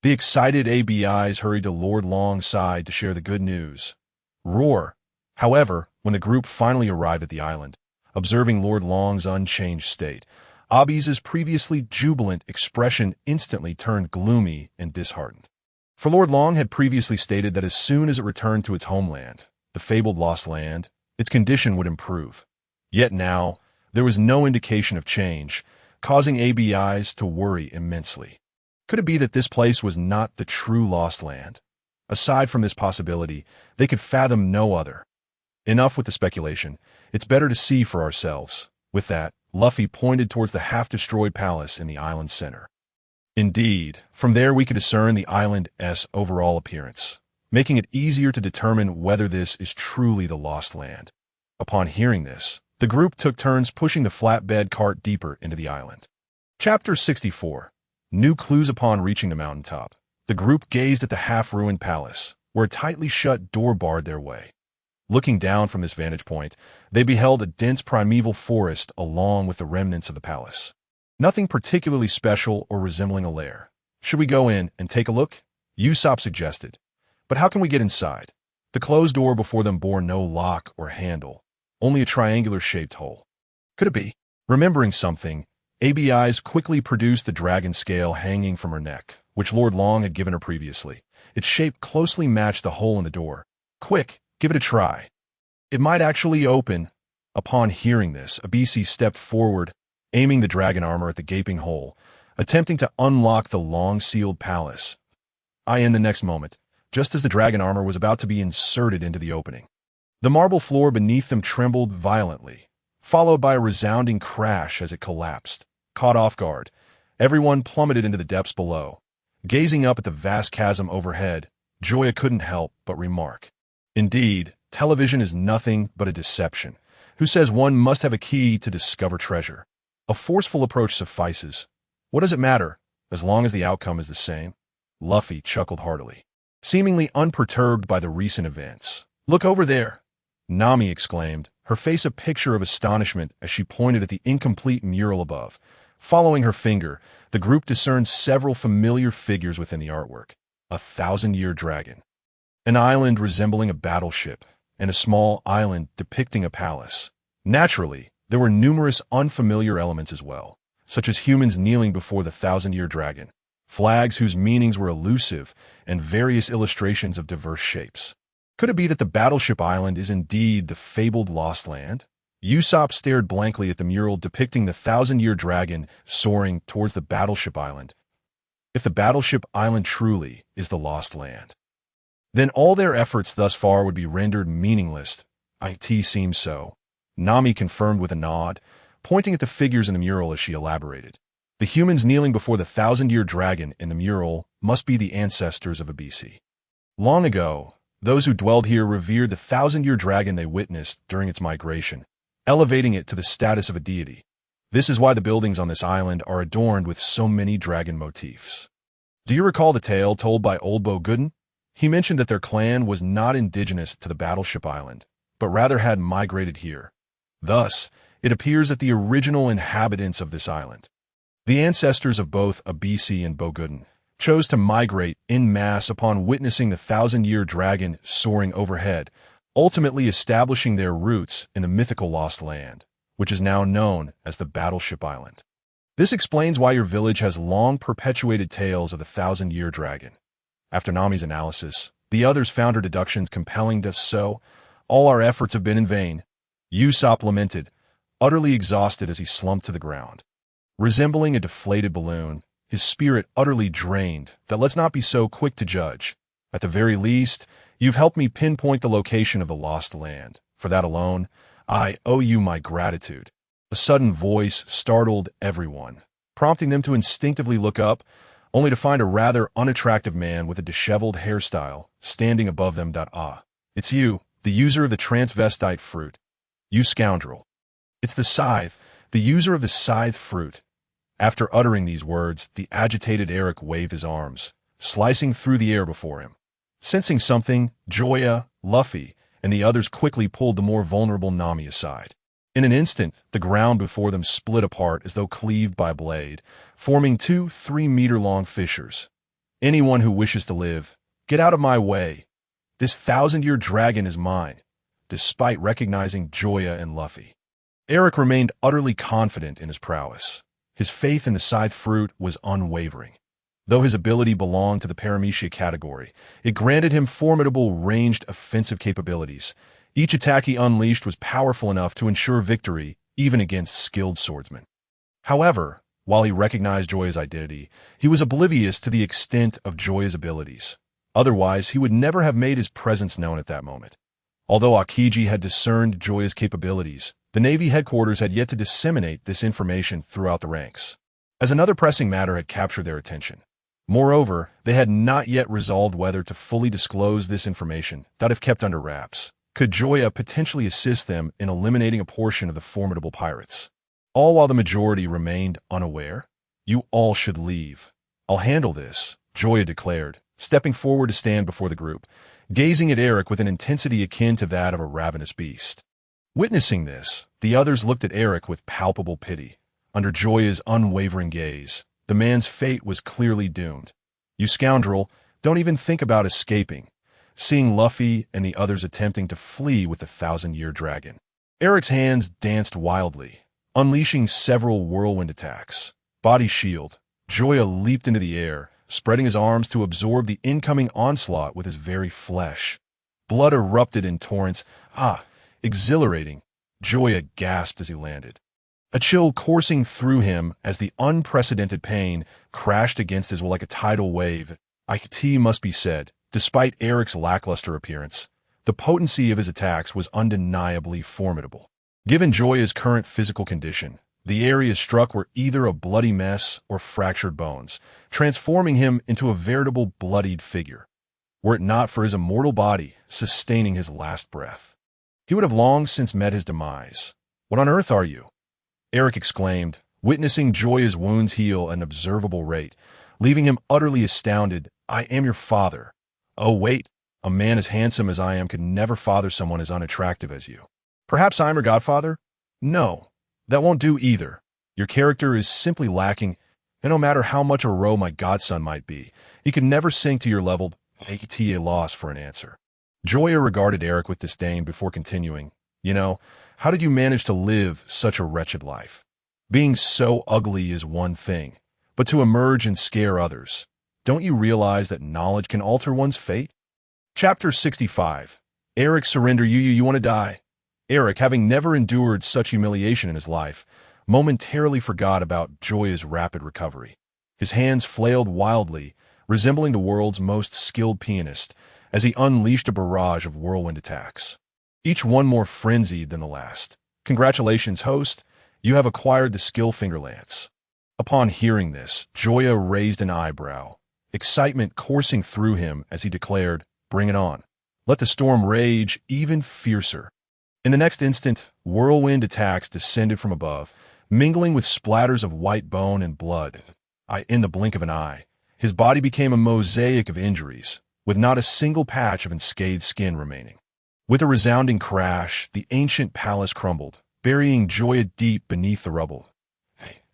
Speaker 1: The excited ABIs hurried to Lord Long's side to share the good news. Roar. However, when the group finally arrived at the island, observing Lord Long's unchanged state, Abi's previously jubilant expression instantly turned gloomy and disheartened. For Lord Long had previously stated that as soon as it returned to its homeland, the fabled Lost Land, its condition would improve. Yet now, there was no indication of change, causing ABIs to worry immensely. Could it be that this place was not the true Lost Land? Aside from this possibility, they could fathom no other. Enough with the speculation. It's better to see for ourselves. With that, Luffy pointed towards the half-destroyed palace in the island's center. Indeed, from there we could discern the island's overall appearance, making it easier to determine whether this is truly the Lost Land. Upon hearing this, the group took turns pushing the flatbed cart deeper into the island. Chapter 64. New clues. Upon reaching the mountaintop, the group gazed at the half-ruined palace, where a tightly shut door barred their way. Looking down from this vantage point, they beheld a dense primeval forest along with the remnants of the palace. Nothing particularly special or resembling a lair. Should we go in and take a look? Usopp suggested. But how can we get inside? The closed door before them bore no lock or handle, only a triangular-shaped hole. Could it be? Remembering something, ABIs quickly produced the dragon scale hanging from her neck, which Lord Long had given her previously. Its shape closely matched the hole in the door. Quick! Give it a try. It might actually open. Upon hearing this, Abisi stepped forward, aiming the dragon armor at the gaping hole, attempting to unlock the long-sealed palace. In the next moment, just as the dragon armor was about to be inserted into the opening, the marble floor beneath them trembled violently, followed by a resounding crash as it collapsed. Caught off guard, everyone plummeted into the depths below. Gazing up at the vast chasm overhead, Joya couldn't help but remark, "Indeed, television is nothing but a deception. Who says one must have a key to discover treasure? A forceful approach suffices. What does it matter, as long as the outcome is the same?" Luffy chuckled heartily, seemingly unperturbed by the recent events. "Look over there!" Nami exclaimed, her face a picture of astonishment as she pointed at the incomplete mural above. Following her finger, the group discerned several familiar figures within the artwork. A 1,000-year dragon, an island resembling a battleship, and a small island depicting a palace. Naturally, there were numerous unfamiliar elements as well, such as humans kneeling before the 1,000-year dragon, flags whose meanings were elusive, and various illustrations of diverse shapes. Could it be that the battleship island is indeed the fabled Lost Land? Usopp stared blankly at the mural depicting the 1,000-year dragon soaring towards the battleship island. If the battleship island truly is the Lost Land, then all their efforts thus far would be rendered meaningless. It seems so. Nami confirmed with a nod, pointing at the figures in the mural as she elaborated. The humans kneeling before the 1,000-year dragon in the mural must be the ancestors of Abisi. Long ago, those who dwelled here revered the thousand-year dragon they witnessed during its migration, elevating it to the status of a deity. This is why the buildings on this island are adorned with so many dragon motifs. Do you recall the tale told by old Buggy? He mentioned that their clan was not indigenous to the battleship island, but rather had migrated here. Thus, it appears that the original inhabitants of this island, the ancestors of both Abisi and Buggy, chose to migrate en masse upon witnessing the thousand-year dragon soaring overhead, ultimately establishing their roots in the mythical Lost Land, which is now known as the Battleship Island. This explains why your village has long perpetuated tales of the thousand-year dragon. After Nami's analysis, the others found her deductions compelling to so, all our efforts have been in vain. Usopp lamented, utterly exhausted as he slumped to the ground. Resembling a deflated balloon, his spirit utterly drained, that let's not be so quick to judge. At the very least, you've helped me pinpoint the location of the Lost Land. For that alone, I owe you my gratitude. A sudden voice startled everyone, prompting them to instinctively look up, only to find a rather unattractive man with a disheveled hairstyle standing above them. It's you, the user of the transvestite fruit. You scoundrel. It's the scythe, the user of the scythe fruit. After uttering these words, the agitated Eric waved his arms, slicing through the air before him. Sensing something, Joya, Luffy, and the others quickly pulled the more vulnerable Nami aside. In an instant, the ground before them split apart as though cleaved by a blade, forming 2 3-meter-long fissures. Anyone who wishes to live, get out of my way. This thousand-year dragon is mine, despite recognizing Joya and Luffy. Eric remained utterly confident in his prowess. His faith in the scythe fruit was unwavering. Though his ability belonged to the paramecia category, it granted him formidable ranged offensive capabilities. Each attack he unleashed was powerful enough to ensure victory, even against skilled swordsmen. However, while he recognized Joya's identity, he was oblivious to the extent of Joya's abilities. Otherwise, he would never have made his presence known at that moment. Although Akiji had discerned Joya's capabilities, the Navy headquarters had yet to disseminate this information throughout the ranks, as another pressing matter had captured their attention. Moreover, they had not yet resolved whether to fully disclose this information, that if kept under wraps, could Joya potentially assist them in eliminating a portion of the formidable pirates. All while the majority remained unaware. You all should leave. I'll handle this, Joya declared, stepping forward to stand before the group, gazing at Eric with an intensity akin to that of a ravenous beast. Witnessing this, the others looked at Eric with palpable pity. Under Joya's unwavering gaze, the man's fate was clearly doomed. You scoundrel, don't even think about escaping. Seeing Luffy and the others attempting to flee with the thousand-year dragon, Eric's hands danced wildly, unleashing several whirlwind attacks. Body shield, Joya leaped into the air, spreading his arms to absorb the incoming onslaught with his very flesh. Blood erupted in torrents. Exhilarating, Joya gasped as he landed. A chill coursing through him as the unprecedented pain crashed against his will like a tidal wave. It must be said, despite Eric's lackluster appearance, the potency of his attacks was undeniably formidable. Given Joya's current physical condition, the areas struck were either a bloody mess or fractured bones, transforming him into a veritable bloodied figure. Were it not for his immortal body sustaining his last breath, he would have long since met his demise. What on earth are you? Eric exclaimed, witnessing Joya's wounds heal at an observable rate, leaving him utterly astounded. I am your father. Oh wait, a man as handsome as I am could never father someone as unattractive as you. Perhaps I'm your godfather? No, that won't do either. Your character is simply lacking, and no matter how much a roe my godson might be, he could never sink to your level. A loss for an answer. Joya regarded Eric with disdain before continuing. How did you manage to live such a wretched life? Being so ugly is one thing, but to emerge and scare others, don't you realize that knowledge can alter one's fate? Chapter 65. Eric surrender. You want to die. Eric, having never endured such humiliation in his life, momentarily forgot about Joya's rapid recovery. His hands flailed wildly, resembling the world's most skilled pianist, as he unleashed a barrage of whirlwind attacks, each one more frenzied than the last. Congratulations, host. You have acquired the skill finger lance. Upon hearing this, Joya raised an eyebrow, excitement coursing through him as he declared, Bring it on. Let the storm rage even fiercer. In the next instant, whirlwind attacks descended from above, mingling with splatters of white bone and blood. In the blink of an eye, his body became a mosaic of injuries, with not a single patch of unscathed skin remaining. With a resounding crash, the ancient palace crumbled, burying Joya deep beneath the rubble.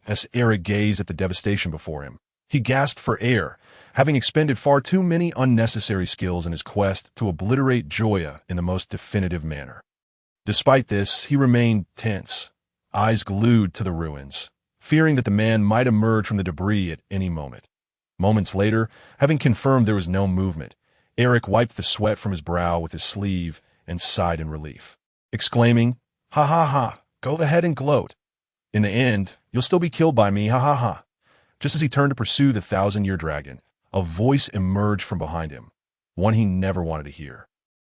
Speaker 1: As Eric gazed at the devastation before him, he gasped for air, having expended far too many unnecessary skills in his quest to obliterate Joya in the most definitive manner. Despite this, he remained tense, eyes glued to the ruins, fearing that the man might emerge from the debris at any moment. Moments later, having confirmed there was no movement, Eric wiped the sweat from his brow with his sleeve and sighed in relief, exclaiming, "Ha ha ha, go ahead and gloat. In the end, you'll still be killed by me, ha ha ha." Just as he turned to pursue the 1,000-year dragon, a voice emerged from behind him, one he never wanted to hear.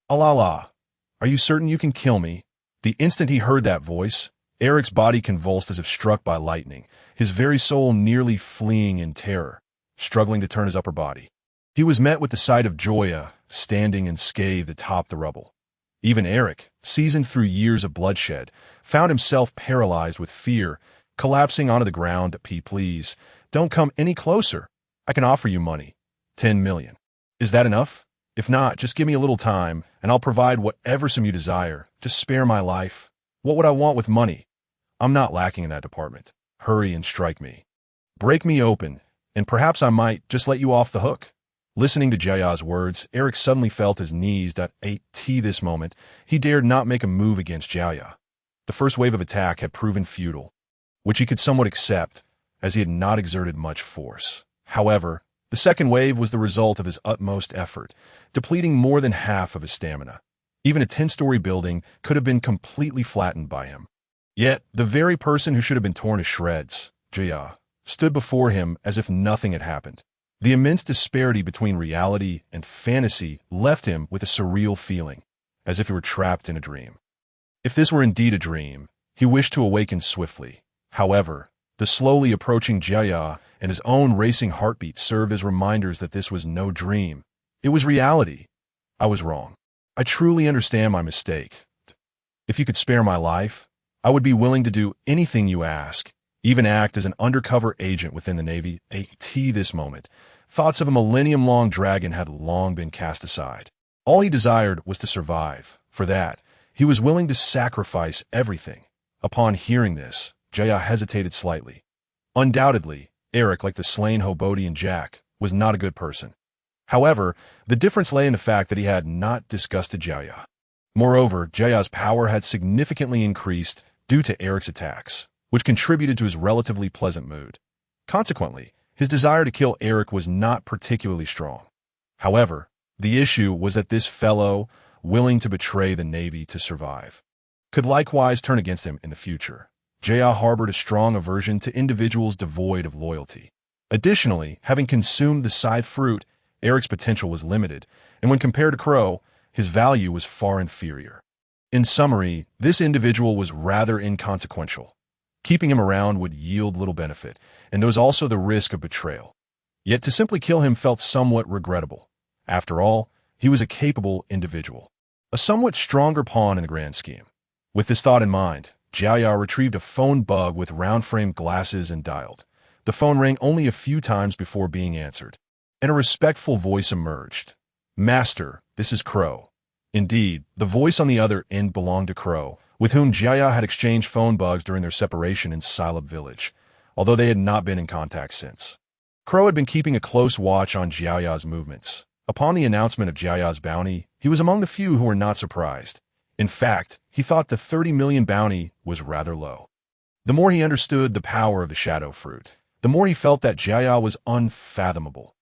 Speaker 1: "Alala, are you certain you can kill me?" The instant he heard that voice, Eric's body convulsed as if struck by lightning, his very soul nearly fleeing in terror, struggling to turn his upper body. He was met with the sight of Joya standing unscathed atop the rubble. Even Eric, seasoned through years of bloodshed, found himself paralyzed with fear, collapsing onto the ground. "Please, don't come any closer. I can offer you money. 10 million. Is that enough? If not, just give me a little time, and I'll provide whatever sum you desire. Just spare my life. What would I want with money? I'm not lacking in that department. Hurry and strike me. Break me open, and perhaps I might just let you off the hook." Listening to Joya's words, Eric suddenly felt his knees at this moment. He dared not make a move against Joya. The first wave of attack had proven futile, which he could somewhat accept, as he had not exerted much force. However, the second wave was the result of his utmost effort, depleting more than half of his stamina. Even a 10-story building could have been completely flattened by him. Yet, the very person who should have been torn to shreds, Joya, stood before him as if nothing had happened. The immense disparity between reality and fantasy left him with a surreal feeling, as if he were trapped in a dream. If this were indeed a dream, he wished to awaken swiftly. However, the slowly approaching Joya and his own racing heartbeat served as reminders that this was no dream. It was reality. I was wrong. I truly understand my mistake. If you could spare my life, I would be willing to do anything you ask, even act as an undercover agent within the Navy. This moment, thoughts of a millennium-long dragon had long been cast aside. All he desired was to survive. For that, he was willing to sacrifice everything. Upon hearing this, Joya hesitated slightly. Undoubtedly, Eric, like the slain Hobodian Jack, was not a good person. However, the difference lay in the fact that he had not disgusted Joya. Moreover, Joya's power had significantly increased due to Eric's attacks, which contributed to his relatively pleasant mood. Consequently, his desire to kill Eric was not particularly strong. However, the issue was that this fellow, willing to betray the Navy to survive, could likewise turn against him in the future. Joya harbored a strong aversion to individuals devoid of loyalty. Additionally, having consumed the scythe fruit, Eric's potential was limited, and when compared to Kuro, his value was far inferior. In summary, this individual was rather inconsequential. Keeping him around would yield little benefit, and there was also the risk of betrayal. Yet to simply kill him felt somewhat regrettable. After all, he was a capable individual, a somewhat stronger pawn in the grand scheme. With this thought in mind, Joya retrieved a phone bug with round-framed glasses and dialed. The phone rang only a few times before being answered, and a respectful voice emerged. "Master, this is Kuro." Indeed, the voice on the other end belonged to Kuro, with whom Joya had exchanged phone bugs during their separation in Silab Village, although they had not been in contact since. Kuro had been keeping a close watch on Joya's movements. Upon the announcement of Joya's bounty, he was among the few who were not surprised. In fact, he thought the 30 million bounty was rather low. The more he understood the power of the shadow fruit, the more he felt that Joya was unfathomable.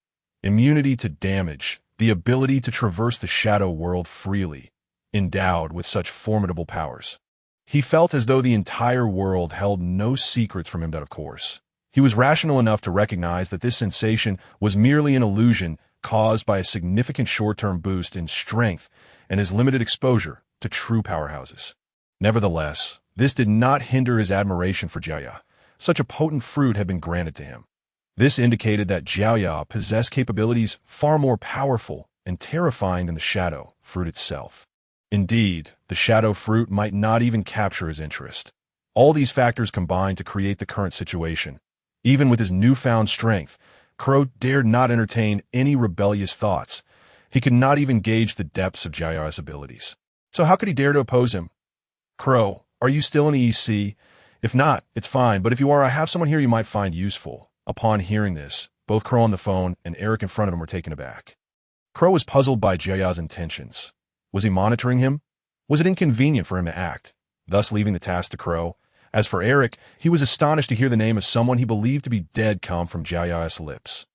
Speaker 1: Immunity to damage, the ability to traverse the shadow world freely, endowed with such formidable powers. He felt as though the entire world held no secrets from him. That, of course, he was rational enough to recognize that this sensation was merely an illusion caused by a significant short-term boost in strength and his limited exposure to true powerhouses. Nevertheless, this did not hinder his admiration for Joya. Such a potent fruit had been granted to him. This indicated that Joya possessed capabilities far more powerful and terrifying than the shadow fruit itself. Indeed, the shadow fruit might not even capture his interest. All these factors combined to create the current situation. Even with his newfound strength, Kuro dared not entertain any rebellious thoughts. He could not even gauge the depths of Joya's abilities. So how could he dare to oppose him? Kuro, are you still in the EC? If not, it's fine, but if you are, I have someone here you might find useful. Upon hearing this, both Kuro on the phone and Eric in front of him were taken aback. Kuro was puzzled by Joya's intentions. Was he monitoring him? Was it inconvenient for him to act, thus leaving the task to Kuro? As for Eric, he was astonished to hear the name of someone he believed to be dead come from Joya's lips.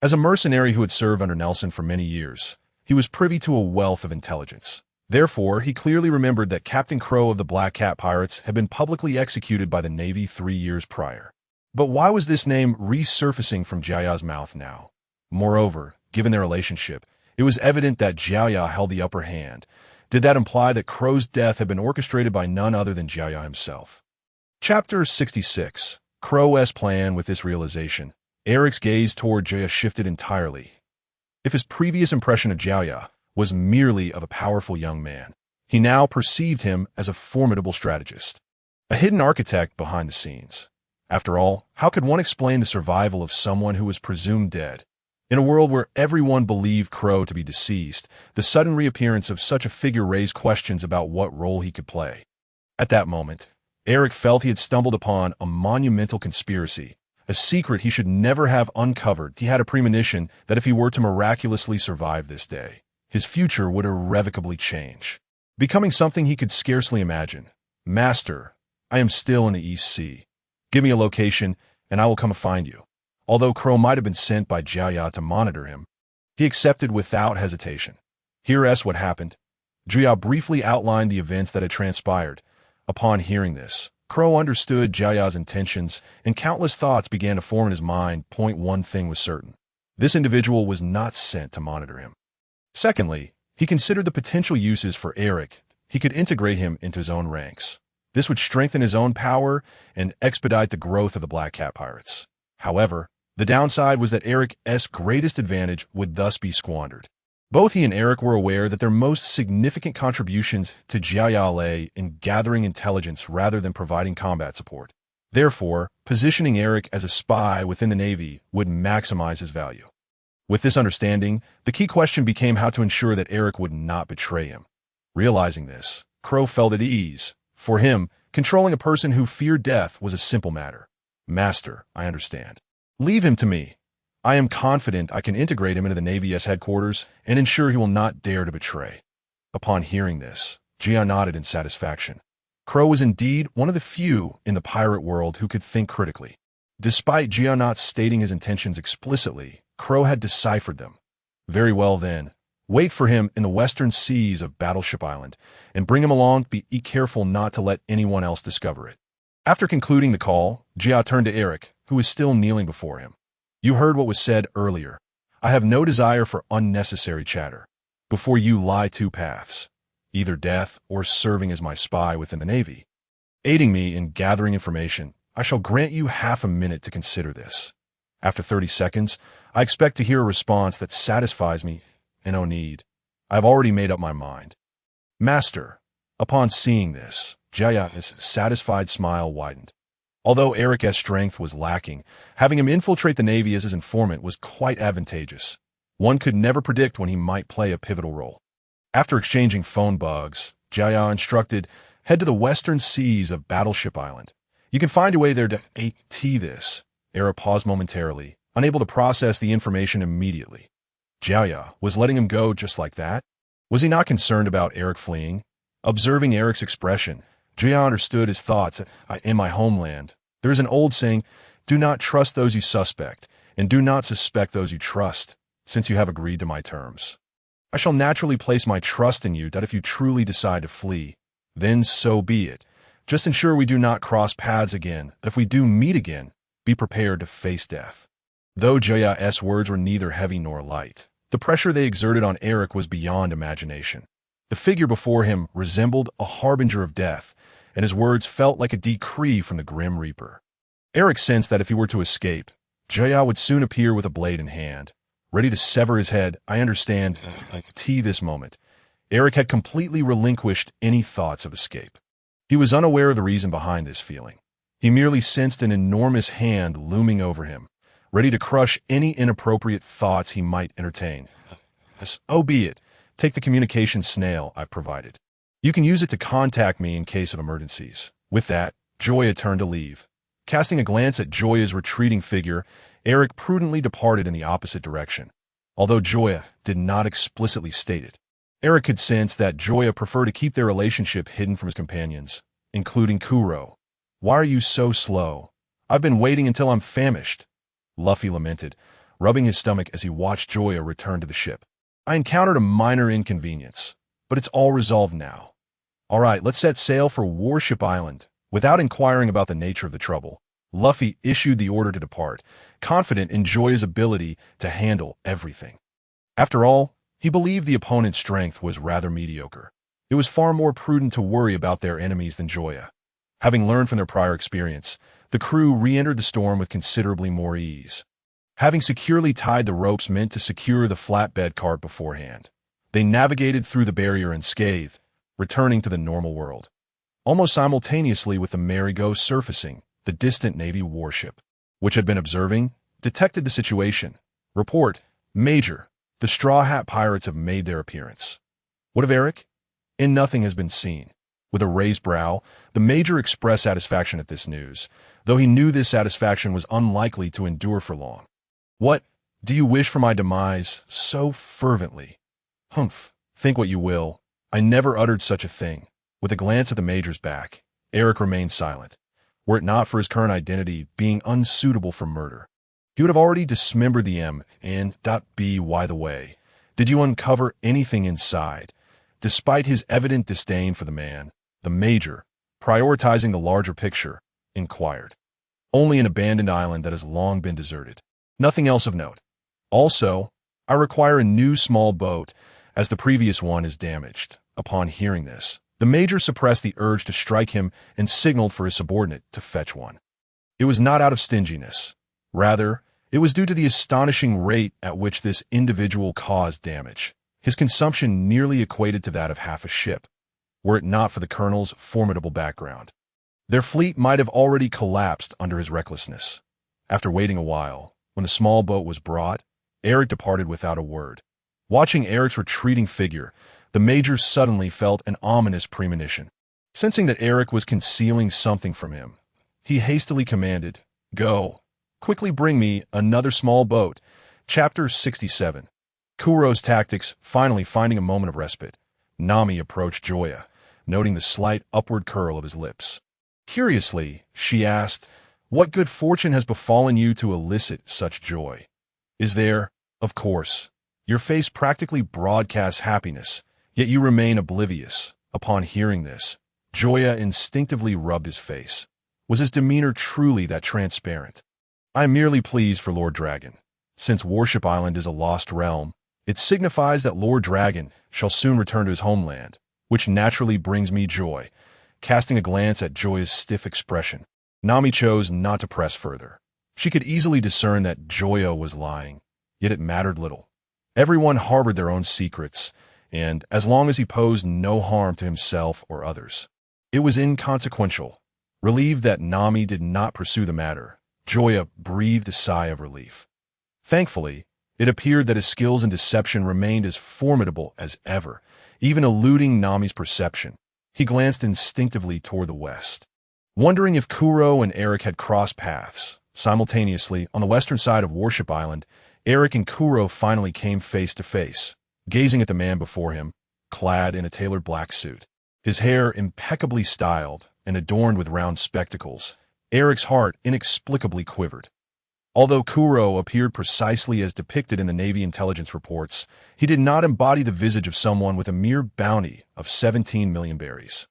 Speaker 1: As a mercenary who had served under Nelson for many years, he was privy to a wealth of intelligence. Therefore, he clearly remembered that Captain Kuro of the Black Cat Pirates had been publicly executed by the Navy 3 years prior. But why was this name resurfacing from Joya's mouth now? Moreover, given their relationship, it was evident that Joya held the upper hand. Did that imply that Kuro's death had been orchestrated by none other than Joya himself? Chapter 66. Kuro's plan. With this realization, Eric's gaze toward Joya shifted entirely. If his previous impression of Joya was merely of a powerful young man, he now perceived him as a formidable strategist, a hidden architect behind the scenes. After all, how could one explain the survival of someone who was presumed dead? In a world where everyone believed Kuro to be deceased, the sudden reappearance of such a figure raised questions about what role he could play. At that moment, Eric felt he had stumbled upon a monumental conspiracy, a secret he should never have uncovered. He had a premonition that if he were to miraculously survive this day, his future would irrevocably change, becoming something he could scarcely imagine. Master, I am still in the East Sea. Give me a location, and I will come and find you. Although Kuro might have been sent by Joya to monitor him, he accepted without hesitation. Here's what happened. Joya briefly outlined the events that had transpired. Upon hearing this, Kuro understood Joya's intentions, and countless thoughts began to form in his mind. One thing was certain. This individual was not sent to monitor him. Secondly, he considered the potential uses for Eric. He could integrate him into his own ranks. This would strengthen his own power and expedite the growth of the Black Cat Pirates. However, the downside was that Eric's greatest advantage would thus be squandered. Both he and Eric were aware that their most significant contributions to Joya lay in gathering intelligence rather than providing combat support. Therefore, positioning Eric as a spy within the Navy would maximize his value. With this understanding, the key question became how to ensure that Eric would not betray him. Realizing this, Kuro felt at ease. For him, controlling a person who feared death was a simple matter. Master, I understand. Leave him to me. I am confident I can integrate him into the Navy's headquarters and ensure he will not dare to betray. Upon hearing this, Joya nodded in satisfaction. Kuro was indeed one of the few in the pirate world who could think critically. Despite Joya not stating his intentions explicitly, Kuro had deciphered them. Very well then, wait for him in the western seas of Battleship Island, and bring him along. Be careful not to let anyone else discover it. After concluding the call, Joya turned to Eric, who was still kneeling before him. You heard what was said earlier. I have no desire for unnecessary chatter. Before you lie two paths, either death or serving as my spy within the Navy. Aiding me in gathering information, I shall grant you half a minute to consider this. After 30 seconds, I expect to hear a response that satisfies me, and no need. I have already made up my mind. Master, upon seeing this, Joya's satisfied smile widened. Although Eric's strength was lacking, having him infiltrate the Navy as his informant was quite advantageous. One could never predict when he might play a pivotal role. After exchanging phone bugs, Joya instructed, head to the western seas of Battleship Island. You can find a way there to AT this. Eric paused momentarily, unable to process the information immediately. Joya was letting him go just like that? Was he not concerned about Eric fleeing? Observing Eric's expression, Joya understood his thoughts. In my homeland, there is an old saying, do not trust those you suspect, and do not suspect those you trust, since you have agreed to my terms. I shall naturally place my trust in you that if you truly decide to flee, then so be it. Just ensure we do not cross paths again. If we do meet again, be prepared to face death. Though Joya's words were neither heavy nor light, the pressure they exerted on Eric was beyond imagination. The figure before him resembled a harbinger of death, and his words felt like a decree from the Grim Reaper. Eric sensed that if he were to escape, Joya would soon appear with a blade in hand, ready to sever his head. I understand. This moment. Eric had completely relinquished any thoughts of escape. He was unaware of the reason behind this feeling. He merely sensed an enormous hand looming over him, ready to crush any inappropriate thoughts he might entertain. So be it. Take the communication snail I've provided. You can use it to contact me in case of emergencies. With that, Joya turned to leave. Casting a glance at Joya's retreating figure, Eric prudently departed in the opposite direction. Although Joya did not explicitly state it, Eric could sense that Joya preferred to keep their relationship hidden from his companions, including Kuro. Why are you so slow? I've been waiting until I'm famished, Luffy lamented, rubbing his stomach as he watched Joya return to the ship. I encountered a minor inconvenience, but it's all resolved now. All right, let's set sail for Warship Island. Without inquiring about the nature of the trouble, Luffy issued the order to depart, confident in Joya's ability to handle everything. After all, he believed the opponent's strength was rather mediocre. It was far more prudent to worry about their enemies than Joya. Having learned from their prior experience, the crew re-entered the storm with considerably more ease. Having securely tied the ropes meant to secure the flatbed cart beforehand, they navigated through the barrier unscathed, returning to the normal world. Almost simultaneously with the merry-go surfacing, the distant Navy warship, which had been observing, detected the situation. Report, Major, the Straw Hat Pirates have made their appearance. What of Eric? And nothing has been seen. With a raised brow, the Major expressed satisfaction at this news, though he knew this satisfaction was unlikely to endure for long. What? Do you wish for my demise so fervently? Humph, think what you will. I never uttered such a thing. With a glance at the Major's back, Eric remained silent. Were it not for his current identity being unsuitable for murder, he would have already dismembered the M and B. By the way, did you uncover anything inside? Despite his evident disdain for the man, the Major, prioritizing the larger picture, inquired. Only an abandoned island that has long been deserted. Nothing else of note. Also, I require a new small boat, as the previous one is damaged. Upon hearing this, the Major suppressed the urge to strike him and signaled for his subordinate to fetch one. It was not out of stinginess. Rather, it was due to the astonishing rate at which this individual caused damage. His consumption nearly equated to that of half a ship, were it not for the Colonel's formidable background. Their fleet might have already collapsed under his recklessness. After waiting a while, when the small boat was brought, Eric departed without a word. Watching Eric's retreating figure, the Major suddenly felt an ominous premonition. Sensing that Eric was concealing something from him, he hastily commanded, "Go. Quickly bring me another small boat." Chapter 67. Kuro's tactics finally finding a moment of respite. Nami approached Joya, noting the slight upward curl of his lips. Curiously, she asked, "What good fortune has befallen you to elicit such joy? Is there, of course, your face practically broadcasts happiness, yet you remain oblivious." Upon hearing this, Joya instinctively rubbed his face. Was his demeanor truly that transparent? "I am merely pleased for Lord Dragon. Since Warship Island is a lost realm, it signifies that Lord Dragon shall soon return to his homeland, which naturally brings me joy." Casting a glance at Joya's stiff expression, Nami chose not to press further. She could easily discern that Joya was lying, yet it mattered little. Everyone harbored their own secrets, and as long as he posed no harm to himself or others, it was inconsequential. Relieved that Nami did not pursue the matter, Joya breathed a sigh of relief. Thankfully, it appeared that his skills in deception remained as formidable as ever, even eluding Nami's perception. He glanced instinctively toward the west, wondering if Kuro and Eric had crossed paths. Simultaneously, on the western side of Warship Island, Eric and Kuro finally came face to face, gazing at the man before him, clad in a tailored black suit. His hair impeccably styled and adorned with round spectacles, Eric's heart inexplicably quivered. Although Kuro appeared precisely as depicted in the Navy intelligence reports, he did not embody the visage of someone with a mere bounty of 17 million berries.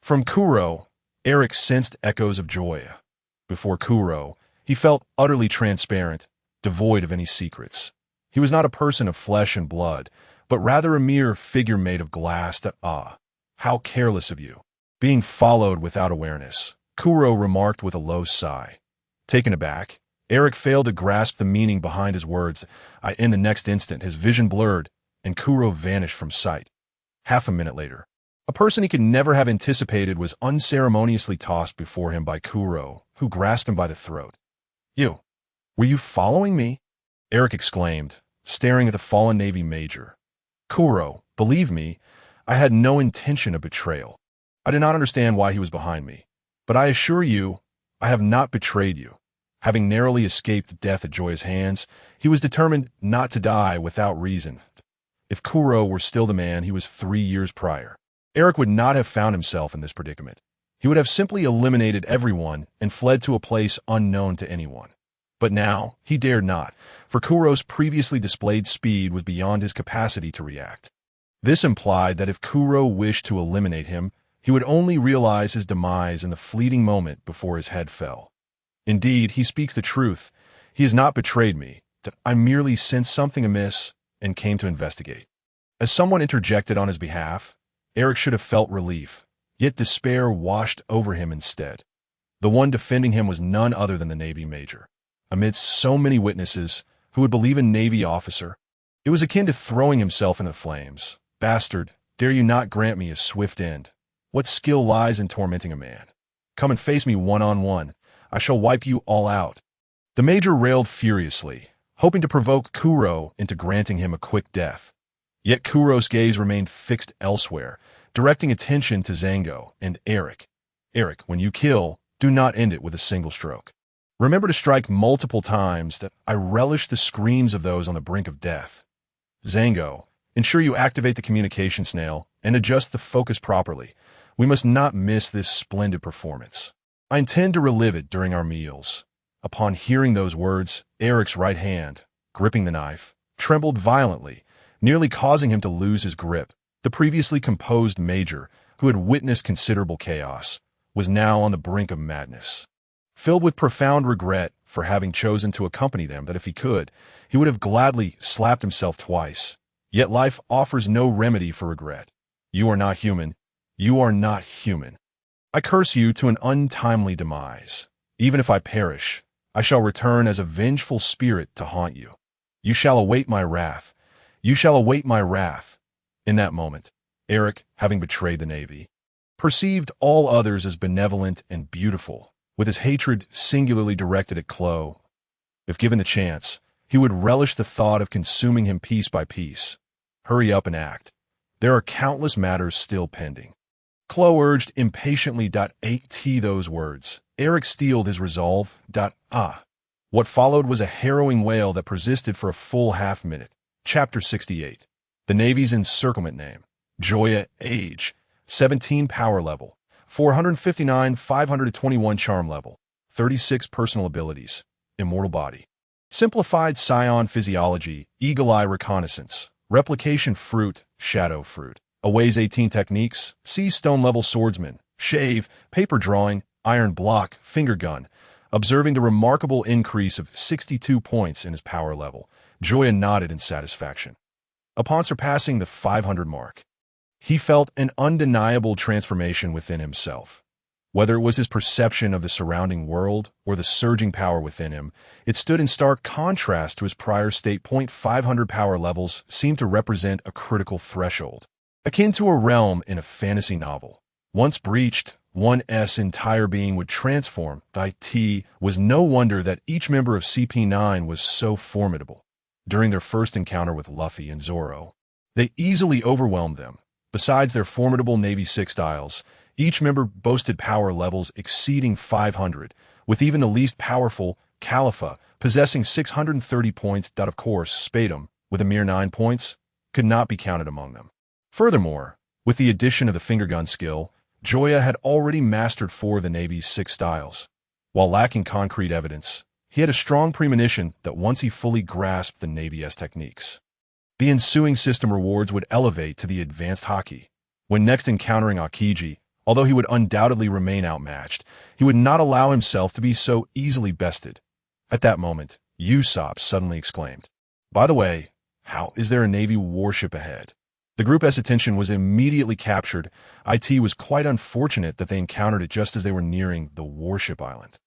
Speaker 1: From Kuro, Eric sensed echoes of Joya. Before Kuro, he felt utterly transparent, devoid of any secrets. He was not a person of flesh and blood, but rather a mere figure made of glass that, how careless of you. Being followed without awareness, Kuro remarked with a low sigh. Taken aback, Eric failed to grasp the meaning behind his words. In the next instant, his vision blurred, and Kuro vanished from sight. Half a minute later, a person he could never have anticipated was unceremoniously tossed before him by Kuro, who grasped him by the throat. "You, were you following me?" Eric exclaimed, staring at the fallen Navy major. "Kuro, believe me, I had no intention of betrayal. I did not understand why he was behind me. But I assure you, I have not betrayed you." Having narrowly escaped death at Joya's hands, he was determined not to die without reason. If Kuro were still the man he was 3 years prior, Eric would not have found himself in this predicament. He would have simply eliminated everyone and fled to a place unknown to anyone. But now, he dared not, for Kuro's previously displayed speed was beyond his capacity to react. This implied that if Kuro wished to eliminate him, he would only realize his demise in the fleeting moment before his head fell. Indeed, he speaks the truth. He has not betrayed me. I merely sensed something amiss and came to investigate. As someone interjected on his behalf, Eric should have felt relief, yet despair washed over him instead. The one defending him was none other than the Navy major. Amidst so many witnesses who would believe a Navy officer, it was akin to throwing himself into the flames. "Bastard, dare you not grant me a swift end? What skill lies in tormenting a man? Come and face me one-on-one. I shall wipe you all out." The major railed furiously, hoping to provoke Kuro into granting him a quick death. Yet Kuro's gaze remained fixed elsewhere, directing attention to Zango and Eric. "Eric, when you kill, do not end it with a single stroke. Remember to strike multiple times. I relish the screams of those on the brink of death. Zango, ensure you activate the communication snail and adjust the focus properly. We must not miss this splendid performance. I intend to relive it during our meals." Upon hearing those words, Eric's right hand, gripping the knife, trembled violently, nearly causing him to lose his grip. The previously composed major, who had witnessed considerable chaos, was now on the brink of madness. Filled with profound regret for having chosen to accompany them, that if he could, he would have gladly slapped himself twice. Yet life offers no remedy for regret. You are not human. You are not human. I curse you to an untimely demise. Even if I perish, I shall return as a vengeful spirit to haunt you. You shall await my wrath. You shall await my wrath. In that moment, Eric, having betrayed the Navy, perceived all others as benevolent and beautiful, with his hatred singularly directed at Klo. If given the chance, he would relish the thought of consuming him piece by piece. Hurry up and act. There are countless matters still pending. Klo urged impatiently. At those words, Eric steeled his resolve. What followed was a harrowing wail that persisted for a full half-minute. Chapter 68. The Navy's encirclement name. Joya, age, 17 power level, 459, 521 charm level, 36 personal abilities, immortal body. Simplified Saiyan physiology, eagle eye reconnaissance, replication fruit, shadow fruit. Aways 18 techniques, sea stone level swordsman, shave, paper drawing, iron block, finger gun. Observing the remarkable increase of 62 points in his power level, Joya nodded in satisfaction. Upon surpassing the 500 mark, he felt an undeniable transformation within himself. Whether it was his perception of the surrounding world or the surging power within him, it stood in stark contrast to his prior state. 500 power levels seemed to represent a critical threshold, akin to a realm in a fantasy novel. Once breached, one's entire being would transform. It was no wonder that each member of CP9 was so formidable. During their first encounter with Luffy and Zoro, they easily overwhelmed them. Besides their formidable Navy 6 styles, each member boasted power levels exceeding 500, with even the least powerful, Khalifa, possessing 630 points. Of course, Spadum, with a mere 9 points, could not be counted among them. Furthermore, with the addition of the finger gun skill, Joya had already mastered 4 of the Navy's 6 styles. While lacking concrete evidence, he had a strong premonition that once he fully grasped the Navy's techniques, the ensuing system rewards would elevate to the advanced haki. When next encountering Aokiji, although he would undoubtedly remain outmatched, he would not allow himself to be so easily bested. At that moment, Usopp suddenly exclaimed, "By the way, how is there a Navy warship ahead?" The group's attention was immediately captured. It was quite unfortunate that they encountered it just as they were nearing the warship island.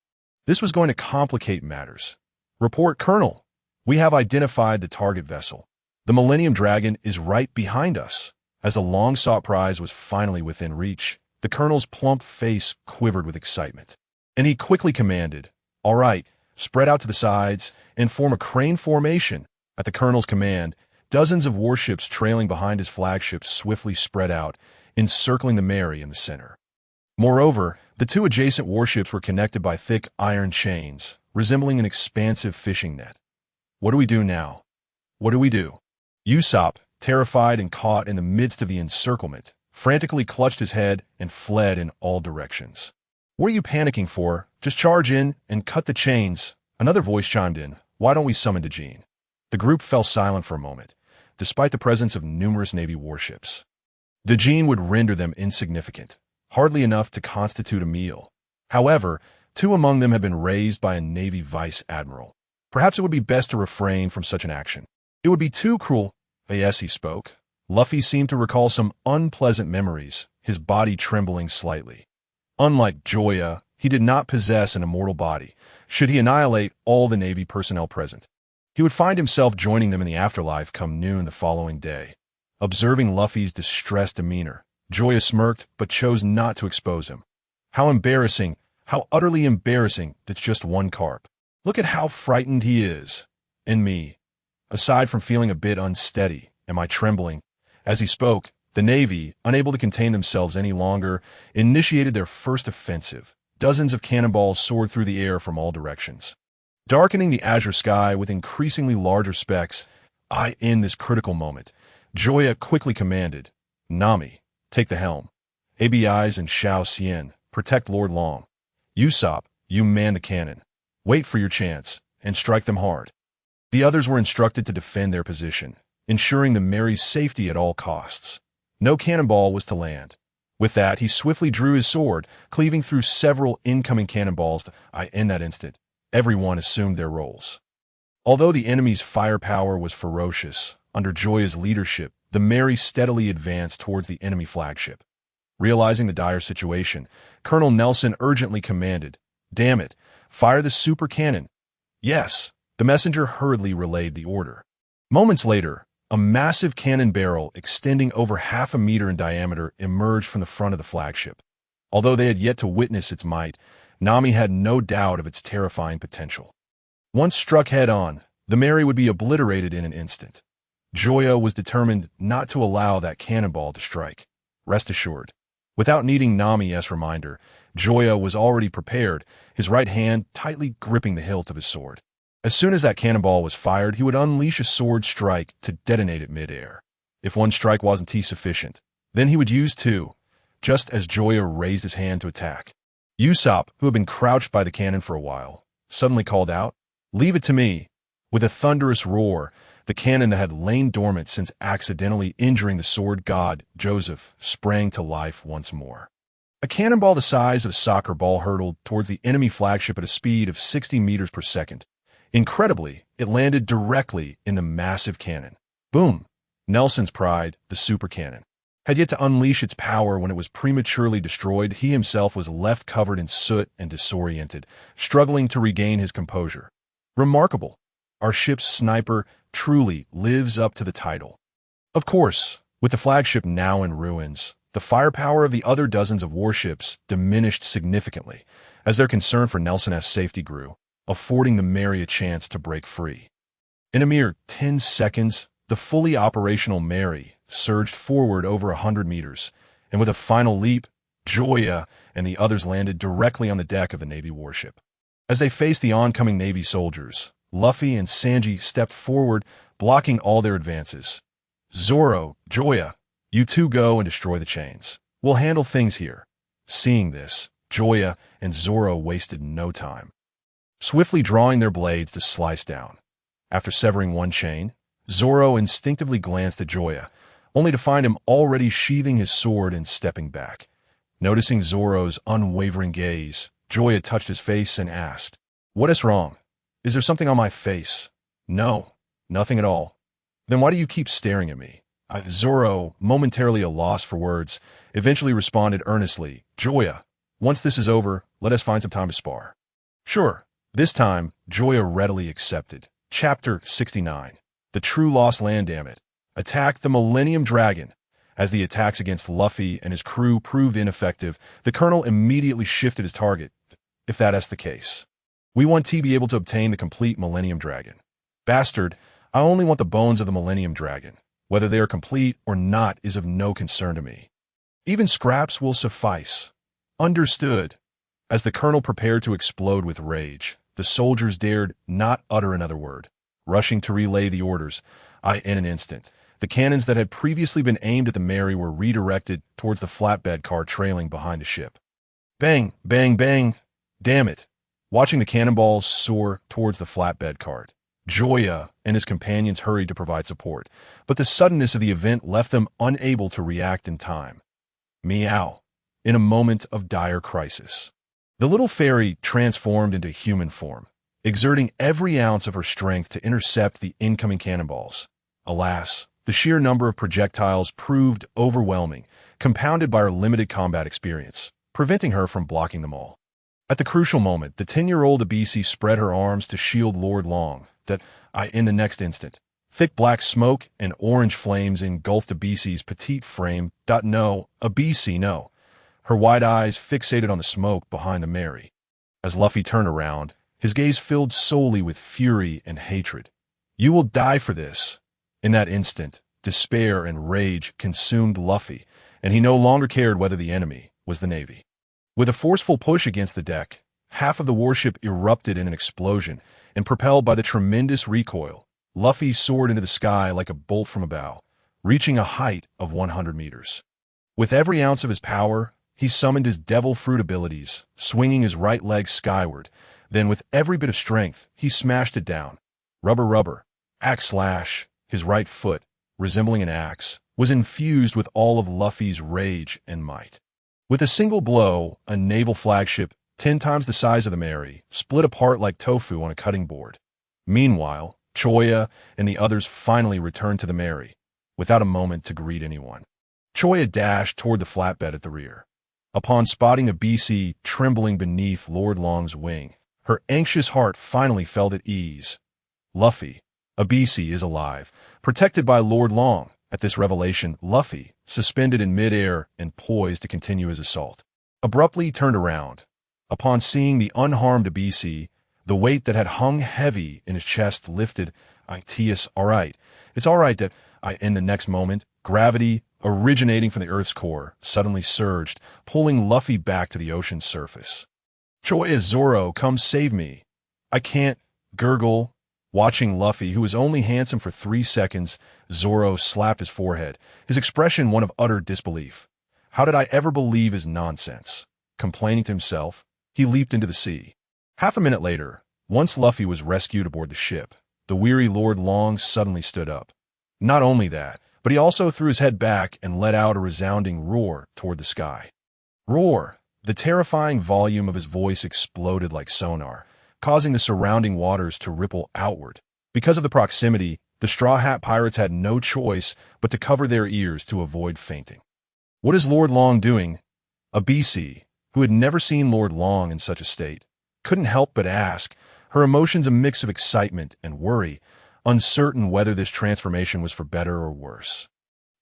Speaker 1: This was going to complicate matters. Report, Colonel. We have identified the target vessel. The Millennium Dragon is right behind us. As the long-sought prize was finally within reach, the Colonel's plump face quivered with excitement. And he quickly commanded, "All right, spread out to the sides and form a crane formation." At the Colonel's command, dozens of warships trailing behind his flagship swiftly spread out, encircling the Mary in the center. Moreover, the two adjacent warships were connected by thick iron chains, resembling an expansive fishing net. What do we do now? What do we do? Usopp, terrified and caught in the midst of the encirclement, frantically clutched his head and fled in all directions. "What are you panicking for? Just charge in and cut the chains." Another voice chimed in, "Why don't we summon Dejin?" The group fell silent for a moment, despite the presence of numerous Navy warships. Dejin would render them insignificant, hardly enough to constitute a meal. However, two among them had been raised by a Navy vice admiral. Perhaps it would be best to refrain from such an action. It would be too cruel. Yes, he spoke. Luffy seemed to recall some unpleasant memories, his body trembling slightly. Unlike Joya, he did not possess an immortal body. Should he annihilate all the Navy personnel present, he would find himself joining them in the afterlife come noon the following day. Observing Luffy's distressed demeanor, Joya smirked but chose not to expose him. How embarrassing, how utterly embarrassing, that's just one carp. Look at how frightened he is. And me. Aside from feeling a bit unsteady, am I trembling? As he spoke, the Navy, unable to contain themselves any longer, initiated their first offensive. Dozens of cannonballs soared through the air from all directions, darkening the azure sky with increasingly larger specks. In this critical moment, Joya quickly commanded, "Nami, take the helm. ABIs and Saiyan, protect Lord Long. Usopp, you man the cannon. Wait for your chance, and strike them hard." The others were instructed to defend their position, ensuring the Mary's safety at all costs. No cannonball was to land. With that, he swiftly drew his sword, cleaving through several incoming cannonballs. In that instant, everyone assumed their roles. Although the enemy's firepower was ferocious, under Joya's leadership, the Mary steadily advanced towards the enemy flagship. Realizing the dire situation, Colonel Nelson urgently commanded, "Damn it, fire the super cannon." "Yes." The messenger hurriedly relayed the order. Moments later, a massive cannon barrel extending over 1/2 meter in diameter emerged from the front of the flagship. Although they had yet to witness its might, Nami had no doubt of its terrifying potential. Once struck head-on, the Mary would be obliterated in an instant. Joya was determined not to allow that cannonball to strike. Rest assured. Without needing Nami's reminder, Joya was already prepared, his right hand tightly gripping the hilt of his sword. As soon as that cannonball was fired, he would unleash a sword strike to detonate it mid-air. If one strike wasn't sufficient, then he would use two, just as Joya raised his hand to attack. Usopp, who had been crouched by the cannon for a while, suddenly called out, "Leave it to me." With a thunderous roar, the cannon that had lain dormant since accidentally injuring the sword god, Joseph, sprang to life once more. A cannonball the size of a soccer ball hurtled towards the enemy flagship at a speed of 60 meters per second. Incredibly, it landed directly in the massive cannon. Boom! Nelson's pride, the super cannon, had yet to unleash its power when it was prematurely destroyed. He himself was left covered in soot and disoriented, struggling to regain his composure. Remarkable. Our ship's sniper truly lives up to the title. Of course, with the flagship now in ruins, the firepower of the other dozens of warships diminished significantly as their concern for Nelson's safety grew, affording the Mary a chance to break free. In a mere 10 seconds, the fully operational Mary surged forward over 100 meters, and with a final leap, Joya and the others landed directly on the deck of the Navy warship. As they faced the oncoming Navy soldiers, Luffy and Sanji stepped forward, blocking all their advances. "Zoro, Joya, you two go and destroy the chains. We'll handle things here." Seeing this, Joya and Zoro wasted no time, swiftly drawing their blades to slice down. After severing one chain, Zoro instinctively glanced at Joya, only to find him already sheathing his sword and stepping back. Noticing Zoro's unwavering gaze, Joya touched his face and asked, "What is wrong? Is there something on my face?" "No, nothing at all." "Then why do you keep staring at me?" Zoro, momentarily a loss for words, eventually responded earnestly, "Joya, once this is over, let us find some time to spar." "Sure, This time, Joya readily accepted. Chapter 69. The True Lost Land, damn it. Attack the Millennium Dragon. As the attacks against Luffy and his crew proved ineffective, the Colonel immediately shifted his target, if that's the case. We want to be able to obtain the complete Millennium Dragon. Bastard, I only want the bones of the Millennium Dragon. Whether they are complete or not is of no concern to me. Even scraps will suffice. Understood. As the Colonel prepared to explode with rage, the soldiers dared not utter another word. Rushing to relay the orders, in an instant, the cannons that had previously been aimed at the Mary were redirected towards the flatbed car trailing behind the ship. Bang, bang, bang. Damn it. Watching the cannonballs soar towards the flatbed cart, Joya and his companions hurried to provide support, but the suddenness of the event left them unable to react in time. Meow. In a moment of dire crisis, the little fairy transformed into human form, exerting every ounce of her strength to intercept the incoming cannonballs. Alas, the sheer number of projectiles proved overwhelming, compounded by her limited combat experience, preventing her from blocking them all. At the crucial moment, the 10-year-old Abisi spread her arms to shield Lord Long, in the next instant, thick black smoke and orange flames engulfed Abisi's petite frame. No, Abisi, no. Her wide eyes fixated on the smoke behind the Mary. As Luffy turned around, his gaze filled solely with fury and hatred. You will die for this. In that instant, despair and rage consumed Luffy, and he no longer cared whether the enemy was the Navy. With a forceful push against the deck, half of the warship erupted in an explosion, and propelled by the tremendous recoil, Luffy soared into the sky like a bolt from a bow, reaching a height of 100 meters. With every ounce of his power, he summoned his devil fruit abilities, swinging his right leg skyward. Then, with every bit of strength, he smashed it down. Rubber, rubber, axe slash. His right foot, resembling an axe, was infused with all of Luffy's rage and might. With a single blow, a naval flagship 10 times the size of the Mary split apart like tofu on a cutting board. Meanwhile, Joya and the others finally returned to the Mary, without a moment to greet anyone. Joya dashed toward the flatbed at the rear. Upon spotting Abisi trembling beneath Lord Long's wing, her anxious heart finally felt at ease. Luffy, Abisi is alive, protected by Lord Long. At this revelation, Luffy, suspended in midair and poised to continue his assault, abruptly turned around. Upon seeing the unharmed Abisi, the weight that had hung heavy in his chest lifted. It's all right that in the next moment, gravity, originating from the Earth's core, suddenly surged, pulling Luffy back to the ocean's surface. Joya, Zoro, come save me. I can't, gurgle. Watching Luffy, who was only handsome for 3 seconds, Zoro slapped his forehead, his expression one of utter disbelief. How did I ever believe his nonsense? Complaining to himself, he leaped into the sea. Half a minute later, once Luffy was rescued aboard the ship, the weary Lord Long suddenly stood up. Not only that, but he also threw his head back and let out a resounding roar toward the sky. Roar! The terrifying volume of his voice exploded like sonar, causing the surrounding waters to ripple outward. Because of the proximity, the Straw Hat Pirates had no choice but to cover their ears to avoid fainting. What is Lord Long doing? Abisi, who had never seen Lord Long in such a state, couldn't help but ask, her emotions a mix of excitement and worry, uncertain whether this transformation was for better or worse.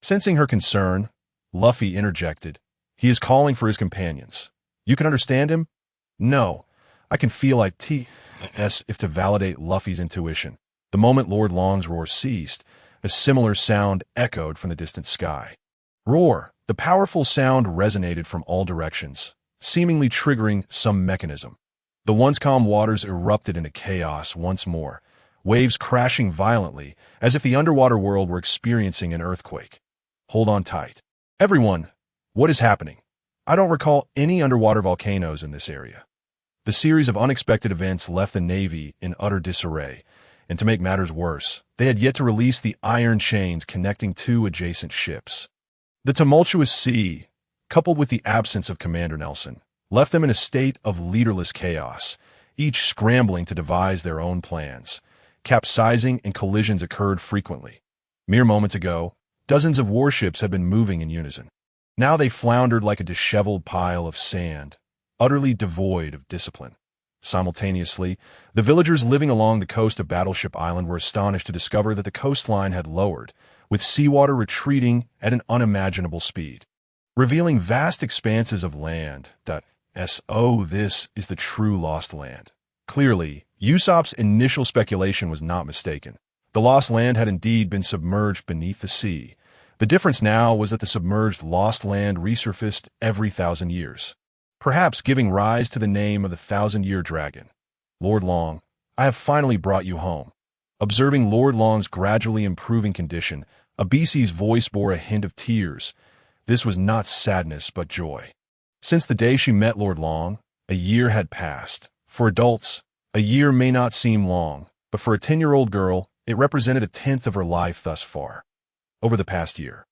Speaker 1: Sensing her concern, Luffy interjected. He is calling for his companions. You can understand him? No. I can feel like if to validate Luffy's intuition. The moment Lord Long's roar ceased, a similar sound echoed from the distant sky. Roar! The powerful sound resonated from all directions, seemingly triggering some mechanism. The once calm waters erupted into chaos once more, waves crashing violently, as if the underwater world were experiencing an earthquake. Hold on tight. Everyone, what is happening? I don't recall any underwater volcanoes in this area. The series of unexpected events left the Navy in utter disarray, and to make matters worse, they had yet to release the iron chains connecting 2 adjacent ships. The tumultuous sea, coupled with the absence of Commander Nelson, left them in a state of leaderless chaos, each scrambling to devise their own plans. Capsizing and collisions occurred frequently. Mere moments ago, dozens of warships had been moving in unison. Now they floundered like a disheveled pile of sand, utterly devoid of discipline. Simultaneously, the villagers living along the coast of Battleship Island were astonished to discover that the coastline had lowered, with seawater retreating at an unimaginable speed, revealing vast expanses of land. Oh, this is the true Lost Land. Clearly, Usopp's initial speculation was not mistaken. The Lost Land had indeed been submerged beneath the sea. The difference now was that the submerged Lost Land resurfaced every 1,000 years, perhaps giving rise to the name of the 1,000-year dragon. Lord Long, I have finally brought you home. Observing Lord Long's gradually improving condition, Abisi's voice bore a hint of tears. This was not sadness but joy. Since the day she met Lord Long, a year had passed. For adults, a year may not seem long, but for a 10-year-old girl, it represented a tenth of her life thus far. Over the past year,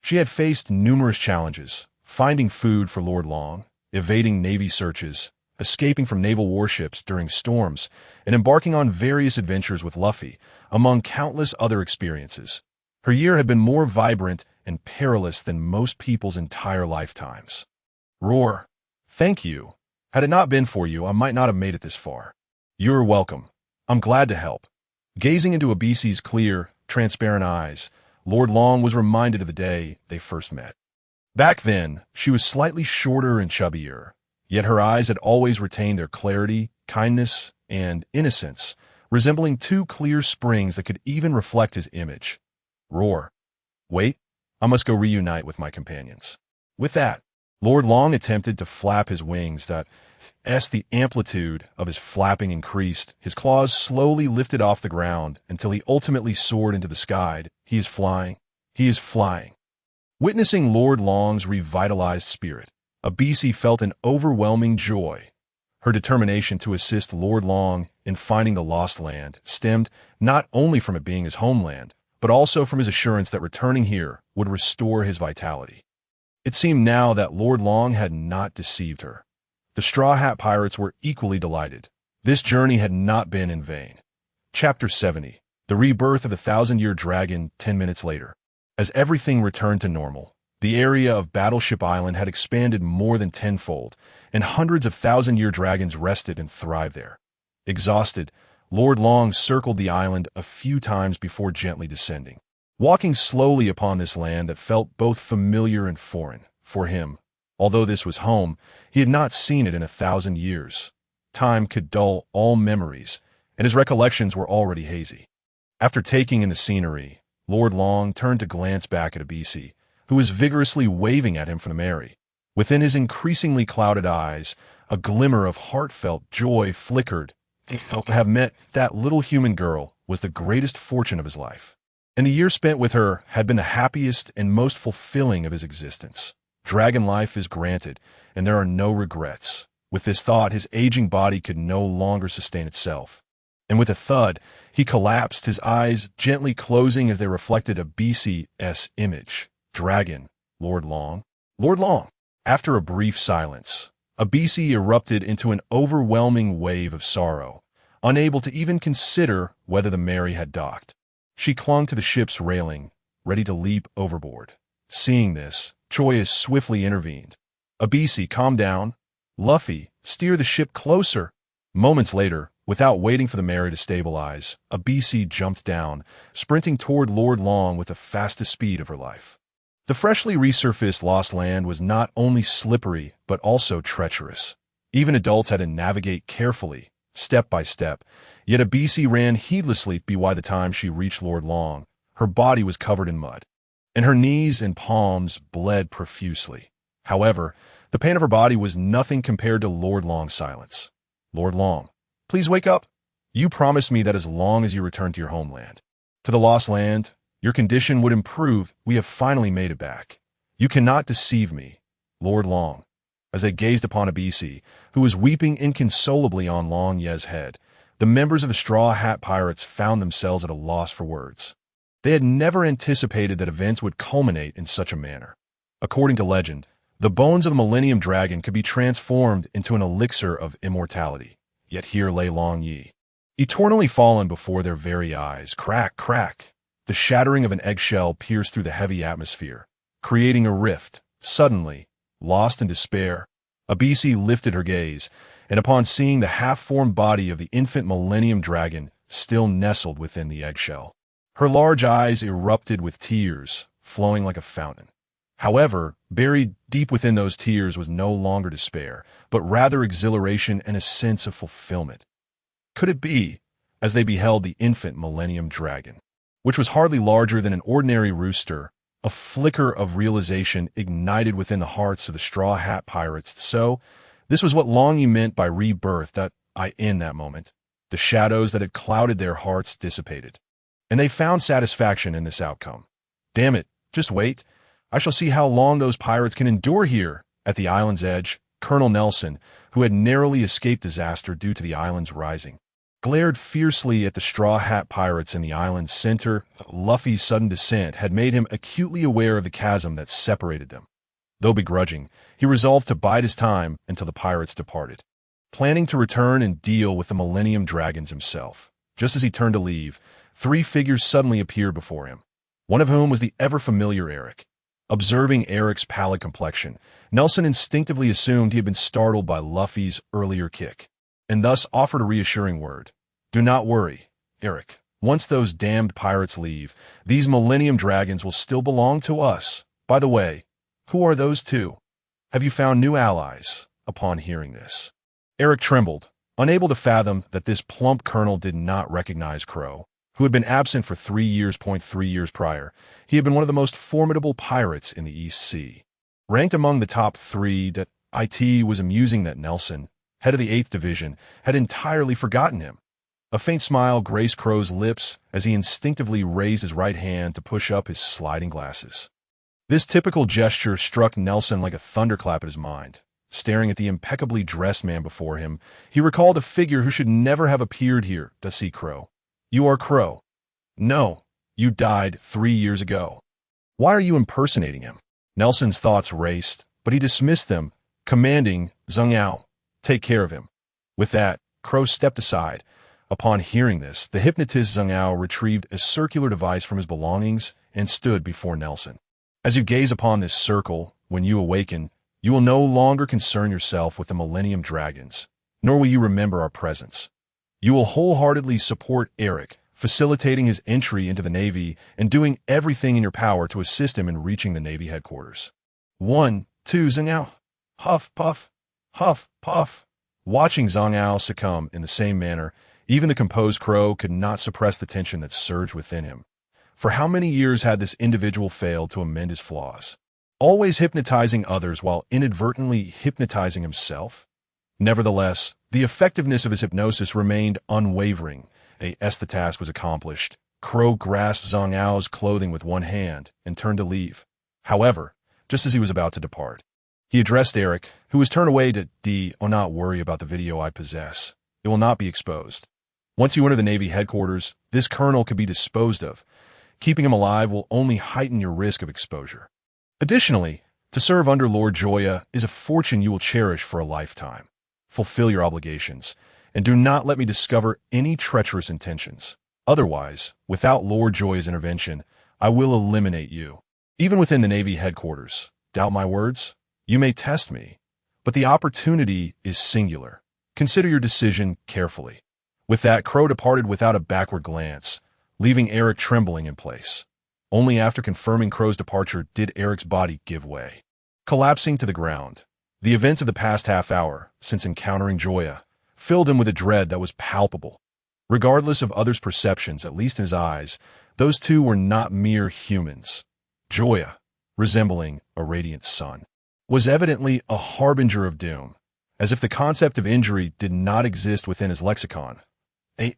Speaker 1: she had faced numerous challenges, finding food for Lord Long, evading Navy searches, escaping from naval warships during storms, and embarking on various adventures with Luffy, among countless other experiences. Her year had been more vibrant and perilous than most people's entire lifetimes. Roar. Thank you. Had it not been for you, I might not have made it this far. You're welcome. I'm glad to help. Gazing into Abisi's clear, transparent eyes, Lord Long was reminded of the day they first met. Back then, she was slightly shorter and chubbier, yet her eyes had always retained their clarity, kindness, and innocence, resembling two clear springs that could even reflect his image. Roar. Wait, I must go reunite with my companions. With that, Lord Long attempted to flap his wings. As the amplitude of his flapping increased, his claws slowly lifted off the ground until he ultimately soared into the sky. He is flying. He is flying. Witnessing Lord Long's revitalized spirit, Abisi felt an overwhelming joy. Her determination to assist Lord Long in finding the Lost Land stemmed not only from it being his homeland, but also from his assurance that returning here would restore his vitality. It seemed now that Lord Long had not deceived her. The Straw Hat Pirates were equally delighted. This journey had not been in vain. Chapter 70. The Rebirth of the 1,000-Year Dragon 10 minutes later. As everything returned to normal, the area of Battleship Island had expanded more than tenfold, and hundreds of 1,000-year dragons rested and thrived there. Exhausted, Lord Long circled the island a few times before gently descending, walking slowly upon this land that felt both familiar and foreign. For him, although this was home, he had not seen it in 1,000 years. Time could dull all memories, and his recollections were already hazy. After taking in the scenery, Lord Long turned to glance back at Abisi, who was vigorously waving at him from the Mary. Within his increasingly clouded eyes, a glimmer of heartfelt joy flickered. To have met that little human girl was the greatest fortune of his life, and the year spent with her had been the happiest and most fulfilling of his existence. Dragon life is granted, and there are no regrets. With this thought, his aging body could no longer sustain itself, and with a thud, he collapsed, his eyes gently closing as they reflected Abisi's image. Dragon, Lord Long. Lord Long. After a brief silence, Abisi erupted into an overwhelming wave of sorrow, unable to even consider whether the Mary had docked. She clung to the ship's railing, ready to leap overboard. Seeing this, Joya swiftly intervened. Abisi, calm down. Luffy, steer the ship closer. Moments later, without waiting for the Mary to stabilize, Abisi jumped down, sprinting toward Lord Long with the fastest speed of her life. The freshly resurfaced Lost Land was not only slippery, but also treacherous. Even adults had to navigate carefully, step by step, yet Abisi ran heedlessly by the time she reached Lord Long. Her body was covered in mud, and her knees and palms bled profusely. However, the pain of her body was nothing compared to Lord Long's silence. Lord Long, please wake up. You promised me that as long as you return to your homeland, to the Lost Land, your condition would improve. We have finally made it back. You cannot deceive me, Lord Long. As they gazed upon Abisi, who was weeping inconsolably on Long Ye's head, the members of the Straw Hat Pirates found themselves at a loss for words. They had never anticipated that events would culminate in such a manner. According to legend, the bones of the Millennium Dragon could be transformed into an elixir of immortality. Yet here lay Long Ye, eternally fallen before their very eyes. Crack, crack. The shattering of an eggshell pierced through the heavy atmosphere, creating a rift. Suddenly, lost in despair, Abisi lifted her gaze, and upon seeing the half-formed body of the infant Millennium Dragon still nestled within the eggshell, her large eyes erupted with tears, flowing like a fountain. However, buried deep within those tears was no longer despair, but rather exhilaration and a sense of fulfillment. Could it be, as they beheld the infant Millennium Dragon, which was hardly larger than an ordinary rooster, a flicker of realization ignited within the hearts of the Straw Hat Pirates. So, this was what Longy meant by rebirth, that in that moment, the shadows that had clouded their hearts dissipated, and they found satisfaction in this outcome. Damn it, just wait. I shall see how long those pirates can endure here. At the island's edge, Colonel Nelson, who had narrowly escaped disaster due to the island's rising, glared fiercely at the Straw Hat Pirates in the island's center. Luffy's sudden descent had made him acutely aware of the chasm that separated them. Though begrudging, he resolved to bide his time until the pirates departed, planning to return and deal with the Millennium Dragons himself. Just as he turned to leave, three figures suddenly appeared before him, one of whom was the ever-familiar Eric. Observing Eric's pallid complexion, Nelson instinctively assumed he had been startled by Luffy's earlier kick, and thus offered a reassuring word. "Do not worry, Eric. Once those damned pirates leave, these Millennium Dragons will still belong to us. By the way, who are those two? Have you found new allies?" Upon hearing this, Eric trembled, unable to fathom that this plump colonel did not recognize Kuro, who had been absent for 3 years. 3 years prior, he had been one of the most formidable pirates in the East Sea. Ranked among the top 3, that it was amusing that Nelson, head of the 8th Division, had entirely forgotten him. A faint smile graced Kuro's lips as he instinctively raised his right hand to push up his sliding glasses. This typical gesture struck Nelson like a thunderclap at his mind. Staring at the impeccably dressed man before him, he recalled a figure who should never have appeared here to see Kuro. "You are Kuro." "No, you died 3 years ago." "Why are you impersonating him?" Nelson's thoughts raced, but he dismissed them, commanding Zhang Yao, "Take care of him." With that, Kuro stepped aside. Upon hearing this, the hypnotist Zhang Yao retrieved a circular device from his belongings and stood before Nelson. "As you gaze upon this circle, when you awaken, you will no longer concern yourself with the Millennium Dragons, nor will you remember our presence. You will wholeheartedly support Eric, facilitating his entry into the Navy and doing everything in your power to assist him in reaching the Navy headquarters." 1, 2, Zhang Yao. Huff, puff, huff, puff. Watching Zhang Yao succumb in the same manner, even the composed Kuro could not suppress the tension that surged within him. For how many years had this individual failed to amend his flaws, always hypnotizing others while inadvertently hypnotizing himself? Nevertheless, the effectiveness of his hypnosis remained unwavering. As the task was accomplished, Kuro grasped Zhang Yao's clothing with one hand and turned to leave. However, just as he was about to depart, he addressed Eric, who was turned away to "Do not worry about the video I possess. It will not be exposed. Once you enter the Navy headquarters, this colonel could be disposed of. Keeping him alive will only heighten your risk of exposure. Additionally, to serve under Lord Joya is a fortune you will cherish for a lifetime. Fulfill your obligations, and do not let me discover any treacherous intentions. Otherwise, without Lord Joya's intervention, I will eliminate you. Even within the Navy headquarters. Doubt my words? You may test me, but the opportunity is singular. Consider your decision carefully." With that, Kuro departed without a backward glance, leaving Eric trembling in place. Only after confirming Kuro's departure did Eric's body give way, collapsing to the ground. The events of the past half hour, since encountering Joya, filled him with a dread that was palpable. Regardless of others' perceptions, at least in his eyes, those two were not mere humans. Joya, resembling a radiant sun, was evidently a harbinger of doom, as if the concept of injury did not exist within his lexicon.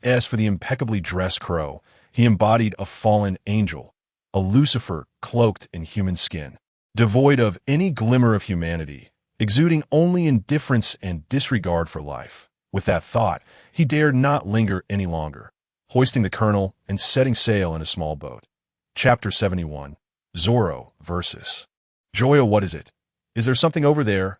Speaker 1: As for the impeccably dressed Kuro, he embodied a fallen angel, a Lucifer cloaked in human skin, devoid of any glimmer of humanity, exuding only indifference and disregard for life. With that thought, he dared not linger any longer, hoisting the colonel and setting sail in a small boat. Chapter 71. Zoro versus Joya. "What is it? Is there something over there?"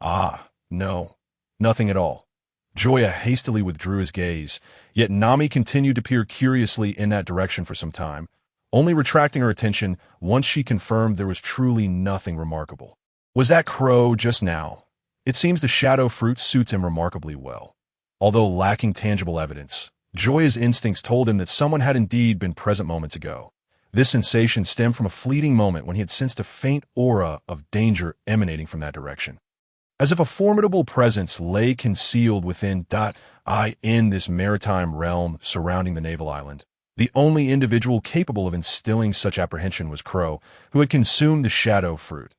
Speaker 1: "Ah, no, nothing at all." Joya hastily withdrew his gaze, yet Nami continued to peer curiously in that direction for some time, only retracting her attention once she confirmed there was truly nothing remarkable. "Was that Kuro just now?" It seems the shadow fruit suits him remarkably well. Although lacking tangible evidence, Joya's instincts told him that someone had indeed been present moments ago. This sensation stemmed from a fleeting moment when he had sensed a faint aura of danger emanating from that direction. As if a formidable presence lay concealed within in this maritime realm surrounding the naval island. The only individual capable of instilling such apprehension was Kuro, who had consumed the shadow fruit.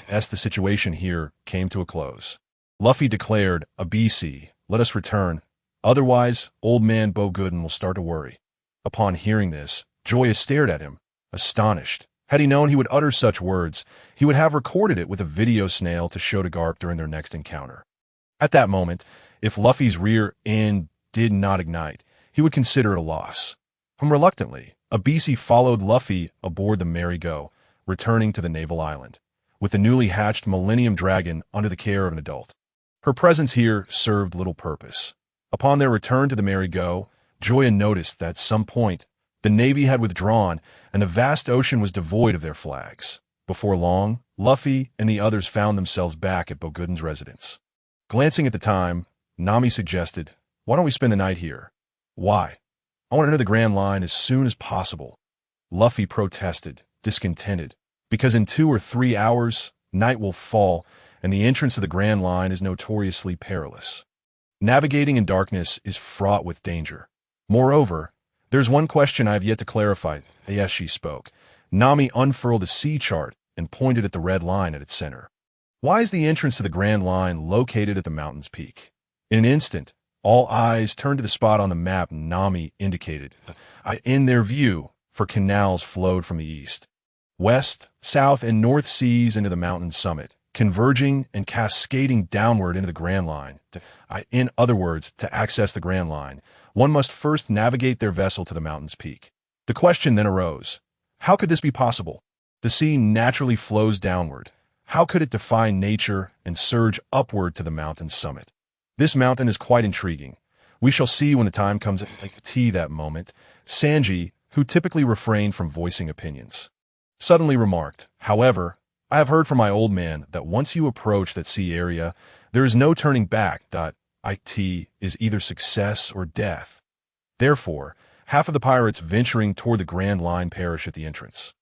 Speaker 1: As the situation here came to a close, Luffy declared, "A BC, let us return. Otherwise, old man Bogooden will start to worry." Upon hearing this, Joya stared at him, astonished. Had he known he would utter such words, he would have recorded it with a video snail to show to Garp during their next encounter. At that moment, if Luffy's rear end did not ignite, he would consider it a loss. Reluctantly, a BC followed Luffy aboard the Merry Go, returning to the naval island, with the newly hatched Millennium Dragon under the care of an adult. Her presence here served little purpose. Upon their return to the Merry Go, Joya noticed that at some point, the Navy had withdrawn and the vast ocean was devoid of their flags. Before long, Luffy and the others found themselves back at Bogooden's residence. Glancing at the time, Nami suggested, "Why don't we spend the night here?" "Why? I want to enter the Grand Line as soon as possible." Luffy protested, discontented, because in 2 or 3 hours, night will fall, and the entrance to the Grand Line is notoriously perilous. Navigating in darkness is fraught with danger. Moreover, there's one question I have yet to clarify. Yes, she spoke. Nami unfurled a sea chart and pointed at the red line at its center. Why is the entrance to the Grand Line located at the mountain's peak? In an instant, all eyes turned to the spot on the map Nami indicated. In their view, for canals flowed from the east, west, south, and north seas into the mountain's summit, converging and cascading downward into the Grand Line. In other words, to access the Grand Line, one must first navigate their vessel to the mountain's peak. The question then arose, how could this be possible? The sea naturally flows downward. How could it defy nature and surge upward to the mountain's summit? This mountain is quite intriguing. We shall see when the time comes that moment. Sanji, who typically refrained from voicing opinions, suddenly remarked, "However, I have heard from my old man that once you approach that sea area, there is no turning back. It is either success or death. Therefore, half of the pirates venturing toward the Grand Line perish at the entrance."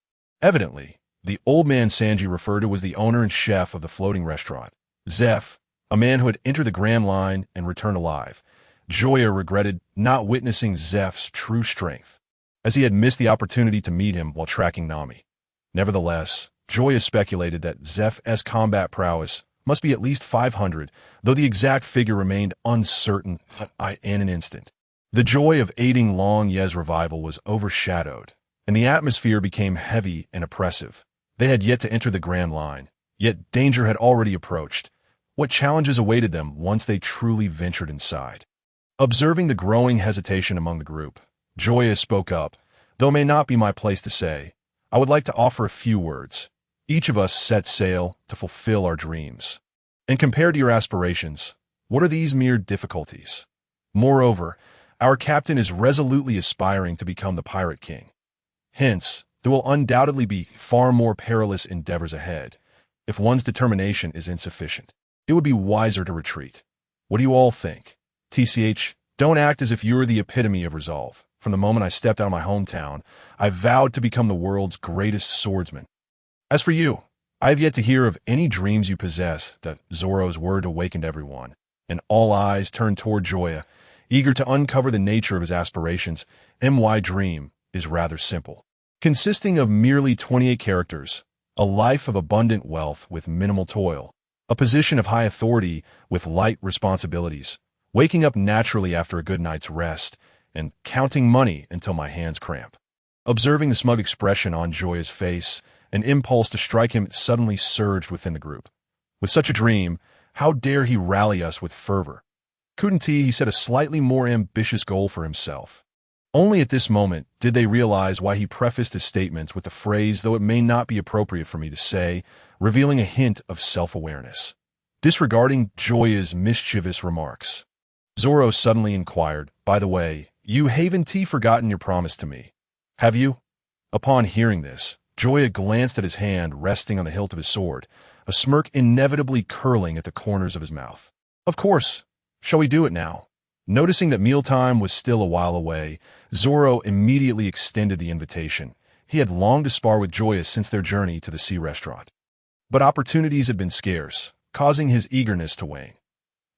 Speaker 1: Evidently, the old man Sanji referred to was the owner and chef of the floating restaurant, Zeph, a man who had entered the Grand Line and returned alive. Joya regretted not witnessing Zeph's true strength, as he had missed the opportunity to meet him while tracking Nami. Nevertheless, Joya speculated that Zeph's combat prowess must be at least 500, though the exact figure remained uncertain in an instant. The joy of aiding Long Ye's revival was overshadowed, and the atmosphere became heavy and oppressive. They had yet to enter the Grand Line, yet danger had already approached. What challenges awaited them once they truly ventured inside? Observing the growing hesitation among the group, Joya spoke up. "Though it may not be my place to say, I would like to offer a few words. Each of us set sail to fulfill our dreams. And compared to your aspirations, what are these mere difficulties? Moreover, our captain is resolutely aspiring to become the Pirate King. Hence, there will undoubtedly be far more perilous endeavors ahead. If one's determination is insufficient, it would be wiser to retreat. What do you all think? TCH, don't act as if you were the epitome of resolve. From the moment I stepped out of my hometown, I vowed to become the world's greatest swordsman. As for you, I have yet to hear of any dreams you possess." That Zoro's word awakened everyone, and all eyes turned toward Joya, eager to uncover the nature of his aspirations. My dream is rather simple, consisting of merely 28 characters, a life of abundant wealth with minimal toil, a position of high authority with light responsibilities, waking up naturally after a good night's rest, and counting money until my hands cramp. Observing the smug expression on Joya's face, an impulse to strike him suddenly surged within the group. With such a dream, how dare he rally us with fervor? Couldn't he set a slightly more ambitious goal for himself? Only at this moment did they realize why he prefaced his statements with the phrase, "though it may not be appropriate for me to say," revealing a hint of self-awareness. Disregarding Joya's mischievous remarks, Zoro suddenly inquired, "By the way, you haven't forgotten your promise to me, have you?" Upon hearing this, Joya glanced at his hand resting on the hilt of his sword, a smirk inevitably curling at the corners of his mouth. Of course. Shall we do it now? Noticing that mealtime was still a while away, Zoro immediately extended the invitation. He had longed to spar with Joya since their journey to the sea restaurant. But opportunities had been scarce, causing his eagerness to wane.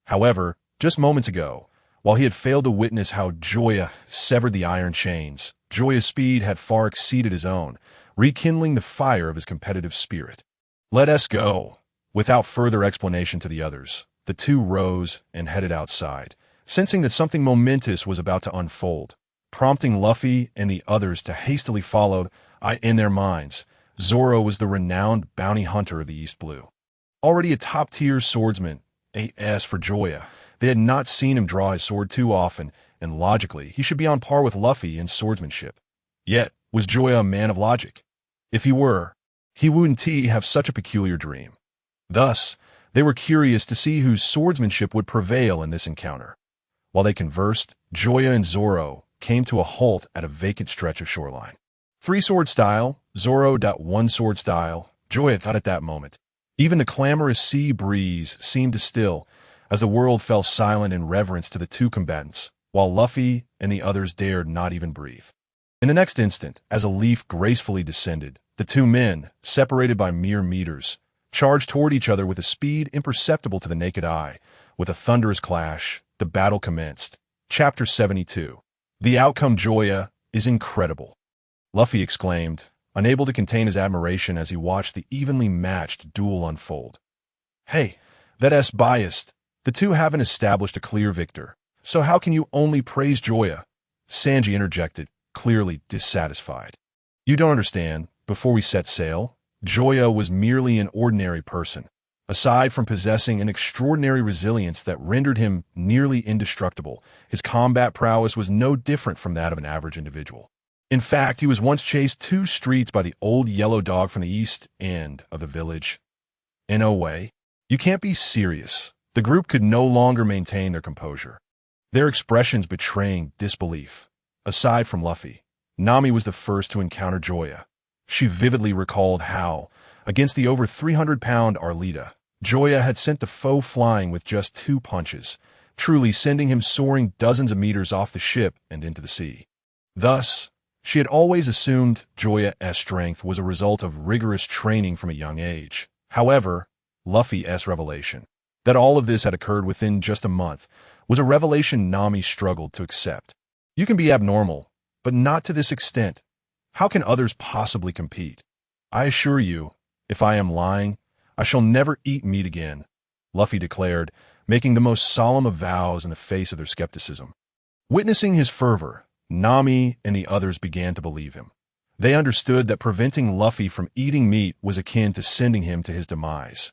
Speaker 1: However, just moments ago, while he had failed to witness how Joya severed the iron chains, Joya's speed had far exceeded his own, rekindling the fire of his competitive spirit. "Let us go." Without further explanation to the others, the two rose and headed outside, sensing that something momentous was about to unfold, prompting Luffy and the others to hastily follow. In their minds, Zoro was the renowned bounty hunter of the East Blue. Already a top-tier swordsman, as for Joya, they had not seen him draw his sword too often, and logically, he should be on par with Luffy in swordsmanship. Yet, was Joya a man of logic? If he were, he wouldn't have such a peculiar dream. Thus, they were curious to see whose swordsmanship would prevail in this encounter. While they conversed, Joya and Zoro came to a halt at a vacant stretch of shoreline. 3-sword style, Zoro. 1-sword style, Joya. At that moment, even the clamorous sea breeze seemed to still, as the world fell silent in reverence to the two combatants, while Luffy and the others dared not even breathe. In the next instant, as a leaf gracefully descended, the two men, separated by mere meters, charged toward each other with a speed imperceptible to the naked eye. With a thunderous clash, the battle commenced. Chapter 72. The outcome, Joya, is incredible. Luffy exclaimed, unable to contain his admiration as he watched the evenly matched duel unfold. "Hey, that's biased. The two haven't established a clear victor, so how can you only praise Joya?" Sanji interjected, clearly dissatisfied. "You don't understand. Before we set sail, Joya was merely an ordinary person. Aside from possessing an extraordinary resilience that rendered him nearly indestructible, his combat prowess was no different from that of an average individual. In fact, he was once chased 2 streets by the old yellow dog from the east end of the village." "In a way, you can't be serious." The group could no longer maintain their composure, their expressions betraying disbelief. Aside from Luffy, Nami was the first to encounter Joya. She vividly recalled how, against the over 300-pound Arlita, Joya had sent the foe flying with just 2 punches, truly sending him soaring dozens of meters off the ship and into the sea. Thus, she had always assumed Joya's strength was a result of rigorous training from a young age. However, Luffy's revelation, that all of this had occurred within just a month, was a revelation Nami struggled to accept. You can be abnormal, but not to this extent. How can others possibly compete? "I assure you, if I am lying, I shall never eat meat again," Luffy declared, making the most solemn of vows in the face of their skepticism. Witnessing his fervor, Nami and the others began to believe him. They understood that preventing Luffy from eating meat was akin to sending him to his demise.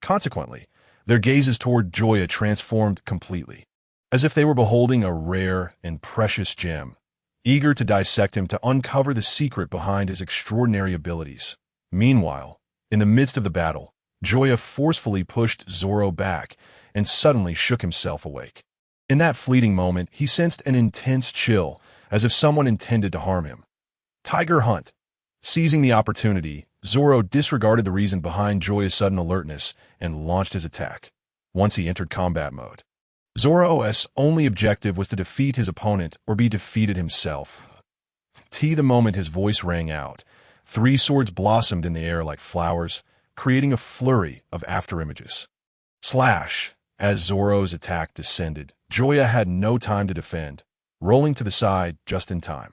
Speaker 1: Consequently, their gazes toward Joya transformed completely, as if they were beholding a rare and precious gem, eager to dissect him to uncover the secret behind his extraordinary abilities. Meanwhile, in the midst of the battle, Joya forcefully pushed Zoro back and suddenly shook himself awake. In that fleeting moment, he sensed an intense chill, as if someone intended to harm him. Tiger Hunt. Seizing the opportunity, Zoro disregarded the reason behind Joya's sudden alertness and launched his attack. Once he entered combat mode, Zoro's only objective was to defeat his opponent or be defeated himself. The moment his voice rang out, 3 swords blossomed in the air like flowers, creating a flurry of afterimages. Slash! As Zoro's attack descended, Joya had no time to defend, rolling to the side just in time.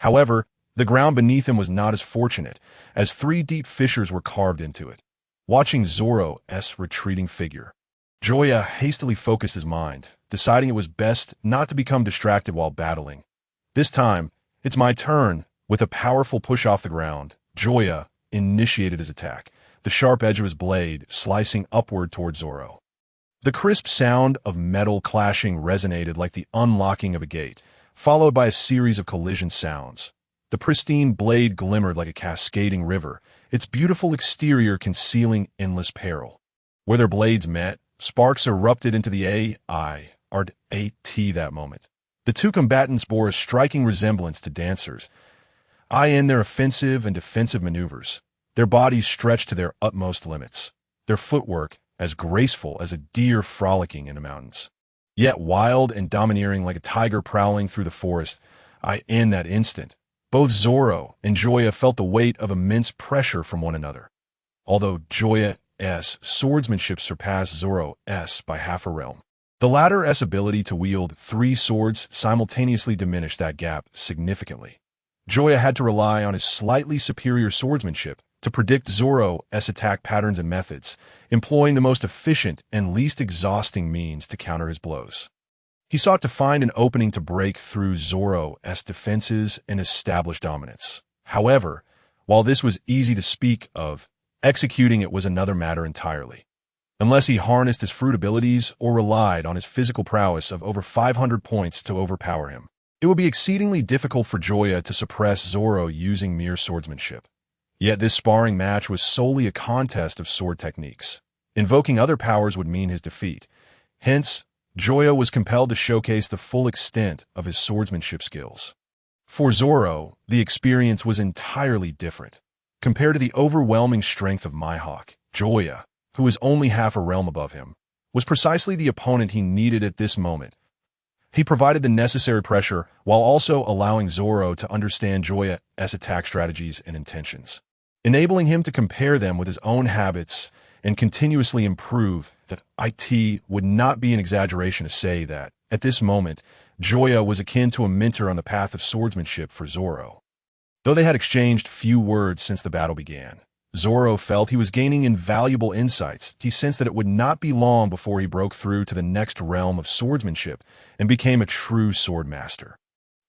Speaker 1: However, the ground beneath him was not as fortunate, as 3 deep fissures were carved into it. Watching Zoro's retreating figure, Joya hastily focused his mind, deciding it was best not to become distracted while battling. "This time, it's my turn." With a powerful push off the ground, Joya initiated his attack, the sharp edge of his blade slicing upward toward Zoro. The crisp sound of metal clashing resonated like the unlocking of a gate, followed by a series of collision sounds. The pristine blade glimmered like a cascading river, its beautiful exterior concealing endless peril. Where their blades met, sparks erupted into the that moment. The two combatants bore a striking resemblance to dancers, in their offensive and defensive maneuvers, their bodies stretched to their utmost limits. their footwork as graceful as a deer frolicking in the mountains. Yet wild and domineering like a tiger prowling through the forest, in that instant, both Zoro and Joya felt the weight of immense pressure from one another. Although Joya's swordsmanship surpassed Zoro's by half a realm, the latter's ability to wield 3 swords simultaneously diminished that gap significantly. Joya had to rely on his slightly superior swordsmanship to predict Zoro's attack patterns and methods, employing the most efficient and least exhausting means to counter his blows. He sought to find an opening to break through Zoro's defenses and establish dominance. However, while this was easy to speak of, executing it was another matter entirely. Unless he harnessed his fruit abilities or relied on his physical prowess of over 500 points to overpower him, it would be exceedingly difficult for Joya to suppress Zoro using mere swordsmanship. Yet this sparring match was solely a contest of sword techniques. Invoking other powers would mean his defeat. Hence, Joya was compelled to showcase the full extent of his swordsmanship skills. For Zoro, the experience was entirely different. Compared to the overwhelming strength of Mihawk, Joya, who was only half a realm above him, was precisely the opponent he needed at this moment. He provided the necessary pressure while also allowing Zoro to understand Joya's attack strategies and intentions, enabling him to compare them with his own habits and continuously improve. That it would not be an exaggeration to say that, at this moment, Joya was akin to a mentor on the path of swordsmanship for Zoro. Though they had exchanged few words since the battle began, Zoro felt he was gaining invaluable insights. He sensed that it would not be long before he broke through to the next realm of swordsmanship and became a true sword master.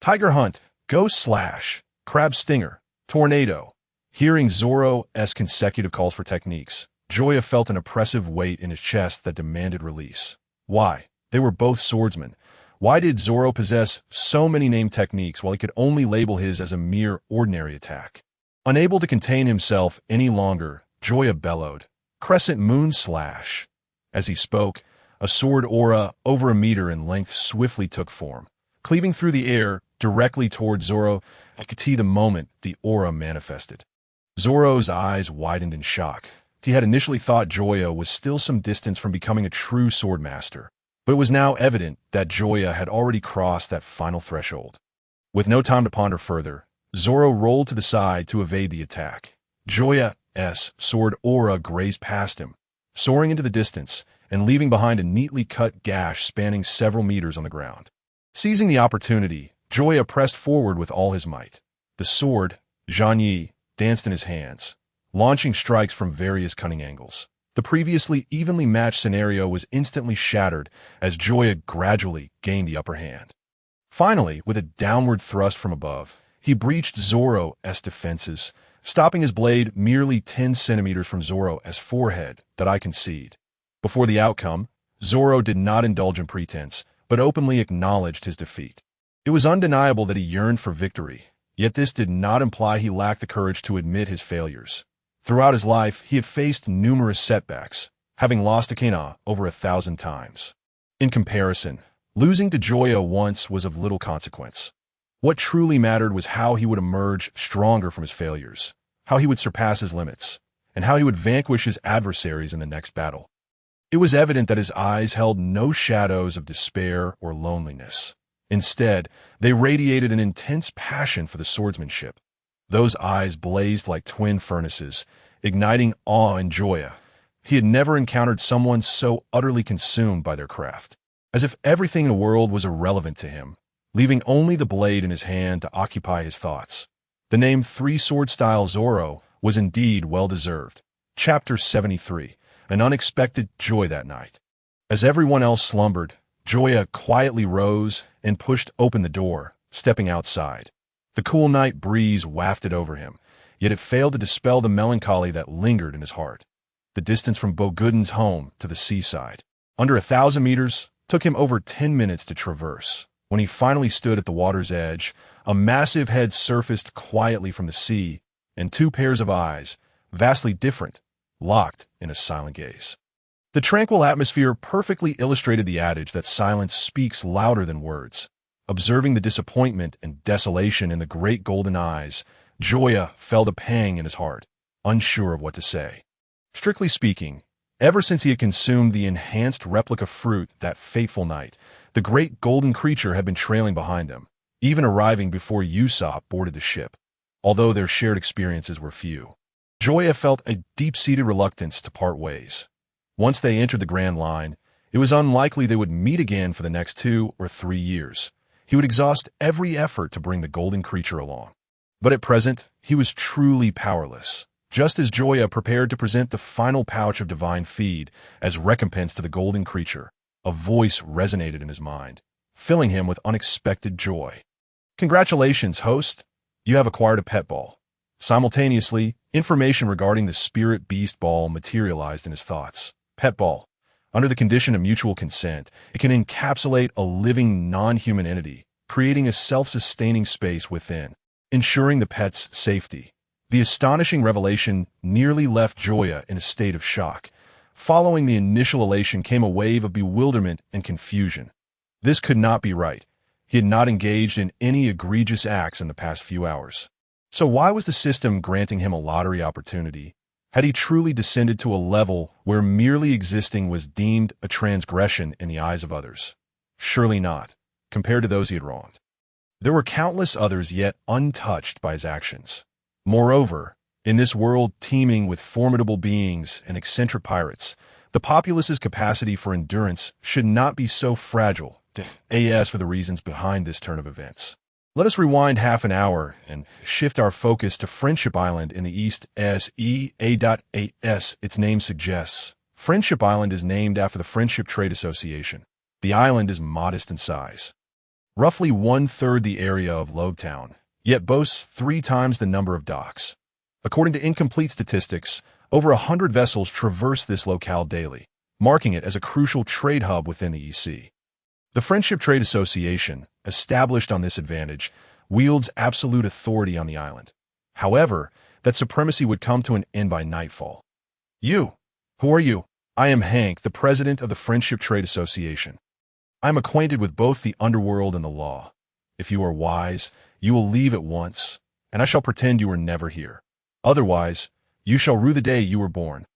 Speaker 1: Tiger Hunt, Ghost Slash, Crab Stinger, Tornado. Hearing Zoro's consecutive calls for techniques, Joya felt an oppressive weight in his chest that demanded release. Why? They were both swordsmen. Why did Zoro possess so many named techniques while he could only label his as a mere ordinary attack? Unable to contain himself any longer, Joya bellowed, "Crescent Moon Slash." As he spoke, a sword aura over a meter in length swiftly took form, cleaving through the air directly toward Zoro. I could see the moment the aura manifested. Zoro's eyes widened in shock. He had initially thought Joya was still some distance from becoming a true sword master, but it was now evident that Joya had already crossed that final threshold. With no time to ponder further, Zoro rolled to the side to evade the attack. Joya's sword aura grazed past him, soaring into the distance and leaving behind a neatly cut gash spanning several meters on the ground. Seizing the opportunity, Joya pressed forward with all his might. The sword, Zhanyi, danced in his hands, launching strikes from various cunning angles. The previously evenly matched scenario was instantly shattered as Joya gradually gained the upper hand. Finally, with a downward thrust from above, he breached Zoro's defenses, stopping his blade merely 10 centimeters from Zoro's forehead. That I concede. Before the outcome, Zoro did not indulge in pretense, but openly acknowledged his defeat. It was undeniable that he yearned for victory, yet this did not imply he lacked the courage to admit his failures. Throughout his life, he had faced numerous setbacks, having lost to Kana over 1,000 times. In comparison, losing to Joya once was of little consequence. What truly mattered was how he would emerge stronger from his failures, how he would surpass his limits, and how he would vanquish his adversaries in the next battle. It was evident that his eyes held no shadows of despair or loneliness. Instead, they radiated an intense passion for the swordsmanship. Those eyes blazed like twin furnaces, igniting awe in Joya. He had never encountered someone so utterly consumed by their craft, as if everything in the world was irrelevant to him, leaving only the blade in his hand to occupy his thoughts. The name Three-Sword Style Zoro was indeed well-deserved. Chapter 73, An Unexpected Joy That Night. As everyone else slumbered, Joya quietly rose and pushed open the door, stepping outside. The cool night breeze wafted over him, yet it failed to dispel the melancholy that lingered in his heart. The distance from Boguden's home to the seaside, under 1,000 meters, took him over 10 minutes to traverse. When he finally stood at the water's edge, a massive head surfaced quietly from the sea, and 2 pairs of eyes, vastly different, locked in a silent gaze. The tranquil atmosphere perfectly illustrated the adage that silence speaks louder than words. Observing the disappointment and desolation in the great golden eyes, Joya felt a pang in his heart, unsure of what to say. Strictly speaking, Ever since he had consumed the enhanced replica fruit that fateful night, the great golden creature had been trailing behind them, even arriving before Usopp boarded the ship, although their shared experiences were few. Joya felt a deep-seated reluctance to part ways. Once they entered the Grand Line, it was unlikely they would meet again for the next 2 or 3 years. He would exhaust every effort to bring the golden creature along. But at present, he was truly powerless. Just as Joya prepared to present the final pouch of divine feed as recompense to the golden creature, a voice resonated in his mind, filling him with unexpected joy. "Congratulations, host! You have acquired a pet ball." Simultaneously, information regarding the spirit beast ball materialized in his thoughts. Pet ball. Under the condition of mutual consent, it can encapsulate a living non-human entity, creating a self-sustaining space within, ensuring the pet's safety. The astonishing revelation nearly left Joya in a state of shock. Following the initial elation came a wave of bewilderment and confusion. This could not be right. He had not engaged in any egregious acts in the past few hours. So why was the system granting him a lottery opportunity? Had he truly descended to a level where merely existing was deemed a transgression in the eyes of others? Surely not, compared to those he had wronged. There were countless others yet untouched by his actions. Moreover, in this world teeming with formidable beings and eccentric pirates, the populace's capacity for endurance should not be so fragile. As for the reasons behind this turn of events. Let us rewind half an hour and shift our focus to Friendship Island in the east as its name suggests. Friendship Island is named after the Friendship Trade Association. The island is modest in size, roughly 1/3 the area of Lobetown, yet boasts 3 times the number of docks. According to incomplete statistics, over 100 vessels traverse this locale daily, marking it as a crucial trade hub within the EC. The Friendship Trade Association, established on this advantage, wields absolute authority on the island. However, that supremacy would come to an end by nightfall. "You! Who are you?" "I am Hank, the president of the Friendship Trade Association. I am acquainted with both the underworld and the law. If you are wise, you will leave at once, and I shall pretend you were never here. Otherwise, you shall rue the day you were born."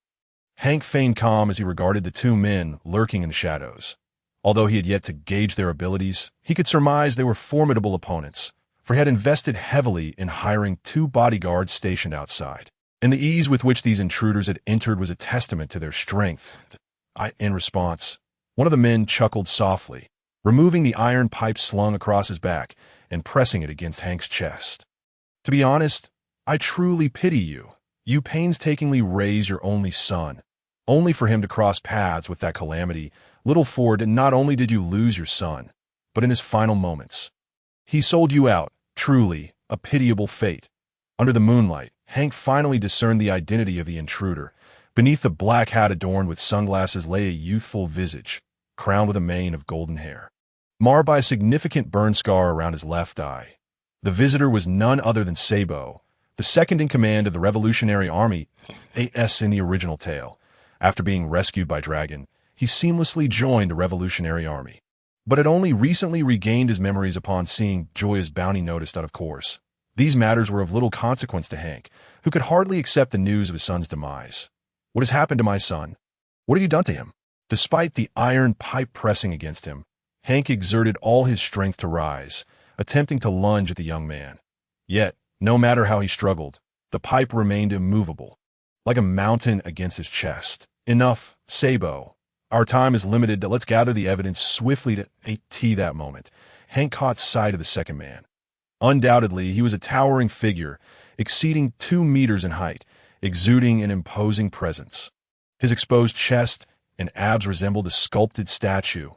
Speaker 1: Hank feigned calm as he regarded the 2 men lurking in the shadows. Although he had yet to gauge their abilities, he could surmise they were formidable opponents, for he had invested heavily in hiring 2 bodyguards stationed outside. And the ease with which these intruders had entered was a testament to their strength. In response, one of the men chuckled softly, removing the iron pipe slung across his back and pressing it against Hank's chest. "To be honest, I truly pity you. You painstakingly raise your only son, only for him to cross paths with that calamity. Little Ford, not only did you lose your son, but in his final moments, he sold you out. Truly, a pitiable fate." Under the moonlight, Hank finally discerned the identity of the intruder. Beneath the black hat adorned with sunglasses lay a youthful visage, crowned with a mane of golden hair, marred by a significant burn scar around his left eye. The visitor was none other than Sabo, the second in command of the Revolutionary Army in the original tale. After being rescued by Dragon, he seamlessly joined the Revolutionary Army, but had only recently regained his memories upon seeing Joya's bounty noticed out of course. These matters were of little consequence to Hank, who could hardly accept the news of his son's demise. "What has happened to my son? What have you done to him?" Despite the iron pipe pressing against him, Hank exerted all his strength to rise, attempting to lunge at the young man. Yet, no matter how he struggled, the pipe remained immovable, like a mountain against his chest. "Enough, Sabo. Our time is limited. Let's gather the evidence swiftly to that moment." Hank caught sight of the second man. Undoubtedly, he was a towering figure, exceeding 2 meters in height, exuding an imposing presence. His exposed chest and abs resembled a sculpted statue.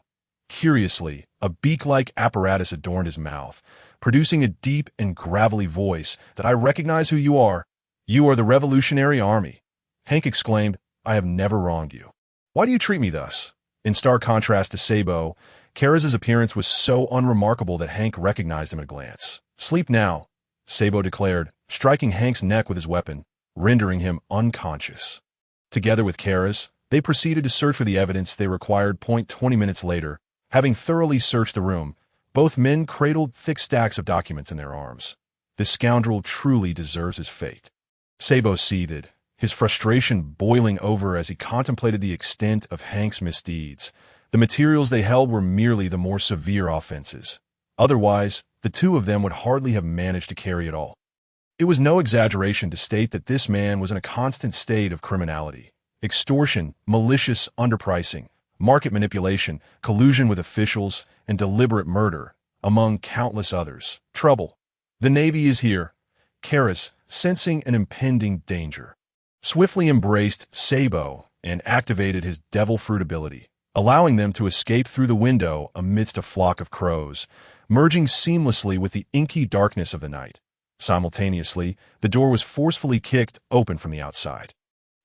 Speaker 1: Curiously, a beak-like apparatus adorned his mouth, producing a deep and gravelly voice that "I recognize who you are. You are the Revolutionary Army." Hank exclaimed, "I have never wronged you. Why do you treat me thus?" In stark contrast to Sabo, Kara's appearance was so unremarkable that Hank recognized him at a glance. "Sleep now," Sabo declared, striking Hank's neck with his weapon, rendering him unconscious. Together with Kara's, they proceeded to search for the evidence they required. 20 minutes later, having thoroughly searched the room, both men cradled thick stacks of documents in their arms. "This scoundrel truly deserves his fate." Sabo seethed, his frustration boiling over as he contemplated the extent of Hank's misdeeds. The materials they held were merely the more severe offenses. Otherwise, the two of them would hardly have managed to carry it all. It was no exaggeration to state that this man was in a constant state of criminality. Extortion, malicious underpricing, market manipulation, collusion with officials, and deliberate murder, among countless others. Trouble. The Navy is here. Karas, sensing an impending danger, swiftly embraced Sabo and activated his devil fruit ability, allowing them to escape through the window amidst a flock of crows, merging seamlessly with the inky darkness of the night. Simultaneously, the door was forcefully kicked open from the outside.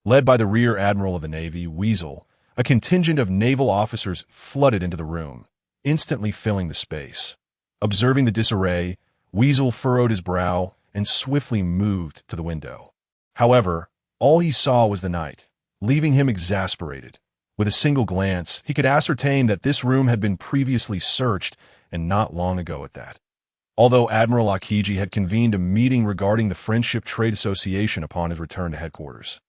Speaker 1: Led by the Rear Admiral of the Navy, Weasel, a contingent of naval officers flooded into the room, instantly filling the space. Observing the disarray, Weasel furrowed his brow and swiftly moved to the window. However, all he saw was the night, leaving him exasperated. With a single glance, he could ascertain that this room had been previously searched, and not long ago at that. Although Admiral Akiji had convened a meeting regarding the Friendship Trade Association upon his return to headquarters,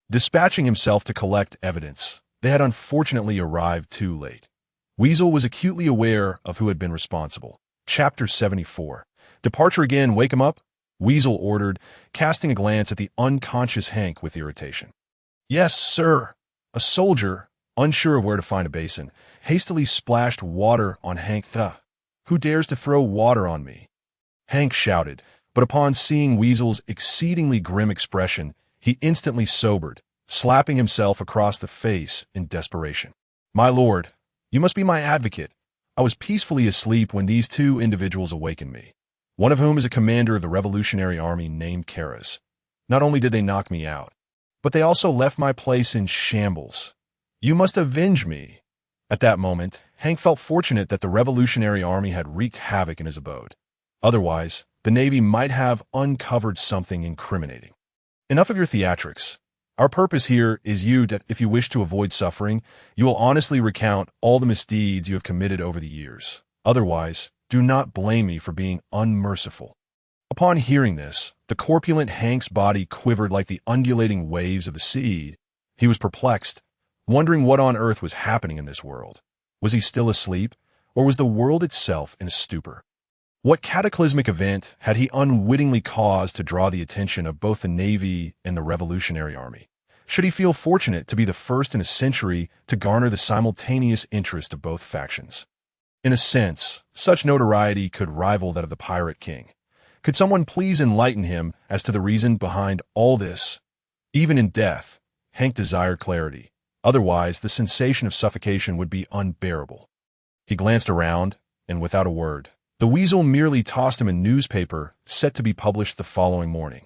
Speaker 1: dispatching himself to collect evidence, they had unfortunately arrived too late. Weasel was acutely aware of who had been responsible. Chapter 74. Departure again, wake him up, Weasel ordered, casting a glance at the unconscious Hank with irritation. Yes, sir. A soldier, unsure of where to find a basin, hastily splashed water on Hank. Who dares to throw water on me? Hank shouted, but upon seeing Weasel's exceedingly grim expression, he instantly sobered, slapping himself across the face in desperation. My lord, you must be my advocate. I was peacefully asleep when these two individuals awakened me, one of whom is a commander of the Revolutionary Army named Karas. Not only did they knock me out, but they also left my place in shambles. You must avenge me. At that moment, Hank felt fortunate that the Revolutionary Army had wreaked havoc in his abode. Otherwise, the Navy might have uncovered something incriminating. Enough of your theatrics. Our purpose here is that if you wish to avoid suffering, you will honestly recount all the misdeeds you have committed over the years. Otherwise, do not blame me for being unmerciful. Upon hearing this, the corpulent Hank's body quivered like the undulating waves of the sea. He was perplexed, wondering what on earth was happening in this world. Was he still asleep, or was the world itself in a stupor? What cataclysmic event had he unwittingly caused to draw the attention of both the Navy and the Revolutionary Army? Should he feel fortunate to be the first in a century to garner the simultaneous interest of both factions? In a sense, such notoriety could rival that of the Pirate King. Could someone please enlighten him as to the reason behind all this? Even in death, Hank desired clarity. Otherwise, the sensation of suffocation would be unbearable. He glanced around, and without a word, the Weasel merely tossed him a newspaper set to be published the following morning.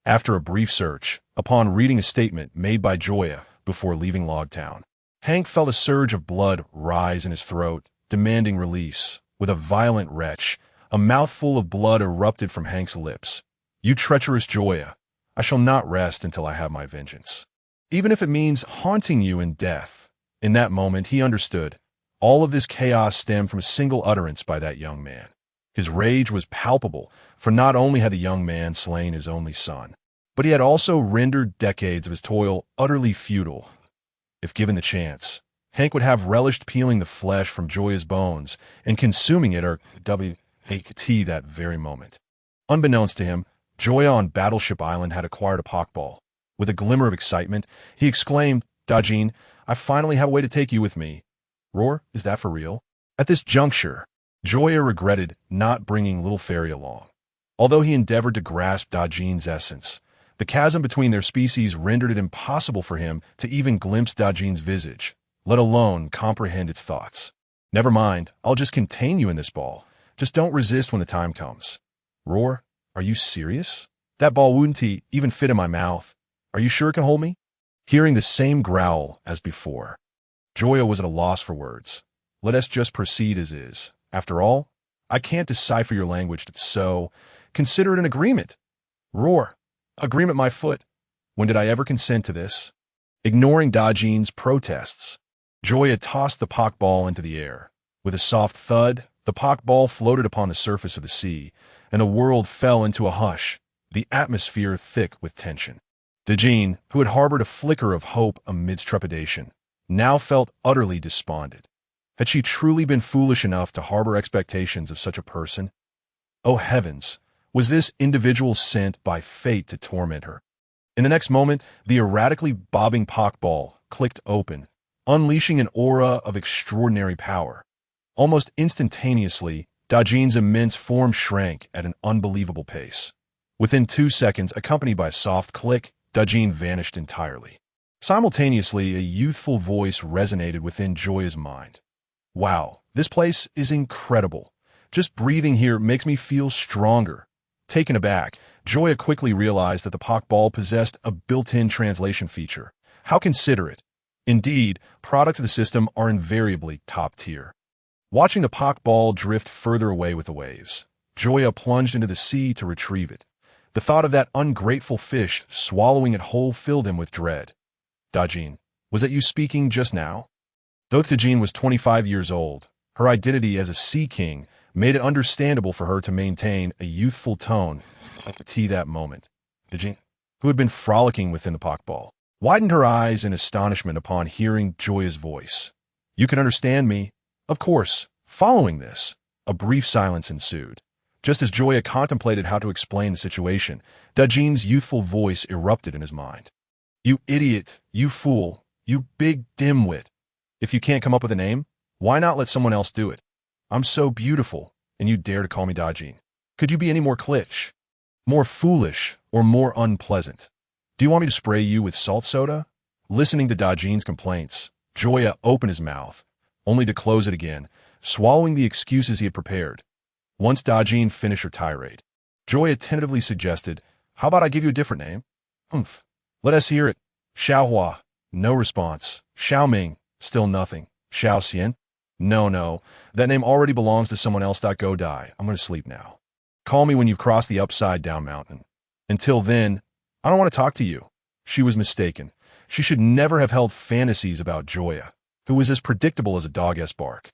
Speaker 1: After a brief search, upon reading a statement made by Joya before leaving Logtown, Hank felt a surge of blood rise in his throat, demanding release. With a violent retch, a mouthful of blood erupted from Hank's lips. You treacherous Joya, I shall not rest until I have my vengeance. Even if it means haunting you in death. In that moment, he understood. All of this chaos stemmed from a single utterance by that young man. His rage was palpable, for not only had the young man slain his only son, but he had also rendered decades of his toil utterly futile. If given the chance, Hank would have relished peeling the flesh from Joya's bones and consuming it or W.A.T. that very moment. Unbeknownst to him, Joya on Battleship Island had acquired a Pokeball. With a glimmer of excitement, he exclaimed, Dajin, I finally have a way to take you with me. Roar, is that for real? At this juncture, Joya regretted not bringing Little Fairy along. Although he endeavored to grasp Dajin's essence, the chasm between their species rendered it impossible for him to even glimpse Dajin's visage, let alone comprehend its thoughts. Never mind, I'll just contain you in this ball. Just don't resist when the time comes. Roar, are you serious? That ball wouldn't even fit in my mouth. Are you sure it can hold me? Hearing the same growl as before, Joya was at a loss for words. Let us just proceed as is. After all, I can't decipher your language, so consider it an agreement. Roar. Agreement, my foot. When did I ever consent to this? Ignoring Dajin's protests, Joya tossed the Pokeball into the air. With a soft thud, the Pokeball floated upon the surface of the sea, and the world fell into a hush, the atmosphere thick with tension. Dajin, who had harbored a flicker of hope amidst trepidation, now felt utterly despondent. Had she truly been foolish enough to harbor expectations of such a person? Oh heavens, was this individual sent by fate to torment her? In the next moment, the erratically bobbing Pak ball clicked open, unleashing an aura of extraordinary power. Almost instantaneously, Dajin's immense form shrank at an unbelievable pace. Within 2 seconds, accompanied by a soft click, Dajin vanished entirely. Simultaneously, a youthful voice resonated within Joya's mind. Wow, this place is incredible. Just breathing here makes me feel stronger. Taken aback, Joya quickly realized that the Pak ball possessed a built-in translation feature. How considerate. Indeed, products of the system are invariably top tier. Watching the Pak ball drift further away with the waves, Joya plunged into the sea to retrieve it. The thought of that ungrateful fish swallowing it whole filled him with dread. Dajin, was that you speaking just now? Though Dajin was 25 years old, her identity as a sea king made it understandable for her to maintain a youthful tone at the tea that moment. Dajin, who had been frolicking within the Pak ball, widened her eyes in astonishment upon hearing Joya's voice. You can understand me? Of course. Following this, a brief silence ensued. Just as Joya contemplated how to explain the situation, Dajin's youthful voice erupted in his mind. You idiot, you fool, you big dimwit. If you can't come up with a name, why not let someone else do it? I'm so beautiful, and you dare to call me Dajin. Could you be any more kitsch, more foolish, or more unpleasant? Do you want me to spray you with salt soda? Listening to Dajin's complaints, Joya opened his mouth, only to close it again, swallowing the excuses he had prepared. Once Dajin finished her tirade, Joya tentatively suggested, how about I give you a different name? Humph. Let us hear it. Xiaohua. No response. Xiaoming. Still nothing. Xiaoxian. No. That name already belongs to someone else. Go die. I'm going to sleep now. Call me when you've crossed the upside-down mountain. Until then, I don't want to talk to you. She was mistaken. She should never have held fantasies about Joya, who was as predictable as a dog-s bark.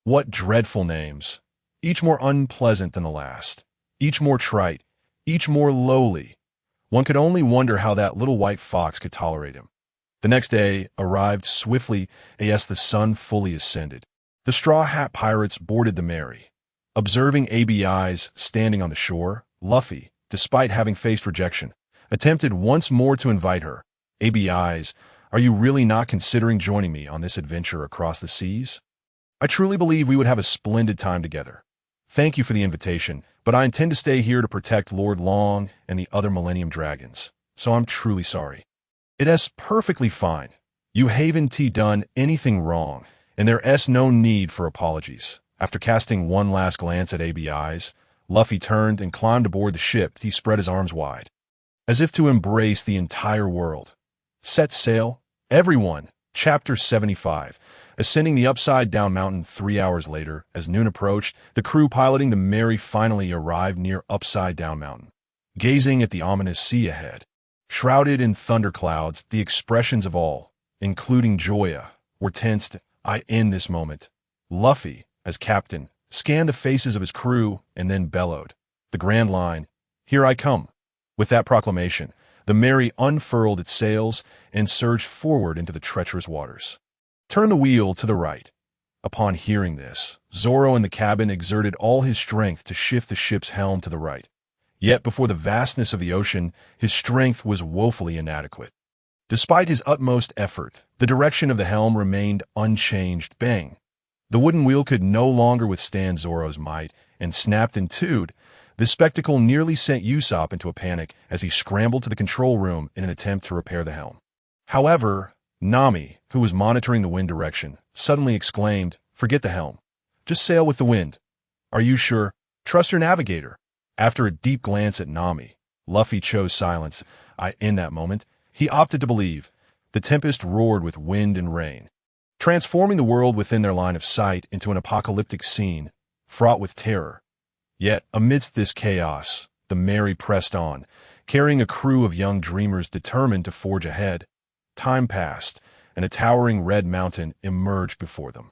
Speaker 1: What dreadful names. Each more unpleasant than the last. Each more trite. Each more lowly. One could only wonder how that little white fox could tolerate him. The next day arrived swiftly as the sun fully ascended. The Straw Hat Pirates boarded the Mary. Observing ABI's standing on the shore, Luffy, despite having faced rejection, attempted once more to invite her. ABI's, are you really not considering joining me on this adventure across the seas? I truly believe we would have a splendid time together. Thank you for the invitation, but I intend to stay here to protect Lord Long and the other Millennium Dragons, so I'm truly sorry. It is perfectly fine. You haven't done anything wrong, and there is no need for apologies. After casting one last glance at ABI's, Luffy turned and climbed aboard the ship. He spread his arms wide, as if to embrace the entire world. Set sail, everyone. Chapter 75. Ascending the upside-down mountain 3 hours later, as noon approached, the crew piloting the Mary finally arrived near Upside-Down Mountain. Gazing at the ominous sea ahead, shrouded in thunderclouds, the expressions of all, including Joya, were tensed. In this moment, Luffy, as captain, scanned the faces of his crew and then bellowed, the grand line, "Here I come." With that proclamation, the Mary unfurled its sails and surged forward into the treacherous waters. Turn the wheel to the right. Upon hearing this, Zoro in the cabin exerted all his strength to shift the ship's helm to the right. Yet before the vastness of the ocean, his strength was woefully inadequate. Despite his utmost effort, the direction of the helm remained unchanged. Bang! The wooden wheel could no longer withstand Zoro's might, and snapped in two. This spectacle nearly sent Usopp into a panic as he scrambled to the control room in an attempt to repair the helm. However, Nami, who was monitoring the wind direction, suddenly exclaimed, "Forget the helm. Just sail with the wind." "Are you sure? Trust your navigator." After a deep glance at Nami, Luffy chose silence. In that moment, he opted to believe. The tempest roared with wind and rain, transforming the world within their line of sight into an apocalyptic scene, fraught with terror. Yet, amidst this chaos, the Mary pressed on, carrying a crew of young dreamers determined to forge ahead. Time passed, and a towering red mountain emerged before them.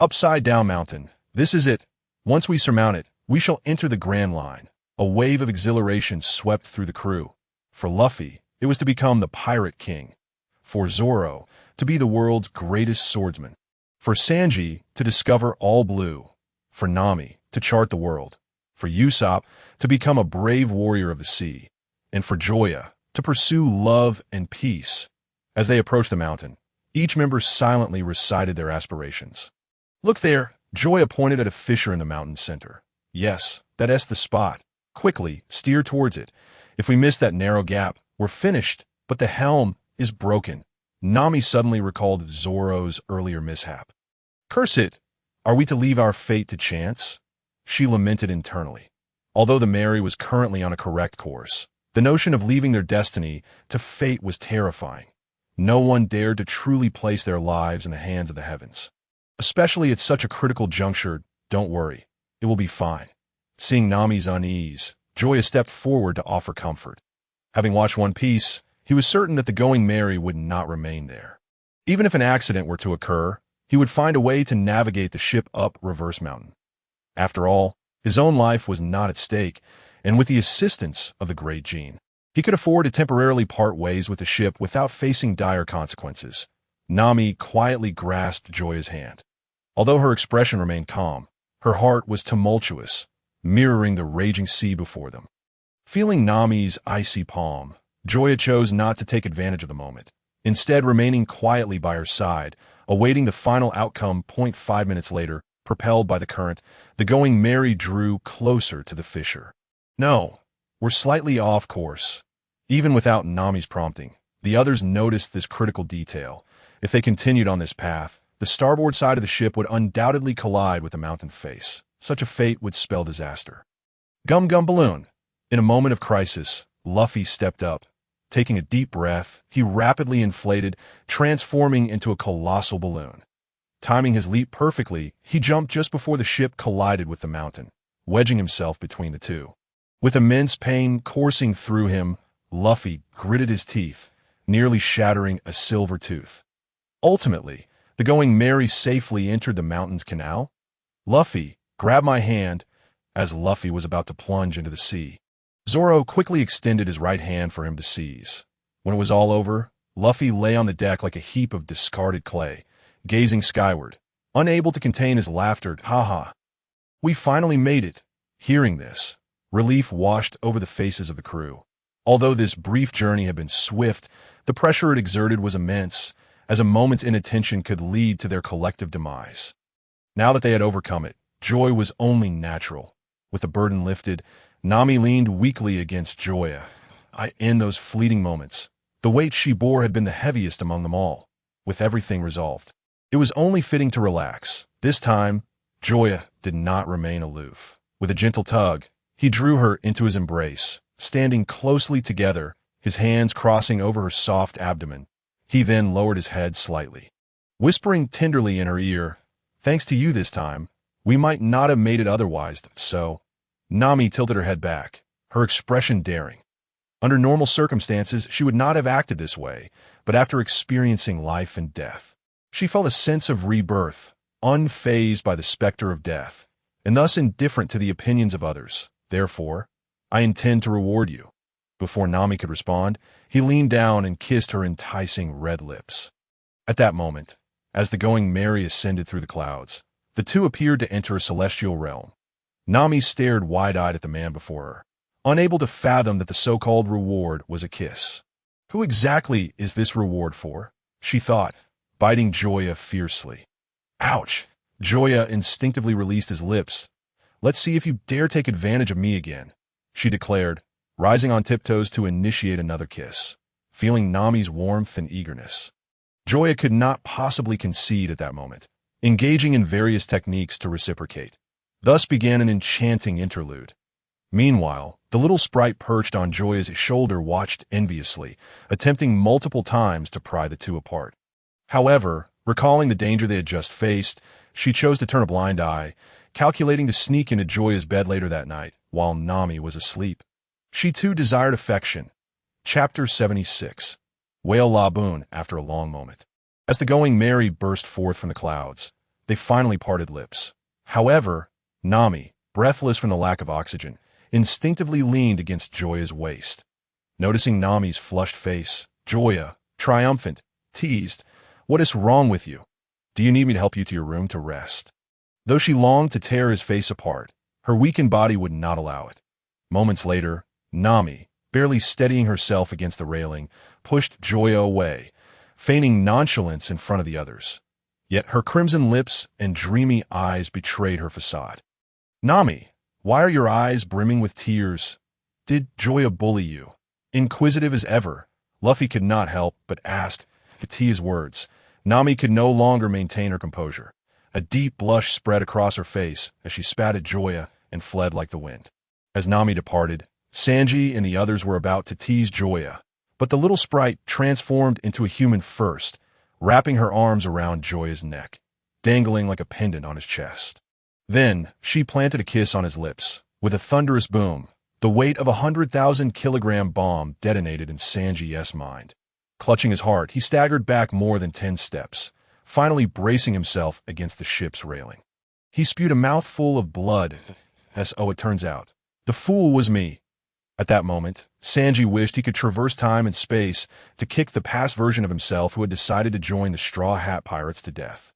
Speaker 1: Upside-Down Mountain. This is it. Once we surmount it, we shall enter the Grand Line. A wave of exhilaration swept through the crew. For Luffy, It was to become the Pirate King. For Zoro, to be the world's greatest swordsman. For Sanji, to discover all blue. For Nami, to chart the world. For Usopp, to become a brave warrior of the sea. And for Joya, to pursue love and peace. As they approached the mountain, each member silently recited their aspirations. Look there, Joya pointed at a fissure in the mountain's center. Yes, that's the spot. Quickly, steer towards it. If we miss that narrow gap, we're finished, but the helm is broken. Nami suddenly recalled Zoro's earlier mishap. Curse it! Are we to leave our fate to chance? She lamented internally. Although the Mary was currently on a correct course, the notion of leaving their destiny to fate was terrifying. No one dared to truly place their lives in the hands of the heavens. Especially at such a critical juncture. Don't worry, it will be fine. Seeing Nami's unease, Joya stepped forward to offer comfort. Having watched One Piece, he was certain that the Going Merry would not remain there. Even if an accident were to occur, he would find a way to navigate the ship up Reverse Mountain. After all, his own life was not at stake, and with the assistance of the Great Gene, he could afford to temporarily part ways with the ship without facing dire consequences. Nami quietly grasped Joya's hand. Although her expression remained calm, her heart was tumultuous, mirroring the raging sea before them. Feeling Nami's icy palm, Joya chose not to take advantage of the moment, instead remaining quietly by her side, awaiting the final outcome. 5 minutes later, propelled by the current, the Going Merry drew closer to the fissure. No, we're slightly off course. Even without Nami's prompting, the others noticed this critical detail. If they continued on this path, the starboard side of the ship would undoubtedly collide with the mountain face. Such a fate would spell disaster. Gum Gum Balloon. In a moment of crisis, Luffy stepped up. Taking a deep breath, he rapidly inflated, transforming into a colossal balloon. Timing his leap perfectly, he jumped just before the ship collided with the mountain, wedging himself between the two. With immense pain coursing through him, Luffy gritted his teeth, nearly shattering a silver tooth. Ultimately, the Going Merry safely entered the mountain's canal. Luffy, grab my hand, as Luffy was about to plunge into the sea. Zoro quickly extended his right hand for him to seize. When it was all over, Luffy lay on the deck like a heap of discarded clay, gazing skyward, unable to contain his laughter. Ha ha. We finally made it. Hearing this, relief washed over the faces of the crew. Although this brief journey had been swift, the pressure it exerted was immense, as a moment's inattention could lead to their collective demise. Now that they had overcome it, joy was only natural. With the burden lifted, Nami leaned weakly against Joya. In those fleeting moments, the weight she bore had been the heaviest among them all. With everything resolved, it was only fitting to relax. This time, Joya did not remain aloof. With a gentle tug, he drew her into his embrace, standing closely together, his hands crossing over her soft abdomen. He then lowered his head slightly, whispering tenderly in her ear, "Thanks to you this time, we might not have made it otherwise." So, Nami tilted her head back, her expression daring. Under normal circumstances, she would not have acted this way, but after experiencing life and death, she felt a sense of rebirth, unfazed by the specter of death, and thus indifferent to the opinions of others. Therefore, I intend to reward you. Before Nami could respond, he leaned down and kissed her enticing red lips. At that moment, as the Going Merry ascended through the clouds, the two appeared to enter a celestial realm. Nami stared wide-eyed at the man before her, unable to fathom that the so-called reward was a kiss. Who exactly is this reward for? She thought, biting Joya fiercely. Ouch! Joya instinctively released his lips. Let's see if you dare take advantage of me again, she declared, rising on tiptoes to initiate another kiss, feeling Nami's warmth and eagerness. Joya could not possibly concede at that moment, engaging in various techniques to reciprocate. Thus began an enchanting interlude. Meanwhile, the little sprite perched on Joya's shoulder watched enviously, attempting multiple times to pry the two apart. However, recalling the danger they had just faced, she chose to turn a blind eye, calculating to sneak into Joya's bed later that night, while Nami was asleep. She too desired affection. Chapter 76. Wail Laboon after a long moment. As the Going Merry burst forth from the clouds, they finally parted lips. However, Nami, breathless from the lack of oxygen, instinctively leaned against Joya's waist. Noticing Nami's flushed face, Joya, triumphant, teased, "What is wrong with you? Do you need me to help you to your room to rest?" Though she longed to tear his face apart, her weakened body would not allow it. Moments later, Nami, barely steadying herself against the railing, pushed Joya away, feigning nonchalance in front of the others. Yet her crimson lips and dreamy eyes betrayed her facade. "Nami, why are your eyes brimming with tears? Did Joya bully you?" Inquisitive as ever, Luffy could not help but ask. To tease words, Nami could no longer maintain her composure. A deep blush spread across her face as she spat at Joya and fled like the wind. As Nami departed, Sanji and the others were about to tease Joya, but the little sprite transformed into a human first, wrapping her arms around Joya's neck, dangling like a pendant on his chest. Then she planted a kiss on his lips. With a thunderous boom, the weight of 100,000-kilogram bomb detonated in Sanji's mind. Clutching his heart, he staggered back more than 10 steps, finally bracing himself against the ship's railing. He spewed a mouthful of blood, as it turns out. The fool was me. At that moment, Sanji wished he could traverse time and space to kick the past version of himself who had decided to join the Straw Hat Pirates to death.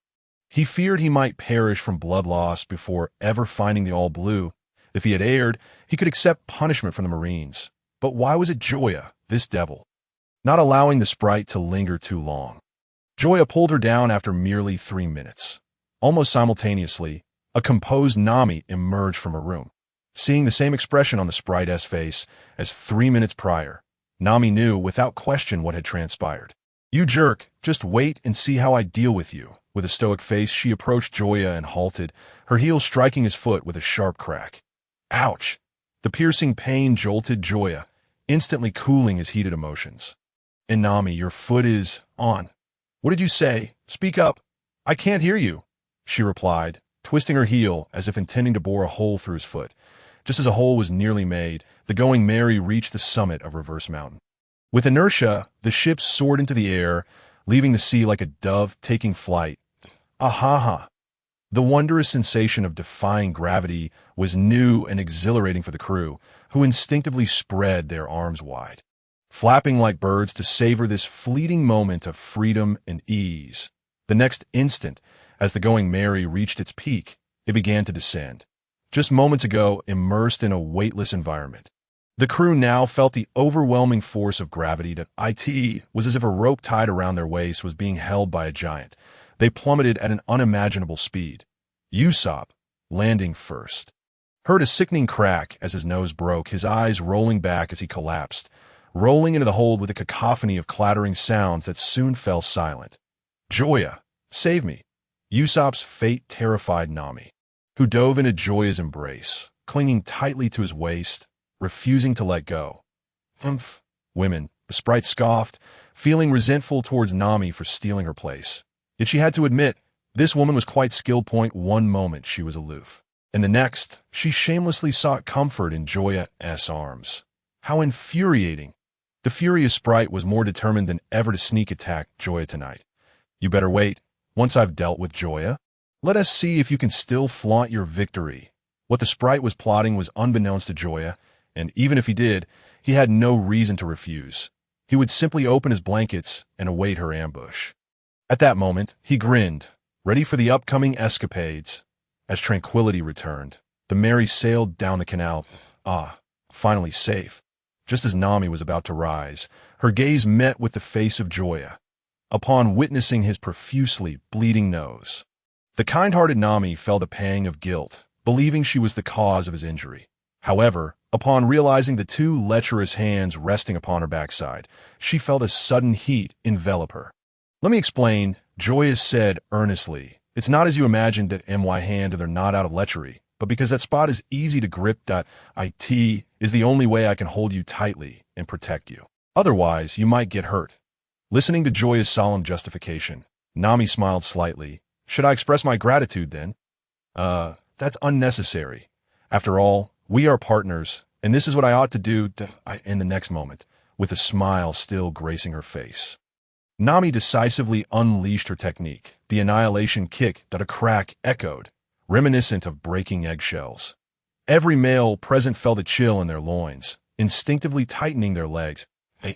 Speaker 1: He feared he might perish from blood loss before ever finding the All Blue. If he had erred, he could accept punishment from the Marines. But why was it Joya, this devil? Not allowing the sprite to linger too long, Joya pulled her down after merely 3 minutes. Almost simultaneously, a composed Nami emerged from her room. Seeing the same expression on the sprite's face as 3 minutes prior, Nami knew without question what had transpired. "You jerk, just wait and see how I deal with you." With a stoic face, she approached Joya and halted, her heel striking his foot with a sharp crack. Ouch! The piercing pain jolted Joya, instantly cooling his heated emotions. "And Nami, your foot is on. What did you say? Speak up. I can't hear you," she replied, twisting her heel as if intending to bore a hole through his foot. Just as a hole was nearly made, the Going Merry reached the summit of Reverse Mountain. With inertia, the ship soared into the air, leaving the sea like a dove taking flight. Ahaha! The wondrous sensation of defying gravity was new and exhilarating for the crew, who instinctively spread their arms wide, flapping like birds to savor this fleeting moment of freedom and ease. The next instant, as the Going Merry reached its peak, it began to descend. Just moments ago, immersed in a weightless environment, the crew now felt the overwhelming force of gravity that it was as if a rope tied around their waist was being held by a giant. They plummeted at an unimaginable speed. Usopp, landing first, heard a sickening crack as his nose broke, his eyes rolling back as he collapsed, rolling into the hold with a cacophony of clattering sounds that soon fell silent. "Joya, save me!" Usopp's fate terrified Nami, who dove into Joya's embrace, clinging tightly to his waist, refusing to let go. "Humph, women," the sprite scoffed, feeling resentful towards Nami for stealing her place. Yet she had to admit, this woman was quite skilled. One moment she was aloof, and the next, she shamelessly sought comfort in Joya's arms. How infuriating! The furious sprite was more determined than ever to sneak attack Joya tonight. "You better wait. Once I've dealt with Joya, let us see if you can still flaunt your victory." What the sprite was plotting was unbeknownst to Joya, and even if he did, he had no reason to refuse. He would simply open his blankets and await her ambush. At that moment, he grinned, ready for the upcoming escapades. As tranquility returned, the Merry sailed down the canal. Finally safe. Just as Nami was about to rise, her gaze met with the face of Joya. Upon witnessing his profusely bleeding nose, the kind-hearted Nami felt a pang of guilt, believing she was the cause of his injury. However, upon realizing the 2 lecherous hands resting upon her backside, she felt a sudden heat envelop her. "Let me explain," Joya said earnestly. "It's not as you imagined that my hand they're not out of lechery, but because that spot is easy to grip. It is the only way I can hold you tightly and protect you. Otherwise, you might get hurt." Listening to Joya's solemn justification, Nami smiled slightly. "Should I express my gratitude then?" That's unnecessary. After all, we are partners, and this is what I ought to do in the next moment," with a smile still gracing her face. Nami decisively unleashed her technique, the annihilation kick that a crack echoed, reminiscent of breaking eggshells. Every male present felt a chill in their loins, instinctively tightening their legs.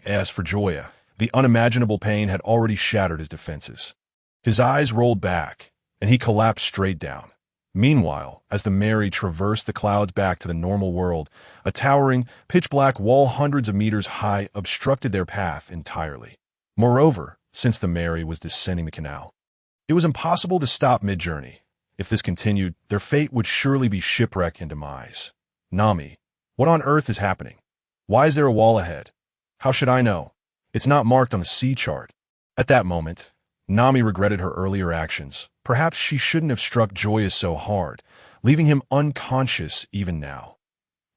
Speaker 1: As for Joya, the unimaginable pain had already shattered his defenses. His eyes rolled back, and he collapsed straight down. Meanwhile, as the Mary traversed the clouds back to the normal world, a towering, pitch-black wall hundreds of meters high obstructed their path entirely. Moreover, since the Mary was descending the canal, it was impossible to stop mid-journey. If this continued, their fate would surely be shipwreck and demise. Nami, what on earth is happening? Why is there a wall ahead? How should I know? It's not marked on the sea chart. At that moment, Nami regretted her earlier actions. Perhaps she shouldn't have struck Joya so hard, leaving him unconscious even now.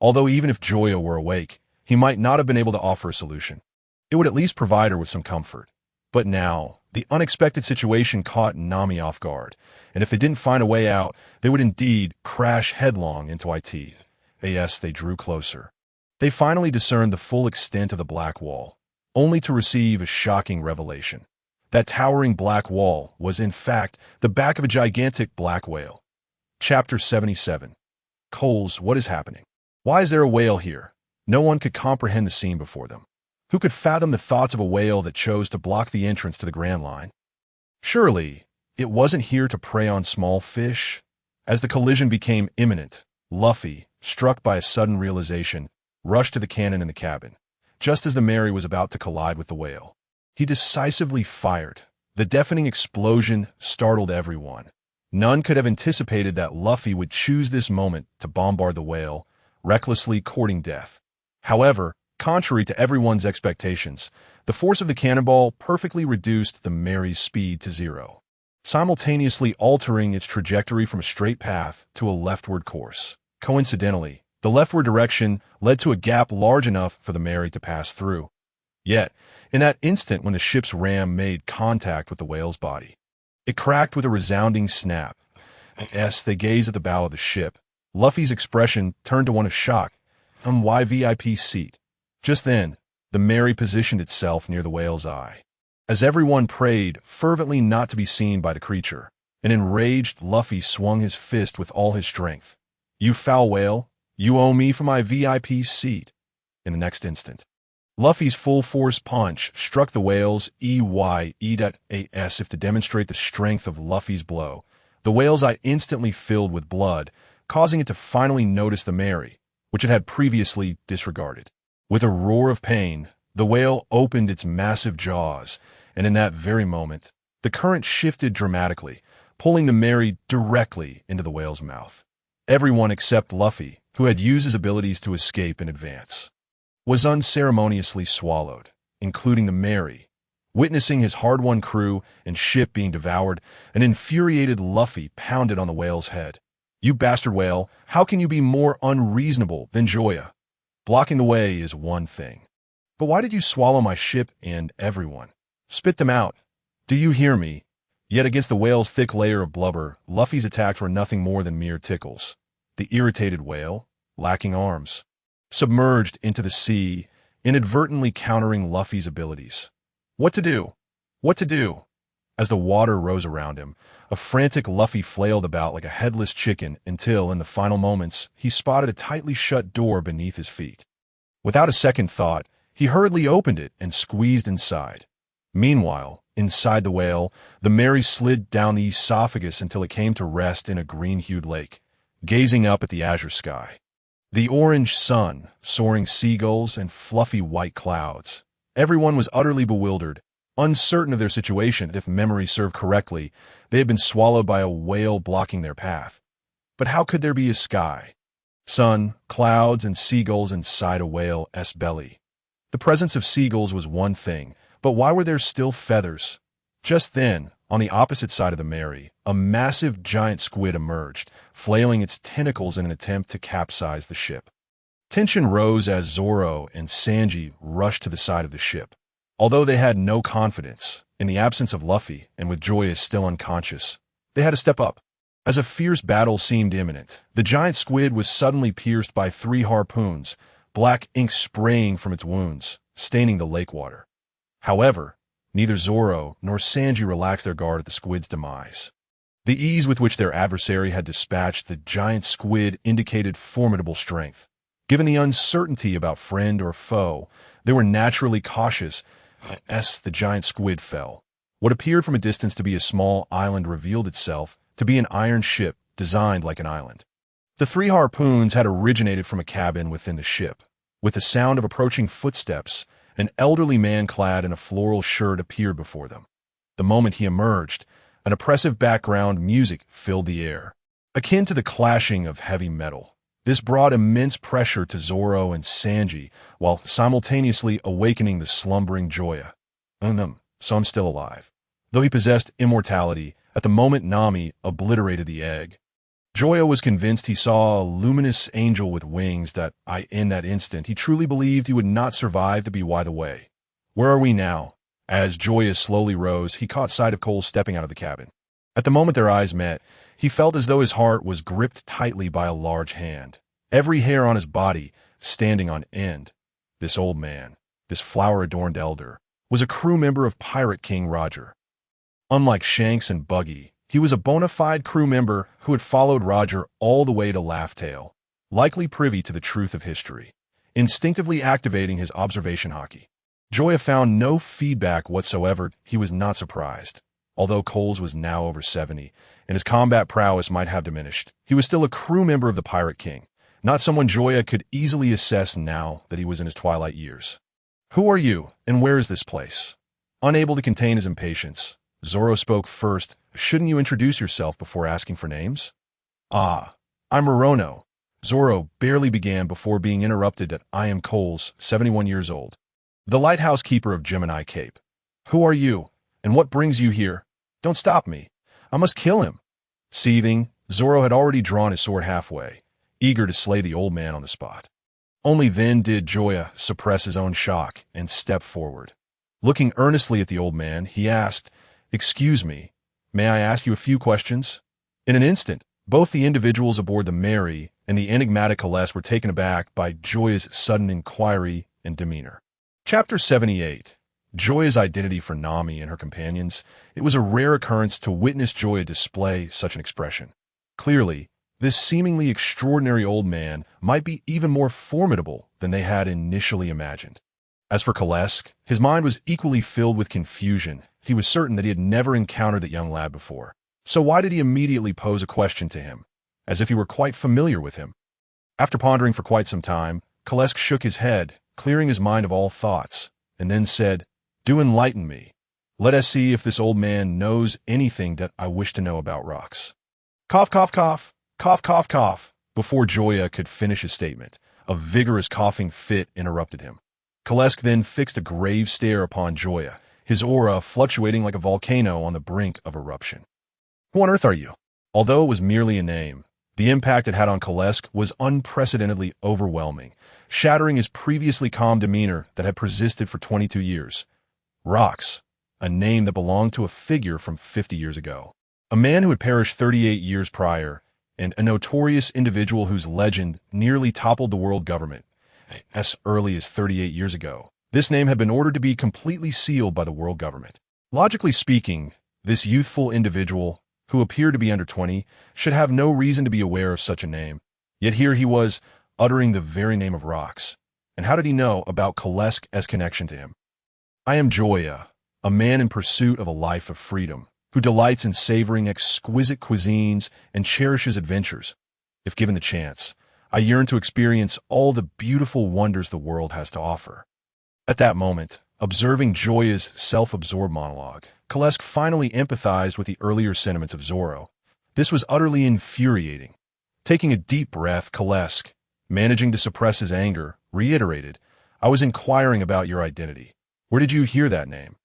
Speaker 1: Although even if Joya were awake, he might not have been able to offer a solution. It would at least provide her with some comfort. But now, the unexpected situation caught Nami off guard, and if they didn't find a way out, they would indeed crash headlong into it. As they drew closer, they finally discerned the full extent of the black wall, only to receive a shocking revelation. That towering black wall was, in fact, the back of a gigantic black whale. Chapter 77. Coles, what is happening? Why is there a whale here? No one could comprehend the scene before them. Who could fathom the thoughts of a whale that chose to block the entrance to the Grand Line? Surely, it wasn't here to prey on small fish. As the collision became imminent, Luffy, struck by a sudden realization, rushed to the cannon in the cabin, just as the Mary was about to collide with the whale. He decisively fired. The deafening explosion startled everyone. None could have anticipated that Luffy would choose this moment to bombard the whale, recklessly courting death. However, contrary to everyone's expectations, the force of the cannonball perfectly reduced the Mary's speed to zero, simultaneously altering its trajectory from a straight path to a leftward course. Coincidentally, the leftward direction led to a gap large enough for the Mary to pass through. Yet, in that instant when the ship's ram made contact with the whale's body, it cracked with a resounding snap. As they gazed at the bow of the ship, Luffy's expression turned to one of shock. Why VIP seat? Just then, the Mary positioned itself near the whale's eye. As everyone prayed fervently not to be seen by the creature, an enraged Luffy swung his fist with all his strength. You foul whale, you owe me for my VIP seat. In the next instant, Luffy's full-force punch struck the whale's as if to demonstrate the strength of Luffy's blow. The whale's eye instantly filled with blood, causing it to finally notice the Mary, which it had previously disregarded. With a roar of pain, the whale opened its massive jaws, and in that very moment, the current shifted dramatically, pulling the Mary directly into the whale's mouth. Everyone except Luffy, who had used his abilities to escape in advance, was unceremoniously swallowed, including the Mary. Witnessing his hard-won crew and ship being devoured, an infuriated Luffy pounded on the whale's head. You bastard whale, how can you be more unreasonable than Joya? Blocking the way is one thing. But why did you swallow my ship and everyone? Spit them out. Do you hear me? Yet against the whale's thick layer of blubber, Luffy's attacks were nothing more than mere tickles. The irritated whale, lacking arms, submerged into the sea, inadvertently countering Luffy's abilities. What to do? What to do? As the water rose around him, a frantic Luffy flailed about like a headless chicken until, in the final moments, he spotted a tightly shut door beneath his feet. Without a second thought, he hurriedly opened it and squeezed inside. Meanwhile, inside the whale, the Mary slid down the esophagus until it came to rest in a green-hued lake, gazing up at the azure sky. The orange sun, soaring seagulls, and fluffy white clouds. Everyone was utterly bewildered, uncertain of their situation. If memory served correctly, they had been swallowed by a whale blocking their path. But how could there be a sky, sun, clouds, and seagulls inside a whale's belly? The presence of seagulls was one thing, but why were there still feathers? Just then, on the opposite side of the Mary, a massive giant squid emerged, flailing its tentacles in an attempt to capsize the ship. Tension rose as Zoro and Sanji rushed to the side of the ship. Although they had no confidence, in the absence of Luffy and with Joya still unconscious, they had to step up. As a fierce battle seemed imminent, the giant squid was suddenly pierced by 3 harpoons, black ink spraying from its wounds, staining the lake water. However, neither Zoro nor Sanji relaxed their guard at the squid's demise. The ease with which their adversary had dispatched the giant squid indicated formidable strength. Given the uncertainty about friend or foe, They were naturally cautious as the giant squid fell. What appeared from a distance to be a small island revealed itself to be an iron ship designed like an island. The 3 harpoons had originated from a cabin within the ship. With the sound of approaching footsteps, an elderly man clad in a floral shirt appeared before them. The moment he emerged, an oppressive background music filled the air, akin to the clashing of heavy metal. This brought immense pressure to Zoro and Sanji, while simultaneously awakening the slumbering Joya. So I'm still alive. Though he possessed immortality, at the moment Nami obliterated the egg, Joya was convinced he saw a luminous angel with wings in that instant, he truly believed he would not survive to be wide away. Where are we now? As Joya slowly rose, he caught sight of Cole stepping out of the cabin. At the moment their eyes met, he felt as though his heart was gripped tightly by a large hand, every hair on his body standing on end. This old man, this flower-adorned elder, was a crew member of Pirate King Roger. Unlike Shanks and Buggy, he was a bona fide crew member who had followed Roger all the way to Laugh Tale, likely privy to the truth of history, instinctively activating his observation hockey. Joya found no feedback whatsoever. He was not surprised. Although Coles was now over 70, and his combat prowess might have diminished, he was still a crew member of the Pirate King, not someone Joya could easily assess now that he was in his twilight years. Who are you, and where is this place? Unable to contain his impatience, Zoro spoke first. Shouldn't you introduce yourself before asking for names? I'm Morono. Zoro barely began before being interrupted at I am Coles, 71 years old, the lighthouse keeper of Gemini Cape. Who are you, and what brings you here? Don't stop me. I must kill him. Seething, Zoro had already drawn his sword halfway, eager to slay the old man on the spot. Only then did Joya suppress his own shock and step forward. Looking earnestly at the old man, he asked, "Excuse me, may I ask you a few questions?" In an instant, both the individuals aboard the Mary and the enigmatic Celeste were taken aback by Joya's sudden inquiry and demeanor. Chapter 78. Joya's identity for Nami and her companions. It was a rare occurrence to witness Joya display such an expression. Clearly, this seemingly extraordinary old man might be even more formidable than they had initially imagined. As for Kalesk, his mind was equally filled with confusion. He was certain that he had never encountered that young lad before. So why did he immediately pose a question to him, as if he were quite familiar with him? After pondering for quite some time, Kalesk shook his head, clearing his mind of all thoughts, and then said, "Do enlighten me. Let us see if this old man knows anything that I wish to know about rocks." Cough, cough, cough, cough, cough, cough. Before Joya could finish his statement, a vigorous coughing fit interrupted him. Kalesk then fixed a grave stare upon Joya, his aura fluctuating like a volcano on the brink of eruption. "Who on earth are you?" Although it was merely a name, the impact it had on Kalesk was unprecedentedly overwhelming, shattering his previously calm demeanor that had persisted for 22 years. Rocks, a name that belonged to a figure from 50 years ago. A man who had perished 38 years prior, and a notorious individual whose legend nearly toppled the world government as early as 38 years ago. This name had been ordered to be completely sealed by the world government. Logically speaking, this youthful individual, who appeared to be under 20, should have no reason to be aware of such a name. Yet here he was, uttering the very name of rocks. And how did he know about Kalesk's connection to him? "I am Joya, a man in pursuit of a life of freedom, who delights in savoring exquisite cuisines and cherishes adventures. If given the chance, I yearn to experience all the beautiful wonders the world has to offer." At that moment, observing Joya's self-absorbed monologue, Kalesk finally empathized with the earlier sentiments of Zoro. This was utterly infuriating. Taking a deep breath, Kalesk, managing to suppress his anger, reiterated, "I was inquiring about your identity. Where did you hear that name?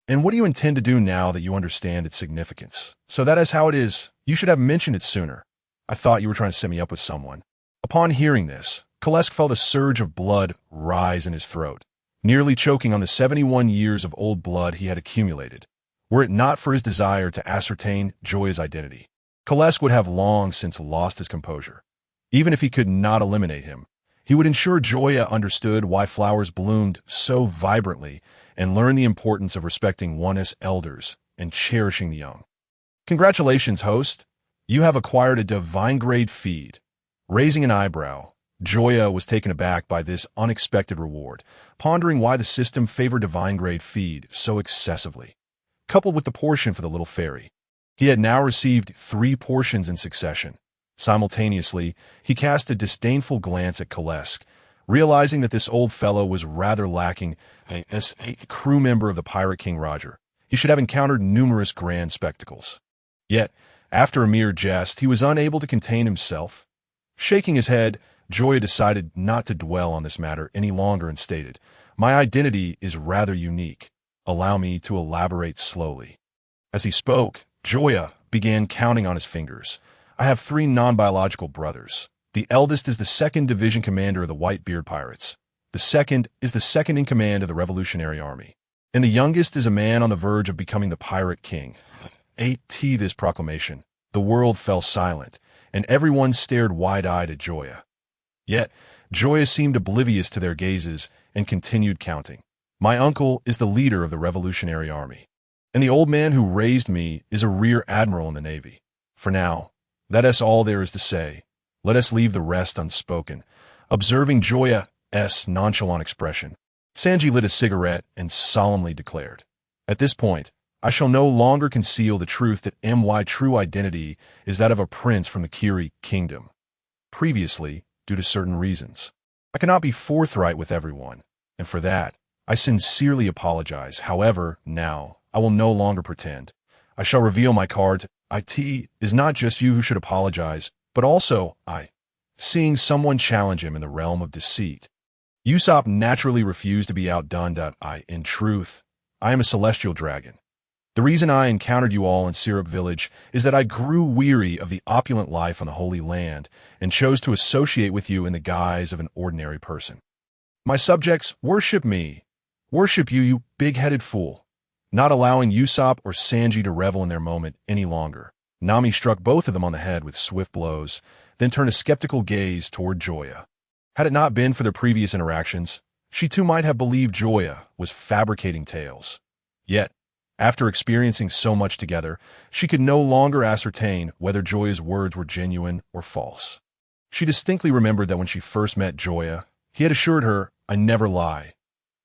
Speaker 1: And what do you intend to do now that you understand its significance? So that is how it is. You should have mentioned it sooner. I thought you were trying to set me up with someone." Upon hearing this, Kalesk felt a surge of blood rise in his throat, nearly choking on the 71 years of old blood he had accumulated. Were it not for his desire to ascertain Joya's identity, Kalesk would have long since lost his composure. Even if he could not eliminate him, he would ensure Joya understood why flowers bloomed so vibrantly and learn the importance of respecting one's elders and cherishing the young. "Congratulations, host. You have acquired a divine-grade feed." Raising an eyebrow, Joya was taken aback by this unexpected reward, pondering why the system favored divine-grade feed so excessively. Coupled with the portion for the little fairy, he had now received 3 portions in succession. Simultaneously, he cast a disdainful glance at Kalesk, realizing that this old fellow was rather lacking as a crew member of the Pirate King Roger. He should have encountered numerous grand spectacles. Yet, after a mere jest, he was unable to contain himself. Shaking his head, Joya decided not to dwell on this matter any longer and stated, "My identity is rather unique. Allow me to elaborate slowly." As he spoke, Joya began counting on his fingers. "I have 3 non-biological brothers. The eldest is the 2nd Division Commander of the Whitebeard Pirates. The second is the second in command of the Revolutionary Army. And the youngest is a man on the verge of becoming the Pirate King." At this proclamation, the world fell silent, and everyone stared wide-eyed at Joya. Yet, Joya seemed oblivious to their gazes and continued counting. "My uncle is the leader of the Revolutionary Army, and the old man who raised me is a rear admiral in the Navy. For now, that is all there is to say. Let us leave the rest unspoken." Observing Joya's nonchalant expression, Sanji lit a cigarette and solemnly declared, "At this point, I shall no longer conceal the truth that my true identity is that of a prince from the Kiri kingdom. Previously, due to certain reasons, I cannot be forthright with everyone, and for that, I sincerely apologize. However, now, I will no longer pretend. I shall reveal my cards. It is not just you who should apologize, but also I." Seeing someone challenge him in the realm of deceit, Usopp naturally refused to be outdone. In truth, I am a celestial dragon. The reason I encountered you all in Syrup Village is that I grew weary of the opulent life on the Holy Land and chose to associate with you in the guise of an ordinary person. My subjects worship me. Worship you, you big-headed fool." Not allowing Usopp or Sanji to revel in their moment any longer, Nami struck both of them on the head with swift blows, then turned a skeptical gaze toward Joya. Had it not been for their previous interactions, she too might have believed Joya was fabricating tales. Yet, after experiencing so much together, she could no longer ascertain whether Joya's words were genuine or false. She distinctly remembered that when she first met Joya, he had assured her, "I never lie."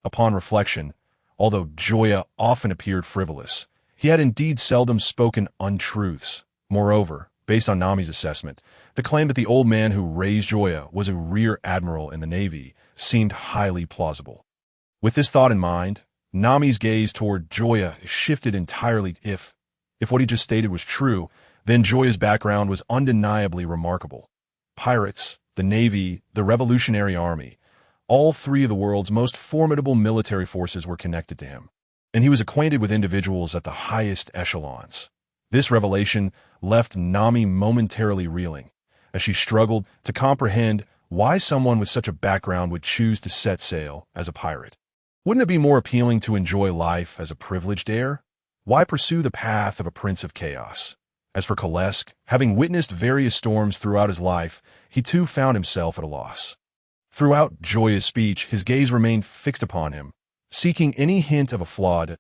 Speaker 1: Upon reflection, although Joya often appeared frivolous, he had indeed seldom spoken untruths. Moreover, based on Nami's assessment, the claim that the old man who raised Joya was a rear admiral in the Navy seemed highly plausible. With this thought in mind, Nami's gaze toward Joya shifted entirely. If what he just stated was true, then Joya's background was undeniably remarkable. Pirates, the Navy, the Revolutionary Army, all 3 of the world's most formidable military forces were connected to him, and he was acquainted with individuals at the highest echelons. This revelation left Nami momentarily reeling, as she struggled to comprehend why someone with such a background would choose to set sail as a pirate. Wouldn't it be more appealing to enjoy life as a privileged heir? Why pursue the path of a prince of chaos? As for Kalesk, having witnessed various storms throughout his life, he too found himself at a loss. Throughout Joya's speech, his gaze remained fixed upon him, seeking any hint of a flawed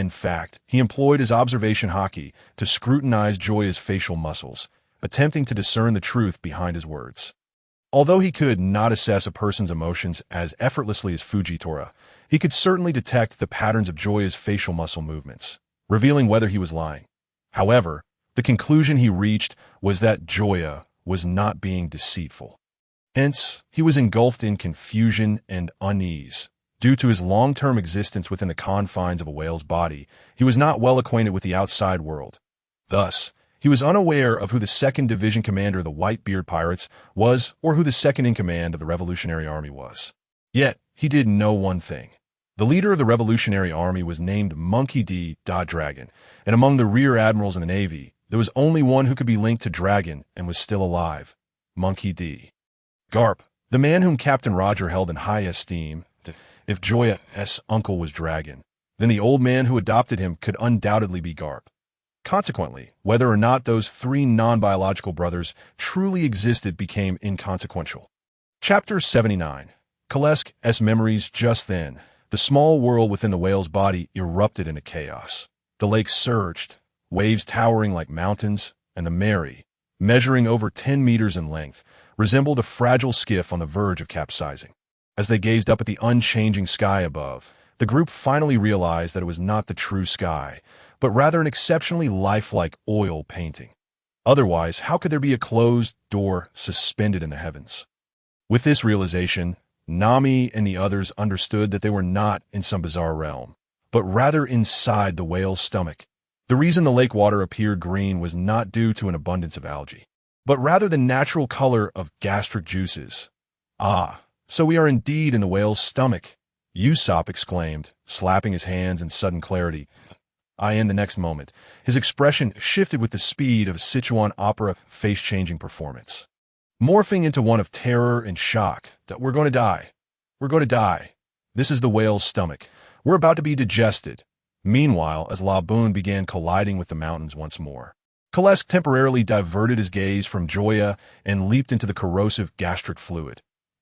Speaker 1: fact. He employed his observation haki to scrutinize Joya's facial muscles, attempting to discern the truth behind his words. Although he could not assess a person's emotions as effortlessly as Fujitora, he could certainly detect the patterns of Joya's facial muscle movements, revealing whether he was lying. However, the conclusion he reached was that Joya was not being deceitful. Hence, he was engulfed in confusion and unease. Due to his long-term existence within the confines of a whale's body, he was not well acquainted with the outside world. Thus, he was unaware of who the 2nd Division Commander of the Whitebeard Pirates was or who the 2nd in command of the Revolutionary Army was. Yet, he did know one thing. The leader of the Revolutionary Army was named Monkey D. Dragon, and among the rear admirals in the Navy, there was only one who could be linked to Dragon and was still alive, Monkey D. Garp, the man whom Captain Roger held in high esteem. If Joya's uncle was Dragon, then the old man who adopted him could undoubtedly be Garp. Consequently, whether or not those 3 non-biological brothers truly existed became inconsequential. Chapter 79. Kalesk's memories. Just then, the small world within the whale's body erupted into chaos. The lake surged, waves towering like mountains, and the Mary, measuring over 10 meters in length, resembled a fragile skiff on the verge of capsizing. As they gazed up at the unchanging sky above, the group finally realized that it was not the true sky, but rather an exceptionally lifelike oil painting. Otherwise, how could there be a closed door suspended in the heavens? With this realization, Nami and the others understood that they were not in some bizarre realm, but rather inside the whale's stomach. The reason the lake water appeared green was not due to an abundance of algae, but rather the natural color of gastric juices. Ah, so we are indeed in the whale's stomach, Usopp exclaimed, slapping his hands in sudden clarity. In the next moment, his expression shifted with the speed of a Sichuan opera face-changing performance, morphing into one of terror and shock. That we're going to die. We're going to die. This is the whale's stomach. We're about to be digested. Meanwhile, as Laboon began colliding with the mountains once more, Kalesk temporarily diverted his gaze from Joya and leaped into the corrosive gastric fluid.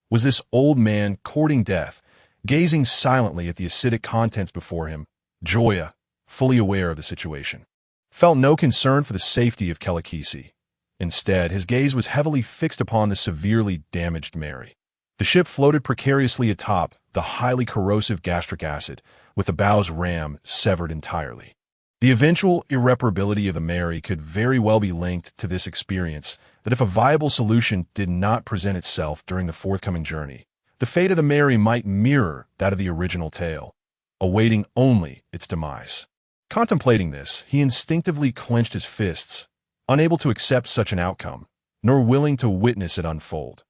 Speaker 1: Was this old man courting death, gazing silently at the acidic contents before him? Joya, fully aware of the situation, felt no concern for the safety of Kelekisi. Instead, his gaze was heavily fixed upon the severely damaged Mary. The ship floated precariously atop the highly corrosive gastric acid, with the bow's ram severed entirely. The eventual irreparability of the Mary could very well be linked to this experience, that if a viable solution did not present itself during the forthcoming journey, the fate of the Mary might mirror that of the original tale, awaiting only its demise. Contemplating this, he instinctively clenched his fists, unable to accept such an outcome, nor willing to witness it unfold.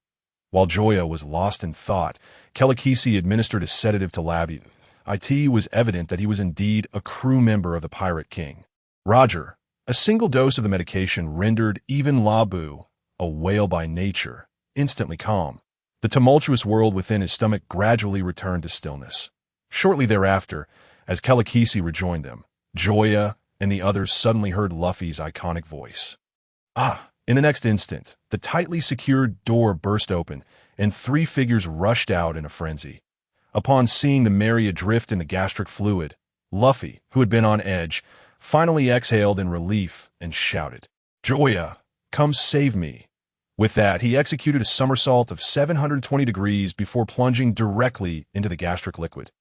Speaker 1: While Joya was lost in thought, Kelekisi administered a sedative to Laboon. It was evident that he was indeed a crew member of the Pirate King. Roger, a single dose of the medication rendered even Laboon, a whale by nature, instantly calm. The tumultuous world within his stomach gradually returned to stillness. Shortly thereafter, as Kelekisi rejoined them, Joya and the others suddenly heard Luffy's iconic voice. In the next instant, the tightly secured door burst open, and three figures rushed out in a frenzy. Upon seeing the Mary adrift in the gastric fluid, Luffy, who had been on edge, finally exhaled in relief and shouted, "Joya, come save me." With that, he executed a somersault of 720 degrees before plunging directly into the gastric liquid.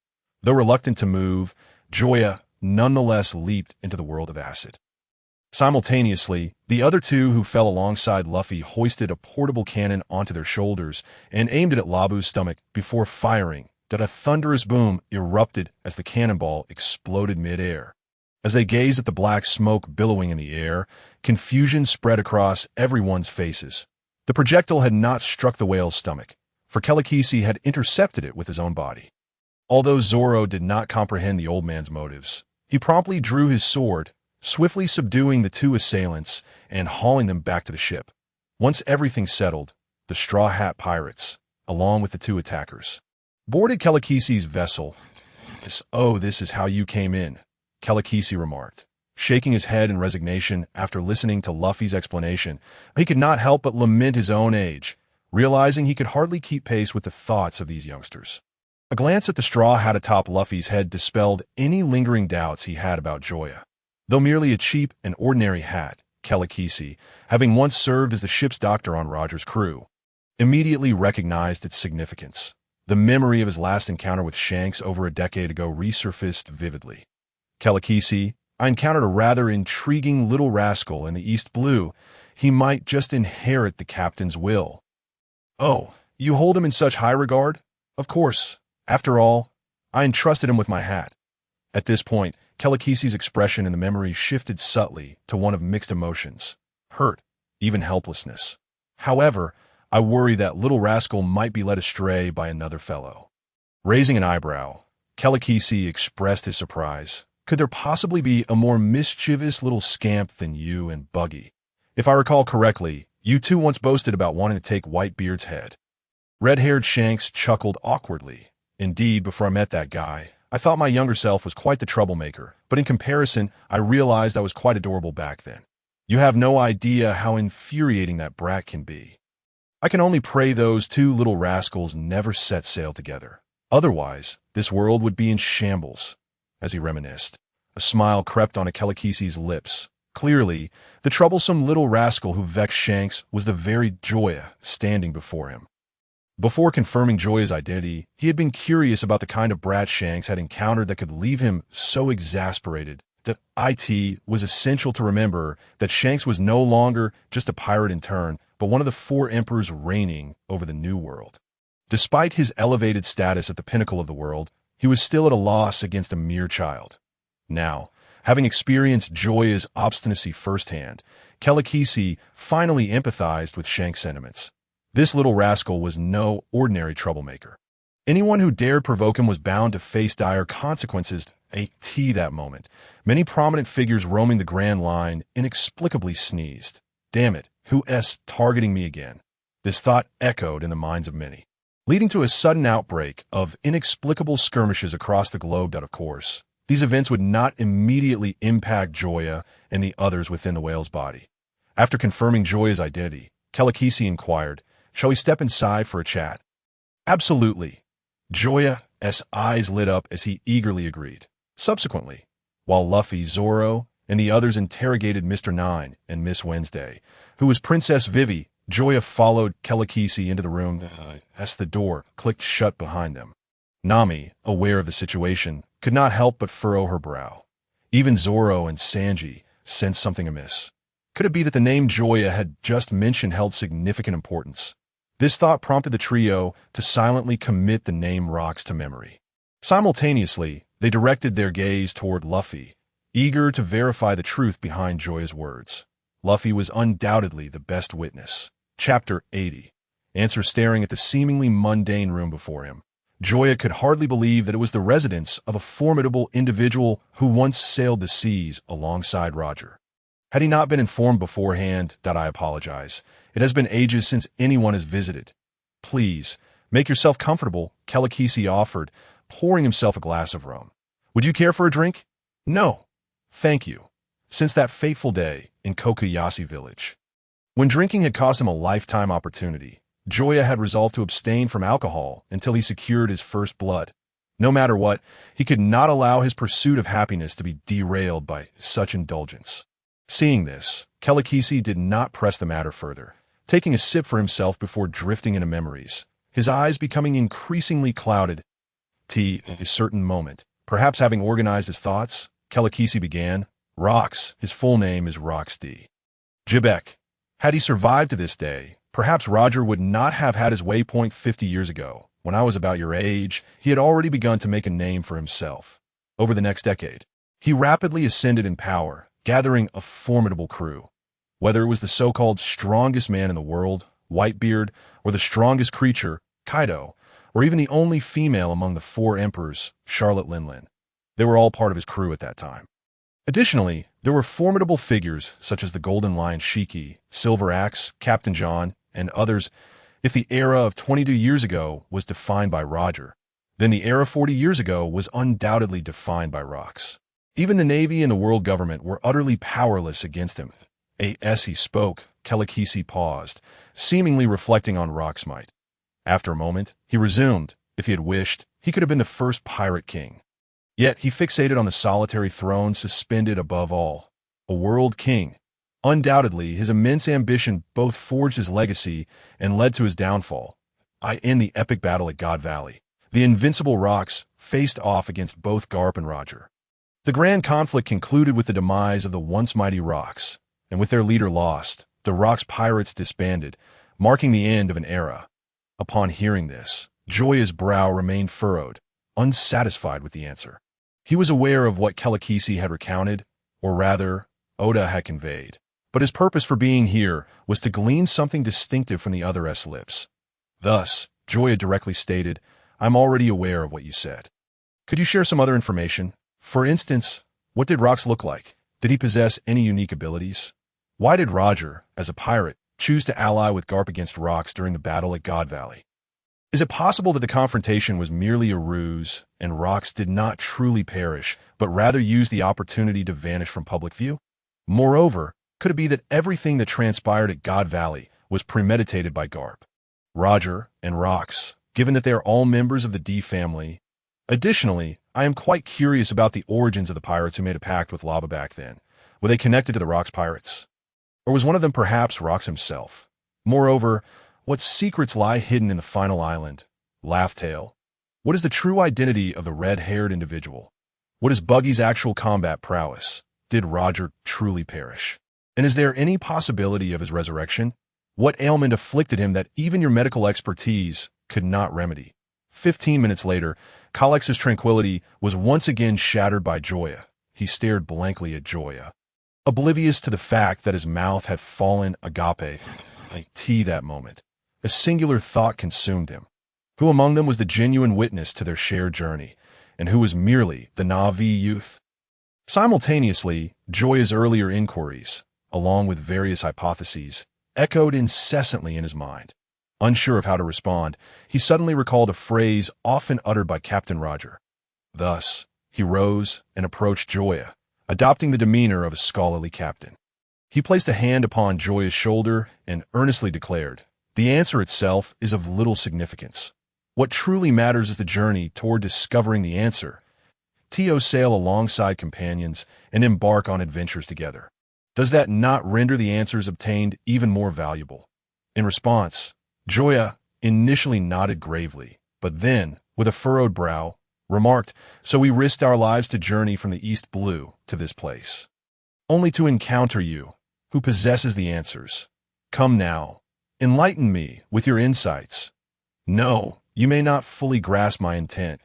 Speaker 1: Though reluctant to move, Joya nonetheless leaped into the world of acid. Simultaneously, the other two who fell alongside Luffy hoisted a portable cannon onto their shoulders and aimed it at Labu's stomach before firing. That a thunderous boom erupted as the cannonball exploded mid-air. As they gazed at the black smoke billowing in the air, confusion spread across everyone's faces. The projectile had not struck the whale's stomach, for Kelekisi had intercepted it with his own body. Although Zoro did not comprehend the old man's motives, he promptly drew his sword, swiftly subduing the two assailants and hauling them back to the ship. Once everything settled, the Straw Hat Pirates, along with the two attackers, boarded Kelekisi's vessel. This is how you came in," Kelekisi remarked, shaking his head in resignation after listening to Luffy's explanation. He could not help but lament his own age, realizing he could hardly keep pace with the thoughts of these youngsters. A glance at the straw hat atop Luffy's head dispelled any lingering doubts he had about Joya. Though merely a cheap and ordinary hat, Kelekisi, having once served as the ship's doctor on Roger's crew, immediately recognized its significance. The memory of his last encounter with Shanks over a decade ago resurfaced vividly. "Kelekisi, I encountered a rather intriguing little rascal in the East Blue. He might just inherit the captain's will." "Oh, you hold him in such high regard?" "Of course. After all, I entrusted him with my hat." At this point, Kelekisi's expression in the memory shifted subtly to one of mixed emotions, hurt, even helplessness. "However, I worry that little rascal might be led astray by another fellow." Raising an eyebrow, Kelekisi expressed his surprise. "Could there possibly be a more mischievous little scamp than you and Buggy? If I recall correctly, you two once boasted about wanting to take Whitebeard's head." Red-haired Shanks chuckled awkwardly. "Indeed, before I met that guy, I thought my younger self was quite the troublemaker, but in comparison, I realized I was quite adorable back then. You have no idea how infuriating that brat can be. I can only pray those two little rascals never set sail together. Otherwise, this world would be in shambles." As he reminisced, a smile crept onto Kelekisi's lips, Clearly, the troublesome little rascal who vexed Shanks was the very Joya standing before him. Before confirming Joya's identity, he had been curious about the kind of brat Shanks had encountered that could leave him so exasperated that it was essential to remember that Shanks was no longer just a pirate in turn, but one of the four emperors reigning over the New World. Despite his elevated status at the pinnacle of the world, he was still at a loss against a mere child. Now, having experienced Joya's obstinacy firsthand, Kelekisi finally empathized with Shanks' sentiments. This little rascal was no ordinary troublemaker. Anyone who dared provoke him was bound to face dire consequences. That moment, many prominent figures roaming the Grand Line inexplicably sneezed. Damn it, who's targeting me again? This thought echoed in the minds of many, leading to a sudden outbreak of inexplicable skirmishes across the globe. Of course, these events would not immediately impact Joya and the others within the whale's body. After confirming Joya's identity, Kelekisi inquired, "Shall we step inside for a chat?" "Absolutely." Joya's eyes lit up as he eagerly agreed. Subsequently, while Luffy, Zoro, and the others interrogated Mr. Nine and Miss Wednesday, who was Princess Vivi, Joya followed Kelekisi into the room as the door clicked shut behind them. Nami, aware of the situation, could not help but furrow her brow. Even Zoro and Sanji sensed something amiss. Could it be that the name Joya had just mentioned held significant importance? This thought prompted the trio to silently commit the name Rocks to memory. Simultaneously, they directed their gaze toward Luffy, eager to verify the truth behind Joya's words. Luffy was undoubtedly the best witness. Chapter 80. Answer staring at the seemingly mundane room before him. Joya could hardly believe that it was the residence of a formidable individual who once sailed the seas alongside Roger. Had he not been informed beforehand, I apologize. It has been ages since anyone has visited. Please, make yourself comfortable, Kelekisi offered, pouring himself a glass of rum. Would you care for a drink? No. Thank you. Since that fateful day in Kokuyashi village, when drinking had cost him a lifetime opportunity, Joya had resolved to abstain from alcohol until he secured his first blood. No matter what, he could not allow his pursuit of happiness to be derailed by such indulgence. Seeing this, Kelekisi did not press the matter further, taking a sip for himself before drifting into memories, his eyes becoming increasingly clouded. At a certain moment, perhaps having organized his thoughts, Kelekisi began, "Rox, his full name is Rox D. Jibek. Had he survived to this day, perhaps Roger would not have had his waypoint 50 years ago. When I was about your age, he had already begun to make a name for himself. Over the next decade, he rapidly ascended in power, gathering a formidable crew. Whether it was the so-called strongest man in the world, Whitebeard, or the strongest creature, Kaido, or even the only female among the four emperors, Charlotte Linlin. They were all part of his crew at that time. Additionally, there were formidable figures such as the Golden Lion Shiki, Silver Axe, Captain John, and others. If the era of 22 years ago was defined by Roger, then the era 40 years ago was undoubtedly defined by Rox. Even the Navy and the world government were utterly powerless against him. As he spoke, Kelekisi paused, seemingly reflecting on Rox's might. After a moment, he resumed. If he had wished, he could have been the first pirate king. Yet he fixated on the solitary throne suspended above all. A world king. Undoubtedly, his immense ambition both forged his legacy and led to his downfall. In the epic battle at God Valley, the invincible Rox faced off against both Garp and Roger. The grand conflict concluded with the demise of the once mighty Rox, and with their leader lost, the Rox pirates disbanded, marking the end of an era. Upon hearing this, Joya's brow remained furrowed, unsatisfied with the answer. He was aware of what Kelekisi had recounted, or rather, Oda had conveyed, but his purpose for being here was to glean something distinctive from the other's lips. Thus, Joya directly stated, "I'm already aware of what you said. Could you share some other information? For instance, what did Rox look like? Did he possess any unique abilities? Why did Roger, as a pirate, choose to ally with Garp against Rox during the battle at God Valley? Is it possible that the confrontation was merely a ruse, and Rox did not truly perish, but rather used the opportunity to vanish from public view? Moreover, could it be that everything that transpired at God Valley was premeditated by Garp, Roger, and Rox, given that they are all members of the D family? Additionally, I am quite curious about the origins of the pirates who made a pact with Lava back then. Were they connected to the Rock's pirates? Or was one of them perhaps Rox himself? Moreover, what secrets lie hidden in the final island? Laugh-Tale. What is the true identity of the red-haired individual? What is Buggy's actual combat prowess? Did Roger truly perish? And is there any possibility of his resurrection? What ailment afflicted him that even your medical expertise could not remedy? 15 minutes later, Kalex's tranquility was once again shattered by Joya. He stared blankly at Joya, oblivious to the fact that his mouth had fallen agape like tea that moment. A singular thought consumed him. Who among them was the genuine witness to their shared journey, and who was merely the Na'vi youth? Simultaneously, Joya's earlier inquiries, along with various hypotheses, echoed incessantly in his mind. Unsure of how to respond, he suddenly recalled a phrase often uttered by Captain Roger. Thus, he rose and approached Joya, adopting the demeanor of a scholarly captain. He placed a hand upon Joya's shoulder and earnestly declared, "The answer itself is of little significance. What truly matters is the journey toward discovering the answer. To sail alongside companions and embark on adventures together. Does that not render the answers obtained even more valuable?" In response, Joya initially nodded gravely, but then, with a furrowed brow, remarked, "So we risked our lives to journey from the East Blue to this place, only to encounter you, who possesses the answers. Come now, enlighten me with your insights." "No, you may not fully grasp my intent.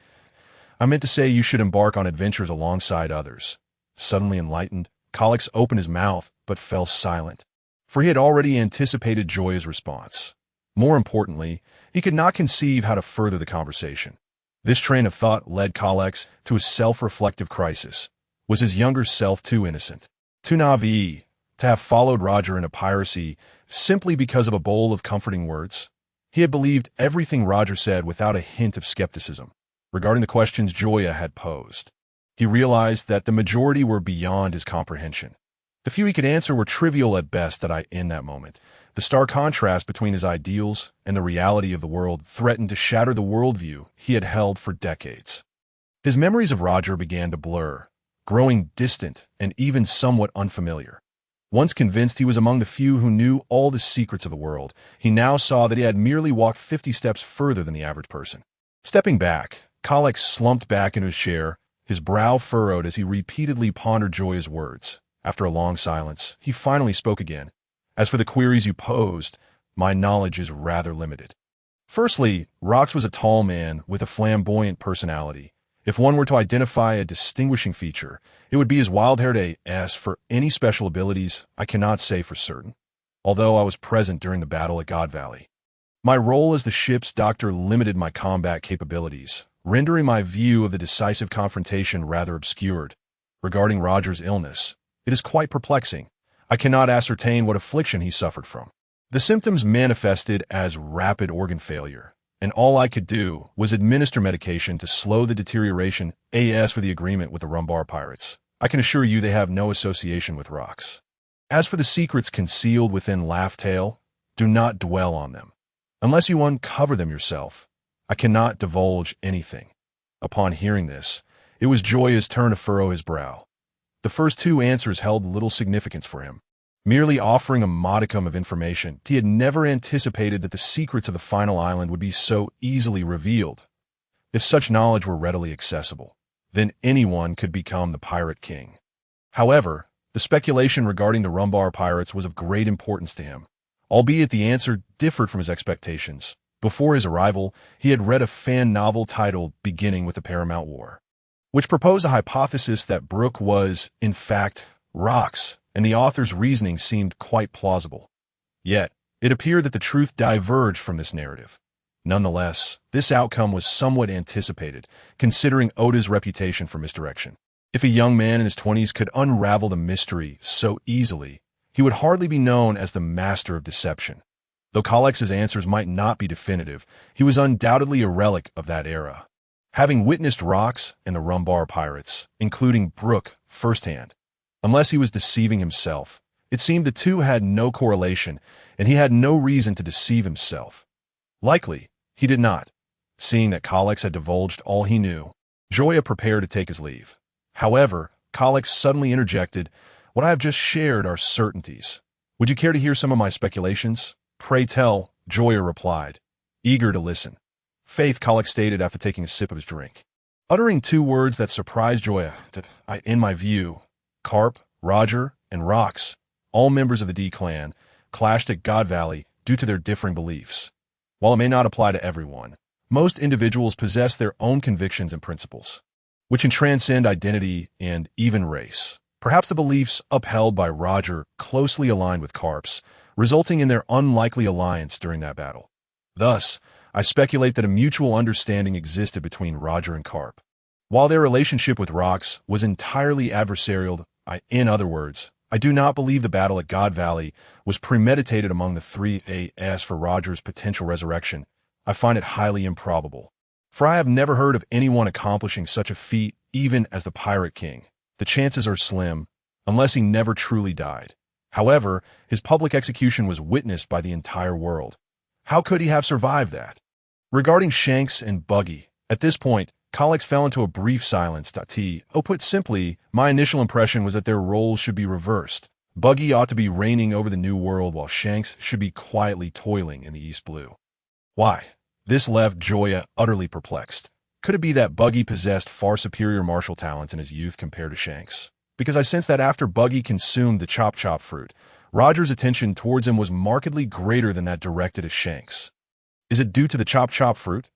Speaker 1: I meant to say you should embark on adventures alongside others." Suddenly enlightened, Kalex opened his mouth but fell silent, for he had already anticipated Joya's response. More importantly, he could not conceive how to further the conversation. This train of thought led Kalex to a self-reflective crisis. Was his younger self too innocent, too naive, to have followed Roger into piracy simply because of a bowl of comforting words? He had believed everything Roger said without a hint of skepticism regarding the questions Joya had posed. He realized that the majority were beyond his comprehension. The few he could answer were trivial at best in that moment. The stark contrast between his ideals and the reality of the world threatened to shatter the worldview he had held for decades. His memories of Roger began to blur, growing distant and even somewhat unfamiliar. Once convinced he was among the few who knew all the secrets of the world, he now saw that he had merely walked 50 steps further than the average person. Stepping back, Kalex slumped back into his chair, his brow furrowed as he repeatedly pondered Joya's words. After a long silence, he finally spoke again. "As for the queries you posed, my knowledge is rather limited. Firstly, Rox was a tall man with a flamboyant personality. If one were to identify a distinguishing feature, it would be his wild-haired ass. For any special abilities, I cannot say for certain, although I was present during the battle at God Valley. My role as the ship's doctor limited my combat capabilities, rendering my view of the decisive confrontation rather obscured. Regarding Roger's illness, it is quite perplexing. I cannot ascertain what affliction he suffered from. The symptoms manifested as rapid organ failure, and all I could do was administer medication to slow the deterioration. As for the agreement with the Rumbar pirates, I can assure you they have no association with Rox. As for the secrets concealed within Laugh-Tale, do not dwell on them. Unless you uncover them yourself, I cannot divulge anything." Upon hearing this, it was Joya's turn to furrow his brow. The first two answers held little significance for him, merely offering a modicum of information. He had never anticipated that the secrets of the final island would be so easily revealed. If such knowledge were readily accessible, then anyone could become the Pirate King. However, the speculation regarding the Rumbar pirates was of great importance to him, albeit the answer differed from his expectations. Before his arrival, he had read a fan novel titled Beginning with the Paramount War, which proposed a hypothesis that Brook was, in fact, Rox, and the author's reasoning seemed quite plausible. Yet, it appeared that the truth diverged from this narrative. Nonetheless, this outcome was somewhat anticipated, considering Oda's reputation for misdirection. If a young man in his 20s could unravel the mystery so easily, he would hardly be known as the master of deception. Though Kalex's answers might not be definitive, he was undoubtedly a relic of that era, having witnessed Rox and the Rumbar pirates, including Brook, firsthand. Unless he was deceiving himself, it seemed the two had no correlation, and he had no reason to deceive himself. Likely, he did not. Seeing that Kalex had divulged all he knew, Joya prepared to take his leave. However, Kalex suddenly interjected, What I have just shared are certainties. Would you care to hear some of my speculations? Pray tell, Joya replied, eager to listen. Faith, Colic stated after taking a sip of his drink. Uttering two words that surprised Joya, in my view, Garp, Roger, and Rox, all members of the D-Clan, clashed at God Valley due to their differing beliefs. While it may not apply to everyone, most individuals possess their own convictions and principles, which can transcend identity and even race. Perhaps the beliefs upheld by Roger closely aligned with Garp's, resulting in their unlikely alliance during that battle. Thus, I speculate that a mutual understanding existed between Roger and Garp. While their relationship with Rox was entirely adversarial, in other words, I do not believe the battle at God Valley was premeditated among the three. As for Roger's potential resurrection, I find it highly improbable. For I have never heard of anyone accomplishing such a feat, even as the Pirate King. The chances are slim, unless he never truly died. However, his public execution was witnessed by the entire world. How could he have survived that? Regarding Shanks and Buggy, at this point, Colix fell into a brief silence. Put simply, my initial impression was that their roles should be reversed. Buggy ought to be reigning over the New World while Shanks should be quietly toiling in the East Blue. Why? This left Joya utterly perplexed. Could it be that Buggy possessed far superior martial talents in his youth compared to Shanks? Because I sensed that after Buggy consumed the Chop Chop fruit, Roger's attention towards him was markedly greater than that directed at Shanks. Is it due to the Chop Chop fruit?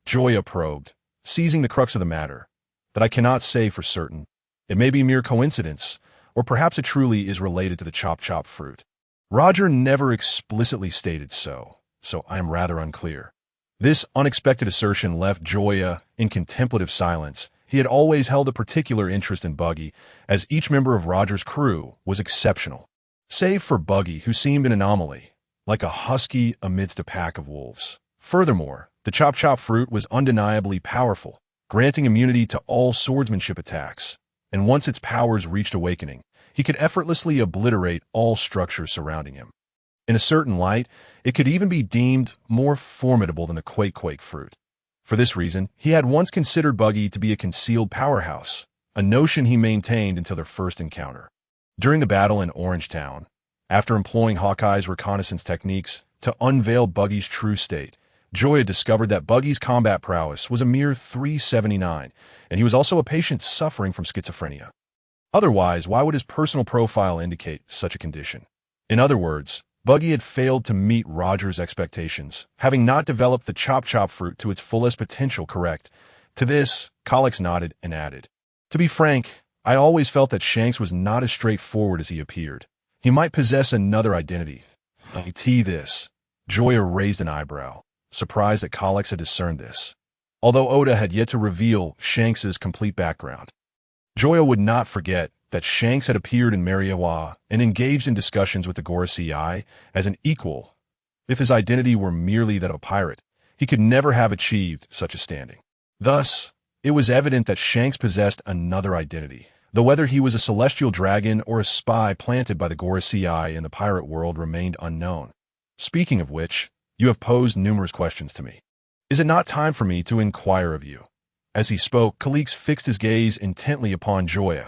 Speaker 1: Joya probed, seizing the crux of the matter. That I cannot say for certain. It may be mere coincidence, or perhaps it truly is related to the Chop Chop fruit. Roger never explicitly stated so I am rather unclear. This unexpected assertion left Joya in contemplative silence. He had always held a particular interest in Buggy, as each member of Roger's crew was exceptional. Save for Buggy, who seemed an anomaly, like a husky amidst a pack of wolves. Furthermore, the Chop Chop fruit was undeniably powerful, granting immunity to all swordsmanship attacks, and once its powers reached awakening, he could effortlessly obliterate all structures surrounding him. In a certain light, it could even be deemed more formidable than the Quake fruit. For this reason, he had once considered Buggy to be a concealed powerhouse, a notion he maintained until their first encounter. During the battle in Orangetown, after employing Hawkeye's reconnaissance techniques to unveil Buggy's true state, Joya discovered that Buggy's combat prowess was a mere 379, and he was also a patient suffering from schizophrenia. Otherwise, why would his personal profile indicate such a condition? In other words, Buggy had failed to meet Roger's expectations, having not developed the Chop Chop fruit to its fullest potential. Correct. To this, Colix nodded and added, to be frank, I always felt that Shanks was not as straightforward as he appeared. He might possess another identity. This. Joya raised an eyebrow, surprised that Colix had discerned this, although Oda had yet to reveal Shanks's complete background. Joya would not forget that Shanks had appeared in Mariawa and engaged in discussions with the Gorosei as an equal. If his identity were merely that of a pirate, he could never have achieved such a standing. Thus, it was evident that Shanks possessed another identity, though whether he was a celestial dragon or a spy planted by the Gorosei in the pirate world remained unknown. Speaking of which, you have posed numerous questions to me. Is it not time for me to inquire of you? As he spoke, Calix fixed his gaze intently upon Joya.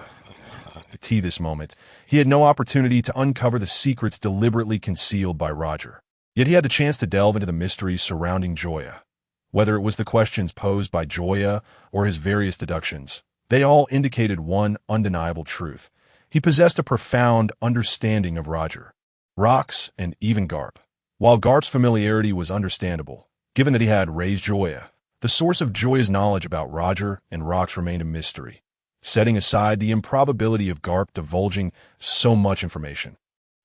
Speaker 1: This moment, he had no opportunity to uncover the secrets deliberately concealed by Roger. Yet he had the chance to delve into the mysteries surrounding Joya. Whether it was the questions posed by Joya or his various deductions, they all indicated one undeniable truth. He possessed a profound understanding of Roger, Rox, and even Garp. While Garp's familiarity was understandable, given that he had raised Joya, the source of Joya's knowledge about Roger and Rox remained a mystery, setting aside the improbability of Garp divulging so much information.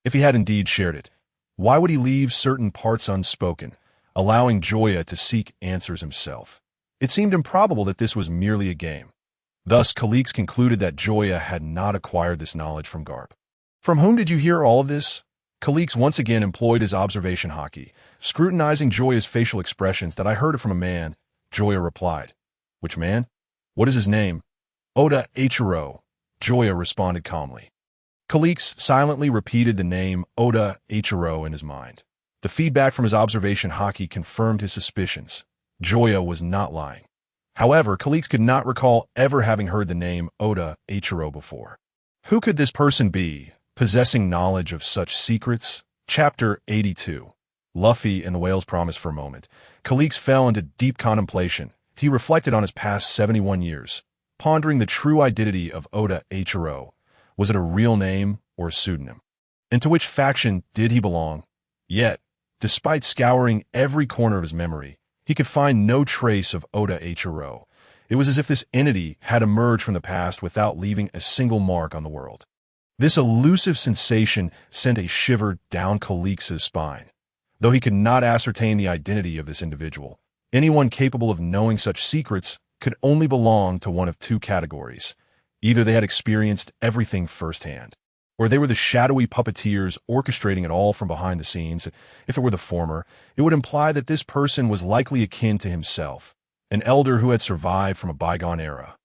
Speaker 1: If he had indeed shared it, why would he leave certain parts unspoken, allowing Joya to seek answers himself? It seemed improbable that this was merely a game. Thus, Calix concluded that Joya had not acquired this knowledge from Garp. From whom did you hear all of this? Calix once again employed his observation hockey, scrutinizing Joya's facial expressions. That I heard it from a man, Joya replied. Which man? What is his name? Oda Eiichiro, Joya responded calmly. Calix silently repeated the name Oda Eiichiro in his mind. The feedback from his observation hockey confirmed his suspicions. Joya was not lying. However, Calix could not recall ever having heard the name Oda Eiichiro before. Who could this person be, possessing knowledge of such secrets? Chapter 82. Luffy and the Whale's Promise. For a moment, Khalix fell into deep contemplation. He reflected on his past 71 years, pondering the true identity of Oda Eiichiro. Was it a real name or a pseudonym? And to which faction did he belong? Yet, despite scouring every corner of his memory, he could find no trace of Oda Eiichiro. It was as if this entity had emerged from the past without leaving a single mark on the world. This elusive sensation sent a shiver down Khalix's spine. Though he could not ascertain the identity of this individual, anyone capable of knowing such secrets could only belong to one of two categories. Either they had experienced everything firsthand, or they were the shadowy puppeteers orchestrating it all from behind the scenes. If it were the former, it would imply that this person was likely akin to himself, an elder who had survived from a bygone era.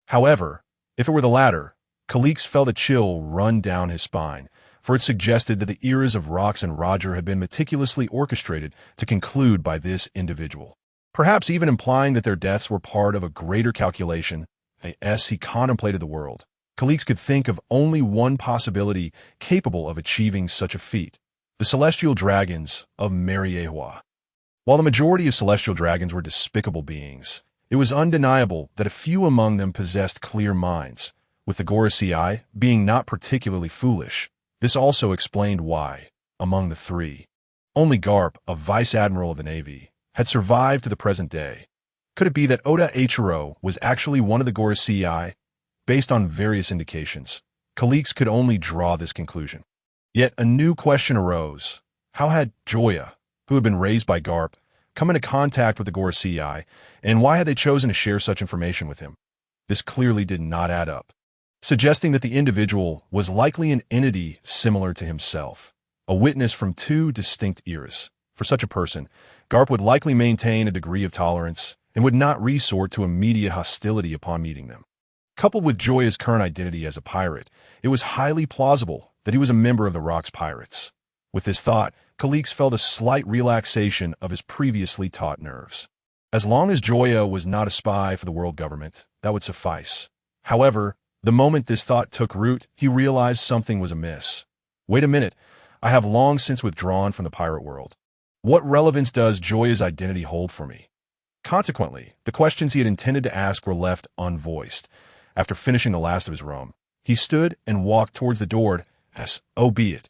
Speaker 1: However, if it were the latter, Khalix felt a chill run down his spine, for it suggested that the eras of Rox and Roger had been meticulously orchestrated to conclude by this individual, perhaps even implying that their deaths were part of a greater calculation. As he contemplated the world, Khalix could think of only one possibility capable of achieving such a feat: the celestial dragons of Mariehua. While the majority of celestial dragons were despicable beings, it was undeniable that a few among them possessed clear minds, with the Gorosei being not particularly foolish. This also explained why, among the three, only Garp, a vice admiral of the Navy, had survived to the present day. Could it be that Oda Eiichiro was actually one of the Gorosei? Based on various indications, Khalix could only draw this conclusion. Yet a new question arose. How had Joya, who had been raised by Garp, come into contact with the Gorosei, and why had they chosen to share such information with him? This clearly did not add up, suggesting that the individual was likely an entity similar to himself, a witness from two distinct eras. For such a person, Garp would likely maintain a degree of tolerance and would not resort to immediate hostility upon meeting them. Coupled with Joya's current identity as a pirate, it was highly plausible that he was a member of the Rox Pirates. With this thought, Khalix felt a slight relaxation of his previously taut nerves. As long as Joya was not a spy for the world government, that would suffice. However, the moment this thought took root, he realized something was amiss. Wait a minute, I have long since withdrawn from the pirate world. What relevance does Joya's identity hold for me? Consequently, the questions he had intended to ask were left unvoiced. After finishing the last of his rum, he stood and walked towards the door as, "Oh, be it.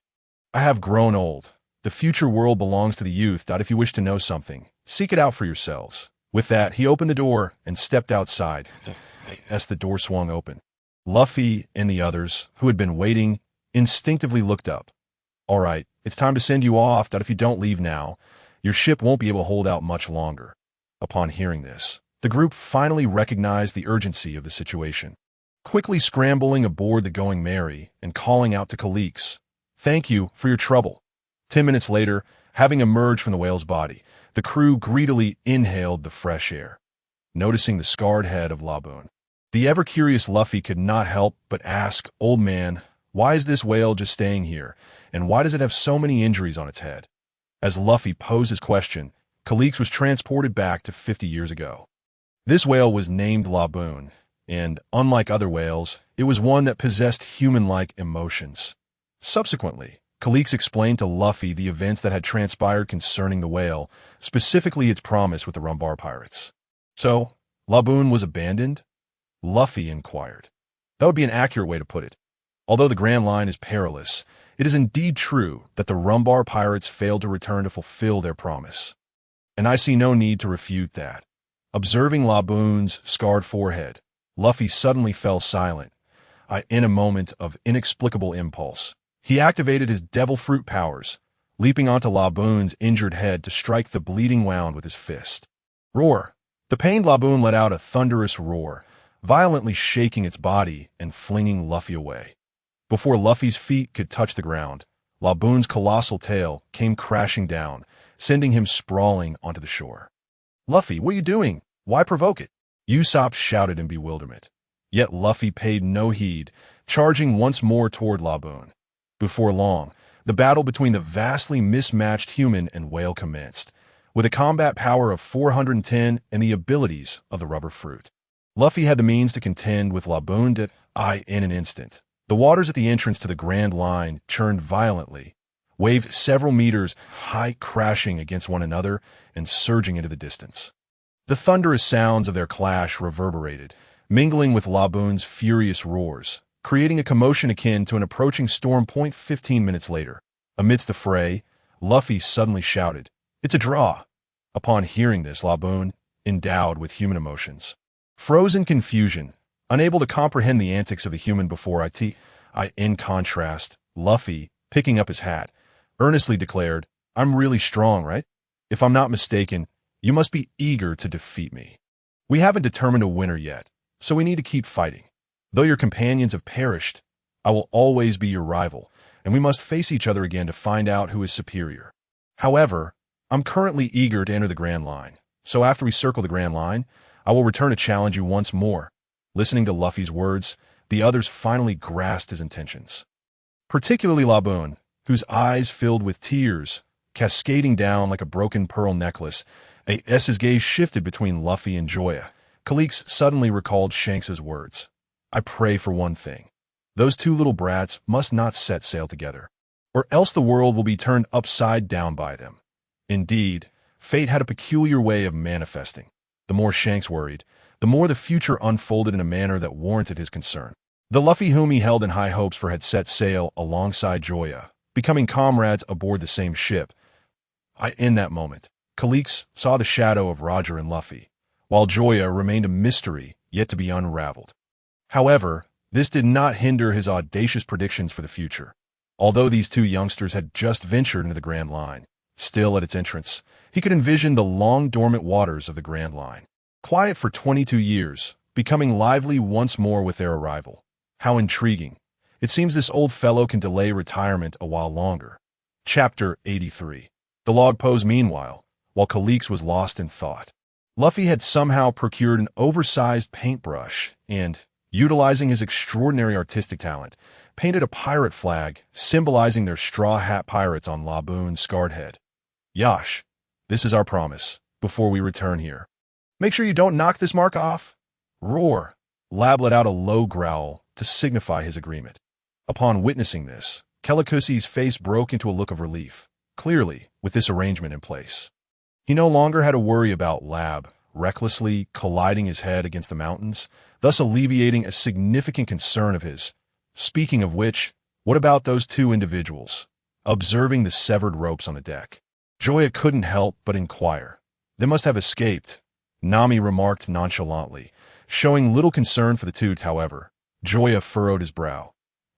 Speaker 1: I have grown old. The future world belongs to the youth. If you wish to know something, seek it out for yourselves." With that, he opened the door and stepped outside. As the door swung open, Luffy and the others, who had been waiting, instinctively looked up. "All right, it's time to send you off. If you don't leave now, your ship won't be able to hold out much longer." Upon hearing this, the group finally recognized the urgency of the situation. Quickly scrambling aboard the Going Merry and calling out to Khalix, "Thank you for your trouble." 10 minutes later, having emerged from the whale's body, the crew greedily inhaled the fresh air. Noticing the scarred head of Laboon, the ever-curious Luffy could not help but ask, "Old man, why is this whale just staying here, and why does it have so many injuries on its head?" As Luffy posed his question, Khalix was transported back to 50 years ago. This whale was named Laboon, and, unlike other whales, it was one that possessed human-like emotions. Subsequently, Khalix explained to Luffy the events that had transpired concerning the whale, specifically its promise with the Rumbar Pirates. "So, Laboon was abandoned?" Luffy inquired. That would be an accurate way to put it. Although the Grand Line is perilous, it is indeed true that the Rumbar Pirates failed to return to fulfill their promise. And I see no need to refute that. Observing Laboon's scarred forehead, Luffy suddenly fell silent. In a moment of inexplicable impulse, he activated his devil fruit powers, leaping onto Laboon's injured head to strike the bleeding wound with his fist. Roar! The pained Laboon let out a thunderous roar, violently shaking its body and flinging Luffy away. Before Luffy's feet could touch the ground, Laboon's colossal tail came crashing down, sending him sprawling onto the shore. "Luffy, what are you doing? Why provoke it?" Usopp shouted in bewilderment. Yet Luffy paid no heed, charging once more toward Laboon. Before long, the battle between the vastly mismatched human and whale commenced, with a combat power of 410 and the abilities of the rubber fruit. Luffy had the means to contend with Laboon in an instant, The waters at the entrance to the Grand Line churned violently, waved several meters high, crashing against one another and surging into the distance. The thunderous sounds of their clash reverberated, mingling with Laboon's furious roars, creating a commotion akin to an approaching storm. 15 minutes later, amidst the fray, Luffy suddenly shouted, "It's a draw!" Upon hearing this, Laboon, endowed with human emotions, froze in confusion, unable to comprehend the antics of the human before it. In contrast, Luffy, picking up his hat, earnestly declared, "I'm really strong, right? If I'm not mistaken, you must be eager to defeat me. We haven't determined a winner yet, so we need to keep fighting. Though your companions have perished, I will always be your rival, and we must face each other again to find out who is superior. However, I'm currently eager to enter the Grand Line, so after we circle the Grand Line, I will return to challenge you once more." Listening to Luffy's words, the others finally grasped his intentions. Particularly Laboon, whose eyes filled with tears, cascading down like a broken pearl necklace. His gaze shifted between Luffy and Joya. Khalix suddenly recalled Shanks's words. "I pray for one thing. Those two little brats must not set sail together, or else the world will be turned upside down by them." Indeed, fate had a peculiar way of manifesting. The more Shanks worried, the more the future unfolded in a manner that warranted his concern. The Luffy whom he held in high hopes for had set sail alongside Joya, becoming comrades aboard the same ship. In that moment, Khalix saw the shadow of Roger and Luffy, while Joya remained a mystery yet to be unraveled. However, this did not hinder his audacious predictions for the future. Although these two youngsters had just ventured into the Grand Line, still at its entrance, he could envision the long-dormant waters of the Grand Line, quiet for 22 years, becoming lively once more with their arrival. How intriguing. It seems this old fellow can delay retirement a while longer. Chapter 83. The log pose. Meanwhile, while Khalix was lost in thought, Luffy had somehow procured an oversized paintbrush and, utilizing his extraordinary artistic talent, painted a pirate flag symbolizing their straw hat pirates on Laboon's scarred head. "Yash, this is our promise, before we return here. Make sure you don't knock this mark off." Roar! Lab let out a low growl to signify his agreement. Upon witnessing this, Kelikusi's face broke into a look of relief. Clearly, with this arrangement in place, he no longer had to worry about Lab recklessly colliding his head against the mountains, thus alleviating a significant concern of his. Speaking of which, what about those two individuals? Observing the severed ropes on the deck, Joya couldn't help but inquire. "They must have escaped," Nami remarked nonchalantly, showing little concern for the two. However, Joya furrowed his brow.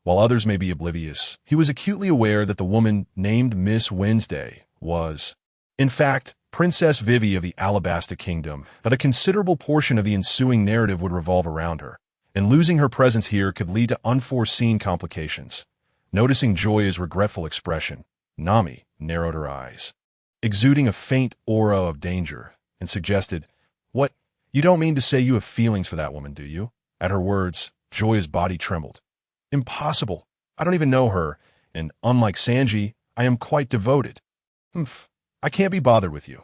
Speaker 1: While others may be oblivious, he was acutely aware that the woman named Miss Wednesday was, in fact, Princess Vivi of the Alabasta Kingdom, that a considerable portion of the ensuing narrative would revolve around her, and losing her presence here could lead to unforeseen complications. Noticing Joya's regretful expression, Nami narrowed her eyes, exuding a faint aura of danger, and suggested, "What? You don't mean to say you have feelings for that woman, do you?" At her words, Joya's body trembled. "Impossible. I don't even know her, and unlike Sanji, I am quite devoted." "Humph. I can't be bothered with you."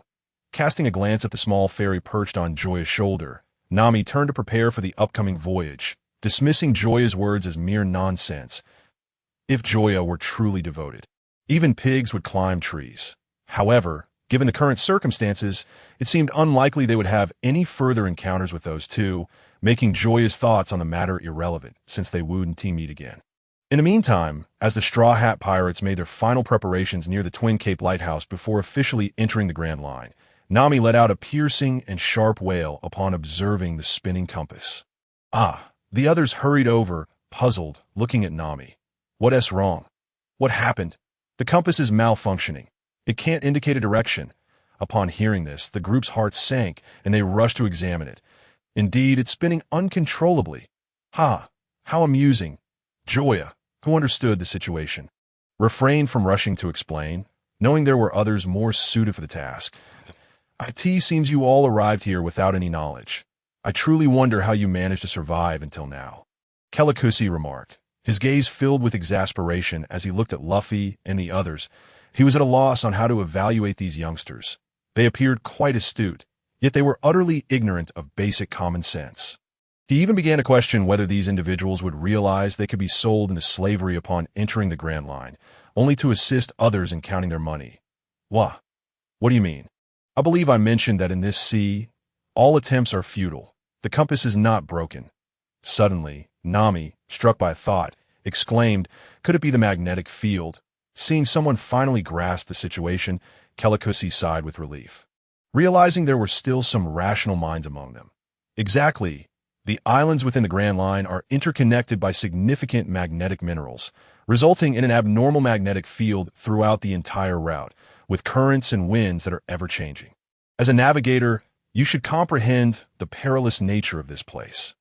Speaker 1: Casting a glance at the small fairy perched on Joya's shoulder, Nami turned to prepare for the upcoming voyage, dismissing Joya's words as mere nonsense. If Joya were truly devoted, even pigs would climb trees. However, given the current circumstances, it seemed unlikely they would have any further encounters with those two, making Joya's thoughts on the matter irrelevant since they wouldn't meet again. In the meantime, as the Straw Hat Pirates made their final preparations near the Twin Cape Lighthouse before officially entering the Grand Line, Nami let out a piercing and sharp wail upon observing the spinning compass. The others hurried over, puzzled, looking at Nami. "What's wrong? What happened? The compass is malfunctioning. It can't indicate a direction." Upon hearing this, the group's hearts sank, and they rushed to examine it. Indeed, it's spinning uncontrollably. How amusing. Joya, who understood the situation, refrained from rushing to explain, knowing there were others more suited for the task. "It seems you all arrived here without any knowledge. I truly wonder how you managed to survive until now," Kelikusi remarked, his gaze filled with exasperation as he looked at Luffy and the others. He was at a loss on how to evaluate these youngsters. They appeared quite astute, yet they were utterly ignorant of basic common sense. He even began to question whether these individuals would realize they could be sold into slavery upon entering the Grand Line, only to assist others in counting their money. What? What do you mean? I believe I mentioned that in this sea, all attempts are futile. The compass is not broken. Suddenly, Nami, struck by a thought, exclaimed, "Could it be the magnetic field?" Seeing someone finally grasp the situation, Kelikusi sighed with relief, realizing there were still some rational minds among them. Exactly. The islands within the Grand Line are interconnected by significant magnetic minerals, resulting in an abnormal magnetic field throughout the entire route, with currents and winds that are ever-changing. As a navigator, you should comprehend the perilous nature of this place.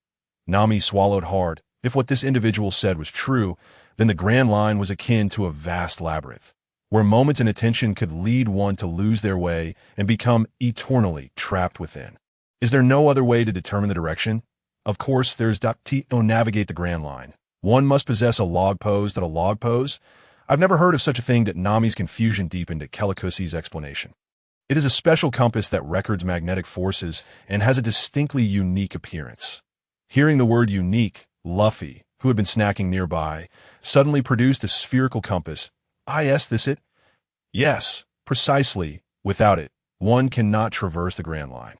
Speaker 1: Nami swallowed hard. If what this individual said was true, then the Grand Line was akin to a vast labyrinth, where moments and attention could lead one to lose their way and become eternally trapped within. Is there no other way to determine the direction? Of course, there's to navigate the Grand Line. One must possess a log pose that a log pose. I've never heard of such a thing. That Nami's confusion deepened at Kelikusi's explanation. It is a special compass that records magnetic forces and has a distinctly unique appearance. Hearing the word unique, Luffy, who had been snacking nearby, suddenly produced a spherical compass. Is this it? Yes, precisely. Without it, one cannot traverse the Grand Line.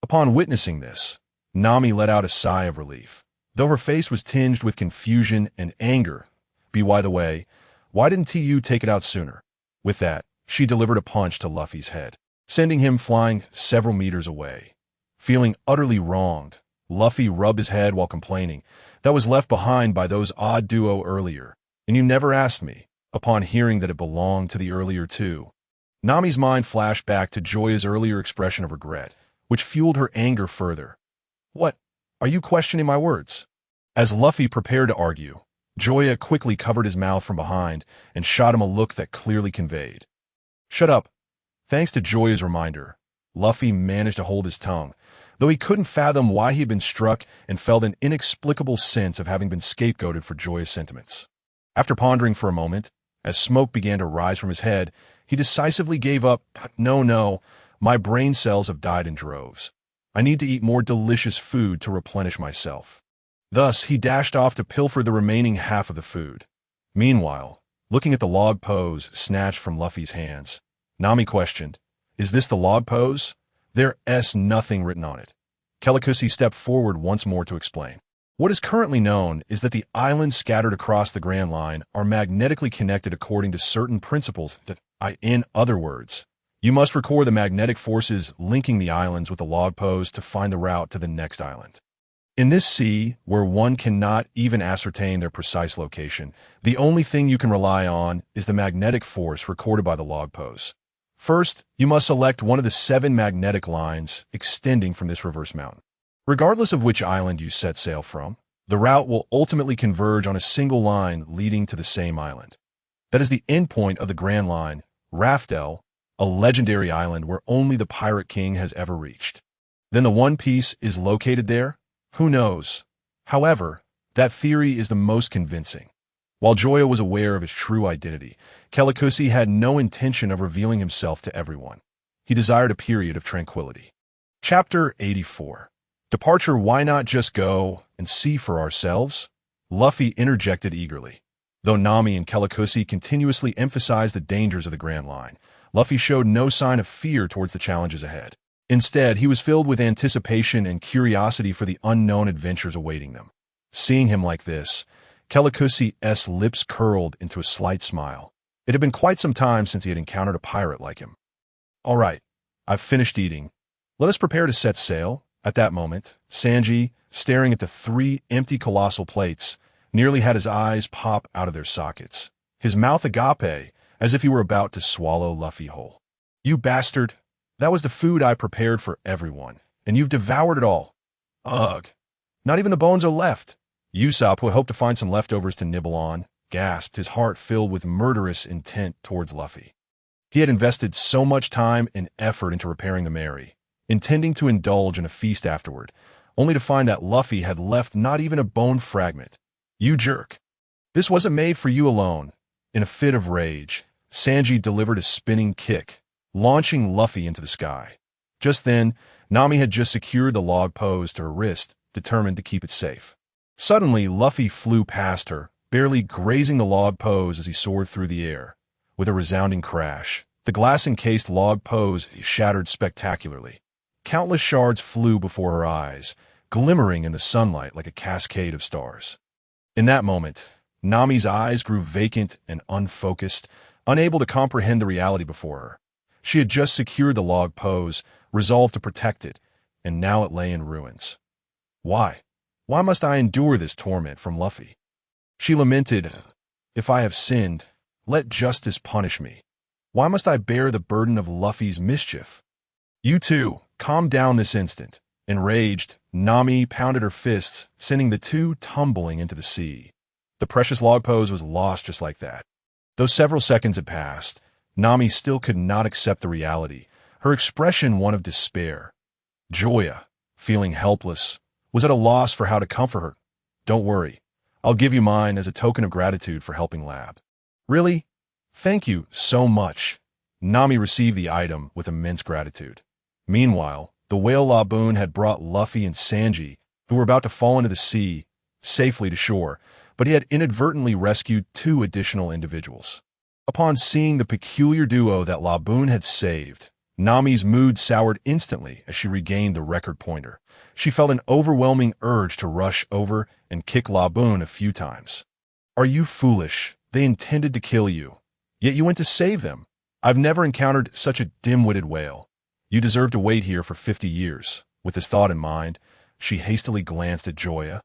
Speaker 1: Upon witnessing this, Nami let out a sigh of relief, though her face was tinged with confusion and anger. By the way, why didn't you take it out sooner? With that, she delivered a punch to Luffy's head, sending him flying several meters away. Feeling utterly wronged, Luffy rubbed his head while complaining, "That was left behind by those odd duo earlier, and you never asked me," upon hearing that it belonged to the earlier two. Nami's mind flashed back to Joya's earlier expression of regret, which fueled her anger further. "What? Are you questioning my words?" As Luffy prepared to argue, Joya quickly covered his mouth from behind and shot him a look that clearly conveyed, "Shut up." Thanks to Joya's reminder, Luffy managed to hold his tongue, though he couldn't fathom why he had been struck and felt an inexplicable sense of having been scapegoated for Joya's sentiments. After pondering for a moment, as smoke began to rise from his head, he decisively gave up. No, my brain cells have died in droves. I need to eat more delicious food to replenish myself. Thus, he dashed off to pilfer the remaining half of the food. Meanwhile, looking at the log pose snatched from Luffy's hands, Nami questioned, "Is this the log pose? There's nothing written on it." Kelikusi stepped forward once more to explain. What is currently known is that the islands scattered across the Grand Line are magnetically connected according to certain principles that, in other words, you must record the magnetic forces linking the islands with the log pose to find the route to the next island. In this sea, where one cannot even ascertain their precise location, the only thing you can rely on is the magnetic force recorded by the log pose. First, you must select one of the 7 magnetic lines extending from this reverse mountain. Regardless of which island you set sail from, the route will ultimately converge on a single line leading to the same island. That is the endpoint of the Grand Line, Raftel, a legendary island where only the Pirate King has ever reached. Then the One Piece is located there? Who knows? However, that theory is the most convincing. While Joya was aware of his true identity, Kelikusi had no intention of revealing himself to everyone. He desired a period of tranquility. Chapter 84. Departure. Why not just go and see for ourselves? Luffy interjected eagerly. Though Nami and Kelikusi continuously emphasized the dangers of the Grand Line, Luffy showed no sign of fear towards the challenges ahead. Instead, he was filled with anticipation and curiosity for the unknown adventures awaiting them. Seeing him like this, Kelikusi's lips curled into a slight smile. It had been quite some time since he had encountered a pirate like him. "All right, I've finished eating. Let us prepare to set sail." At that moment, Sanji, staring at the 3 empty colossal plates, nearly had his eyes pop out of their sockets, his mouth agape, as if he were about to swallow Luffy whole. "You bastard! That was the food I prepared for everyone, and you've devoured it all. Ugh! Not even the bones are left." Usopp, who hoped to find some leftovers to nibble on, gasped, his heart filled with murderous intent towards Luffy. He had invested so much time and effort into repairing the Mary, intending to indulge in a feast afterward, only to find that Luffy had left not even a bone fragment. "You jerk! This wasn't made for you alone." In a fit of rage, Sanji delivered a spinning kick, launching Luffy into the sky. Just then, Nami had just secured the log pose to her wrist, determined to keep it safe. Suddenly, Luffy flew past her, barely grazing the log pose as he soared through the air. With a resounding crash, the glass-encased log pose shattered spectacularly. Countless shards flew before her eyes, glimmering in the sunlight like a cascade of stars. In that moment, Nami's eyes grew vacant and unfocused, unable to comprehend the reality before her. She had just secured the log pose, resolved to protect it, and now it lay in ruins. Why? Why must I endure this torment from Luffy? She lamented, "If I have sinned, let justice punish me. Why must I bear the burden of Luffy's mischief?" "You two, calm down this instant." Enraged, Nami pounded her fists, sending the two tumbling into the sea. The precious log pose was lost just like that. Though several seconds had passed, Nami still could not accept the reality, her expression one of despair. Joya, feeling helpless, was at a loss for how to comfort her. "Don't worry. I'll give you mine as a token of gratitude for helping Lab." "Really? Thank you so much." Nami received the item with immense gratitude. Meanwhile, the whale Laboon had brought Luffy and Sanji, who were about to fall into the sea, safely to shore, but he had inadvertently rescued two additional individuals. Upon seeing the peculiar duo that Laboon had saved, Nami's mood soured instantly as she regained the record pointer. She felt an overwhelming urge to rush over and kick Laboon a few times. "Are you foolish? They intended to kill you. Yet you went to save them. I've never encountered such a dim-witted whale. You deserve to wait here for 50 years. With this thought in mind, she hastily glanced at Joya,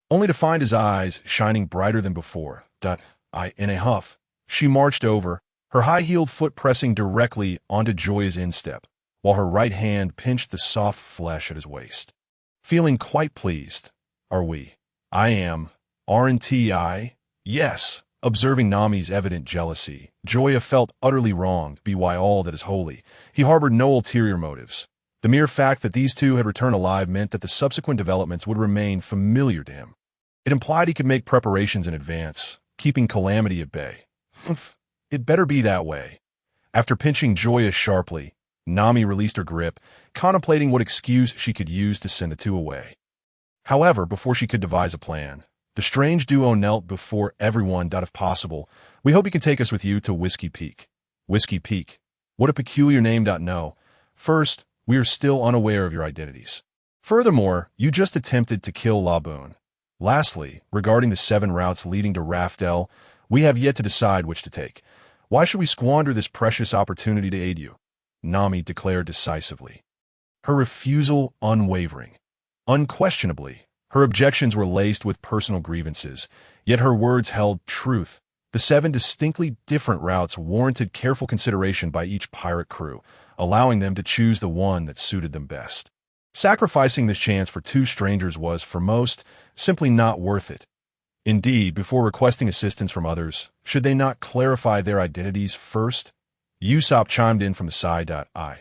Speaker 1: only to find his eyes shining brighter than before. In a huff, she marched over, her high-heeled foot pressing directly onto Joya's instep, while her right hand pinched the soft flesh at his waist. "Feeling quite pleased, are we?" "I am. Aren't I?" "Yes." Observing Nami's evident jealousy, Joya felt utterly wronged by all that is holy. He harbored no ulterior motives. The mere fact that these two had returned alive meant that the subsequent developments would remain familiar to him. It implied he could make preparations in advance, keeping calamity at bay. "Humph, it better be that way." After pinching Joya sharply, Nami released her grip, contemplating what excuse she could use to send the two away. However, before she could devise a plan, the strange duo knelt before everyone. "If possible, we hope you can take us with you to Whiskey Peak." "Whiskey Peak? What a peculiar name. No. First, we are still unaware of your identities. Furthermore, you just attempted to kill Laboon. Lastly, regarding the 7 routes leading to Raftel, we have yet to decide which to take. Why should we squander this precious opportunity to aid you?" Nami declared decisively, her refusal unwavering. Unquestionably, her objections were laced with personal grievances, yet her words held truth. The 7 distinctly different routes warranted careful consideration by each pirate crew, allowing them to choose the one that suited them best. Sacrificing this chance for 2 strangers was, for most, simply not worth it. Indeed, before requesting assistance from others, should they not clarify their identities first? Usopp chimed in from the side. I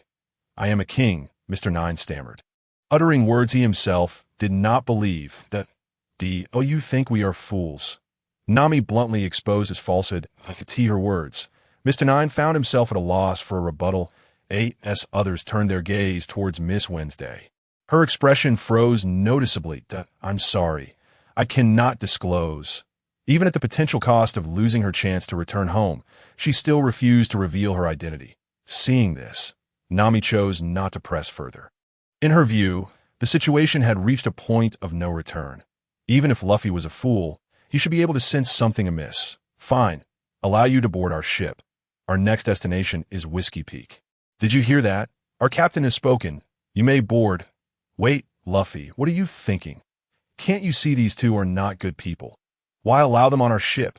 Speaker 1: am a king," Mr. Nine stammered, uttering words he himself did not believe. "Oh, you think we are fools." Nami bluntly exposed his falsehood to her words. Mr. Nine found himself at a loss for a rebuttal, as others turned their gaze towards Miss Wednesday. Her expression froze noticeably. "I'm sorry. I cannot disclose." Even at the potential cost of losing her chance to return home, she still refused to reveal her identity. Seeing this, Nami chose not to press further. In her view, the situation had reached a point of no return. Even if Luffy was a fool, he should be able to sense something amiss. "Fine. Allow you to board our ship. Our next destination is Whiskey Peak." "Did you hear that? Our captain has spoken. You may board." "Wait, Luffy, what are you thinking? Can't you see these two are not good people? Why allow them on our ship?"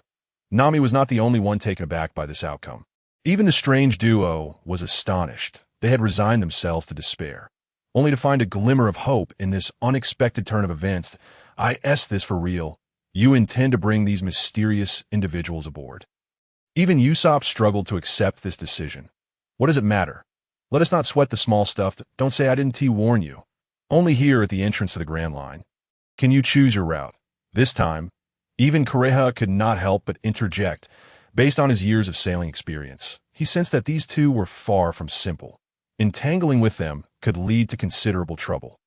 Speaker 1: Nami was not the only one taken aback by this outcome. Even the strange duo was astonished. They had resigned themselves to despair, only to find a glimmer of hope in this unexpected turn of events. This for real? You intend to bring these mysterious individuals aboard?" Even Usopp struggled to accept this decision. "What does it matter? Let us not sweat the small stuff. Don't say I didn't warn you. Only here at the entrance to the Grand Line. Can you choose your route?" This time, even Kureha could not help but interject. Based on his years of sailing experience, he sensed that these two were far from simple. Entangling with them could lead to considerable trouble.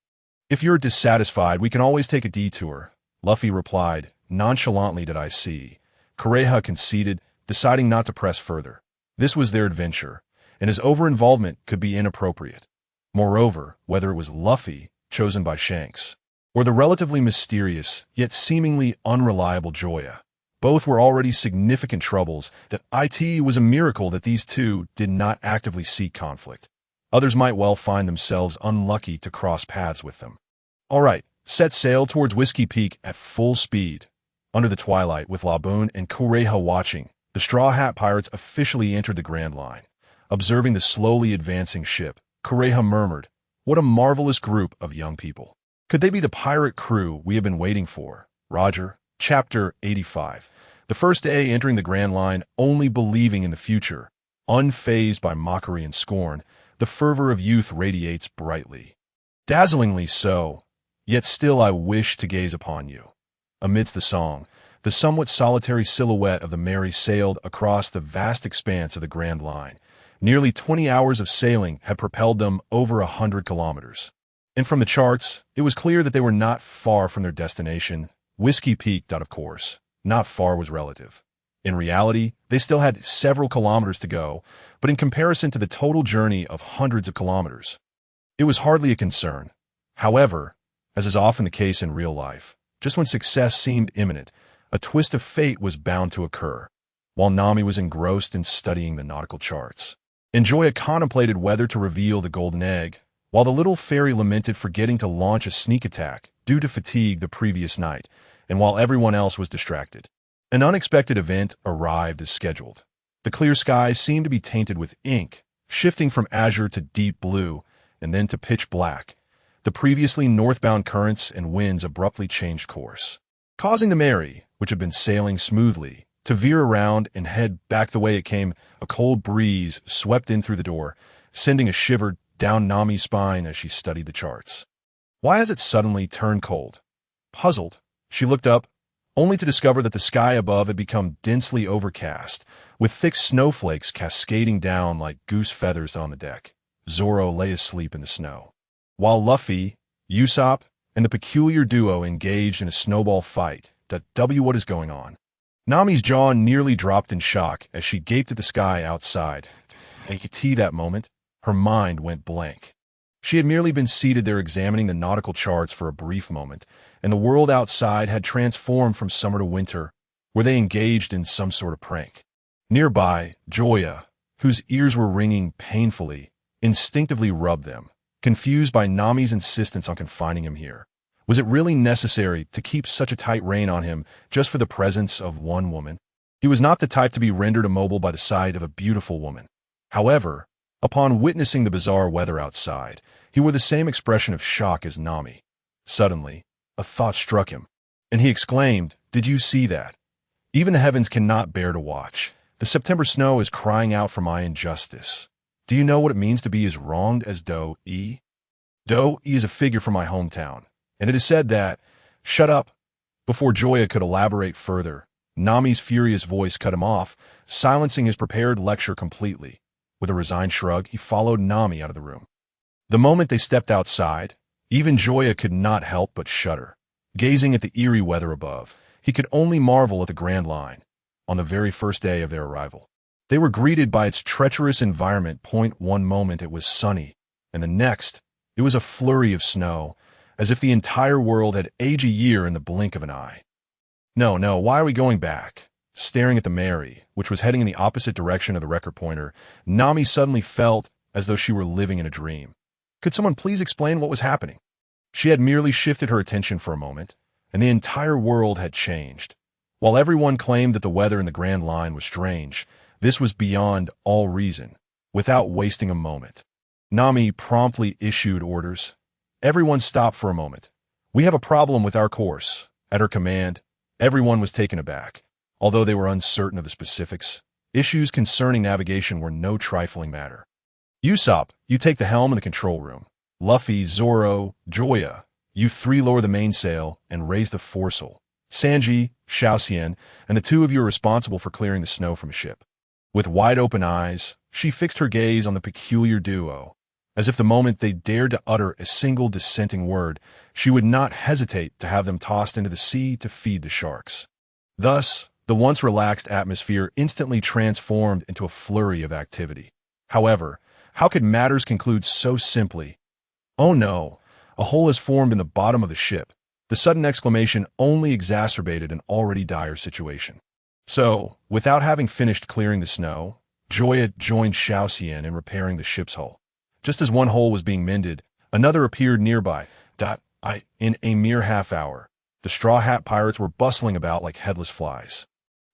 Speaker 1: If you're dissatisfied, we can always take a detour, Luffy replied. Nonchalantly did I see. Kureha conceded, deciding not to press further. This was their adventure, and his over-involvement could be inappropriate. Moreover, whether it was Luffy, chosen by Shanks, or the relatively mysterious, yet seemingly unreliable Joya, both were already significant troubles that it was a miracle that these two did not actively seek conflict. Others might well find themselves unlucky to cross paths with them. All right, set sail towards Whiskey Peak at full speed. Under the twilight, with Laboon and Kureha watching, the Straw Hat Pirates officially entered the Grand Line. Observing the slowly advancing ship, Kureha murmured, "What a marvelous group of young people. Could they be the pirate crew we have been waiting for?" Roger. Chapter 85. The first day entering the Grand Line, only believing in the future, unfazed by mockery and scorn, the fervor of youth radiates brightly. Dazzlingly so, yet still I wish to gaze upon you. Amidst the song, the somewhat solitary silhouette of the Mary sailed across the vast expanse of the Grand Line. Nearly 20 hours of sailing had propelled them over 100 kilometers. And from the charts, it was clear that they were not far from their destination, Whiskey Peak. Of course, not far was relative. In reality, they still had several kilometers to go, but in comparison to the total journey of hundreds of kilometers, it was hardly a concern. However, as is often the case in real life, just when success seemed imminent, a twist of fate was bound to occur. While Nami was engrossed in studying the nautical charts, and Joya contemplated whether to reveal the golden egg, while the little fairy lamented forgetting to launch a sneak attack due to fatigue the previous night, and while everyone else was distracted, an unexpected event arrived as scheduled. The clear skies seemed to be tainted with ink, shifting from azure to deep blue, and then to pitch black. The previously northbound currents and winds abruptly changed course, causing the Mary, which had been sailing smoothly, to veer around and head back the way it came. A cold breeze swept in through the door, sending a shiver down Nami's spine as she studied the charts. Why has it suddenly turned cold? Puzzled, she looked up, only to discover that the sky above had become densely overcast, with thick snowflakes cascading down like goose feathers on the deck. Zoro lay asleep in the snow, while Luffy, Usopp, and the peculiar duo engaged in a snowball fight. What is going on? Nami's jaw nearly dropped in shock as she gaped at the sky outside. That moment, her mind went blank. She had merely been seated there examining the nautical charts for a brief moment, and the world outside had transformed from summer to winter, where they engaged in some sort of prank. Nearby, Joya, whose ears were ringing painfully, instinctively rubbed them, confused by Nami's insistence on confining him here. Was it really necessary to keep such a tight rein on him just for the presence of one woman? He was not the type to be rendered immobile by the sight of a beautiful woman. However, upon witnessing the bizarre weather outside, he wore the same expression of shock as Nami. Suddenly, a thought struck him, and he exclaimed, "Did you see that? Even the heavens cannot bear to watch. The September snow is crying out for my injustice. Do you know what it means to be as wronged as Do-E? Do-E is a figure from my hometown, and it is said that—" "Shut up!" Before Joya could elaborate further, Nami's furious voice cut him off, silencing his prepared lecture completely. With a resigned shrug, he followed Nami out of the room. The moment they stepped outside, even Joya could not help but shudder. Gazing at the eerie weather above, he could only marvel at the Grand Line. On the very first day of their arrival, they were greeted by its treacherous environment. One moment it was sunny, and the next, it was a flurry of snow, as if the entire world had aged a year in the blink of an eye. No, why are we going back? Staring at the Mary, which was heading in the opposite direction of the record pointer, Nami suddenly felt as though she were living in a dream. Could someone please explain what was happening? She had merely shifted her attention for a moment, and the entire world had changed. While everyone claimed that the weather in the Grand Line was strange, this was beyond all reason. Without wasting a moment, Nami promptly issued orders. Everyone stopped for a moment. "We have a problem with our course." At her command, everyone was taken aback. Although they were uncertain of the specifics, issues concerning navigation were no trifling matter. "Usopp, you take the helm in the control room. Luffy, Zoro, Joya, you three lower the mainsail and raise the foresail. Sanji, Saiyan, and the two of you are responsible for clearing the snow from a ship." With wide-open eyes, she fixed her gaze on the peculiar duo. as if the moment they dared to utter a single dissenting word, she would not hesitate to have them tossed into the sea to feed the sharks. Thus, the once relaxed atmosphere instantly transformed into a flurry of activity. However, how could matters conclude so simply? "Oh no, a hole has formed in the bottom of the ship." The sudden exclamation only exacerbated an already dire situation. So, without having finished clearing the snow, Joya joined Saiyan in repairing the ship's hull. Just as one hole was being mended, another appeared nearby. In a mere half hour, the Straw Hat Pirates were bustling about like headless flies.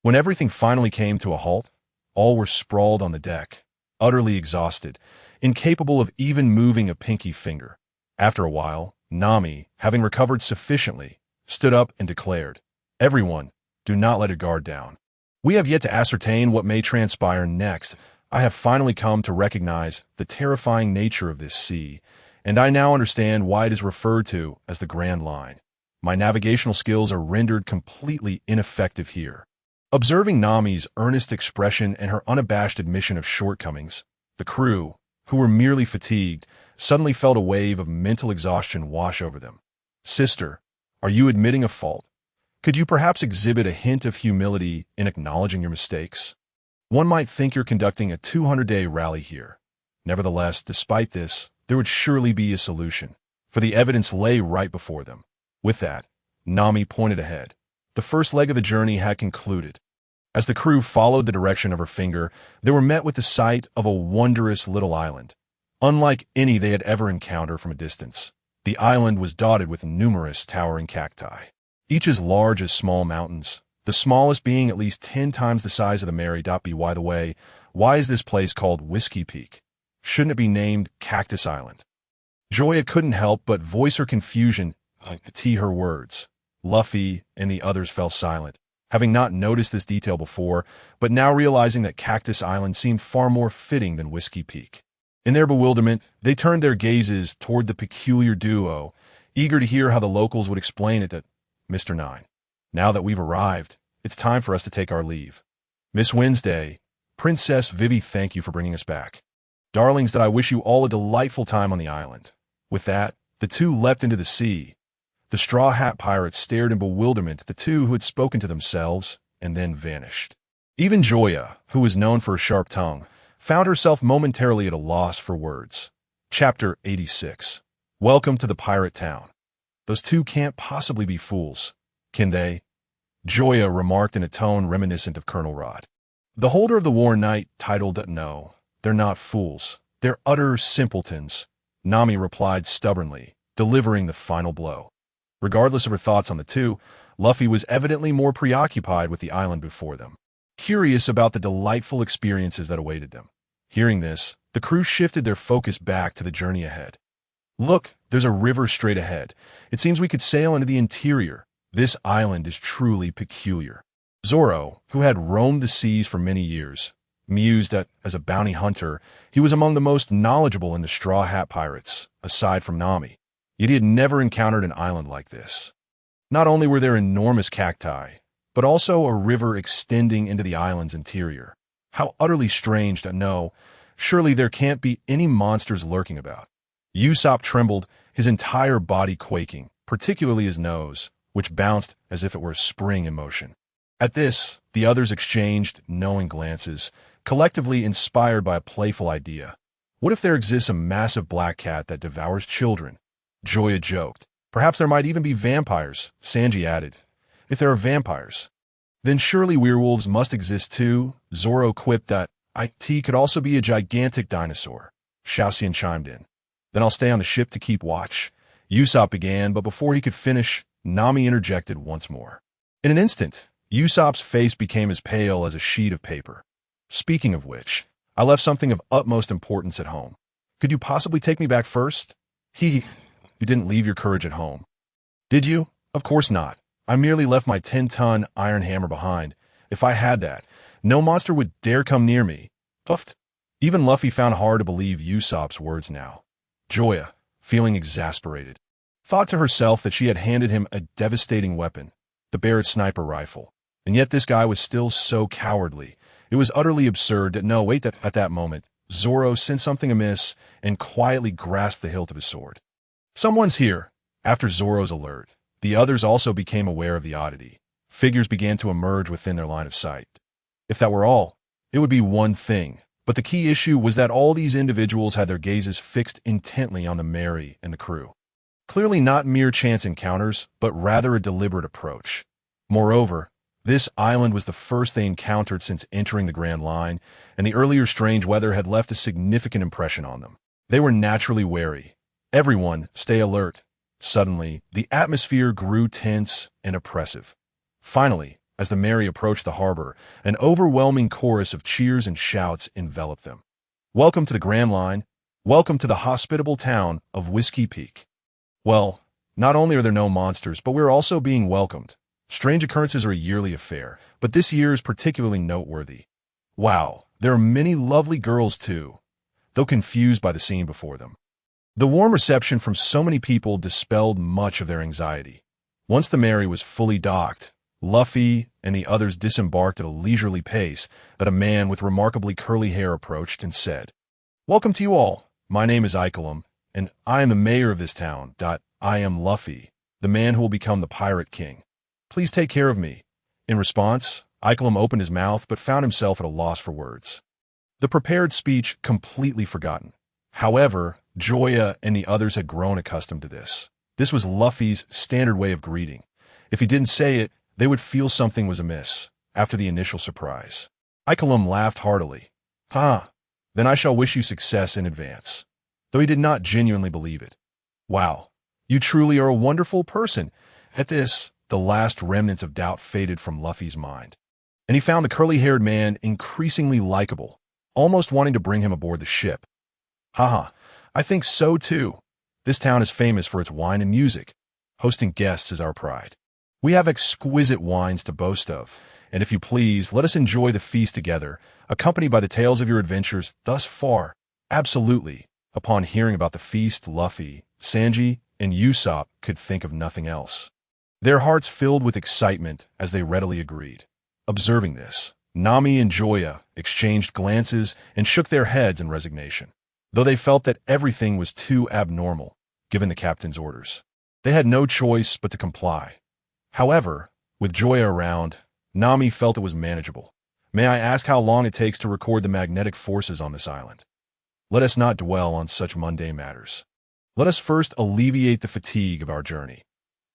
Speaker 1: When everything finally came to a halt, all were sprawled on the deck, utterly exhausted, incapable of even moving a pinky finger. After a while, Nami, having recovered sufficiently, stood up and declared, "Everyone, do not let a guard down. We have yet to ascertain what may transpire next. I have finally come to recognize the terrifying nature of this sea, and I now understand why it is referred to as the Grand Line. My navigational skills are rendered completely ineffective here." Observing Nami's earnest expression and her unabashed admission of shortcomings, the crew, who were merely fatigued, suddenly felt a wave of mental exhaustion wash over them. "Sister, are you admitting a fault? Could you perhaps exhibit a hint of humility in acknowledging your mistakes? One might think you're conducting a 200-day rally here. Nevertheless, despite this, there would surely be a solution, for the evidence lay right before them." With that, Nami pointed ahead. The first leg of the journey had concluded. As the crew followed the direction of her finger, they were met with the sight of a wondrous little island, unlike any they had ever encountered from a distance. The island was dotted with numerous towering cacti, each as large as small mountains, the smallest being at least 10 times the size of the Mary. By the way, why is this place called Whiskey Peak? Shouldn't it be named Cactus Island? Joya couldn't help but voice her confusion to her words. Luffy and the others fell silent, having not noticed this detail before, but now realizing that Cactus Island seemed far more fitting than Whiskey Peak. In their bewilderment, they turned their gazes toward the peculiar duo, eager to hear how the locals would explain it to Mr. 9. "Now that we've arrived, it's time for us to take our leave. Miss Wednesday, Princess Vivi, thank you for bringing us back. Darlings, that I wish you all a delightful time on the island." With that, the two leapt into the sea. The Straw Hat Pirates stared in bewilderment at the two who had spoken to themselves and then vanished. Even Joya, who was known for a sharp tongue, found herself momentarily at a loss for words. Chapter 86. Welcome to the pirate town. "Those two can't possibly be fools, can they?" Joya remarked in a tone reminiscent of Colonel Rod. The holder of the War Knight titled, "No, they're not fools. They're utter simpletons," Nami replied stubbornly, delivering the final blow. Regardless of her thoughts on the two, Luffy was evidently more preoccupied with the island before them, curious about the delightful experiences that awaited them. Hearing this, the crew shifted their focus back to the journey ahead. "Look, there's a river straight ahead. It seems we could sail into the interior. This island is truly peculiar." Zoro, who had roamed the seas for many years, mused that, as a bounty hunter, he was among the most knowledgeable in the Straw Hat Pirates, aside from Nami. Yet he had never encountered an island like this. Not only were there enormous cacti, but also a river extending into the island's interior. How utterly strange to know. Surely there can't be any monsters lurking about. Usopp trembled, his entire body quaking, particularly his nose, which bounced as if it were a spring in motion. At this, the others exchanged knowing glances, collectively inspired by a playful idea. What if there exists a massive black cat that devours children? Joya joked. Perhaps there might even be vampires, Sanji added. If there are vampires, then surely werewolves must exist too. Zoro quipped that it could also be a gigantic dinosaur. Xiaoxian chimed in. Then I'll stay on the ship to keep watch. Usopp began, but before he could finish, Nami interjected once more. In an instant, Usopp's face became as pale as a sheet of paper. Speaking of which, I left something of utmost importance at home. Could you possibly take me back first? You didn't leave your courage at home. Did you? Of course not. I merely left my 10-ton iron hammer behind. If I had that, no monster would dare come near me. Puffed. Even Luffy found hard to believe Usopp's words now. Joya, feeling exasperated, thought to herself that she had handed him a devastating weapon, the Barrett sniper rifle. And yet this guy was still so cowardly. It was utterly absurd that at that moment, Zoro sensed something amiss and quietly grasped the hilt of his sword. Someone's here. After Zoro's alert, the others also became aware of the oddity. Figures began to emerge within their line of sight. If that were all, it would be one thing. But the key issue was that all these individuals had their gazes fixed intently on the Mary and the crew. Clearly not mere chance encounters, but rather a deliberate approach. Moreover, this island was the first they encountered since entering the Grand Line, and the earlier strange weather had left a significant impression on them. They were naturally wary. Everyone, stay alert. Suddenly, the atmosphere grew tense and oppressive. Finally, as the Mary approached the harbor, an overwhelming chorus of cheers and shouts enveloped them. Welcome to the Grand Line. Welcome to the hospitable town of Whiskey Peak. Well, not only are there no monsters, but we're also being welcomed. Strange occurrences are a yearly affair, but this year is particularly noteworthy. Wow, there are many lovely girls too, though confused by the scene before them. The warm reception from so many people dispelled much of their anxiety. Once the Mary was fully docked, Luffy and the others disembarked at a leisurely pace, but a man with remarkably curly hair approached and said, "Welcome to you all. My name is Ikelam, and I am the mayor of this town. I am Luffy, the man who will become the Pirate King. Please take care of me." In response, Ikelam opened his mouth but found himself at a loss for words. The prepared speech completely forgotten. However, Joya and the others had grown accustomed to this. This was Luffy's standard way of greeting. If he didn't say it, they would feel something was amiss after the initial surprise. Ikelam laughed heartily. Then I shall wish you success in advance," though he did not genuinely believe it. "Wow, you truly are a wonderful person." At this, the last remnants of doubt faded from Luffy's mind, and he found the curly-haired man increasingly likable, almost wanting to bring him aboard the ship. I think so too. This town is famous for its wine and music. Hosting guests is our pride. We have exquisite wines to boast of, and if you please, let us enjoy the feast together, accompanied by the tales of your adventures thus far. Absolutely. Upon hearing about the feast, Luffy, Sanji, and Usopp could think of nothing else. Their hearts filled with excitement as they readily agreed. Observing this, Nami and Joya exchanged glances and shook their heads in resignation, though they felt that everything was too abnormal, given the captain's orders. They had no choice but to comply. However, with Joya around, Nami felt it was manageable. "May I ask how long it takes to record the magnetic forces on this island?" "Let us not dwell on such mundane matters. Let us first alleviate the fatigue of our journey."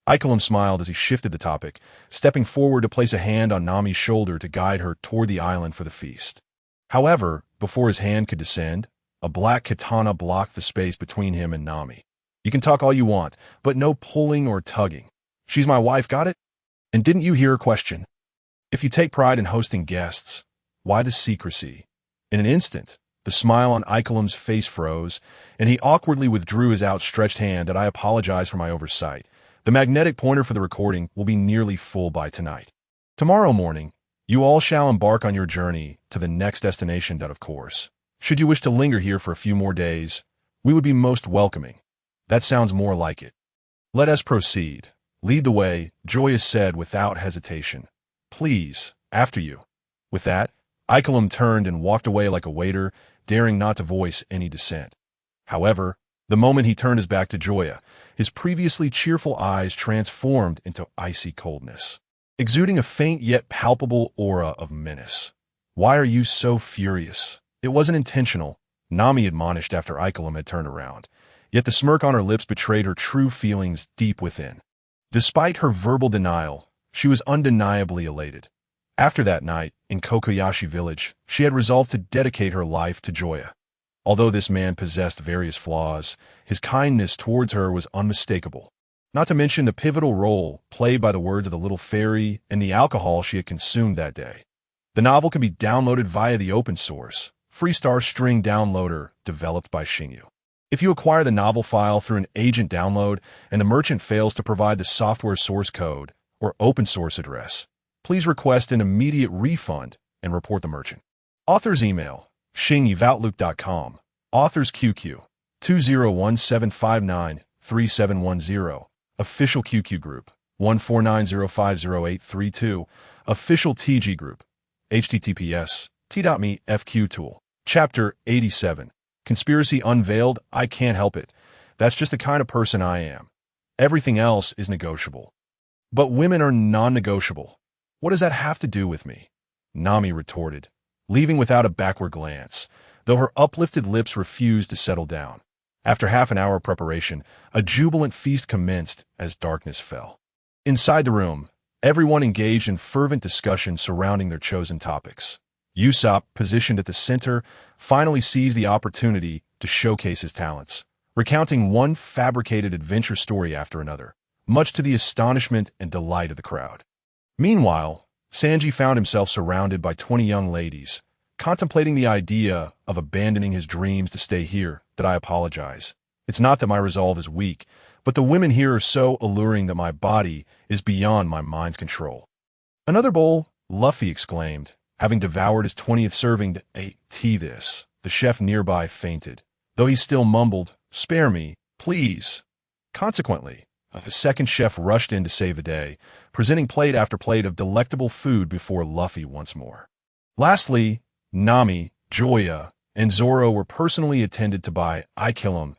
Speaker 1: Ikelam smiled as he shifted the topic, stepping forward to place a hand on Nami's shoulder to guide her toward the island for the feast. However, before his hand could descend, a black katana blocked the space between him and Nami. "You can talk all you want, but no pulling or tugging. She's my wife, got it? And didn't you hear her question? If you take pride in hosting guests, why the secrecy?" In an instant, the smile on Ikelam's face froze, and he awkwardly withdrew his outstretched hand. "I apologize for my oversight. The magnetic pointer for the recording will be nearly full by tonight. Tomorrow morning, you all shall embark on your journey to the next destination. Of course, should you wish to linger here for a few more days, we would be most welcoming." "That sounds more like it. Let us proceed. Lead the way," Joya said without hesitation. "Please, after you." With that, Ikelam turned and walked away like a waiter, daring not to voice any dissent. However, the moment he turned his back to Joya, his previously cheerful eyes transformed into icy coldness, exuding a faint yet palpable aura of menace. "Why are you so furious?" "It wasn't intentional," Nami admonished after Ikelam had turned around, yet the smirk on her lips betrayed her true feelings deep within. Despite her verbal denial, she was undeniably elated. After that night, in Kokoyashi village, she had resolved to dedicate her life to Joya. Although this man possessed various flaws, his kindness towards her was unmistakable. Not to mention the pivotal role played by the words of the little fairy and the alcohol she had consumed that day. The novel can be downloaded via the open source, Freestar String Downloader developed by Xingyu. If you acquire the novel file through an agent download and the merchant fails to provide the software source code or open source address, please request an immediate refund and report the merchant. Author's email, xingyu@outlook.com. Author's QQ, 20175933710. Official QQ group, 149050832. Official TG group, https://t.me FQ tool. Chapter 87. Conspiracy Unveiled. I can't help it. That's just the kind of person I am. Everything else is negotiable. But women are non-negotiable. What does that have to do with me? Nami retorted, leaving without a backward glance, though her uplifted lips refused to settle down. After half an hour of preparation, a jubilant feast commenced as darkness fell. Inside the room, everyone engaged in fervent discussion surrounding their chosen topics. Usopp, positioned at the center, finally seized the opportunity to showcase his talents, recounting one fabricated adventure story after another, much to the astonishment and delight of the crowd. Meanwhile, Sanji found himself surrounded by 20 young ladies, contemplating the idea of abandoning his dreams to stay here. Did I apologize? It's not that my resolve is weak, but the women here are so alluring that my body is beyond my mind's control. Another bowl, Luffy exclaimed, having devoured his 20th serving. Tea this. The chef nearby fainted, though he still mumbled, "Spare me, please." Consequently, the second chef rushed in to save the day, presenting plate after plate of delectable food before Luffy once more. Lastly, Nami, Joya, and Zoro were personally attended to by I kill him.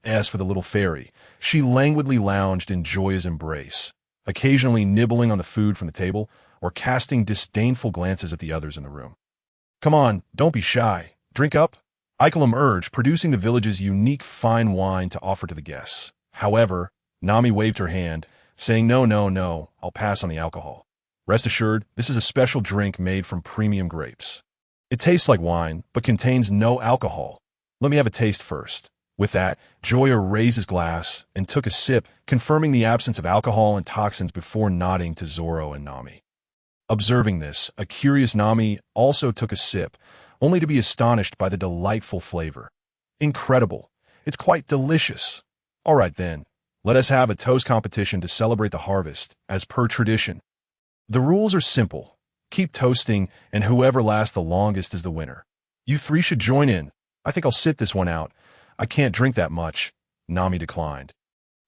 Speaker 1: As for the little fairy, she languidly lounged in Joya's embrace, occasionally nibbling on the food from the table or casting disdainful glances at the others in the room. "Come on, don't be shy. Drink up," Ikelam urged, producing the village's unique fine wine to offer to the guests. However, Nami waved her hand, saying, No, I'll pass on the alcohol. Rest assured, this is a special drink made from premium grapes. It tastes like wine, but contains no alcohol. Let me have a taste first." With that, Joya raised his glass and took a sip, confirming the absence of alcohol and toxins before nodding to Zoro and Nami. Observing this, a curious Nami also took a sip, only to be astonished by the delightful flavor. Incredible. It's quite delicious. All right then, let us have a toast competition to celebrate the harvest, as per tradition. The rules are simple. Keep toasting, and whoever lasts the longest is the winner. You three should join in. I think I'll sit this one out. I can't drink that much, Nami declined,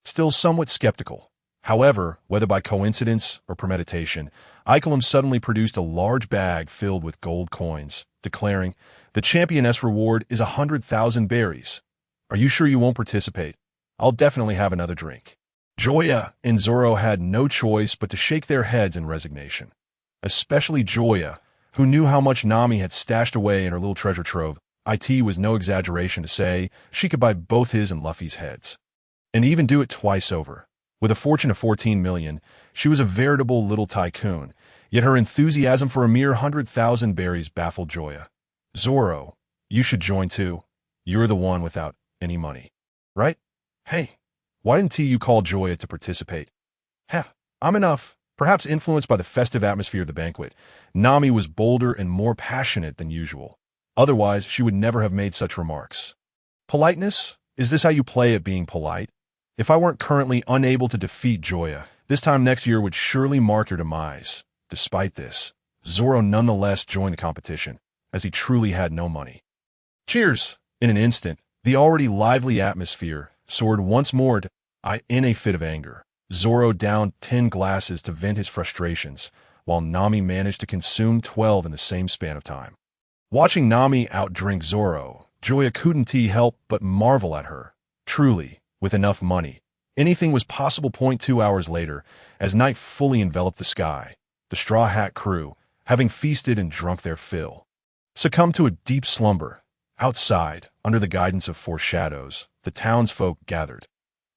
Speaker 1: still somewhat skeptical. However, whether by coincidence or premeditation, Ikelam suddenly produced a large bag filled with gold coins, declaring, "The championess reward is 100,000 berries. Are you sure you won't participate? I'll definitely have another drink." Joya and Zoro had no choice but to shake their heads in resignation. Especially Joya, who knew how much Nami had stashed away in her little treasure trove. It was no exaggeration to say she could buy both his and Luffy's heads. And even do it twice over. With a fortune of 14 million, she was a veritable little tycoon, yet her enthusiasm for a mere 100,000 berries baffled Joya. "Zoro, you should join too. You're the one without any money. Right? Hey, why didn't you call Joya to participate?" I'm enough." Perhaps influenced by the festive atmosphere of the banquet, Nami was bolder and more passionate than usual. Otherwise, she would never have made such remarks. "Politeness? Is this how you play at being polite? If I weren't currently unable to defeat Joya, this time next year would surely mark your demise." Despite this, Zoro nonetheless joined the competition, as he truly had no money. Cheers! In an instant, the already lively atmosphere soared once more in a fit of anger. Zoro downed 10 glasses to vent his frustrations, while Nami managed to consume 12 in the same span of time. Watching Nami outdrink Zoro, Joya couldn't help but marvel at her. Truly, with enough money, anything was possible. 2 hours later, as night fully enveloped the sky, the Straw Hat crew, having feasted and drunk their fill, succumbed to a deep slumber. Outside, under the guidance of foreshadows, the townsfolk gathered.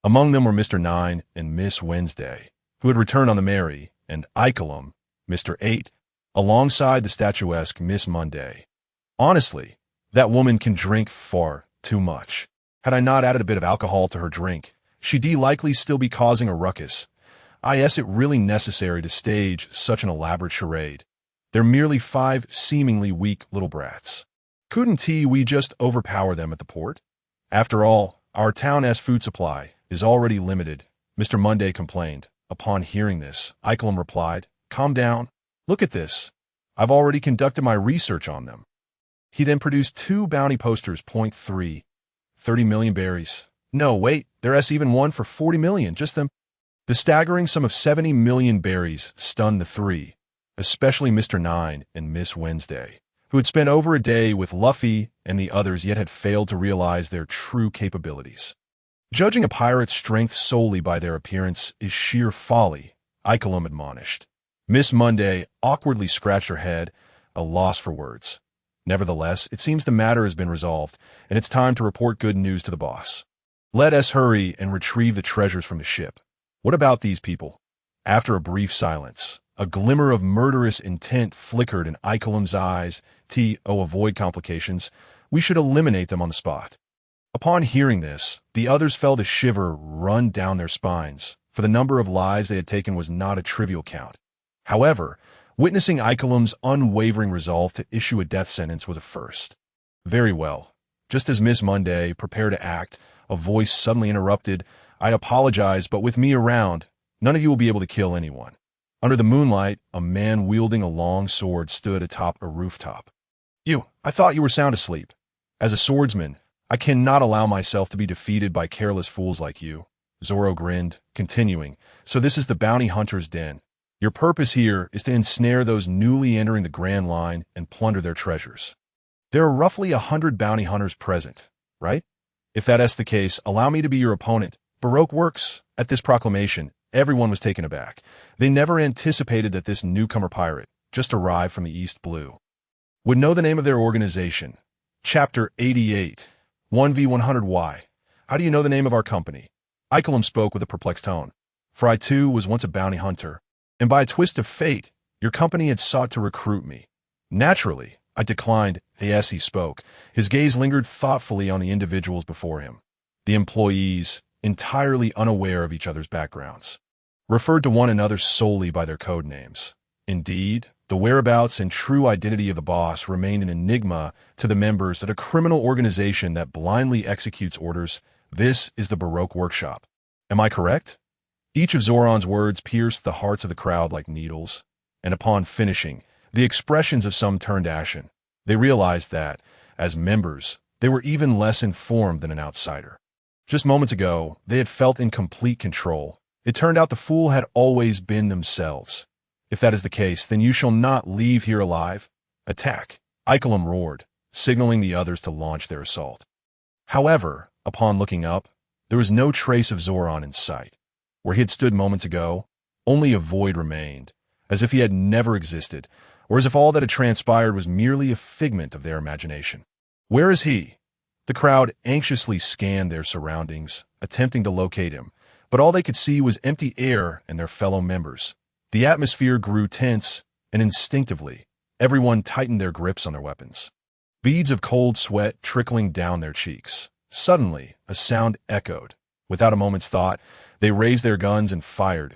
Speaker 1: Among them were Mr. 9 and Miss Wednesday, who had returned on the Mary, and Ikelam, Mr. 8, alongside the statuesque Miss Monday. Honestly, that woman can drink far too much. Had I not added a bit of alcohol to her drink, she'd likely still be causing a ruckus. Is it really necessary to stage such an elaborate charade? They're merely 5 seemingly weak little brats. Couldn't we just overpower them at the port? After all, our town's food supply is already limited, Mr. Monday complained. Upon hearing this, Ikelam replied, "Calm down. Look at this. I've already conducted my research on them." He then produced 2 bounty posters. 3, 30 million berries. No, wait, there's even one for 40 million, just them. The staggering sum of 70 million berries stunned the 3, especially Mr. 9 and Miss Wednesday, who had spent over a day with Luffy and the others yet had failed to realize their true capabilities. Judging a pirate's strength solely by their appearance is sheer folly, Icolum admonished. Miss Monday awkwardly scratched her head, a loss for words. Nevertheless, it seems the matter has been resolved, and it's time to report good news to the boss. Let us hurry and retrieve the treasures from the ship. What about these people? After a brief silence, a glimmer of murderous intent flickered in Icolum's eyes. Avoid complications. We should eliminate them on the spot. Upon hearing this, the others felt a shiver run down their spines, for the number of lives they had taken was not a trivial count. However, witnessing Icolum's unwavering resolve to issue a death sentence was a first. Very well. Just as Miss Monday prepared to act, a voice suddenly interrupted. I apologize, but with me around, none of you will be able to kill anyone. Under the moonlight, a man wielding a long sword stood atop a rooftop. I thought you were sound asleep. As a swordsman, I cannot allow myself to be defeated by careless fools like you. Zoro grinned, continuing, so this is the bounty hunter's den. Your purpose here is to ensnare those newly entering the Grand Line and plunder their treasures. There are roughly 100 bounty hunters present, right? If that is the case, allow me to be your opponent. Baroque works. At this proclamation, everyone was taken aback. They never anticipated that this newcomer pirate, just arrived from the East Blue, would know the name of their organization. Chapter 88. 1v100 How do you know the name of our company? Icolum spoke with a perplexed tone. For I too was once a bounty hunter, and by a twist of fate, your company had sought to recruit me. Naturally, I declined. As he spoke, his gaze lingered thoughtfully on the individuals before him. The employees, entirely unaware of each other's backgrounds, referred to one another solely by their code names. Indeed, the whereabouts and true identity of the boss remained an enigma to the members of a criminal organization that blindly executes orders. This is the Baroque workshop. Am I correct? Each of Zoron's words pierced the hearts of the crowd like needles, and upon finishing, the expressions of some turned ashen. They realized that, as members, they were even less informed than an outsider. Just moments ago, they had felt in complete control. It turned out the fool had always been themselves. If that is the case, then you shall not leave here alive. Attack! Icolum roared, signaling the others to launch their assault. However, upon looking up, there was no trace of Zoron in sight. Where he had stood moments ago, only a void remained, as if he had never existed, or as if all that had transpired was merely a figment of their imagination. Where is he? The crowd anxiously scanned their surroundings, attempting to locate him, but all they could see was empty air and their fellow members. The atmosphere grew tense, and instinctively, everyone tightened their grips on their weapons. Beads of cold sweat trickling down their cheeks. Suddenly, a sound echoed. Without a moment's thought, they raised their guns and fired.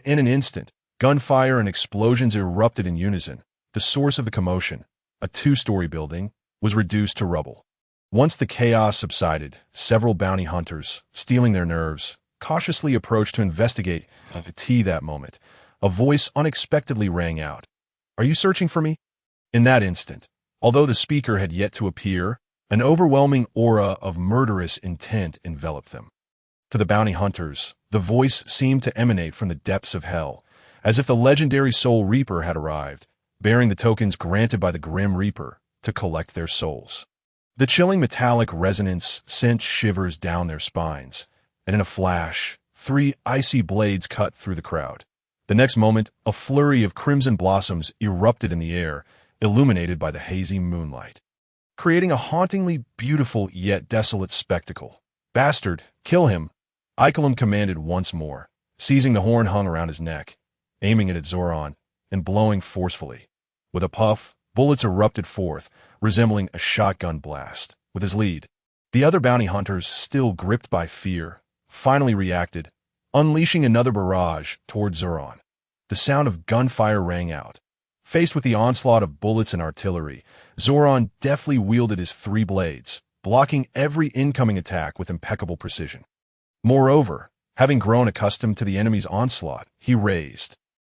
Speaker 1: In an instant, gunfire and explosions erupted in unison. The source of the commotion, a two-story building, was reduced to rubble. Once the chaos subsided, several bounty hunters, stealing their nerves, cautiously approached to investigate. That moment, a voice unexpectedly rang out. Are you searching for me? In that instant, although the speaker had yet to appear, an overwhelming aura of murderous intent enveloped them. To the bounty hunters, the voice seemed to emanate from the depths of hell, as if the legendary Soul Reaper had arrived, bearing the tokens granted by the Grim Reaper to collect their souls. The chilling metallic resonance sent shivers down their spines, and in a flash, 3 icy blades cut through the crowd. The next moment, a flurry of crimson blossoms erupted in the air, illuminated by the hazy moonlight, creating a hauntingly beautiful yet desolate spectacle. Bastard, kill him! Icolum commanded once more, seizing the horn hung around his neck, aiming it at Zoron, and blowing forcefully. With a puff, bullets erupted forth, resembling a shotgun blast. With his lead, the other bounty hunters, still gripped by fear, finally reacted, unleashing another barrage toward Zoron. The sound of gunfire rang out. Faced with the onslaught of bullets and artillery, Zoron deftly wielded his 3 blades, blocking every incoming attack with impeccable precision. Moreover, having grown accustomed to the enemy's onslaught, he raised,